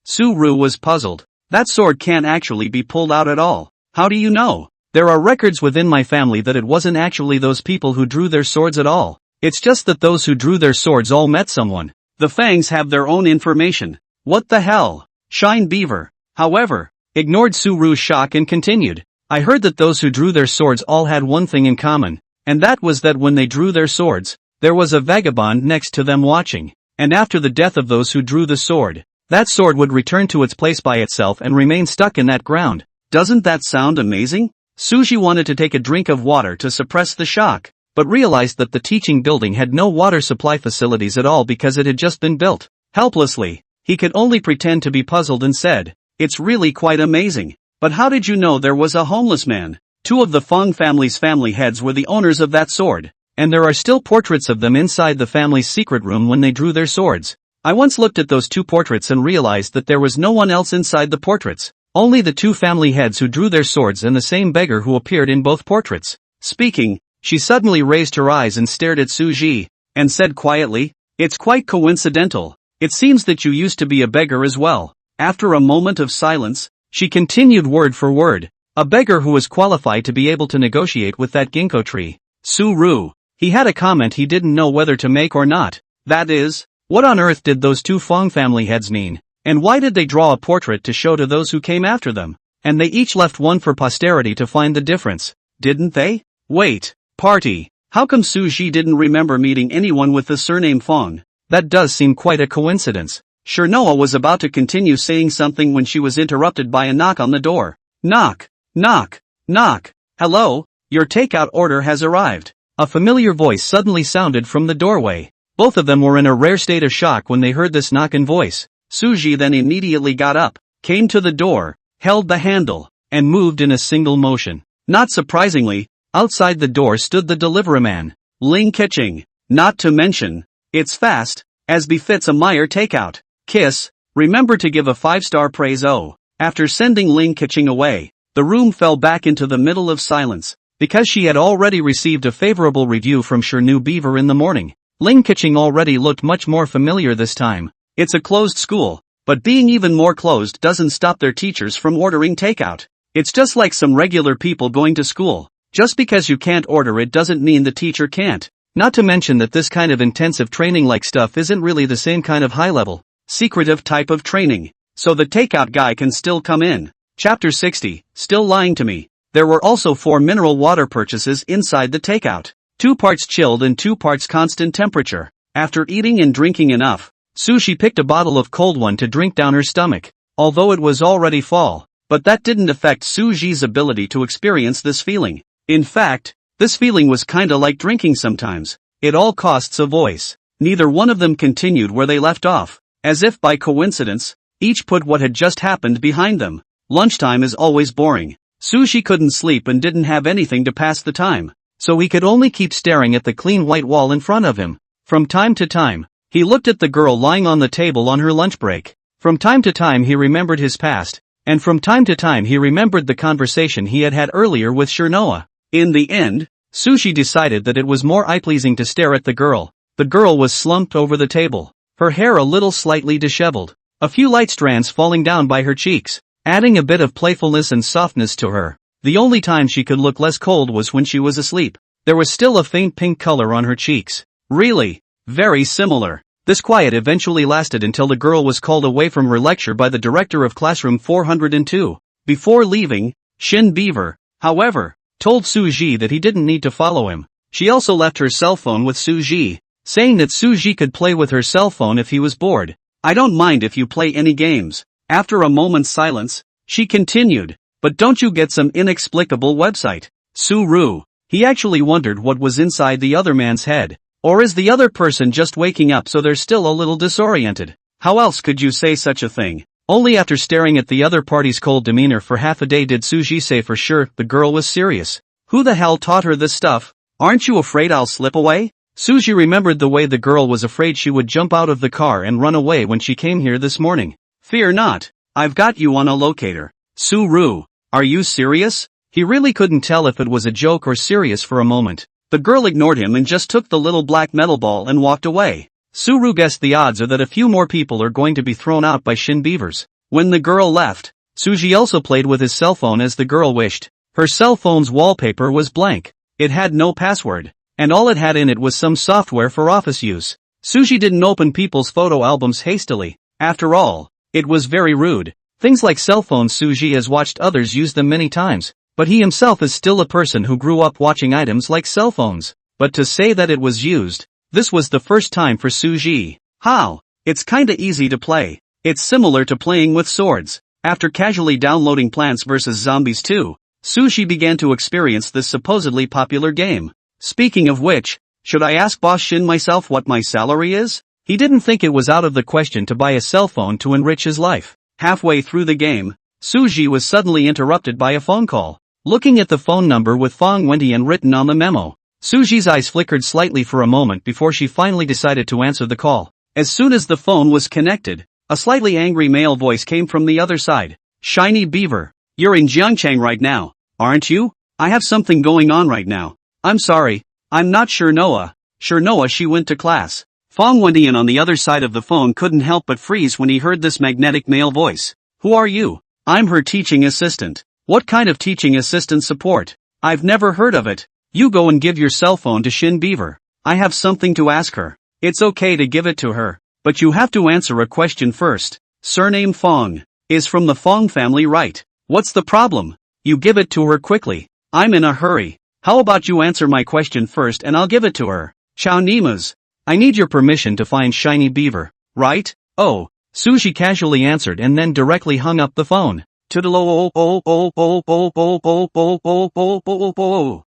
Su-Ru was puzzled. That sword can't actually be pulled out at all. How do you know? There are records within my family that it wasn't actually those people who drew their swords at all. It's just that those who drew their swords all met someone. The Fangs have their own information. What the hell? Shine Beaver, however, ignored Su-Ru's shock and continued. I heard that those who drew their swords all had one thing in common, and that was that when they drew their swords, there was a vagabond next to them watching, and after the death of those who drew the sword, that sword would return to its place by itself and remain stuck in that ground. Doesn't that sound amazing? Suji wanted to take a drink of water to suppress the shock, but realized that the teaching building had no water supply facilities at all because it had just been built. Helplessly, he could only pretend to be puzzled and said, "It's really quite amazing. But how did you know there was a homeless man?" Two of the Fong family's family heads were the owners of that sword, and there are still portraits of them inside the family's secret room when they drew their swords. I once looked at those two portraits and realized that there was no one else inside the portraits, only the two family heads who drew their swords and the same beggar who appeared in both portraits. Speaking, she suddenly raised her eyes and stared at Suji, and said quietly, "It's quite coincidental. It seems that you used to be a beggar as well." After a moment of silence, she continued word for word, "A beggar who was qualified to be able to negotiate with that ginkgo tree." Su-Ru. He had a comment he didn't know whether to make or not. That is, what on earth did those two Fong family heads mean? And why did they draw a portrait to show to those who came after them? And they each left one for posterity to find the difference, didn't they? Wait, party. How come Suji didn't remember meeting anyone with the surname Fong? That does seem quite a coincidence. Noah was about to continue saying something when she was interrupted by a knock on the door. Knock, knock, knock. Hello, your takeout order has arrived. A familiar voice suddenly sounded from the doorway. Both of them were in a rare state of shock when they heard this knocking voice. Suji then immediately got up, came to the door, held the handle, and moved in a single motion. Not surprisingly, outside the door stood the delivery man, Ling Keqing. Not to mention, it's fast, as befits a Meyer takeout. Kiss, remember to give a 5-star praise. Oh. After sending Ling Keqing away, the room fell back into the middle of silence, because she had already received a favorable review from Shinu Beaver in the morning. Ling Keqing already looked much more familiar this time. It's a closed school, but being even more closed doesn't stop their teachers from ordering takeout. It's just like some regular people going to school. Just because you can't order it doesn't mean the teacher can't. Not to mention that this kind of intensive training like stuff isn't really the same kind of high-level, secretive type of training, so the takeout guy can still come in. Chapter 60, Still Lying to Me. There were also 4 mineral water purchases inside the takeout. 2 parts chilled and 2 parts constant temperature. After eating and drinking enough, Sushi picked a bottle of cold one to drink down her stomach, although it was already fall, but that didn't affect Suji's ability to experience this feeling. In fact, this feeling was kinda like drinking sometimes. It all costs a voice. Neither one of them continued where they left off. As if by coincidence, each put what had just happened behind them. Lunchtime is always boring. Sushi couldn't sleep and didn't have anything to pass the time, so he could only keep staring at the clean white wall in front of him. From time to time, he looked at the girl lying on the table on her lunch break. From time to time he remembered his past, and from time to time he remembered the conversation he had had earlier with Shinoa. In the end, Sushi decided that it was more eye-pleasing to stare at the girl. The girl was slumped over the table, her hair a little slightly disheveled, a few light strands falling down by her cheeks, adding a bit of playfulness and softness to her. The only time she could look less cold was when she was asleep. There was still a faint pink color on her cheeks. Really, very similar. This quiet eventually lasted until the girl was called away from her lecture by the director of classroom 402. Before leaving, Shin Beaver, however, told Suji that he didn't need to follow him. She also left her cell phone with Suji, saying that Suji could play with her cell phone if he was bored. "I don't mind if you play any games." After a moment's silence, she continued, "But don't you get some inexplicable website?" Su-Ru. He actually wondered what was inside the other man's head. Or is the other person just waking up so they're still a little disoriented? How else could you say such a thing? Only after staring at the other party's cold demeanor for half a day did Suji say for sure the girl was serious. Who the hell taught her this stuff? Aren't you afraid I'll slip away? Suji remembered the way the girl was afraid she would jump out of the car and run away when she came here this morning. Fear not. I've got you on a locator. Suru, are you serious? He really couldn't tell if it was a joke or serious for a moment. The girl ignored him and just took the little black metal ball and walked away. Suru guessed the odds are that a few more people are going to be thrown out by Shin Beavers. When the girl left, Suji also played with his cell phone as the girl wished. Her cell phone's wallpaper was blank. It had no password, and all it had in it was some software for office use. Suji didn't open people's photo albums hastily. After all, it was very rude. Things like cell phones, Suji has watched others use them many times, but he himself is still a person who grew up watching items like cell phones. But to say that it was used, this was the first time for Suji. How? It's kinda easy to play. It's similar to playing with swords. After casually downloading Plants vs. Zombies 2, Suji began to experience this supposedly popular game. Speaking of which, should I ask Boss Shin myself what my salary is? He didn't think it was out of the question to buy a cell phone to enrich his life. Halfway through the game, Suji was suddenly interrupted by a phone call. Looking at the phone number with Fong Wendian written on the memo, Suji's eyes flickered slightly for a moment before she finally decided to answer the call. As soon as the phone was connected, a slightly angry male voice came from the other side. Shiny Beaver, you're in Jiangchang right now, aren't you? I have something going on right now. I'm sorry, I'm not sure Noah. Sure Noah, she went to class. Fong Wendian on the other side of the phone couldn't help but freeze when he heard this magnetic male voice. Who are you? I'm her teaching assistant. What kind of teaching assistant support? I've never heard of it. You go and give your cell phone to Shin Beaver. I have something to ask her. It's okay to give it to her, but you have to answer a question first. Surname Fong. Is from the Fong family, right? What's the problem? You give it to her quickly. I'm in a hurry. How about you answer my question first and I'll give it to her. Chow Nimas. I need your permission to find Shiny Beaver, right? Oh, Suji casually answered and then directly hung up the phone.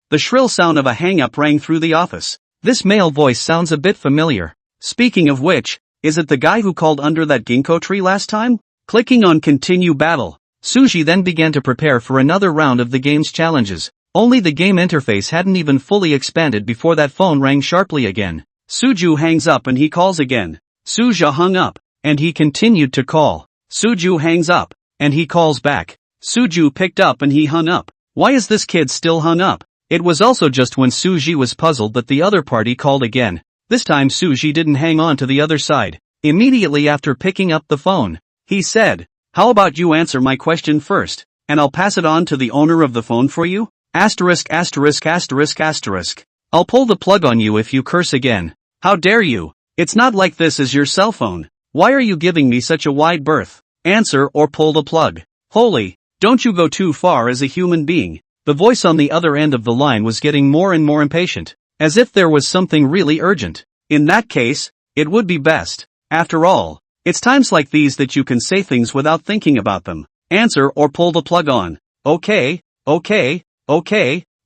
The shrill sound of a hang-up rang through the office. This male voice sounds a bit familiar. Speaking of which, is it the guy who called under that ginkgo tree last time? Clicking on Continue Battle, Suji then began to prepare for another round of the game's challenges. Only the game interface hadn't even fully expanded before that phone rang sharply again. Suju hangs up and he calls again. Suja hung up, and he continued to call. Suju hangs up, and he calls back. Suju picked up and he hung up. Why is this kid still hung up? It was also just when Suji was puzzled that the other party called again. This time Suji didn't hang on to the other side. Immediately after picking up the phone, he said, how about you answer my question first, and I'll pass it on to the owner of the phone for you? Asterisk asterisk asterisk asterisk. I'll pull the plug on you if you curse again. How dare you? It's not like this is your cell phone. Why are you giving me such a wide berth? Answer or pull the plug. Holy, don't you go too far as a human being. The voice on the other end of the line was getting more and more impatient, as if there was something really urgent. In that case, it would be best. After all, it's times like these that you can say things without thinking about them. Answer or pull the plug on. Okay,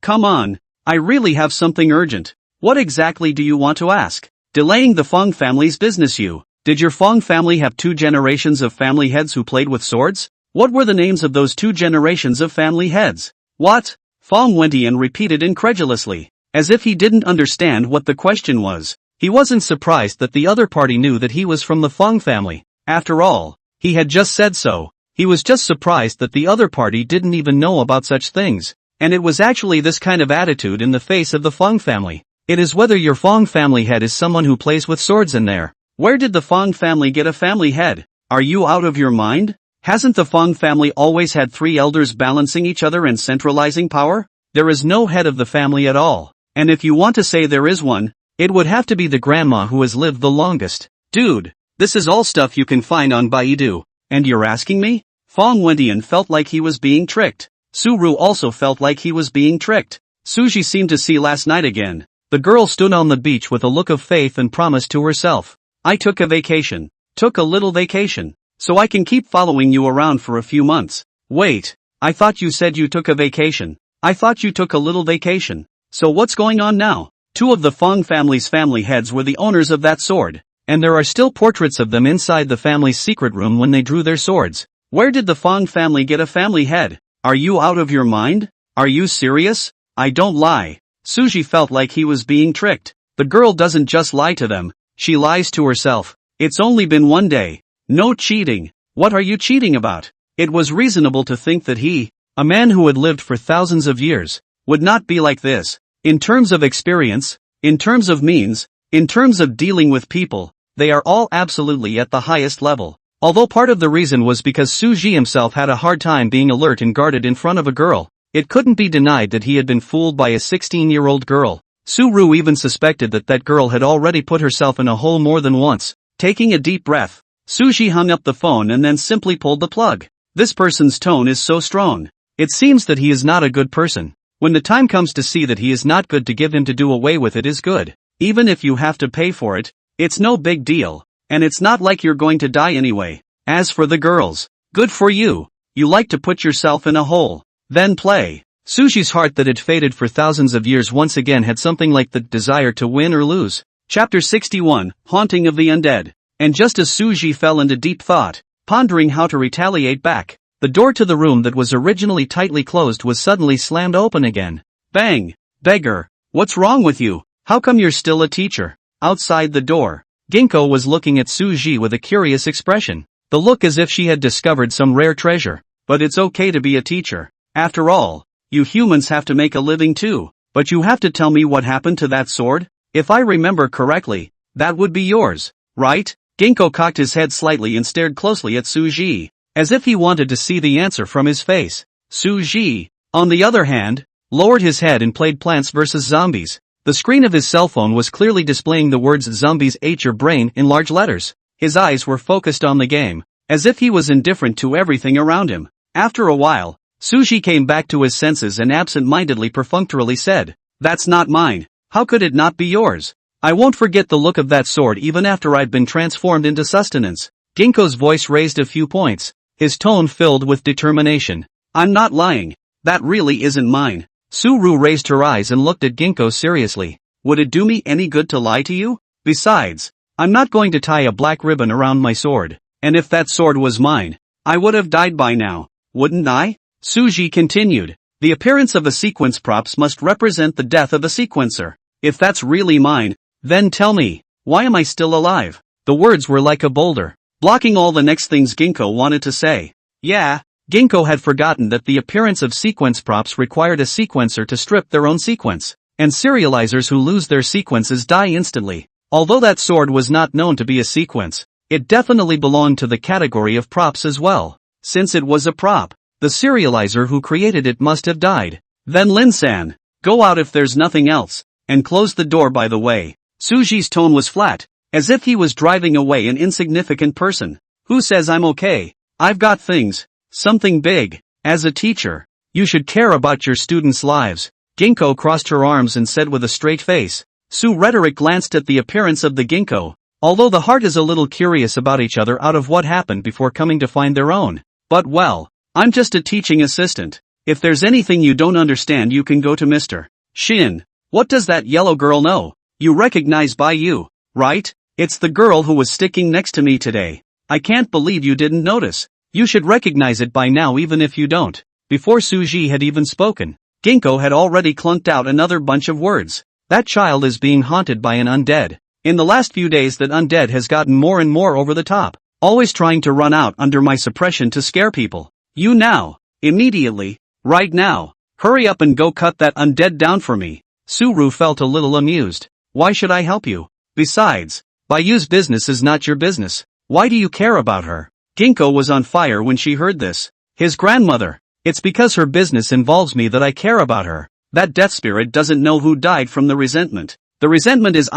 come on. I really have something urgent. What exactly do you want to ask? Delaying the Fong family's business. Did your Fong family have 2 generations of family heads who played with swords? What were the names of those 2 generations of family heads? What? Fong Wendian repeated incredulously, as if he didn't understand what the question was. He wasn't surprised that the other party knew that he was from the Fong family. After all, he had just said so. He was just surprised that the other party didn't even know about such things. And it was actually this kind of attitude in the face of the Fong family. It is whether your Fong family head is someone who plays with swords in there. Where did the Fong family get a family head? Are you out of your mind? Hasn't the Fong family always had 3 elders balancing each other and centralizing power? There is no head of the family at all. And if you want to say there is one, it would have to be the grandma who has lived the longest. Dude, this is all stuff you can find on Baidu. And you're asking me? Fong Wendian felt like he was being tricked. Suru also felt like he was being tricked. Suji seemed to see last night again. The girl stood on the beach with a look of faith and promised to herself. I took a vacation. Took a little vacation. So I can keep following you around for a few months. Wait, I thought you said you took a vacation. I thought you took a little vacation. So what's going on now? 2 of the Fong family's family heads were the owners of that sword. And there are still portraits of them inside the family's secret room when they drew their swords. Where did the Fong family get a family head? Are you out of your mind? Are you serious? I don't lie. Suji felt like he was being tricked. The girl doesn't just lie to them, she lies to herself. It's only been 1 day. No cheating. What are you cheating about? It was reasonable to think that he, a man who had lived for thousands of years, would not be like this. In terms of experience, in terms of means, in terms of dealing with people, they are all absolutely at the highest level. Although part of the reason was because Suji himself had a hard time being alert and guarded in front of a girl, it couldn't be denied that he had been fooled by a 16-year-old girl. Su-ru even suspected that that girl had already put herself in a hole more than once. Taking a deep breath, Suji hung up the phone and then simply pulled the plug. This person's tone is so strong. It seems that he is not a good person. When the time comes to see that he is not good, to give him to do away with it is good. Even if you have to pay for it, it's no big deal. And it's not like you're going to die anyway. As for the girls, good for you. You like to put yourself in a hole. Then play. Suji's heart that had faded for thousands of years once again had something like the desire to win or lose. Chapter 61, Haunting of the Undead. And just as Suji fell into deep thought, pondering how to retaliate back, the door to the room that was originally tightly closed was suddenly slammed open again. Bang! Beggar! What's wrong with you? How come you're still a teacher? Outside the door, Ginkgo was looking at Suji with a curious expression. The look as if she had discovered some rare treasure. But it's okay to be a teacher. After all, you humans have to make a living too. But you have to tell me what happened to that sword? If I remember correctly, that would be yours, right? Ginkgo cocked his head slightly and stared closely at Suji, as if he wanted to see the answer from his face. Suji, on the other hand, lowered his head and played Plants vs. Zombies. The screen of his cell phone was clearly displaying the words "Zombies ate your brain" in large letters. His eyes were focused on the game, as if he was indifferent to everything around him. After a while, Suji came back to his senses and absent-mindedly perfunctorily said, "That's not mine. How could it not be yours? I won't forget the look of that sword even after I've been transformed into sustenance." Ginkgo's voice raised a few points, his tone filled with determination. "I'm not lying. That really isn't mine." Su-ru raised her eyes and looked at Ginkgo seriously. "Would it do me any good to lie to you? Besides, I'm not going to tie a black ribbon around my sword. And if that sword was mine, I would have died by now, wouldn't I?" Suji continued. "The appearance of a sequence props must represent the death of a sequencer. If that's really mine, then tell me, why am I still alive?" The words were like a boulder, blocking all the next things Ginkgo wanted to say. Yeah, Ginkgo had forgotten that the appearance of sequence props required a sequencer to strip their own sequence, and serializers who lose their sequences die instantly. Although that sword was not known to be a sequence, it definitely belonged to the category of props as well. Since it was a prop, the serializer who created it must have died. Then Lin-san, go out if there's nothing else, and close the door by the way. Suji's tone was flat, as if he was driving away an insignificant person. Who says I'm okay? I've got things. Something big. As a teacher, you should care about your students' lives. Ginkgo crossed her arms and said with a straight face. Su-rhetoric glanced at the appearance of the Ginkgo, although the heart is a little curious about each other out of what happened before coming to find their own. But well, I'm just a teaching assistant. If there's anything you don't understand you can go to Mr. Shin. What does that yellow girl know? You recognize by you, right? It's the girl who was sticking next to me today. I can't believe you didn't notice. You should recognize it by now even if you don't. Before Suji had even spoken, Ginkgo had already clunked out another bunch of words. That child is being haunted by an undead. In the last few days that undead has gotten more and more over the top, always trying to run out under my suppression to scare people. You now, immediately, right now, hurry up and go cut that undead down for me. Su-ru felt a little amused. Why should I help you? Besides, Bayu's business is not your business. Why do you care about her? Ginkgo was on fire when she heard this. His grandmother. It's because her business involves me that I care about her. That death spirit doesn't know who died from the resentment. The resentment is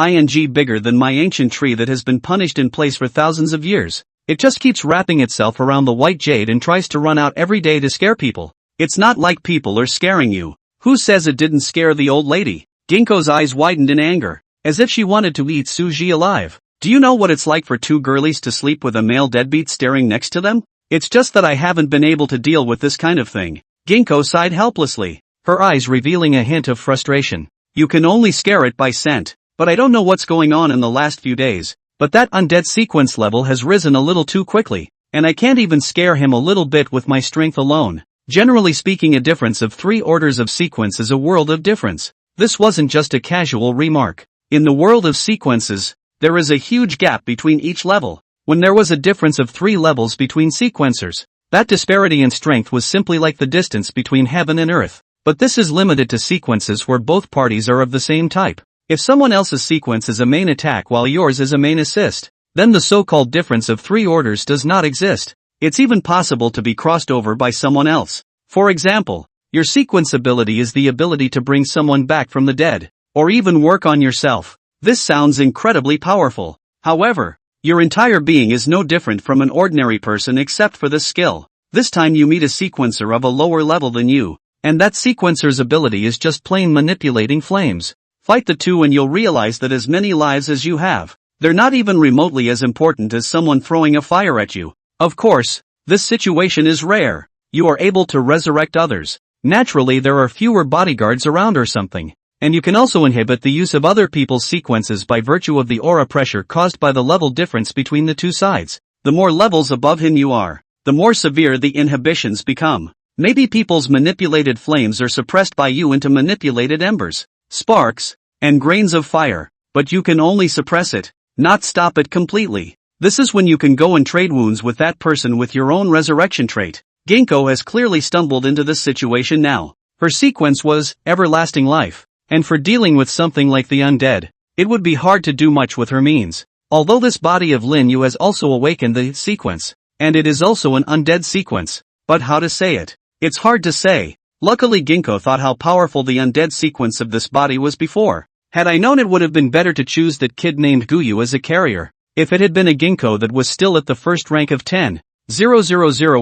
bigger than my ancient tree that has been punished in place for thousands of years. It just keeps wrapping itself around the white jade and tries to run out every day to scare people. It's not like people are scaring you. Who says it didn't scare the old lady? Ginkgo's eyes widened in anger, as if she wanted to eat Suji alive. Do you know what it's like for two girlies to sleep with a male deadbeat staring next to them? It's just that I haven't been able to deal with this kind of thing. Ginkgo sighed helplessly, her eyes revealing a hint of frustration. You can only scare it by scent, but I don't know what's going on in the last few days. But that undead sequence level has risen a little too quickly, and I can't even scare him a little bit with my strength alone. Generally speaking, a difference of 3 orders of sequence is a world of difference. This wasn't just a casual remark. In the world of sequences, there is a huge gap between each level. when there was a difference of 3 levels between sequencers. That disparity in strength was simply like the distance between heaven and earth. But this is limited to sequences where both parties are of the same type. If someone else's sequence is a main attack while yours is a main assist, then the so-called difference of 3 orders does not exist. It's even possible to be crossed over by someone else. For example, your sequence ability is the ability to bring someone back from the dead, or even work on yourself. This sounds incredibly powerful. However, your entire being is no different from an ordinary person except for this skill. This time you meet a sequencer of a lower level than you, and that sequencer's ability is just plain manipulating flames. Fight the two and you'll realize that as many lives as you have, they're not even remotely as important as someone throwing a fire at you. Of course, this situation is rare. You are able to resurrect others. Naturally, there are fewer bodyguards around or something. And you can also inhibit the use of other people's sequences by virtue of the aura pressure caused by the level difference between the two sides. The more levels above him you are, the more severe the inhibitions become. Maybe people's manipulated flames are suppressed by you into manipulated embers, sparks, and grains of fire, but you can only suppress it, not stop it completely. This is when you can go and trade wounds with that person with your own resurrection trait. Ginkgo has clearly stumbled into this situation now. Her sequence was everlasting life. And for dealing with something like the undead, it would be hard to do much with her means. Although this body of Lin Yu has also awakened the sequence, and it is also an undead sequence. But how to say it? It's hard to say. Luckily Ginkgo thought how powerful the undead sequence of this body was before. Had I known, it would have been better to choose that kid named Guyu as a carrier. If it had been a Ginkgo that was still at the first rank of 10,000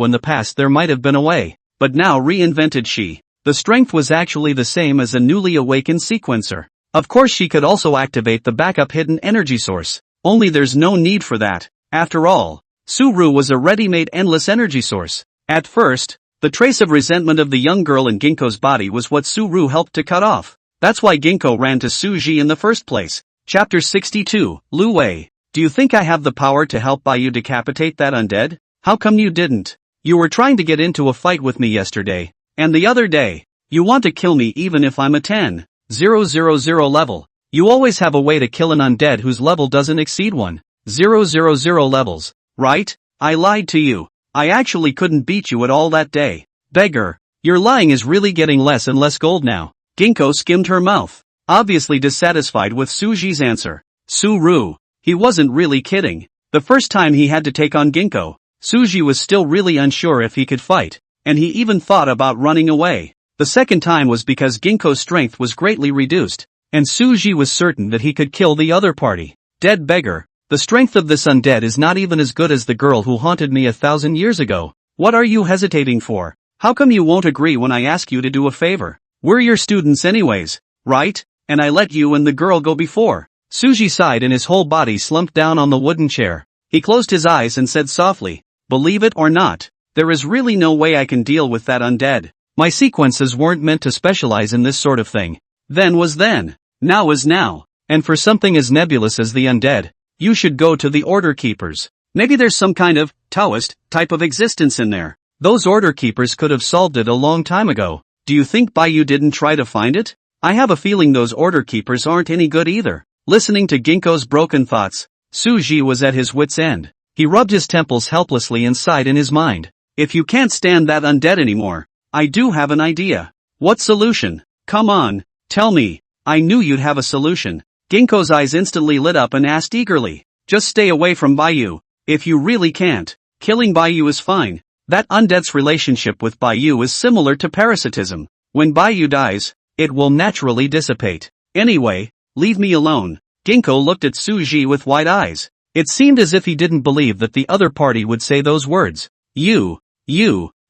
in the past, there might have been a way. But now, reinvented she, the strength was actually the same as a newly awakened sequencer. Of course she could also activate the backup hidden energy source, only there's no need for that. After all, Suru was a ready-made endless energy source. At first, the trace of resentment of the young girl in Ginkgo's body was what Suru helped to cut off. That's why Ginkgo ran to Suji in the first place. Chapter 62, Lu Wei. Do you think I have the power to help you decapitate that undead? How come you didn't? You were trying to get into a fight with me yesterday. And the other day, you want to kill me even if I'm a 10,000 level. You always have a way to kill an undead whose level doesn't exceed 1,000 levels, right? I lied to you. I actually couldn't beat you at all that day. Beggar, your lying is really getting less and less gold now. Ginkgo skimmed her mouth, obviously dissatisfied with Suji's answer. Suru, he wasn't really kidding. The first time he had to take on Ginkgo, Suji was still really unsure if he could fight. And he even thought about running away. The second time was because Ginkgo's strength was greatly reduced, and Suji was certain that he could kill the other party. Dead beggar, the strength of this undead is not even as good as the girl who haunted me 1,000 years ago. What are you hesitating for? How come you won't agree when I ask you to do a favor? We're your students anyways, right? And I let you and the girl go before. Suji sighed and his whole body slumped down on the wooden chair. He closed his eyes and said softly, believe it or not, there is really no way I can deal with that undead. My sequences weren't meant to specialize in this sort of thing. Then was then. Now is now. And for something as nebulous as the undead, you should go to the Order Keepers. Maybe there's some kind of Taoist type of existence in there. Those Order Keepers could have solved it a long time ago. Do you think Baiyu didn't try to find it? I have a feeling those Order Keepers aren't any good either. Listening to Ginkgo's broken thoughts, Suji was at his wit's end. He rubbed his temples helplessly and sighed in his mind. If you can't stand that undead anymore, I do have an idea. What solution? Come on, tell me. I knew you'd have a solution. Ginkgo's eyes instantly lit up and asked eagerly. Just stay away from Baiyu. If you really can't, killing Baiyu is fine. That undead's relationship with Baiyu is similar to parasitism. When Baiyu dies, it will naturally dissipate. Anyway, leave me alone. Ginkgo looked at Suji with wide eyes. It seemed as if he didn't believe that the other party would say those words. You.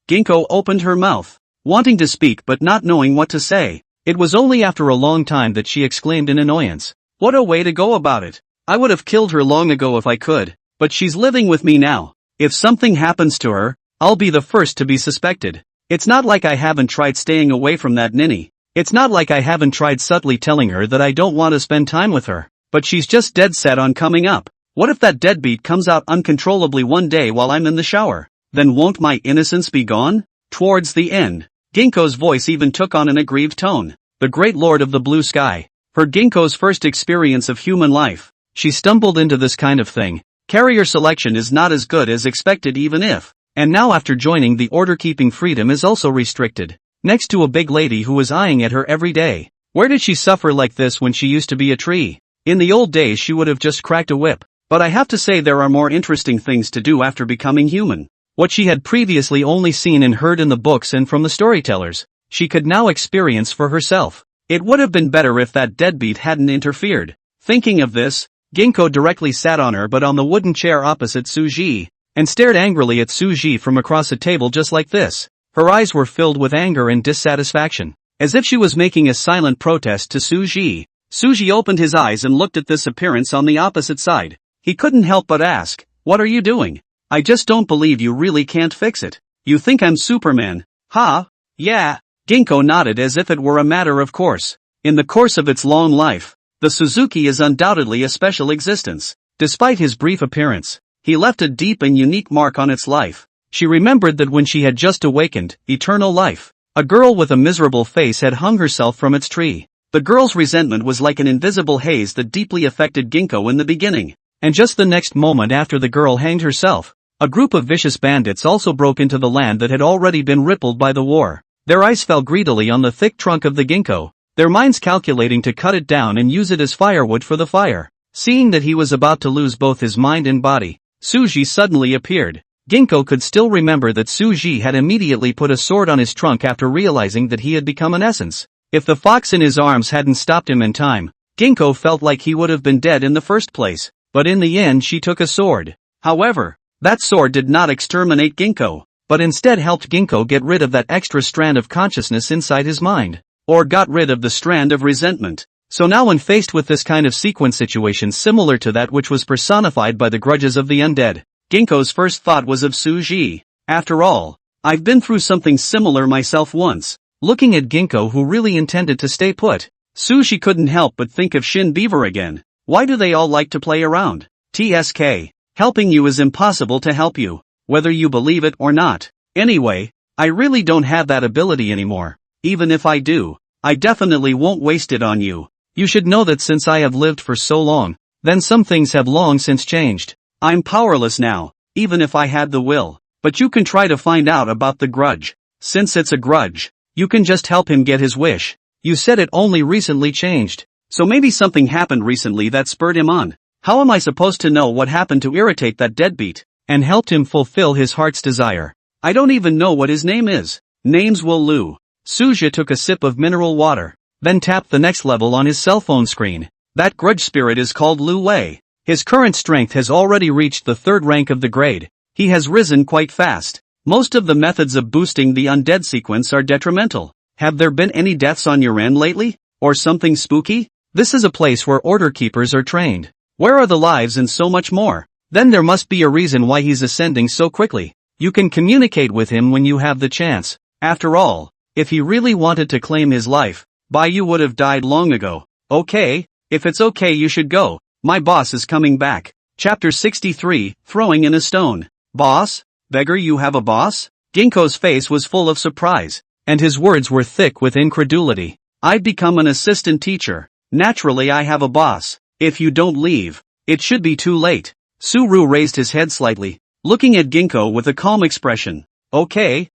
Ginkgo opened her mouth, wanting to speak but not knowing what to say. It was only after a long time that she exclaimed in annoyance. What a way to go about it. I would have killed her long ago if I could, but she's living with me now. If something happens to her, I'll be the first to be suspected. It's not like I haven't tried staying away from that ninny. It's not like I haven't tried subtly telling her that I don't want to spend time with her, but she's just dead set on coming up. What if that deadbeat comes out uncontrollably one day while I'm in the shower? Then won't my innocence be gone? Towards the end, Ginkgo's voice even took on an aggrieved tone. The great lord of the blue sky. For Ginkgo's first experience of human life, she stumbled into this kind of thing. Carrier selection is not as good as expected even if, and now after joining the order keeping freedom is also restricted. Next to a big lady who was eyeing at her every day. Where did she suffer like this when she used to be a tree? In the old days she would have just cracked a whip. But I have to say there are more interesting things to do after becoming human. What she had previously only seen and heard in the books and from the storytellers, she could now experience for herself. It would have been better if that deadbeat hadn't interfered. Thinking of this, Ginkgo directly sat on her but on the wooden chair opposite Suji, and stared angrily at Suji from across a table just like this. Her eyes were filled with anger and dissatisfaction, as if she was making a silent protest to Suji. Suji opened his eyes and looked at this appearance on the opposite side. He couldn't help but ask, "What are you doing? I just don't believe you really can't fix it. You think I'm Superman, huh?" "Yeah." Ginkgo nodded as if it were a matter of course. In the course of its long life, the Suzuki is undoubtedly a special existence. Despite his brief appearance, he left a deep and unique mark on its life. She remembered that when she had just awakened, eternal life, a girl with a miserable face had hung herself from its tree. The girl's resentment was like an invisible haze that deeply affected Ginkgo in the beginning. And just the next moment after the girl hanged herself, a group of vicious bandits also broke into the land that had already been rippled by the war. Their eyes fell greedily on the thick trunk of the ginkgo, their minds calculating to cut it down and use it as firewood for the fire. Seeing that he was about to lose both his mind and body, Suji suddenly appeared. Ginkgo could still remember that Suji had immediately put a sword on his trunk after realizing that he had become an essence. If the fox in his arms hadn't stopped him in time, Ginkgo felt like he would have been dead in the first place. But in the end she took a sword. However, that sword did not exterminate Ginkgo, but instead helped Ginkgo get rid of that extra strand of consciousness inside his mind, or got rid of the strand of resentment. So now when faced with this kind of sequence situation similar to that which was personified by the grudges of the undead, Ginkgo's first thought was of Suji. After all, I've been through something similar myself once. Looking at Ginkgo who really intended to stay put, Suji couldn't help but think of Shin Beaver again. Why do they all like to play around? TSK. Helping you is impossible to help you, whether you believe it or not. Anyway, I really don't have that ability anymore. Even if I do, I definitely won't waste it on you. You should know that since I have lived for so long, then some things have long since changed. I'm powerless now, even if I had the will. But you can try to find out about the grudge. Since it's a grudge, you can just help him get his wish. You said it only recently changed. So maybe something happened recently that spurred him on. How am I supposed to know what happened to irritate that deadbeat, and helped him fulfill his heart's desire? I don't even know what his name is. Name's Will Lu. Suja took a sip of mineral water, then tapped the next level on his cell phone screen. That grudge spirit is called Lu Wei. His current strength has already reached the 3rd rank of the grade. He has risen quite fast. Most of the methods of boosting the undead sequence are detrimental. Have there been any deaths on your end lately? Or something spooky? This is a place where order keepers are trained. Where are the lives and so much more? Then there must be a reason why he's ascending so quickly. You can communicate with him when you have the chance. After all, if he really wanted to claim his life, you would have died long ago. Okay, if it's okay you should go. My boss is coming back. Chapter 63, Throwing in a Stone. Boss? Beggar, you have a boss? Ginkgo's face was full of surprise, and his words were thick with incredulity. I've become an assistant teacher. Naturally I have a boss. If you don't leave, it should be too late. Suru raised his head slightly, looking at Ginkgo with a calm expression. Okay,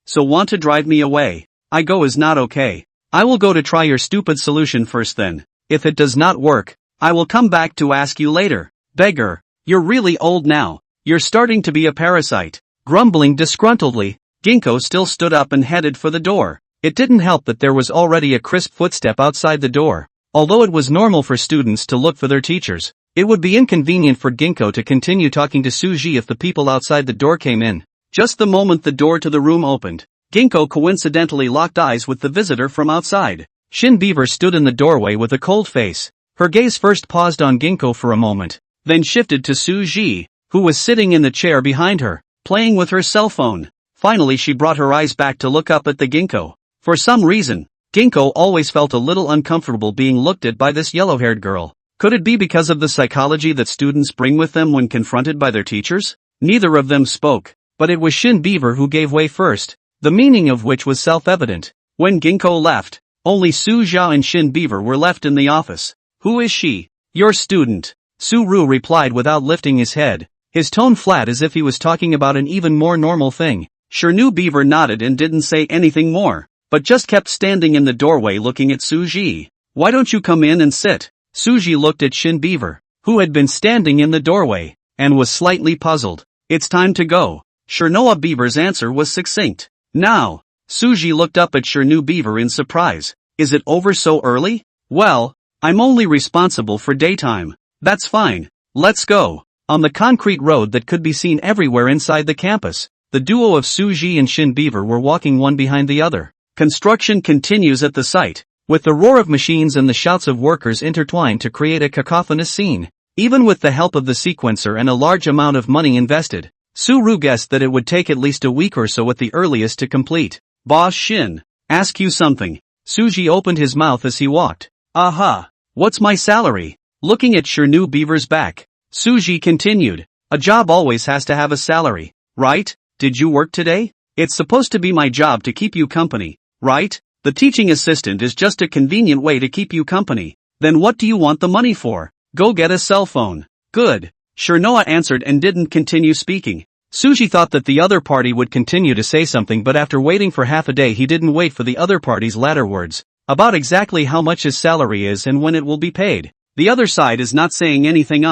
so want to drive me away? I go is not okay. I will go to try your stupid solution first then. If it does not work, I will come back to ask you later. Beggar, you're really old now. You're starting to be a parasite. Grumbling disgruntledly, Ginkgo still stood up and headed for the door. It didn't help that there was already a crisp footstep outside the door. Although it was normal for students to look for their teachers, it would be inconvenient for Ginkgo to continue talking to Suji if the people outside the door came in. Just the moment the door to the room opened, Ginkgo coincidentally locked eyes with the visitor from outside. Shin Beaver stood in the doorway with a cold face. Her gaze first paused on Ginkgo for a moment, then shifted to Suji, who was sitting in the chair behind her, playing with her cell phone. Finally she brought her eyes back to look up at the Ginkgo. For some reason, Ginkgo always felt a little uncomfortable being looked at by this yellow-haired girl. Could it be because of the psychology that students bring with them when confronted by their teachers? Neither of them spoke, but it was Shin Beaver who gave way first, the meaning of which was self-evident. When Ginkgo left, only Su Zhao and Shin Beaver were left in the office. Who is she? Your student. Su-ru replied without lifting his head, his tone flat as if he was talking about an even more normal thing. Shin Beaver nodded and didn't say anything more, but just kept standing in the doorway looking at Suji. Why don't you come in and sit? Suji looked at Shin Beaver, who had been standing in the doorway, and was slightly puzzled. It's time to go. Shin Beaver's answer was succinct. Now. Suji looked up at Shin Beaver in surprise. Is it over so early? Well, I'm only responsible for daytime. That's fine. Let's go. On the concrete road that could be seen everywhere inside the campus, the duo of Suji and Shin Beaver were walking one behind the other. Construction continues at the site, with the roar of machines and the shouts of workers intertwined to create a cacophonous scene. Even with the help of the sequencer and a large amount of money invested, Su-ru guessed that it would take at least a week or so at the earliest to complete. Boss Shin, ask you something. Suji opened his mouth as he walked. Aha! What's my salary? Looking at Shin Beaver's back, Suji continued. A job always has to have a salary, right? Did you work today? It's supposed to be my job to keep you company, right? The teaching assistant is just a convenient way to keep you company. Then what do you want the money for? Go get a cell phone. Good. Shinoa answered and didn't continue speaking. Suji thought that the other party would continue to say something, but after waiting for half a day he didn't wait for the other party's latter words, about exactly how much his salary is and when it will be paid. The other side is not saying anything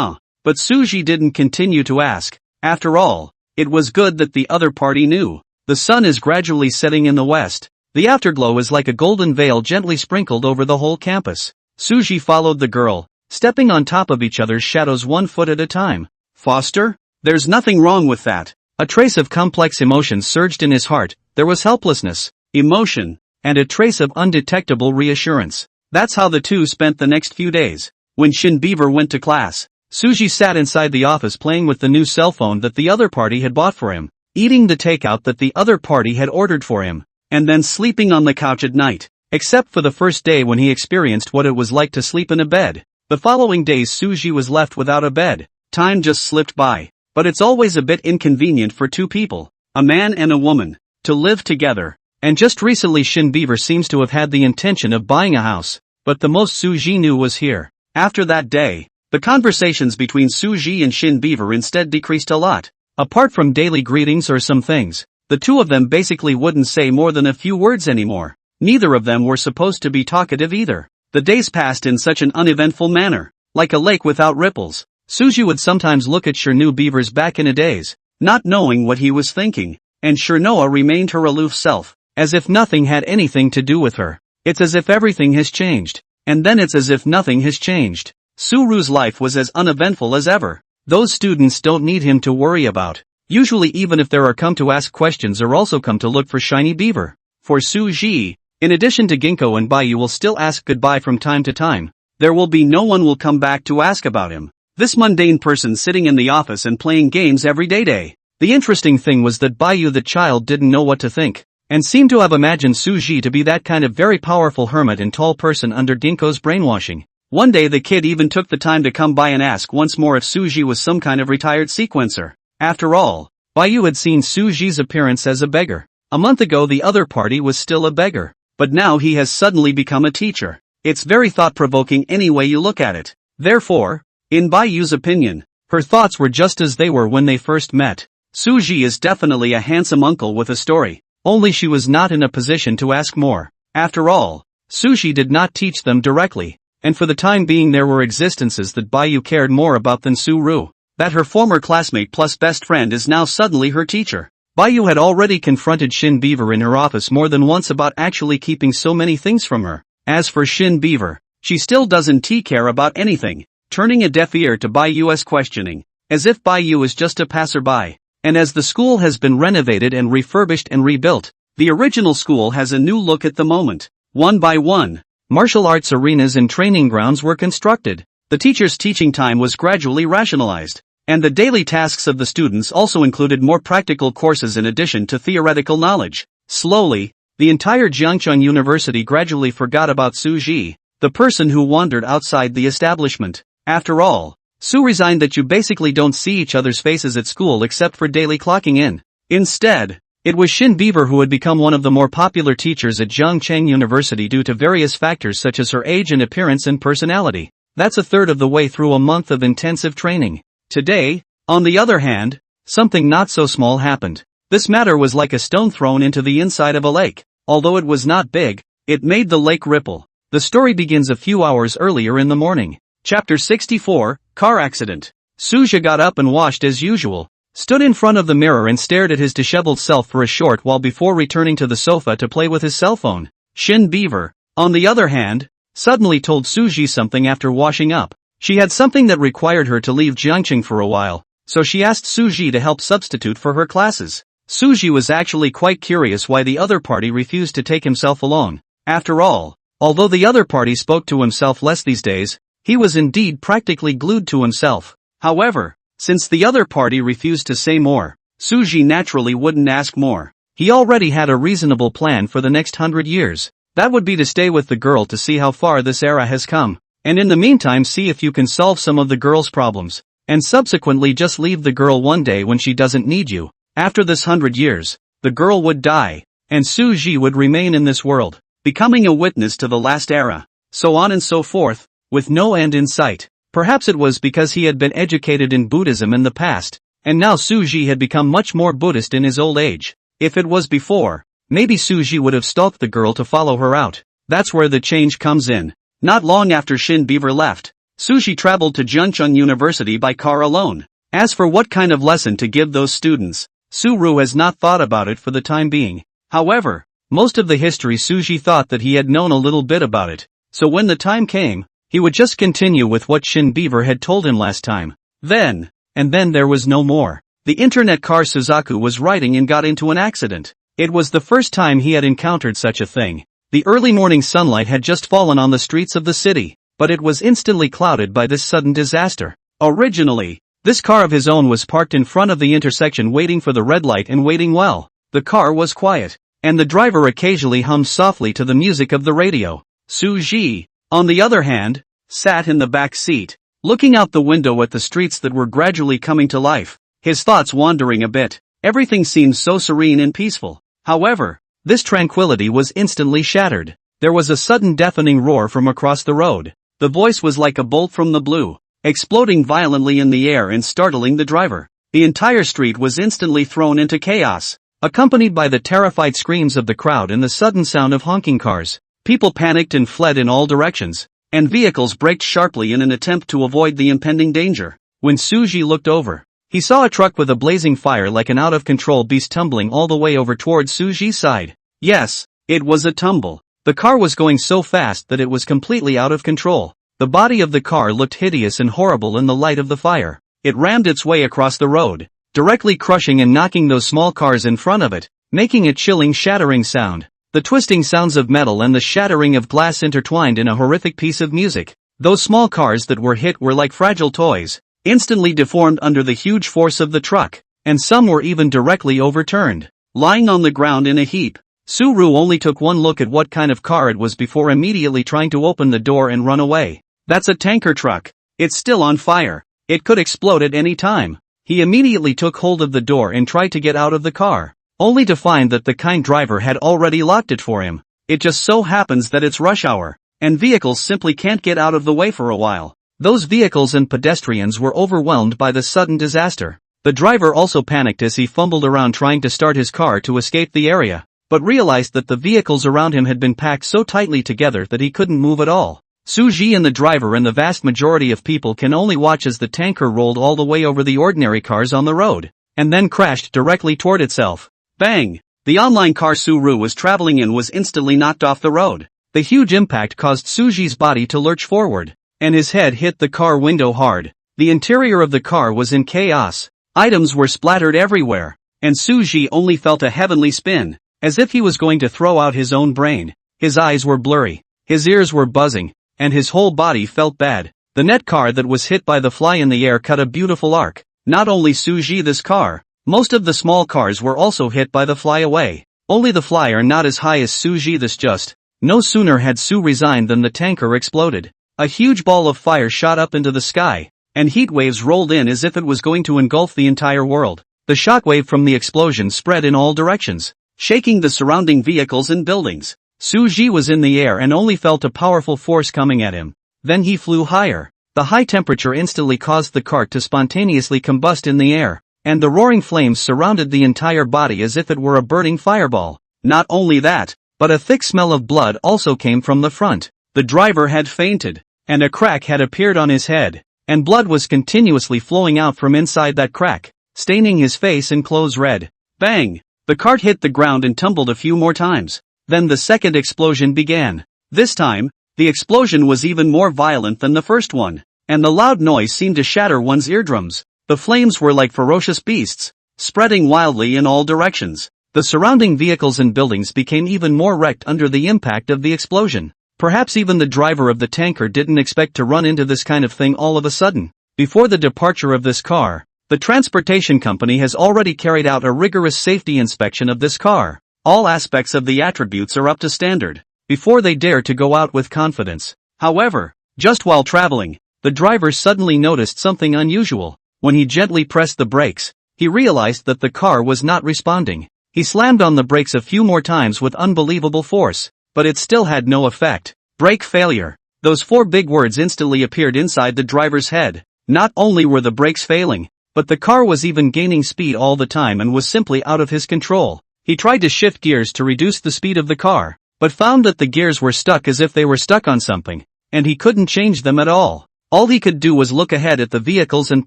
but Suji didn't continue to ask. After all, it was good that the other party knew. The sun is gradually setting in the west. The afterglow is like a golden veil gently sprinkled over the whole campus. Suji followed the girl, stepping on top of each other's shadows 1 foot at a time. Foster? There's nothing wrong with that. A trace of complex emotions surged in his heart. There was helplessness, emotion, and a trace of undetectable reassurance. That's how the two spent the next few days. When Shin Beaver went to class, Suji sat inside the office playing with the new cell phone that the other party had bought for him, eating the takeout that the other party had ordered for him, and then sleeping on the couch at night, except for the first day when he experienced what it was like to sleep in a bed. The following days Suji was left without a bed. Time just slipped by. But it's always a bit inconvenient for two people, a man and a woman, to live together. And just recently Shin Beaver seems to have had the intention of buying a house, but the most Suji knew was here. After that day, the conversations between Suji and Shin Beaver instead decreased a lot. Apart from daily greetings or some things, the two of them basically wouldn't say more than a few words anymore. Neither of them were supposed to be talkative either. The days passed in such an uneventful manner, like a lake without ripples. Suji would sometimes look at Shin Beaver's back in a daze, not knowing what he was thinking, and Shinoa remained her aloof self, as if nothing had anything to do with her. It's as if everything has changed, and then it's as if nothing has changed. Suru's life was as uneventful as ever. Those students don't need him to worry about. Usually even if there are come to ask questions or also come to look for Shiny Beaver. For Suji, in addition to Ginkgo and Bayu will still ask goodbye from time to time, there will be no one will come back to ask about him. This mundane person sitting in the office and playing games every day. The interesting thing was that Bayu the child didn't know what to think, and seemed to have imagined Suji to be that kind of very powerful hermit and tall person under Ginkgo's brainwashing. One day the kid even took the time to come by and ask once more if Suji was some kind of retired sequencer. After all, Bayu had seen Suji's appearance as a beggar. A month ago the other party was still a beggar, but now he has suddenly become a teacher. It's very thought-provoking any way you look at it. Therefore, in Bayu's opinion, her thoughts were just as they were when they first met. Suji is definitely a handsome uncle with a story, only she was not in a position to ask more. After all, Suji did not teach them directly, and for the time being there were existences that Bayu cared more about than Suru. That her former classmate plus best friend is now suddenly her teacher. Bayu had already confronted Shin Beaver in her office more than once about actually keeping so many things from her. As for Shin Beaver, she still doesn't care about anything, turning a deaf ear to Bayu's questioning, as if Bayu is just a passerby. And as the school has been renovated and refurbished and rebuilt, the original school has a new look at the moment. One by one, martial arts arenas and training grounds were constructed. The teachers' teaching time was gradually rationalized, and the daily tasks of the students also included more practical courses in addition to theoretical knowledge. Slowly, the entire Jiangcheng University gradually forgot about Suji, the person who wandered outside the establishment. After all, Su resigned that you basically don't see each other's faces at school except for daily clocking in. Instead, it was Shin Beaver who had become one of the more popular teachers at Jiangcheng University due to various factors such as her age and appearance and personality. That's a third of the way through a month of intensive training. Today, on the other hand, something not so small happened. This matter was like a stone thrown into the inside of a lake. Although it was not big, it made the lake ripple. The story begins a few hours earlier in the morning. Chapter 64, Car Accident. Suja got up and washed as usual, stood in front of the mirror and stared at his disheveled self for a short while before returning to the sofa to play with his cell phone. Shin Beaver, on the other hand, suddenly told Suji something after washing up. She had something that required her to leave Jiangqing for a while, so she asked Suji to help substitute for her classes. Suji was actually quite curious why the other party refused to take himself along. After all, although the other party spoke to himself less these days, he was indeed practically glued to himself. However, since the other party refused to say more, Suji naturally wouldn't ask more. He already had a reasonable plan for the next 100 years. That would be to stay with the girl to see how far this era has come, and in the meantime see if you can solve some of the girl's problems, and subsequently just leave the girl one day when she doesn't need you. After this 100 years, the girl would die, and Suji would remain in this world, becoming a witness to the last era, so on and so forth, with no end in sight. Perhaps it was because he had been educated in Buddhism in the past, and now Suji had become much more Buddhist in his old age. If it was before, maybe Suji would have stalked the girl to follow her out. That's where the change comes in. Not long after Shin Beaver left, Suji traveled to Juncheon University by car alone. As for what kind of lesson to give those students, Suru has not thought about it for the time being. However, most of the history Suji thought that he had known a little bit about it, so when the time came, he would just continue with what Shin Beaver had told him last time. Then there was no more. The internet car Suzaku was riding and got into an accident. It was the first time he had encountered such a thing. The early morning sunlight had just fallen on the streets of the city, but it was instantly clouded by this sudden disaster. Originally, this car of his own was parked in front of the intersection waiting for the red light and waiting well. The car was quiet, and the driver occasionally hummed softly to the music of the radio. Suji, on the other hand, sat in the back seat, looking out the window at the streets that were gradually coming to life, his thoughts wandering a bit. Everything seemed so serene and peaceful. However, this tranquility was instantly shattered. There was a sudden deafening roar from across the road. The voice was like a bolt from the blue, exploding violently in the air and startling the driver. The entire street was instantly thrown into chaos, accompanied by the terrified screams of the crowd and the sudden sound of honking cars. People panicked and fled in all directions, and vehicles braked sharply in an attempt to avoid the impending danger. When Suji looked over, he saw a truck with a blazing fire like an out-of-control beast tumbling all the way over towards Suji's side. Yes, it was a tumble. The car was going so fast that it was completely out of control. The body of the car looked hideous and horrible in the light of the fire. It rammed its way across the road, directly crushing and knocking those small cars in front of it, making a chilling shattering sound. The twisting sounds of metal and the shattering of glass intertwined in a horrific piece of music. Those small cars that were hit were like fragile toys, instantly deformed under the huge force of the truck, and some were even directly overturned. Lying on the ground in a heap, Suru only took one look at what kind of car it was before immediately trying to open the door and run away. That's a tanker truck. It's still on fire. It could explode at any time. He immediately took hold of the door and tried to get out of the car, only to find that the kind driver had already locked it for him. It just so happens that it's rush hour, and vehicles simply can't get out of the way for a while. Those vehicles and pedestrians were overwhelmed by the sudden disaster. The driver also panicked as he fumbled around trying to start his car to escape the area, but realized that the vehicles around him had been packed so tightly together that he couldn't move at all. Suji and the driver and the vast majority of people can only watch as the tanker rolled all the way over the ordinary cars on the road, and then crashed directly toward itself. Bang! The online car Suru was traveling in was instantly knocked off the road. The huge impact caused Suji's body to lurch forward, and his head hit the car window hard. The interior of the car was in chaos. Items were splattered everywhere, and Suji only felt a heavenly spin, as if he was going to throw out his own brain. His eyes were blurry, his ears were buzzing, and his whole body felt bad. The net car that was hit by the fly in the air cut a beautiful arc. Not only Suji this car, most of the small cars were also hit by the fly away. Only the flyer not as high as Suji this just. No sooner had Su resigned than the tanker exploded. A huge ball of fire shot up into the sky, and heat waves rolled in as if it was going to engulf the entire world. The shockwave from the explosion spread in all directions, shaking the surrounding vehicles and buildings. Suji was in the air and only felt a powerful force coming at him. Then he flew higher. The high temperature instantly caused the cart to spontaneously combust in the air, and the roaring flames surrounded the entire body as if it were a burning fireball. Not only that, but a thick smell of blood also came from the front. The driver had fainted, and a crack had appeared on his head, and blood was continuously flowing out from inside that crack, staining his face and clothes red. Bang! The cart hit the ground and tumbled a few more times. Then the second explosion began. This time, the explosion was even more violent than the first one, and the loud noise seemed to shatter one's eardrums. The flames were like ferocious beasts, spreading wildly in all directions. The surrounding vehicles and buildings became even more wrecked under the impact of the explosion. Perhaps even the driver of the tanker didn't expect to run into this kind of thing all of a sudden. Before the departure of this car, the transportation company has already carried out a rigorous safety inspection of this car. All aspects of the attributes are up to standard, before they dare to go out with confidence. However, just while traveling, the driver suddenly noticed something unusual. When he gently pressed the brakes, he realized that the car was not responding. He slammed on the brakes a few more times with unbelievable force, but it still had no effect. Brake failure. Those 4 big words instantly appeared inside the driver's head. Not only were the brakes failing, but the car was even gaining speed all the time and was simply out of his control. He tried to shift gears to reduce the speed of the car, but found that the gears were stuck as if they were stuck on something, and he couldn't change them at all. All he could do was look ahead at the vehicles and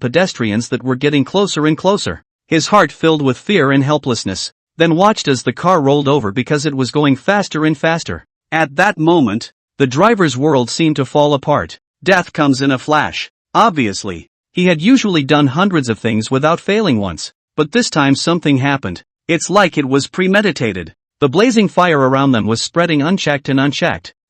pedestrians that were getting closer and closer. His heart filled with fear and helplessness, then watched as the car rolled over because it was going faster and faster. At that moment, the driver's world seemed to fall apart. Death comes in a flash. Obviously, he had usually done hundreds of things without failing once, but this time something happened. It's like it was premeditated. The blazing fire around them was spreading unchecked,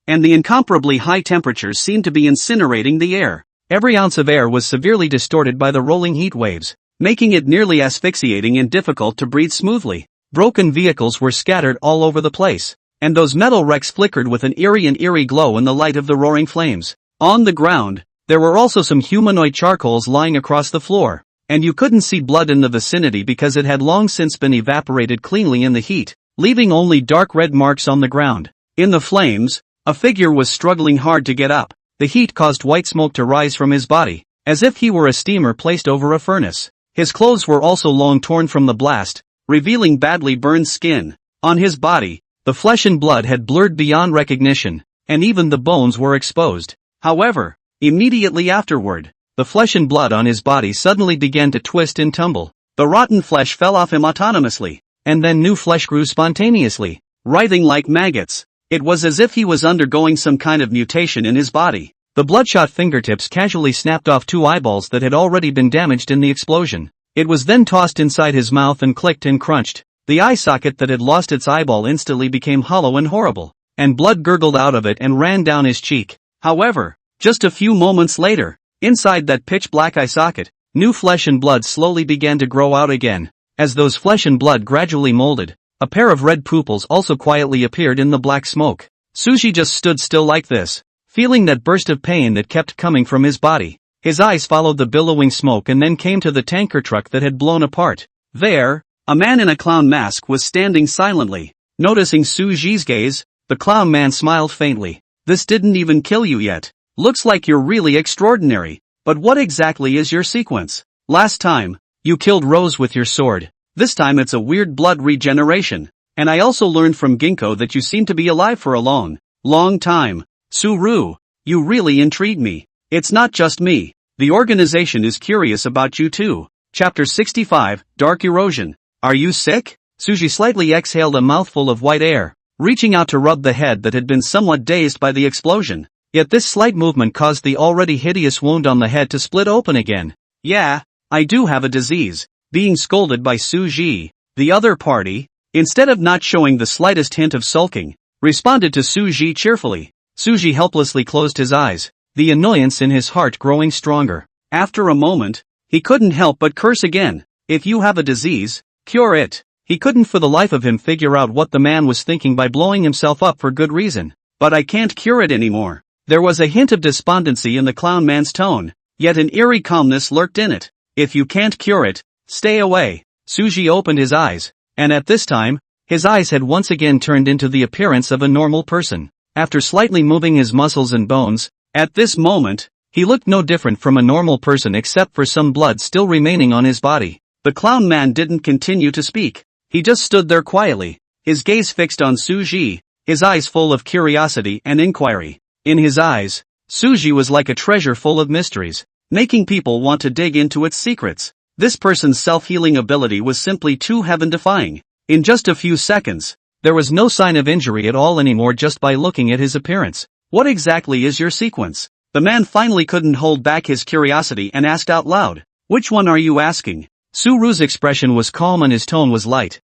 and the incomparably high temperatures seemed to be incinerating the air. Every ounce of air was severely distorted by the rolling heat waves, making it nearly asphyxiating and difficult to breathe smoothly. Broken vehicles were scattered all over the place, and those metal wrecks flickered with an eerie glow in the light of the roaring flames. On the ground, there were also some humanoid charcoals lying across the floor, and you couldn't see blood in the vicinity because it had long since been evaporated cleanly in the heat, leaving only dark red marks on the ground. In the flames, a figure was struggling hard to get up. The heat caused white smoke to rise from his body, as if he were a steamer placed over a furnace. His clothes were also long torn from the blast, revealing badly burned skin. On his body, the flesh and blood had blurred beyond recognition, and even the bones were exposed. However, immediately afterward, the flesh and blood on his body suddenly began to twist and tumble. The rotten flesh fell off him autonomously, and then new flesh grew spontaneously, writhing like maggots. It was as if he was undergoing some kind of mutation in his body. The bloodshot fingertips casually snapped off 2 eyeballs that had already been damaged in the explosion. It was then tossed inside his mouth and clicked and crunched. The eye socket that had lost its eyeball instantly became hollow and horrible, and blood gurgled out of it and ran down his cheek. However, just a few moments later, inside that pitch-black eye socket, new flesh and blood slowly began to grow out again. As those flesh and blood gradually molded, a pair of red pupils also quietly appeared in the black smoke. Suji just stood still like this, feeling that burst of pain that kept coming from his body. His eyes followed the billowing smoke and then came to the tanker truck that had blown apart. There, a man in a clown mask was standing silently. Noticing Suji's gaze, the clown man smiled faintly. "This didn't even kill you yet. Looks like you're really extraordinary. But what exactly is your sequence? Last time, you killed Rose with your sword. This time it's a weird blood regeneration. And I also learned from Ginkgo that you seem to be alive for a long time. Suru, you really intrigue me. It's not just me. The organization is curious about you too." Chapter 65, Dark Erosion. "Are you sick?" Suji slightly exhaled a mouthful of white air, reaching out to rub the head that had been somewhat dazed by the explosion. Yet this slight movement caused the already hideous wound on the head to split open again. "Yeah, I do have a disease." Being scolded by Suji, the other party, instead of not showing the slightest hint of sulking, responded to Suji cheerfully. Suji helplessly closed his eyes, the annoyance in his heart growing stronger. After a moment, he couldn't help but curse again. If you have a disease, cure it. He couldn't for the life of him figure out what the man was thinking by blowing himself up for good reason. "But I can't cure it anymore." There was a hint of despondency in the clown man's tone, yet an eerie calmness lurked in it. "If you can't cure it, stay away." Suji opened his eyes, and at this time, his eyes had once again turned into the appearance of a normal person. After slightly moving his muscles and bones, At this moment, he looked no different from a normal person except for some blood still remaining on his body. The clown man didn't continue to speak. He just stood there quietly, his gaze fixed on Suji, his eyes full of curiosity and inquiry. In his eyes, Suji was like a treasure full of mysteries, making people want to dig into its secrets. This person's self-healing ability was simply too heaven-defying. In just a few seconds, there was no sign of injury at all anymore just by looking at his appearance. What exactly is your sequence? The man finally couldn't hold back his curiosity and asked out loud. Which one are you asking? Suru's expression was calm and his tone was light.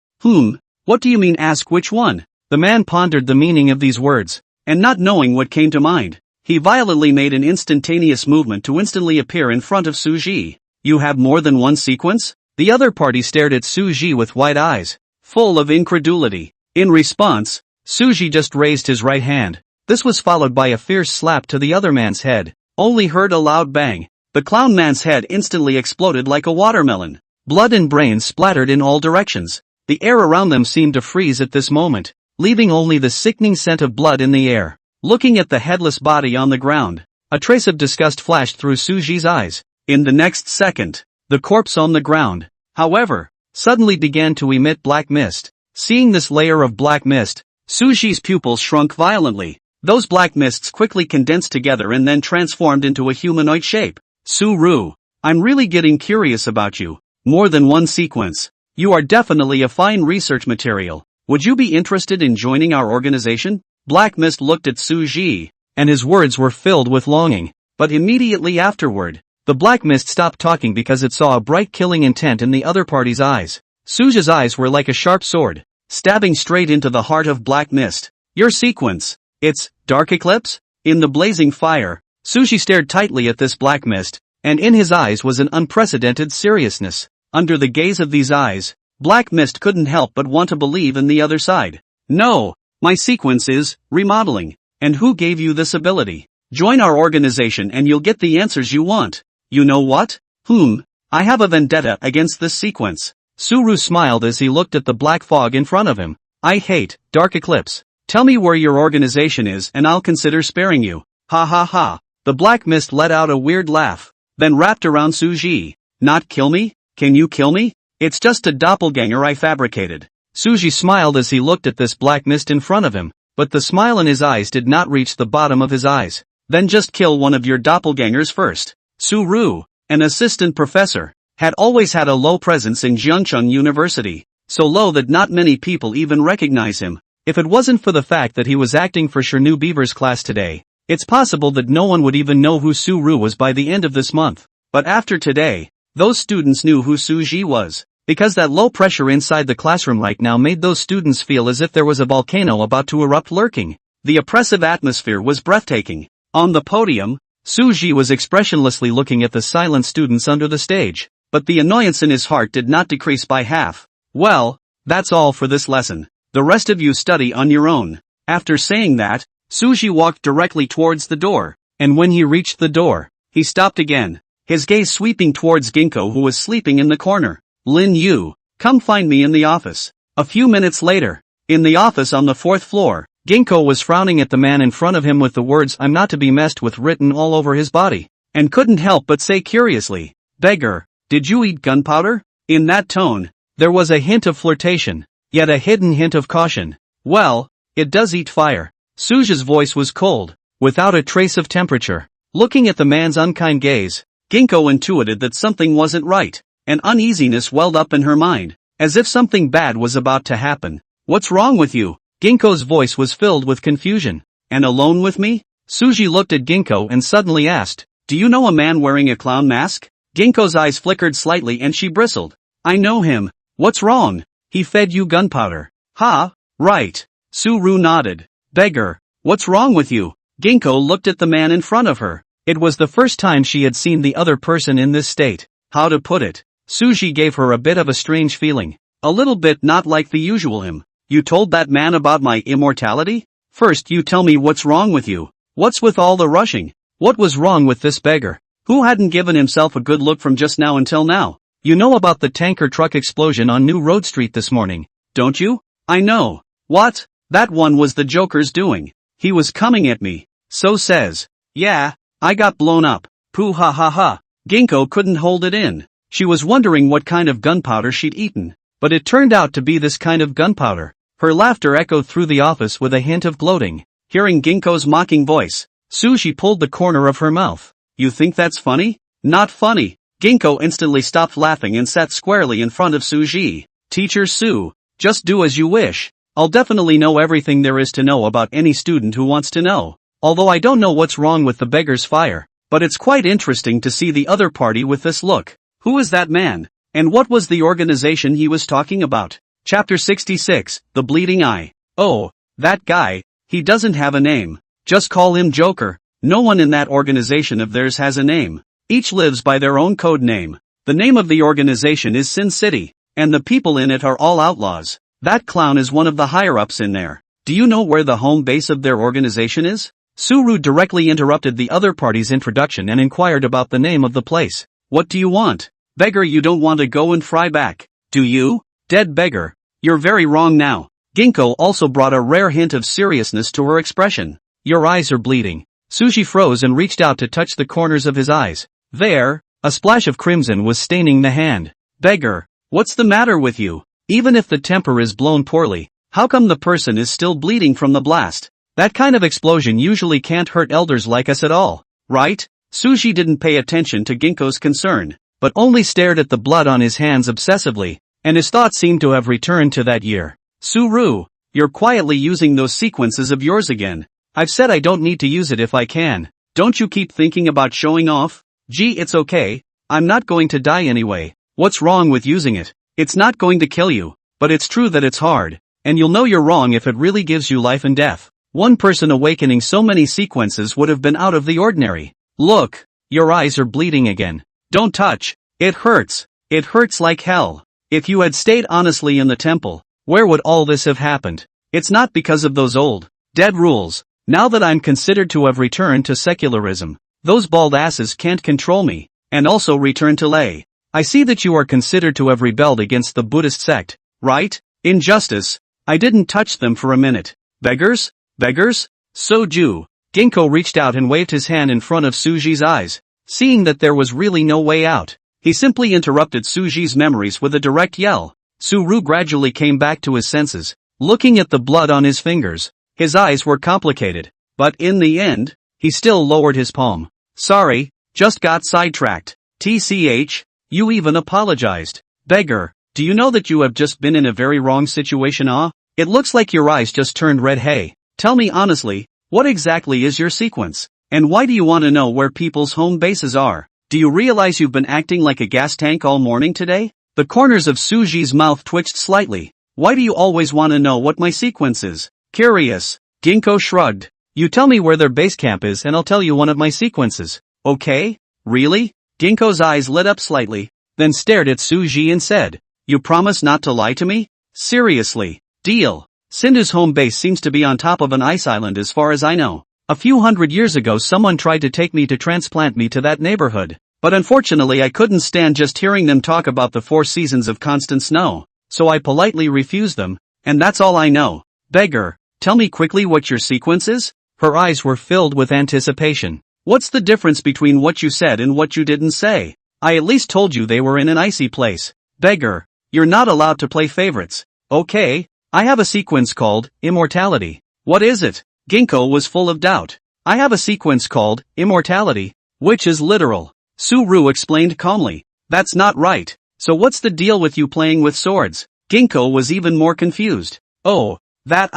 What do you mean ask which one? The man pondered the meaning of these words, and not knowing what came to mind, he violently made an instantaneous movement to instantly appear in front of Suji. You have more than one sequence? The other party stared at Suji with wide eyes, full of incredulity. In response, Suji just raised his right hand. This was followed by a fierce slap to the other man's head. Only heard a loud bang. The clown man's head instantly exploded like a watermelon. Blood and brains splattered in all directions. The air around them seemed to freeze at this moment, leaving only the sickening scent of blood in the air. Looking at the headless body on the ground, a trace of disgust flashed through Suji's eyes. In the next second, the corpse on the ground, however, suddenly began to emit black mist. Seeing this layer of black mist, Suji's pupils shrunk violently. Those black mists quickly condensed together and then transformed into a humanoid shape. Suru, I'm really getting curious about you. More than one sequence. You are definitely a fine research material. Would you be interested in joining our organization? Black Mist looked at Suji, and his words were filled with longing. But immediately afterward, the Black Mist stopped talking because it saw a bright killing intent in the other party's eyes. Suji's eyes were like a sharp sword, stabbing straight into the heart of Black Mist. Your sequence. It's Dark Eclipse? In the blazing fire, Suji stared tightly at this Black Mist, and in his eyes was an unprecedented seriousness. Under the gaze of these eyes, Black Mist couldn't help but want to believe in the other side. No, my sequence is remodeling. And who gave you this ability? Join our organization and you'll get the answers you want. You know what? I have a vendetta against this sequence. Suru smiled as he looked at the black fog in front of him. I hate Dark Eclipse. Tell me where your organization is and I'll consider sparing you. Ha ha ha. The Black Mist let out a weird laugh, then wrapped around Suji. Not kill me? Can you kill me? It's just a doppelganger I fabricated. Suji smiled as he looked at this Black Mist in front of him, but the smile in his eyes did not reach the bottom of his eyes. Then just kill one of your doppelgangers first. Suru, an assistant professor, had always had a low presence in Jiangcheng University, so low that not many people even recognize him. If it wasn't for the fact that he was acting for Chernu Beaver's class today, it's possible that no one would even know who Suru was by the end of this month. But after today, those students knew who Suji was, because that low pressure inside the classroom right now made those students feel as if there was a volcano about to erupt lurking. The oppressive atmosphere was breathtaking. On the podium, Suji was expressionlessly looking at the silent students under the stage, but the annoyance in his heart did not decrease by half. Well, that's all for this lesson. The rest of you study on your own. After saying that, Suji walked directly towards the door, and when he reached the door, he stopped again, his gaze sweeping towards Ginkgo who was sleeping in the corner. Lin Yu, come find me in the office. A few minutes later, in the office on the 4th floor, Ginkgo was frowning at the man in front of him with the words "I'm not to be messed with" written all over his body, and couldn't help but say curiously, "Beggar, did you eat gunpowder?" In that tone, there was a hint of flirtation, yet a hidden hint of caution. Well, it does eat fire. Suji's voice was cold, without a trace of temperature. Looking at the man's unkind gaze, Ginkgo intuited that something wasn't right. An uneasiness welled up in her mind, as if something bad was about to happen. What's wrong with you? Ginkgo's voice was filled with confusion. And alone with me? Suji looked at Ginkgo and suddenly asked, do you know a man wearing a clown mask? Ginkgo's eyes flickered slightly and she bristled. I know him. What's wrong? He fed you gunpowder. Ha, right. Suru nodded. Beggar, what's wrong with you? Ginkgo looked at the man in front of her. It was the first time she had seen the other person in this state. How to put it? Suji gave her a bit of a strange feeling. A little bit not like the usual him. You told that man about my immortality? First you tell me what's wrong with you. What's with all the rushing? What was wrong with this beggar? Who hadn't given himself a good look from just now until now? You know about the tanker truck explosion on New Road Street this morning, don't you? I know. What? That one was the Joker's doing. He was coming at me. So says. Yeah, I got blown up. Pooh ha ha ha. Ginkgo couldn't hold it in. She was wondering what kind of gunpowder she'd eaten. But it turned out to be this kind of gunpowder. Her laughter echoed through the office with a hint of gloating. Hearing Ginkgo's mocking voice, Suji pulled the corner of her mouth. You think that's funny? Not funny. Ginkgo instantly stopped laughing and sat squarely in front of Suji. Teacher Su, just do as you wish. I'll definitely know everything there is to know about any student who wants to know. Although I don't know what's wrong with the beggar's fire. But it's quite interesting to see the other party with this look. Who is that man? And what was the organization he was talking about? Chapter 66, The Bleeding Eye. Oh, that guy, he doesn't have a name. Just call him Joker. No one in that organization of theirs has a name. Each lives by their own code name. The name of the organization is Sin City, and the people in it are all outlaws. That clown is one of the higher-ups in there. Do you know where the home base of their organization is? Suru directly interrupted the other party's introduction and inquired about the name of the place. What do you want? Beggar, you don't want to go and fry back, do you? Dead beggar. You're very wrong now. Ginkgo also brought a rare hint of seriousness to her expression. Your eyes are bleeding. Suji froze and reached out to touch the corners of his eyes. There, a splash of crimson was staining the hand. Beggar, what's the matter with you? Even if the temper is blown poorly, how come the person is still bleeding from the blast? That kind of explosion usually can't hurt elders like us at all, right? Suji didn't pay attention to Ginkgo's concern, but only stared at the blood on his hands obsessively, and his thoughts seemed to have returned to that year. Suru, you're quietly using those sequences of yours again. I've said I don't need to use it if I can. Don't you keep thinking about showing off? Gee, it's okay. I'm not going to die anyway. What's wrong with using it? It's not going to kill you, but it's true that it's hard, and you'll know you're wrong if it really gives you life and death. One person awakening so many sequences would have been out of the ordinary. Look, your eyes are bleeding again. Don't touch. It hurts. It hurts like hell. If you had stayed honestly in the temple, where would all this have happened? It's not because of those old, dead rules. Now that I'm considered to have returned to secularism, those bald asses can't control me, and also return to lay. I see that you are considered to have rebelled against the Buddhist sect, right? Injustice. I didn't touch them for a minute. Beggars? Beggars? Soju. Ginkgo reached out and waved his hand in front of Suji's eyes. Seeing that there was really no way out, he simply interrupted Suji's memories with a direct yell. Suru gradually came back to his senses, looking at the blood on his fingers. His eyes were complicated, but in the end, he still lowered his palm. Sorry, just got sidetracked. TCH, you even apologized. Beggar, do you know that you have just been in a very wrong situation? It looks like your eyes just turned red. Hey, tell me honestly, what exactly is your sequence? And why do you want to know where people's home bases are? Do you realize you've been acting like a gas tank all morning today? The corners of Suji's mouth twitched slightly. Why do you always want to know what my sequence is? Curious. Ginkgo shrugged. You tell me where their base camp is and I'll tell you one of my sequences. Okay? Really? Ginkgo's eyes lit up slightly, then stared at Suji and said, You promise not to lie to me? Seriously. Deal. Sindhu's home base seems to be on top of an ice island as far as I know. A few hundred years ago someone tried to take me to transplant me to that neighborhood, but unfortunately I couldn't stand just hearing them talk about the 4 seasons of constant snow, so I politely refused them, and that's all I know. Beggar, tell me quickly what your sequence is? Her eyes were filled with anticipation. What's the difference between what you said and what you didn't say? I at least told you they were in an icy place. Beggar, you're not allowed to play favorites. Okay, I have a sequence called Immortality. What is it? Ginkgo was full of doubt. I have a sequence called Immortality, which is literal. Suru explained calmly. That's not right. So what's the deal with you playing with swords? Ginkgo was even more confused. Oh, that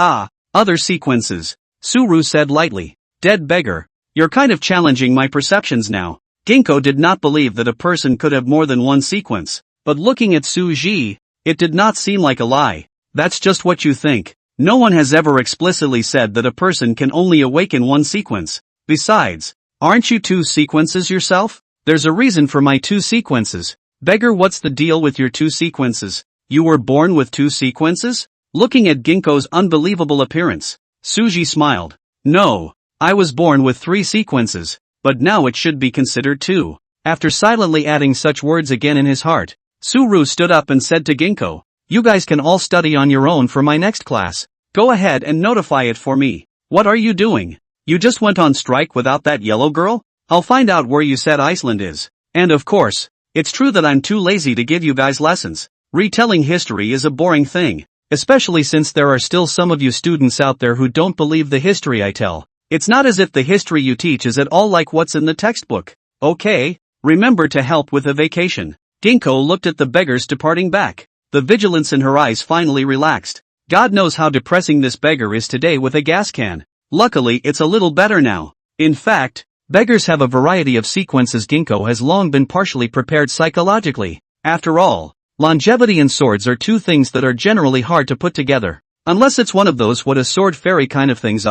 other sequences. Suru said lightly. Dead beggar. You're kind of challenging my perceptions now. Ginkgo did not believe that a person could have more than one sequence, but looking at Suji, it did not seem like a lie. That's just what you think. No one has ever explicitly said that a person can only awaken one sequence. Besides, aren't you 2 sequences yourself? There's a reason for my 2 sequences. Beggar, what's the deal with your 2 sequences? You were born with 2 sequences? Looking at Ginkgo's unbelievable appearance, Suji smiled. No, I was born with 3 sequences, but now it should be considered 2. After silently adding such words again in his heart, Suru stood up and said to Ginkgo, You guys can all study on your own for my next class. Go ahead and notify it for me. What are you doing? You just went on strike without that yellow girl? I'll find out where you said Iceland is. And of course, it's true that I'm too lazy to give you guys lessons. Retelling history is a boring thing, especially since there are still some of you students out there who don't believe the history I tell. It's not as if the history you teach is at all like what's in the textbook. Okay, remember to help with a vacation. Ginkgo looked at the beggars departing back. The vigilance in her eyes finally relaxed. God knows how depressing this beggar is today with a gas can. Luckily it's a little better now. In fact, beggars have a variety of sequences. Ginkgo has long been partially prepared psychologically. After all, longevity and swords are two things that are generally hard to put together. Unless it's one of those what a sword fairy kind of things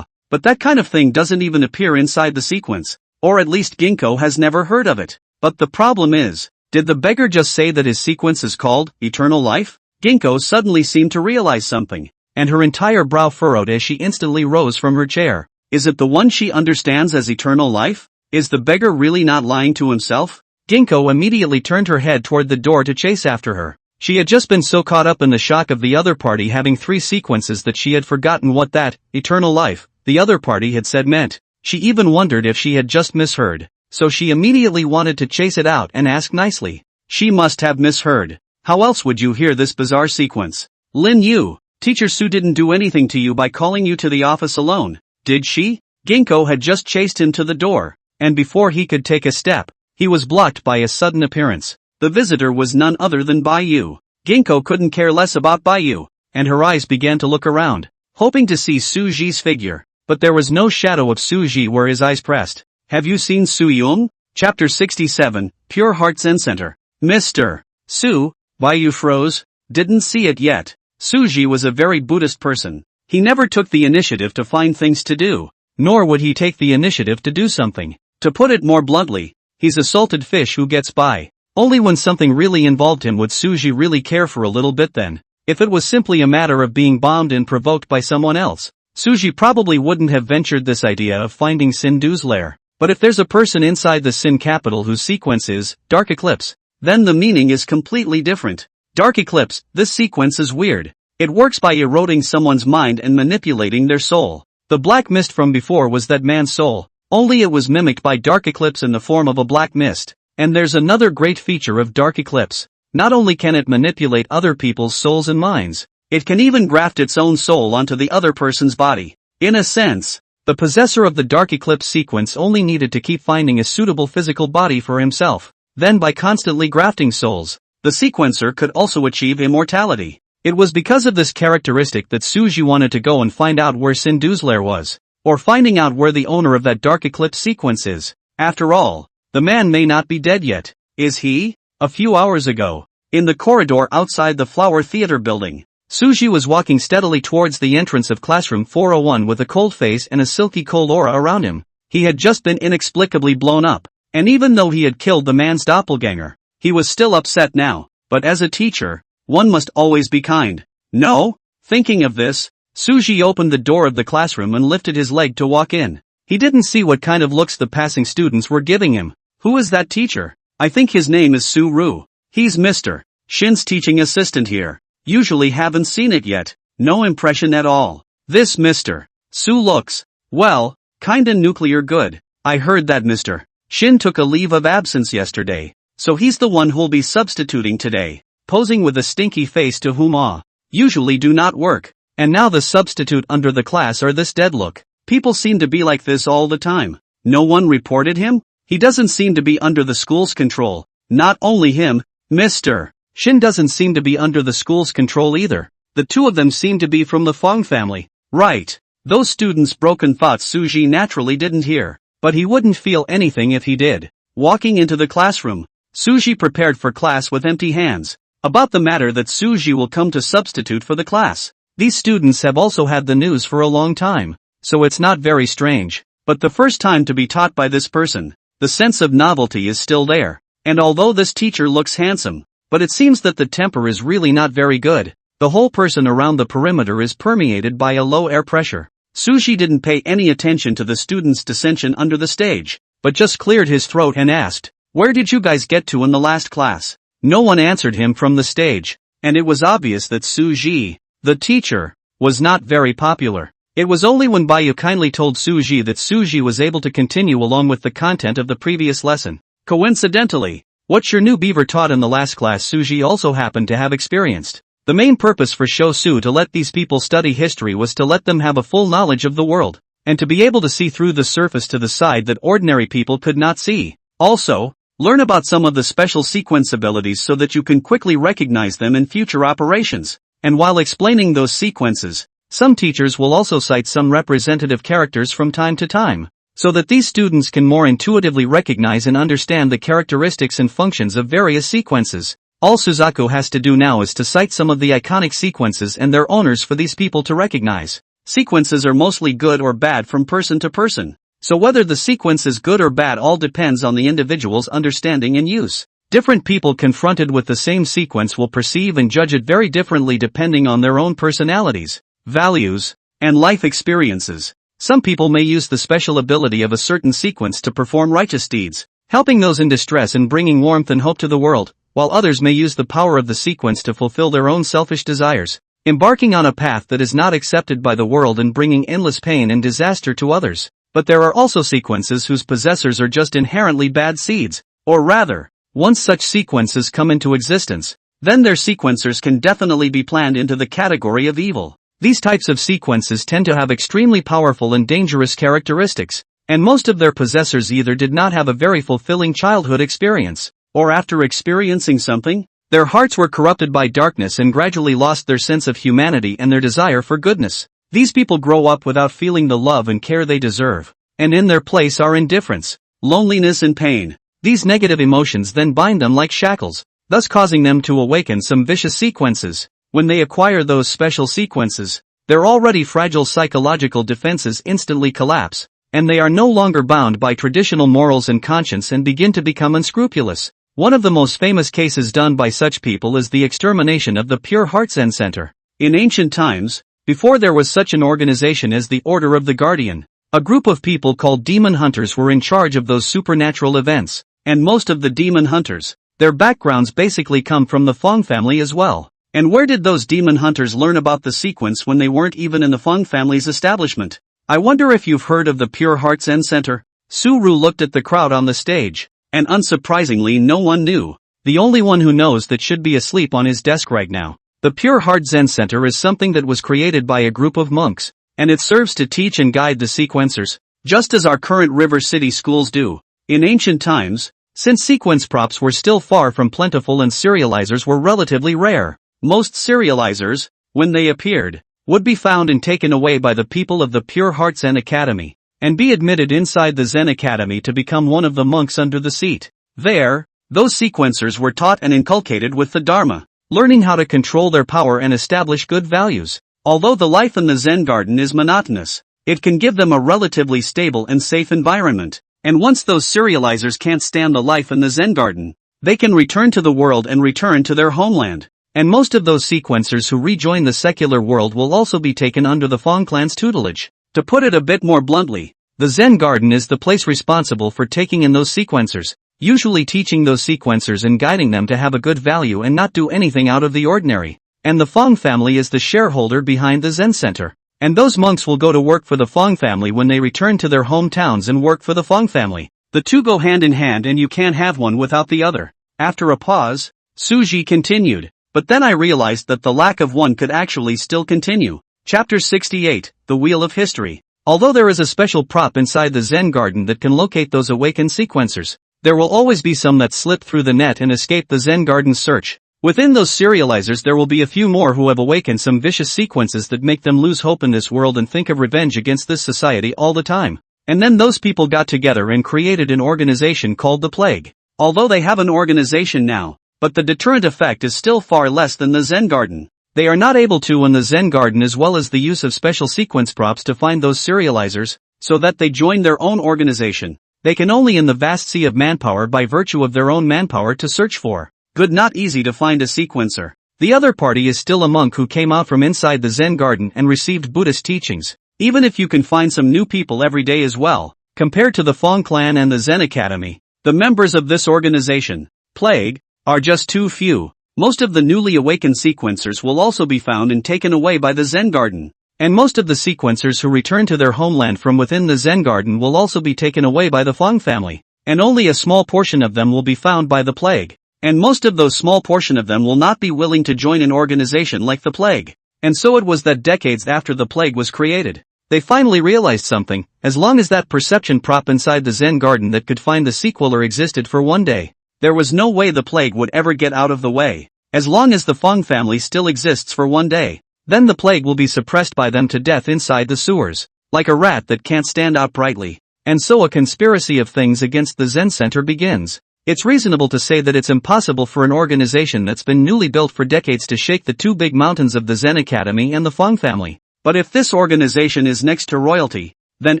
but that kind of thing doesn't even appear inside the sequence. Or at least Ginkgo has never heard of it. But the problem is, did the beggar just say that his sequence is called eternal life? Ginkgo suddenly seemed to realize something, and her entire brow furrowed as she instantly rose from her chair. Is it the one she understands as eternal life? Is the beggar really not lying to himself? Ginkgo immediately turned her head toward the door to chase after her. She had just been so caught up in the shock of the other party having 3 sequences that she had forgotten what that eternal life the other party had said meant. She even wondered if she had just misheard, so she immediately wanted to chase it out and ask nicely. She must have misheard. How else would you hear this bizarre sequence? Lin Yu, Teacher Su didn't do anything to you by calling you to the office alone, did she? Ginkgo had just chased him to the door, and before he could take a step, he was blocked by a sudden appearance. The visitor was none other than Bai Yu. Ginkgo couldn't care less about Bai Yu, and her eyes began to look around, hoping to see Su Ji's figure. But there was no shadow of Su Ji where his eyes pressed. Have you seen Su Yung? Chapter 67, Pure Heart Zen Center. Mr. Su, Bai Yu froze. Didn't see it yet. Su Ji was a very Buddhist person. He never took the initiative to find things to do, nor would he take the initiative to do something. To put it more bluntly, he's a salted fish who gets by. Only when something really involved him would Su Ji really care for a little bit then. If it was simply a matter of being bombed and provoked by someone else, Su Ji probably wouldn't have ventured this idea of finding Sindu's lair. But if there's a person inside the Sin capital whose sequence is Dark Eclipse, then the meaning is completely different. Dark Eclipse, this sequence is weird. It works by eroding someone's mind and manipulating their soul. The black mist from before was that man's soul, only it was mimicked by Dark Eclipse in the form of a black mist. And there's another great feature of Dark Eclipse. Not only can it manipulate other people's souls and minds, it can even graft its own soul onto the other person's body. In a sense, the possessor of the Dark Eclipse sequence only needed to keep finding a suitable physical body for himself. Then by constantly grafting souls, the sequencer could also achieve immortality. It was because of this characteristic that Su Ji wanted to go and find out where Sindu's lair was, or finding out where the owner of that Dark Eclipse sequence is. After all, the man may not be dead yet, is he? A few hours ago, in the corridor outside the Flower Theater building, Su Ji was walking steadily towards the entrance of classroom 401 with a cold face and a silky cold aura around him. He had just been inexplicably blown up, and even though he had killed the man's doppelganger, he was still upset now. But as a teacher, one must always be kind. No? Thinking of this, Su Ji opened the door of the classroom and lifted his leg to walk in. He didn't see what kind of looks the passing students were giving him. Who is that teacher? I think his name is Su Ru. He's Mr. Shin's teaching assistant here. Usually haven't seen it yet. No impression at all. This Mr. Su looks, well, kinda nuclear good. I heard that Mr. Shin took a leave of absence yesterday, so he's the one who'll be substituting today. Posing with a stinky face to whom usually do not work. And now the substitute under the class are this dead look. People seem to be like this all the time. No one reported him? He doesn't seem to be under the school's control. Not only him, Mr. Shin doesn't seem to be under the school's control either. The two of them seem to be from the Fong family. Right. Those students' broken thoughts Su Ji naturally didn't hear, but he wouldn't feel anything if he did. Walking into the classroom, Su Ji prepared for class with empty hands. About the matter that Su Ji will come to substitute for the class. These students have also had the news for a long time, so it's not very strange. But the first time to be taught by this person, the sense of novelty is still there. And although this teacher looks handsome, but it seems that the temper is really not very good. The whole person around the perimeter is permeated by a low air pressure. Su Ji didn't pay any attention to the student's dissension under the stage, but just cleared his throat and asked, "Where did you guys get to in the last class?" No one answered him from the stage, and it was obvious that Su Ji, the teacher, was not very popular. It was only when Bayu kindly told Suji that Suji was able to continue along with the content of the previous lesson. Coincidentally, what your new beaver taught in the last class Suji also happened to have experienced. The main purpose for Shosu to let these people study history was to let them have a full knowledge of the world, and to be able to see through the surface to the side that ordinary people could not see. Also, learn about some of the special sequence abilities so that you can quickly recognize them in future operations. And while explaining those sequences, some teachers will also cite some representative characters from time to time, so that these students can more intuitively recognize and understand the characteristics and functions of various sequences. All Suzaku has to do now is to cite some of the iconic sequences and their owners for these people to recognize. Sequences are mostly good or bad from person to person, so whether the sequence is good or bad all depends on the individual's understanding and use. Different people confronted with the same sequence will perceive and judge it very differently depending on their own personalities, values, and life experiences. Some people may use the special ability of a certain sequence to perform righteous deeds, helping those in distress and bringing warmth and hope to the world, while others may use the power of the sequence to fulfill their own selfish desires, embarking on a path that is not accepted by the world and bringing endless pain and disaster to others. But there are also sequences whose possessors are just inherently bad seeds, or rather, once such sequences come into existence, then their sequencers can definitely be planned into the category of evil. These types of sequences tend to have extremely powerful and dangerous characteristics, and most of their possessors either did not have a very fulfilling childhood experience, or after experiencing something, their hearts were corrupted by darkness and gradually lost their sense of humanity and their desire for goodness. These people grow up without feeling the love and care they deserve, and in their place are indifference, loneliness and pain. These negative emotions then bind them like shackles, thus causing them to awaken some vicious sequences. When they acquire those special sequences, their already fragile psychological defenses instantly collapse, and they are no longer bound by traditional morals and conscience and begin to become unscrupulous. One of the most famous cases done by such people is the extermination of the Pure Heart Zen Center. In ancient times, before there was such an organization as the Order of the Guardian, a group of people called demon hunters were in charge of those supernatural events, and most of the demon hunters, their backgrounds basically come from the Fong family as well. And where did those demon hunters learn about the sequence when they weren't even in the Fong family's establishment? I wonder if you've heard of the Pure Heart Zen Center? Suru looked at the crowd on the stage, and unsurprisingly no one knew. The only one who knows that should be asleep on his desk right now. The Pure Heart Zen Center is something that was created by a group of monks, and it serves to teach and guide the sequencers, just as our current River City schools do. In ancient times, since sequence props were still far from plentiful and serializers were relatively rare, most serializers, when they appeared, would be found and taken away by the people of the Pure Heart Zen Academy, and be admitted inside the Zen Academy to become one of the monks under the seat. There, those sequencers were taught and inculcated with the Dharma, learning how to control their power and establish good values. Although the life in the Zen garden is monotonous, it can give them a relatively stable and safe environment, and once those serializers can't stand the life in the Zen garden, they can return to the world and return to their homeland. And most of those sequencers who rejoin the secular world will also be taken under the Fong clan's tutelage. To put it a bit more bluntly, the Zen garden is the place responsible for taking in those sequencers, usually teaching those sequencers and guiding them to have a good value and not do anything out of the ordinary. And the Fong family is the shareholder behind the Zen Center. And those monks will go to work for the Fong family when they return to their hometowns and work for the Fong family. The two go hand in hand and you can't have one without the other. After a pause, Suji continued. But then I realized that the lack of one could actually still continue. Chapter 68, The Wheel of History. Although there is a special prop inside the Zen garden that can locate those awakened sequencers, there will always be some that slip through the net and escape the Zen garden's search. Within those serializers there will be a few more who have awakened some vicious sequences that make them lose hope in this world and think of revenge against this society all the time. And then those people got together and created an organization called the Plague. Although they have an organization now, but the deterrent effect is still far less than the Zen garden. They are not able to in the Zen garden as well as the use of special sequence props to find those serializers, so that they join their own organization. They can only in the vast sea of manpower by virtue of their own manpower to search for. Good, not easy to find a sequencer. The other party is still a monk who came out from inside the Zen garden and received Buddhist teachings. Even if you can find some new people every day as well, compared to the Fong clan and the Zen Academy, the members of this organization, Plague, are just too few. Most of the newly awakened sequencers will also be found and taken away by the Zen garden. And most of the sequencers who return to their homeland from within the Zen garden will also be taken away by the Feng family, and only a small portion of them will be found by the plague. And most of those small portion of them will not be willing to join an organization like the plague. And so it was that decades after the plague was created, they finally realized something. As long as that perception prop inside the Zen garden that could find the sequeler existed for one day, there was no way the plague would ever get out of the way. As long as the Feng family still exists for one day, then the plague will be suppressed by them to death inside the sewers, like a rat that can't stand uprightly. And so a conspiracy of things against the Zen center begins. It's reasonable to say that it's impossible for an organization that's been newly built for decades to shake the two big mountains of the Zen Academy and the Feng family. But if this organization is next to royalty, then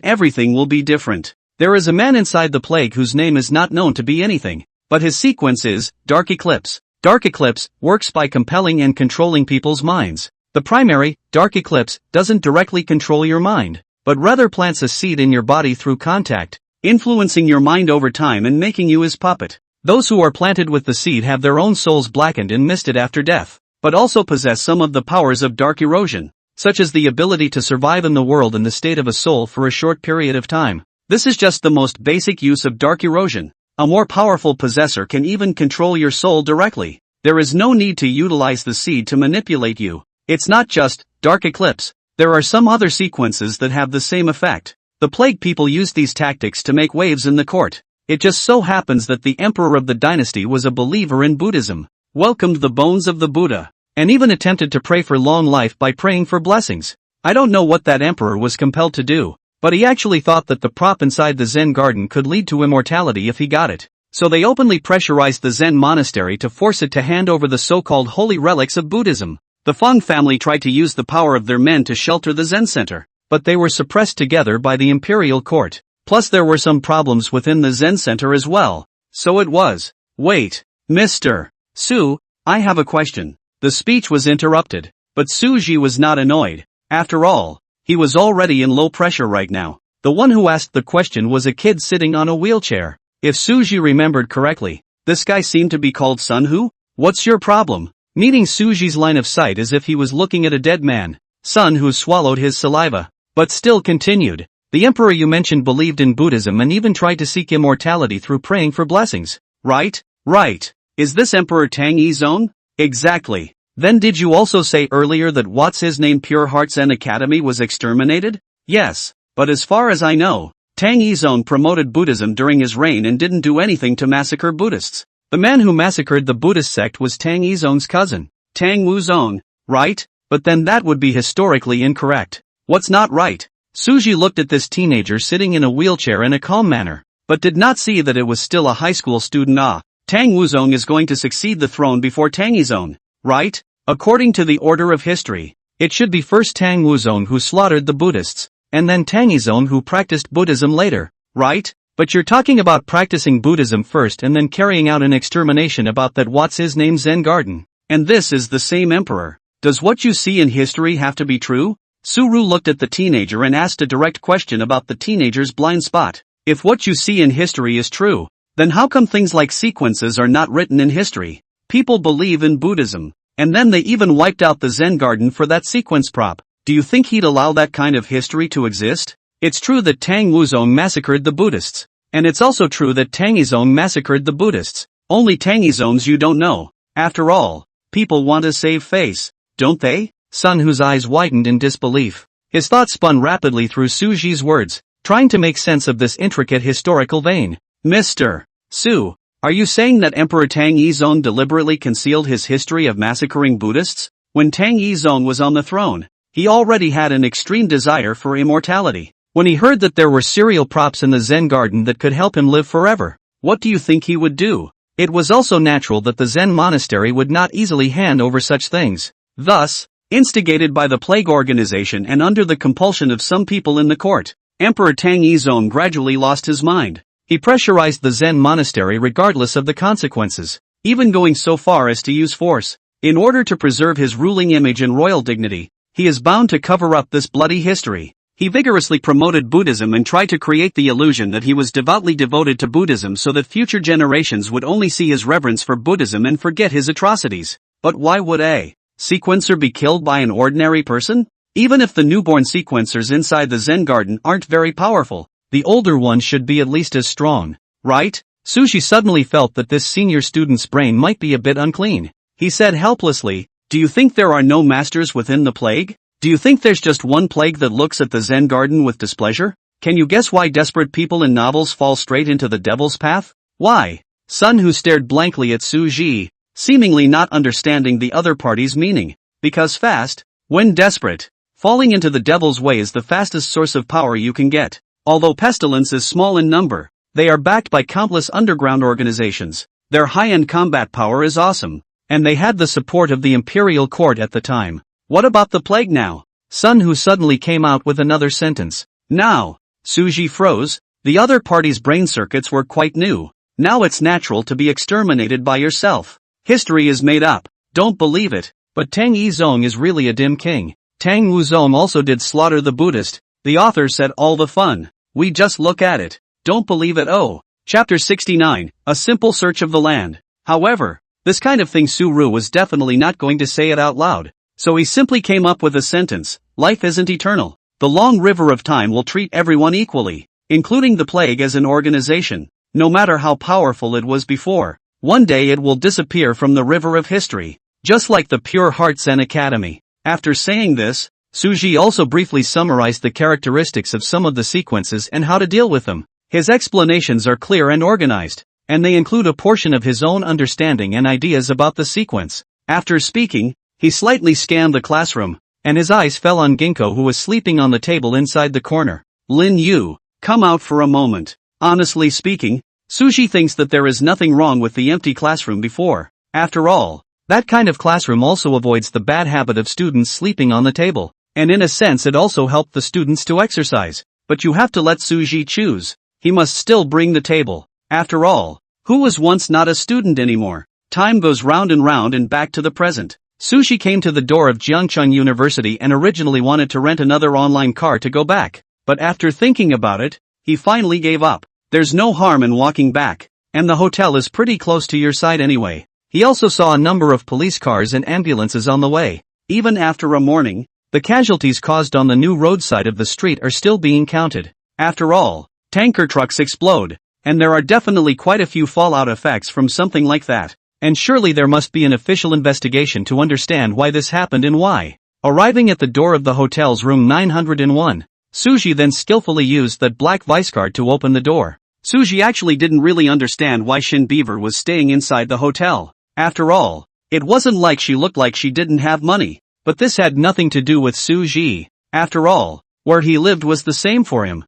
everything will be different. There is a man inside the plague whose name is not known to be anything, but his sequence is Dark Eclipse. Dark Eclipse works by compelling and controlling people's minds. The primary, Dark Eclipse, doesn't directly control your mind, but rather plants a seed in your body through contact, influencing your mind over time and making you his puppet. Those who are planted with the seed have their own souls blackened and misted after death, but also possess some of the powers of dark erosion, such as the ability to survive in the world in the state of a soul for a short period of time. This is just the most basic use of dark erosion. A more powerful possessor can even control your soul directly. There is no need to utilize the seed to manipulate you. It's not just Dark Eclipse. There are some other sequences that have the same effect. The plague people used these tactics to make waves in the court. It just so happens that the emperor of the dynasty was a believer in Buddhism, welcomed the bones of the Buddha, and even attempted to pray for long life by praying for blessings. I don't know what that emperor was compelled to do, but he actually thought that the prop inside the Zen garden could lead to immortality if he got it. So they openly pressurized the Zen monastery to force it to hand over the so-called holy relics of Buddhism. The Feng family tried to use the power of their men to shelter the Zen center, but they were suppressed together by the imperial court. Plus there were some problems within the Zen center as well. So it was. Wait, Mr. Su, I have a question. The speech was interrupted, but Suji was not annoyed. After all, he was already in low pressure right now. The one who asked the question was a kid sitting on a wheelchair. If Suji remembered correctly, this guy seemed to be called Sunhu? What's your problem? Meeting Suji's line of sight as if he was looking at a dead man. Sunhu swallowed his saliva, but still continued. The emperor you mentioned believed in Buddhism and even tried to seek immortality through praying for blessings. Right? Right. Is this Emperor Tang Yizong? Exactly. Then did you also say earlier that what's his name Pure Heart Zen Academy was exterminated? Yes, but as far as I know, Tang Yizong promoted Buddhism during his reign and didn't do anything to massacre Buddhists. The man who massacred the Buddhist sect was Tang Yizong's cousin, Tang Wuzong, right? But then that would be historically incorrect. What's not right? Suji looked at this teenager sitting in a wheelchair in a calm manner, but did not see that it was still a high school student. Tang Wuzong is going to succeed the throne before Tang Yizong, right? According to the order of history, it should be first Tang Wuzong who slaughtered the Buddhists, and then Tang Yizong who practiced Buddhism later, right? But you're talking about practicing Buddhism first and then carrying out an extermination about that what's his name Zen garden. And this is the same emperor. Does what you see in history have to be true? Suru looked at the teenager and asked a direct question about the teenager's blind spot. If what you see in history is true, then how come things like sequences are not written in history? People believe in Buddhism, and then they even wiped out the Zen garden for that sequence prop. Do you think he'd allow that kind of history to exist? It's true that Tang Wuzong massacred the Buddhists, and it's also true that Tang Yizong massacred the Buddhists. Only Tang Yizong's you don't know. After all, people want to save face, don't they? Sun Hu's eyes widened in disbelief. His thoughts spun rapidly through Suji's words, trying to make sense of this intricate historical vein. Mr. Su, are you saying that Emperor Tang Yizong deliberately concealed his history of massacring Buddhists? When Tang Yizong was on the throne, he already had an extreme desire for immortality. When he heard that there were cereal props in the Zen garden that could help him live forever, what do you think he would do? It was also natural that the Zen monastery would not easily hand over such things. Thus, instigated by the plague organization and under the compulsion of some people in the court, Emperor Tang Yizong gradually lost his mind. He pressurized the Zen monastery regardless of the consequences, even going so far as to use force. In order to preserve his ruling image and royal dignity, he is bound to cover up this bloody history. He vigorously promoted Buddhism and tried to create the illusion that he was devoutly devoted to Buddhism so that future generations would only see his reverence for Buddhism and forget his atrocities. But why would a sequencer be killed by an ordinary person? Even if the newborn sequencers inside the Zen garden aren't very powerful, the older ones should be at least as strong, right? Sushi suddenly felt that this senior student's brain might be a bit unclean. He said helplessly, "Do you think there are no masters within the plague? Do you think there's just one plague that looks at the Zen garden with displeasure? Can you guess why desperate people in novels fall straight into the devil's path? Why?" Sun, who stared blankly at Suji, seemingly not understanding the other party's meaning. Because fast, when desperate, falling into the devil's way is the fastest source of power you can get. Although pestilence is small in number, they are backed by countless underground organizations. Their high-end combat power is awesome, and they had the support of the imperial court at the time. What about the plague now? Sun, who suddenly came out with another sentence. Now, Suji froze. The other party's brain circuits were quite new. Now it's natural to be exterminated by yourself. History is made up. Don't believe it. But Tang Yizong is really a dim king. Tang Wuzong also did slaughter the Buddhist. The author said all the fun. We just look at it. Don't believe it. Oh. Chapter 69, A Simple Search of the Land. However, this kind of thing Su-ru was definitely not going to say it out loud. So he simply came up with a sentence. Life isn't eternal. The long river of time will treat everyone equally, including the plague as an organization. No matter how powerful it was before, one day it will disappear from the river of history, just like the Pure Heart Zen Academy. After saying this, Suji also briefly summarized the characteristics of some of the sequences and how to deal with them. His explanations are clear and organized, and they include a portion of his own understanding and ideas about the sequence. After speaking, he slightly scanned the classroom, and his eyes fell on Ginkgo, who was sleeping on the table inside the corner. Lin Yu, come out for a moment. Honestly speaking, Sushi thinks that there is nothing wrong with the empty classroom before. After all, that kind of classroom also avoids the bad habit of students sleeping on the table, and in a sense it also helped the students to exercise. But you have to let Suji choose. He must still bring the table. After all, who was once not a student anymore? Time goes round and back to the present. Sushi came to the door of Jiangcheng University and originally wanted to rent another online car to go back. But after thinking about it, he finally gave up. There's no harm in walking back, and the hotel is pretty close to your side anyway. He also saw a number of police cars and ambulances on the way. Even after a morning, the casualties caused on the new roadside of the street are still being counted. After all, tanker trucks explode, and there are definitely quite a few fallout effects from something like that. And surely there must be an official investigation to understand why this happened and why. Arriving at the door of the hotel's room 901, Suji then skillfully used that black vice card to open the door. Suji actually didn't really understand why Shin Beaver was staying inside the hotel. After all, it wasn't like she looked like she didn't have money. But this had nothing to do with Suji. After all, where he lived was the same for him.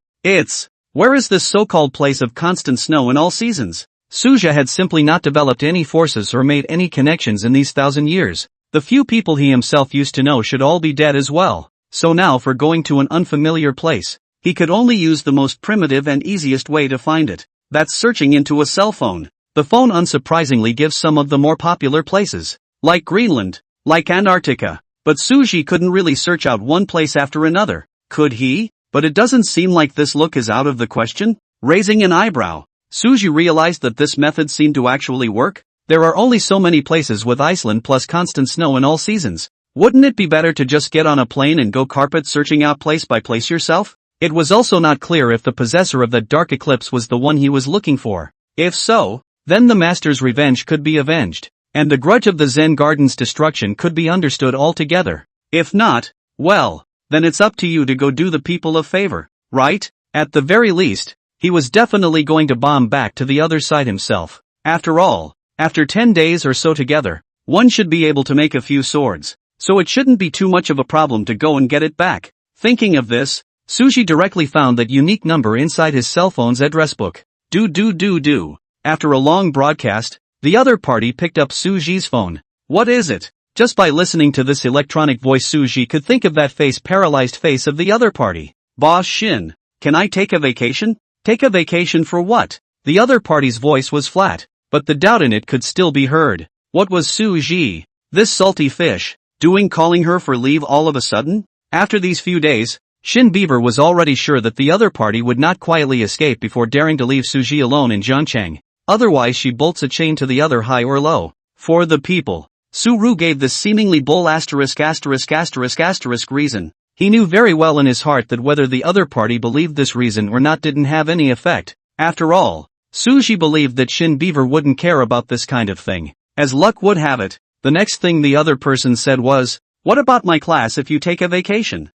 Where is this so-called place of constant snow in all seasons? Suja had simply not developed any forces or made any connections in these 1,000 years. The few people he himself used to know should all be dead as well. So now for going to an unfamiliar place, he could only use the most primitive and easiest way to find it. That's searching into a cell phone. The phone unsurprisingly gives some of the more popular places, like Greenland, like Antarctica. But Suji couldn't really search out one place after another, could he? But it doesn't seem like this look is out of the question. Raising an eyebrow, Suji realized that this method seemed to actually work. There are only so many places with Iceland plus constant snow in all seasons. Wouldn't it be better to just get on a plane and go carpet searching out place by place yourself? It was also not clear if the possessor of that dark eclipse was the one he was looking for. If so, then the master's revenge could be avenged, and the grudge of the Zen garden's destruction could be understood altogether. If not, well, then it's up to you to go do the people a favor, right? At the very least, he was definitely going to bomb back to the other side himself. After all, after 10 days or so together, one should be able to make a few swords, so it shouldn't be too much of a problem to go and get it back. Thinking of this, Suji directly found that unique number inside his cell phone's address book. After a long broadcast, the other party picked up Suji's phone. What is it? Just by listening to this electronic voice, Suji could think of that paralyzed face of the other party. Boss Shin, can I take a vacation? Take a vacation for what? The other party's voice was flat, but the doubt in it could still be heard. What was Suji, this salty fish, doing calling her for leave all of a sudden? After these few days, Shin Beaver was already sure that the other party would not quietly escape before daring to leave Suji alone in Jiangcheng. Otherwise she bolts a chain to the other high or low. For the people, Su-ru gave this seemingly bull **** reason. He knew very well in his heart that whether the other party believed this reason or not didn't have any effect. After all, Suji believed that Shin Beaver wouldn't care about this kind of thing. As luck would have it, the next thing the other person said was, "What about my class if you take a vacation?"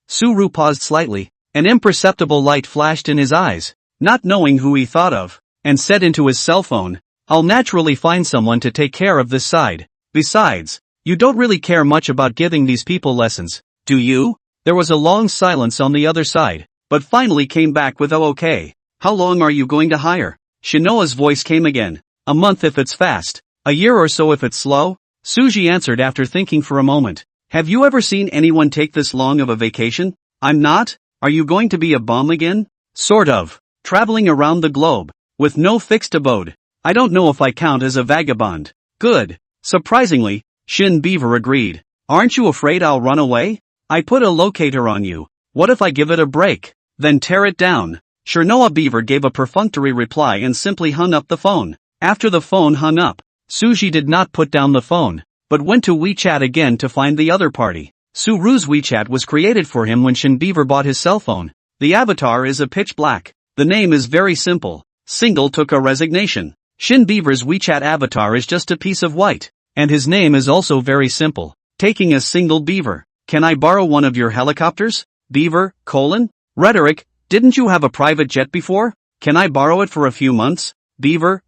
Suru paused slightly. An imperceptible light flashed in his eyes, not knowing who he thought of, and said into his cell phone, "I'll naturally find someone to take care of this side. Besides, you don't really care much about giving these people lessons, do you?" There was a long silence on the other side, but finally came back with, "Oh, okay. How long are you going to hire?" Shinoa's voice came again. "A month if it's fast, a year or so if it's slow," Suji answered after thinking for a moment. "Have you ever seen anyone take this long of a vacation?" "I'm not. Are you going to be a bum again?" "Sort of. Traveling around the globe, with no fixed abode. I don't know if I count as a vagabond." "Good." Surprisingly, Shin Beaver agreed. "Aren't you afraid I'll run away? I put a locator on you. What if I give it a break, then tear it down?" Shinoa Beaver gave a perfunctory reply and simply hung up the phone. After the phone hung up, Suji did not put down the phone, but went to WeChat again to find the other party. Suru's WeChat was created for him when Shin Beaver bought his cell phone. The avatar is a pitch black. The name is very simple. Single took a resignation. Shin Beaver's WeChat avatar is just a piece of white, and his name is also very simple. Taking a single beaver. "Can I borrow one of your helicopters?" Beaver, Rhetoric, "Didn't you have a private jet before? Can I borrow it for a few months?" Beaver,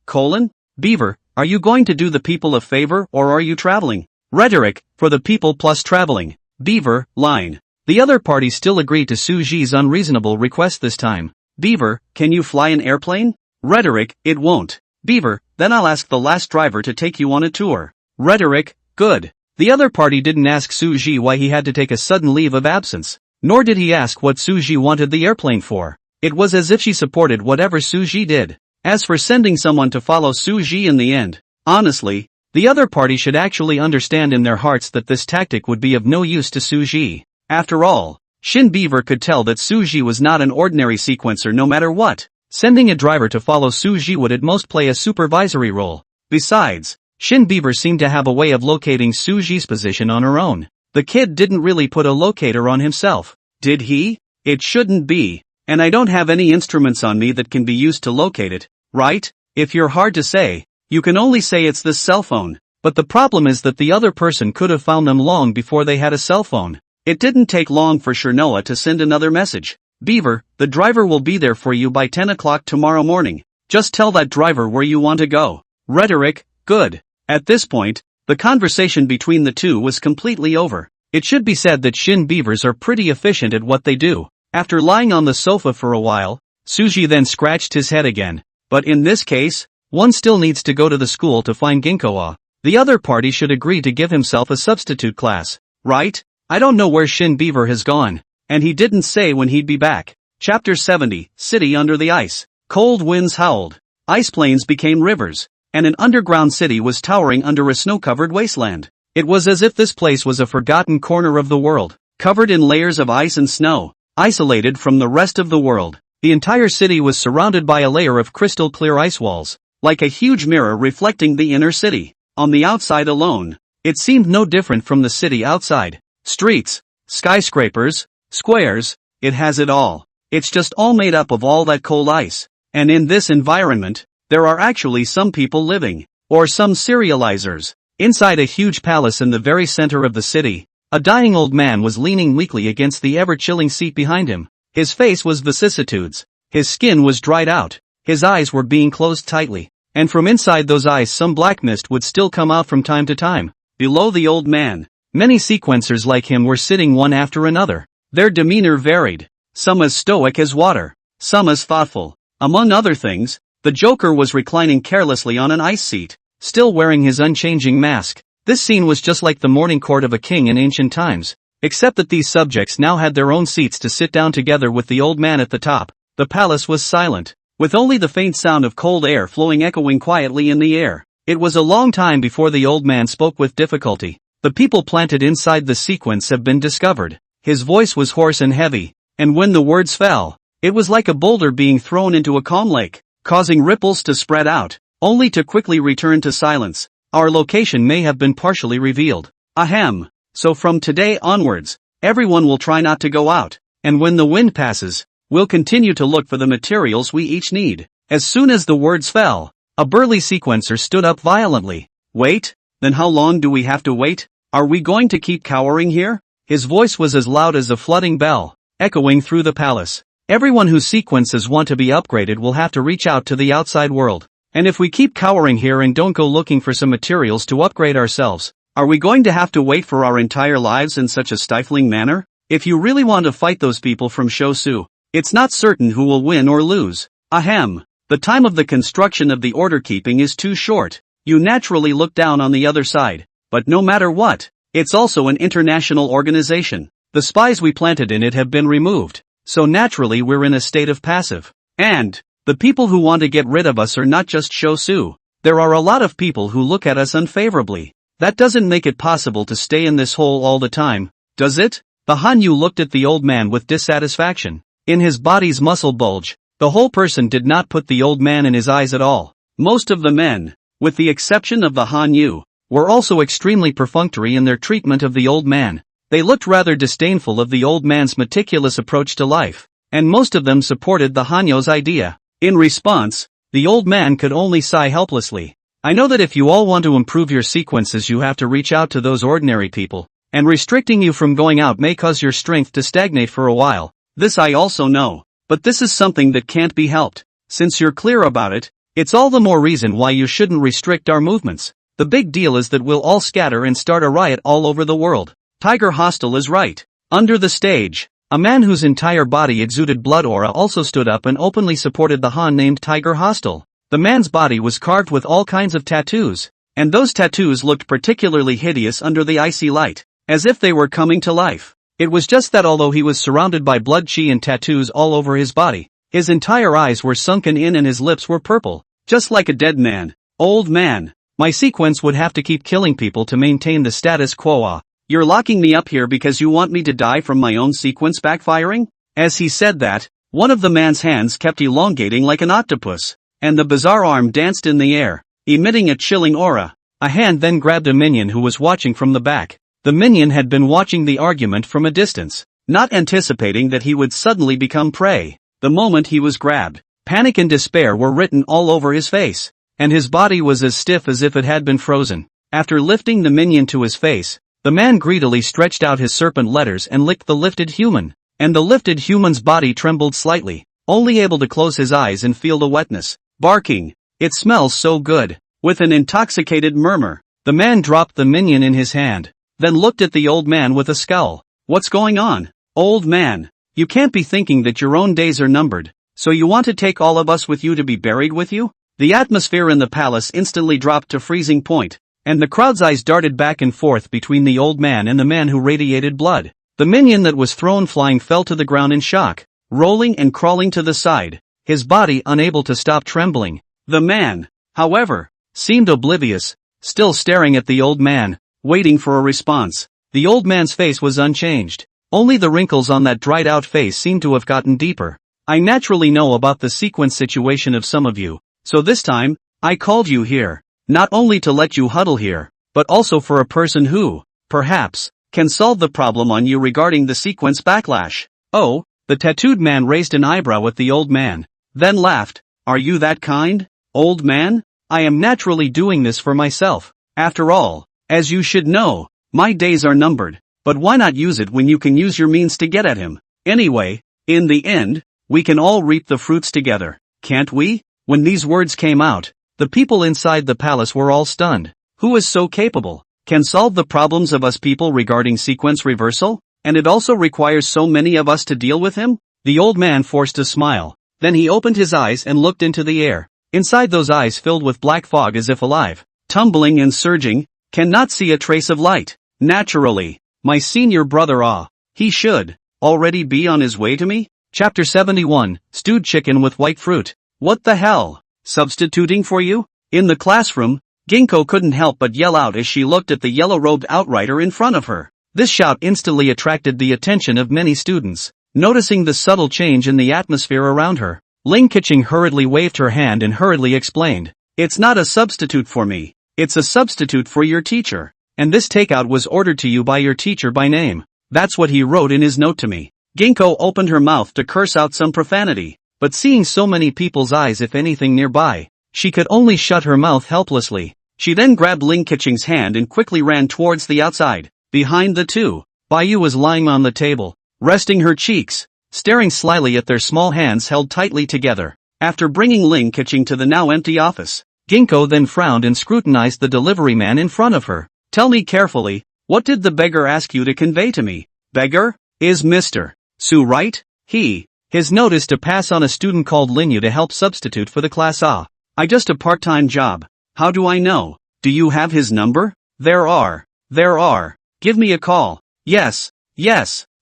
Beaver, "Are you going to do the people a favor or are you traveling?" Rhetoric, "For the people plus traveling." Beaver, line. The other party still agreed to Suji's unreasonable request this time. Beaver, "Can you fly an airplane?" Rhetoric, "It won't." Beaver, "Then I'll ask the last driver to take you on a tour." Rhetoric, "Good." The other party didn't ask Suji why he had to take a sudden leave of absence, nor did he ask what Suji wanted the airplane for. It was as if she supported whatever Suji did. As for sending someone to follow Suji in the end, honestly, the other party should actually understand in their hearts that this tactic would be of no use to Suji. After all, Shin Beaver could tell that Suji was not an ordinary sequencer no matter what. Sending a driver to follow Suji would at most play a supervisory role. Besides, Shin Beaver seemed to have a way of locating Suji's position on her own. The kid didn't really put a locator on himself, did he? It shouldn't be. And I don't have any instruments on me that can be used to locate it, right? If you're hard to say, you can only say it's this cell phone. But the problem is that the other person could have found them long before they had a cell phone. It didn't take long for Shinoa to send another message. "Beaver, the driver will be there for you by 10 o'clock tomorrow morning. Just tell that driver where you want to go." Rhetoric, "Good." At this point, the conversation between the two was completely over. It should be said that Shin Beavers are pretty efficient at what they do. After lying on the sofa for a while, Suji then scratched his head again. But in this case, one still needs to go to the school to find Ginkoa. The other party should agree to give himself a substitute class, right? I don't know where Shin Beaver has gone, and he didn't say when he'd be back. Chapter 70, City Under the Ice. Cold winds howled. Ice plains became rivers, and an underground city was towering under a snow-covered wasteland. It was as if this place was a forgotten corner of the world, covered in layers of ice and snow, isolated from the rest of the world. The entire city was surrounded by a layer of crystal-clear ice walls, like a huge mirror reflecting the inner city. On the outside alone, it seemed no different from the city outside. Streets, skyscrapers, squares, it has it all. It's just all made up of all that cold ice. And in this environment, there are actually some people living, or some serializers. Inside a huge palace in the very center of the city, a dying old man was leaning weakly against the ever-chilling seat behind him. His face was vicissitudes. His skin was dried out. His eyes were being closed tightly. And from inside those eyes some black mist would still come out from time to time. Below the old man, many sequencers like him were sitting one after another. Their demeanor varied. Some as stoic as water. Some as thoughtful. Among other things, the Joker was reclining carelessly on an ice seat, still wearing his unchanging mask. This scene was just like the morning court of a king in ancient times, except that these subjects now had their own seats to sit down together with the old man at the top. The palace was silent, with only the faint sound of cold air flowing echoing quietly in the air. It was a long time before the old man spoke with difficulty. "The people planted inside the sequence have been discovered." His voice was hoarse and heavy, and when the words fell, it was like a boulder being thrown into a calm lake, causing ripples to spread out, only to quickly return to silence. "Our location may have been partially revealed. Ahem. So from today onwards, everyone will try not to go out. And when the wind passes, we'll continue to look for the materials we each need. As soon as the words fell, a burly sequencer stood up violently. Wait? Then how long do we have to wait? Are we going to keep cowering here? His voice was as loud as a flooding bell, echoing through the palace. Everyone whose sequences want to be upgraded will have to reach out to the outside world. And if we keep cowering here and don't go looking for some materials to upgrade ourselves, are we going to have to wait for our entire lives in such a stifling manner? If you really want to fight those people from Shosu, it's not certain who will win or lose. Ahem. The time of the construction of the order keeping is too short. You naturally look down on the other side. But no matter what, it's also an international organization. The spies we planted in it have been removed. So naturally we're in a state of passive. And the people who want to get rid of us are not just Shosu. There are a lot of people who look at us unfavorably. That doesn't make it possible to stay in this hole all the time, does it? The Hanyu looked at the old man with dissatisfaction. In his body's muscle bulge, the whole person did not put the old man in his eyes at all. Most of the men, with the exception of the Hanyu, were also extremely perfunctory in their treatment of the old man. They looked rather disdainful of the old man's meticulous approach to life, and most of them supported the Hanyu's idea. In response, the old man could only sigh helplessly. I know that if you all want to improve your sequences you have to reach out to those ordinary people, and restricting you from going out may cause your strength to stagnate for a while. This I also know. But this is something that can't be helped. Since you're clear about it, it's all the more reason why you shouldn't restrict our movements. The big deal is that we'll all scatter and start a riot all over the world. Tiger Hostel is right. Under the stage, a man whose entire body exuded blood aura also stood up and openly supported the Han named Tiger Hostel. The man's body was carved with all kinds of tattoos, and those tattoos looked particularly hideous under the icy light, as if they were coming to life. It was just that although he was surrounded by blood chi and tattoos all over his body, his entire eyes were sunken in and his lips were purple, just like a dead man. Old man, my sequence would have to keep killing people to maintain the status quo. You're locking me up here because you want me to die from my own sequence backfiring? As he said that, one of the man's hands kept elongating like an octopus, and the bizarre arm danced in the air, emitting a chilling aura. A hand then grabbed a minion who was watching from the back. The minion had been watching the argument from a distance, not anticipating that he would suddenly become prey. The moment he was grabbed, panic and despair were written all over his face, and his body was as stiff as if it had been frozen. After lifting the minion to his face, the man greedily stretched out his serpent letters and licked the lifted human, and the lifted human's body trembled slightly, only able to close his eyes and feel the wetness. Barking, "It smells so good." With an intoxicated murmur, the man dropped the minion in his hand, then looked at the old man with a scowl. What's going on? Old man, you can't be thinking that your own days are numbered, so you want to take all of us with you to be buried with you? The atmosphere in the palace instantly dropped to freezing point, and the crowd's eyes darted back and forth between the old man and the man who radiated blood. The minion that was thrown flying fell to the ground in shock, rolling and crawling to the side, his body unable to stop trembling. The man, however, seemed oblivious, still staring at the old man, waiting for a response. The old man's face was unchanged. Only the wrinkles on that dried-out face seemed to have gotten deeper. I naturally know about the sequence situation of some of you, so this time, I called you here, not only to let you huddle here, but also for a person who, perhaps, can solve the problem on you regarding the sequence backlash. Oh, the tattooed man raised an eyebrow at the old man, then laughed. Are you that kind, old man? I am naturally doing this for myself. After all, as you should know, my days are numbered, but why not use it when you can use your means to get at him? Anyway, in the end, we can all reap the fruits together, can't we? When these words came out, the people inside the palace were all stunned. Who is so capable, can solve the problems of us people regarding sequence reversal? And it also requires so many of us to deal with him? The old man forced a smile. Then he opened his eyes and looked into the air. Inside those eyes filled with black fog as if alive, tumbling and surging, cannot see a trace of light. Naturally, my senior brother he should already be on his way to me? Chapter 71, Stewed Chicken with White Fruit. What the hell? Substituting for you? In the classroom, Ginkgo couldn't help but yell out as she looked at the yellow-robed outrider in front of her. This shout instantly attracted the attention of many students. Noticing the subtle change in the atmosphere around her, Ling Keqing hurriedly waved her hand and hurriedly explained. It's not a substitute for me. It's a substitute for your teacher. And this takeout was ordered to you by your teacher by name. That's what he wrote in his note to me. Ginkgo opened her mouth to curse out some profanity, but seeing so many people's eyes if anything nearby, she could only shut her mouth helplessly. She then grabbed Ling Keqing's hand and quickly ran towards the outside. Behind the two, Baiyu was lying on the table, resting her cheeks, staring slyly at their small hands held tightly together. After bringing Ling Keqing to the now empty office, Ginkgo then frowned and scrutinized the delivery man in front of her. Tell me carefully, what did the beggar ask you to convey to me? Beggar? Is Mr. Su right? His note is to pass on a student called Linyu to help substitute for the class A. I just a part-time job. How do I know? Do you have his number? There are. Give me a call. Yes.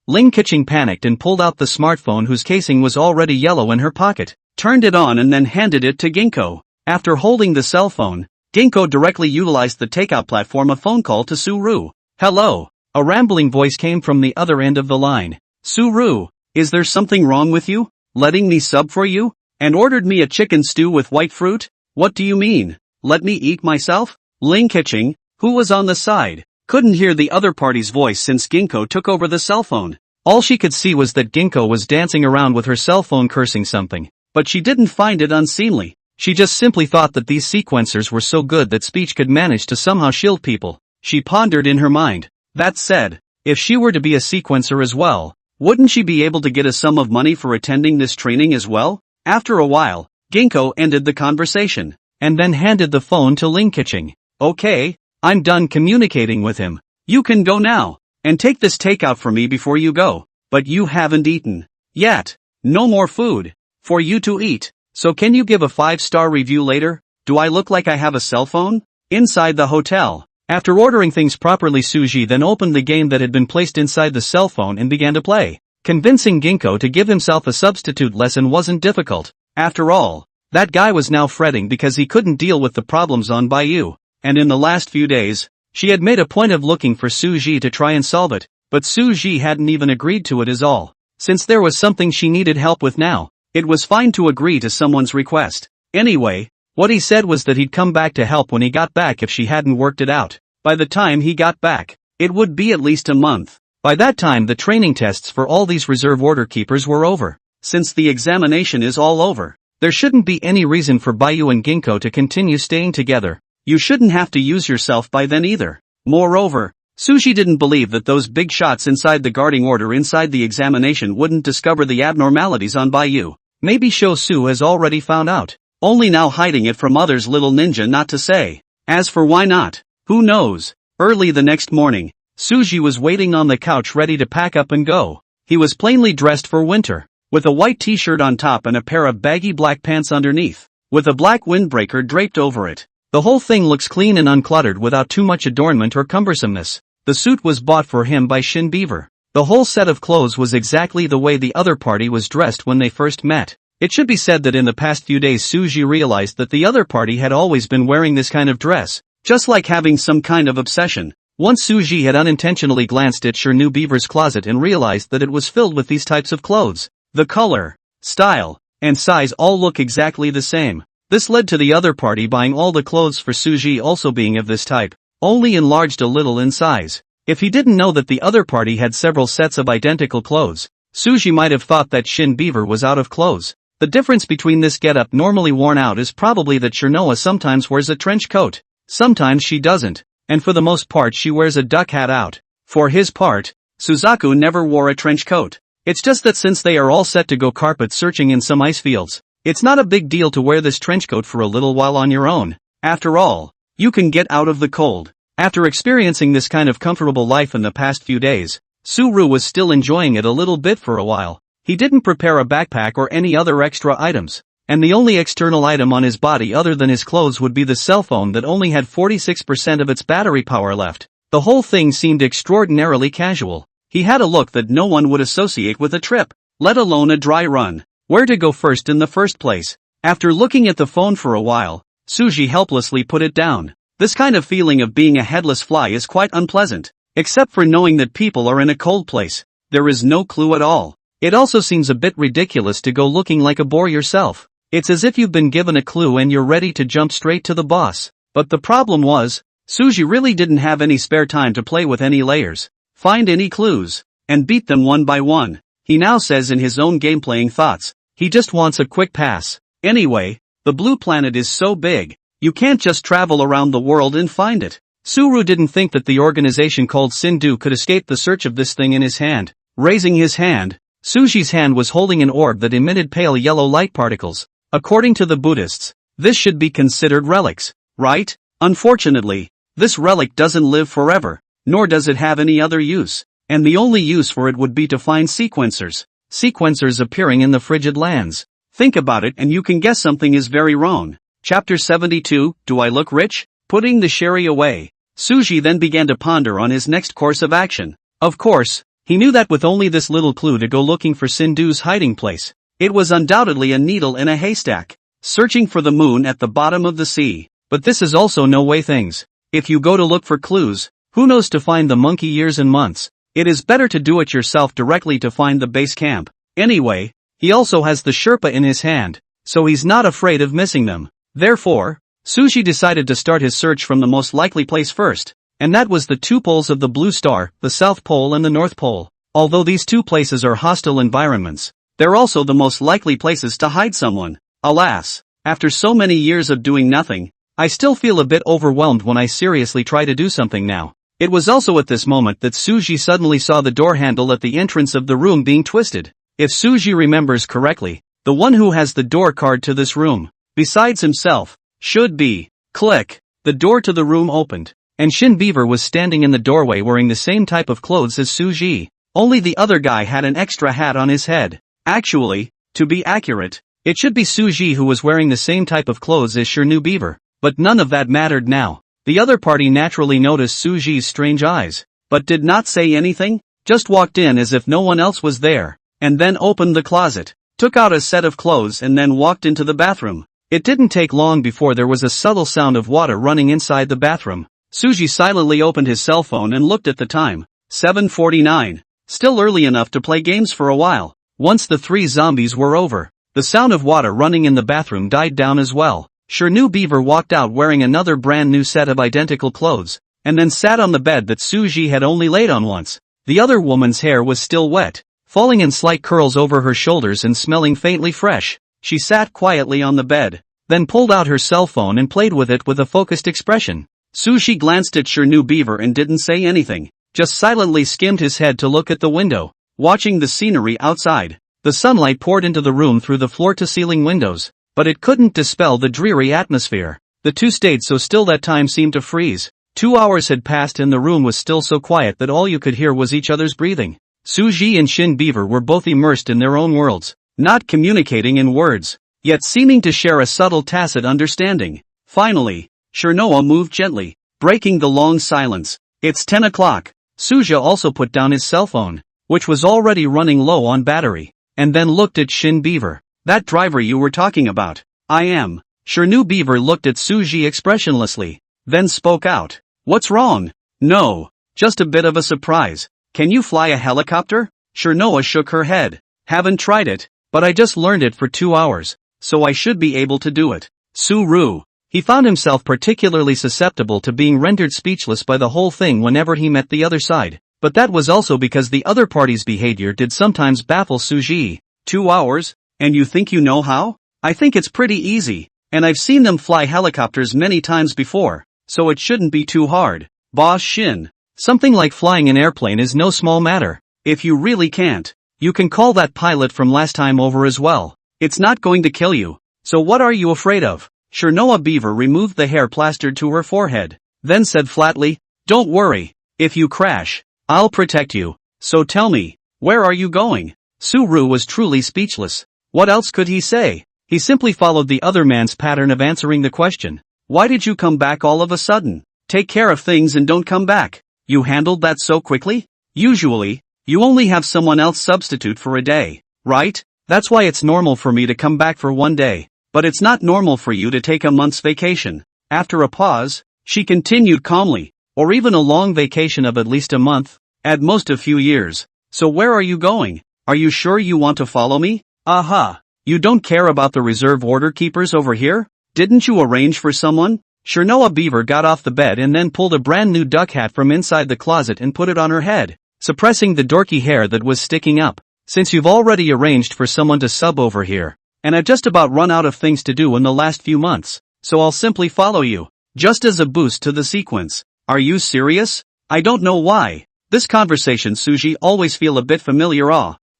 Ling Keqing panicked and pulled out the smartphone whose casing was already yellow in her pocket, turned it on and then handed it to Ginkgo. After holding the cell phone, Ginkgo directly utilized the takeout platform a phone call to Su-ru. Hello. A rambling voice came from the other end of the line. Su-ru, is there something wrong with you? Letting me sub for you? And ordered me a chicken stew with white fruit? What do you mean? Let me eat myself? Ling Keqing, who was on the side, couldn't hear the other party's voice since Ginkgo took over the cell phone. All she could see was that Ginkgo was dancing around with her cell phone cursing something, but she didn't find it unseemly. She just simply thought that these sequencers were so good that speech could manage to somehow shield people. She pondered in her mind. That said, if she were to be a sequencer as well, wouldn't she be able to get a sum of money for attending this training as well? After a while, Ginkgo ended the conversation, and then handed the phone to Ling Keqing. Okay, I'm done communicating with him. You can go now, and take this takeout for me before you go. But you haven't eaten yet. No more food for you to eat. So can you give a 5-star review later? Do I look like I have a cell phone? Inside the hotel, after ordering things properly, Suji then opened the game that had been placed inside the cell phone and began to play. Convincing Ginkgo to give himself a substitute lesson wasn't difficult. After all, that guy was now fretting because he couldn't deal with the problems on Baiyu, and in the last few days, she had made a point of looking for Suji to try and solve it, but Suji hadn't even agreed to it as all. Since there was something she needed help with now, it was fine to agree to someone's request. Anyway, what he said was that he'd come back to help when he got back if she hadn't worked it out. By the time he got back, it would be at least a month. By that time the training tests for all these reserve order keepers were over. Since the examination is all over, there shouldn't be any reason for Baiyu and Ginkgo to continue staying together. You shouldn't have to use yourself by then either. Moreover, Suji didn't believe that those big shots inside the guarding order inside the examination wouldn't discover the abnormalities on Baiyu. Maybe Shosu has already found out, only now hiding it from others. Little ninja not to say. As for why not, who knows? Early the next morning, Suji was waiting on the couch ready to pack up and go. He was plainly dressed for winter, with a white t-shirt on top and a pair of baggy black pants underneath, with a black windbreaker draped over it. The whole thing looks clean and uncluttered without too much adornment or cumbersomeness. The suit was bought for him by Shin Beaver. The whole set of clothes was exactly the way the other party was dressed when they first met. It should be said that in the past few days Suji realized that the other party had always been wearing this kind of dress, just like having some kind of obsession. Once Suji had unintentionally glanced at Shin Beaver's closet and realized that it was filled with these types of clothes. The color, style, and size all look exactly the same. This led to the other party buying all the clothes for Suji also being of this type, only enlarged a little in size. If he didn't know that the other party had several sets of identical clothes, Suji might have thought that Shin Beaver was out of clothes. The difference between this getup normally worn out is probably that Shinoa sometimes wears a trench coat, sometimes she doesn't, and for the most part she wears a duck hat out. For his part, Suzaku never wore a trench coat. It's just that since they are all set to go carpet searching in some ice fields, it's not a big deal to wear this trench coat for a little while on your own. After all, you can get out of the cold. After experiencing this kind of comfortable life in the past few days, Suru was still enjoying it a little bit for a while. He didn't prepare a backpack or any other extra items, and the only external item on his body other than his clothes would be the cell phone that only had 46% of its battery power left. The whole thing seemed extraordinarily casual. He had a look that no one would associate with a trip, let alone a dry run. Where to go first in the first place? After looking at the phone for a while, Suji helplessly put it down. This kind of feeling of being a headless fly is quite unpleasant, except for knowing that people are in a cold place. There is no clue at all. It also seems a bit ridiculous to go looking like a bore yourself. It's as if you've been given a clue and you're ready to jump straight to the boss. But the problem was, Suji really didn't have any spare time to play with any layers, find any clues, and beat them one by one. He now says in his own game-playing thoughts, he just wants a quick pass. Anyway, the blue planet is so big, you can't just travel around the world and find it. Suru didn't think that the organization called Sindhu could escape the search of this thing in his hand. Raising his hand, Suji's hand was holding an orb that emitted pale yellow light particles. According to the Buddhists, this should be considered relics, right? Unfortunately, this relic doesn't live forever, nor does it have any other use, and the only use for it would be to find sequencers. Sequencers appearing in the frigid lands. Think about it and you can guess something is very wrong. Chapter 72, Do I Look Rich? Putting the sherry away, Suji then began to ponder on his next course of action. Of course, he knew that with only this little clue to go looking for Sindhu's hiding place, it was undoubtedly a needle in a haystack, searching for the moon at the bottom of the sea. But this is also no way things. If you go to look for clues, who knows to find the monkey years and months? It is better to do it yourself directly to find the base camp. Anyway, he also has the Sherpa in his hand, so he's not afraid of missing them. Therefore, Suji decided to start his search from the most likely place first, and that was the two poles of the Blue Star, the South Pole and the North Pole. Although these two places are hostile environments, they're also the most likely places to hide someone. Alas, after so many years of doing nothing, I still feel a bit overwhelmed when I seriously try to do something now. It was also at this moment that Suji suddenly saw the door handle at the entrance of the room being twisted. If Suji remembers correctly, the one who has the door card to this room, besides himself, should be. Click. The door to the room opened, and Shin Beaver was standing in the doorway wearing the same type of clothes as Suji. Only the other guy had an extra hat on his head. Actually, to be accurate, it should be Suji who was wearing the same type of clothes as Shin Beaver, but none of that mattered now. The other party naturally noticed Suji's strange eyes, but did not say anything, just walked in as if no one else was there, and then opened the closet, took out a set of clothes and then walked into the bathroom. It didn't take long before there was a subtle sound of water running inside the bathroom. Suji silently opened his cell phone and looked at the time. 7:49. Still early enough to play games for a while. Once the three zombies were over, the sound of water running in the bathroom died down as well. Shin Beaver walked out wearing another brand new set of identical clothes, and then sat on the bed that Suji had only laid on once. The other woman's hair was still wet, falling in slight curls over her shoulders and smelling faintly fresh. She sat quietly on the bed, then pulled out her cell phone and played with it with a focused expression. Suji glanced at Shin Beaver and didn't say anything, just silently skimmed his head to look at the window, watching the scenery outside. The sunlight poured into the room through the floor-to-ceiling windows, but it couldn't dispel the dreary atmosphere. The two stayed so still that time seemed to freeze. 2 hours had passed and the room was still so quiet that all you could hear was each other's breathing. Suji and Shin Beaver were both immersed in their own worlds, not communicating in words, yet seeming to share a subtle tacit understanding. Finally, Shinoa moved gently, breaking the long silence. It's 10 o'clock. Suja also put down his cell phone, which was already running low on battery, and then looked at Shin Beaver. That driver you were talking about. I am. Shin Beaver looked at Suji expressionlessly, then spoke out. What's wrong? No, just a bit of a surprise. Can you fly a helicopter? Shinoa shook her head. Haven't tried it, but I just learned it for 2 hours, so I should be able to do it. Suru. He found himself particularly susceptible to being rendered speechless by the whole thing whenever he met the other side, but that was also because the other party's behavior did sometimes baffle Suji. 2 hours? And you think you know how? I think it's pretty easy, and I've seen them fly helicopters many times before, so it shouldn't be too hard. Boss Shin. Something like flying an airplane is no small matter. If you really can't, you can call that pilot from last time over as well. It's not going to kill you. So what are you afraid of? Shinoa Beaver removed the hair plastered to her forehead, then said flatly, Don't worry. If you crash, I'll protect you. So tell me, where are you going? Suru was truly speechless. What else could he say? He simply followed the other man's pattern of answering the question. Why did you come back all of a sudden? Take care of things and don't come back. You handled that so quickly? Usually, you only have someone else substitute for a day, right? That's why it's normal for me to come back for 1 day, but it's not normal for you to take a month's vacation. After a pause, she continued calmly, or even a long vacation of at least a month, at most a few years. So where are you going? Are you sure you want to follow me? Aha. You don't care about the reserve order keepers over here? Didn't you arrange for someone? Shinoa Beaver got off the bed and then pulled a brand new duck hat from inside the closet and put it on her head. suppressing the dorky hair that was sticking up. Since you've already arranged for someone to sub over here, and I've just about run out of things to do in the last few months, so I'll simply follow you. Just as a boost to the sequence. Are you serious? I don't know why. This conversation Suji always feel a bit familiar.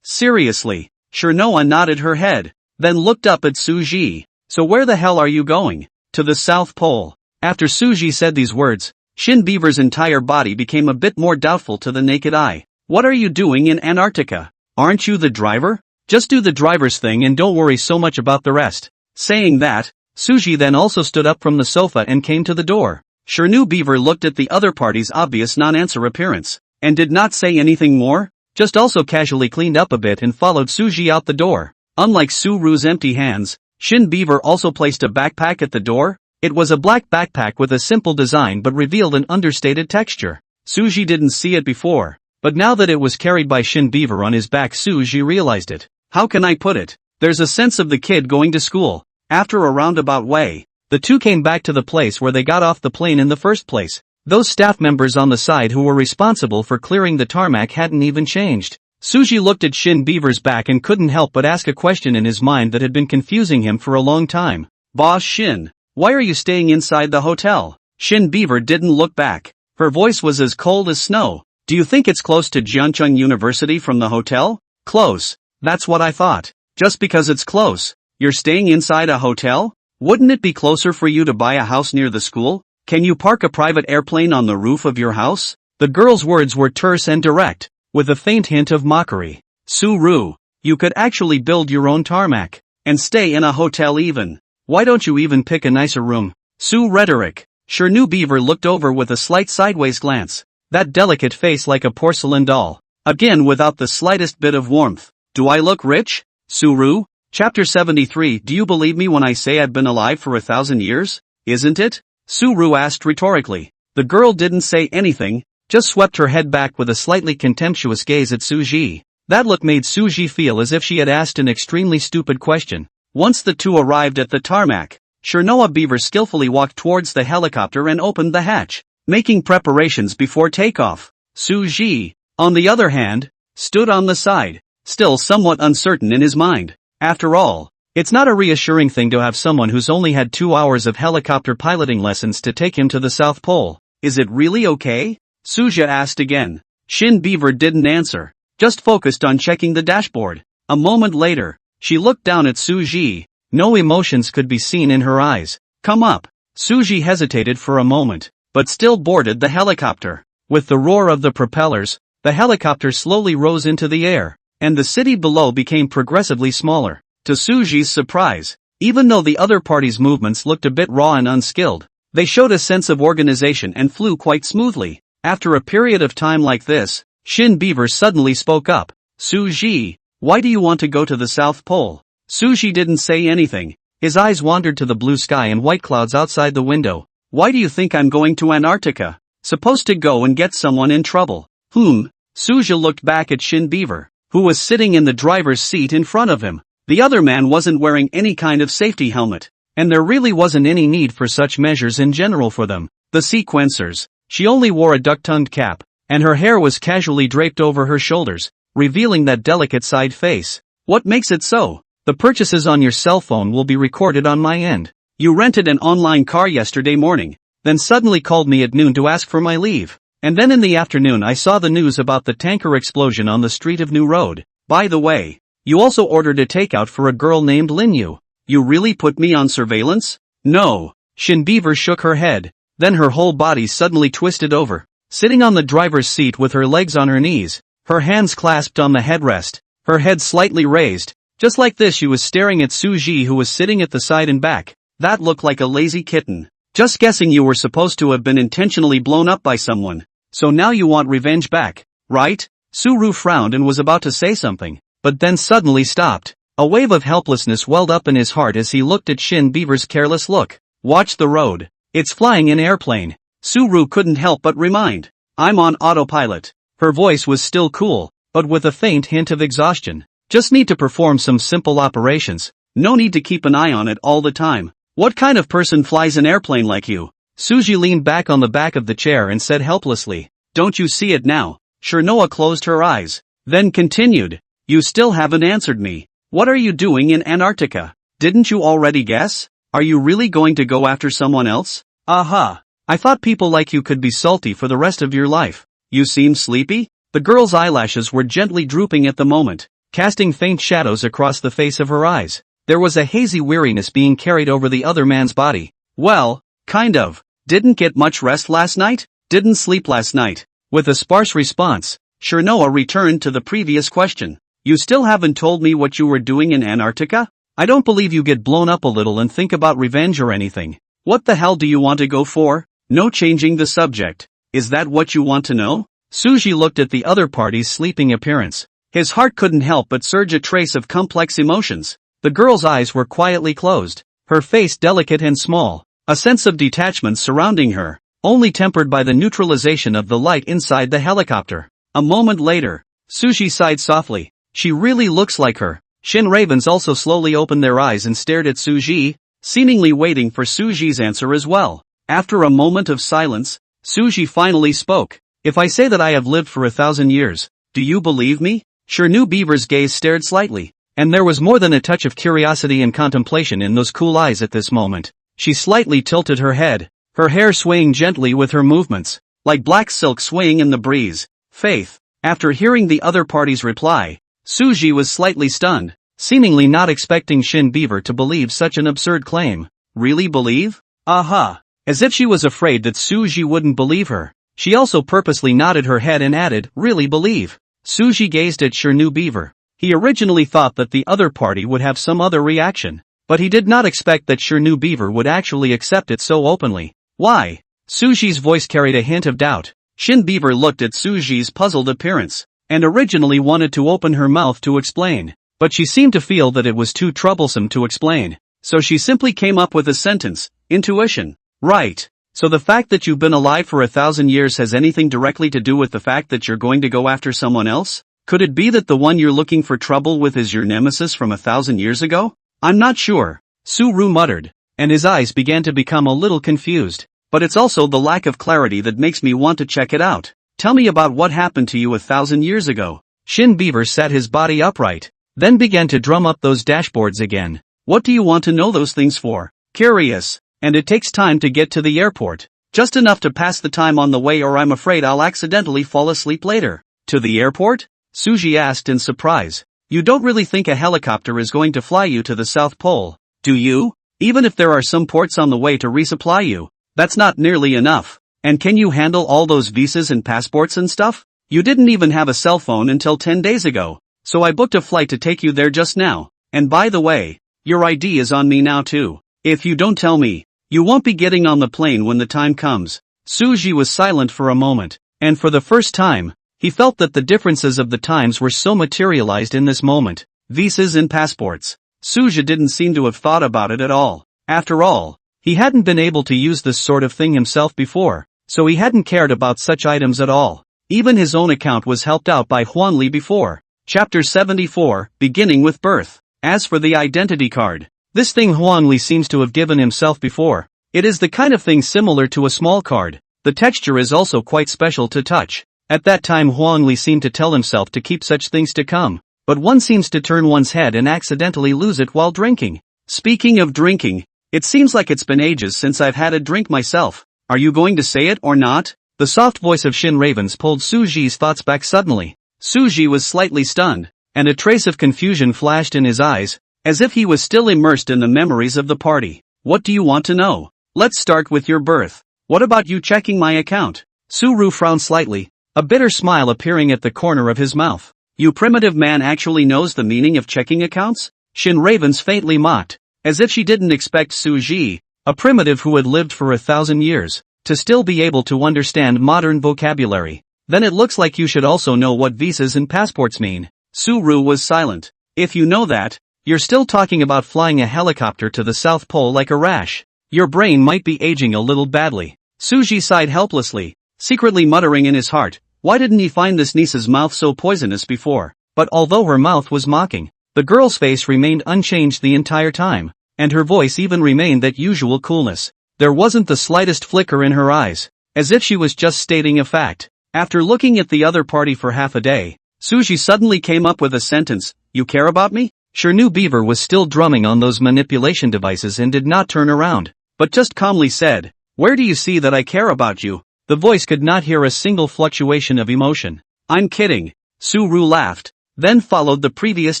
Seriously. Sure Noa nodded her head, then looked up at Suji. So where the hell are you going? To the South Pole. After Suji said these words, Shin Beaver's entire body became a bit more doubtful to the naked eye. What are you doing in Antarctica? Aren't you the driver? Just do the driver's thing and don't worry so much about the rest. Saying that, Suji then also stood up from the sofa and came to the door. Shirnu Beaver looked at the other party's obvious non-answer appearance, and did not say anything more, just also casually cleaned up a bit and followed Suji out the door. Unlike Suru's empty hands, Shin Beaver also placed a backpack at the door. It was a black backpack with a simple design but revealed an understated texture. Suji didn't see it before, but now that it was carried by Shin Beaver on his back Suji realized it. How can I put it? There's a sense of the kid going to school. After a roundabout way, the two came back to the place where they got off the plane in the first place. Those staff members on the side who were responsible for clearing the tarmac hadn't even changed. Suji looked at Shin Beaver's back and couldn't help but ask a question in his mind that had been confusing him for a long time. Boss Shin, why are you staying inside the hotel? Shin Beaver didn't look back. Her voice was as cold as snow. Do you think it's close to Jiancheng University from the hotel? Close. That's what I thought. Just because it's close, you're staying inside a hotel? Wouldn't it be closer for you to buy a house near the school? Can you park a private airplane on the roof of your house? The girl's words were terse and direct, with a faint hint of mockery. Suru, you could actually build your own tarmac, and stay in a hotel even. Why don't you even pick a nicer room? Su rhetoric. Shirnu Beaver looked over with a slight sideways glance. That delicate face like a porcelain doll. Again without the slightest bit of warmth. Do I look rich? Suru? Chapter 73. Do you believe me when I say I've been alive for 1,000 years? Isn't it? Suru asked rhetorically. The girl didn't say anything, just swept her head back with a slightly contemptuous gaze at Suji. That look made Suji feel as if she had asked an extremely stupid question. Once the two arrived at the tarmac, Shirnoa Beaver skillfully walked towards the helicopter and opened the hatch, making preparations before takeoff. Suji, on the other hand, stood on the side, still somewhat uncertain in his mind. After all, it's not a reassuring thing to have someone who's only had 2 hours of helicopter piloting lessons to take him to the South Pole. Is it really okay? Suja asked again. Shin Beaver didn't answer, just focused on checking the dashboard. A moment later, she looked down at Suji. No emotions could be seen in her eyes. Come up. Suji hesitated for a moment, but still boarded the helicopter. With the roar of the propellers, the helicopter slowly rose into the air, and the city below became progressively smaller. To Suji's surprise, even though the other party's movements looked a bit raw and unskilled, they showed a sense of organization and flew quite smoothly. After a period of time like this, Shin Beaver suddenly spoke up. Suji, why do you want to go to the South Pole? Suji didn't say anything. His eyes wandered to the blue sky and white clouds outside the window. Why do you think I'm going to Antarctica? Supposed to go and get someone in trouble. Suja looked back at Shin Beaver, who was sitting in the driver's seat in front of him. The other man wasn't wearing any kind of safety helmet, and there really wasn't any need for such measures in general for them. The sequencers. She only wore a duck-tongued cap, and her hair was casually draped over her shoulders, revealing that delicate side face. What makes it so? The purchases on your cell phone will be recorded on my end. You rented an online car yesterday morning, then suddenly called me at noon to ask for my leave. And then in the afternoon I saw the news about the tanker explosion on the street of New Road. By the way, you also ordered a takeout for a girl named Linyu. You really put me on surveillance? No. Shin Beaver shook her head, then her whole body suddenly twisted over. Sitting on the driver's seat with her legs on her knees, her hands clasped on the headrest, her head slightly raised, just like this she was staring at Suji who was sitting at the side and back. That looked like a lazy kitten. Just guessing you were supposed to have been intentionally blown up by someone. So now you want revenge back, right? Suru frowned and was about to say something, but then suddenly stopped. A wave of helplessness welled up in his heart as he looked at Shin Beaver's careless look. Watch the road. It's flying an airplane. Suru couldn't help but remind. I'm on autopilot. Her voice was still cool, but with a faint hint of exhaustion. Just need to perform some simple operations. No need to keep an eye on it all the time. What kind of person flies an airplane like you? Suji leaned back on the back of the chair and said helplessly. Don't you see it now? Shirnoa closed her eyes, then continued. You still haven't answered me. What are you doing in Antarctica? Didn't you already guess? Are you really going to go after someone else? Aha. I thought people like you could be salty for the rest of your life. You seem sleepy? The girl's eyelashes were gently drooping at the moment, casting faint shadows across the face of her eyes. There was a hazy weariness being carried over the other man's body. Well, kind of. Didn't get much rest last night? Didn't sleep last night. With a sparse response, Shirnoa returned to the previous question. You still haven't told me what you were doing in Antarctica? I don't believe you get blown up a little and think about revenge or anything. What the hell do you want to go for? No changing the subject. Is that what you want to know? Suji looked at the other party's sleeping appearance. His heart couldn't help but surge a trace of complex emotions. The girl's eyes were quietly closed, her face delicate and small, a sense of detachment surrounding her, only tempered by the neutralization of the light inside the helicopter. A moment later, Suji sighed softly. She really looks like her. Shin Ravens also slowly opened their eyes and stared at Suji, seemingly waiting for Suji's answer as well. After a moment of silence, Suji finally spoke. If I say that I have lived for 1,000 years, do you believe me? Shirnu Beaver's gaze stared slightly, and there was more than a touch of curiosity and contemplation in those cool eyes at this moment. She slightly tilted her head, her hair swaying gently with her movements, like black silk swaying in the breeze. Faith. After hearing the other party's reply, Suji was slightly stunned, seemingly not expecting Shin Beaver to believe such an absurd claim. Really believe? Aha. As if she was afraid that Suji wouldn't believe her, she also purposely nodded her head and added, really believe. Suji gazed at Shirnu Beaver. He originally thought that the other party would have some other reaction, but he did not expect that Shirnu Beaver would actually accept it so openly. Why? Suji's voice carried a hint of doubt. Shin Beaver looked at Suji's puzzled appearance, and originally wanted to open her mouth to explain, but she seemed to feel that it was too troublesome to explain, so she simply came up with a sentence, intuition. Right. So the fact that you've been alive for 1,000 years has anything directly to do with the fact that you're going to go after someone else? Could it be that the one you're looking for trouble with is your nemesis from 1,000 years ago? I'm not sure, Su-Ru muttered, and his eyes began to become a little confused. But it's also the lack of clarity that makes me want to check it out. Tell me about what happened to you 1,000 years ago. Shin Beaver sat his body upright, then began to drum up those dashboards again. What do you want to know those things for? Curious. And it takes time to get to the airport. Just enough to pass the time on the way, or I'm afraid I'll accidentally fall asleep later. To the airport? Suji asked in surprise. You don't really think a helicopter is going to fly you to the South Pole, do you? Even if there are some ports on the way to resupply you, that's not nearly enough. And can you handle all those visas and passports and stuff? You didn't even have a cell phone until 10 days ago, so I booked a flight to take you there just now. And by the way, your ID is on me now too. If you don't tell me, you won't be getting on the plane when the time comes. Suji was silent for a moment, and for the first time, he felt that the differences of the times were so materialized in this moment. Visas and passports. Suji didn't seem to have thought about it at all. After all, he hadn't been able to use this sort of thing himself before, so he hadn't cared about such items at all. Even his own account was helped out by Huanli before. Chapter 74, beginning with birth. As for the identity card, this thing Huanli seems to have given himself before. It is the kind of thing similar to a small card. The texture is also quite special to touch. At that time Huanli seemed to tell himself to keep such things to come, but one seems to turn one's head and accidentally lose it while drinking. Speaking of drinking, it seems like it's been ages since I've had a drink myself. Are you going to say it or not? The soft voice of Shin Ravens pulled Suji's thoughts back suddenly. Suji was slightly stunned, and a trace of confusion flashed in his eyes, as if he was still immersed in the memories of the party. What do you want to know? Let's start with your birth. What about you checking my account? Su-Ru frowned slightly, a bitter smile appearing at the corner of his mouth. You primitive man actually knows the meaning of checking accounts? Shin Ravens faintly mocked, as if she didn't expect Suji, a primitive who had lived for 1,000 years, to still be able to understand modern vocabulary. Then it looks like you should also know what visas and passports mean. Su-Ru was silent. If you know that, you're still talking about flying a helicopter to the South Pole like a rash. Your brain might be aging a little badly. Suji sighed helplessly, secretly muttering in his heart, why didn't he find this niece's mouth so poisonous before? But although her mouth was mocking, the girl's face remained unchanged the entire time, and her voice even remained that usual coolness. There wasn't the slightest flicker in her eyes, as if she was just stating a fact. After looking at the other party for half a day, Suji suddenly came up with a sentence, "You care about me?" Sure knew Beaver was still drumming on those manipulation devices and did not turn around, but just calmly said, "Where do you see that I care about you?" The voice could not hear a single fluctuation of emotion. "I'm kidding." Su-ru laughed, then followed the previous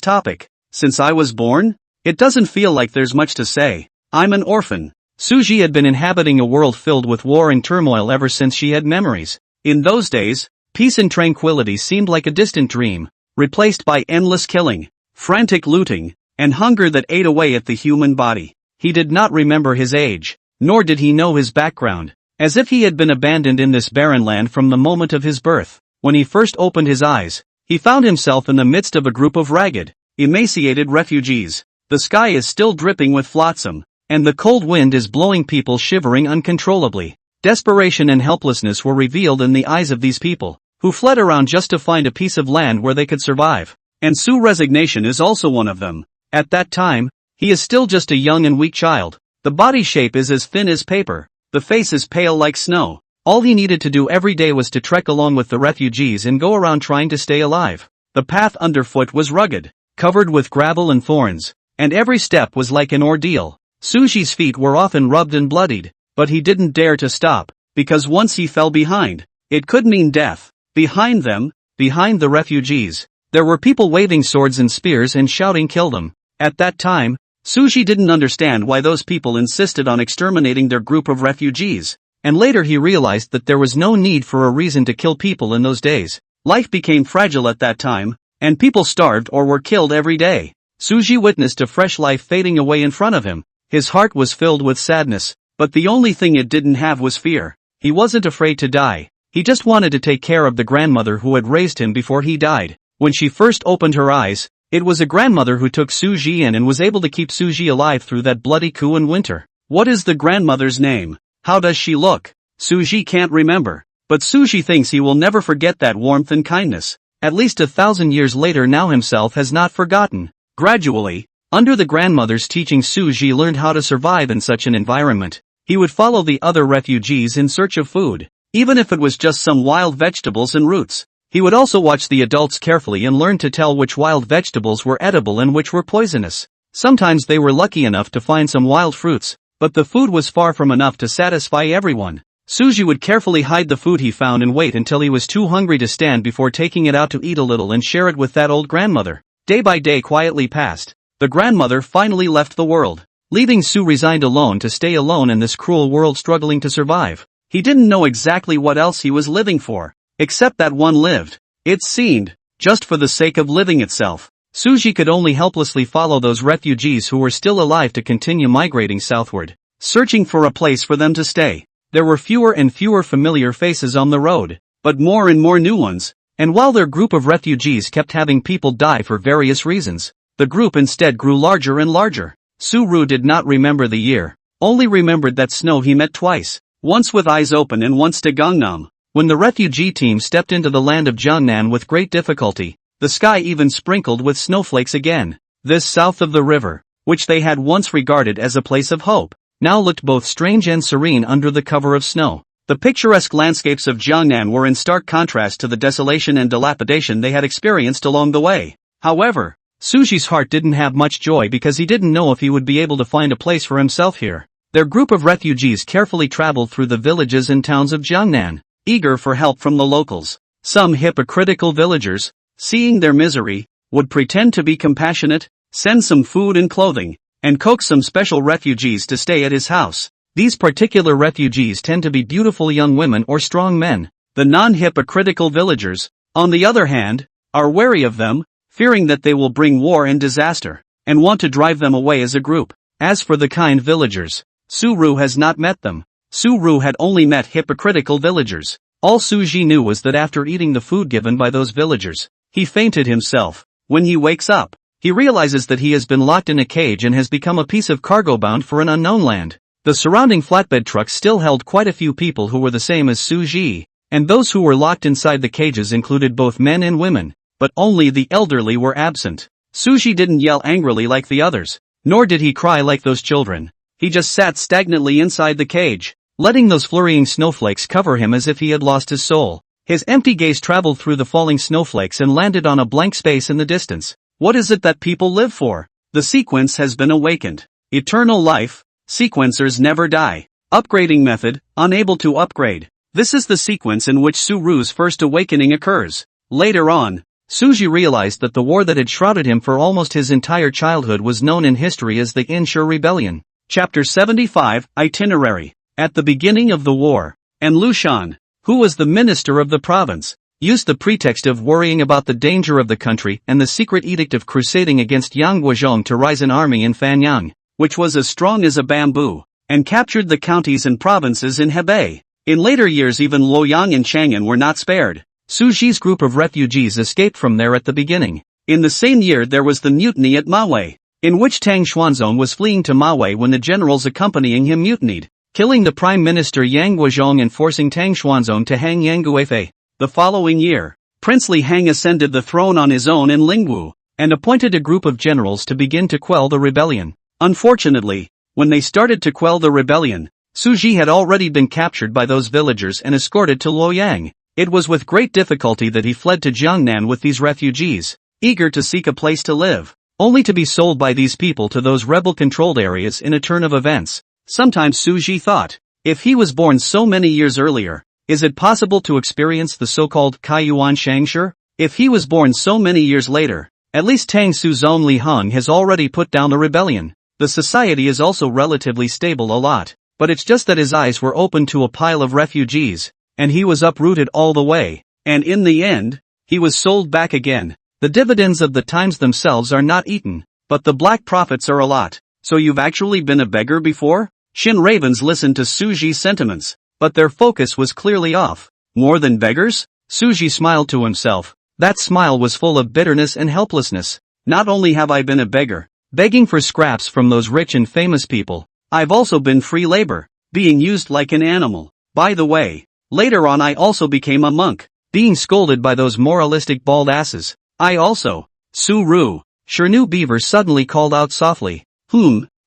topic. "Since I was born? It doesn't feel like there's much to say. I'm an orphan." Suji had been inhabiting a world filled with war and turmoil ever since she had memories. In those days, peace and tranquility seemed like a distant dream, replaced by endless killing, frantic looting, and hunger that ate away at the human body. He did not remember his age, nor did he know his background, as if he had been abandoned in this barren land from the moment of his birth. When he first opened his eyes, he found himself in the midst of a group of ragged, emaciated refugees. The sky is still dripping with flotsam, and the cold wind is blowing people shivering uncontrollably. Desperation and helplessness were revealed in the eyes of these people, who fled around just to find a piece of land where they could survive. And Su's resignation is also one of them. At that time, he is still just a young and weak child. The body shape is as thin as paper, the face is pale like snow. All he needed to do every day was to trek along with the refugees and go around trying to stay alive. The path underfoot was rugged, covered with gravel and thorns, and every step was like an ordeal. Suji's feet were often rubbed and bloodied, but he didn't dare to stop, because once he fell behind, it could mean death. Behind them, behind the refugees, there were people waving swords and spears and shouting "Kill them." At that time, Suji didn't understand why those people insisted on exterminating their group of refugees. And later he realized that there was no need for a reason to kill people in those days. Life became fragile at that time, and people starved or were killed every day. Suji witnessed a fresh life fading away in front of him. His heart was filled with sadness, but the only thing it didn't have was fear. He wasn't afraid to die. He just wanted to take care of the grandmother who had raised him before he died. When she first opened her eyes, it was a grandmother who took Suji in and was able to keep Suji alive through that bloody coup in winter. What is the grandmother's name? How does she look? Suji can't remember. But Suji thinks he will never forget that warmth and kindness. At least 1,000 years later now himself has not forgotten. Gradually, under the grandmother's teaching, Suji learned how to survive in such an environment. He would follow the other refugees in search of food, even if it was just some wild vegetables and roots. He would also watch the adults carefully and learn to tell which wild vegetables were edible and which were poisonous. Sometimes they were lucky enough to find some wild fruits, but the food was far from enough to satisfy everyone. Suji would carefully hide the food he found and wait until he was too hungry to stand before taking it out to eat a little and share it with that old grandmother. Day by day quietly passed. The grandmother finally left the world, leaving Su resigned alone to stay alone in this cruel world, struggling to survive. He didn't know exactly what else he was living for, except that one lived. It seemed, just for the sake of living itself. Suji could only helplessly follow those refugees who were still alive to continue migrating southward, searching for a place for them to stay. There were fewer and fewer familiar faces on the road, but more and more new ones, and while their group of refugees kept having people die for various reasons, the group instead grew larger and larger. Su-ru did not remember the year, only remembered that snow he met twice, once with eyes open and once to Gangnam. When the refugee team stepped into the land of Jiangnan with great difficulty, the sky even sprinkled with snowflakes again. This south of the river, which they had once regarded as a place of hope, now looked both strange and serene under the cover of snow. The picturesque landscapes of Jiangnan were in stark contrast to the desolation and dilapidation they had experienced along the way. However, Suji's heart didn't have much joy because he didn't know if he would be able to find a place for himself here. Their group of refugees carefully traveled through the villages and towns of Jiangnan, eager for help from the locals. Some hypocritical villagers, seeing their misery, would pretend to be compassionate, send some food and clothing, and coax some special refugees to stay at his house. These particular refugees tend to be beautiful young women or strong men. The non-hypocritical villagers, on the other hand, are wary of them, fearing that they will bring war and disaster, and want to drive them away as a group. As for the kind villagers, Su-ru has not met them. Su-ru had only met hypocritical villagers. All Suji knew was that after eating the food given by those villagers, he fainted himself. When he wakes up, he realizes that he has been locked in a cage and has become a piece of cargo bound for an unknown land. The surrounding flatbed trucks still held quite a few people who were the same as Suji, and those who were locked inside the cages included both men and women, but only the elderly were absent. Suji didn't yell angrily like the others, nor did he cry like those children. He just sat stagnantly inside the cage, letting those flurrying snowflakes cover him as if he had lost his soul. His empty gaze traveled through the falling snowflakes and landed on a blank space in the distance. What is it that people live for? The sequence has been awakened. Eternal life. Sequencers never die. Upgrading method, unable to upgrade. This is the sequence in which Suru's first awakening occurs. Later on, Suji realized that the war that had shrouded him for almost his entire childhood was known in history as the Inshu Rebellion. Chapter 75, Itinerary. At the beginning of the war, and Lushan, who was the minister of the province, used the pretext of worrying about the danger of the country and the secret edict of crusading against Yang Guozhong to raise an army in Fanyang, which was as strong as a bamboo, and captured the counties and provinces in Hebei. In later years even Luoyang and Chang'an were not spared. Suji's group of refugees escaped from there at the beginning. In the same year there was the mutiny at Manhwa, in which Tang Xuanzong was fleeing to Manhwa when the generals accompanying him mutinied, killing the prime minister Yang Guozhong and forcing Tang Xuanzong to hang Yang Guifei. The following year, Prince Li Hang ascended the throne on his own in Lingwu, and appointed a group of generals to begin to quell the rebellion. Unfortunately, when they started to quell the rebellion, Suji had already been captured by those villagers and escorted to Luoyang. It was with great difficulty that he fled to Jiangnan with these refugees, eager to seek a place to live, only to be sold by these people to those rebel-controlled areas in a turn of events. Sometimes Suji thought, if he was born so many years earlier, is it possible to experience the so-called Kaiyuan Shangshi? If he was born so many years later, at least Tang Suzong Li Hung has already put down the rebellion. The society is also relatively stable a lot, but it's just that his eyes were open to a pile of refugees, and he was uprooted all the way, and in the end, he was sold back again. The dividends of the times themselves are not eaten, but the black profits are a lot. So you've actually been a beggar before? Shin Ravens listened to Suji's sentiments, but their focus was clearly off. More than beggars? Suji smiled to himself. That smile was full of bitterness and helplessness. Not only have I been a beggar, begging for scraps from those rich and famous people, I've also been free labor, being used like an animal. By the way, later on I also became a monk, being scolded by those moralistic bald asses. I also, Suru, Shernu Beaver suddenly called out softly.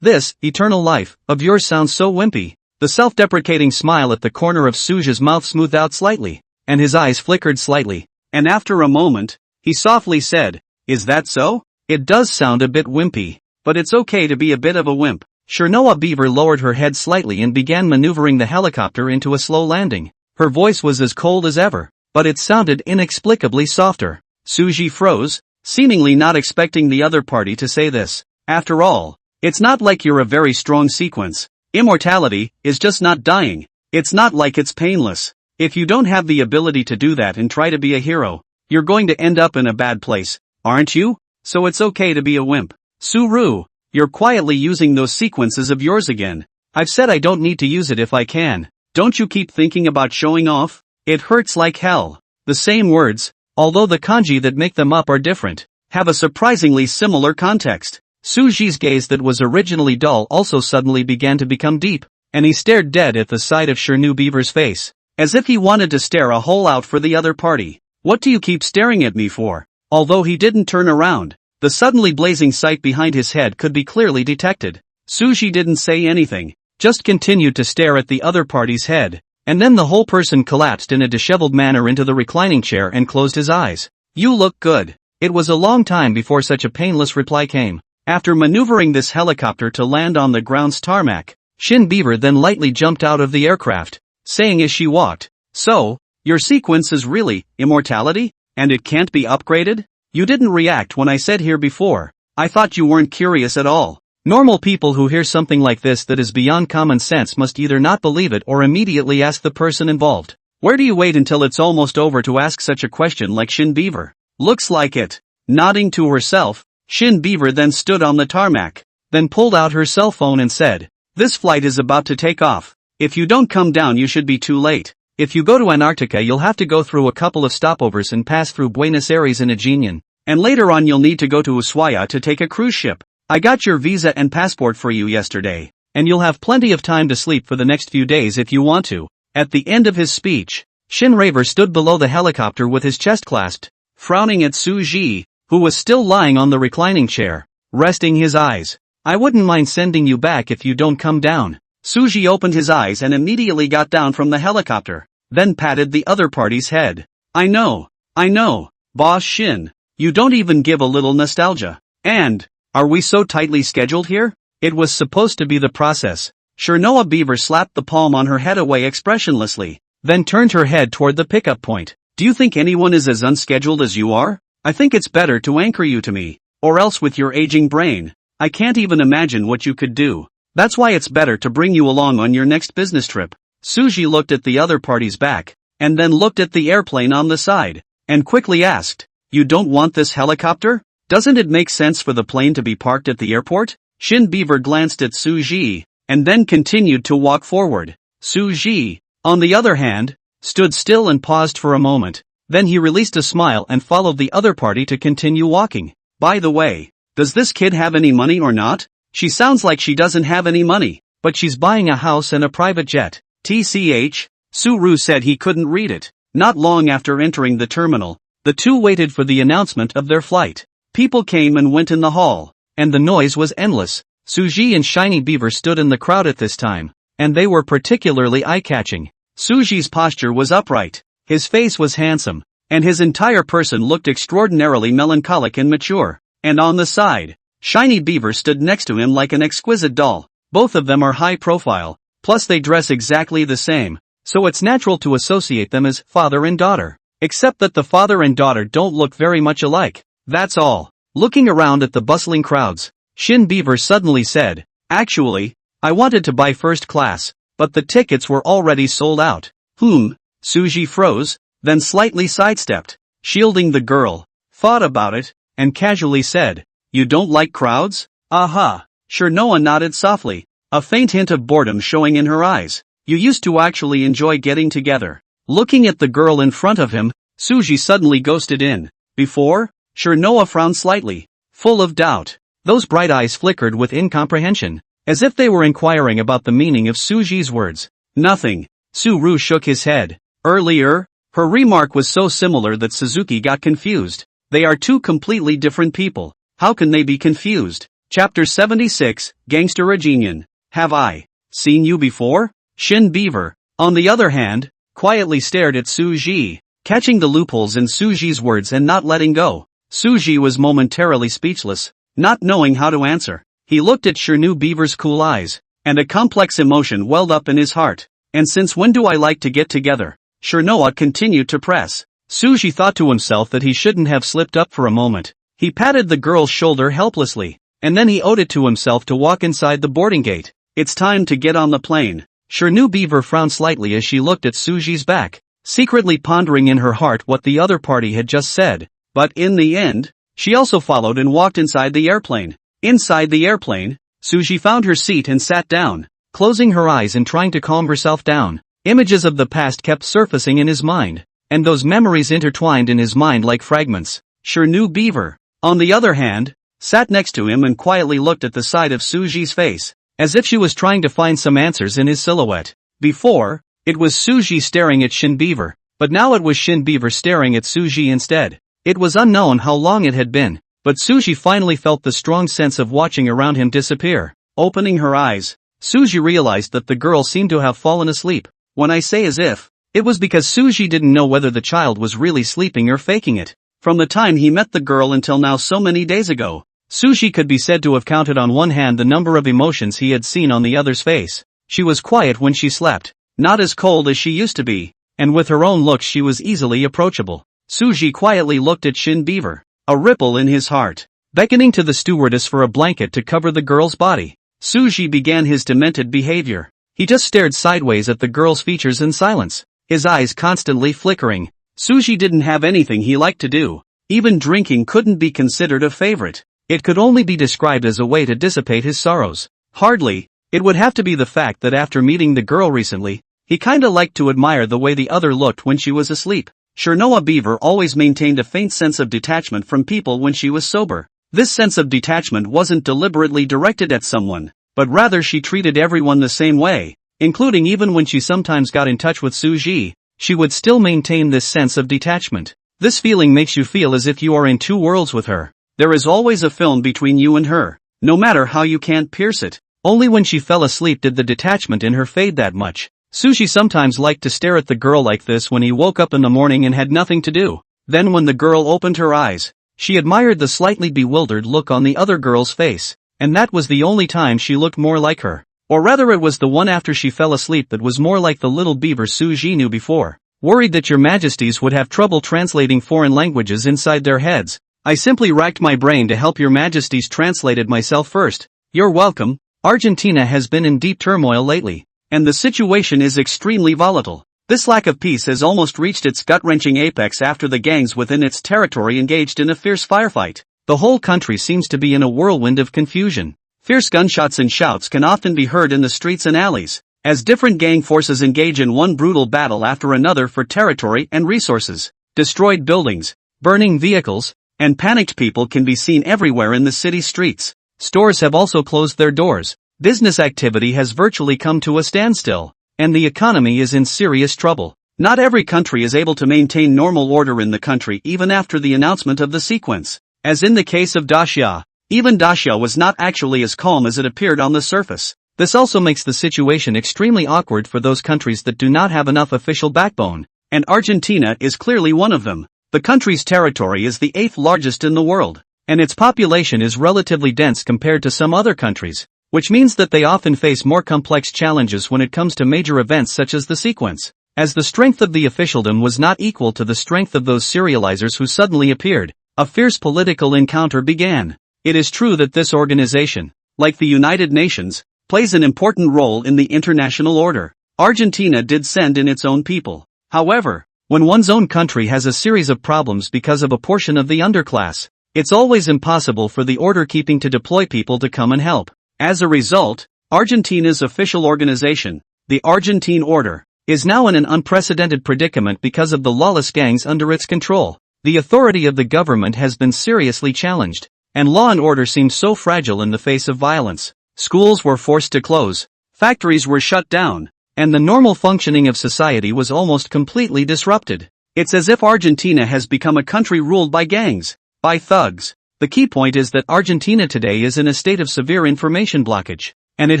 This, eternal life, of yours sounds so wimpy. The self-deprecating smile at the corner of Suji's mouth smoothed out slightly, and his eyes flickered slightly, and after a moment, he softly said, is that so? It does sound a bit wimpy, but it's okay to be a bit of a wimp. Shernoa Beaver lowered her head slightly and began maneuvering the helicopter into a slow landing. Her voice was as cold as ever, but it sounded inexplicably softer. Suji froze, seemingly not expecting the other party to say this. After all, it's not like you're a very strong sequence. Immortality is just not dying. It's not like it's painless. If you don't have the ability to do that and try to be a hero, you're going to end up in a bad place, aren't you? So it's okay to be a wimp. Suru, you're quietly using those sequences of yours again. I've said I don't need to use it if I can. Don't you keep thinking about showing off? It hurts like hell. The same words, although the kanji that make them up are different, have a surprisingly similar context. Suji's gaze that was originally dull also suddenly began to become deep, and he stared dead at the side of Shernu Beaver's face, as if he wanted to stare a hole out for the other party. What do you keep staring at me for? Although he didn't turn around, the suddenly blazing sight behind his head could be clearly detected. Suji didn't say anything, just continued to stare at the other party's head, and then the whole person collapsed in a disheveled manner into the reclining chair and closed his eyes. You look good. It was a long time before such a painless reply came. After maneuvering this helicopter to land on the ground's tarmac, Shin Beaver then lightly jumped out of the aircraft, saying as she walked, so, your sequence is really immortality? And it can't be upgraded? You didn't react when I said here before. I thought you weren't curious at all. Normal people who hear something like this that is beyond common sense must either not believe it or immediately ask the person involved. Where do you wait until it's almost over to ask such a question like Shin Beaver? Looks like it. Nodding to herself, Shin Beaver then stood on the tarmac, then pulled out her cell phone and said, this flight is about to take off. If you don't come down you should be too late. If you go to Antarctica you'll have to go through a couple of stopovers and pass through Buenos Aires and Aegean, and later on you'll need to go to Ushuaia to take a cruise ship. I got your visa and passport for you yesterday, and you'll have plenty of time to sleep for the next few days if you want to. At the end of his speech, Shin Raver stood below the helicopter with his chest clasped, frowning at Suji, who was still lying on the reclining chair, resting his eyes. I wouldn't mind sending you back if you don't come down. Suji opened his eyes and immediately got down from the helicopter. then patted the other party's head. I know, Boss Shin. You don't even give a little nostalgia. And, are we so tightly scheduled here? It was supposed to be the process. Chernoa Beaver slapped the palm on her head away expressionlessly, then turned her head toward the pickup point. Do you think anyone is as unscheduled as you are? I think it's better to anchor you to me, or else with your aging brain, I can't even imagine what you could do. That's why it's better to bring you along on your next business trip. Suji looked at the other party's back, and then looked at the airplane on the side, and quickly asked, You don't want this helicopter? Doesn't it make sense for the plane to be parked at the airport? Shin Beaver glanced at Suji, and then continued to walk forward. Suji, on the other hand, stood still and paused for a moment. Then he released a smile and followed the other party to continue walking. By the way, does this kid have any money or not? She sounds like she doesn't have any money, but she's buying a house and a private jet. TCH, Suru said he couldn't read it. Not long after entering the terminal, the two waited for the announcement of their flight. People came and went in the hall, and the noise was endless. Suji and Shiny Beaver stood in the crowd at this time, and they were particularly eye-catching. Suji's posture was upright, his face was handsome, and his entire person looked extraordinarily melancholic and mature. And on the side, Shiny Beaver stood next to him like an exquisite doll. Both of them are high profile, plus they dress exactly the same, so it's natural to associate them as father and daughter. Except that the father and daughter don't look very much alike. That's all. Looking around at the bustling crowds, Shin Beaver suddenly said, Actually, I wanted to buy first class, but the tickets were already sold out. Suji froze, then slightly sidestepped, shielding the girl, thought about it, and casually said, You don't like crowds? Aha. Chernoa nodded softly, a faint hint of boredom showing in her eyes. You used to actually enjoy getting together. Looking at the girl in front of him, Suji suddenly ghosted in. Before? Chernoa frowned slightly, full of doubt. Those bright eyes flickered with incomprehension, as if they were inquiring about the meaning of Suji's words. Nothing. Suru shook his head. Earlier, her remark was so similar that Suzuki got confused. They are two completely different people. How can they be confused? Chapter 76, Gangster Reunion. Have I seen you before? Shin Beaver, on the other hand, quietly stared at Suji, catching the loopholes in Suji's words and not letting go. Suji was momentarily speechless, not knowing how to answer. He looked at Chernu Beaver's cool eyes, and a complex emotion welled up in his heart. And since when do I like to get together? Chernoa continued to press. Suji thought to himself that he shouldn't have slipped up for a moment. He patted the girl's shoulder helplessly, and then he owed it to himself to walk inside the boarding gate. It's time to get on the plane. Chernu Beaver frowned slightly as she looked at Suji's back, secretly pondering in her heart what the other party had just said. But in the end, she also followed and walked inside the airplane. Inside the airplane, Suji found her seat and sat down, closing her eyes and trying to calm herself down. Images of the past kept surfacing in his mind, and those memories intertwined in his mind like fragments. Chernu Beaver, on the other hand, sat next to him and quietly looked at the side of Suji's face, as if she was trying to find some answers in his silhouette. Before, it was Suji staring at Shin Beaver, but now it was Shin Beaver staring at Suji instead. It was unknown how long it had been, but Suji finally felt the strong sense of watching around him disappear. Opening her eyes, Suji realized that the girl seemed to have fallen asleep. When I say as if, it was because Suji didn't know whether the child was really sleeping or faking it. From the time he met the girl until now so many days ago, Suji could be said to have counted on one hand the number of emotions he had seen on the other's face. She was quiet when she slept, not as cold as she used to be, and with her own looks she was easily approachable. Suji quietly looked at Shin Beaver, a ripple in his heart, beckoning to the stewardess for a blanket to cover the girl's body. Suji began his demented behavior. He just stared sideways at the girl's features in silence, his eyes constantly flickering. Suji didn't have anything he liked to do. Even drinking couldn't be considered a favorite. It could only be described as a way to dissipate his sorrows. Hardly, it would have to be the fact that after meeting the girl recently, he kinda liked to admire the way the other looked when she was asleep. Chernoa Beaver always maintained a faint sense of detachment from people when she was sober. This sense of detachment wasn't deliberately directed at someone, but rather she treated everyone the same way, including even when she sometimes got in touch with Suji, she would still maintain this sense of detachment. This feeling makes you feel as if you are in two worlds with her. There is always a film between you and her, no matter how you can't pierce it. Only when she fell asleep did the detachment in her fade that much. Sushi sometimes liked to stare at the girl like this when he woke up in the morning and had nothing to do. Then when the girl opened her eyes, she admired the slightly bewildered look on the other girl's face, and that was the only time she looked more like her. Or rather it was the one after she fell asleep that was more like the little beaver Suji knew before. Worried that your majesties would have trouble translating foreign languages inside their heads, I simply racked my brain to help your majesties translated myself first. You're welcome. Argentina has been in deep turmoil lately, and the situation is extremely volatile. This lack of peace has almost reached its gut-wrenching apex after the gangs within its territory engaged in a fierce firefight. The whole country seems to be in a whirlwind of confusion. Fierce gunshots and shouts can often be heard in the streets and alleys, as different gang forces engage in one brutal battle after another for territory and resources. Destroyed buildings, burning vehicles, and panicked people can be seen everywhere in the city streets. Stores have also closed their doors. Business activity has virtually come to a standstill, and the economy is in serious trouble. Not every country is able to maintain normal order in the country even after the announcement of the sequence. As in the case of Dacia, even Dacia was not actually as calm as it appeared on the surface. This also makes the situation extremely awkward for those countries that do not have enough official backbone, and Argentina is clearly one of them. The country's territory is the 8th largest in the world, and its population is relatively dense compared to some other countries, which means that they often face more complex challenges when it comes to major events such as the sequence, as the strength of the officialdom was not equal to the strength of those serializers who suddenly appeared. A fierce political encounter began. It is true that this organization, like the United Nations, plays an important role in the international order. Argentina did send in its own people. However, when one's own country has a series of problems because of a portion of the underclass, it's always impossible for the order-keeping to deploy people to come and help. As a result, Argentina's official organization, the Argentine Order, is now in an unprecedented predicament because of the lawless gangs under its control. The authority of the government has been seriously challenged, and law and order seems so fragile in the face of violence. Schools were forced to close, factories were shut down, and the normal functioning of society was almost completely disrupted. It's as if Argentina has become a country ruled by gangs, by thugs. The key point is that Argentina today is in a state of severe information blockage, and it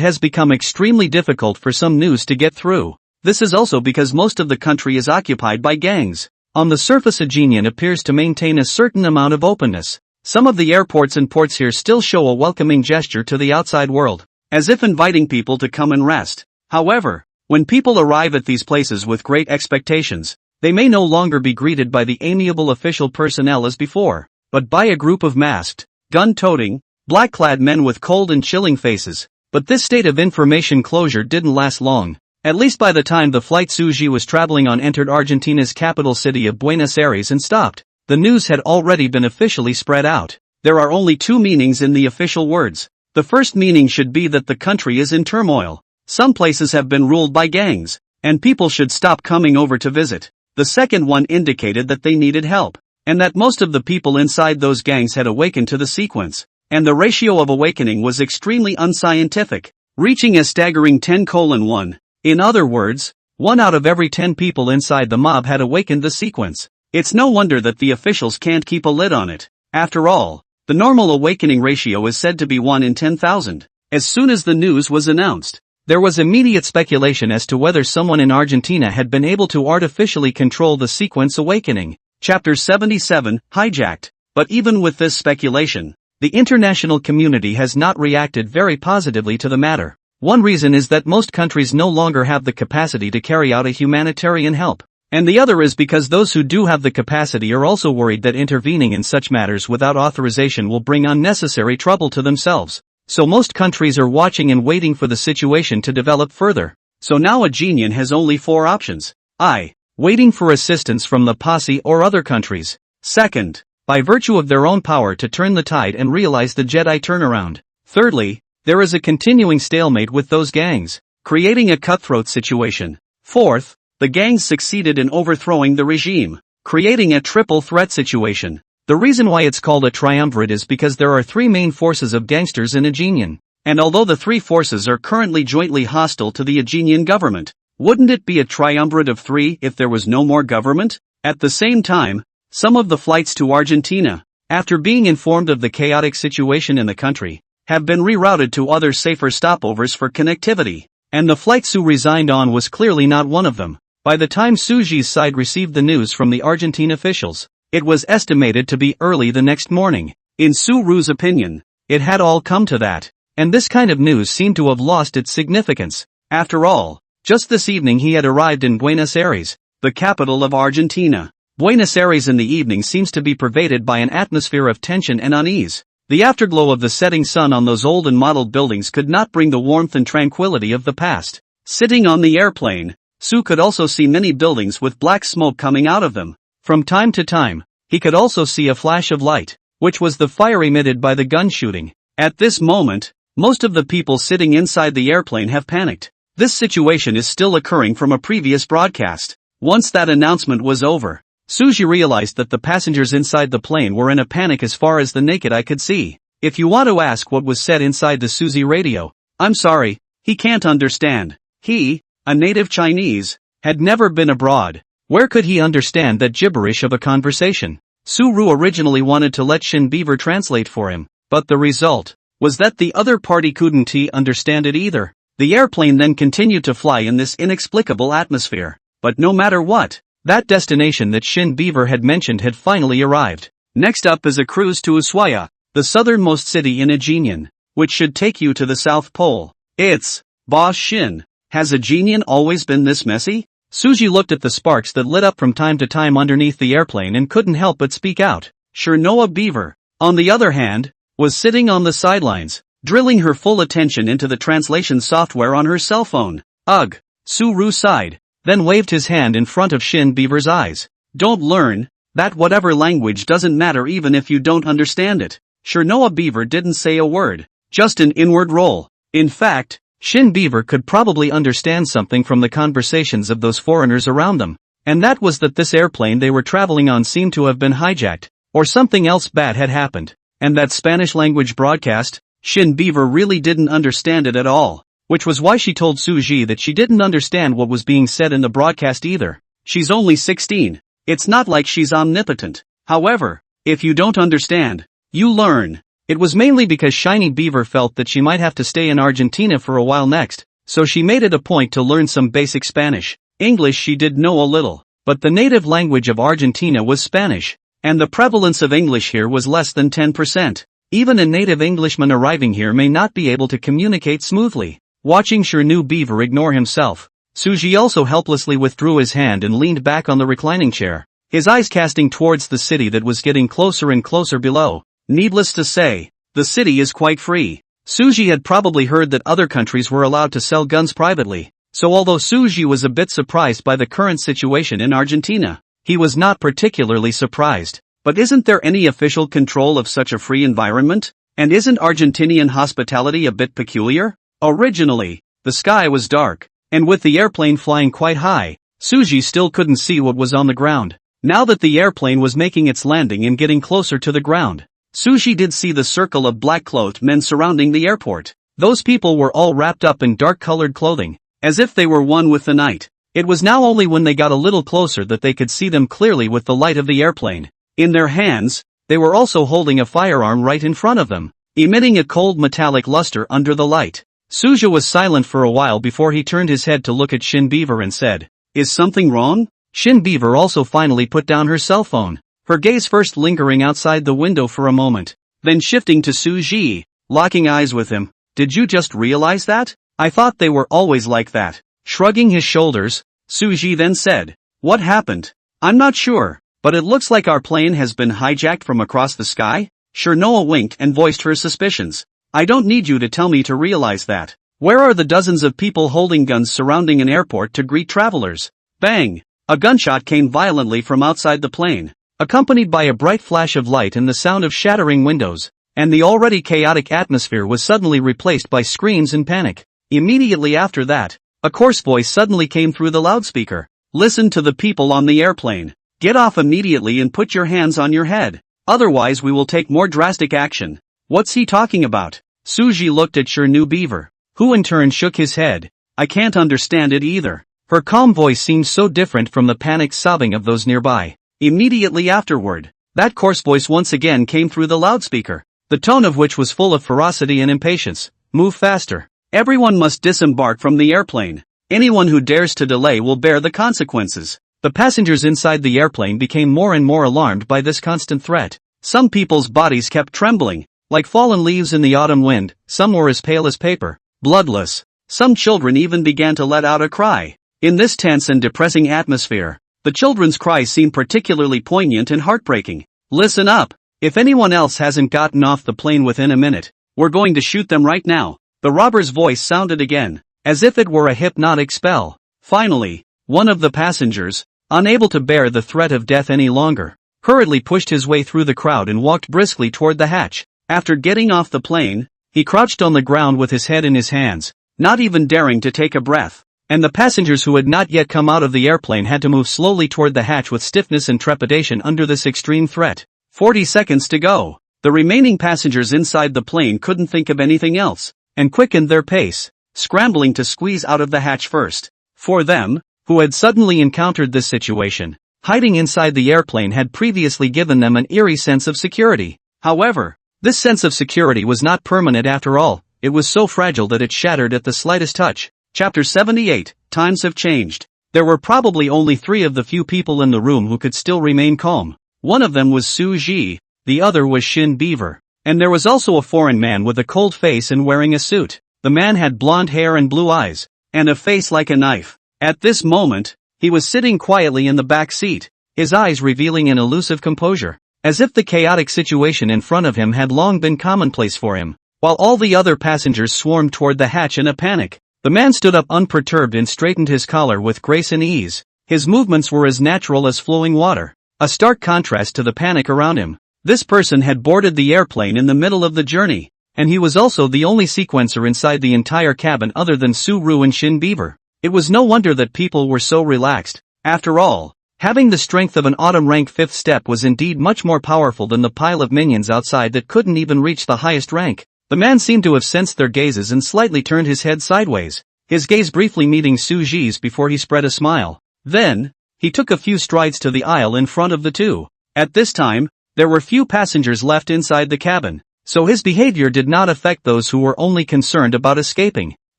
has become extremely difficult for some news to get through. This is also because most of the country is occupied by gangs. On the surface, Aegean appears to maintain a certain amount of openness. Some of the airports and ports here still show a welcoming gesture to the outside world, as if inviting people to come and rest. However, when people arrive at these places with great expectations, they may no longer be greeted by the amiable official personnel as before, but by a group of masked, gun-toting, black-clad men with cold and chilling faces. But this state of information closure didn't last long. At least by the time the flight Suji was traveling on entered Argentina's capital city of Buenos Aires and stopped, the news had already been officially spread out. There are only two meanings in the official words. The first meaning should be that the country is in turmoil. Some places have been ruled by gangs, and people should stop coming over to visit. The second one indicated that they needed help, and that most of the people inside those gangs had awakened to the sequence, and the ratio of awakening was extremely unscientific, reaching a staggering 10:1. In other words, 1 out of every 10 people inside the mob had awakened the sequence. It's no wonder that the officials can't keep a lid on it. After all, the normal awakening ratio is said to be 1 in 10,000. As soon as the news was announced, there was immediate speculation as to whether someone in Argentina had been able to artificially control the sequence awakening. Chapter 77, Hijacked. But even with this speculation, the international community has not reacted very positively to the matter. One reason is that most countries no longer have the capacity to carry out a humanitarian help, and the other is because those who do have the capacity are also worried that intervening in such matters without authorization will bring unnecessary trouble to themselves. So most countries are watching and waiting for the situation to develop further. So now Aegean has only 4 options. I. Waiting for assistance from the posse or other countries. Second, by virtue of their own power to turn the tide and realize the Jedi turnaround. Thirdly, there is a continuing stalemate with those gangs, creating a cutthroat situation. Fourth, the gangs succeeded in overthrowing the regime, creating a triple threat situation. The reason why it's called a triumvirate is because there are 3 main forces of gangsters in Aegean, and although the 3 forces are currently jointly hostile to the Aegean government, wouldn't it be a triumvirate of 3 if there was no more government? At the same time, some of the flights to Argentina, after being informed of the chaotic situation in the country, have been rerouted to other safer stopovers for connectivity. and the flight Su resigned on was clearly not one of them. By the time Suji's side received the news from the Argentine officials, it was estimated to be early the next morning. In Su Ru's opinion, it had all come to that, and this kind of news seemed to have lost its significance. After all, just this evening he had arrived in Buenos Aires, the capital of Argentina. Buenos Aires in the evening seems to be pervaded by an atmosphere of tension and unease. The afterglow of the setting sun on those old and mottled buildings could not bring the warmth and tranquility of the past. Sitting on the airplane, Su could also see many buildings with black smoke coming out of them. From time to time, he could also see a flash of light, which was the fire emitted by the gun shooting. At this moment, most of the people sitting inside the airplane have panicked. This situation is still occurring from a previous broadcast. Once that announcement was over, Suji realized that the passengers inside the plane were in a panic as far as the naked eye could see. If you want to ask what was said inside the Suzy radio, I'm sorry, he can't understand. He, a native Chinese, had never been abroad. Where could he understand that gibberish of a conversation? Su-ru originally wanted to let Shin Beaver translate for him, but the result was that the other party couldn't understand it either. The airplane then continued to fly in this inexplicable atmosphere. But no matter what, that destination that Shin Beaver had mentioned had finally arrived. Next up is a cruise to Ushuaia, the southernmost city in Aegean, which should take you to the South Pole. It's, Boss Shin, has Aegean always been this messy? Suji looked at the sparks that lit up from time to time underneath the airplane and couldn't help but speak out. Shernoa Beaver, on the other hand, was sitting on the sidelines, drilling her full attention into the translation software on her cell phone. Ugh, Su-ru sighed, then waved his hand in front of Shin Beaver's eyes. Don't learn that whatever language doesn't matter even if you don't understand it. Shernoa Beaver didn't say a word, just an inward roll. In fact, Shin Beaver could probably understand something from the conversations of those foreigners around them, and that was that this airplane they were traveling on seemed to have been hijacked, or something else bad had happened. And that Spanish language broadcast, Shin Beaver really didn't understand it at all, which was why she told Suji that she didn't understand what was being said in the broadcast either. She's only 16. It's not like she's omnipotent. However, if you don't understand, you learn. It was mainly because Shiny Beaver felt that she might have to stay in Argentina for a while next, so she made it a point to learn some basic Spanish. English she did know a little, but the native language of Argentina was Spanish, and the prevalence of English here was less than 10%. Even a native Englishman arriving here may not be able to communicate smoothly. Watching Shernu Beaver ignore himself, Suji also helplessly withdrew his hand and leaned back on the reclining chair, his eyes casting towards the city that was getting closer and closer below. Needless to say, the city is quite free. Suji had probably heard that other countries were allowed to sell guns privately, so although Suji was a bit surprised by the current situation in Argentina, he was not particularly surprised. But isn't there any official control of such a free environment? And isn't Argentinian hospitality a bit peculiar? Originally, the sky was dark, and with the airplane flying quite high, Suji still couldn't see what was on the ground. Now that the airplane was making its landing and getting closer to the ground, Suji did see the circle of black-clothed men surrounding the airport. Those people were all wrapped up in dark-colored clothing, as if they were one with the night. It was now only when they got a little closer that they could see them clearly with the light of the airplane. In their hands, they were also holding a firearm right in front of them, emitting a cold metallic luster under the light. Suja was silent for a while before he turned his head to look at Shin Beaver and said, "Is something wrong?" Shin Beaver also finally put down her cell phone, her gaze first lingering outside the window for a moment, then shifting to Suji, locking eyes with him. "Did you just realize that? I thought they were always like that." Shrugging his shoulders, Suji then said, "What happened? I'm not sure, but it looks like our plane has been hijacked from across the sky." Shernoa winked and voiced her suspicions. "I don't need you to tell me to realize that. Where are the dozens of people holding guns surrounding an airport to greet travelers?" Bang! A gunshot came violently from outside the plane, accompanied by a bright flash of light and the sound of shattering windows, and the already chaotic atmosphere was suddenly replaced by screams and panic. Immediately after that, a coarse voice suddenly came through the loudspeaker. "Listen to the people on the airplane. Get off immediately and put your hands on your head. Otherwise we will take more drastic action." "What's he talking about?" Suji looked at Shernu Beaver, who in turn shook his head. "I can't understand it either." Her calm voice seemed so different from the panicked sobbing of those nearby. Immediately afterward, that coarse voice once again came through the loudspeaker, the tone of which was full of ferocity and impatience. "Move faster." Everyone must disembark from the airplane. Anyone who dares to delay will bear the consequences. The passengers inside the airplane became more and more alarmed by this constant threat. Some people's bodies kept trembling, like fallen leaves in the autumn wind. Some were as pale as paper, bloodless. Some children even began to let out a cry. In this tense and depressing atmosphere, the children's cries seemed particularly poignant and heartbreaking. Listen up. If anyone else hasn't gotten off the plane within a minute, we're going to shoot them right now. The robber's voice sounded again, as if it were a hypnotic spell. Finally, one of the passengers, unable to bear the threat of death any longer, hurriedly pushed his way through the crowd and walked briskly toward the hatch. After getting off the plane, he crouched on the ground with his head in his hands, not even daring to take a breath. And the passengers who had not yet come out of the airplane had to move slowly toward the hatch with stiffness and trepidation under this extreme threat. 40 seconds to go. The remaining passengers inside the plane couldn't think of anything else, and quickened their pace, scrambling to squeeze out of the hatch first. For them, who had suddenly encountered this situation, hiding inside the airplane had previously given them an eerie sense of security. However, this sense of security was not permanent after all. It was so fragile that it shattered at the slightest touch. Chapter 78, Times have changed. There were probably only 3 of the few people in the room who could still remain calm. One of them was Su Ji, the other was Shin Beaver, and there was also a foreign man with a cold face and wearing a suit. The man had blonde hair and blue eyes, and a face like a knife. At this moment, he was sitting quietly in the back seat, his eyes revealing an elusive composure, as if the chaotic situation in front of him had long been commonplace for him. While all the other passengers swarmed toward the hatch in a panic, the man stood up unperturbed and straightened his collar with grace and ease. His movements were as natural as flowing water, a stark contrast to the panic around him. This person had boarded the airplane in the middle of the journey, and he was also the only sequencer inside the entire cabin other than Su-Ru and Shin Beaver. It was no wonder that people were so relaxed. After all, having the strength of an autumn rank 5th step was indeed much more powerful than the pile of minions outside that couldn't even reach the highest rank. The man seemed to have sensed their gazes and slightly turned his head sideways, his gaze briefly meeting Su Ji's before he spread a smile. Then, he took a few strides to the aisle in front of the two. At this time, there were few passengers left inside the cabin, so his behavior did not affect those who were only concerned about escaping.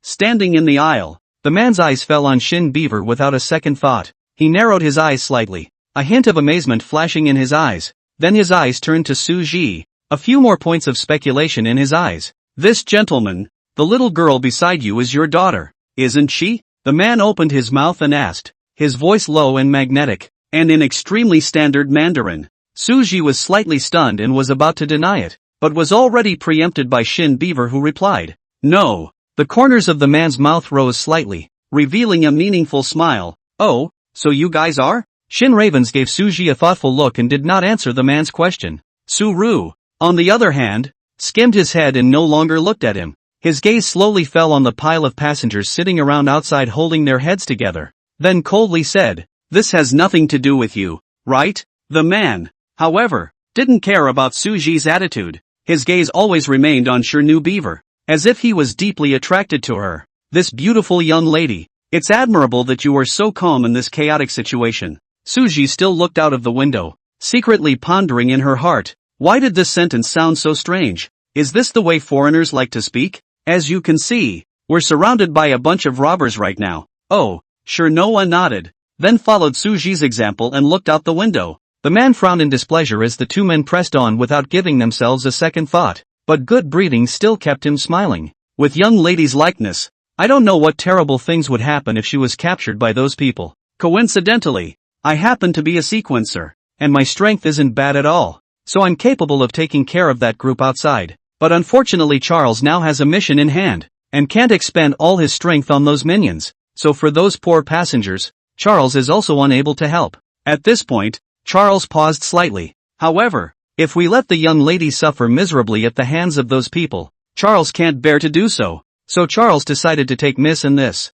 Standing in the aisle, the man's eyes fell on Shin Beaver without a second thought. He narrowed his eyes slightly, a hint of amazement flashing in his eyes. Then his eyes turned to Su Ji, a few more points of speculation in his eyes. This gentleman, the little girl beside you is your daughter, isn't she? The man opened his mouth and asked, his voice low and magnetic, and in extremely standard Mandarin. Su Ji was slightly stunned and was about to deny it, but was already preempted by Shin Beaver who replied, no. The corners of the man's mouth rose slightly, revealing a meaningful smile. Oh, so you guys are? Shin Ravens gave Su Ji a thoughtful look and did not answer the man's question. Su-Ru, on the other hand, skimmed his head and no longer looked at him. His gaze slowly fell on the pile of passengers sitting around outside holding their heads together, then coldly said, this has nothing to do with you, right? The man, however, didn't care about Su Ji's attitude. His gaze always remained on Shin Beaver, as if he was deeply attracted to her. This beautiful young lady, it's admirable that you are so calm in this chaotic situation. Su Ji still looked out of the window, secretly pondering in her heart, why did this sentence sound so strange? Is this the way foreigners like to speak? As you can see, we're surrounded by a bunch of robbers right now. Oh, sure. Noah nodded, then followed Su Ji's example and looked out the window. The man frowned in displeasure as the two men pressed on without giving themselves a second thought, but good breeding still kept him smiling. With young lady's likeness, I don't know what terrible things would happen if she was captured by those people. Coincidentally, I happen to be a sequencer, and my strength isn't bad at all, so I'm capable of taking care of that group outside. But unfortunately Charles now has a mission in hand, and can't expend all his strength on those minions, so for those poor passengers, Charles is also unable to help. At this point, Charles paused slightly. However, if we let the young lady suffer miserably at the hands of those people, Charles can't bear to do so. So Charles decided to take Miss and this,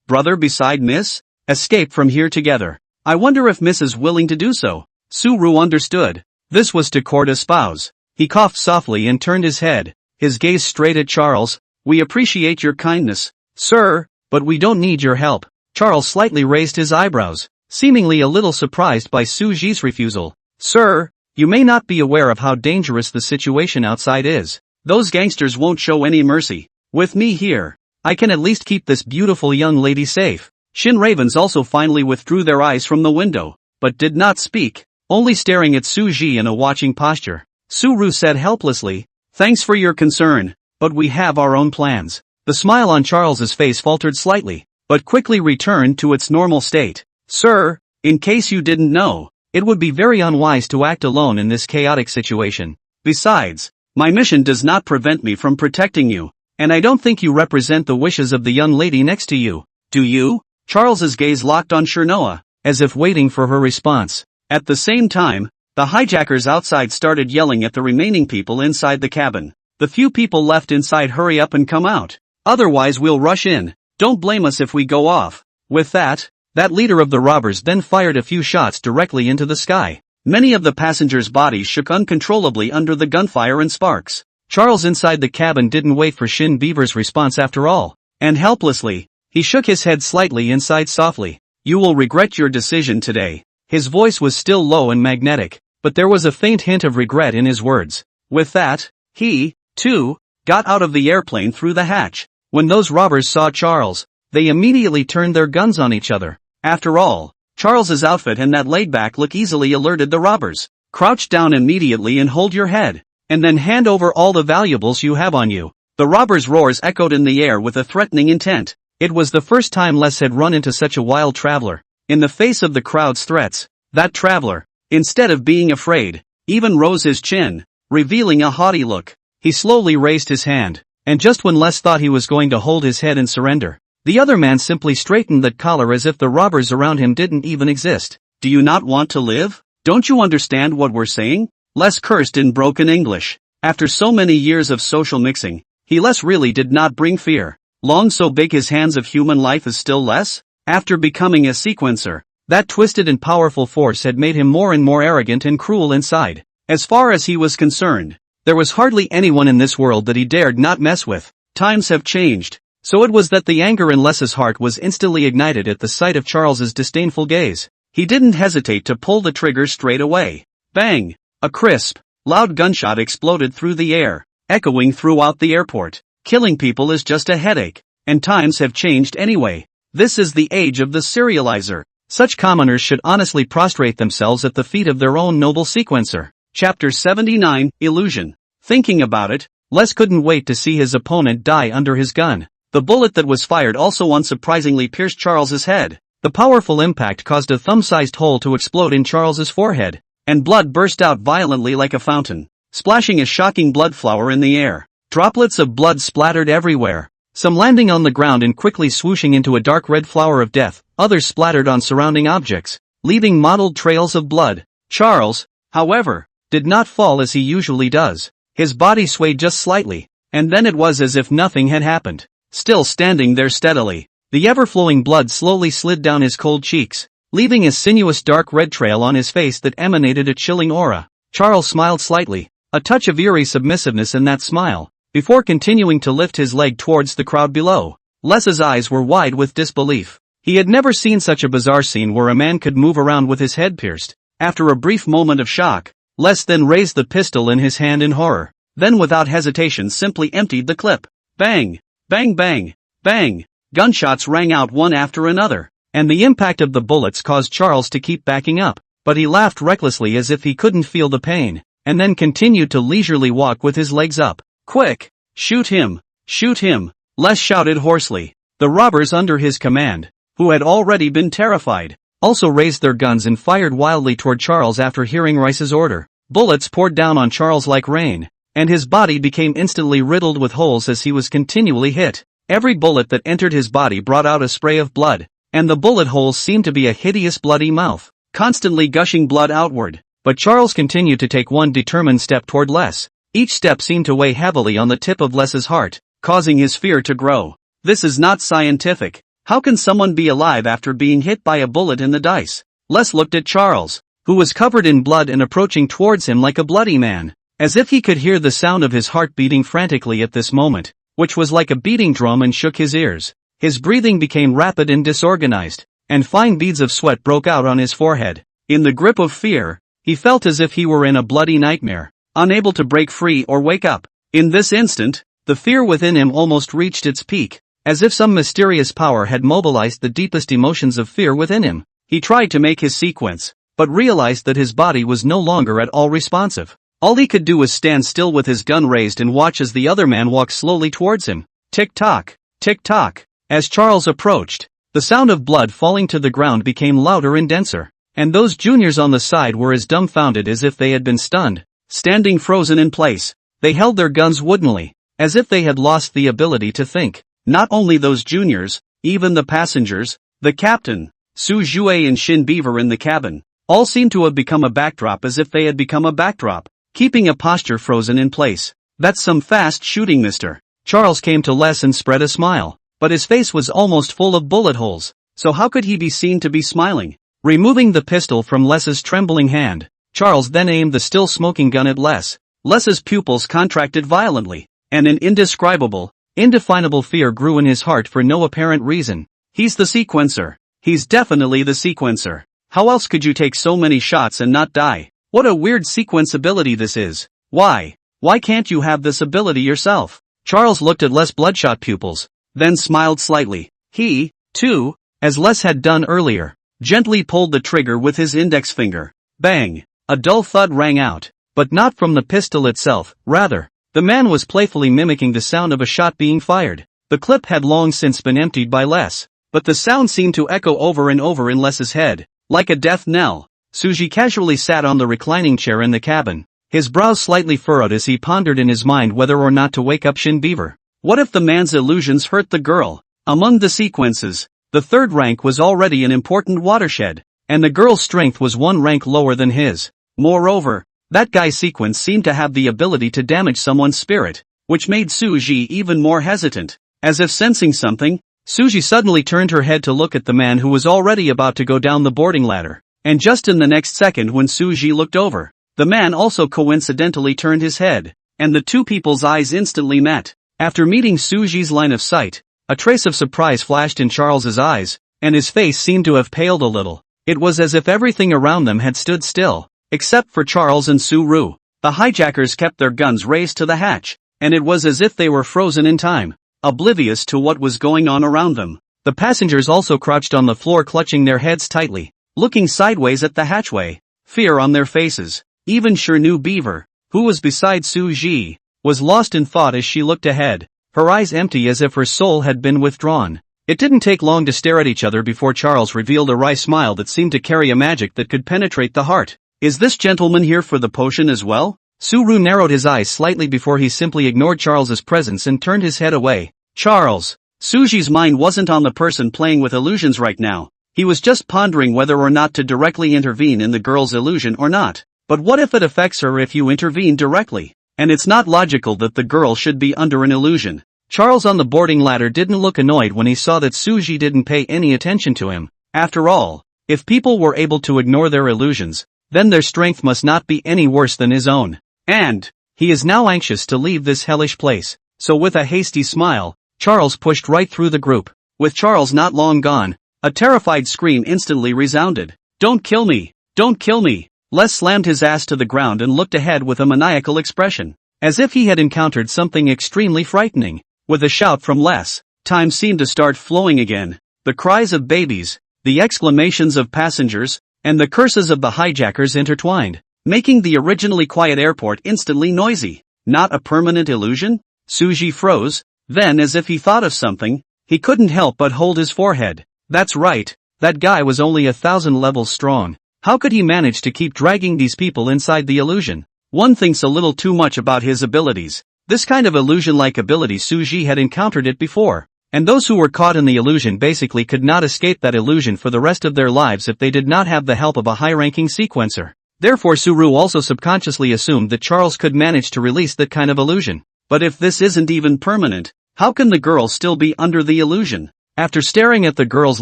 brother beside Miss, escape from here together. I wonder if Miss is willing to do so. Su-Ru understood. This was to court a spouse. He coughed softly and turned his head, his gaze straight at Charles. We appreciate your kindness, sir, but we don't need your help. Charles slightly raised his eyebrows, seemingly a little surprised by Su Ji's refusal. Sir, you may not be aware of how dangerous the situation outside is. Those gangsters won't show any mercy. With me here, I can at least keep this beautiful young lady safe. Shin ravens also finally withdrew their eyes from the window, but did not speak, only staring at Su Ji in a watching posture. Su Ru said helplessly, "Thanks for your concern, but we have our own plans." The smile on Charles's face faltered slightly, but quickly returned to its normal state. "Sir, in case you didn't know, it would be very unwise to act alone in this chaotic situation. Besides, my mission does not prevent me from protecting you, and I don't think you represent the wishes of the young lady next to you. Do you?" Charles's gaze locked on Shirnoa, as if waiting for her response. At the same time, the hijackers outside started yelling at the remaining people inside the cabin. "The few people left inside, hurry up and come out. Otherwise we'll rush in. Don't blame us if we go off." With that leader of the robbers then fired a few shots directly into the sky. Many of the passengers' bodies shook uncontrollably under the gunfire and sparks. Charles inside the cabin didn't wait for Shin Beaver's response after all, and helplessly, he shook his head slightly and sighed softly. "You will regret your decision today." His voice was still low and magnetic, but there was a faint hint of regret in his words. With that, he, too, got out of the airplane through the hatch. When those robbers saw Charles, they immediately turned their guns on each other. After all, Charles's outfit and that laid-back look easily alerted the robbers. "Crouch down immediately and hold your head, and then hand over all the valuables you have on you." The robbers' roars echoed in the air with a threatening intent. It was the first time Les had run into such a wild traveler. In the face of the crowd's threats, that traveler, instead of being afraid, even rose his chin, revealing a haughty look. He slowly raised his hand, and just when Les thought he was going to hold his head and surrender, the other man simply straightened that collar as if the robbers around him didn't even exist. "Do you not want to live? Don't you understand what we're saying?" Les cursed in broken English. After so many years of social mixing, Les really did not bring fear. Long so big his hands of human life is still less? After becoming a sequencer, that twisted and powerful force had made him more and more arrogant and cruel inside. As far as he was concerned, there was hardly anyone in this world that he dared not mess with. Times have changed, so it was that the anger in Les's heart was instantly ignited at the sight of Charles's disdainful gaze. He didn't hesitate to pull the trigger straight away. Bang! A crisp, loud gunshot exploded through the air, echoing throughout the airport. Killing people is just a headache, and times have changed anyway. This is the age of the serializer. Such commoners should honestly prostrate themselves at the feet of their own noble sequencer. Chapter 79, Illusion. Thinking about it, Les couldn't wait to see his opponent die under his gun. The bullet that was fired also unsurprisingly pierced Charles's head. The powerful impact caused a thumb-sized hole to explode in Charles's forehead, and blood burst out violently like a fountain, splashing a shocking blood flower in the air. Droplets of blood splattered everywhere, some landing on the ground and quickly swooshing into a dark red flower of death, others splattered on surrounding objects, leaving mottled trails of blood. Charles, however, did not fall as he usually does. His body swayed just slightly, and then it was as if nothing had happened. Still standing there steadily, the ever-flowing blood slowly slid down his cold cheeks, leaving a sinuous dark red trail on his face that emanated a chilling aura. Charles smiled slightly, a touch of eerie submissiveness in that smile, before continuing to lift his leg towards the crowd below. Les's eyes were wide with disbelief. He had never seen such a bizarre scene where a man could move around with his head pierced. After a brief moment of shock, Les then raised the pistol in his hand in horror, then without hesitation simply emptied the clip. Bang! Bang bang! Bang! Gunshots rang out one after another, and the impact of the bullets caused Charles to keep backing up, but he laughed recklessly as if he couldn't feel the pain, and then continued to leisurely walk with his legs up. "Quick! Shoot him! Shoot him!" Les shouted hoarsely. The robbers under his command, who had already been terrified, also raised their guns and fired wildly toward Charles after hearing Rice's order. Bullets poured down on Charles like rain, and his body became instantly riddled with holes as he was continually hit. Every bullet that entered his body brought out a spray of blood, and the bullet holes seemed to be a hideous bloody mouth, constantly gushing blood outward. But Charles continued to take one determined step toward Les. Each step seemed to weigh heavily on the tip of Les's heart, causing his fear to grow. This is not scientific. How can someone be alive after being hit by a bullet in the dice? Les looked at Charles, who was covered in blood and approaching towards him like a bloody man, as if he could hear the sound of his heart beating frantically at this moment, which was like a beating drum and shook his ears. His breathing became rapid and disorganized, and fine beads of sweat broke out on his forehead. In the grip of fear, he felt as if he were in a bloody nightmare, unable to break free or wake up. In this instant, the fear within him almost reached its peak. as if some mysterious power had mobilized the deepest emotions of fear within him. He tried to make his sequence, but realized that his body was no longer at all responsive. All he could do was stand still with his gun raised and watch as the other man walked slowly towards him. Tick-tock, tick-tock. As Charles approached, the sound of blood falling to the ground became louder and denser, and those juniors on the side were as dumbfounded as if they had been stunned. Standing frozen in place, they held their guns woodenly, as if they had lost the ability to think. Not only those juniors, even the passengers, the captain, Su Jue and Shin Beaver in the cabin, all seemed to have become a backdrop as if they had become a backdrop, keeping a posture frozen in place. That's some fast shooting, mister. Charles came to Les and spread a smile, but his face was almost full of bullet holes, so how could he be seen to be smiling? Removing the pistol from Les's trembling hand, Charles then aimed the still smoking gun at Les. Les's pupils contracted violently, and an indescribable, indefinable fear grew in his heart for no apparent reason. He's the sequencer. He's definitely the sequencer. How else could you take so many shots and not die? What a weird sequence ability this is. Why can't you have this ability yourself? Charles looked at Les' bloodshot pupils, then smiled slightly. He, too, as Les had done earlier, gently pulled the trigger with his index finger. Bang! A dull thud rang out, but not from the pistol itself, rather, the man was playfully mimicking the sound of a shot being fired. The clip had long since been emptied by Les, but the sound seemed to echo over and over in Les's head, like a death knell. Suji casually sat on the reclining chair in the cabin, his brows slightly furrowed as he pondered in his mind whether or not to wake up Shin Beaver. What if the man's illusions hurt the girl? Among the sequences, the third rank was already an important watershed, and the girl's strength was one rank lower than his. Moreover, that guy's sequence seemed to have the ability to damage someone's spirit, which made Suji even more hesitant. As if sensing something, Suji suddenly turned her head to look at the man who was already about to go down the boarding ladder, and just in the next second when Suji looked over, the man also coincidentally turned his head, and the two people's eyes instantly met. After meeting Suji's line of sight, a trace of surprise flashed in Charles's eyes, and his face seemed to have paled a little. It was as if everything around them had stood still, except for Charles and Su-ru. The hijackers kept their guns raised to the hatch, and it was as if they were frozen in time, oblivious to what was going on around them. The passengers also crouched on the floor clutching their heads tightly, looking sideways at the hatchway, fear on their faces. Even Shin Beaver, who was beside Suji, was lost in thought as she looked ahead, her eyes empty as if her soul had been withdrawn. It didn't take long to stare at each other before Charles revealed a wry smile that seemed to carry a magic that could penetrate the heart. Is this gentleman here for the potion as well? Su-ru narrowed his eyes slightly before he simply ignored Charles's presence and turned his head away. Charles. Suji's mind wasn't on the person playing with illusions right now. He was just pondering whether or not to directly intervene in the girl's illusion or not. But what if it affects her if you intervene directly? And it's not logical that the girl should be under an illusion. Charles on the boarding ladder didn't look annoyed when he saw that Suji didn't pay any attention to him. After all, if people were able to ignore their illusions, then their strength must not be any worse than his own. And he is now anxious to leave this hellish place. So with a hasty smile, Charles pushed right through the group. With Charles not long gone, a terrified scream instantly resounded. Don't kill me! Don't kill me! Les slammed his ass to the ground and looked ahead with a maniacal expression, as if he had encountered something extremely frightening. With a shout from Les, time seemed to start flowing again. The cries of babies, the exclamations of passengers, and the curses of the hijackers intertwined, making the originally quiet airport instantly noisy. Not a permanent illusion? Suji froze, then as if he thought of something, he couldn't help but hold his forehead. That's right, that guy was only 1,000 levels strong. How could he manage to keep dragging these people inside the illusion? One thinks a little too much about his abilities. This kind of illusion-like ability Suji had encountered it before, and those who were caught in the illusion basically could not escape that illusion for the rest of their lives if they did not have the help of a high-ranking sequencer. Therefore Su-ru also subconsciously assumed that Charles could manage to release that kind of illusion. But if this isn't even permanent, how can the girl still be under the illusion? After staring at the girl's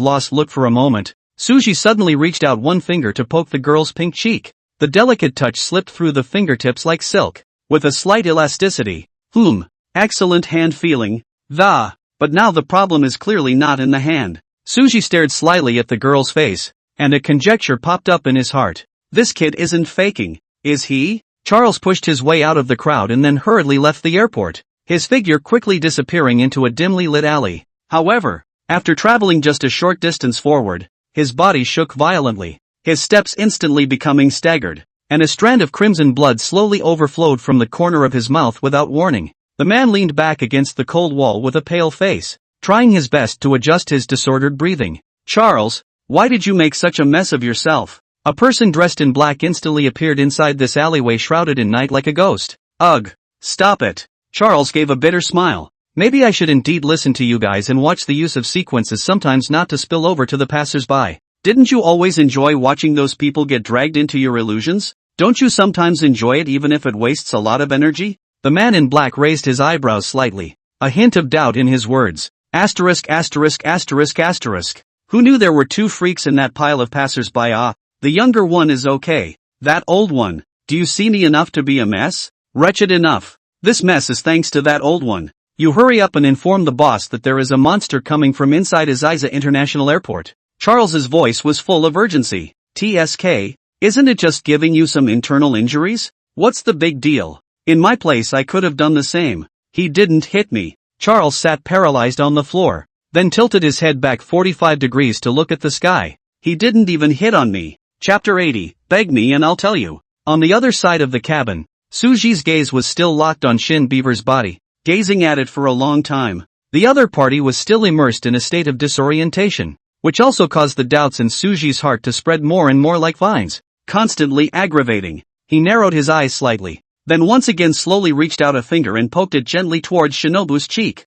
lost look for a moment, Suji suddenly reached out one finger to poke the girl's pink cheek. The delicate touch slipped through the fingertips like silk, with a slight elasticity. Excellent hand feeling. But now the problem is clearly not in the hand. Suji stared slyly at the girl's face, and a conjecture popped up in his heart. This kid isn't faking, is he? Charles pushed his way out of the crowd and then hurriedly left the airport, his figure quickly disappearing into a dimly lit alley. However, after traveling just a short distance forward, his body shook violently, his steps instantly becoming staggered, and a strand of crimson blood slowly overflowed from the corner of his mouth without warning. The man leaned back against the cold wall with a pale face, trying his best to adjust his disordered breathing. "Charles, why did you make such a mess of yourself?" A person dressed in black instantly appeared inside this alleyway shrouded in night like a ghost. "Ugh, stop it." Charles gave a bitter smile. "Maybe I should indeed listen to you guys and watch the use of sequences sometimes not to spill over to the passers-by. Didn't you always enjoy watching those people get dragged into your illusions? Don't you sometimes enjoy it even if it wastes a lot of energy?" The man in black raised his eyebrows slightly, a hint of doubt in his words. Asterisk asterisk asterisk asterisk. Who knew there were two freaks in that pile of passers-by? Ah, the younger one is okay. That old one, do you see me enough to be a mess? Wretched enough. This mess is thanks to that old one. You hurry up and inform the boss that there is a monster coming from inside Ezeiza International Airport. Charles's voice was full of urgency. TSK, isn't it just giving you some internal injuries? What's the big deal? In my place I could have done the same. He didn't hit me. Charles sat paralyzed on the floor, then tilted his head back 45 degrees to look at the sky. He didn't even hit on me. Chapter 80, beg me and I'll tell you. On the other side of the cabin, Suji's gaze was still locked on Shin Beaver's body, gazing at it for a long time. The other party was still immersed in a state of disorientation, which also caused the doubts in Suji's heart to spread more and more like vines, constantly aggravating. He narrowed his eyes slightly, then once again slowly reached out a finger and poked it gently towards Shinobu's cheek.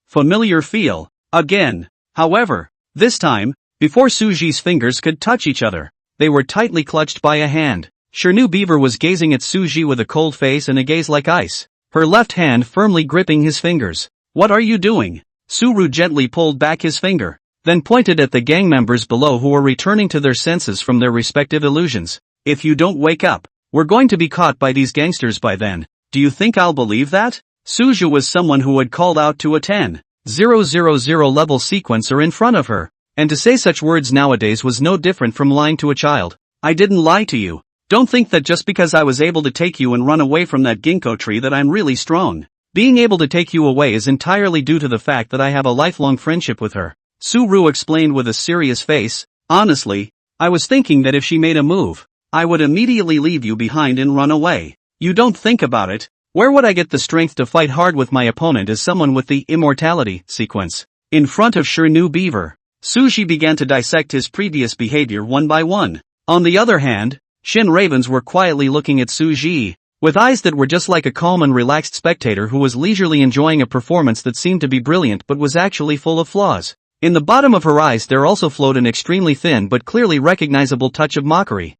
Familiar feel. Again. However, this time, before Suji's fingers could touch each other, they were tightly clutched by a hand. Shinu Beaver was gazing at Suji with a cold face and a gaze like ice, her left hand firmly gripping his fingers. "What are you doing?" Suru gently pulled back his finger, then pointed at the gang members below who were returning to their senses from their respective illusions. "If you don't wake up, we're going to be caught by these gangsters by then. Do you think I'll believe that?" Suju was someone who had called out to a 10,000 level sequencer in front of her, and to say such words nowadays was no different from lying to a child. "I didn't lie to you. Don't think that just because I was able to take you and run away from that ginkgo tree that I'm really strong. Being able to take you away is entirely due to the fact that I have a lifelong friendship with her," Suru explained with a serious face. "Honestly, I was thinking that if she made a move, I would immediately leave you behind and run away. You don't think about it. Where would I get the strength to fight hard with my opponent as someone with the immortality sequence?" In front of Shinu Beaver, Suji began to dissect his previous behavior one by one. On the other hand, Shin Ravens were quietly looking at Suji, with eyes that were just like a calm and relaxed spectator who was leisurely enjoying a performance that seemed to be brilliant but was actually full of flaws. In the bottom of her eyes there also flowed an extremely thin but clearly recognizable touch of mockery.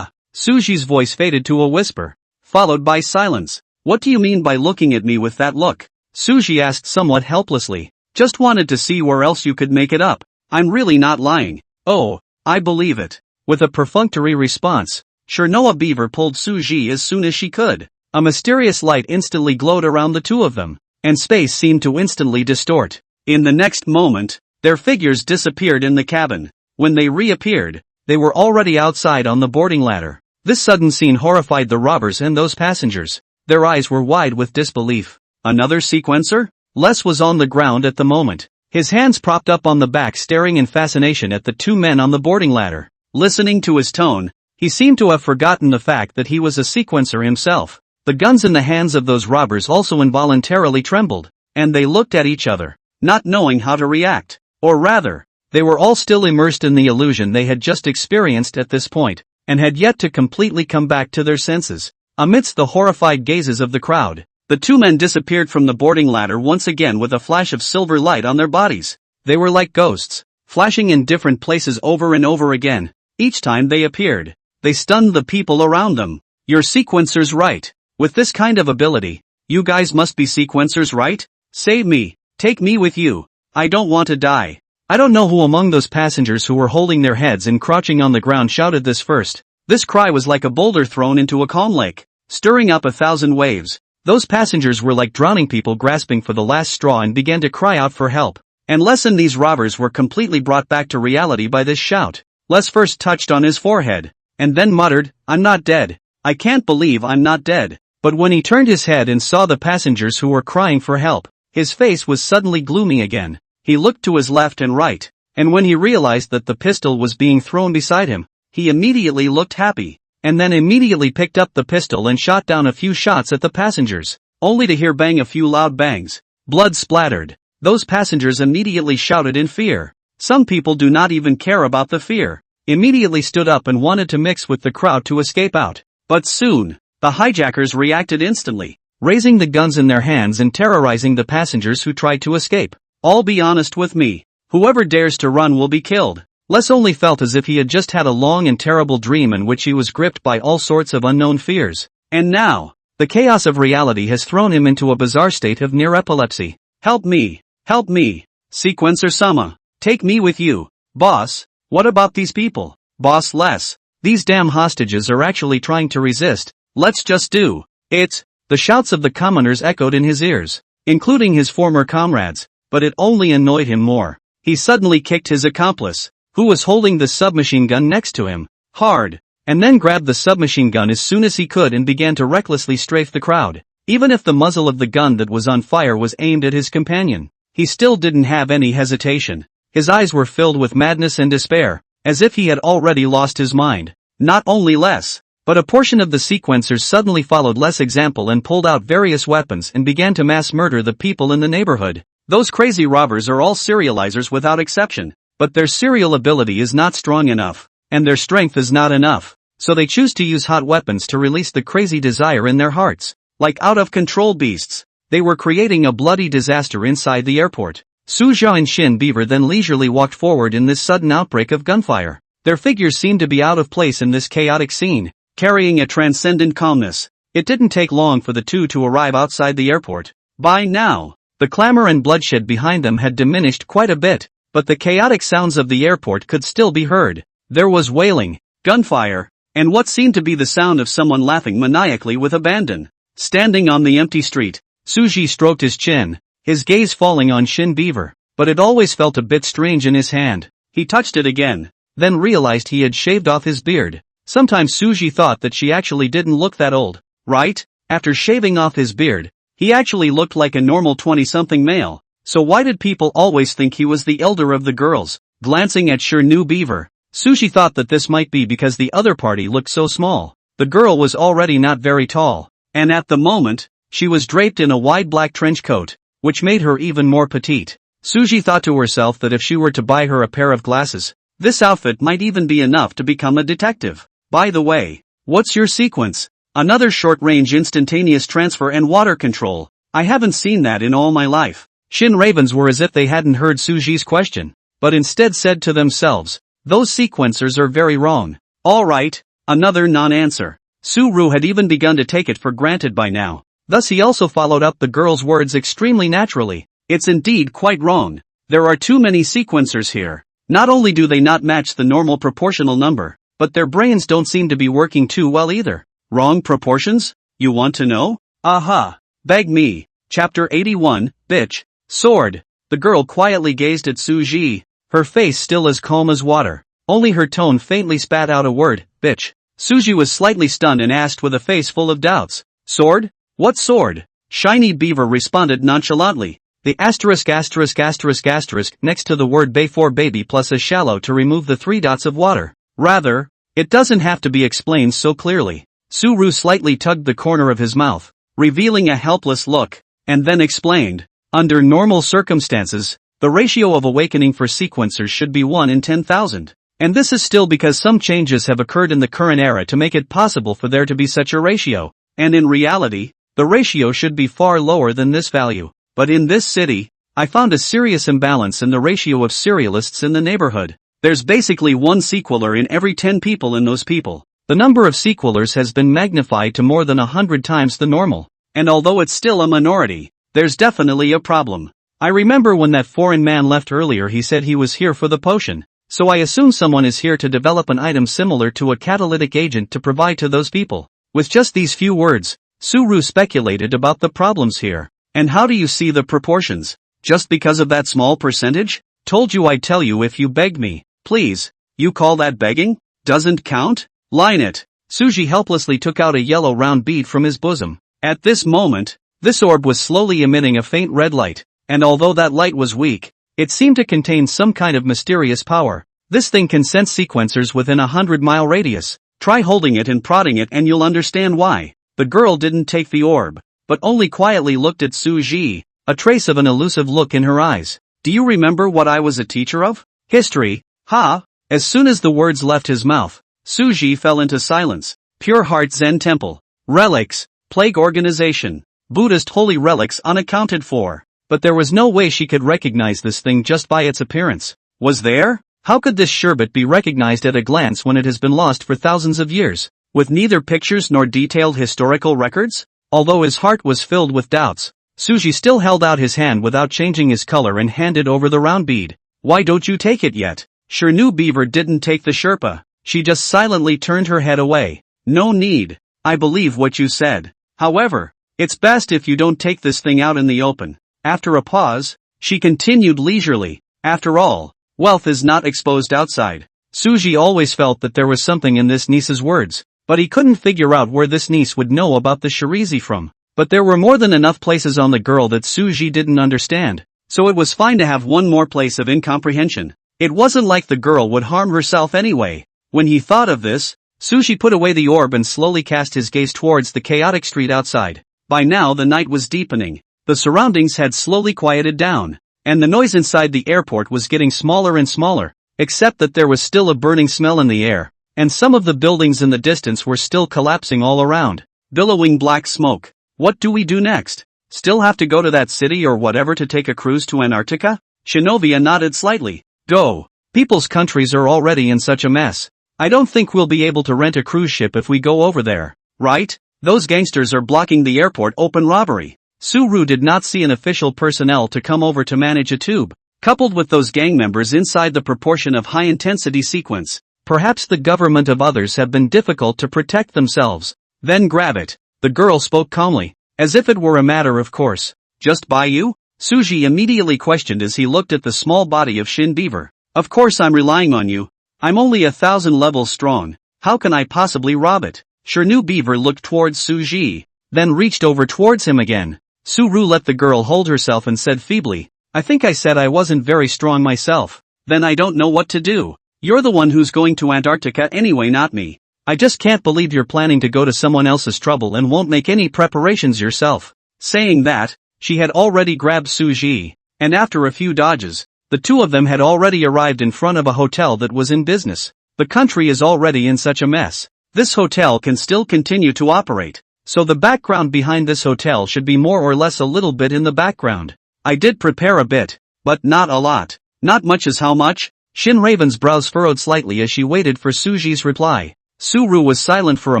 Suji's voice faded to a whisper, followed by silence. "What do you mean by looking at me with that look?" Suji asked somewhat helplessly. "Just wanted to see where else you could make it up. I'm really not lying." "Oh, I believe it." With a perfunctory response, Shinoa Beaver pulled Suji as soon as she could. A mysterious light instantly glowed around the two of them, and space seemed to instantly distort. In the next moment, their figures disappeared in the cabin. When they reappeared, they were already outside on the boarding ladder. This sudden scene horrified the robbers and those passengers. Their eyes were wide with disbelief. Another sequencer? Les was on the ground at the moment, his hands propped up on the back staring in fascination at the two men on the boarding ladder. Listening to his tone, he seemed to have forgotten the fact that he was a sequencer himself. The guns in the hands of those robbers also involuntarily trembled, and they looked at each other, not knowing how to react. Or rather, they were all still immersed in the illusion they had just experienced at this point, and had yet to completely come back to their senses. Amidst the horrified gazes of the crowd, the two men disappeared from the boarding ladder once again with a flash of silver light on their bodies. They were like ghosts, flashing in different places over and over again. Each time they appeared, they stunned the people around them. "You're sequencers, right? With this kind of ability, you guys must be sequencers, right? Save me, take me with you. I don't want to die." I don't know who among those passengers who were holding their heads and crouching on the ground shouted this first. This cry was like a boulder thrown into a calm lake, stirring up 1,000 waves. Those passengers were like drowning people grasping for the last straw and began to cry out for help. And Les and these robbers were completely brought back to reality by this shout. Les first touched on his forehead, and then muttered, "I'm not dead. I can't believe I'm not dead." But when he turned his head and saw the passengers who were crying for help, his face was suddenly gloomy again. he looked to his left and right, and when he realized that the pistol was being thrown beside him, he immediately looked happy, and then immediately picked up the pistol and shot down a few shots at the passengers, only to hear bang a few loud bangs. Blood splattered. Those passengers immediately shouted in fear. Some people do not even care about the fear, immediately stood up and wanted to mix with the crowd to escape out. But soon, the hijackers reacted instantly, raising the guns in their hands and terrorizing the passengers who tried to escape. I'll be honest with me. Whoever dares to run will be killed. Les only felt as if he had just had a long and terrible dream in which he was gripped by all sorts of unknown fears. And now, the chaos of reality has thrown him into a bizarre state of near epilepsy. Help me! Help me! Sequencer-sama! Take me with you! Boss, what about these people? Boss Les, these damn hostages are actually trying to resist. Let's just do it! The shouts of the commoners echoed in his ears, including his former comrades, but it only annoyed him more. He suddenly kicked his accomplice, who was holding the submachine gun next to him, hard, and then grabbed the submachine gun as soon as he could and began to recklessly strafe the crowd. Even if the muzzle of the gun that was on fire was aimed at his companion, he still didn't have any hesitation. His eyes were filled with madness and despair, as if he had already lost his mind. Not only Les, but a portion of the sequencers suddenly followed Les' example and pulled out various weapons and began to mass murder the people in the neighborhood. Those crazy robbers are all serializers without exception, but their serial ability is not strong enough, and their strength is not enough, so they choose to use hot weapons to release the crazy desire in their hearts. Like out-of-control beasts, they were creating a bloody disaster inside the airport. Suzhou and Shin Beaver then leisurely walked forward in this sudden outbreak of gunfire. Their figures seemed to be out of place in this chaotic scene, carrying a transcendent calmness. It didn't take long for the two to arrive outside the airport. By now, the clamor and bloodshed behind them had diminished quite a bit, but the chaotic sounds of the airport could still be heard. There was wailing, gunfire, and what seemed to be the sound of someone laughing maniacally with abandon. Standing on the empty street, Suji stroked his chin, his gaze falling on Shin Beaver, but it always felt a bit strange in his hand. He touched it again, then realized he had shaved off his beard. Sometimes Suji thought that she actually didn't look that old, right? After shaving off his beard, he actually looked like a normal 20-something male, so why did people always think he was the elder of the girls? Glancing at Shin Beaver, Suji thought that this might be because the other party looked so small. The girl was already not very tall, and at the moment, she was draped in a wide black trench coat, which made her even more petite. Suji thought to herself that if she were to buy her a pair of glasses, this outfit might even be enough to become a detective. By the way, what's your sequence? Another short-range instantaneous transfer and water control. I haven't seen that in all my life. Shin Ravens were as if they hadn't heard Suji's question, but instead said to themselves, those sequencers are very wrong. Alright, another non-answer. Suru had even begun to take it for granted by now. Thus he also followed up the girl's words extremely naturally. It's indeed quite wrong. There are too many sequencers here. Not only do they not match the normal proportional number, but their brains don't seem to be working too well either. Wrong proportions? You want to know? Aha. Beg me. Chapter 81, Bitch. Sword. The girl quietly gazed at Suji, her face still as calm as water. Only her tone faintly spat out a word, bitch. Suji was slightly stunned and asked with a face full of doubts. Sword? What sword? Shiny Beaver responded nonchalantly. The asterisk next to the word bay for baby plus a shallow to remove the 3 dots of water. Rather, it doesn't have to be explained so clearly. Suru slightly tugged the corner of his mouth, revealing a helpless look, and then explained. Under normal circumstances, the ratio of awakening for sequencers should be 1 in 10,000. And this is still because some changes have occurred in the current era to make it possible for there to be such a ratio. And in reality, the ratio should be far lower than this value. But in this city, I found a serious imbalance in the ratio of serialists in the neighborhood. There's basically one sequeler in every 10 people in those people. The number of sequelers has been magnified to more than 100 times the normal. And although it's still a minority, there's definitely a problem. I remember when that foreign man left earlier, he said he was here for the potion. So I assume someone is here to develop an item similar to a catalytic agent to provide to those people. With just these few words, Suru speculated about the problems here. And how do you see the proportions? Just because of that small percentage? Told you I'd tell you if you begged me. Please. You call that begging? Doesn't count? Line it. Suji helplessly took out a yellow round bead from his bosom. At this moment, this orb was slowly emitting a faint red light, and although that light was weak, It seemed to contain some kind of mysterious power. This thing can sense sequencers within a 100-mile radius. Try holding it and prodding it and you'll understand why. The girl didn't take the orb, but only quietly looked at Suji, a trace of an elusive look in her eyes. Do you remember what I was a teacher of? History, ha? As soon as the words left his mouth, Suji fell into silence. Pure Heart Zen Temple. Relics, plague organization. Buddhist holy relics unaccounted for. But there was no way she could recognize this thing just by its appearance. Was there? How could this sherbet be recognized at a glance when it has been lost for thousands of years, with neither pictures nor detailed historical records? Although his heart was filled with doubts, Suji still held out his hand without changing his color and handed over the round bead. Why don't you take it yet? Shirnu Beaver didn't take the Sherpa. She just silently turned her head away. No need. I believe what you said. However, it's best if you don't take this thing out in the open. After a pause, she continued leisurely. After all, wealth is not exposed outside. Suji always felt that there was something in this niece's words, but he couldn't figure out where this niece would know about the Shirizi from. But there were more than enough places on the girl that Suji didn't understand, so it was fine to have one more place of incomprehension. It wasn't like the girl would harm herself anyway. When he thought of this, Suji put away the orb and slowly cast his gaze towards the chaotic street outside. By now the night was deepening. The surroundings had slowly quieted down, and the noise inside the airport was getting smaller and smaller, except that there was still a burning smell in the air, and some of the buildings in the distance were still collapsing all around. Billowing black smoke. What do we do next? Still have to go to that city or whatever to take a cruise to Antarctica? Shinovia nodded slightly. Go. People's countries are already in such a mess. I don't think we'll be able to rent a cruise ship if we go over there, right? Those gangsters are blocking the airport open robbery. Suru did not see an official personnel to come over to manage a tube. Coupled with those gang members inside the proportion of high-intensity sequence, perhaps the government of others have been difficult to protect themselves. Then grab it. The girl spoke calmly, as if it were a matter of course. Just buy you? Suji immediately questioned as he looked at the small body of Shin Beaver. Of course I'm relying on you. I'm only 1,000 levels strong. How can I possibly rob it? Shirnu Beaver looked towards Suji, then reached over towards him again. Suru let the girl hold herself and said feebly, I think I said I wasn't very strong myself. Then I don't know what to do. You're the one who's going to Antarctica anyway, not me. I just can't believe you're planning to go to someone else's trouble and won't make any preparations yourself. Saying that, she had already grabbed Suji, and after a few dodges, the two of them had already arrived in front of a hotel that was in business. The country is already in such a mess. This hotel can still continue to operate. So the background behind this hotel should be more or less a little bit in the background. I did prepare a bit, but not a lot. Not much is how much? Shin Raven's brows furrowed slightly as she waited for Suji's reply. Suru was silent for a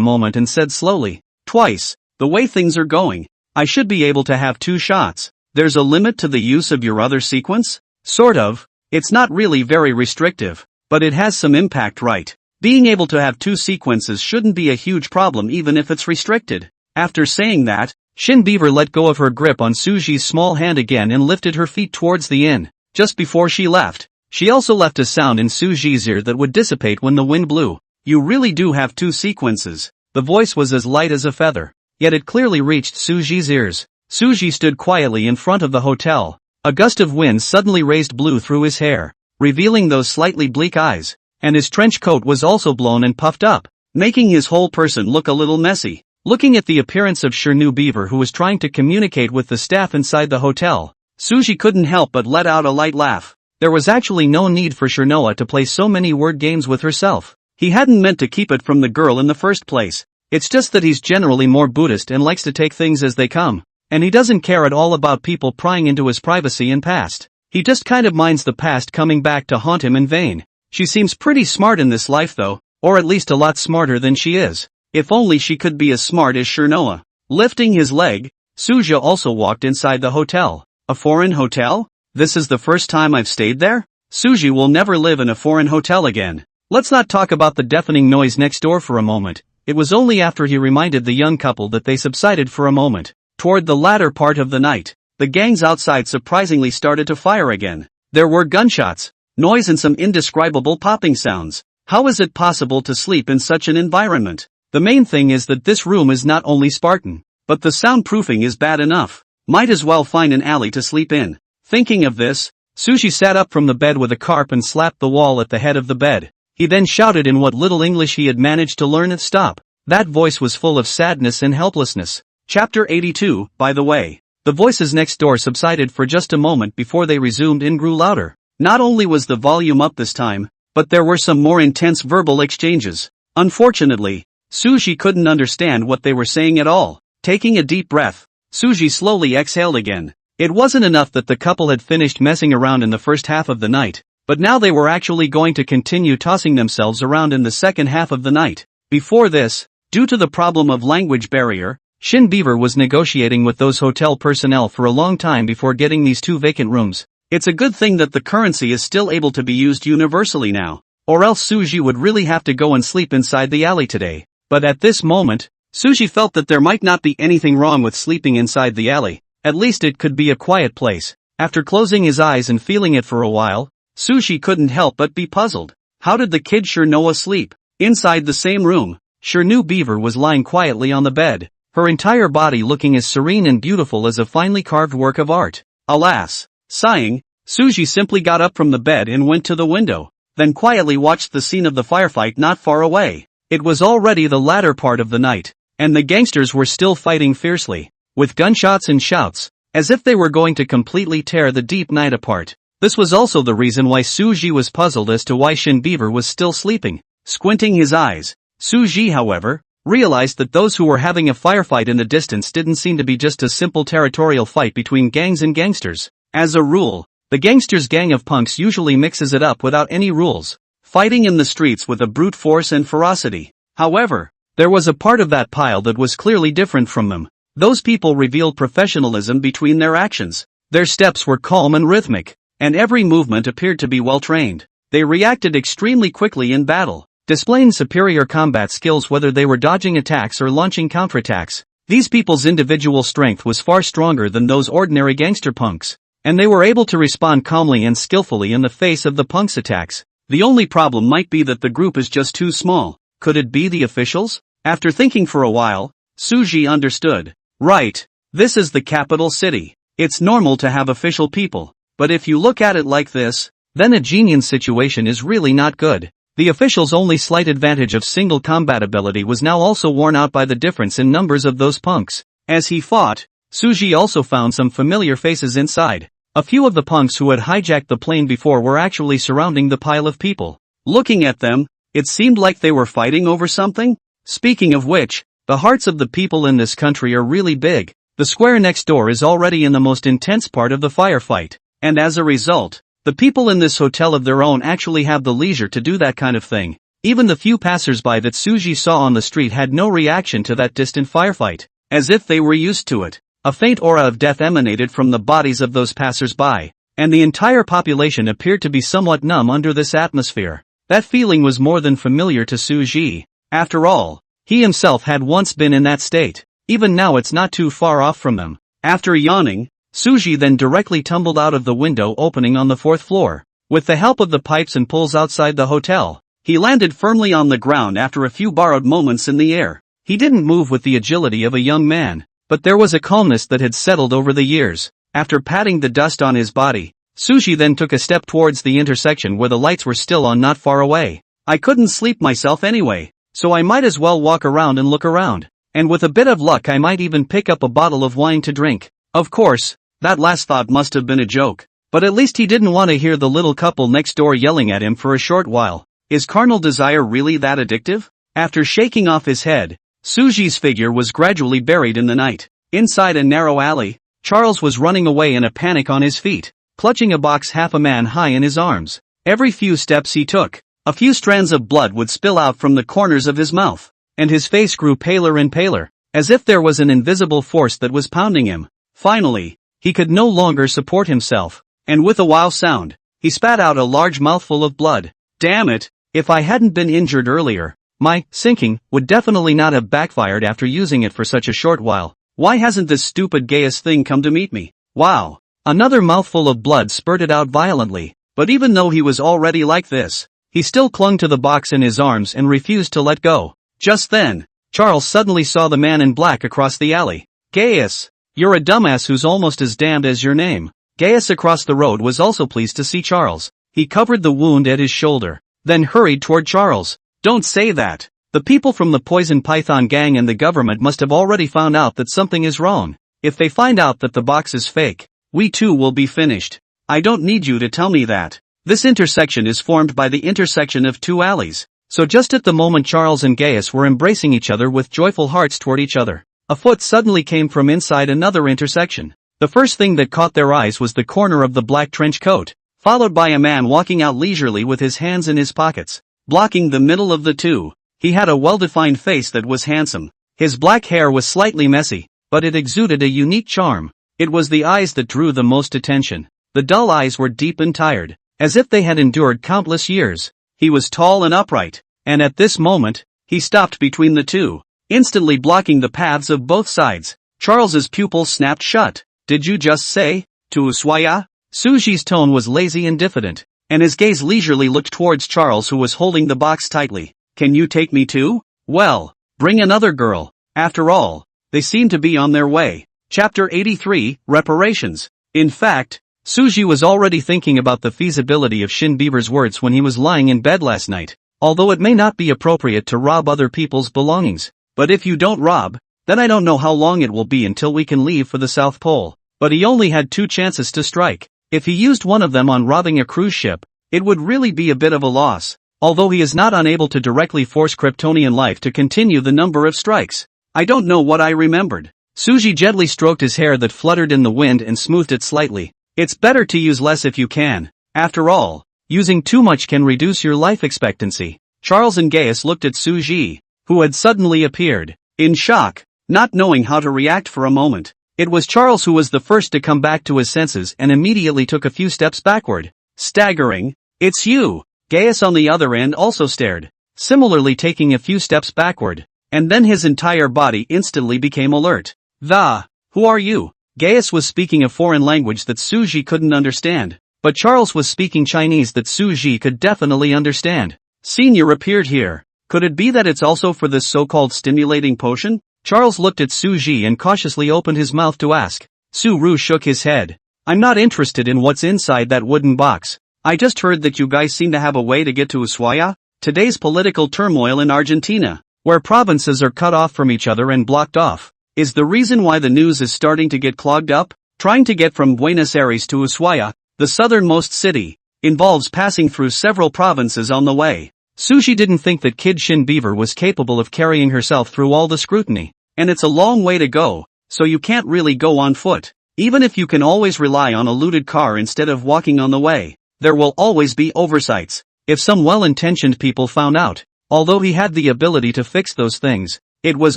moment and said slowly, twice. The way things are going, I should be able to have 2 shots. There's a limit to the use of your other sequence? Sort of. It's not really very restrictive, but it has some impact, right? Being able to have 2 sequences shouldn't be a huge problem even if it's restricted. After saying that, Shin Beaver let go of her grip on Suji's small hand again and lifted her feet towards the inn. Just before she left, she also left a sound in Suji's ear that would dissipate when the wind blew. You really do have 2 sequences. The voice was as light as a feather, yet it clearly reached Suji's ears. Suji stood quietly in front of the hotel. A gust of wind suddenly raised blue through his hair, revealing those slightly bleak eyes, and his trench coat was also blown and puffed up, making his whole person look a little messy. Looking at the appearance of Shirnu Beaver who was trying to communicate with the staff inside the hotel, Suji couldn't help but let out a light laugh. There was actually no need for Shirnoa to play so many word games with herself. He hadn't meant to keep it from the girl in the first place. It's just that he's generally more Buddhist and likes to take things as they come, and he doesn't care at all about people prying into his privacy and past. He just kind of minds the past coming back to haunt him in vain. She seems pretty smart in this life though, or at least a lot smarter than she is. If only she could be as smart as Shirnoa. Lifting his leg, Suja also walked inside the hotel. A foreign hotel? This is the first time I've stayed there? Suji will never live in a foreign hotel again. Let's not talk about the deafening noise next door for a moment. It was only after he reminded the young couple that they subsided for a moment. Toward the latter part of the night, the gangs outside surprisingly started to fire again. There were gunshots, noise and some indescribable popping sounds. How is it possible to sleep in such an environment? The main thing is that this room is not only Spartan, but the soundproofing is bad enough. Might as well find an alley to sleep in. Thinking of this, Suji sat up from the bed with a carp and slapped the wall at the head of the bed. He then shouted in what little English he had managed to learn, "Stop." That voice was full of sadness and helplessness. Chapter 82, by the way. The voices next door subsided for just a moment before they resumed and grew louder. Not only was the volume up this time, but there were some more intense verbal exchanges. Unfortunately, Suji couldn't understand what they were saying at all. Taking a deep breath, Suji slowly exhaled again. It wasn't enough that the couple had finished messing around in the first half of the night, but now they were actually going to continue tossing themselves around in the second half of the night. Before this, due to the problem of language barrier, Shin Beaver was negotiating with those hotel personnel for a long time before getting these 2 vacant rooms. It's a good thing that the currency is still able to be used universally now, or else Suji would really have to go and sleep inside the alley today. But at this moment, Suji felt that there might not be anything wrong with sleeping inside the alley. At least it could be a quiet place. After closing his eyes and feeling it for a while, Suji couldn't help but be puzzled. How did the kid sure know asleep? Inside the same room, Sure Beaver was lying quietly on the bed, her entire body looking as serene and beautiful as a finely carved work of art. Alas! Sighing, Suji simply got up from the bed and went to the window, then quietly watched the scene of the firefight not far away. It was already the latter part of the night, and the gangsters were still fighting fiercely, with gunshots and shouts, as if they were going to completely tear the deep night apart. This was also the reason why Suji was puzzled as to why Shin Beaver was still sleeping. Squinting his eyes, Suji, however, realized that those who were having a firefight in the distance didn't seem to be just a simple territorial fight between gangs and gangsters. As a rule, the gangsters' gang of punks usually mixes it up without any rules, fighting in the streets with a brute force and ferocity. However, there was a part of that pile that was clearly different from them. Those people revealed professionalism between their actions. Their steps were calm and rhythmic, and every movement appeared to be well trained. They reacted extremely quickly in battle, displaying superior combat skills whether they were dodging attacks or launching counterattacks. These people's individual strength was far stronger than those ordinary gangster punks, and they were able to respond calmly and skillfully in the face of the punks' attacks. The only problem might be that the group is just too small. Could it be the officials? After thinking for a while, Suji understood. Right, this is the capital city. It's normal to have official people, but if you look at it like this, then a Jinyan situation is really not good. The officials' only slight advantage of single combat ability was now also worn out by the difference in numbers of those punks. As he fought, Suji also found some familiar faces inside. A few of the punks who had hijacked the plane before were actually surrounding the pile of people. Looking at them, it seemed like they were fighting over something. Speaking of which, the hearts of the people in this country are really big. The square next door is already in the most intense part of the firefight, and as a result, the people in this hotel of their own actually have the leisure to do that kind of thing. Even the few passersby that Suji saw on the street had no reaction to that distant firefight, as if they were used to it. A faint aura of death emanated from the bodies of those passersby, and the entire population appeared to be somewhat numb under this atmosphere. That feeling was more than familiar to Suji. After all, he himself had once been in that state. Even now it's not too far off from them. After yawning, Suji then directly tumbled out of the window opening on the 4th floor. With the help of the pipes and pulls outside the hotel, he landed firmly on the ground after a few borrowed moments in the air. He didn't move with the agility of a young man, but there was a calmness that had settled over the years. After patting the dust on his body, Suji then took a step towards the intersection where the lights were still on not far away. I couldn't sleep myself anyway, so I might as well walk around and look around. And with a bit of luck I might even pick up a bottle of wine to drink. Of course, that last thought must have been a joke, but at least he didn't want to hear the little couple next door yelling at him for a short while. Is carnal desire really that addictive? After shaking off his head, Suji's figure was gradually buried in the night. Inside a narrow alley, Charles was running away in a panic on his feet, clutching a box half a man high in his arms. Every few steps he took, a few strands of blood would spill out from the corners of his mouth, and his face grew paler and paler, as if there was an invisible force that was pounding him. Finally, he could no longer support himself, and with a wow sound, he spat out a large mouthful of blood. Damn it, if I hadn't been injured earlier, my sinking would definitely not have backfired after using it for such a short while. Why hasn't this stupid gayest thing come to meet me? Wow. Another mouthful of blood spurted out violently, but even though he was already like this, he still clung to the box in his arms and refused to let go. Just then, Charles suddenly saw the man in black across the alley. Gaius, you're a dumbass who's almost as damned as your name. Gaius across the road was also pleased to see Charles. He covered the wound at his shoulder, then hurried toward Charles. Don't say that. The people from the Poison Python gang and the government must have already found out that something is wrong. If they find out that the box is fake, we too will be finished. I don't need you to tell me that. This intersection is formed by the intersection of two alleys. So just at the moment Charles and Gaius were embracing each other with joyful hearts toward each other, a foot suddenly came from inside another intersection. The first thing that caught their eyes was the corner of the black trench coat, followed by a man walking out leisurely with his hands in his pockets, blocking the middle of the two. He had a well-defined face that was handsome. His black hair was slightly messy, but it exuded a unique charm. It was the eyes that drew the most attention. The dull eyes were deep and tired, as if they had endured countless years. He was tall and upright, and at this moment, he stopped between the two, instantly blocking the paths of both sides. Charles's pupils snapped shut. Did you just say, to Ushuaia? Suji's tone was lazy and diffident, and his gaze leisurely looked towards Charles who was holding the box tightly. Can you take me too? Well, bring another girl. After all, they seem to be on their way. Chapter 83, Reparations. In fact, Suji was already thinking about the feasibility of Shin Beaver's words when he was lying in bed last night. Although it may not be appropriate to rob other people's belongings, but if you don't rob, then I don't know how long it will be until we can leave for the South Pole. But he only had 2 chances to strike. If he used one of them on robbing a cruise ship, it would really be a bit of a loss. Although he is not unable to directly force Kryptonian life to continue the number of strikes. I don't know what I remembered. Suji gently stroked his hair that fluttered in the wind and smoothed it slightly. It's better to use less if you can. After all, using too much can reduce your life expectancy. Charles and Gaius looked at Suji, who had suddenly appeared, in shock, not knowing how to react for a moment. It was Charles who was the first to come back to his senses and immediately took a few steps backward. Staggering. It's you. Gaius on the other end also stared, similarly taking a few steps backward, and then his entire body instantly became alert. Who are you? Gaius was speaking a foreign language that Suji couldn't understand, but Charles was speaking Chinese that Suji could definitely understand. Senior appeared here. Could it be that it's also for this so-called stimulating potion? Charles looked at Suji and cautiously opened his mouth to ask. Su-Ru shook his head. I'm not interested in what's inside that wooden box. I just heard that you guys seem to have a way to get to Ushuaia. Today's political turmoil in Argentina, where provinces are cut off from each other and blocked off, is the reason why the news is starting to get clogged up. Trying to get from Buenos Aires to Ushuaia, the southernmost city, involves passing through several provinces on the way. Suji didn't think that Kid Shin Beaver was capable of carrying herself through all the scrutiny, and it's a long way to go, so you can't really go on foot. Even if you can always rely on a looted car instead of walking on the way, there will always be oversights. If some well-intentioned people found out, although he had the ability to fix those things, it was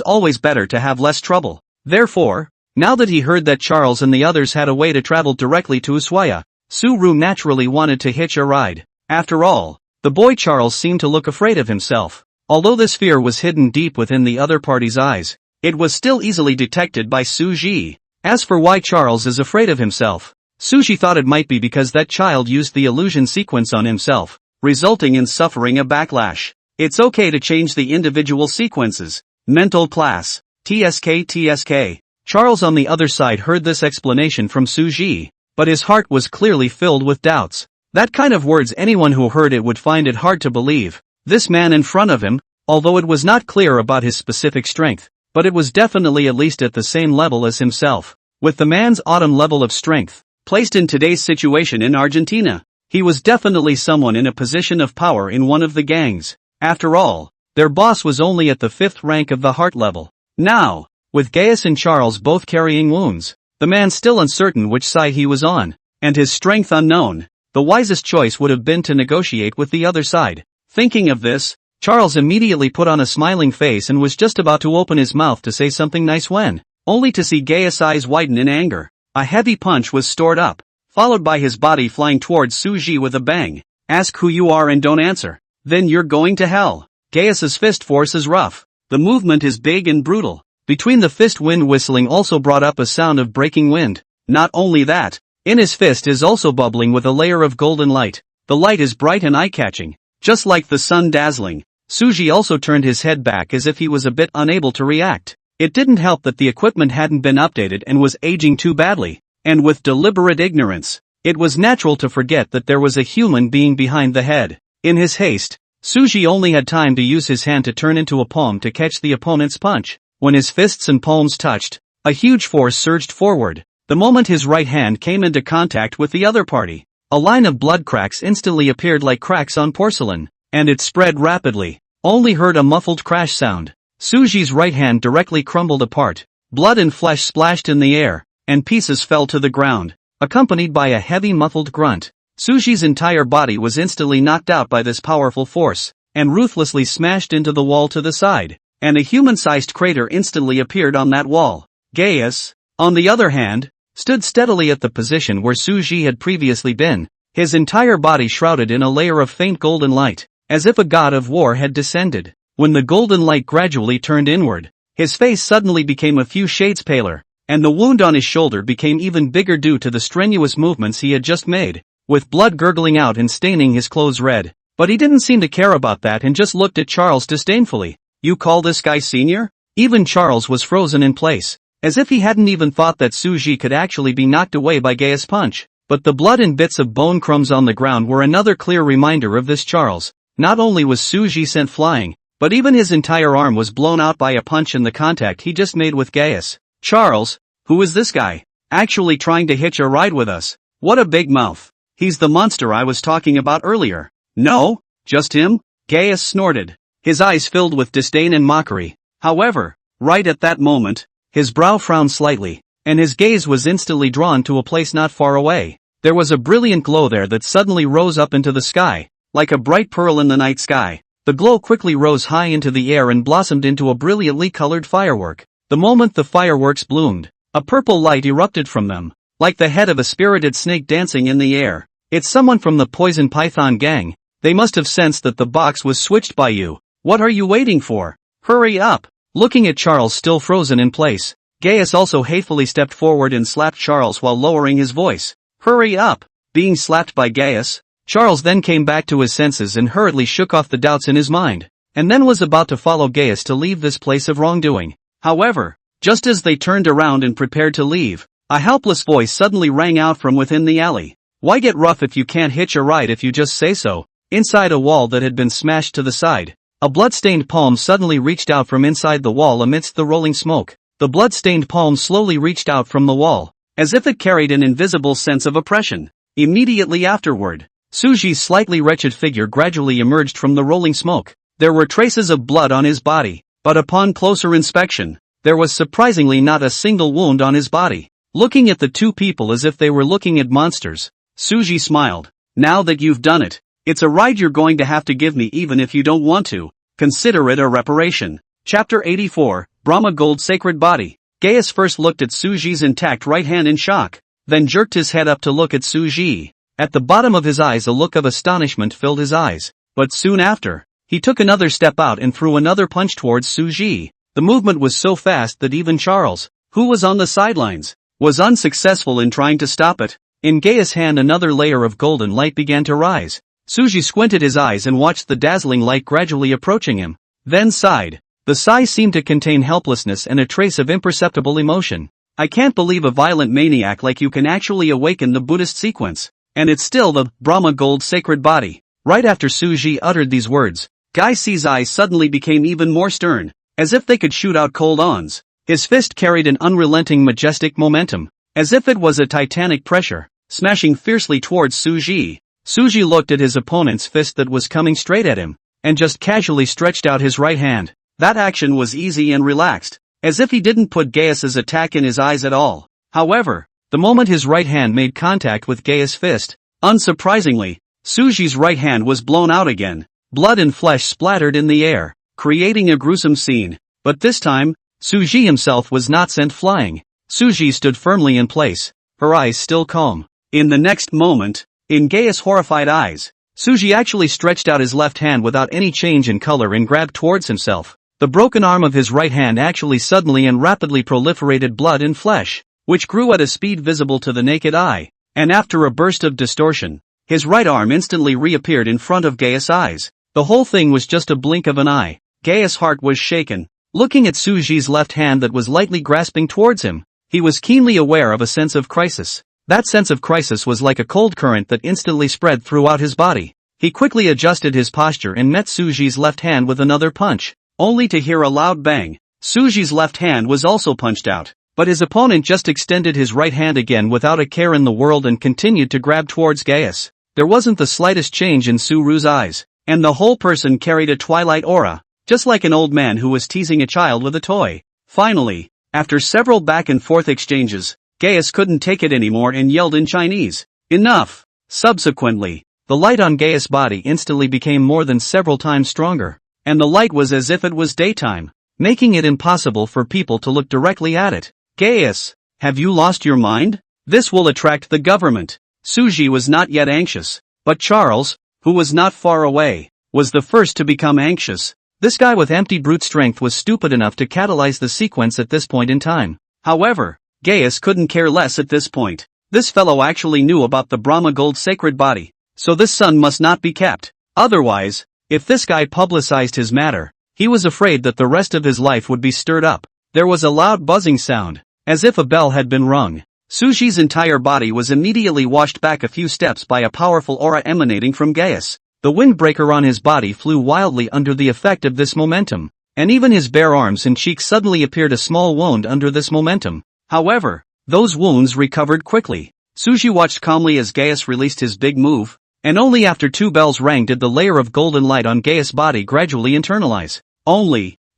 always better to have less trouble. Therefore, now that he heard that Charles and the others had a way to travel directly to Ushuaia, Su-Ru naturally wanted to hitch a ride. After all, the boy Charles seemed to look afraid of himself. Although this fear was hidden deep within the other party's eyes, it was still easily detected by Suji. As for why Charles is afraid of himself, Suji thought it might be because that child used the illusion sequence on himself, resulting in suffering a backlash. It's okay to change the individual sequences. Mental class. TSK. Charles on the other side heard this explanation from Suji, but his heart was clearly filled with doubts. That kind of words anyone who heard it would find it hard to believe. This man in front of him, although it was not clear about his specific strength, but it was definitely at least at the same level as himself. With the man's autumn level of strength, placed in today's situation in Argentina, he was definitely someone in a position of power in one of the gangs. After all, their boss was only at the 5th rank of the heart level. Now, with Gaius and Charles both carrying wounds, the man still uncertain which side he was on, and his strength unknown, the wisest choice would have been to negotiate with the other side. Thinking of this, Charles immediately put on a smiling face and was just about to open his mouth to say something nice when, only to see Gaius' eyes widen in anger. A heavy punch was stored up, followed by his body flying towards Suji with a bang. Ask who you are and don't answer. Then you're going to hell. Gaius' fist force is rough. The movement is big and brutal. Between the fist wind whistling also brought up a sound of breaking wind. Not only that, in his fist is also bubbling with a layer of golden light. The light is bright and eye-catching, just like the sun dazzling. Suji also turned his head back as if he was a bit unable to react. It didn't help that the equipment hadn't been updated and was aging too badly. and with deliberate ignorance. It was natural to forget that there was a human being behind the head. In his haste, Suji only had time to use his hand to turn into a palm to catch the opponent's punch. When his fists and palms touched, a huge force surged forward. The moment his right hand came into contact with the other party, a line of blood cracks instantly appeared like cracks on porcelain, and it spread rapidly. Only heard a muffled crash sound. Suji's right hand directly crumbled apart. Blood and flesh splashed in the air, and pieces fell to the ground, accompanied by a heavy muffled grunt. Suji's entire body was instantly knocked out by this powerful force, and ruthlessly smashed into the wall to the side, and a human-sized crater instantly appeared on that wall. Gaius, on the other hand, stood steadily at the position where Suji had previously been, his entire body shrouded in a layer of faint golden light, as if a god of war had descended. When the golden light gradually turned inward, his face suddenly became a few shades paler, and the wound on his shoulder became even bigger due to the strenuous movements he had just made, with blood gurgling out and staining his clothes red. But he didn't seem to care about that and just looked at Charles disdainfully. "You call this guy senior?" Even Charles was frozen in place, as if he hadn't even thought that Suji could actually be knocked away by Gaius' punch. But the blood and bits of bone crumbs on the ground were another clear reminder of this. Charles. Not only was Suji sent flying, but even his entire arm was blown out by a punch in the contact he just made with Gaius. "Charles, who is this guy? Actually trying to hitch a ride with us? What a big mouth. He's the monster I was talking about earlier." "No, just him?" Gaius snorted, his eyes filled with disdain and mockery. However, right at that moment, his brow frowned slightly, and his gaze was instantly drawn to a place not far away. There was a brilliant glow there that suddenly rose up into the sky, like a bright pearl in the night sky. The glow quickly rose high into the air and blossomed into a brilliantly colored firework. The moment the fireworks bloomed, a purple light erupted from them, like the head of a spirited snake dancing in the air. "It's someone from the Poison Python gang. They must have sensed that the box was switched by you. What are you waiting for? Hurry up!" Looking at Charles still frozen in place, Gaius also hatefully stepped forward and slapped Charles while lowering his voice. "Hurry up!" Being slapped by Gaius, Charles then came back to his senses and hurriedly shook off the doubts in his mind, and then was about to follow Gaius to leave this place of wrongdoing. However, just as they turned around and prepared to leave, a helpless voice suddenly rang out from within the alley. "Why get rough if you can't hitch a ride if you just say so?" Inside a wall that had been smashed to the side, a blood-stained palm suddenly reached out from inside the wall amidst the rolling smoke. The blood-stained palm slowly reached out from the wall, as if it carried an invisible sense of oppression. Immediately afterward, Suji's slightly wretched figure gradually emerged from the rolling smoke. There were traces of blood on his body, but upon closer inspection, there was surprisingly not a single wound on his body. Looking at the two people as if they were looking at monsters, Suji smiled. "Now that you've done it, it's a ride you're going to have to give me even if you don't want to. Consider it a reparation." Chapter 84, Brahma Gold Sacred Body. Gaius first looked at Suji's intact right hand in shock, then jerked his head up to look at Suji. At the bottom of his eyes a look of astonishment filled his eyes, but soon after, he took another step out and threw another punch towards Suji. The movement was so fast that even Charles, who was on the sidelines, was unsuccessful in trying to stop it. In Gaius' hand another layer of golden light began to rise. Suji squinted his eyes and watched the dazzling light gradually approaching him, then sighed. The sigh seemed to contain helplessness and a trace of imperceptible emotion. "I can't believe a violent maniac like you can actually awaken the Buddhist sequence. And it's still the Brahma Gold Sacred Body." Right after Suji uttered these words, Gaius' eyes suddenly became even more stern, as if they could shoot out cold ons. His fist carried an unrelenting majestic momentum, as if it was a titanic pressure, smashing fiercely towards Suji. Suji looked at his opponent's fist that was coming straight at him, and just casually stretched out his right hand. That action was easy and relaxed, as if he didn't put Gaius' attack in his eyes at all. However, the moment his right hand made contact with Gaius' fist, unsurprisingly, Suji's right hand was blown out again. Blood and flesh splattered in the air, creating a gruesome scene. But this time, Suji himself was not sent flying. Suji stood firmly in place, her eyes still calm. In the next moment, in Gaius' horrified eyes, Suji actually stretched out his left hand without any change in color and grabbed towards himself. The broken arm of his right hand actually suddenly and rapidly proliferated blood and flesh, which grew at a speed visible to the naked eye, and after a burst of distortion, his right arm instantly reappeared in front of Gaius' eyes. The whole thing was just a blink of an eye. Gaius' heart was shaken, looking at Suji's left hand that was lightly grasping towards him. he was keenly aware of a sense of crisis. That sense of crisis was like a cold current that instantly spread throughout his body. He quickly adjusted his posture and met Suji's left hand with another punch, only to hear a loud bang. Suji's left hand was also punched out, but his opponent just extended his right hand again without a care in the world and continued to grab towards Gaius. There wasn't the slightest change in Suru's eyes, and the whole person carried a twilight aura, just like an old man who was teasing a child with a toy. Finally, after several back and forth exchanges, Gaius couldn't take it anymore and yelled in Chinese, "Enough!" Subsequently, the light on Gaius' body instantly became more than several times stronger, and the light was as if it was daytime, making it impossible for people to look directly at it. "Gaius, have you lost your mind? This will attract the government." Suji was not yet anxious, but Charles, who was not far away, was the first to become anxious. This guy with empty brute strength was stupid enough to catalyze the sequence at this point in time. However, Gaius couldn't care less at this point. This fellow actually knew about the Brahma gold sacred body, so this son must not be kept. Otherwise, if this guy publicized his matter, he was afraid that the rest of his life would be stirred up. There was a loud buzzing sound, as if a bell had been rung. Suji's entire body was immediately washed back a few steps by a powerful aura emanating from Gaius. The windbreaker on his body flew wildly under the effect of this momentum, and even his bare arms and cheeks suddenly appeared a small wound under this momentum. However, those wounds recovered quickly. Suji watched calmly as Gaius released his big move, and only after 2 bells rang did the layer of golden light on Gaius' body gradually internalize.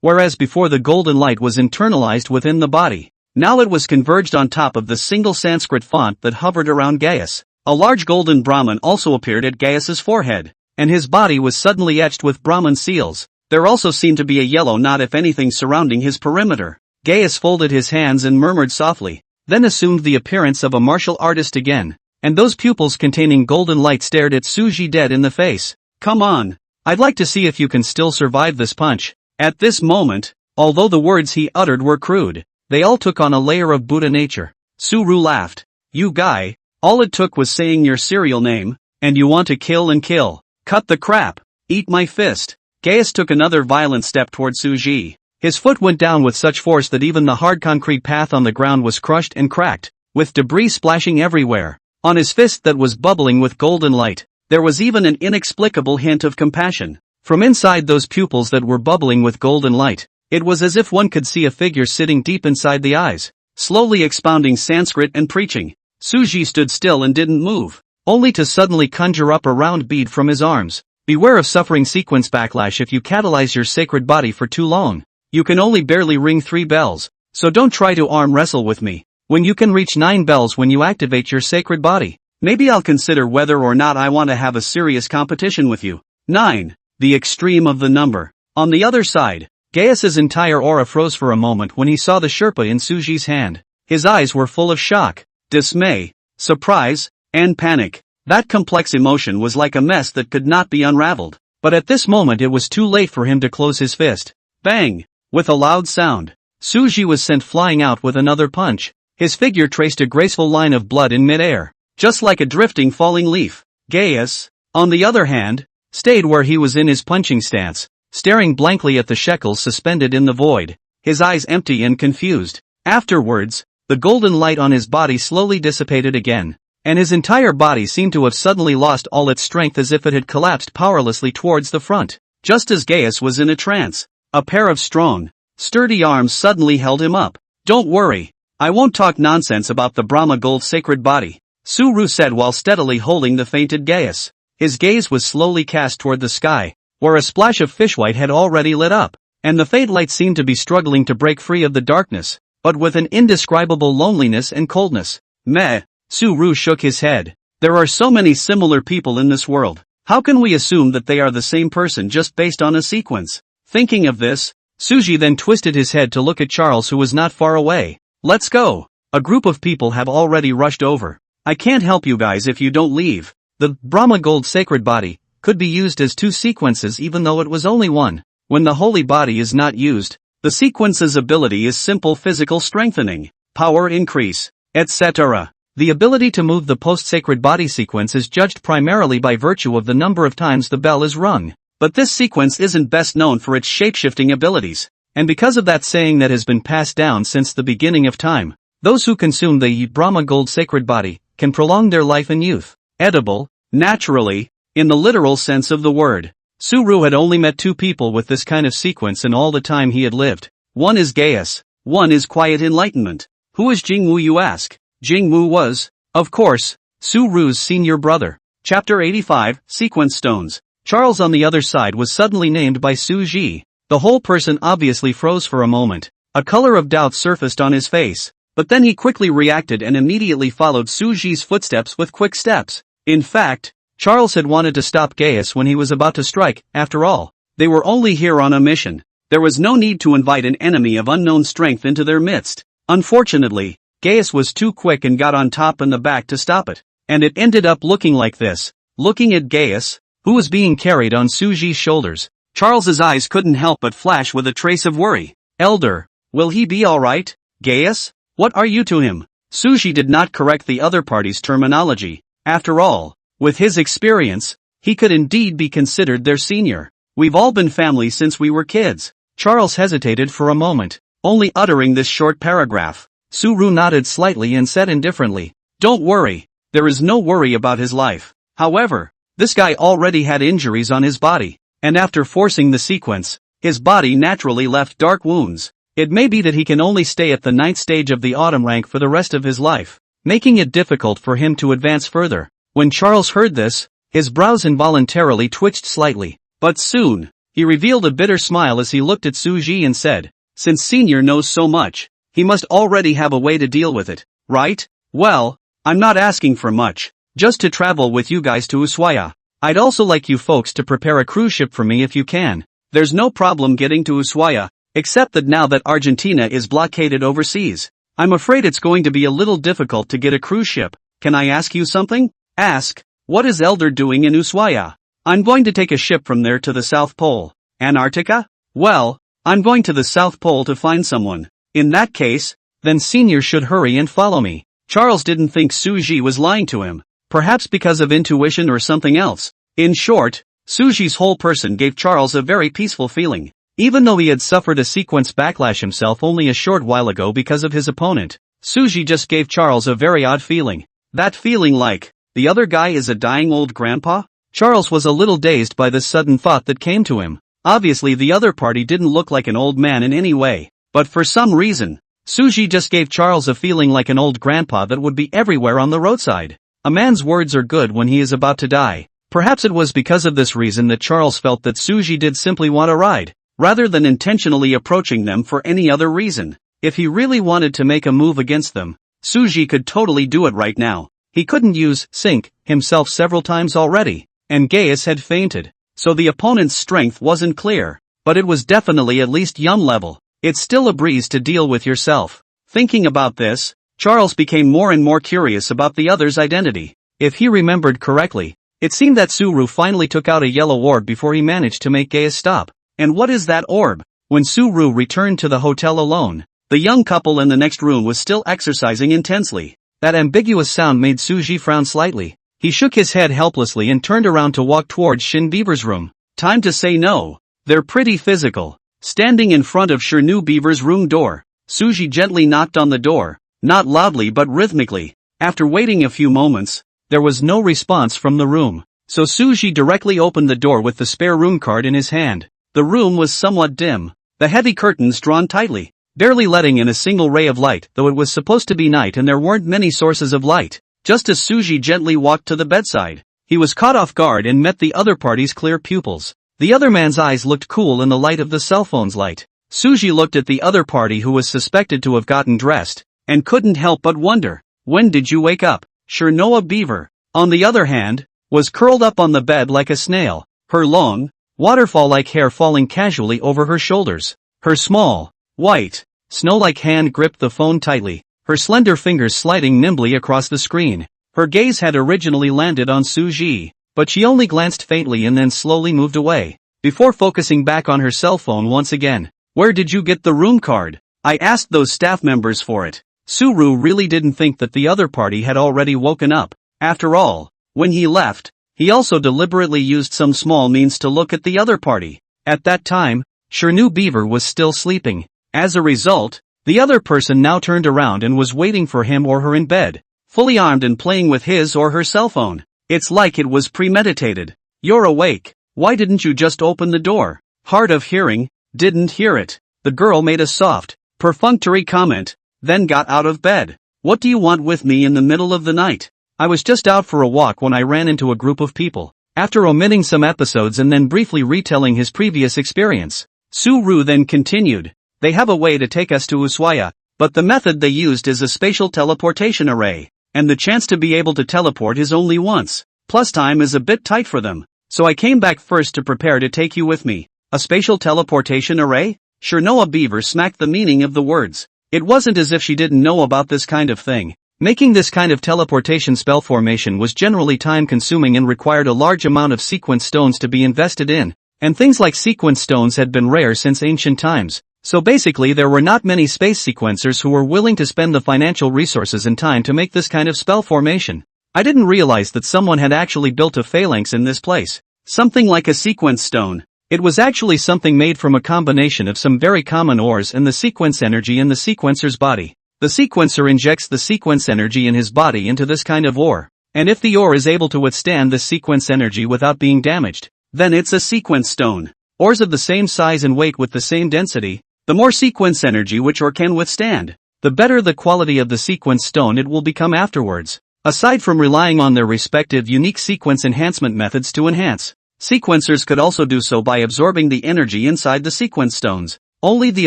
Whereas before the golden light was internalized within the body, now it was converged on top of the single Sanskrit font that hovered around Gaius. A large golden Brahman also appeared at Gaius's forehead, and his body was suddenly etched with Brahman seals. There also seemed to be a yellow knot if anything surrounding his perimeter. Gaius folded his hands and murmured softly, then assumed the appearance of a martial artist again, and those pupils containing golden light stared at Suji dead in the face. "Come on, I'd like to see if you can still survive this punch." At this moment, although the words he uttered were crude, they all took on a layer of Buddha nature. Suru laughed. "You guy, all it took was saying your serial name, and you want to kill and kill. Cut the crap, eat my fist." Gaius took another violent step toward Suji. His foot went down with such force that even the hard concrete path on the ground was crushed and cracked, with debris splashing everywhere. On his fist that was bubbling with golden light, there was even an inexplicable hint of compassion. From inside those pupils that were bubbling with golden light, it was as if one could see a figure sitting deep inside the eyes, slowly expounding Sanskrit and preaching. Suji stood still and didn't move, only to suddenly conjure up a round bead from his arms. "Beware of suffering sequence backlash if you catalyze your sacred body for too long. You can only barely ring 3 bells, so don't try to arm wrestle with me. When you can reach 9 bells when you activate your sacred body, maybe I'll consider whether or not I want to have a serious competition with you." 9. The extreme of the number. On the other side, Gaius's entire aura froze for a moment when he saw the Sherpa in Suji's hand. His eyes were full of shock, dismay, surprise, and panic. That complex emotion was like a mess that could not be unraveled. But at this moment it was too late for him to close his fist. Bang! With a loud sound, Suji was sent flying out with another punch. His figure traced a graceful line of blood in midair, just like a drifting falling leaf. Gaius, on the other hand, stayed where he was in his punching stance, staring blankly at the shekels suspended in the void, his eyes empty and confused. Afterwards, the golden light on his body slowly dissipated again, and his entire body seemed to have suddenly lost all its strength as if it had collapsed powerlessly towards the front. Just as Gaius was in a trance, a pair of strong, sturdy arms suddenly held him up. "Don't worry, I won't talk nonsense about the Brahma gold sacred body," Suru said while steadily holding the fainted Gaius. His gaze was slowly cast toward the sky, where a splash of fishlight had already lit up, and the faint light seemed to be struggling to break free of the darkness, but with an indescribable loneliness and coldness. "Meh," Suru shook his head. "There are so many similar people in this world. How can we assume that they are the same person just based on a sequence?" Thinking of this, Suji then twisted his head to look at Charles, who was not far away. "Let's go. A group of people have already rushed over. I can't help you guys if you don't leave." The Brahma gold sacred body could be used as 2 sequences even though it was only one. When the holy body is not used, the sequence's ability is simple physical strengthening, power increase, etc. The ability to move the post-sacred body sequence is judged primarily by virtue of the number of times the bell is rung. But this sequence isn't best known for its shapeshifting abilities, and because of that saying that has been passed down since the beginning of time, Those who consume the Brahma gold sacred body can prolong their life and youth. Edible, naturally, in the literal sense of the word. Suru had only met 2 people with this kind of sequence in all the time he had lived. One is Gaius, one is quiet enlightenment. Who is Jingwu, you ask? Jingwu was, of course, Suru's senior brother. Chapter 85, Sequence Stones. Charles on the other side was suddenly named by Su Ji. The whole person obviously froze for a moment. A color of doubt surfaced on his face. But then he quickly reacted and immediately followed Su Ji's footsteps with quick steps. In fact, Charles had wanted to stop Gaius when he was about to strike. After all, they were only here on a mission. There was no need to invite an enemy of unknown strength into their midst. Unfortunately, Gaius was too quick and got on top and the back to stop it. And it ended up looking like this. Looking at Gaius, who was being carried on Su Ji's shoulders, Charles's eyes couldn't help but flash with a trace of worry. Elder, will he be alright? Gaius? What are you to him? Su Ji did not correct the other party's terminology. After all, with his experience, he could indeed be considered their senior. We've all been family since we were kids. Charles hesitated for a moment, only uttering this short paragraph. Suru nodded slightly and said indifferently, "Don't worry, there is no worry about his life." However, this guy already had injuries on his body, and after forcing the sequence, his body naturally left dark wounds. It may be that he can only stay at the 9th stage of the autumn rank for the rest of his life, making it difficult for him to advance further. When Charles heard this, his brows involuntarily twitched slightly, but soon, he revealed a bitter smile as he looked at Su Ji and said, "Since Senior knows so much, he must already have a way to deal with it, right? Well, I'm not asking for much, just to travel with you guys to Ushuaia. I'd also like you folks to prepare a cruise ship for me if you can. There's no problem getting to Ushuaia, except that now that Argentina is blockaded overseas, I'm afraid it's going to be a little difficult to get a cruise ship. Can I ask you something?" "Ask, what is Elder doing in Ushuaia?" "I'm going to take a ship from there to the South Pole." "Antarctica?" "Well, I'm going to the South Pole to find someone." "In that case, then Senior should hurry and follow me." Charles didn't think Su Ji was lying to him, perhaps because of intuition or something else. In short, Su Ji's whole person gave Charles a very peaceful feeling. Even though he had suffered a sequence backlash himself only a short while ago because of his opponent, Su Ji just gave Charles a very odd feeling. That feeling like, the other guy is a dying old grandpa? Charles was a little dazed by this sudden thought that came to him. Obviously the other party didn't look like an old man in any way, but for some reason, Su Ji just gave Charles a feeling like an old grandpa that would be everywhere on the roadside. A man's words are good when he is about to die. Perhaps it was because of this reason that Charles felt that Su Ji did simply want a ride, rather than intentionally approaching them for any other reason. If he really wanted to make a move against them, Su Ji could totally do it right now. He couldn't use sink himself several times already, and Gaius had fainted, so the opponent's strength wasn't clear, but it was definitely at least yum level. It's still a breeze to deal with yourself. Thinking about this, Charles became more and more curious about the other's identity. If he remembered correctly, it seemed that Suru finally took out a yellow orb before he managed to make Gaius stop. And what is that orb? When Suru returned to the hotel alone, the young couple in the next room was still exercising intensely. That ambiguous sound made Su Ji frown slightly. He shook his head helplessly and turned around to walk towards Shin Beaver's room. Time to say no. They're pretty physical. Standing in front of Shinu Beaver's room door, Su Ji gently knocked on the door, not loudly but rhythmically. After waiting a few moments, there was no response from the room, so Su Ji directly opened the door with the spare room card in his hand. The room was somewhat dim, the heavy curtains drawn tightly, barely letting in a single ray of light, though it was supposed to be night and there weren't many sources of light. Just as Su Ji gently walked to the bedside, he was caught off guard and met the other party's clear pupils. The other man's eyes looked cool in the light of the cell phone's light. Su Ji looked at the other party who was suspected to have gotten dressed, and couldn't help but wonder, "When did you wake up?" Shinoa Beaver, on the other hand, was curled up on the bed like a snail, her long, waterfall-like hair falling casually over her shoulders. Her small, white, snow-like hand gripped the phone tightly, her slender fingers sliding nimbly across the screen. Her gaze had originally landed on Su Ji, but she only glanced faintly and then slowly moved away, before focusing back on her cell phone once again. "Where did you get the room card?" "I asked those staff members for it." Suru really didn't think that the other party had already woken up. After all, when he left, he also deliberately used some small means to look at the other party. At that time, Shinu Beaver was still sleeping. As a result, The other person now turned around and was waiting for him or her in bed, fully armed and playing with his or her cell phone. It's like it was premeditated. You're awake. Why didn't you just open the door? Hard of hearing, didn't hear it. The girl made a soft, perfunctory comment, then got out of bed. What do you want with me in the middle of the night? I was just out for a walk when I ran into a group of people. After omitting some episodes and then briefly retelling his previous experience, Su-ru then continued. They have a way to take us to Ushuaia, but the method they used is a spatial teleportation array, and the chance to be able to teleport is only once. Plus time is a bit tight for them, so I came back first to prepare to take you with me. A spatial teleportation array? Chernoa Beaver smacked the meaning of the words. It wasn't as if she didn't know about this kind of thing. Making this kind of teleportation spell formation was generally time-consuming and required a large amount of sequence stones to be invested in, and things like sequence stones had been rare since ancient times, so basically there were not many space sequencers who were willing to spend the financial resources and time to make this kind of spell formation. I didn't realize that someone had actually built a phalanx in this place. Something like a sequence stone. It was actually something made from a combination of some very common ores and the sequence energy in the sequencer's body. The sequencer injects the sequence energy in his body into this kind of ore, and if the ore is able to withstand this sequence energy without being damaged, then it's a sequence stone. Ores of the same size and weight with the same density, the more sequence energy which ore can withstand, the better the quality of the sequence stone it will become afterwards. Aside from relying on their respective unique sequence enhancement methods to enhance, sequencers could also do so by absorbing the energy inside the sequence stones. Only the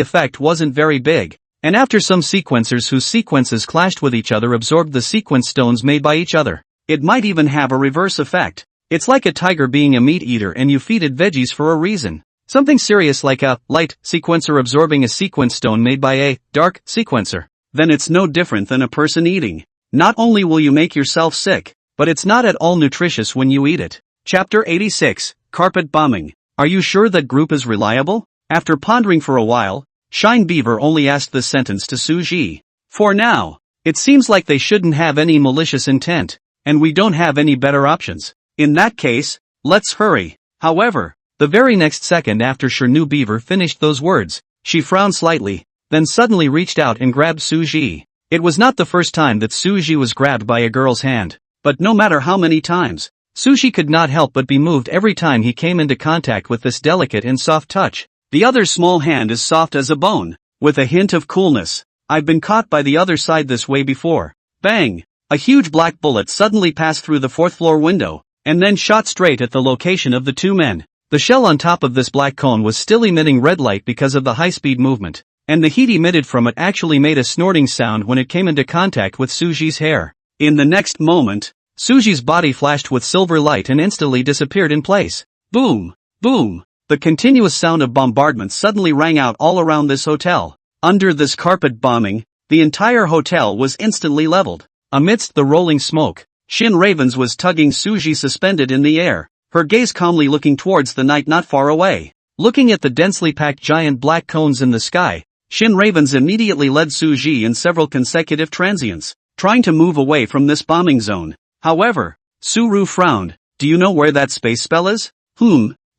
effect wasn't very big. And after some sequencers whose sequences clashed with each other absorbed the sequence stones made by each other, it might even have a reverse effect. It's like a tiger being a meat eater and you feed it veggies for a reason. Something serious like a light sequencer absorbing a sequence stone made by a dark sequencer. Then it's no different than a person eating. Not only will you make yourself sick, but it's not at all nutritious when you eat it. Chapter 86, Carpet Bombing. Are you sure that group is reliable? After pondering for a while, Shine Beaver only asked this sentence to Suji. For now, it seems like they shouldn't have any malicious intent, and we don't have any better options. In that case, let's hurry. However, the very next second after Shinu Beaver finished those words, she frowned slightly, then suddenly reached out and grabbed Suji. It was not the first time that Suji was grabbed by a girl's hand, but no matter how many times, Suji could not help but be moved every time he came into contact with this delicate and soft touch. The other small hand is soft as a bone, with a hint of coolness. I've been caught by the other side this way before. Bang! A huge black bullet suddenly passed through the fourth floor window, and then shot straight at the location of the two men. The shell on top of this black cone was still emitting red light because of the high-speed movement, and the heat emitted from it actually made a snorting sound when it came into contact with Suji's hair. In the next moment, Suji's body flashed with silver light and instantly disappeared in place. Boom! Boom! The continuous sound of bombardment suddenly rang out all around this hotel. Under this carpet bombing, the entire hotel was instantly leveled. Amidst the rolling smoke, Shin Ravens was tugging Suji suspended in the air, her gaze calmly looking towards the night not far away. Looking at the densely packed giant black cones in the sky, Shin Ravens immediately led Suji in several consecutive transients, trying to move away from this bombing zone. However, Su-ru frowned. Do you know where that space spell is?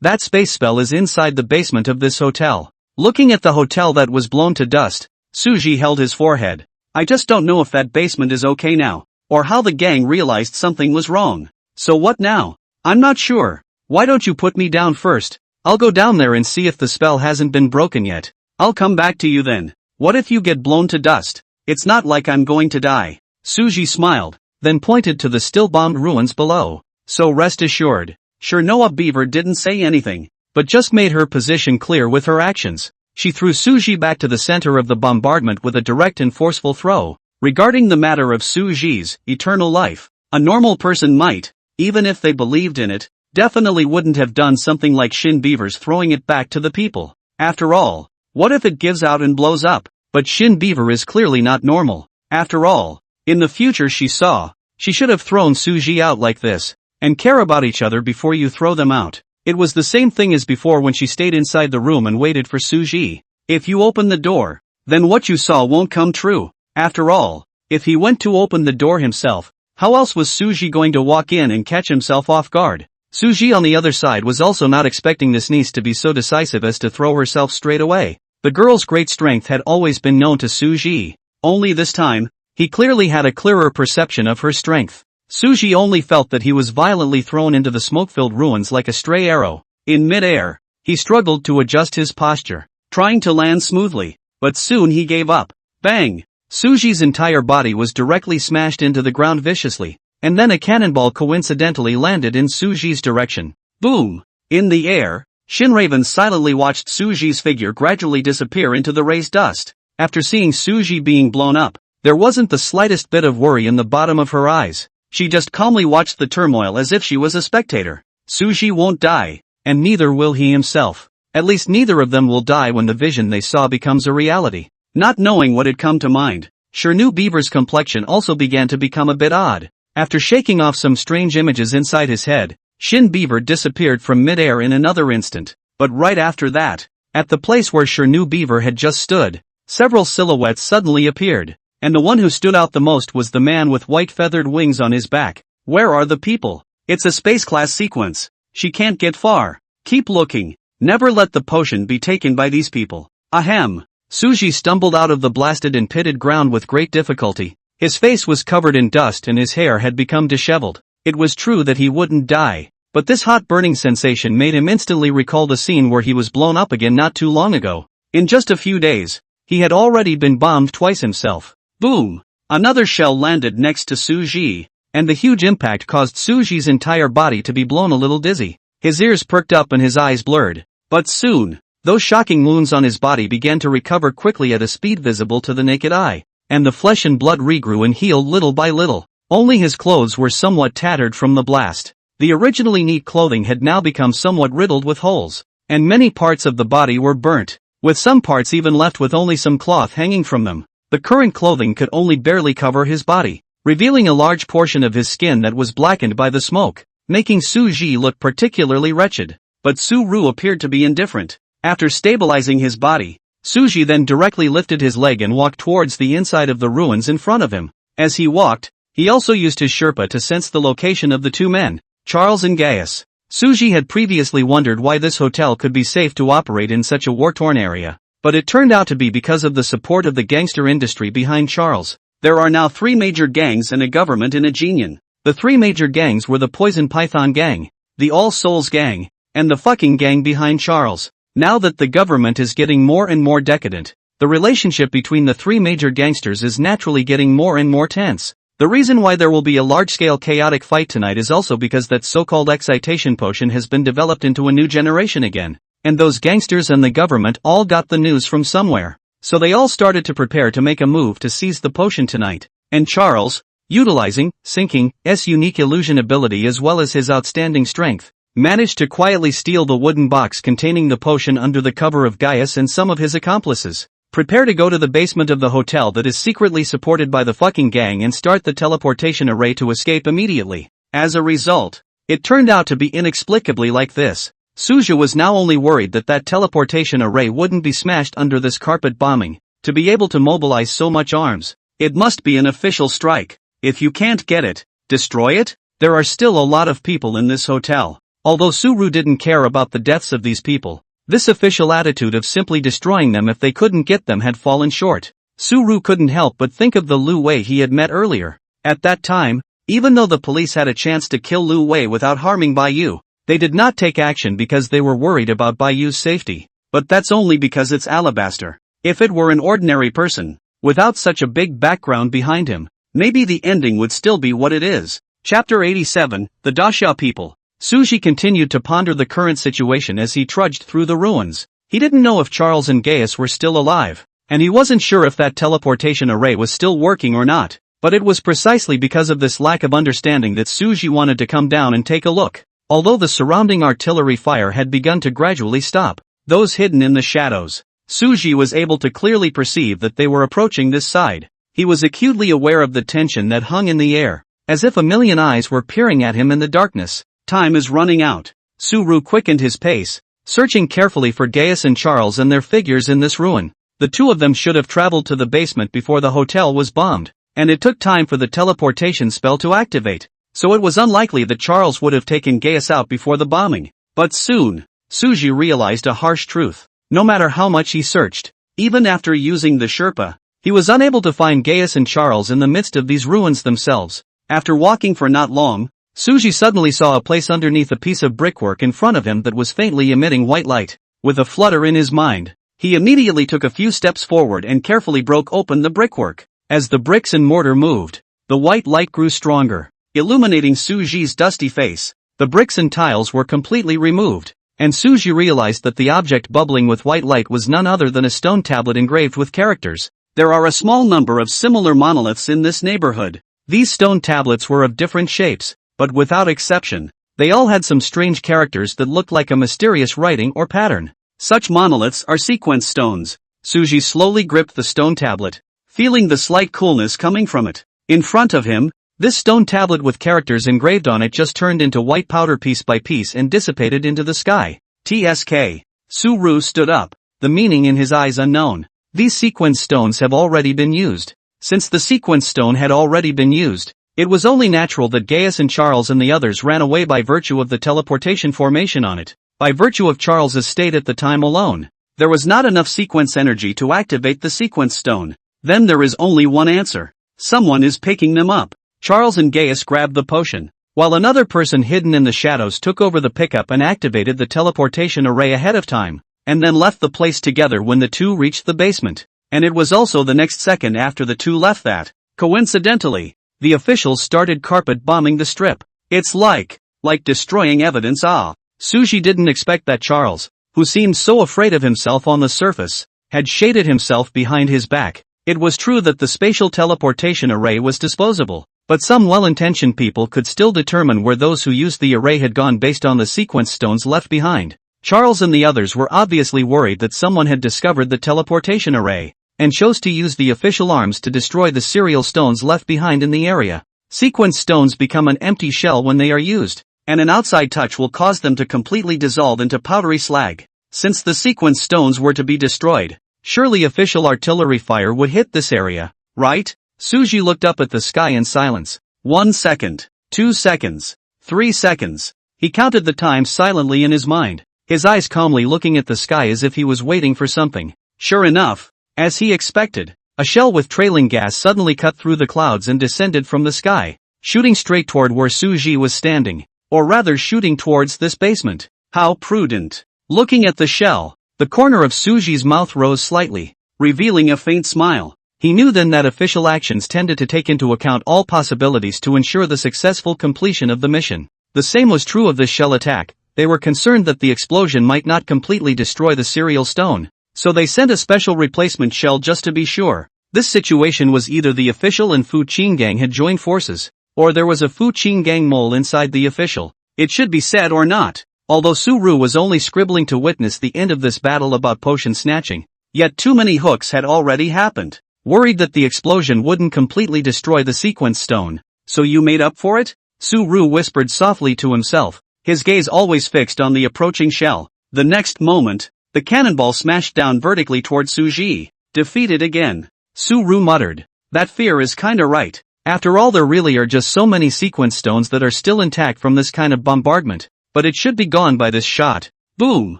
That space spell is inside the basement of this hotel. Looking at the hotel that was blown to dust, Suji held his forehead. I just don't know if that basement is okay now, or how the gang realized something was wrong. So what now? I'm not sure. Why don't you put me down first? I'll go down there and see if the spell hasn't been broken yet. I'll come back to you then. What if you get blown to dust? It's not like I'm going to die. Suji smiled, then pointed to the still bombed ruins below. So rest assured. Chernoa Beaver didn't say anything, but just made her position clear with her actions. She threw Suji back to the center of the bombardment with a direct and forceful throw. Regarding the matter of Suji's eternal life, a normal person might, even if they believed in it, definitely wouldn't have done something like Shin Beaver's throwing it back to the people. After all, what if it gives out and blows up? But Shin Beaver is clearly not normal. After all, in the future she should have thrown Suji out like this. And care about each other before you throw them out. It was the same thing as before when she stayed inside the room and waited for Suji. If you open the door, then what you saw won't come true. After all, if he went to open the door himself, how else was Suji going to walk in and catch himself off guard? Suji on the other side was also not expecting this niece to be so decisive as to throw herself straight away. The girl's great strength had always been known to Suji. Only this time, he clearly had a clearer perception of her strength. Suji only felt that he was violently thrown into the smoke-filled ruins like a stray arrow. In mid-air, he struggled to adjust his posture, trying to land smoothly, but soon he gave up. Bang! Suji's entire body was directly smashed into the ground viciously, and then a cannonball coincidentally landed in Suji's direction. Boom! In the air, Shinraven silently watched Suji's figure gradually disappear into the raised dust. After seeing Suji being blown up, there wasn't the slightest bit of worry in the bottom of her eyes. She just calmly watched the turmoil as if she was a spectator. Suji won't die, and neither will he himself. At least neither of them will die when the vision they saw becomes a reality. Not knowing what had come to mind, Shirnu Beaver's complexion also began to become a bit odd. After shaking off some strange images inside his head, Shin Beaver disappeared from mid-air in another instant. But right after that, at the place where Shirnu Beaver had just stood, several silhouettes suddenly appeared. And the one who stood out the most was the man with white feathered wings on his back. Where are the people? It's a space class sequence. She can't get far. Keep looking. Never let the potion be taken by these people. Ahem. Suji stumbled out of the blasted and pitted ground with great difficulty. His face was covered in dust and his hair had become disheveled. It was true that he wouldn't die, but this hot burning sensation made him instantly recall the scene where he was blown up again not too long ago. In just a few days, he had already been bombed twice himself. Boom! Another shell landed next to Suji, and the huge impact caused Suji's entire body to be blown a little dizzy. His ears perked up and his eyes blurred. But soon, those shocking wounds on his body began to recover quickly at a speed visible to the naked eye, and the flesh and blood regrew and healed little by little. Only his clothes were somewhat tattered from the blast. The originally neat clothing had now become somewhat riddled with holes, and many parts of the body were burnt, with some parts even left with only some cloth hanging from them. The current clothing could only barely cover his body, revealing a large portion of his skin that was blackened by the smoke, making Suji look particularly wretched. But Su-Ru appeared to be indifferent. After stabilizing his body, Suji then directly lifted his leg and walked towards the inside of the ruins in front of him. As he walked, he also used his Sherpa to sense the location of the two men, Charles and Gaius. Suji had previously wondered why this hotel could be safe to operate in such a war-torn area. But it turned out to be because of the support of the gangster industry behind Charles. There are now 3 major gangs and a government in Aegean. The 3 major gangs were the Poison Python Gang, the All Souls Gang, and the fucking gang behind Charles. Now that the government is getting more and more decadent, the relationship between the 3 major gangsters is naturally getting more and more tense. The reason why there will be a large-scale chaotic fight tonight is also because that so-called excitation potion has been developed into a new generation again. And those gangsters and the government all got the news from somewhere. So they all started to prepare to make a move to seize the potion tonight. And Charles, utilizing Sinking's unique illusion ability as well as his outstanding strength, managed to quietly steal the wooden box containing the potion under the cover of Gaius and some of his accomplices. Prepare to go to the basement of the hotel that is secretly supported by the fucking gang and start the teleportation array to escape immediately. As a result, it turned out to be inexplicably like this. Suja was now only worried that that teleportation array wouldn't be smashed under this carpet bombing. To be able to mobilize so much arms, it must be an official strike. If you can't get it, destroy it? There are still a lot of people in this hotel. Although Suru didn't care about the deaths of these people, this official attitude of simply destroying them if they couldn't get them had fallen short. Suru couldn't help but think of the Lu Wei he had met earlier. At that time, even though the police had a chance to kill Lu Wei without harming Baiyu, they did not take action because they were worried about Baiyu's safety. But that's only because it's Alabaster. If it were an ordinary person, without such a big background behind him, maybe the ending would still be what it is. Chapter 87, The Dasha People. Suji continued to ponder the current situation as he trudged through the ruins. He didn't know if Charles and Gaius were still alive, and he wasn't sure if that teleportation array was still working or not. But it was precisely because of this lack of understanding that Suji wanted to come down and take a look. Although the surrounding artillery fire had begun to gradually stop, those hidden in the shadows, Suji was able to clearly perceive that they were approaching this side. He was acutely aware of the tension that hung in the air, as if a million eyes were peering at him in the darkness. Time is running out. Suru quickened his pace, searching carefully for Gaius and Charles and their figures in this ruin. The two of them should have traveled to the basement before the hotel was bombed, and it took time for the teleportation spell to activate. So it was unlikely that Charles would have taken Gaius out before the bombing. But soon, Suji realized a harsh truth. no matter how much he searched. Even after using the Sherpa, he was unable to find Gaius and Charles in the midst of these ruins themselves. After walking for not long, Suji suddenly saw a place underneath a piece of brickwork in front of him that was faintly emitting white light. With a flutter in his mind, he immediately took a few steps forward and carefully broke open the brickwork. As the bricks and mortar moved, the white light grew stronger, illuminating Suji's dusty face. The bricks and tiles were completely removed, and Suji realized that the object bubbling with white light was none other than a stone tablet engraved with characters. There are a small number of similar monoliths in this neighborhood. These stone tablets were of different shapes, but without exception, they all had some strange characters that looked like a mysterious writing or pattern. Such monoliths are sequence stones. Suji slowly gripped the stone tablet, feeling the slight coolness coming from it. In front of him, this stone tablet with characters engraved on it just turned into white powder piece by piece and dissipated into the sky. TSK. Su-Ru stood up, the meaning in his eyes unknown. These sequence stones have already been used. Since the sequence stone had already been used, it was only natural that Gaius and Charles and the others ran away by virtue of the teleportation formation on it. By virtue of Charles's state at the time alone, there was not enough sequence energy to activate the sequence stone. Then there is only one answer. Someone is picking them up. Charles and Gaius grabbed the potion, while another person hidden in the shadows took over the pickup and activated the teleportation array ahead of time, and then left the place together when the two reached the basement. And it was also the next second after the two left that, coincidentally, the officials started carpet bombing the strip. It's like destroying evidence. Suji didn't expect that Charles, who seemed so afraid of himself on the surface, had shaded himself behind his back. It was true that the spatial teleportation array was disposable, but some well-intentioned people could still determine where those who used the array had gone based on the sequence stones left behind. Charles and the others were obviously worried that someone had discovered the teleportation array, and chose to use the official arms to destroy the serial stones left behind in the area. Sequence stones become an empty shell when they are used, and an outside touch will cause them to completely dissolve into powdery slag. Since the sequence stones were to be destroyed, surely official artillery fire would hit this area, right? Suji looked up at the sky in silence. 1 second, 2 seconds, 3 seconds. He counted the time silently in his mind, his eyes calmly looking at the sky as if he was waiting for something. Sure enough, as he expected, a shell with trailing gas suddenly cut through the clouds and descended from the sky, shooting straight toward where Suji was standing, or rather shooting towards this basement. How prudent. Looking at the shell, the corner of Suji's mouth rose slightly, revealing a faint smile. He knew then that official actions tended to take into account all possibilities to ensure the successful completion of the mission. The same was true of this shell attack. They were concerned that the explosion might not completely destroy the serial stone, so they sent a special replacement shell just to be sure. This situation was either the official and Fu Qing gang had joined forces, or there was a Fu Qing gang mole inside the official. It should be said or not. Although Su-Ru was only scribbling to witness the end of this battle about potion snatching, yet too many hooks had already happened. Worried that the explosion wouldn't completely destroy the sequence stone. So you made up for it? Su-Ru whispered softly to himself, his gaze always fixed on the approaching shell. The next moment, the cannonball smashed down vertically toward Suji. Defeated again. Su-Ru muttered. That fear is kinda right. After all, there really are just so many sequence stones that are still intact from this kind of bombardment, but it should be gone by this shot. Boom!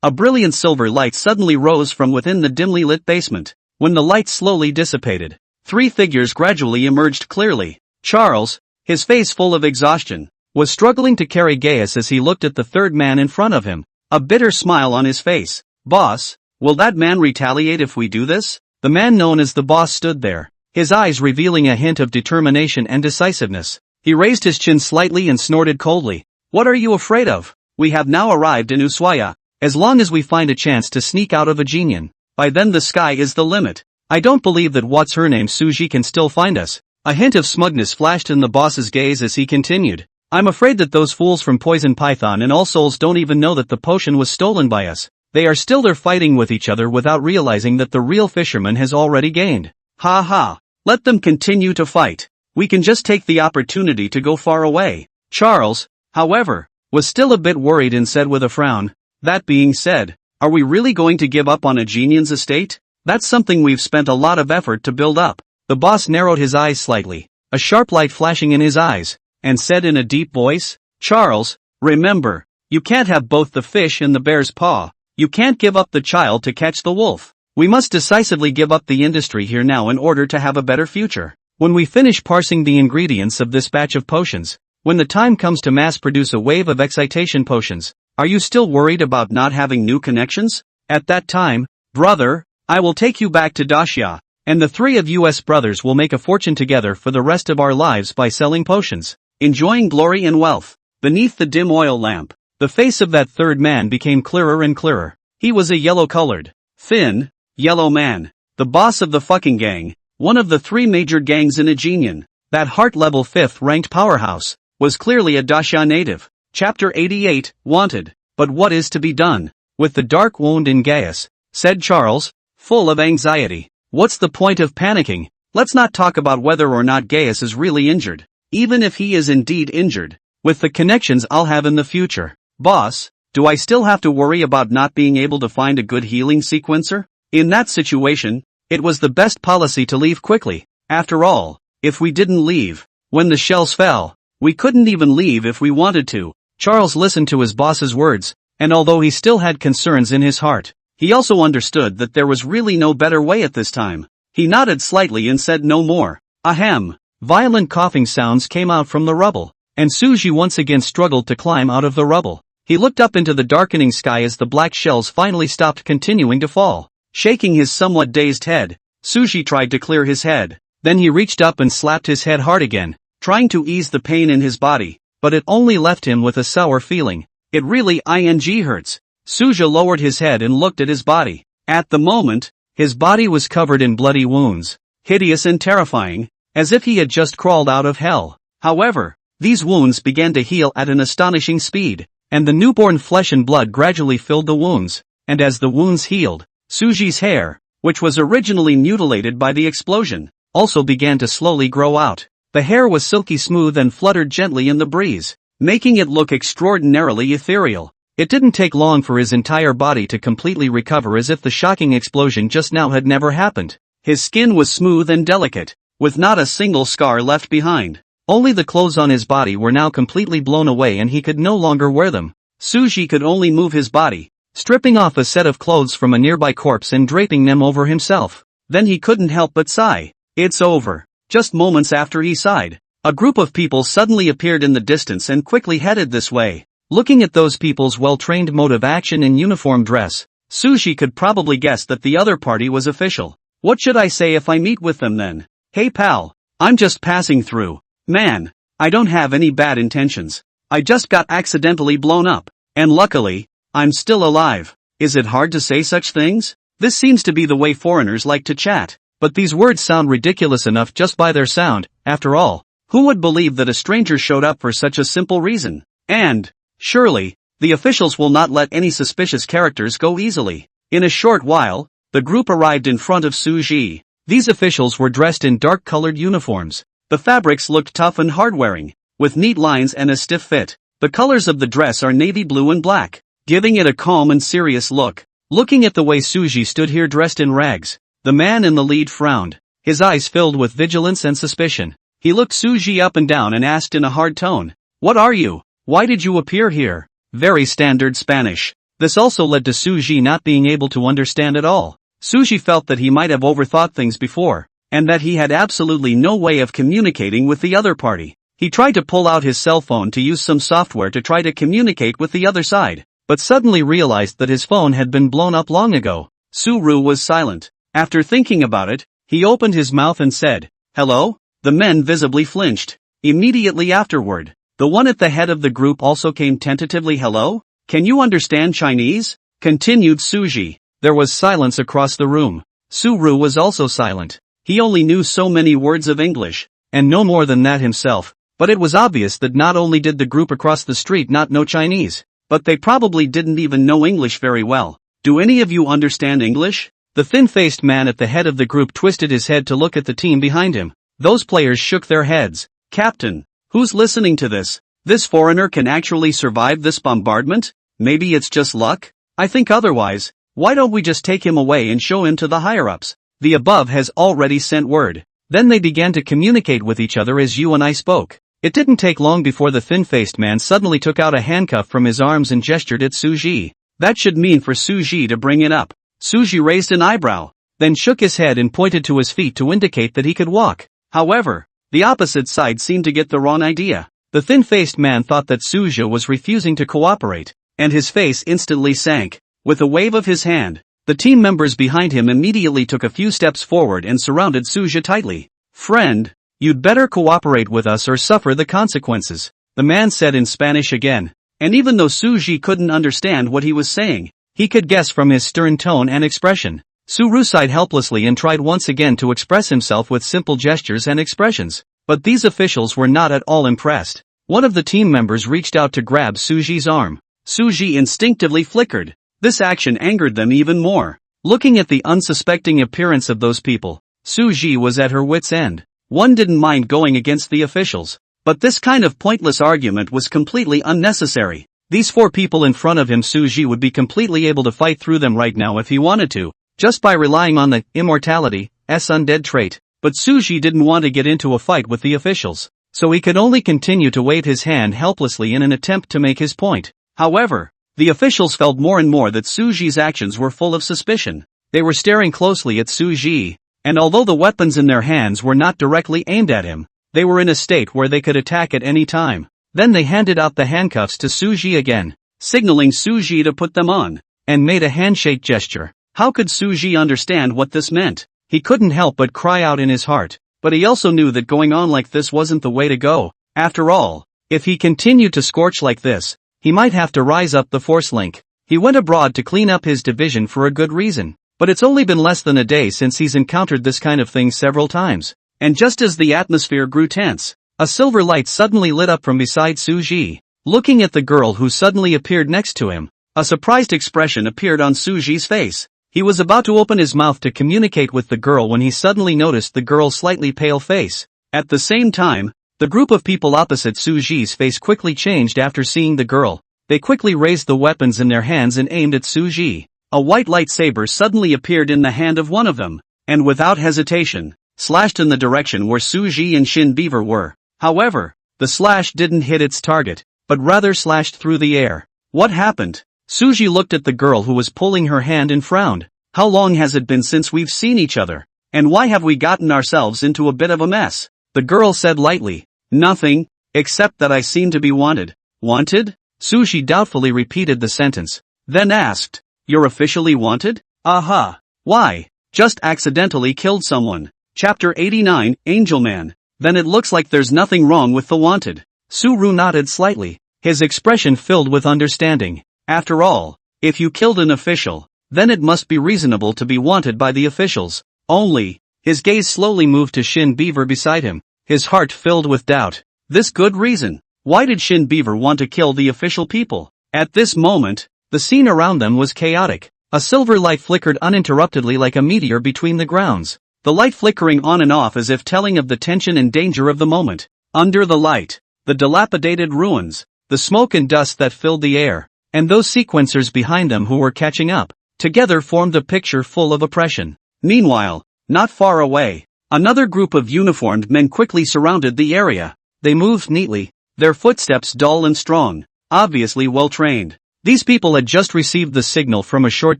A brilliant silver light suddenly rose from within the dimly lit basement. When the light slowly dissipated, 3 figures gradually emerged clearly. Charles, his face full of exhaustion, was struggling to carry Gaius as he looked at the third man in front of him, a bitter smile on his face. Boss, will that man retaliate if we do this? The man known as the boss stood there, his eyes revealing a hint of determination and decisiveness. He raised his chin slightly and snorted coldly. What are you afraid of? We have now arrived in Ushuaia. As long as we find a chance to sneak out of Ajinian, by then the sky is the limit. I don't believe that what's her name Suji can still find us. A hint of smugness flashed in the boss's gaze as he continued. I'm afraid that those fools from Poison Python and All Souls don't even know that the potion was stolen by us. They are still there fighting with each other without realizing that the real fisherman has already gained. Ha ha. Let them continue to fight. We can just take the opportunity to go far away. Charles, however, was still a bit worried and said with a frown, that being said, are we really going to give up on Ajinian's estate? That's something we've spent a lot of effort to build up. The boss narrowed his eyes slightly, a sharp light flashing in his eyes, and said in a deep voice, Charles, remember, you can't have both the fish and the bear's paw. You can't give up the child to catch the wolf. We must decisively give up the industry here now in order to have a better future. When we finish parsing the ingredients of this batch of potions, when the time comes to mass produce a wave of excitation potions, are you still worried about not having new connections? At that time, brother, I will take you back to Dacia, and the three of us brothers will make a fortune together for the rest of our lives by selling potions, enjoying glory and wealth. Beneath the dim oil lamp, the face of that third man became clearer and clearer. He was a yellow-colored, thin, yellow man, the boss of the fucking gang, one of the three major gangs in Aegean. That heart-level 5th-ranked powerhouse was clearly a Dacia native. Chapter 88, Wanted. But what is to be done with the dark wound in Gaius? Said Charles, full of anxiety. What's the point of panicking? Let's not talk about whether or not Gaius is really injured. Even if he is indeed injured, with the connections I'll have in the future, boss, do I still have to worry about not being able to find a good healing sequencer? In that situation, it was the best policy to leave quickly. After all, if we didn't leave, when the shells fell, we couldn't even leave if we wanted to. Charles listened to his boss's words, and although he still had concerns in his heart, he also understood that there was really no better way at this time. He nodded slightly and said no more. Ahem. Violent coughing sounds came out from the rubble, and Suji once again struggled to climb out of the rubble. He looked up into the darkening sky as the black shells finally stopped continuing to fall. Shaking his somewhat dazed head, Suji tried to clear his head. Then he reached up and slapped his head hard again, trying to ease the pain in his body, but it only left him with a sour feeling. It really hurts. Suja lowered his head and looked at his body. At the moment, his body was covered in bloody wounds, hideous and terrifying, as if he had just crawled out of hell. However, these wounds began to heal at an astonishing speed, and the newborn flesh and blood gradually filled the wounds, and as the wounds healed, Suji's hair, which was originally mutilated by the explosion, also began to slowly grow out. The hair was silky smooth and fluttered gently in the breeze, making it look extraordinarily ethereal. It didn't take long for his entire body to completely recover, as if the shocking explosion just now had never happened. His skin was smooth and delicate, with not a single scar left behind. Only the clothes on his body were now completely blown away and he could no longer wear them. Suji could only move his body, stripping off a set of clothes from a nearby corpse and draping them over himself. Then he couldn't help but sigh. It's over. Just moments after he sighed, a group of people suddenly appeared in the distance and quickly headed this way. Looking at those people's well-trained mode of action and uniform dress, Suji could probably guess that the other party was official. What should I say if I meet with them then? Hey pal, I'm just passing through. Man, I don't have any bad intentions. I just got accidentally blown up, and luckily, I'm still alive. Is it hard to say such things? This seems to be the way foreigners like to chat, but these words sound ridiculous enough just by their sound. After all, who would believe that a stranger showed up for such a simple reason? And, surely, the officials will not let any suspicious characters go easily. In a short while, the group arrived in front of Suji. These officials were dressed in dark-colored uniforms. The fabrics looked tough and hard-wearing, with neat lines and a stiff fit. The colors of the dress are navy blue and black, giving it a calm and serious look. Looking at the way Suji stood here dressed in rags, the man in the lead frowned, his eyes filled with vigilance and suspicion. He looked Suji up and down and asked in a hard tone, "What are you? Why did you appear here?" Very standard Spanish. This also led to Suji not being able to understand at all. Suji felt that he might have overthought things before, and that he had absolutely no way of communicating with the other party. He tried to pull out his cell phone to use some software to try to communicate with the other side, but suddenly realized that his phone had been blown up long ago. Suru was silent. After thinking about it, he opened his mouth and said, "Hello?" The men visibly flinched. Immediately afterward, the one at the head of the group also came tentatively. "Hello? Can you understand Chinese?" continued Suji. There was silence across the room. Suru was also silent. He only knew so many words of English, and no more than that himself, but it was obvious that not only did the group across the street not know Chinese, but they probably didn't even know English very well. "Do any of you understand English?" The thin-faced man at the head of the group twisted his head to look at the team behind him. Those players shook their heads. "Captain, who's listening to this? This foreigner can actually survive this bombardment? Maybe it's just luck? I think otherwise. Why don't we just take him away and show him to the higher-ups? The above has already sent word." Then they began to communicate with each other as you and I spoke. It didn't take long before the thin-faced man suddenly took out a handcuff from his arms and gestured at Suji. That should mean for Suji to bring it up. Suji raised an eyebrow, then shook his head and pointed to his feet to indicate that he could walk. However, the opposite side seemed to get the wrong idea. The thin-faced man thought that Suji was refusing to cooperate, and his face instantly sank. With a wave of his hand, the team members behind him immediately took a few steps forward and surrounded Suji tightly. "Friend, you'd better cooperate with us or suffer the consequences," the man said in Spanish again. And even though Suji couldn't understand what he was saying, he could guess from his stern tone and expression. Suru sighed helplessly and tried once again to express himself with simple gestures and expressions. But these officials were not at all impressed. One of the team members reached out to grab Suji's arm. Suji instinctively flickered. This action angered them even more. Looking at the unsuspecting appearance of those people, Suji was at her wit's end. One didn't mind going against the officials, but this kind of pointless argument was completely unnecessary. These 4 people in front of him, Suji would be completely able to fight through them right now if he wanted to, just by relying on the immortality's undead trait. But Suji didn't want to get into a fight with the officials, so he could only continue to wave his hand helplessly in an attempt to make his point. However, the officials felt more and more that Suji's actions were full of suspicion. They were staring closely at Suji, and although the weapons in their hands were not directly aimed at him, they were in a state where they could attack at any time. Then they handed out the handcuffs to Suji again, signaling Suji to put them on, and made a handshake gesture. How could Suji understand what this meant? He couldn't help but cry out in his heart, but he also knew that going on like this wasn't the way to go. After all, if he continued to scorch like this, he might have to rise up the force link. He went abroad to clean up his division for a good reason, but it's only been less than a day since he's encountered this kind of thing several times. And just as the atmosphere grew tense, a silver light suddenly lit up from beside Suji. Looking at the girl who suddenly appeared next to him, a surprised expression appeared on Suji's face. He was about to open his mouth to communicate with the girl when he suddenly noticed the girl's slightly pale face. At the same time, the group of people opposite Suji's face quickly changed after seeing the girl. They quickly raised the weapons in their hands and aimed at Suji. A white lightsaber suddenly appeared in the hand of one of them, and without hesitation, slashed in the direction where Suji and Shin Beaver were. However, the slash didn't hit its target, but rather slashed through the air. What happened? Suji looked at the girl who was pulling her hand and frowned. How long has it been since we've seen each other? And why have we gotten ourselves into a bit of a mess? The girl said lightly. Nothing, except that I seem to be wanted. Wanted? Suji doubtfully repeated the sentence, then asked, You're officially wanted? Aha. Why? Just accidentally killed someone. Chapter 89, Angel Man. Then it looks like there's nothing wrong with the wanted. Suru nodded slightly, his expression filled with understanding. After all, if you killed an official, then it must be reasonable to be wanted by the officials. Only, his gaze slowly moved to Shin Beaver beside him, his heart filled with doubt. This good reason. Why did Shin Beaver want to kill the official people? At this moment, the scene around them was chaotic. A silver light flickered uninterruptedly like a meteor between the grounds, the light flickering on and off as if telling of the tension and danger of the moment. Under the light, the dilapidated ruins, the smoke and dust that filled the air, and those sequencers behind them who were catching up, together formed a picture full of oppression. Meanwhile, not far away, another group of uniformed men quickly surrounded the area. They moved neatly, their footsteps dull and strong, obviously well trained. These people had just received the signal from a short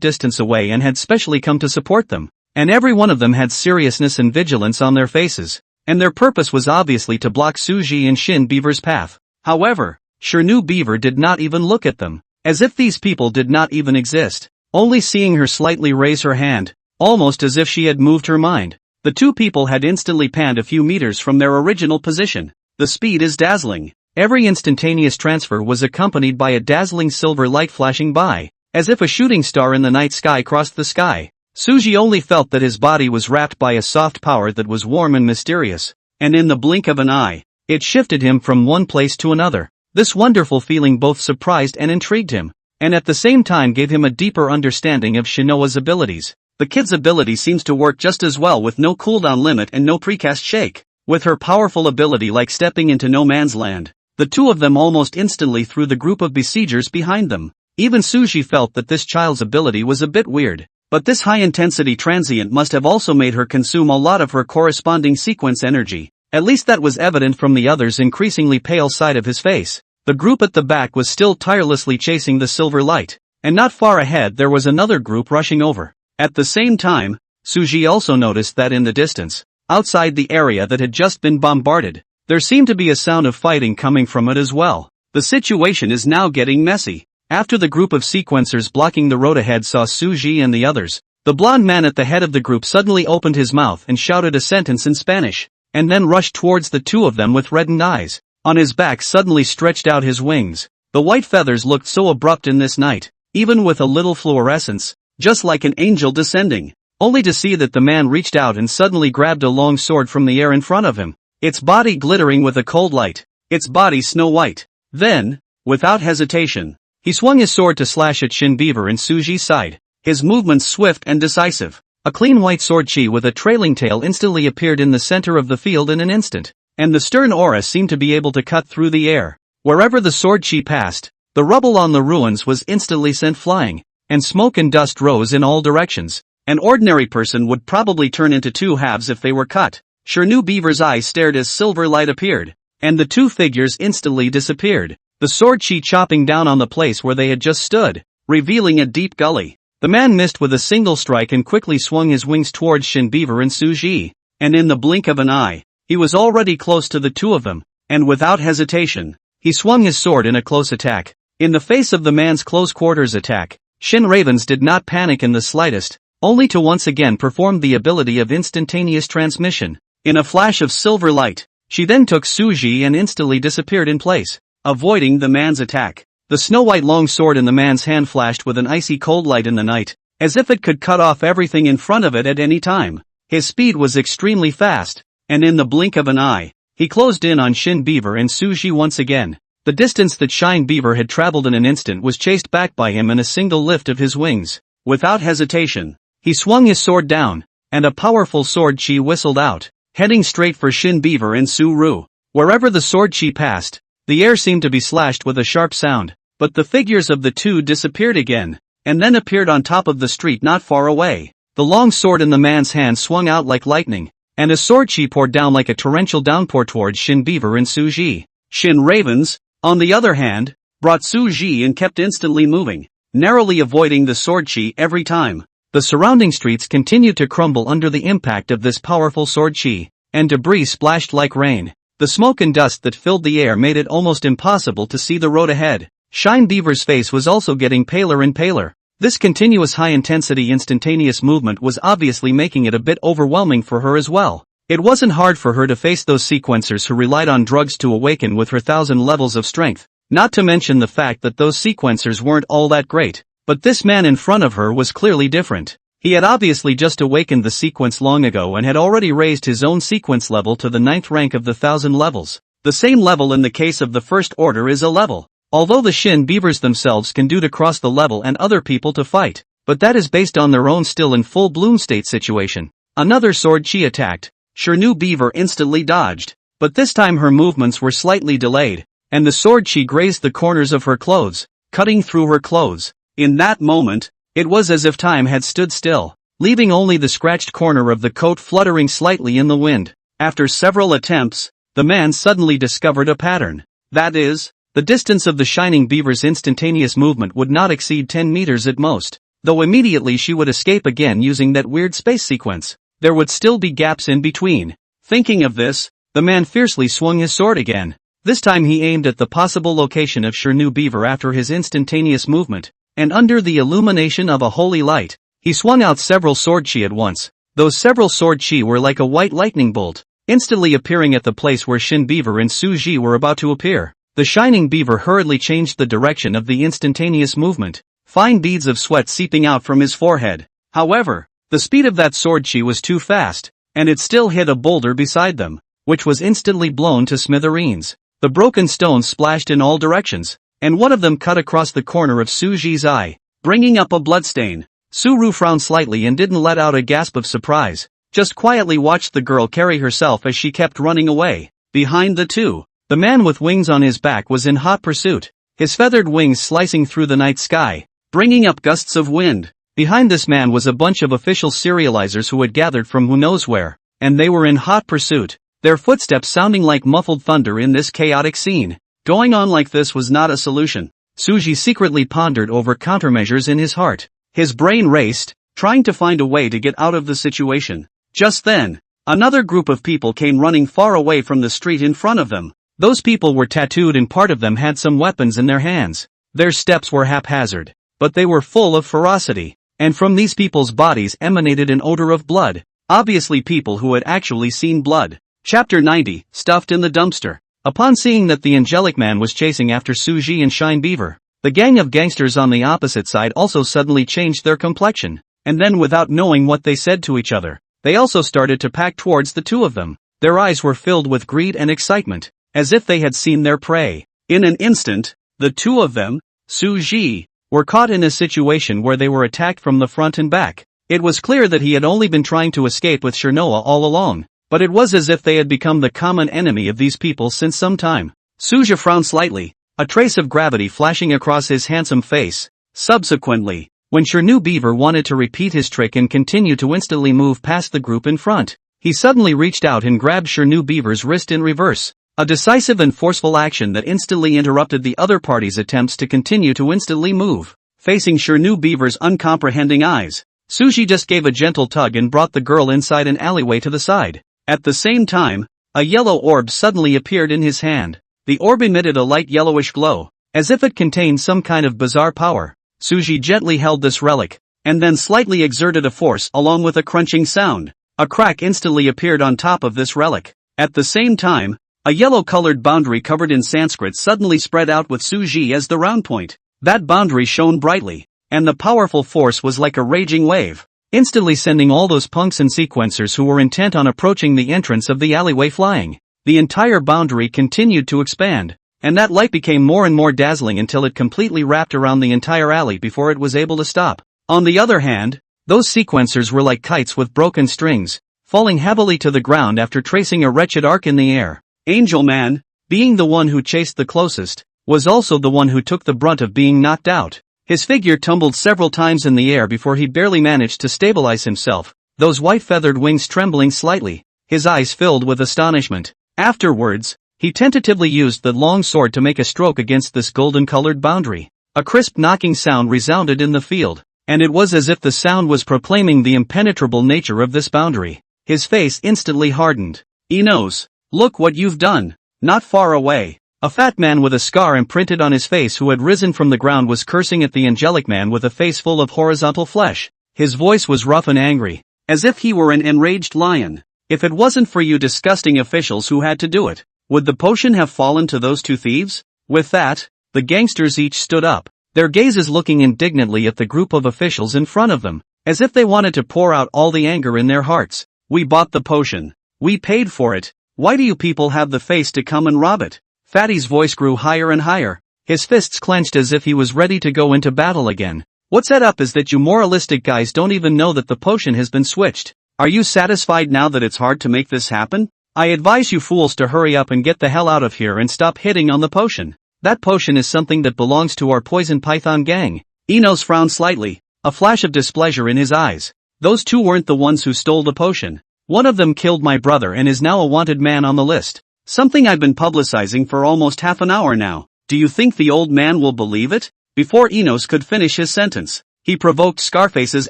distance away and had specially come to support them, and every one of them had seriousness and vigilance on their faces, and their purpose was obviously to block Suji and Shin Beaver's path. However, Shinu Beaver did not even look at them, as if these people did not even exist, only seeing her slightly raise her hand, almost as if she had moved her mind. The two people had instantly panned a few meters from their original position. The speed is dazzling. Every instantaneous transfer was accompanied by a dazzling silver light flashing by, as if a shooting star in the night sky crossed the sky. Suji only felt that his body was wrapped by a soft power that was warm and mysterious, and in the blink of an eye, it shifted him from one place to another. This wonderful feeling both surprised and intrigued him, and at the same time gave him a deeper understanding of Shinoa's abilities. The kid's ability seems to work just as well with no cooldown limit and no precast shake. With her powerful ability like stepping into no man's land, the two of them almost instantly threw the group of besiegers behind them. Even Suji felt that this child's ability was a bit weird, but this high-intensity transient must have also made her consume a lot of her corresponding sequence energy. At least that was evident from the other's increasingly pale side of his face. The group at the back was still tirelessly chasing the silver light, and not far ahead there was another group rushing over. At the same time, Suji also noticed that in the distance, outside the area that had just been bombarded, there seemed to be a sound of fighting coming from it as well. The situation is now getting messy. After the group of sequencers blocking the road ahead saw Suji and the others, the blonde man at the head of the group suddenly opened his mouth and shouted a sentence in Spanish, and then rushed towards the two of them with reddened eyes. On his back suddenly stretched out his wings. The white feathers looked so abrupt in this night, even with a little fluorescence, just like an angel descending, only to see that the man reached out and suddenly grabbed a long sword from the air in front of him, its body glittering with a cold light, its body snow white. Then, without hesitation, he swung his sword to slash at Shin Beaver in Suji's side, his movements swift and decisive. A clean white sword chi with a trailing tail instantly appeared in the center of the field in an instant, and the stern aura seemed to be able to cut through the air. Wherever the sword chi passed, the rubble on the ruins was instantly sent flying, and smoke and dust rose in all directions. An ordinary person would probably turn into two halves if they were cut. Shin Beaver's eyes stared as silver light appeared, and the two figures instantly disappeared, the sword chi chopping down on the place where they had just stood, revealing a deep gully. The man missed with a single strike and quickly swung his wings towards Shin Beaver and Suji, and in the blink of an eye, he was already close to the two of them, and without hesitation, he swung his sword in a close attack. In the face of the man's close-quarters attack, Shin Ravens did not panic in the slightest, only to once again perform the ability of instantaneous transmission. In a flash of silver light, she then took Suji and instantly disappeared in place, avoiding the man's attack. The snow-white long sword in the man's hand flashed with an icy cold light in the night, as if it could cut off everything in front of it at any time. His speed was extremely fast, and in the blink of an eye, he closed in on Shin Beaver and Suji once again. The distance that Shin Beaver had traveled in an instant was chased back by him in a single lift of his wings. Without hesitation, he swung his sword down, and a powerful sword chi whistled out, heading straight for Shin Beaver and Su-Ru. Wherever the sword chi passed, the air seemed to be slashed with a sharp sound, but the figures of the two disappeared again, and then appeared on top of the street not far away. The long sword in the man's hand swung out like lightning, and a sword chi poured down like a torrential downpour towards Shin Beaver and Suji. Shin Ravens, on the other hand, brought Suji and kept instantly moving, narrowly avoiding the sword chi every time. The surrounding streets continued to crumble under the impact of this powerful sword chi, and debris splashed like rain. The smoke and dust that filled the air made it almost impossible to see the road ahead. Shin Beaver's face was also getting paler and paler. This continuous high-intensity instantaneous movement was obviously making it a bit overwhelming for her as well. It wasn't hard for her to face those sequencers who relied on drugs to awaken with her 1,000 levels of strength, not to mention the fact that those sequencers weren't all that great. But this man in front of her was clearly different. He had obviously just awakened the sequence long ago and had already raised his own sequence level to the 9th rank of the 1,000 levels. The same level in the case of the first order is a level. Although the Shin Beavers themselves can do to cross the level and other people to fight, but that is based on their own still in full bloom state situation. Another sword chi attacked. Shin Beaver instantly dodged, but this time her movements were slightly delayed, and the sword chi grazed the corners of her clothes, cutting through her clothes. In that moment, it was as if time had stood still, leaving only the scratched corner of the coat fluttering slightly in the wind. After several attempts, the man suddenly discovered a pattern. That is, the distance of the Shining Beaver's instantaneous movement would not exceed 10 meters at most, though immediately she would escape again using that weird space sequence. There would still be gaps in between. Thinking of this, the man fiercely swung his sword again. This time he aimed at the possible location of Shin Beaver after his instantaneous movement, and under the illumination of a holy light, he swung out several sword chi at once. Those several sword chi were like a white lightning bolt, instantly appearing at the place where Shin Beaver and Suji were about to appear. The Shining Beaver hurriedly changed the direction of the instantaneous movement, fine beads of sweat seeping out from his forehead. However, the speed of that sword chi was too fast, and it still hit a boulder beside them, which was instantly blown to smithereens. The broken stones splashed in all directions, and one of them cut across the corner of Suji's eye, bringing up a bloodstain. Su-Ru frowned slightly and didn't let out a gasp of surprise, just quietly watched the girl carry herself as she kept running away. Behind the two, the man with wings on his back was in hot pursuit, his feathered wings slicing through the night sky, bringing up gusts of wind. Behind this man was a bunch of official serializers who had gathered from who knows where, and they were in hot pursuit, their footsteps sounding like muffled thunder in this chaotic scene. Going on like this was not a solution. Suji secretly pondered over countermeasures in his heart. His brain raced, trying to find a way to get out of the situation. Just then, another group of people came running far away from the street in front of them. Those people were tattooed and part of them had some weapons in their hands. Their steps were haphazard, but they were full of ferocity, and from these people's bodies emanated an odor of blood, obviously people who had actually seen blood. Chapter 90, Stuffed in the Dumpster. Upon seeing that the angelic man was chasing after Suji and Shine Beaver, the gang of gangsters on the opposite side also suddenly changed their complexion, and then without knowing what they said to each other, they also started to pack towards the two of them. Their eyes were filled with greed and excitement, as if they had seen their prey. In an instant, the two of them, Suji, were caught in a situation where they were attacked from the front and back. It was clear that he had only been trying to escape with Shirnoa all along, but it was as if they had become the common enemy of these people since some time. Suji frowned slightly, a trace of gravity flashing across his handsome face. Subsequently, when Shirnu Beaver wanted to repeat his trick and continue to instantly move past the group in front, he suddenly reached out and grabbed Shirnu Beaver's wrist in reverse. A decisive and forceful action that instantly interrupted the other party's attempts to continue to instantly move. Facing Shirnu Beaver's uncomprehending eyes, Suji just gave a gentle tug and brought the girl inside an alleyway to the side. At the same time, a yellow orb suddenly appeared in his hand. The orb emitted a light yellowish glow, as if it contained some kind of bizarre power. Suji gently held this relic, and then slightly exerted a force along with a crunching sound. A crack instantly appeared on top of this relic. At the same time, a yellow-colored boundary covered in Sanskrit suddenly spread out with Suji as the round point. That boundary shone brightly, and the powerful force was like a raging wave, instantly sending all those punks and sequencers who were intent on approaching the entrance of the alleyway flying. The entire boundary continued to expand, and that light became more and more dazzling until it completely wrapped around the entire alley before it was able to stop. On the other hand, those sequencers were like kites with broken strings, falling heavily to the ground after tracing a wretched arc in the air. Angel Man, being the one who chased the closest, was also the one who took the brunt of being knocked out. His figure tumbled several times in the air before he barely managed to stabilize himself, those white feathered wings trembling slightly, his eyes filled with astonishment. Afterwards, he tentatively used the long sword to make a stroke against this golden-colored boundary. A crisp knocking sound resounded in the field, and it was as if the sound was proclaiming the impenetrable nature of this boundary. His face instantly hardened. Enos, look what you've done. Not far away, a fat man with a scar imprinted on his face who had risen from the ground was cursing at the angelic man with a face full of horizontal flesh. His voice was rough and angry, as if he were an enraged lion. If it wasn't for you disgusting officials who had to do it, would the potion have fallen to those two thieves? With that, the gangsters each stood up, their gazes looking indignantly at the group of officials in front of them, as if they wanted to pour out all the anger in their hearts. We bought the potion. We paid for it. Why do you people have the face to come and rob it? Fatty's voice grew higher and higher, his fists clenched as if he was ready to go into battle again. What's set up is that you moralistic guys don't even know that the potion has been switched. Are you satisfied now that it's hard to make this happen? I advise you fools to hurry up and get the hell out of here and stop hitting on the potion. That potion is something that belongs to our poison python gang. Enos frowned slightly, a flash of displeasure in his eyes. Those two weren't the ones who stole the potion. One of them killed my brother and is now a wanted man on the list. Something I've been publicizing for almost half an hour now. Do you think the old man will believe it? Before Enos could finish his sentence, he provoked Scarface's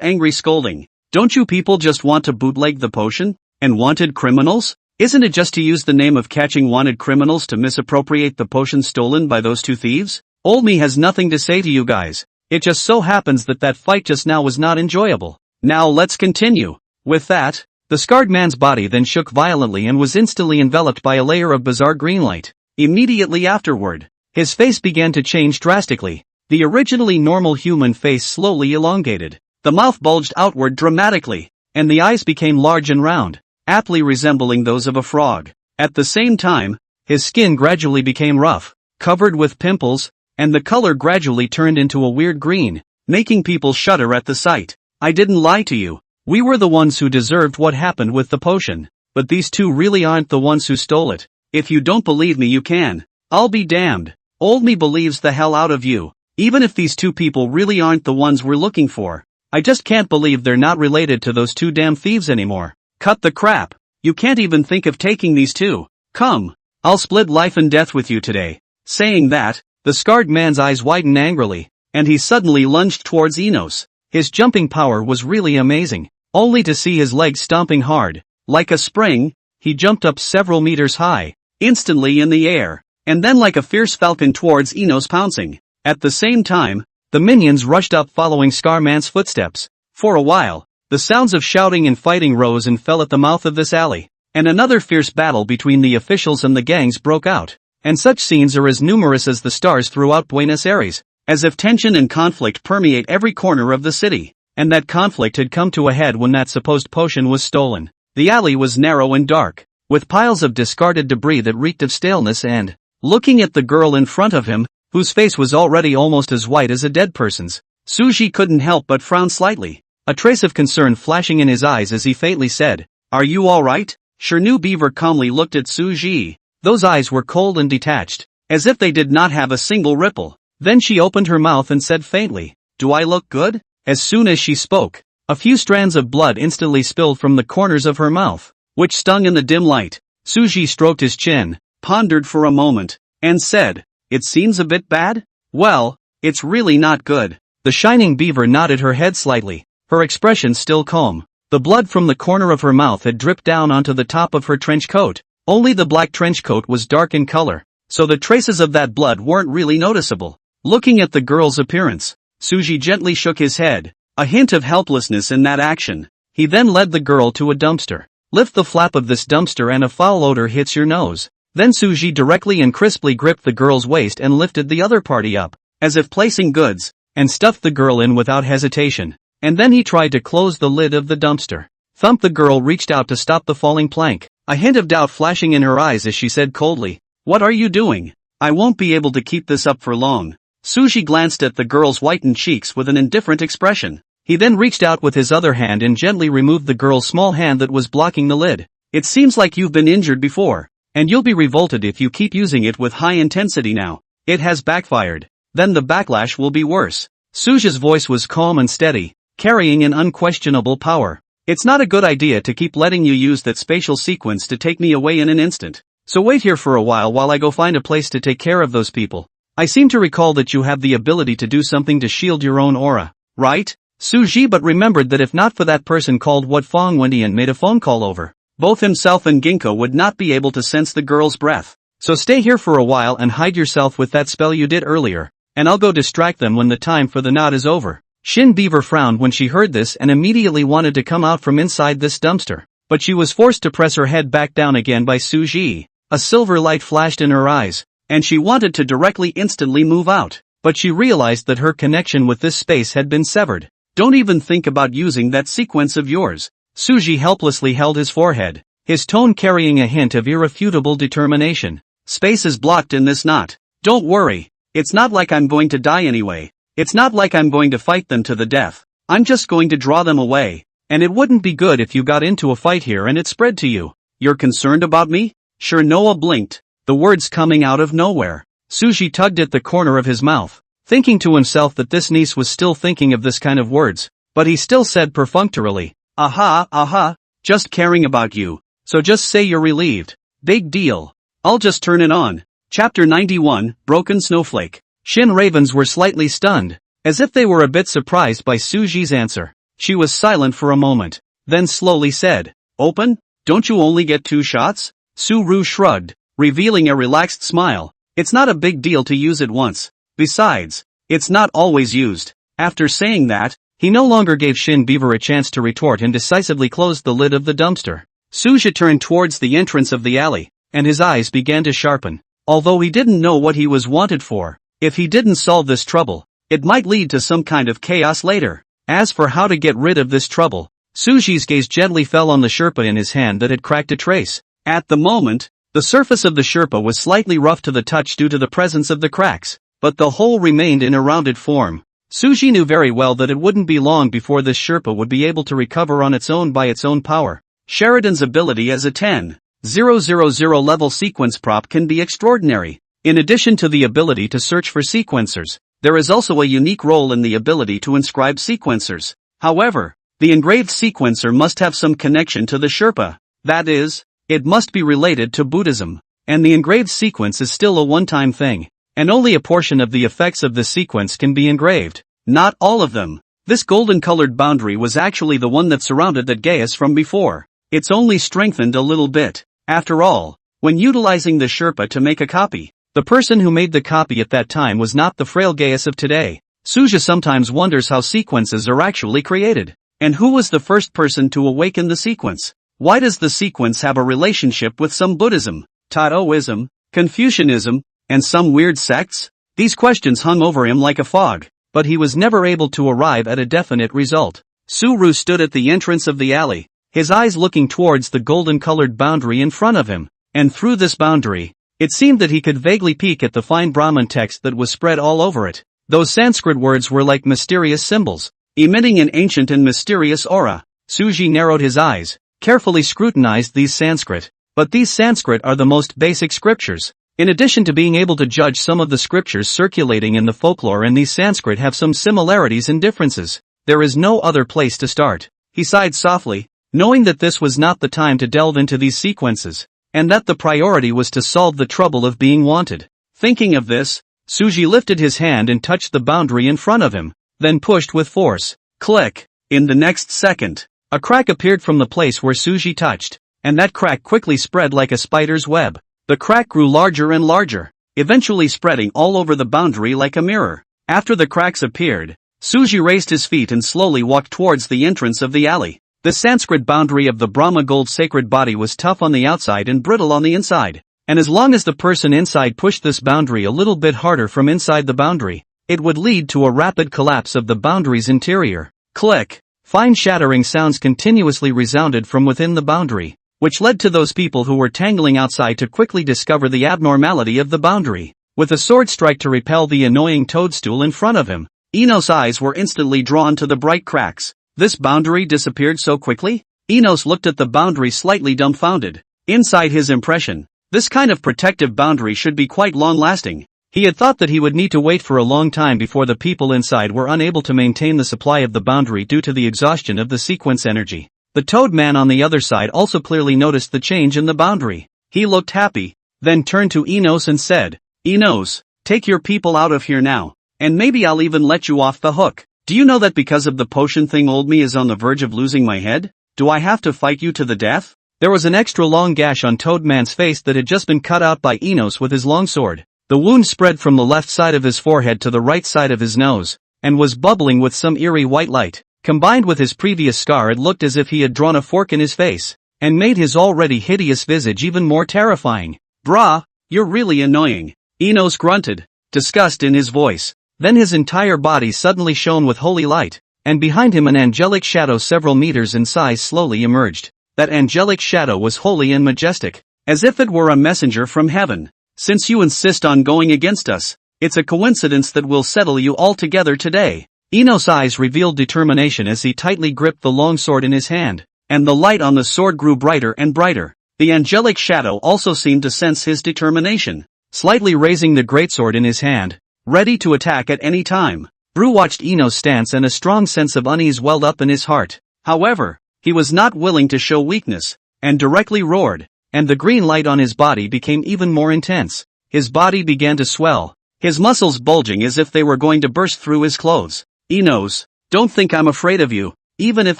angry scolding. Don't you people just want to bootleg the potion? And wanted criminals? Isn't it just to use the name of catching wanted criminals to misappropriate the potion stolen by those two thieves? Old me has nothing to say to you guys. It just so happens that that fight just now was not enjoyable. Now let's continue. With that, the scarred man's body then shook violently and was instantly enveloped by a layer of bizarre green light. Immediately afterward, his face began to change drastically. The originally normal human face slowly elongated. The mouth bulged outward dramatically, and the eyes became large and round, aptly resembling those of a frog. At the same time, his skin gradually became rough, covered with pimples, and the color gradually turned into a weird green, making people shudder at the sight. I didn't lie to you. We were the ones who deserved what happened with the potion, but these two really aren't the ones who stole it. If you don't believe me you can. I'll be damned. Old me believes the hell out of you, even if these two people really aren't the ones we're looking for. I just can't believe they're not related to those two damn thieves anymore. Cut the crap. You can't even think of taking these two. Come, I'll split life and death with you today. Saying that, The scarred man's eyes widened angrily, and he suddenly lunged towards Enos. His jumping power was really amazing, only to see his legs stomping hard. Like a spring, he jumped up several meters high, instantly in the air, and then like a fierce falcon towards Enos pouncing. At the same time, the minions rushed up following Scarman's footsteps. For a while, the sounds of shouting and fighting rose and fell at the mouth of this alley, and another fierce battle between the officials and the gangs broke out. And such scenes are as numerous as the stars throughout Buenos Aires, as if tension and conflict permeate every corner of the city. And that conflict had come to a head when that supposed potion was stolen. The alley was narrow and dark, with piles of discarded debris that reeked of staleness and, looking at the girl in front of him, whose face was already almost as white as a dead person's, Suji couldn't help but frown slightly, a trace of concern flashing in his eyes as he faintly said, "Are you alright?" Shinu Beaver calmly looked at Suji. Those eyes were cold and detached, as if they did not have a single ripple. Then she opened her mouth and said faintly, "Do I look good?" As soon as she spoke, a few strands of blood instantly spilled from the corners of her mouth, which stung in the dim light. Suji stroked his chin, pondered for a moment, and said, "It seems a bit bad? Well, it's really not good." The shining beaver nodded her head slightly, her expression still calm. The blood from the corner of her mouth had dripped down onto the top of her trench coat. Only the black trench coat was dark in color, so the traces of that blood weren't really noticeable. Looking at the girl's appearance, Suji gently shook his head, a hint of helplessness in that action. He then led the girl to a dumpster. Lift the flap of this dumpster and a foul odor hits your nose. Then Suji directly and crisply gripped the girl's waist and lifted the other party up, as if placing goods, and stuffed the girl in without hesitation. And then he tried to close the lid of the dumpster. Thump. The girl reached out to stop the falling plank, a hint of doubt flashing in her eyes as she said coldly, "What are you doing? I won't be able to keep this up for long." Suji glanced at the girl's whitened cheeks with an indifferent expression. He then reached out with his other hand and gently removed the girl's small hand that was blocking the lid. "It seems like you've been injured before, and you'll be revolted if you keep using it with high intensity now. It has backfired. Then the backlash will be worse." Suji's voice was calm and steady, carrying an unquestionable power. "It's not a good idea to keep letting you use that spatial sequence to take me away in an instant. So wait here for a while I go find a place to take care of those people. I seem to recall that you have the ability to do something to shield your own aura, right?" Suji but remembered that if not for that person called What Fong Wendian made a phone call over, both himself and Ginkgo would not be able to sense the girl's breath. "So stay here for a while and hide yourself with that spell you did earlier, and I'll go distract them when the time for the nod is over." Shin Beaver frowned when she heard this and immediately wanted to come out from inside this dumpster, but she was forced to press her head back down again by Suji. A silver light flashed in her eyes, and she wanted to instantly move out, but she realized that her connection with this space had been severed. "Don't even think about using that sequence of yours." Suji helplessly held his forehead, his tone carrying a hint of irrefutable determination. "Space is blocked in this knot. Don't worry, it's not like I'm going to die anyway. It's not like I'm going to fight them to the death. I'm just going to draw them away, and it wouldn't be good if you got into a fight here and it spread to you. You're concerned about me?" Sure. Noah blinked, the words coming out of nowhere. Suji tugged at the corner of his mouth, thinking to himself that this niece was still thinking of this kind of words, but he still said perfunctorily, aha, just caring about you, so just say you're relieved. Big deal. I'll just turn it on." Chapter 91, Broken Snowflake. Shin ravens were slightly stunned, as if they were a bit surprised by Suji's answer. She was silent for a moment, then slowly said, "Open? Don't you only get 2 shots? Suru shrugged, revealing a relaxed smile. "It's not a big deal to use it once. Besides, it's not always used." After saying that, he no longer gave Shin Beaver a chance to retort and decisively closed the lid of the dumpster. Suji turned towards the entrance of the alley, and his eyes began to sharpen. Although he didn't know what he was wanted for, if he didn't solve this trouble, it might lead to some kind of chaos later. As for how to get rid of this trouble, Suji's gaze gently fell on the Sherpa in his hand that had cracked a trace. At the moment, the surface of the Sherpa was slightly rough to the touch due to the presence of the cracks, but the whole remained in a rounded form. Suji knew very well that it wouldn't be long before this Sherpa would be able to recover on its own by its own power. Sheridan's ability as a 10,000 level sequence prop can be extraordinary. In addition to the ability to search for sequencers, there is also a unique role in the ability to inscribe sequencers. However, the engraved sequencer must have some connection to the Sherpa. That is, it must be related to Buddhism. And the engraved sequence is still a one-time thing. and only a portion of the effects of this sequence can be engraved. Not all of them. This golden-colored boundary was actually the one that surrounded that geas from before. It's only strengthened a little bit. After all, when utilizing the Sherpa to make a copy, the person who made the copy at that time was not the frail geas of today. Suja sometimes wonders how sequences are actually created. And who was the first person to awaken the sequence? Why does the sequence have a relationship with some Buddhism, Taoism, Confucianism, and some weird sects? These questions hung over him like a fog, but he was never able to arrive at a definite result. Suru stood at the entrance of the alley, his eyes looking towards the golden-colored boundary in front of him, and through this boundary, it seemed that he could vaguely peek at the fine Brahmin text that was spread all over it. Those Sanskrit words were like mysterious symbols, emitting an ancient and mysterious aura. Suji narrowed his eyes, carefully scrutinized these Sanskrit. But these Sanskrit are the most basic scriptures. In addition to being able to judge some of the scriptures circulating in the folklore, and these Sanskrit have some similarities and differences, there is no other place to start. He sighed softly, knowing that this was not the time to delve into these sequences, and that the priority was to solve the trouble of being wanted. Thinking of this, Suji lifted his hand and touched the boundary in front of him, then pushed with force. Click! In the next second, a crack appeared from the place where Suji touched, and that crack quickly spread like a spider's web. The crack grew larger and larger, eventually spreading all over the boundary like a mirror. After the cracks appeared, Suji raised his feet and slowly walked towards the entrance of the alley. The Sanskrit boundary of the Brahma gold sacred body was tough on the outside and brittle on the inside, and as long as the person inside pushed this boundary a little bit harder from inside the boundary, it would lead to a rapid collapse of the boundary's interior. Click! Fine shattering sounds continuously resounded from within the boundary, which led to those people who were tangling outside to quickly discover the abnormality of the boundary. With a sword strike to repel the annoying toadstool in front of him, Enos' eyes were instantly drawn to the bright cracks. This boundary disappeared so quickly? Enos looked at the boundary slightly dumbfounded. Inside his impression, this kind of protective boundary should be quite long-lasting. He had thought that he would need to wait for a long time before the people inside were unable to maintain the supply of the boundary due to the exhaustion of the sequence energy. The Toad Man on the other side also clearly noticed the change in the boundary. He looked happy, then turned to Enos and said, "Enos, take your people out of here now, and maybe I'll even let you off the hook. Do you know that because of the potion thing old me is on the verge of losing my head? Do I have to fight you to the death?" There was an extra long gash on Toad Man's face that had just been cut out by Enos with his longsword. The wound spread from the left side of his forehead to the right side of his nose, and was bubbling with some eerie white light. Combined with his previous scar, it looked as if he had drawn a fork in his face, and made his already hideous visage even more terrifying. "Brah, you're really annoying," Enos grunted, disgust in his voice. Then his entire body suddenly shone with holy light, and behind him an angelic shadow several meters in size slowly emerged. That angelic shadow was holy and majestic, as if it were a messenger from heaven. "Since you insist on going against us, it's a coincidence that we'll settle you all together today." Enos' eyes revealed determination as he tightly gripped the longsword in his hand, and the light on the sword grew brighter and brighter. The angelic shadow also seemed to sense his determination, slightly raising the greatsword in his hand, ready to attack at any time. Brew watched Enos' stance and a strong sense of unease welled up in his heart. However, he was not willing to show weakness, and directly roared, and the green light on his body became even more intense. His body began to swell, his muscles bulging as if they were going to burst through his clothes. "Enos, don't think I'm afraid of you. Even if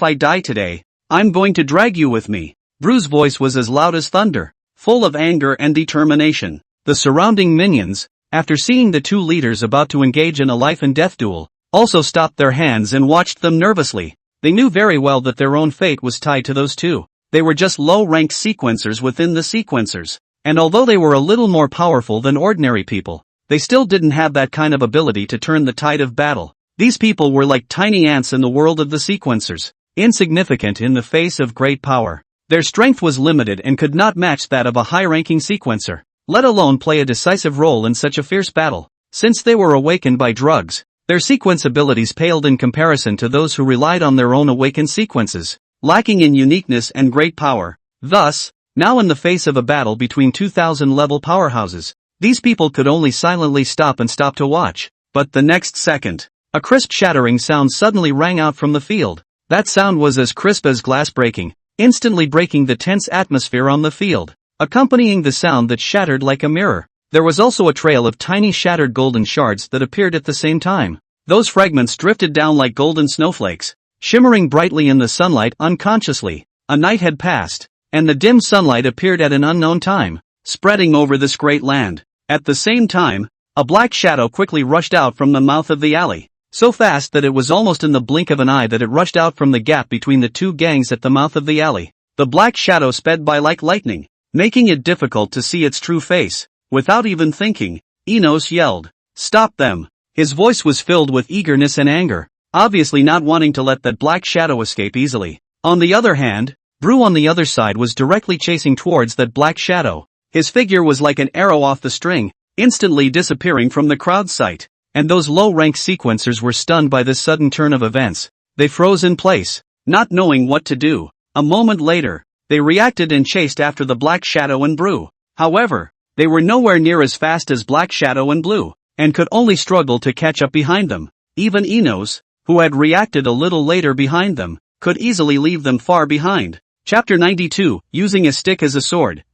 I die today, I'm going to drag you with me." Brew's voice was as loud as thunder, full of anger and determination. The surrounding minions, after seeing the two leaders about to engage in a life and death duel, also stopped their hands and watched them nervously. They knew very well that their own fate was tied to those two. They were just low-ranked sequencers within the sequencers, and although they were a little more powerful than ordinary people, they still didn't have that kind of ability to turn the tide of battle. These people were like tiny ants in the world of the sequencers, insignificant in the face of great power. Their strength was limited and could not match that of a high-ranking sequencer, let alone play a decisive role in such a fierce battle. Since they were awakened by drugs, their sequence abilities paled in comparison to those who relied on their own awakened sequences, lacking in uniqueness and great power. Thus, now in the face of a battle between 2,000-level powerhouses, these people could only silently stop to watch. But the next second, a crisp shattering sound suddenly rang out from the field. That sound was as crisp as glass breaking, instantly breaking the tense atmosphere on the field. Accompanying the sound that shattered like a mirror, There was also a trail of tiny shattered golden shards that appeared at the same time. Those fragments drifted down like golden snowflakes, shimmering brightly in the sunlight unconsciously. A night had passed, and the dim sunlight appeared at an unknown time, spreading over this great land. At the same time, a black shadow quickly rushed out from the mouth of the alley, so fast that it was almost in the blink of an eye that it rushed out from the gap between the two gangs at the mouth of the alley. The black shadow sped by like lightning, making it difficult to see its true face. Without even thinking, Enos yelled, "Stop them!" His voice was filled with eagerness and anger, obviously not wanting to let that black shadow escape easily. On the other hand, Brew on the other side was directly chasing towards that black shadow. His figure was like an arrow off the string, instantly disappearing from the crowd's sight. And those low-rank sequencers were stunned by this sudden turn of events. They froze in place, not knowing what to do. A moment later, they reacted and chased after the Black Shadow and Brew. However, they were nowhere near as fast as Black Shadow and Blue, and could only struggle to catch up behind them. Even Enos, who had reacted a little later behind them, could easily leave them far behind. Chapter 92, Using a Stick as a Sword.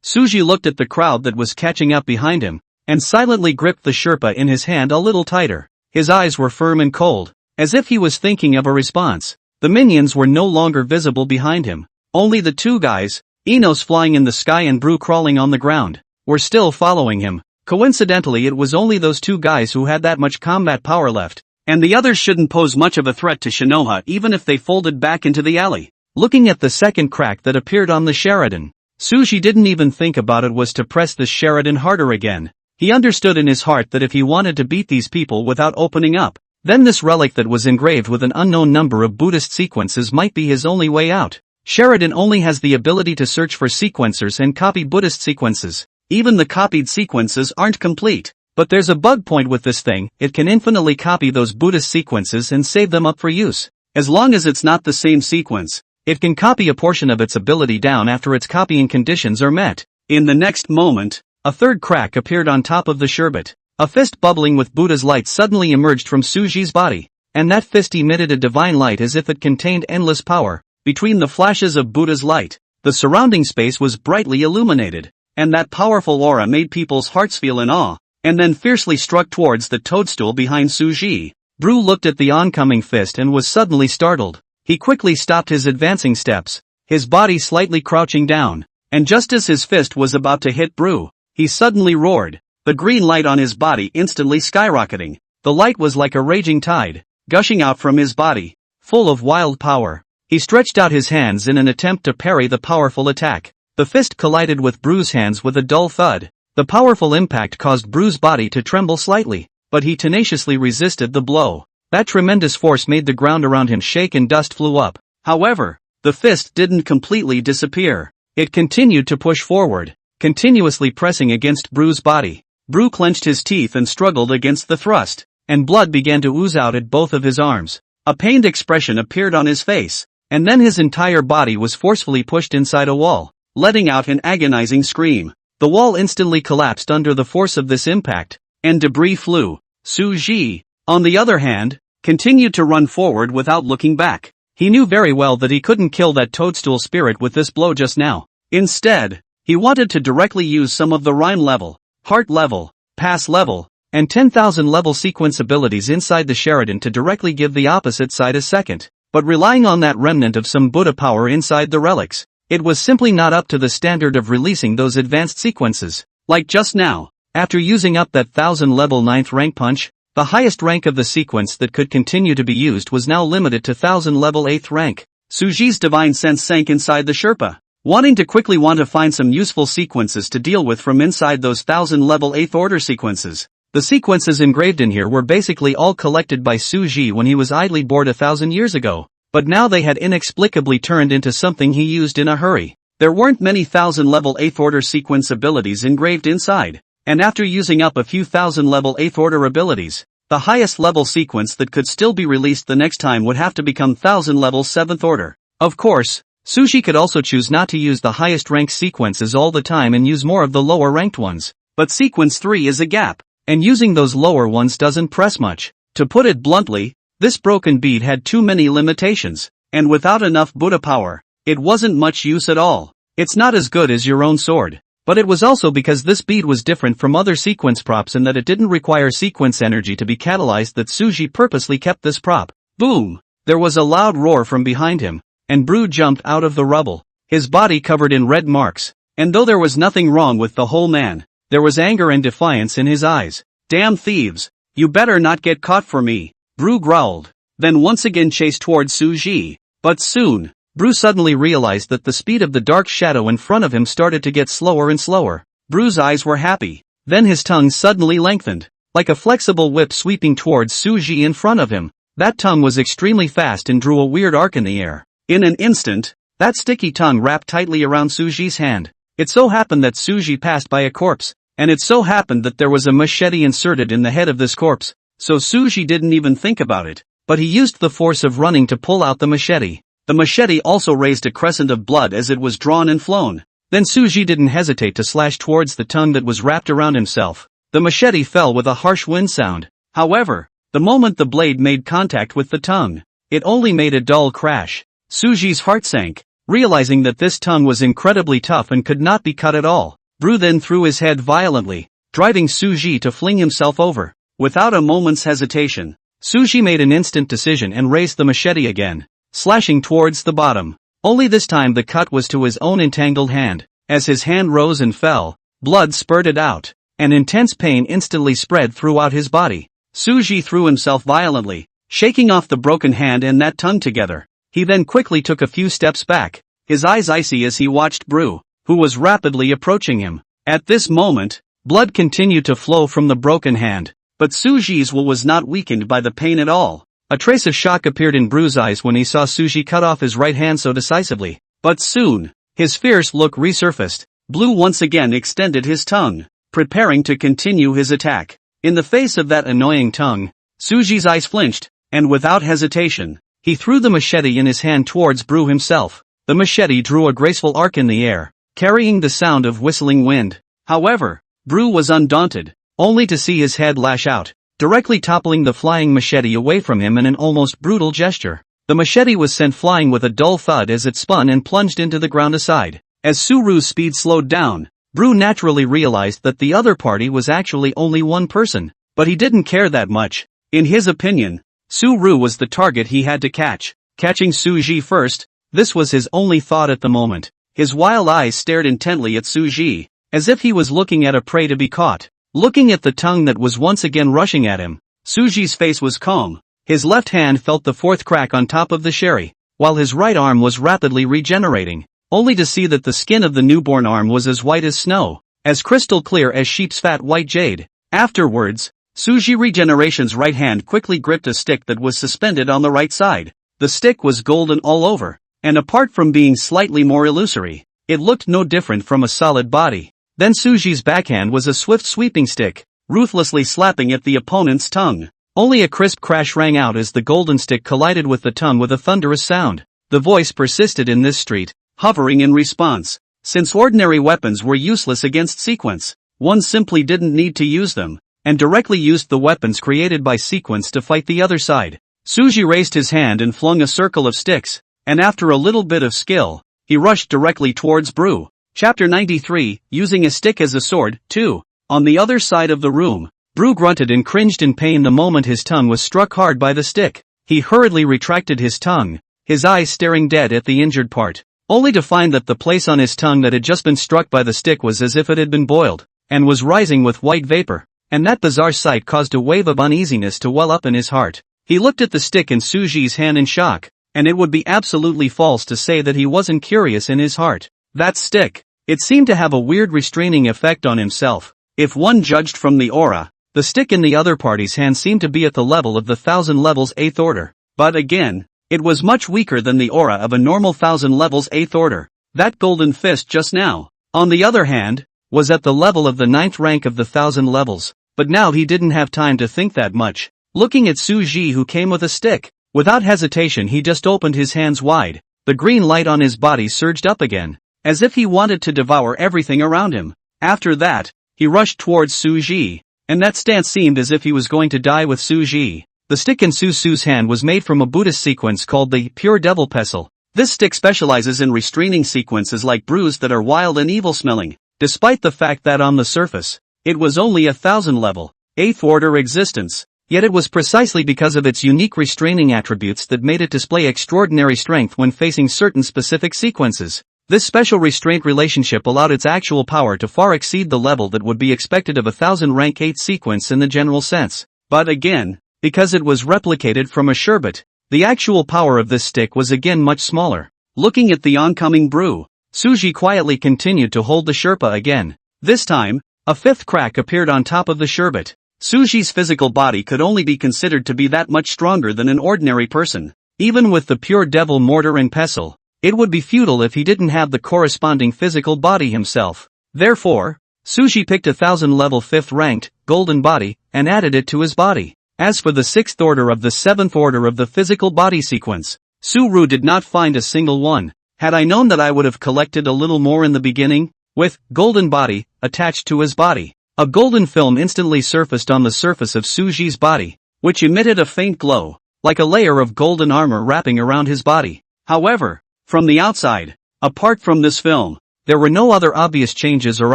Suji looked at the crowd that was catching up behind him, and silently gripped the Sherpa in his hand a little tighter. His eyes were firm and cold, as if he was thinking of a response. The minions were no longer visible behind him. Only the two guys, Enos flying in the sky and Brew crawling on the ground, were still following him. Coincidentally, it was only those two guys who had that much combat power left, and the others shouldn't pose much of a threat to Shinoha even if they folded back into the alley. Looking at the second crack that appeared on the Sheridan, Suji didn't even think about it was to press the Sheridan harder again. He understood in his heart that if he wanted to beat these people without opening up, then this relic that was engraved with an unknown number of Buddhist sequences might be his only way out. Sheridan only has the ability to search for sequencers and copy Buddhist sequences. Even the copied sequences aren't complete. But there's a bug point with this thing: it can infinitely copy those Buddhist sequences and save them up for use. As long as it's not the same sequence, it can copy a portion of its ability down after its copying conditions are met. In the next moment, a third crack appeared on top of the sherbet. A fist bubbling with Buddha's light suddenly emerged from Suji's body, and that fist emitted a divine light as if it contained endless power. Between the flashes of Buddha's light, the surrounding space was brightly illuminated, and that powerful aura made people's hearts feel in awe, and then fiercely struck towards the toadstool behind Suji. Brew looked at the oncoming fist and was suddenly startled. He quickly stopped his advancing steps, his body slightly crouching down, and just as his fist was about to hit Brew, he suddenly roared, the green light on his body instantly skyrocketing. The light was like a raging tide, gushing out from his body, full of wild power. He stretched out his hands in an attempt to parry the powerful attack. The fist collided with Brew's hands with a dull thud. The powerful impact caused Brew's body to tremble slightly, but he tenaciously resisted the blow. That tremendous force made the ground around him shake and dust flew up. However, the fist didn't completely disappear. It continued to push forward, continuously pressing against Brew's body. Brew clenched his teeth and struggled against the thrust, and blood began to ooze out at both of his arms. A pained expression appeared on his face, and then his entire body was forcefully pushed inside a wall, letting out an agonizing scream. The wall instantly collapsed under the force of this impact, and debris flew. Suji, on the other hand, continued to run forward without looking back. He knew very well that he couldn't kill that toadstool spirit with this blow just now. Instead, he wanted to directly use some of the Rhyme level, Heart level, Pass level, and 10,000 level sequence abilities inside the Sheridan to directly give the opposite side a second. But relying on that remnant of some Buddha power inside the relics, it was simply not up to the standard of releasing those advanced sequences. Like just now, after using up that 1000 level 9th rank punch, the highest rank of the sequence that could continue to be used was now limited to 1000 level 8th rank. Suji's divine sense sank inside the Sherpa, wanting to find some useful sequences to deal with from inside those 1000 level 8th order sequences. The sequences engraved in here were basically all collected by Suji when he was idly bored 1000 years ago. But now they had inexplicably turned into something he used in a hurry. There weren't many 1000 level 8th order sequence abilities engraved inside, and after using up a few 1000 level 8th order abilities, the highest level sequence that could still be released the next time would have to become 1000 level 7th order. Of course, Suji could also choose not to use the highest ranked sequences all the time and use more of the lower ranked ones. But sequence 3 is a gap, and using those lower ones doesn't press much. To put it bluntly, this broken bead had too many limitations, and without enough Buddha power, it wasn't much use at all. It's not as good as your own sword. But it was also because this bead was different from other sequence props in that it didn't require sequence energy to be catalyzed that Suji purposely kept this prop. Boom! There was a loud roar from behind him, and Bru jumped out of the rubble, his body covered in red marks, and though there was nothing wrong with the whole man, there was anger and defiance in his eyes. Damn thieves! You better not get caught for me, Bru growled, then once again chased towards Suji. But soon, Bru suddenly realized that the speed of the dark shadow in front of him started to get slower and slower. Bru's eyes were happy, then his tongue suddenly lengthened, like a flexible whip sweeping towards Suji in front of him. That tongue was extremely fast and drew a weird arc in the air. In an instant, that sticky tongue wrapped tightly around Suji's hand. It so happened that Suji passed by a corpse, and it so happened that there was a machete inserted in the head of this corpse, so Suji didn't even think about it, but he used the force of running to pull out the machete. The machete also raised a crescent of blood as it was drawn and flown. Then Suji didn't hesitate to slash towards the tongue that was wrapped around himself. The machete fell with a harsh wind sound. However, the moment the blade made contact with the tongue, it only made a dull crash. Suji's heart sank, realizing that this tongue was incredibly tough and could not be cut at all. Bru then threw his head violently, driving Suji to fling himself over. Without a moment's hesitation, Suji made an instant decision and raised the machete again, slashing towards the bottom. Only this time the cut was to his own entangled hand. As his hand rose and fell, blood spurted out, and intense pain instantly spread throughout his body. Suji threw himself violently, shaking off the broken hand and that tongue together. He then quickly took a few steps back, his eyes icy as he watched Bru, who was rapidly approaching him. At this moment, blood continued to flow from the broken hand, but Suji's will was not weakened by the pain at all. A trace of shock appeared in Bru's eyes when he saw Suji cut off his right hand so decisively. But soon, his fierce look resurfaced. Bru once again extended his tongue, preparing to continue his attack. In the face of that annoying tongue, Suji's eyes flinched, and without hesitation, he threw the machete in his hand towards Bru himself. The machete drew a graceful arc in the air, carrying the sound of whistling wind. However, Bru was undaunted, only to see his head lash out, directly toppling the flying machete away from him in an almost brutal gesture. The machete was sent flying with a dull thud as it spun and plunged into the ground aside. As Suru's speed slowed down, Bru naturally realized that the other party was actually only one person, but he didn't care that much. In his opinion, Suru was the target he had to catch. Catching Suji first, this was his only thought at the moment. His wild eyes stared intently at Suji, as if he was looking at a prey to be caught. Looking at the tongue that was once again rushing at him, Suji's face was calm. His left hand felt the fourth crack on top of the sherry, while his right arm was rapidly regenerating, only to see that the skin of the newborn arm was as white as snow, as crystal clear as sheep's fat white jade. Afterwards, Suji Regeneration's right hand quickly gripped a stick that was suspended on the right side. The stick was golden all over, and apart from being slightly more illusory, it looked no different from a solid body. Then Suji's backhand was a swift sweeping stick, ruthlessly slapping at the opponent's tongue. Only a crisp crash rang out as the golden stick collided with the tongue with a thunderous sound. The voice persisted in this street, hovering in response. Since ordinary weapons were useless against sequence, one simply didn't need to use them, and directly used the weapons created by sequence to fight the other side. Suji raised his hand and flung a circle of sticks, and after a little bit of skill, he rushed directly towards Bru. Chapter 93, Using a Stick as a Sword, 2. On the other side of the room, Bru grunted and cringed in pain the moment his tongue was struck hard by the stick. He hurriedly retracted his tongue, his eyes staring dead at the injured part, only to find that the place on his tongue that had just been struck by the stick was as if it had been boiled, and was rising with white vapor, and that bizarre sight caused a wave of uneasiness to well up in his heart. He looked at the stick in Suji's hand in shock, and it would be absolutely false to say that he wasn't curious in his heart. That stick, it seemed to have a weird restraining effect on himself. If one judged from the aura, the stick in the other party's hand seemed to be at the level of the 1000 levels 8th order. But again, it was much weaker than the aura of a normal 1000 levels 8th order. That golden fist just now, on the other hand, was at the level of the 9th rank of the 1000 levels. But now he didn't have time to think that much. Looking at Suji who came with a stick, without hesitation he just opened his hands wide. The green light on his body surged up again, as if he wanted to devour everything around him. After that, he rushed towards Suji, and that stance seemed as if he was going to die with Suji. The stick in Susu's hand was made from a Buddhist sequence called the Pure Devil Pestle. This stick specializes in restraining sequences like Bru's that are wild and evil-smelling. despite the fact that on the surface, it was only a 1000 level, 8th order existence, yet it was precisely because of its unique restraining attributes that made it display extraordinary strength when facing certain specific sequences. This special restraint relationship allowed its actual power to far exceed the level that would be expected of a 1000 rank 8 sequence in the general sense. But again, because it was replicated from a sherbet, the actual power of this stick was again much smaller. Looking at the oncoming brew, Suji quietly continued to hold the Sherpa again. This time, a 5th crack appeared on top of the sherbet. Suji's physical body could only be considered to be that much stronger than an ordinary person. Even with the pure devil mortar and pestle, it would be futile if he didn't have the corresponding physical body himself. Therefore, Suji picked a 1000 level 5th ranked, golden body, and added it to his body. As for the 6th order of the 7th order of the physical body sequence, Suru did not find a single one. Had I known that I would have collected a little more in the beginning, with golden body attached to his body. A golden film instantly surfaced on the surface of Suji's body, which emitted a faint glow, like a layer of golden armor wrapping around his body. However, from the outside, apart from this film, there were no other obvious changes or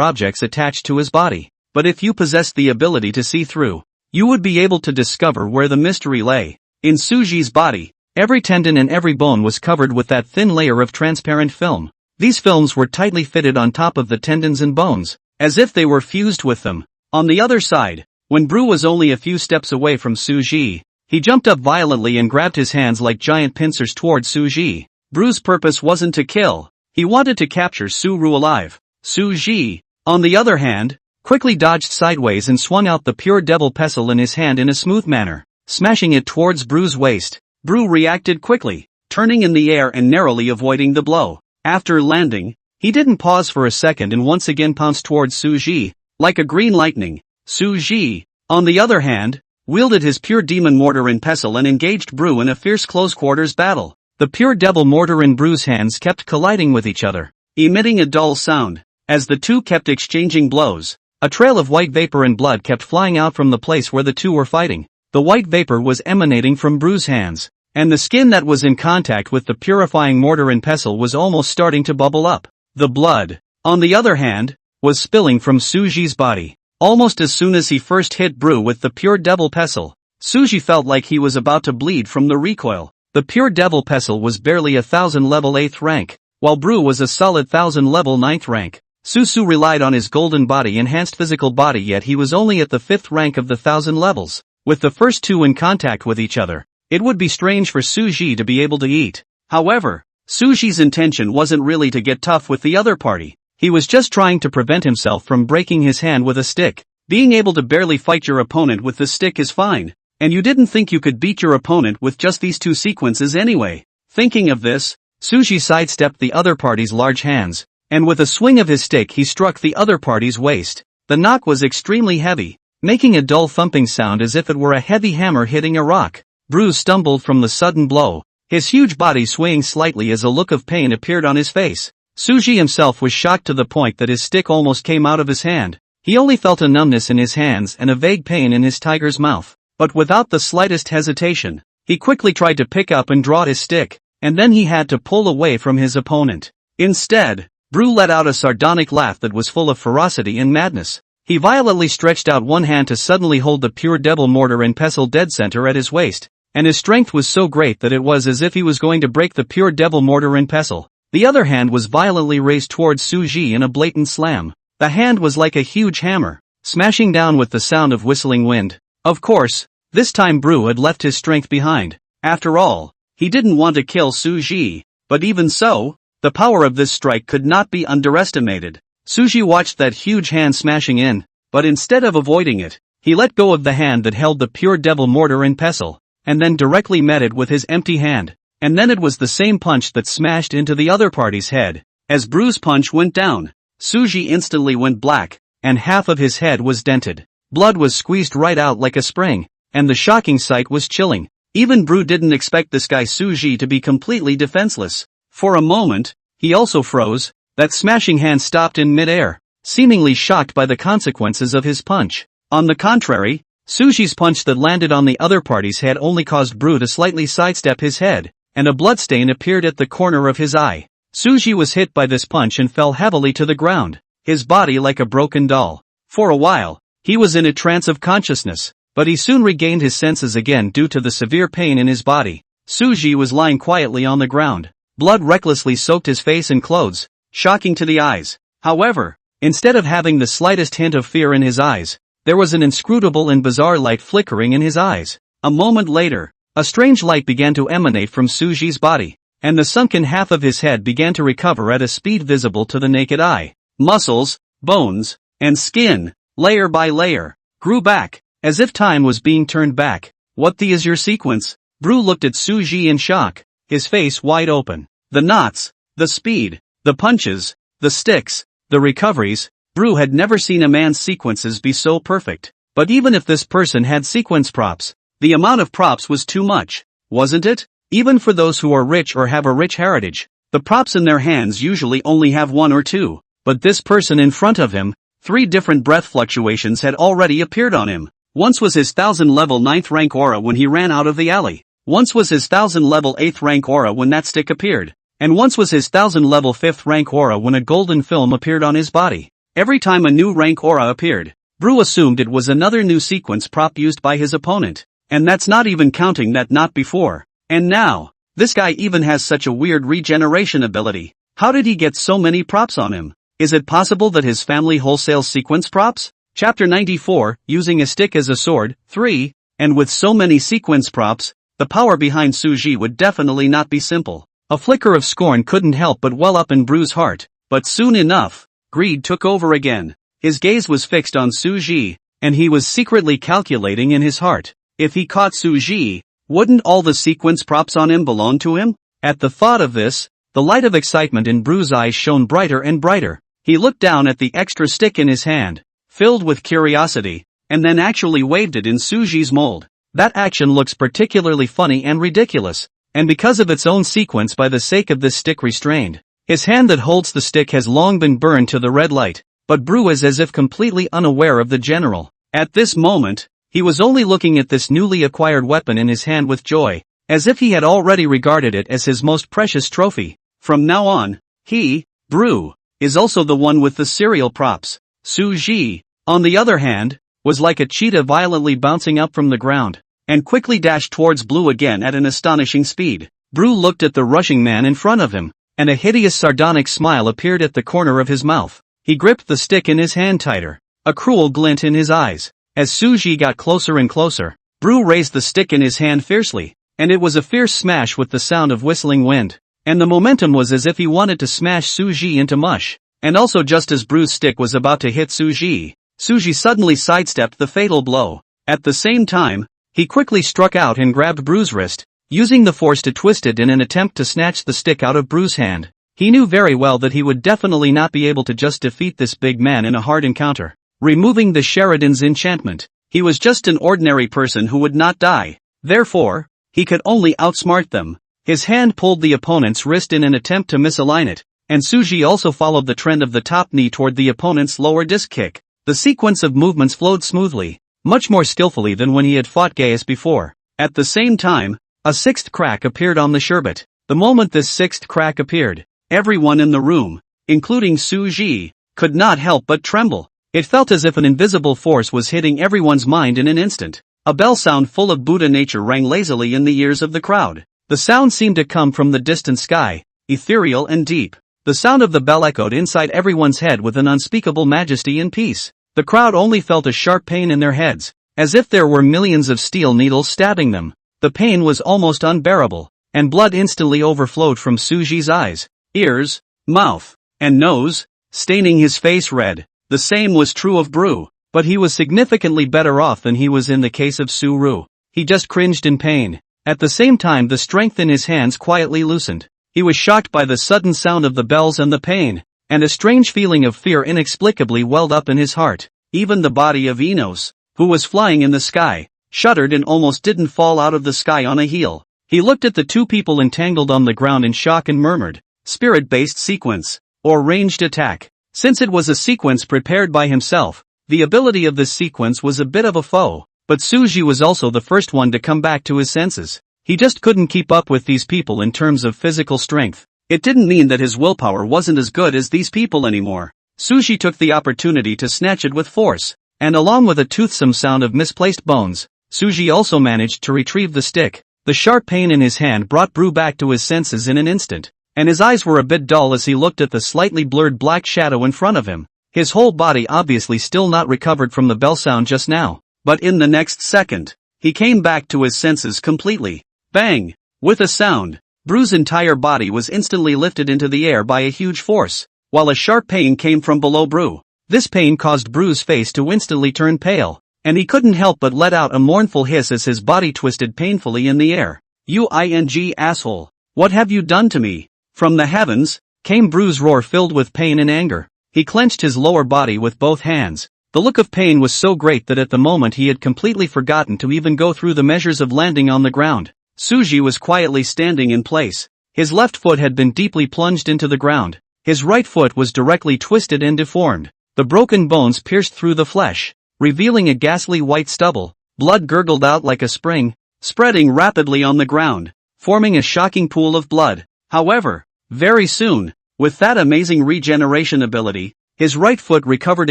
objects attached to his body. But if you possessed the ability to see through, you would be able to discover where the mystery lay. In Suji's body, every tendon and every bone was covered with that thin layer of transparent film. These films were tightly fitted on top of the tendons and bones, as if they were fused with them. On the other side, when Brew was only a few steps away from Suji, he jumped up violently and grabbed his hands like giant pincers toward Suji. Brew's purpose wasn't to kill, he wanted to capture Suru alive. Suji, on the other hand, quickly dodged sideways and swung out the pure devil pestle in his hand in a smooth manner, smashing it towards Brew's waist. Brew reacted quickly, turning in the air and narrowly avoiding the blow. After landing, he didn't pause for a second and once again pounced towards Suji, like a green lightning. Suji, on the other hand, wielded his pure demon mortar and pestle and engaged Brew in a fierce close-quarters battle. The pure devil mortar in Brew's hands kept colliding with each other, emitting a dull sound. As the two kept exchanging blows, a trail of white vapor and blood kept flying out from the place where the two were fighting. The white vapor was emanating from Brew's hands, and the skin that was in contact with the purifying mortar and pestle was almost starting to bubble up. The blood, on the other hand, was spilling from Suji's body. Almost as soon as he first hit Brew with the pure devil pestle, Suji felt like he was about to bleed from the recoil. The pure devil pestle was barely a 1000 level 8th rank, while Brew was a solid 1000 level 9th rank. Susu relied on his golden body enhanced physical body, yet he was only at the 5th rank of the 1000 levels. With the first two in contact with each other, it would be strange for Suji to be able to eat. However, Suji's intention wasn't really to get tough with the other party. He was just trying to prevent himself from breaking his hand with a stick. Being able to barely fight your opponent with the stick is fine, and you didn't think you could beat your opponent with just these two sequences anyway. Thinking of this, Suji sidestepped the other party's large hands, and with a swing of his stick he struck the other party's waist. The knock was extremely heavy, making a dull thumping sound as if it were a heavy hammer hitting a rock. Brew stumbled from the sudden blow, his huge body swaying slightly as a look of pain appeared on his face. Suji himself was shocked to the point that his stick almost came out of his hand. He only felt a numbness in his hands and a vague pain in his tiger's mouth. But without the slightest hesitation, he quickly tried to pick up and draw his stick, and then he had to pull away from his opponent. Instead, Brew let out a sardonic laugh that was full of ferocity and madness. He violently stretched out one hand to suddenly hold the pure devil mortar and pestle dead center at his waist, and his strength was so great that it was as if he was going to break the pure devil mortar and pestle. The other hand was violently raised towards Suji in a blatant slam. The hand was like a huge hammer, smashing down with the sound of whistling wind. Of course, this time Brew had left his strength behind. After all, he didn't want to kill Suji, but even so, the power of this strike could not be underestimated. Suji watched that huge hand smashing in, but instead of avoiding it, he let go of the hand that held the pure devil mortar and pestle, and then directly met it with his empty hand. And then it was the same punch that smashed into the other party's head. As Brew's punch went down, Suji instantly went black, and half of his head was dented. Blood was squeezed right out like a spring, and the shocking sight was chilling. Even Brew didn't expect this guy Suji to be completely defenseless. For a moment, he also froze. That smashing hand stopped in mid-air, seemingly shocked by the consequences of his punch. On the contrary, Suji's punch that landed on the other party's head only caused Brew to slightly sidestep his head, and a bloodstain appeared at the corner of his eye. Suji was hit by this punch and fell heavily to the ground. his body like a broken doll. For a while, he was in a trance of consciousness, but he soon regained his senses again due to the severe pain in his body. Suji was lying quietly on the ground. Blood recklessly soaked his face and clothes, shocking to the eyes. However, instead of having the slightest hint of fear in his eyes, there was an inscrutable and bizarre light flickering in his eyes. A moment later, a strange light began to emanate from Suji's body, and the sunken half of his head began to recover at a speed visible to the naked eye. Muscles, bones, and skin, layer by layer, grew back, as if time was being turned back. What the is your sequence? Bru looked at Suji in shock, his face wide open. The knots, the speed, the punches, the sticks, the recoveries. Bru had never seen a man's sequences be so perfect. But even if this person had sequence props, the amount of props was too much, wasn't it? Even for those who are rich or have a rich heritage, the props in their hands usually only have one or two. But this person in front of him, 3 different breath fluctuations had already appeared on him. Once was his 1000 level 9th rank aura when he ran out of the alley. Once was his 1000 level 8th rank aura when that stick appeared. And once was his 1000 level 5th rank aura when a golden film appeared on his body. Every time a new rank aura appeared, Bru assumed it was another new sequence prop used by his opponent. And that's not even counting that not before. And now, this guy even has such a weird regeneration ability. How did he get so many props on him? Is it possible that his family wholesales sequence props? Chapter 94, using a stick as a sword, 3, and with so many sequence props, the power behind Suji would definitely not be simple. A flicker of scorn couldn't help but well up in Bru's heart, but soon enough, greed took over again. His gaze was fixed on Suji, and he was secretly calculating in his heart. If he caught Suji, wouldn't all the sequence props on him belong to him? At the thought of this, the light of excitement in Bru's eyes shone brighter and brighter. He looked down at the extra stick in his hand, filled with curiosity, and then actually waved it in Suji's mold. That action looks particularly funny and ridiculous, and because of its own sequence by the sake of this stick restrained. His hand that holds the stick has long been burned to the red light, but Bru is as if completely unaware of the general. At this moment, he was only looking at this newly acquired weapon in his hand with joy, as if he had already regarded it as his most precious trophy. From now on, he, Bru, is also the one with the serial props. Suji, on the other hand, was like a cheetah violently bouncing up from the ground, and quickly dashed towards Bru again at an astonishing speed. Bru looked at the rushing man in front of him, and a hideous sardonic smile appeared at the corner of his mouth. He gripped the stick in his hand tighter, a cruel glint in his eyes. As Suji got closer and closer, Bru raised the stick in his hand fiercely, and it was a fierce smash with the sound of whistling wind. And the momentum was as if he wanted to smash Suji into mush. And also just as Bru's stick was about to hit Suji, Suji suddenly sidestepped the fatal blow. At the same time, he quickly struck out and grabbed Bru's wrist, using the force to twist it in an attempt to snatch the stick out of Bru's hand. He knew very well that he would definitely not be able to just defeat this big man in a hard encounter. Removing the Sheridan's enchantment, he was just an ordinary person who would not die. Therefore, he could only outsmart them. His hand pulled the opponent's wrist in an attempt to misalign it, and Suji also followed the trend of the top knee toward the opponent's lower disc kick. The sequence of movements flowed smoothly, much more skillfully than when he had fought Gaius before. At the same time, a sixth crack appeared on the sherbet. The moment this sixth crack appeared, everyone in the room, including Suji, could not help but tremble. It felt as if an invisible force was hitting everyone's mind in an instant. A bell sound full of Buddha nature rang lazily in the ears of the crowd. The sound seemed to come from the distant sky, ethereal and deep. The sound of the bell echoed inside everyone's head with an unspeakable majesty and peace. The crowd only felt a sharp pain in their heads, as if there were millions of steel needles stabbing them. The pain was almost unbearable, and blood instantly overflowed from Suji's eyes, ears, mouth, and nose, staining his face red. The same was true of Bru, but he was significantly better off than he was in the case of Su-Ru. He just cringed in pain. At the same time the strength in his hands quietly loosened. He was shocked by the sudden sound of the bells and the pain, and a strange feeling of fear inexplicably welled up in his heart. Even the body of Enos, who was flying in the sky, shuddered and almost didn't fall out of the sky on a heel. He looked at the two people entangled on the ground in shock and murmured, "Spirit-based sequence, or ranged attack." Since it was a sequence prepared by himself, the ability of this sequence was a bit of a foe. But Suji was also the first one to come back to his senses. He just couldn't keep up with these people in terms of physical strength. It didn't mean that his willpower wasn't as good as these people anymore. Suji took the opportunity to snatch it with force, and along with a toothsome sound of misplaced bones, Suji also managed to retrieve the stick. The sharp pain in his hand brought Bru back to his senses in an instant, and his eyes were a bit dull as he looked at the slightly blurred black shadow in front of him. His whole body obviously still not recovered from the bell sound just now, but in the next second, he came back to his senses completely. Bang! With a sound, Bru's entire body was instantly lifted into the air by a huge force, while a sharp pain came from below Bru. This pain caused Bru's face to instantly turn pale, and he couldn't help but let out a mournful hiss as his body twisted painfully in the air. "You asshole! What have you done to me?" From the heavens came Bru's roar filled with pain and anger. He clenched his lower body with both hands. The look of pain was so great that at the moment he had completely forgotten to even go through the measures of landing on the ground. Suji was quietly standing in place. His left foot had been deeply plunged into the ground. His right foot was directly twisted and deformed. The broken bones pierced through the flesh, revealing a ghastly white stubble. Blood gurgled out like a spring, spreading rapidly on the ground, forming a shocking pool of blood. However, very soon, with that amazing regeneration ability, his right foot recovered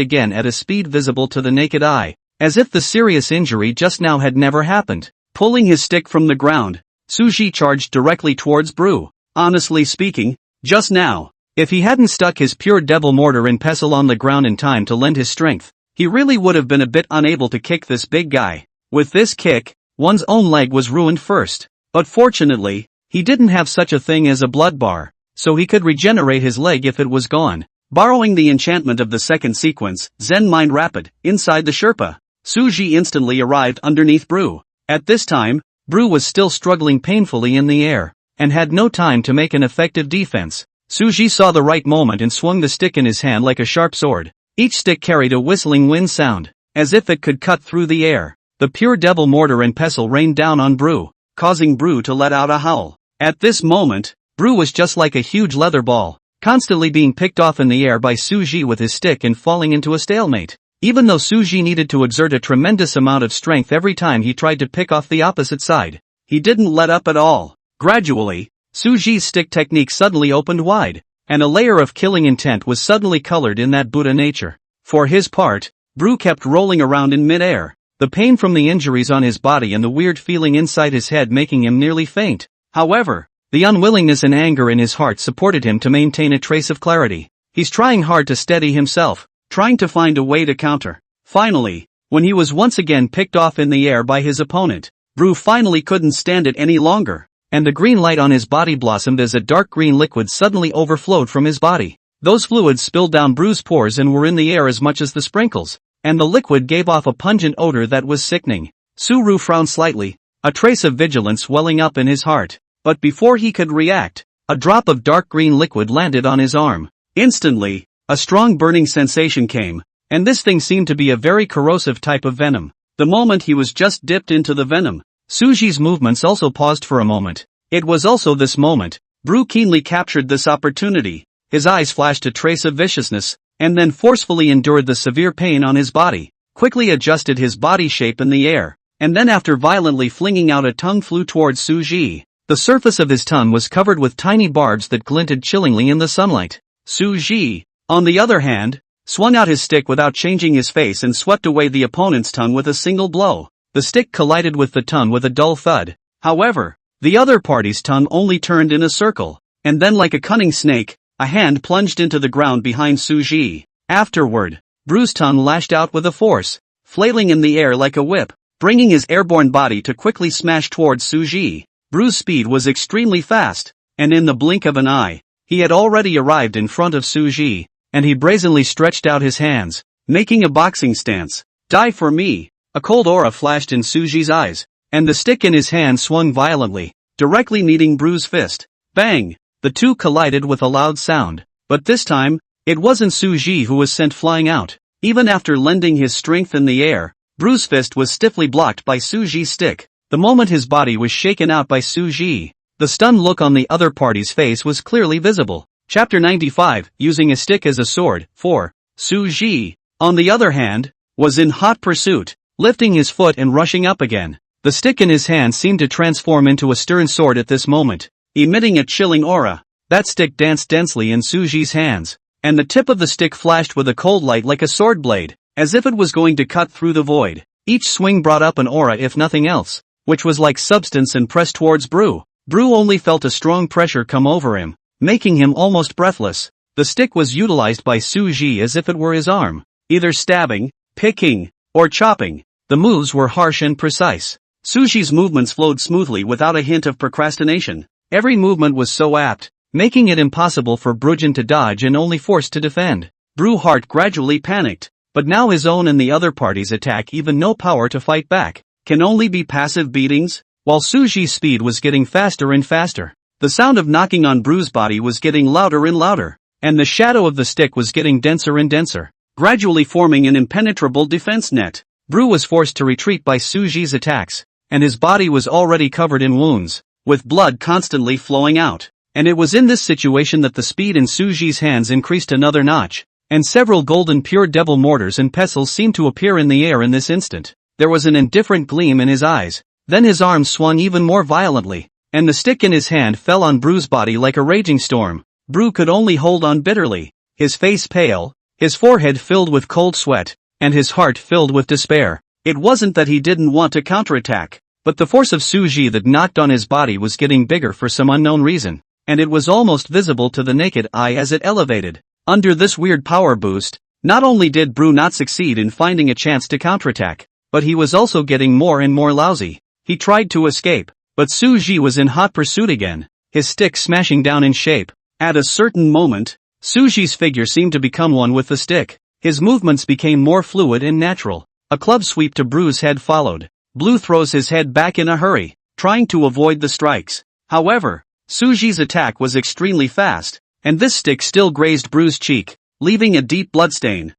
again at a speed visible to the naked eye, as if the serious injury just now had never happened. Pulling his stick from the ground, Suji charged directly towards Bru. Honestly speaking, just now, if he hadn't stuck his pure devil mortar and pestle on the ground in time to lend his strength, he really would have been a bit unable to kick this big guy. With this kick, one's own leg was ruined first. But fortunately, he didn't have such a thing as a blood bar, so he could regenerate his leg if it was gone. Borrowing the enchantment of the second sequence, Zen Mind Rapid, inside the Sherpa, Suji instantly arrived underneath Bru. At this time, Bru was still struggling painfully in the air, and had no time to make an effective defense. Suji saw the right moment and swung the stick in his hand like a sharp sword. Each stick carried a whistling wind sound, as if it could cut through the air. The pure devil mortar and pestle rained down on Bru, causing Bru to let out a howl. At this moment, Bru was just like a huge leather ball, constantly being picked off in the air by Suji with his stick and falling into a stalemate. Even though Suji needed to exert a tremendous amount of strength every time he tried to pick off the opposite side, he didn't let up at all. Gradually, Suji's stick technique suddenly opened wide, and a layer of killing intent was suddenly colored in that Buddha nature. For his part, Bru kept rolling around in mid-air, the pain from the injuries on his body and the weird feeling inside his head making him nearly faint. However, the unwillingness and anger in his heart supported him to maintain a trace of clarity. He's trying hard to steady himself, trying to find a way to counter. Finally, when he was once again picked off in the air by his opponent, Bru finally couldn't stand it any longer, and the green light on his body blossomed as a dark green liquid suddenly overflowed from his body. Those fluids spilled down Bru's pores and were in the air as much as the sprinkles, and the liquid gave off a pungent odor that was sickening. Suru frowned slightly, a trace of vigilance welling up in his heart. But before he could react, a drop of dark green liquid landed on his arm. Instantly, a strong burning sensation came, and this thing seemed to be a very corrosive type of venom. The moment he was just dipped into the venom, Suji's movements also paused for a moment. It was also this moment, Bru keenly captured this opportunity. His eyes flashed a trace of viciousness, and then forcefully endured the severe pain on his body, quickly adjusted his body shape in the air, and then after violently flinging out a tongue flew towards Suji. The surface of his tongue was covered with tiny barbs that glinted chillingly in the sunlight. Suji, on the other hand, swung out his stick without changing his face and swept away the opponent's tongue with a single blow. The stick collided with the tongue with a dull thud. However, the other party's tongue only turned in a circle, and then like a cunning snake, a hand plunged into the ground behind Suji. Afterward, Bru's tongue lashed out with a force, flailing in the air like a whip, bringing his airborne body to quickly smash towards Suji. Bru's speed was extremely fast, and in the blink of an eye, he had already arrived in front of Suji, and he brazenly stretched out his hands, making a boxing stance. Die for me! A cold aura flashed in Suji's eyes, and the stick in his hand swung violently, directly meeting Bru's fist. Bang! The two collided with a loud sound, but this time, it wasn't Suji who was sent flying out. Even after lending his strength in the air, Bru's fist was stiffly blocked by Suji's stick. The moment his body was shaken out by Suji, the stunned look on the other party's face was clearly visible. Chapter 95, Using a Stick as a Sword. 4. Suji, on the other hand, was in hot pursuit, lifting his foot and rushing up again. The stick in his hand seemed to transform into a stern sword at this moment, emitting a chilling aura. That stick danced densely in Suji's hands, and the tip of the stick flashed with a cold light like a sword blade, as if it was going to cut through the void. Each swing brought up an aura if nothing else, which was like substance and pressed towards Brew. Brew only felt a strong pressure come over him, making him almost breathless. The stick was utilized by Suji as if it were his arm, either stabbing, picking, or chopping. The moves were harsh and precise. Suji's movements flowed smoothly without a hint of procrastination. Every movement was so apt, making it impossible for Brujin to dodge and only forced to defend. Brew heart gradually panicked, but now his own and the other party's attack even no power to fight back. Can only be passive beatings? While Suji's speed was getting faster and faster, the sound of knocking on Brew's body was getting louder and louder, and the shadow of the stick was getting denser and denser, gradually forming an impenetrable defense net. Brew was forced to retreat by Suji's attacks, and his body was already covered in wounds, with blood constantly flowing out. And it was in this situation that the speed in Suji's hands increased another notch, and several golden pure devil mortars and pestles seemed to appear in the air in this instant. There was an indifferent gleam in his eyes. Then his arms swung even more violently, and the stick in his hand fell on Brew's body like a raging storm. Brew could only hold on bitterly, his face pale, his forehead filled with cold sweat, and his heart filled with despair. It wasn't that he didn't want to counterattack, but the force of Suji that knocked on his body was getting bigger for some unknown reason, and it was almost visible to the naked eye as it elevated. Under this weird power boost, not only did Brew not succeed in finding a chance to counterattack, but he was also getting more and more lousy. He tried to escape, but Suji was in hot pursuit again, his stick smashing down in shape. At a certain moment, Suji's figure seemed to become one with the stick. His movements became more fluid and natural. A club sweep to Brew's head followed. Brew throws his head back in a hurry, trying to avoid the strikes. However, Suji's attack was extremely fast, and this stick still grazed Brew's cheek, leaving a deep bloodstain.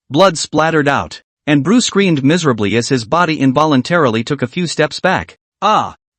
Blood splattered out, and Brew screamed miserably as his body involuntarily took a few steps back.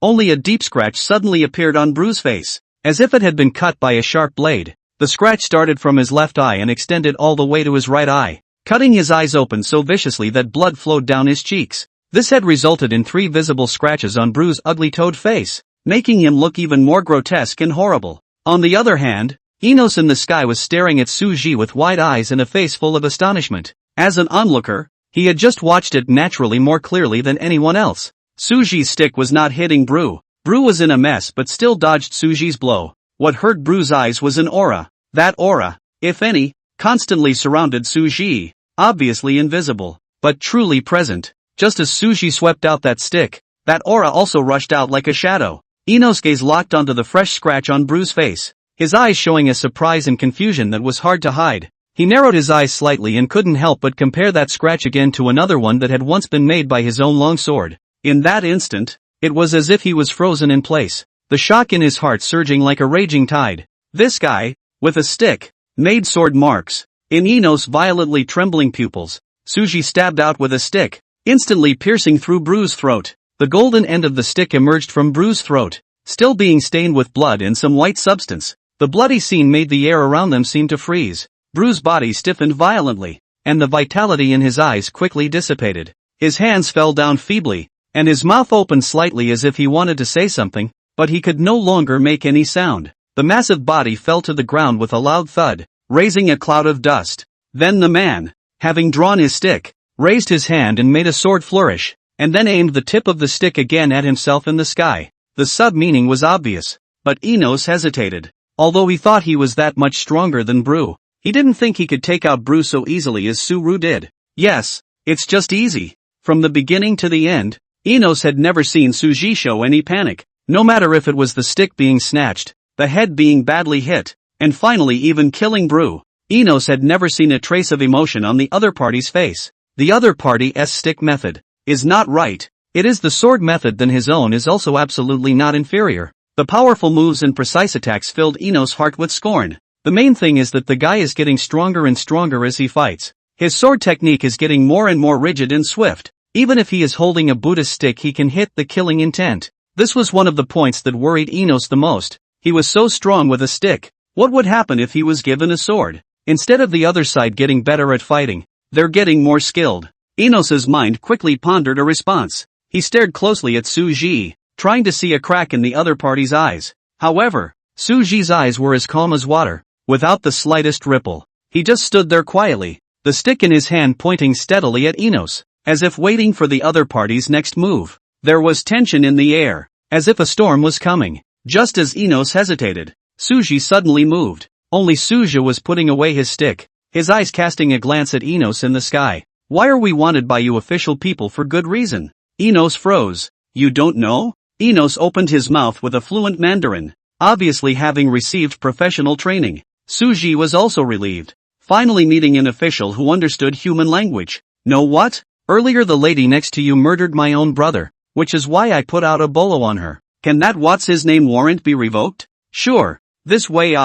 Only a deep scratch suddenly appeared on Brew's face, as if it had been cut by a sharp blade. The scratch started from his left eye and extended all the way to his right eye, cutting his eyes open so viciously that blood flowed down his cheeks. This had resulted in 3 visible scratches on Brew's ugly toad face, making him look even more grotesque and horrible. On the other hand, Enos in the sky was staring at Suji with wide eyes and a face full of astonishment. As an onlooker, he had just watched it naturally more clearly than anyone else. Suji's stick was not hitting Brew. Brew was in a mess but still dodged Suji's blow. What hurt Brew's eyes was an aura. That aura, if any, constantly surrounded Suji, obviously invisible, but truly present. Just as Suji swept out that stick, that aura also rushed out like a shadow. Enos' gaze locked onto the fresh scratch on Brew's face, his eyes showing a surprise and confusion that was hard to hide. He narrowed his eyes slightly and couldn't help but compare that scratch again to another one that had once been made by his own long sword. In that instant, it was as if he was frozen in place, the shock in his heart surging like a raging tide. This guy, with a stick, made sword marks in Enos' violently trembling pupils. Suji stabbed out with a stick, instantly piercing through Brew's throat. The golden end of the stick emerged from Brew's throat, still being stained with blood and some white substance. The bloody scene made the air around them seem to freeze. Brew's body stiffened violently, and the vitality in his eyes quickly dissipated. His hands fell down feebly, and his mouth opened slightly as if he wanted to say something, but he could no longer make any sound. The massive body fell to the ground with a loud thud, raising a cloud of dust. Then the man, having drawn his stick, raised his hand and made a sword flourish, and then aimed the tip of the stick again at himself in the sky. The sub-meaning was obvious, but Enos hesitated. Although he thought he was that much stronger than Brew, he didn't think he could take out Brew so easily as Suru did. Yes, it's just easy. From the beginning to the end, Enos had never seen Suji show any panic, no matter if it was the stick being snatched, the head being badly hit, and finally even killing Brew. Enos had never seen a trace of emotion on the other party's face. The other party's stick method is not right. It is the sword method, then his own is also absolutely not inferior. The powerful moves and precise attacks filled Enos' heart with scorn. The main thing is that the guy is getting stronger and stronger as he fights. His sword technique is getting more and more rigid and swift. Even if he is holding a Buddhist stick, he can hit the killing intent. This was one of the points that worried Enos the most. He was so strong with a stick. What would happen if he was given a sword? Instead of the other side getting better at fighting, they're getting more skilled. Enos's mind quickly pondered a response. He stared closely at Suji, trying to see a crack in the other party's eyes. However, Suji's eyes were as calm as water. without the slightest ripple. He just stood there quietly, the stick in his hand pointing steadily at Enos, as if waiting for the other party's next move. There was tension in the air, as if a storm was coming. Just as Enos hesitated, Suji suddenly moved. Only Suja was putting away his stick, his eyes casting a glance at Enos in the sky. Why are we wanted by you official people for good reason? Enos froze. You don't know? Enos opened his mouth with a fluent Mandarin, obviously having received professional training. Suji was also relieved, finally meeting an official who understood human language. Know what? Earlier the lady next to you murdered my own brother, which is why I put out a bolo on her. Can that what's his name warrant be revoked? Sure. This way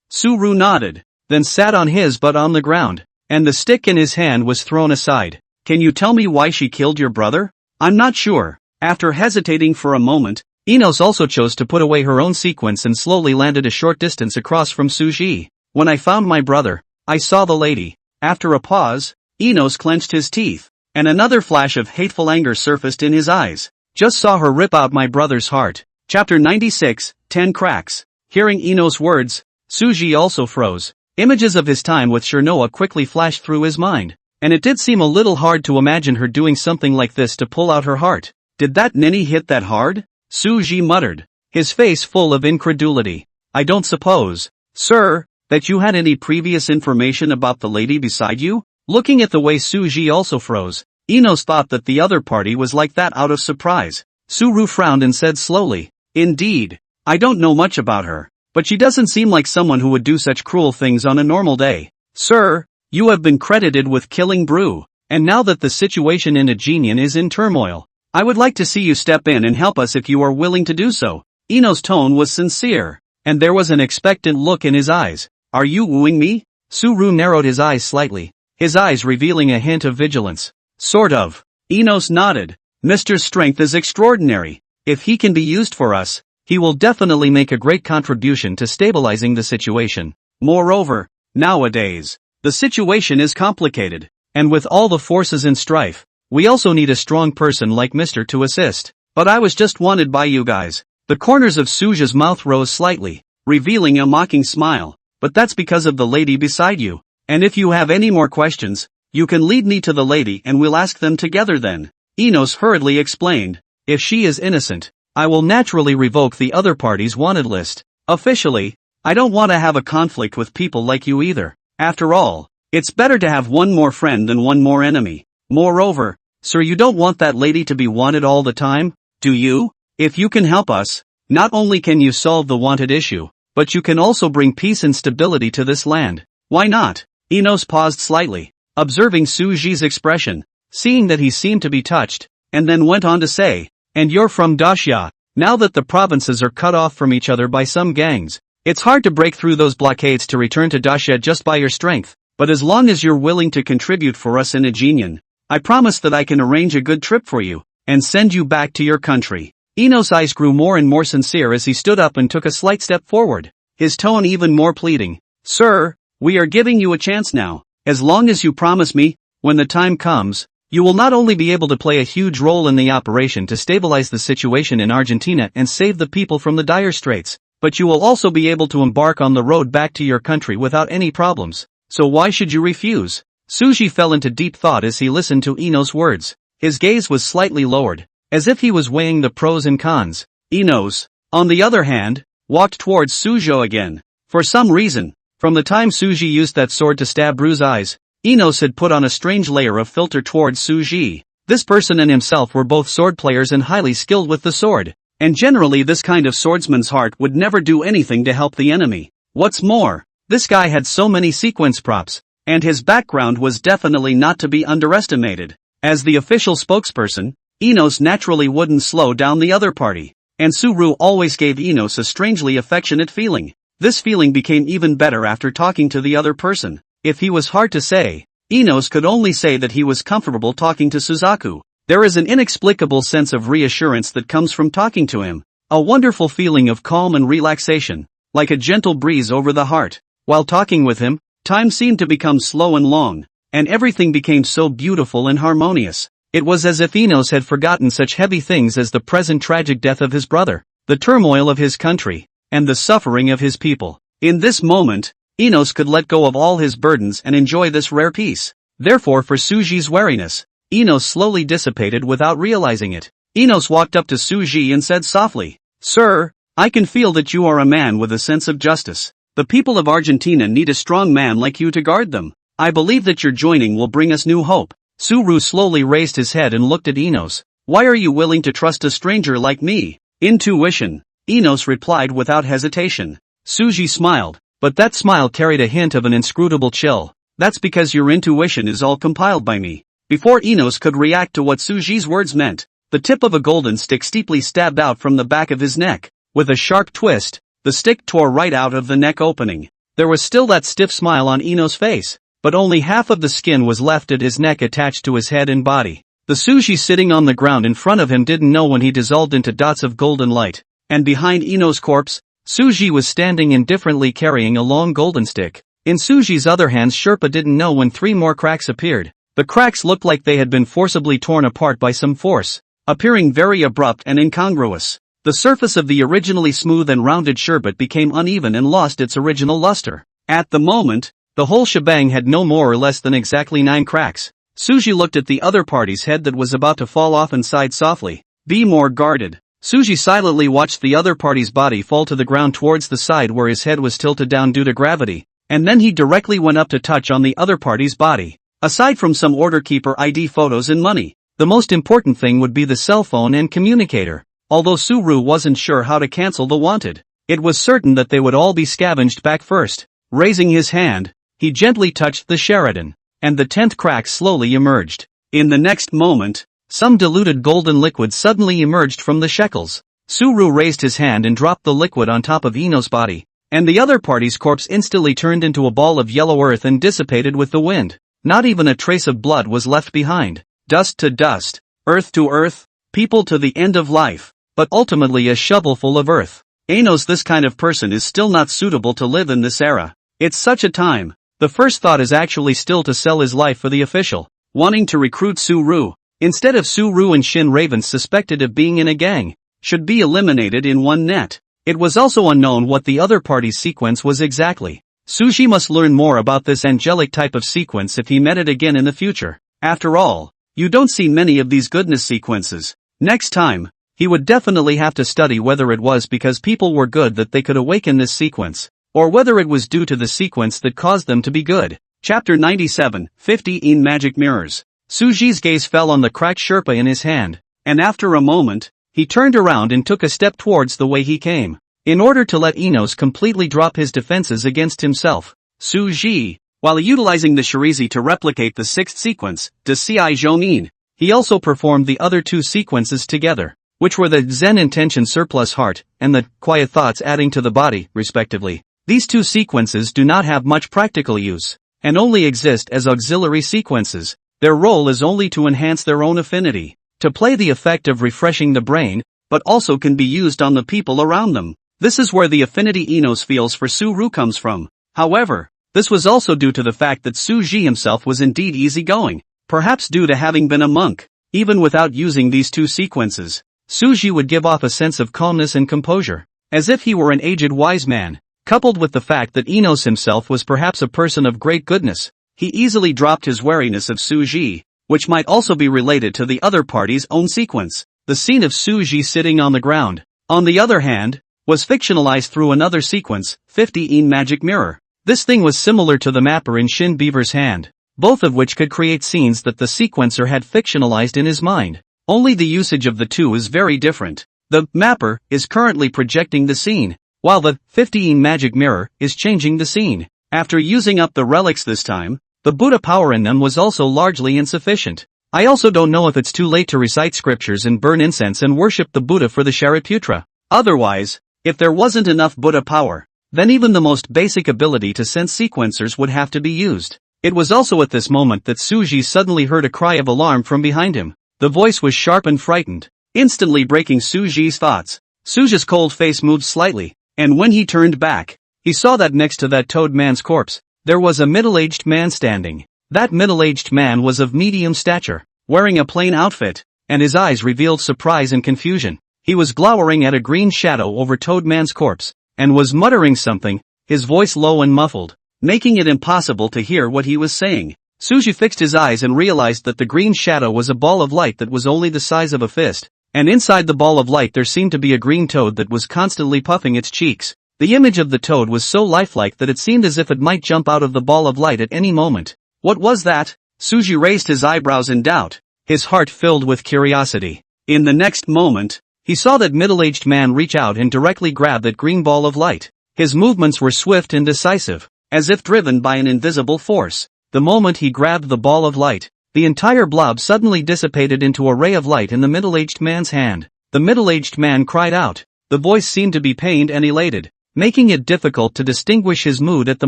Suru nodded, then sat on his butt on the ground, and the stick in his hand was thrown aside. Can you tell me why she killed your brother? I'm not sure. After hesitating for a moment, Enos also chose to put away her own sequence and slowly landed a short distance across from Suji. When I found my brother, I saw the lady. After a pause, Enos clenched his teeth, and another flash of hateful anger surfaced in his eyes. Just saw her rip out my brother's heart. Chapter 96, 10 Cracks. Hearing Enos' words, Suji also froze. Images of his time with Shirnoa quickly flashed through his mind, and it did seem a little hard to imagine her doing something like this to pull out her heart. Did that ninny hit that hard? Suji muttered, his face full of incredulity. I don't suppose, sir, that you had any previous information about the lady beside you? Looking at the way Suji also froze, Enos thought that the other party was like that out of surprise. Suru frowned and said slowly, Indeed, I don't know much about her, but she doesn't seem like someone who would do such cruel things on a normal day. Sir, you have been credited with killing Brew, and now that the situation in Aeginian is in turmoil, I would like to see you step in and help us if you are willing to do so. Enos' tone was sincere, and there was an expectant look in his eyes. Are you wooing me? Suru narrowed his eyes slightly, his eyes revealing a hint of vigilance. Sort of. Enos nodded. Mr. Strength is extraordinary. If he can be used for us, he will definitely make a great contribution to stabilizing the situation. Moreover, nowadays, the situation is complicated, and with all the forces in strife, we also need a strong person like Mr. to assist. But I was just wanted by you guys. The corners of Suja's mouth rose slightly, revealing a mocking smile. But that's because of the lady beside you. And if you have any more questions, you can lead me to the lady and we'll ask them together then. Enos hurriedly explained. If she is innocent, I will naturally revoke the other party's wanted list. Officially, I don't want to have a conflict with people like you either. After all, it's better to have one more friend than one more enemy. Moreover, sir, you don't want that lady to be wanted all the time, do you? If you can help us, not only can you solve the wanted issue, but you can also bring peace and stability to this land. Why not? Enos paused slightly, observing Suji's expression, seeing that he seemed to be touched, and then went on to say, and you're from Dacia. Now that the provinces are cut off from each other by some gangs, it's hard to break through those blockades to return to Dacia just by your strength, but as long as you're willing to contribute for us in Aeginian, I promise that I can arrange a good trip for you, and send you back to your country. Enos' eyes grew more and more sincere as he stood up and took a slight step forward, his tone even more pleading. Sir, we are giving you a chance now. As long as you promise me, when the time comes, you will not only be able to play a huge role in the operation to stabilize the situation in Argentina and save the people from the dire straits, but you will also be able to embark on the road back to your country without any problems. So why should you refuse? Suji fell into deep thought as he listened to Enos' words. His gaze was slightly lowered, as if he was weighing the pros and cons. Enos, on the other hand, walked towards Sujo again. For some reason, from the time Suji used that sword to stab Ru's eyes, Enos had put on a strange layer of filter towards Suji. This person and himself were both sword players and highly skilled with the sword, and generally this kind of swordsman's heart would never do anything to help the enemy. What's more, this guy had so many sequence props, and his background was definitely not to be underestimated. As the official spokesperson, Enos naturally wouldn't slow down the other party, and Suru always gave Enos a strangely affectionate feeling. This feeling became even better after talking to the other person. If he was hard to say, Enos could only say that he was comfortable talking to Suzaku. There is an inexplicable sense of reassurance that comes from talking to him, a wonderful feeling of calm and relaxation, like a gentle breeze over the heart. While talking with him, time seemed to become slow and long, and everything became so beautiful and harmonious. It was as if Enos had forgotten such heavy things as the present tragic death of his brother, the turmoil of his country, and the suffering of his people. In this moment, Enos could let go of all his burdens and enjoy this rare peace. Therefore, for Suji's wariness, Enos slowly dissipated without realizing it. Enos walked up to Suji and said softly, "Sir, I can feel that you are a man with a sense of justice. The people of Argentina need a strong man like you to guard them. I believe that your joining will bring us new hope." Suru slowly raised his head and looked at Enos. "Why are you willing to trust a stranger like me?" "Intuition," Enos replied without hesitation. Suji smiled, but that smile carried a hint of an inscrutable chill. "That's because your intuition is all compiled by me." Before Enos could react to what Suji's words meant, the tip of a golden stick steeply stabbed out from the back of his neck. With a sharp twist, the stick tore right out of the neck opening. There was still that stiff smile on Enos' face, but only half of the skin was left at his neck attached to his head and body. The Suji sitting on the ground in front of him didn't know when he dissolved into dots of golden light. And behind Enos' corpse, Suji was standing indifferently carrying a long golden stick. In Suji's other hands, Sherpa didn't know when 3 more cracks appeared. The cracks looked like they had been forcibly torn apart by some force, appearing very abrupt and incongruous. The surface of the originally smooth and rounded sherbet became uneven and lost its original luster. At the moment, the whole shebang had no more or less than exactly 9 cracks. Suji looked at the other party's head that was about to fall off and sighed softly. "Be more guarded." Suji silently watched the other party's body fall to the ground towards the side where his head was tilted down due to gravity, and then he directly went up to touch on the other party's body. Aside from some order keeper ID photos and money, the most important thing would be the cell phone and communicator. Although Suru wasn't sure how to cancel the wanted, it was certain that they would all be scavenged back first. Raising his hand, he gently touched the Sheridan, and the 10th crack slowly emerged. In the next moment, some diluted golden liquid suddenly emerged from the shekels. Suru raised his hand and dropped the liquid on top of Enos' body, and the other party's corpse instantly turned into a ball of yellow earth and dissipated with the wind. Not even a trace of blood was left behind. Dust to dust, earth to earth, people to the end of life, but ultimately a shovelful of earth. Enos, this kind of person is still not suitable to live in this era. It's such a time. The first thought is actually still to sell his life for the official, wanting to recruit Suru. Instead of Suru and Shin Ravens suspected of being in a gang, should be eliminated in one net. It was also unknown what the other party's sequence was exactly. Suji must learn more about this angelic type of sequence if he met it again in the future. After all, you don't see many of these goodness sequences. Next time, he would definitely have to study whether it was because people were good that they could awaken this sequence, or whether it was due to the sequence that caused them to be good. Chapter 97, 50 Magic Mirrors. Suji's gaze fell on the cracked Sherpa in his hand, and after a moment, he turned around and took a step towards the way he came. In order to let Enos completely drop his defenses against himself, Suji, while utilizing the Shirizi to replicate the 6th sequence, de Ci Jonin, he also performed the other 2 sequences together, which were the Zen Intention Surplus Heart and the Quiet Thoughts Adding to the Body, respectively. These 2 sequences do not have much practical use, and only exist as auxiliary sequences. Their role is only to enhance their own affinity, to play the effect of refreshing the brain, but also can be used on the people around them. This is where the affinity Enos feels for Suru comes from. However, this was also due to the fact that Suji himself was indeed easygoing, perhaps due to having been a monk. Even without using these 2 sequences, Suji would give off a sense of calmness and composure, as if he were an aged wise man. Coupled with the fact that Enos himself was perhaps a person of great goodness, he easily dropped his wariness of Suji, which might also be related to the other party's own sequence. The scene of Suji sitting on the ground, on the other hand, was fictionalized through another sequence, 50 Magic Mirror. This thing was similar to the mapper in Shin Beaver's hand, both of which could create scenes that the sequencer had fictionalized in his mind. Only the usage of the 2 is very different. The mapper is currently projecting the scene, while the 50 Magic Mirror is changing the scene. After using up the relics this time, the Buddha power in them was also largely insufficient. I also don't know if it's too late to recite scriptures and burn incense and worship the Buddha for the Shariputra. Otherwise, if there wasn't enough Buddha power, then even the most basic ability to sense sequencers would have to be used. It was also at this moment that Suji suddenly heard a cry of alarm from behind him. The voice was sharp and frightened, instantly breaking Suji's thoughts. Suji's cold face moved slightly, and when he turned back, he saw that next to that toad man's corpse, there was a middle-aged man standing. That middle-aged man was of medium stature, wearing a plain outfit, and his eyes revealed surprise and confusion. He was glowering at a green shadow over Toad Man's corpse, and was muttering something, his voice low and muffled. making it impossible to hear what he was saying. Suji fixed his eyes and realized that the green shadow was a ball of light that was only the size of a fist, and inside the ball of light there seemed to be a green toad that was constantly puffing its cheeks. The image of the toad was so lifelike that it seemed as if it might jump out of the ball of light at any moment. What was that? Suji raised his eyebrows in doubt, his heart filled with curiosity. In the next moment, he saw that middle-aged man reach out and directly grab that green ball of light. His movements were swift and decisive, as if driven by an invisible force. The moment he grabbed the ball of light, the entire blob suddenly dissipated into a ray of light in the middle-aged man's hand. The middle-aged man cried out. The voice seemed to be pained and elated, making it difficult to distinguish his mood at the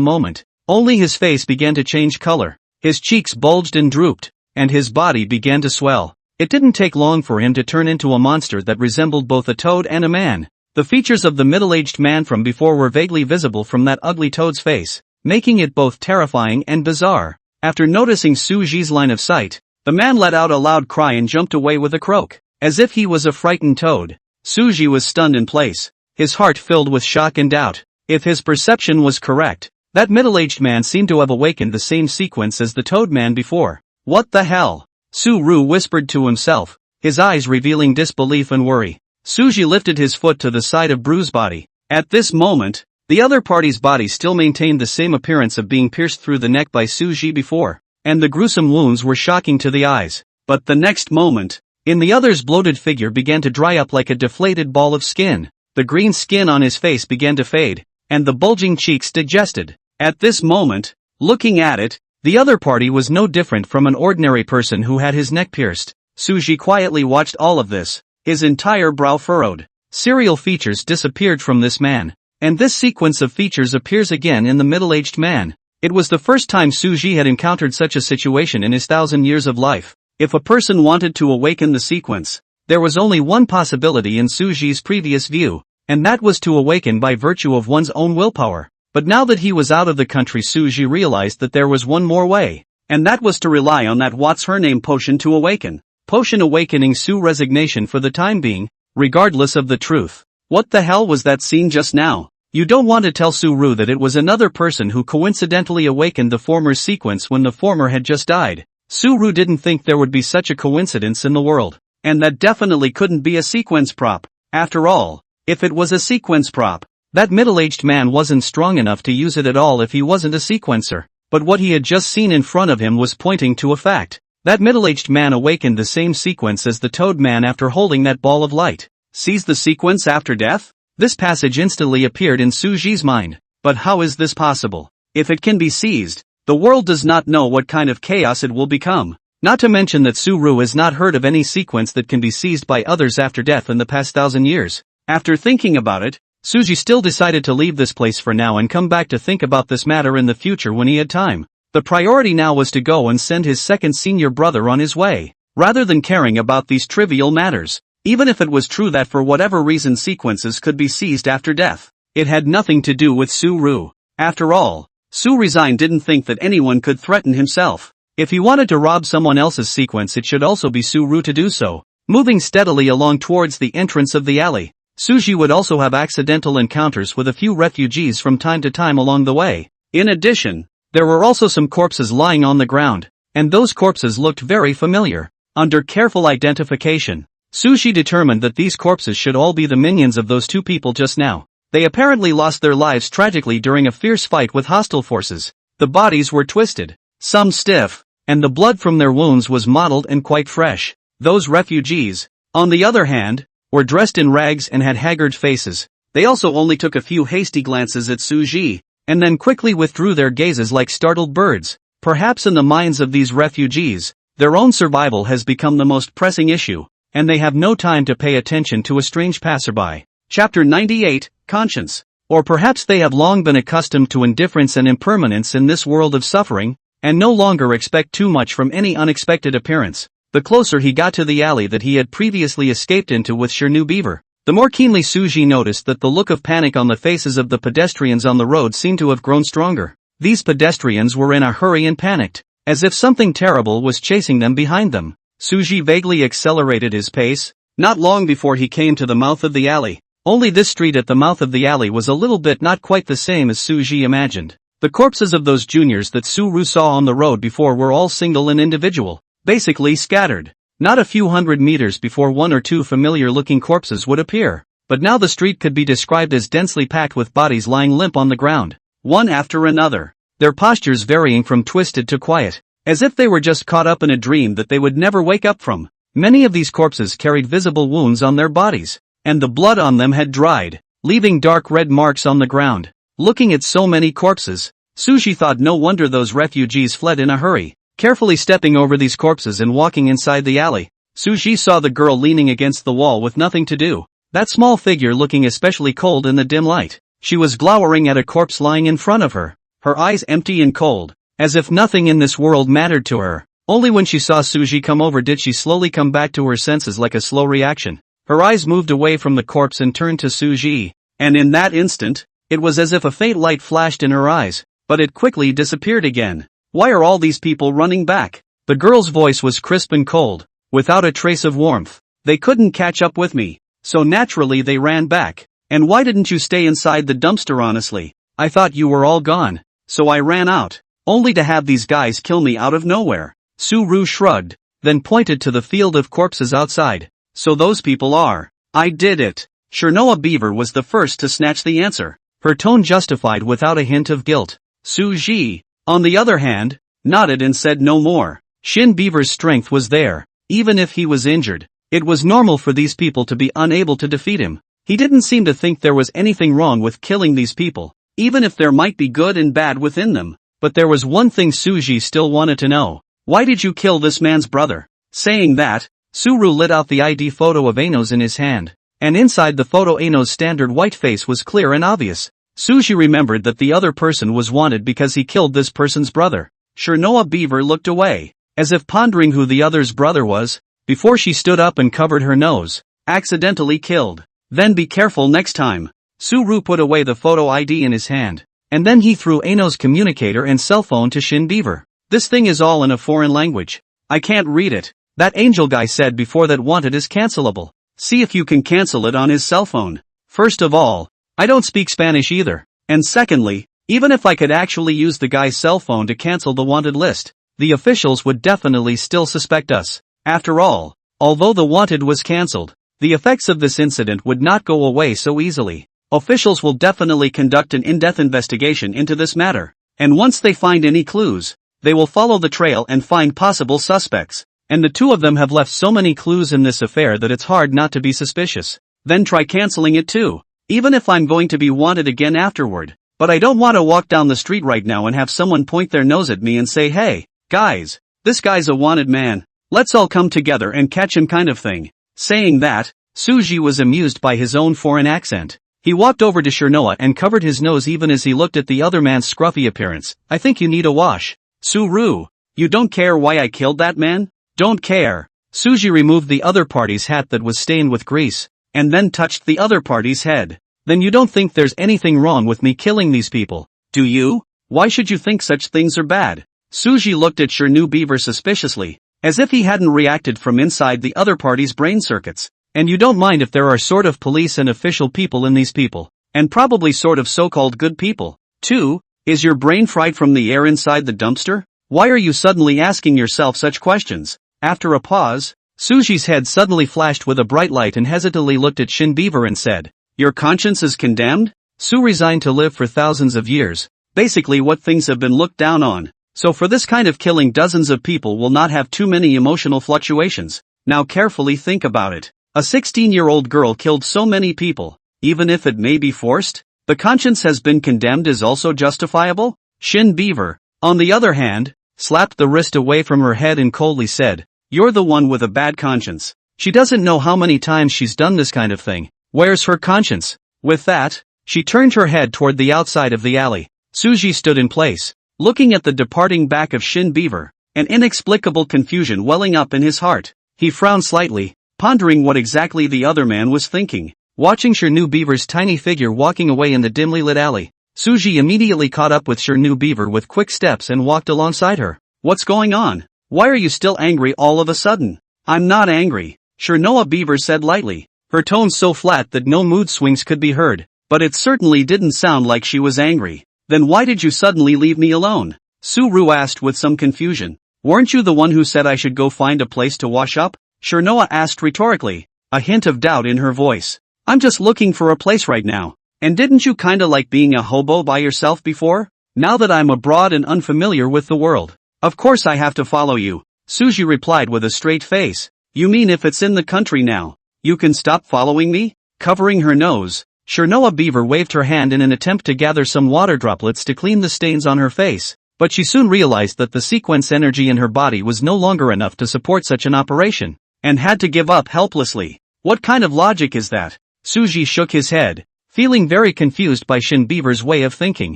moment. Only his face began to change color. His cheeks bulged and drooped, and his body began to swell. It didn't take long for him to turn into a monster that resembled both a toad and a man. The features of the middle-aged man from before were vaguely visible from that ugly toad's face, making it both terrifying and bizarre. After noticing Suji's line of sight, the man let out a loud cry and jumped away with a croak, as if he was a frightened toad. Suji was stunned in place, his heart filled with shock and doubt. If his perception was correct, that middle-aged man seemed to have awakened the same sequence as the toad man before. What the hell? Su-Ru whispered to himself, his eyes revealing disbelief and worry. Suji lifted his foot to the side of Bru's body. At this moment, the other party's body still maintained the same appearance of being pierced through the neck by Suji before, and the gruesome wounds were shocking to the eyes. But the next moment, in the other's bloated figure began to dry up like a deflated ball of skin. The green skin on his face began to fade, and the bulging cheeks digested. At this moment, looking at it, the other party was no different from an ordinary person who had his neck pierced. Suji quietly watched all of this, his entire brow furrowed. Serial features disappeared from this man, and this sequence of features appears again in the middle-aged man. It was the first time Suji had encountered such a situation in his 1,000 years of life. If a person wanted to awaken the sequence, there was only one possibility in Suji's previous view, and that was to awaken by virtue of one's own willpower. But now that he was out of the country, Suji realized that there was one more way, and that was to rely on that what's-her-name potion to awaken. Potion awakening Su resignation for the time being, regardless of the truth. What the hell was that scene just now? You don't want to tell Su-Ru that it was another person who coincidentally awakened the former's sequence when the former had just died. Su-Ru didn't think there would be such a coincidence in the world, and that definitely couldn't be a sequence prop. After all, if it was a sequence prop, that middle-aged man wasn't strong enough to use it at all if he wasn't a sequencer. But what he had just seen in front of him was pointing to a fact. That middle-aged man awakened the same sequence as the toad man after holding that ball of light. Sees the sequence after death? This passage instantly appeared in Suji's mind. But how is this possible? If it can be seized, the world does not know what kind of chaos it will become. Not to mention that Su-Ru has not heard of any sequence that can be seized by others after death in the past 1,000 years. After thinking about it, Suji still decided to leave this place for now and come back to think about this matter in the future when he had time. The priority now was to go and send his second senior brother on his way, rather than caring about these trivial matters. Even if it was true that for whatever reason sequences could be seized after death, it had nothing to do with Su-Ru. After all, Su-Resign didn't think that anyone could threaten himself. If he wanted to rob someone else's sequence, it should also be Su-Ru to do so. Moving steadily along towards the entrance of the alley, Suji would also have accidental encounters with a few refugees from time to time along the way. In addition, there were also some corpses lying on the ground, and those corpses looked very familiar. Under careful identification, Suji determined that these corpses should all be the minions of those two people just now. They apparently lost their lives tragically during a fierce fight with hostile forces. The bodies were twisted, some stiff, and the blood from their wounds was mottled and quite fresh. Those refugees, on the other hand, were dressed in rags and had haggard faces. They also only took a few hasty glances at Suji, and then quickly withdrew their gazes like startled birds. Perhaps in the minds of these refugees, their own survival has become the most pressing issue, and they have no time to pay attention to a strange passerby. Chapter 98, Conscience. Or perhaps they have long been accustomed to indifference and impermanence in this world of suffering, and no longer expect too much from any unexpected appearance. The closer he got to the alley that he had previously escaped into with Chernu Beaver, the more keenly Suji noticed that the look of panic on the faces of the pedestrians on the road seemed to have grown stronger. These pedestrians were in a hurry and panicked, as if something terrible was chasing them behind them. Suji vaguely accelerated his pace, not long before he came to the mouth of the alley. Only this street at the mouth of the alley was a little bit not quite the same as Suji imagined. The corpses of those juniors that Su-ru saw on the road before were all single and individual, basically scattered. Not a few hundred meters before one or two familiar-looking corpses would appear. But now the street could be described as densely packed with bodies lying limp on the ground, one after another, their postures varying from twisted to quiet, as if they were just caught up in a dream that they would never wake up from. Many of these corpses carried visible wounds on their bodies, and the blood on them had dried, leaving dark red marks on the ground. Looking at so many corpses, Suji thought no wonder those refugees fled in a hurry. Carefully stepping over these corpses and walking inside the alley, Suji saw the girl leaning against the wall with nothing to do. That small figure looking especially cold in the dim light. She was glowering at a corpse lying in front of her, her eyes empty and cold, as if nothing in this world mattered to her. Only when she saw Suji come over did she slowly come back to her senses like a slow reaction. Her eyes moved away from the corpse and turned to Suji, and in that instant, it was as if a faint light flashed in her eyes, but it quickly disappeared again. Why are all these people running back? The girl's voice was crisp and cold, without a trace of warmth. They couldn't catch up with me. So naturally they ran back. And why didn't you stay inside the dumpster honestly? I thought you were all gone. So I ran out. Only to have these guys kill me out of nowhere. Su-ru shrugged, then pointed to the field of corpses outside. So those people are. I did it. Shirnoa Beaver was the first to snatch the answer. Her tone justified without a hint of guilt. Suji, on the other hand, nodded and said no more. Shin Beaver's strength was there, even if he was injured. It was normal for these people to be unable to defeat him. He didn't seem to think there was anything wrong with killing these people, even if there might be good and bad within them. But there was one thing Suji still wanted to know. Why did you kill this man's brother? Saying that, Su-ru lit out the ID photo of Ano's in his hand. And inside the photo Ano's standard white face was clear and obvious. Suji remembered that the other person was wanted because he killed this person's brother. Shirnoa Beaver looked away, as if pondering who the other's brother was, before she stood up and covered her nose. Accidentally killed. Then be careful next time. Su-ru put away the photo ID in his hand, and then he threw Ano's communicator and cell phone to Shin Beaver. This thing is all in a foreign language. I can't read it. That angel guy said before that wanted is cancelable. See if you can cancel it on his cell phone. First of all, I don't speak Spanish either. And secondly, even if I could actually use the guy's cell phone to cancel the wanted list, the officials would definitely still suspect us. After all, although the wanted was cancelled, the effects of this incident would not go away so easily. Officials will definitely conduct an in-depth investigation into this matter, and once they find any clues, they will follow the trail and find possible suspects. And the two of them have left so many clues in this affair that it's hard not to be suspicious. Then try cancelling it too, even if I'm going to be wanted again afterward. But I don't want to walk down the street right now and have someone point their nose at me and say, hey, guys, this guy's a wanted man. Let's all come together and catch him kind of thing. Saying that, Suji was amused by his own foreign accent. He walked over to Shirnoa and covered his nose even as he looked at the other man's scruffy appearance. I think you need a wash. Su-ru, you don't care why I killed that man? Don't care. Suji removed the other party's hat that was stained with grease, and then touched the other party's head. Then you don't think there's anything wrong with me killing these people, do you? Why should you think such things are bad? Suji looked at Shirnoa Beaver suspiciously, as if he hadn't reacted from inside the other party's brain circuits. And you don't mind if there are sort of police and official people in these people, and probably sort of so-called good people, too? Is your brain fried from the air inside the dumpster? Why are you suddenly asking yourself such questions? After a pause, Suji's head suddenly flashed with a bright light and hesitantly looked at Shin Beaver and said, your conscience is condemned? Su resigned to live for thousands of years, basically what things have been looked down on. So for this kind of killing dozens of people will not have too many emotional fluctuations. Now carefully think about it. A 16-year-old girl killed so many people, even if it may be forced? The conscience has been condemned is also justifiable? Shin Beaver, on the other hand, slapped the wrist away from her head and coldly said, you're the one with a bad conscience. She doesn't know how many times she's done this kind of thing. Where's her conscience? With that, she turned her head toward the outside of the alley. Suji stood in place, looking at the departing back of Shin Beaver, an inexplicable confusion welling up in his heart. He frowned slightly, pondering what exactly the other man was thinking. Watching Shirnoa Beaver's tiny figure walking away in the dimly lit alley, Suji immediately caught up with Shirnoa Beaver with quick steps and walked alongside her. What's going on? Why are you still angry all of a sudden? I'm not angry, Shirnoa Beaver said lightly, her tone so flat that no mood swings could be heard, but it certainly didn't sound like she was angry. Then why did you suddenly leave me alone? Suru asked with some confusion. Weren't you the one who said I should go find a place to wash up? Shinoa asked rhetorically, a hint of doubt in her voice. I'm just looking for a place right now. And didn't you kinda like being a hobo by yourself before? Now that I'm abroad and unfamiliar with the world, of course I have to follow you. Suji replied with a straight face. You mean if it's in the country now, you can stop following me? Covering her nose, Shinoa Beaver waved her hand in an attempt to gather some water droplets to clean the stains on her face. But she soon realized that the sequence energy in her body was no longer enough to support such an operation, and had to give up helplessly. What kind of logic is that? Suji shook his head, feeling very confused by Shin Beaver's way of thinking.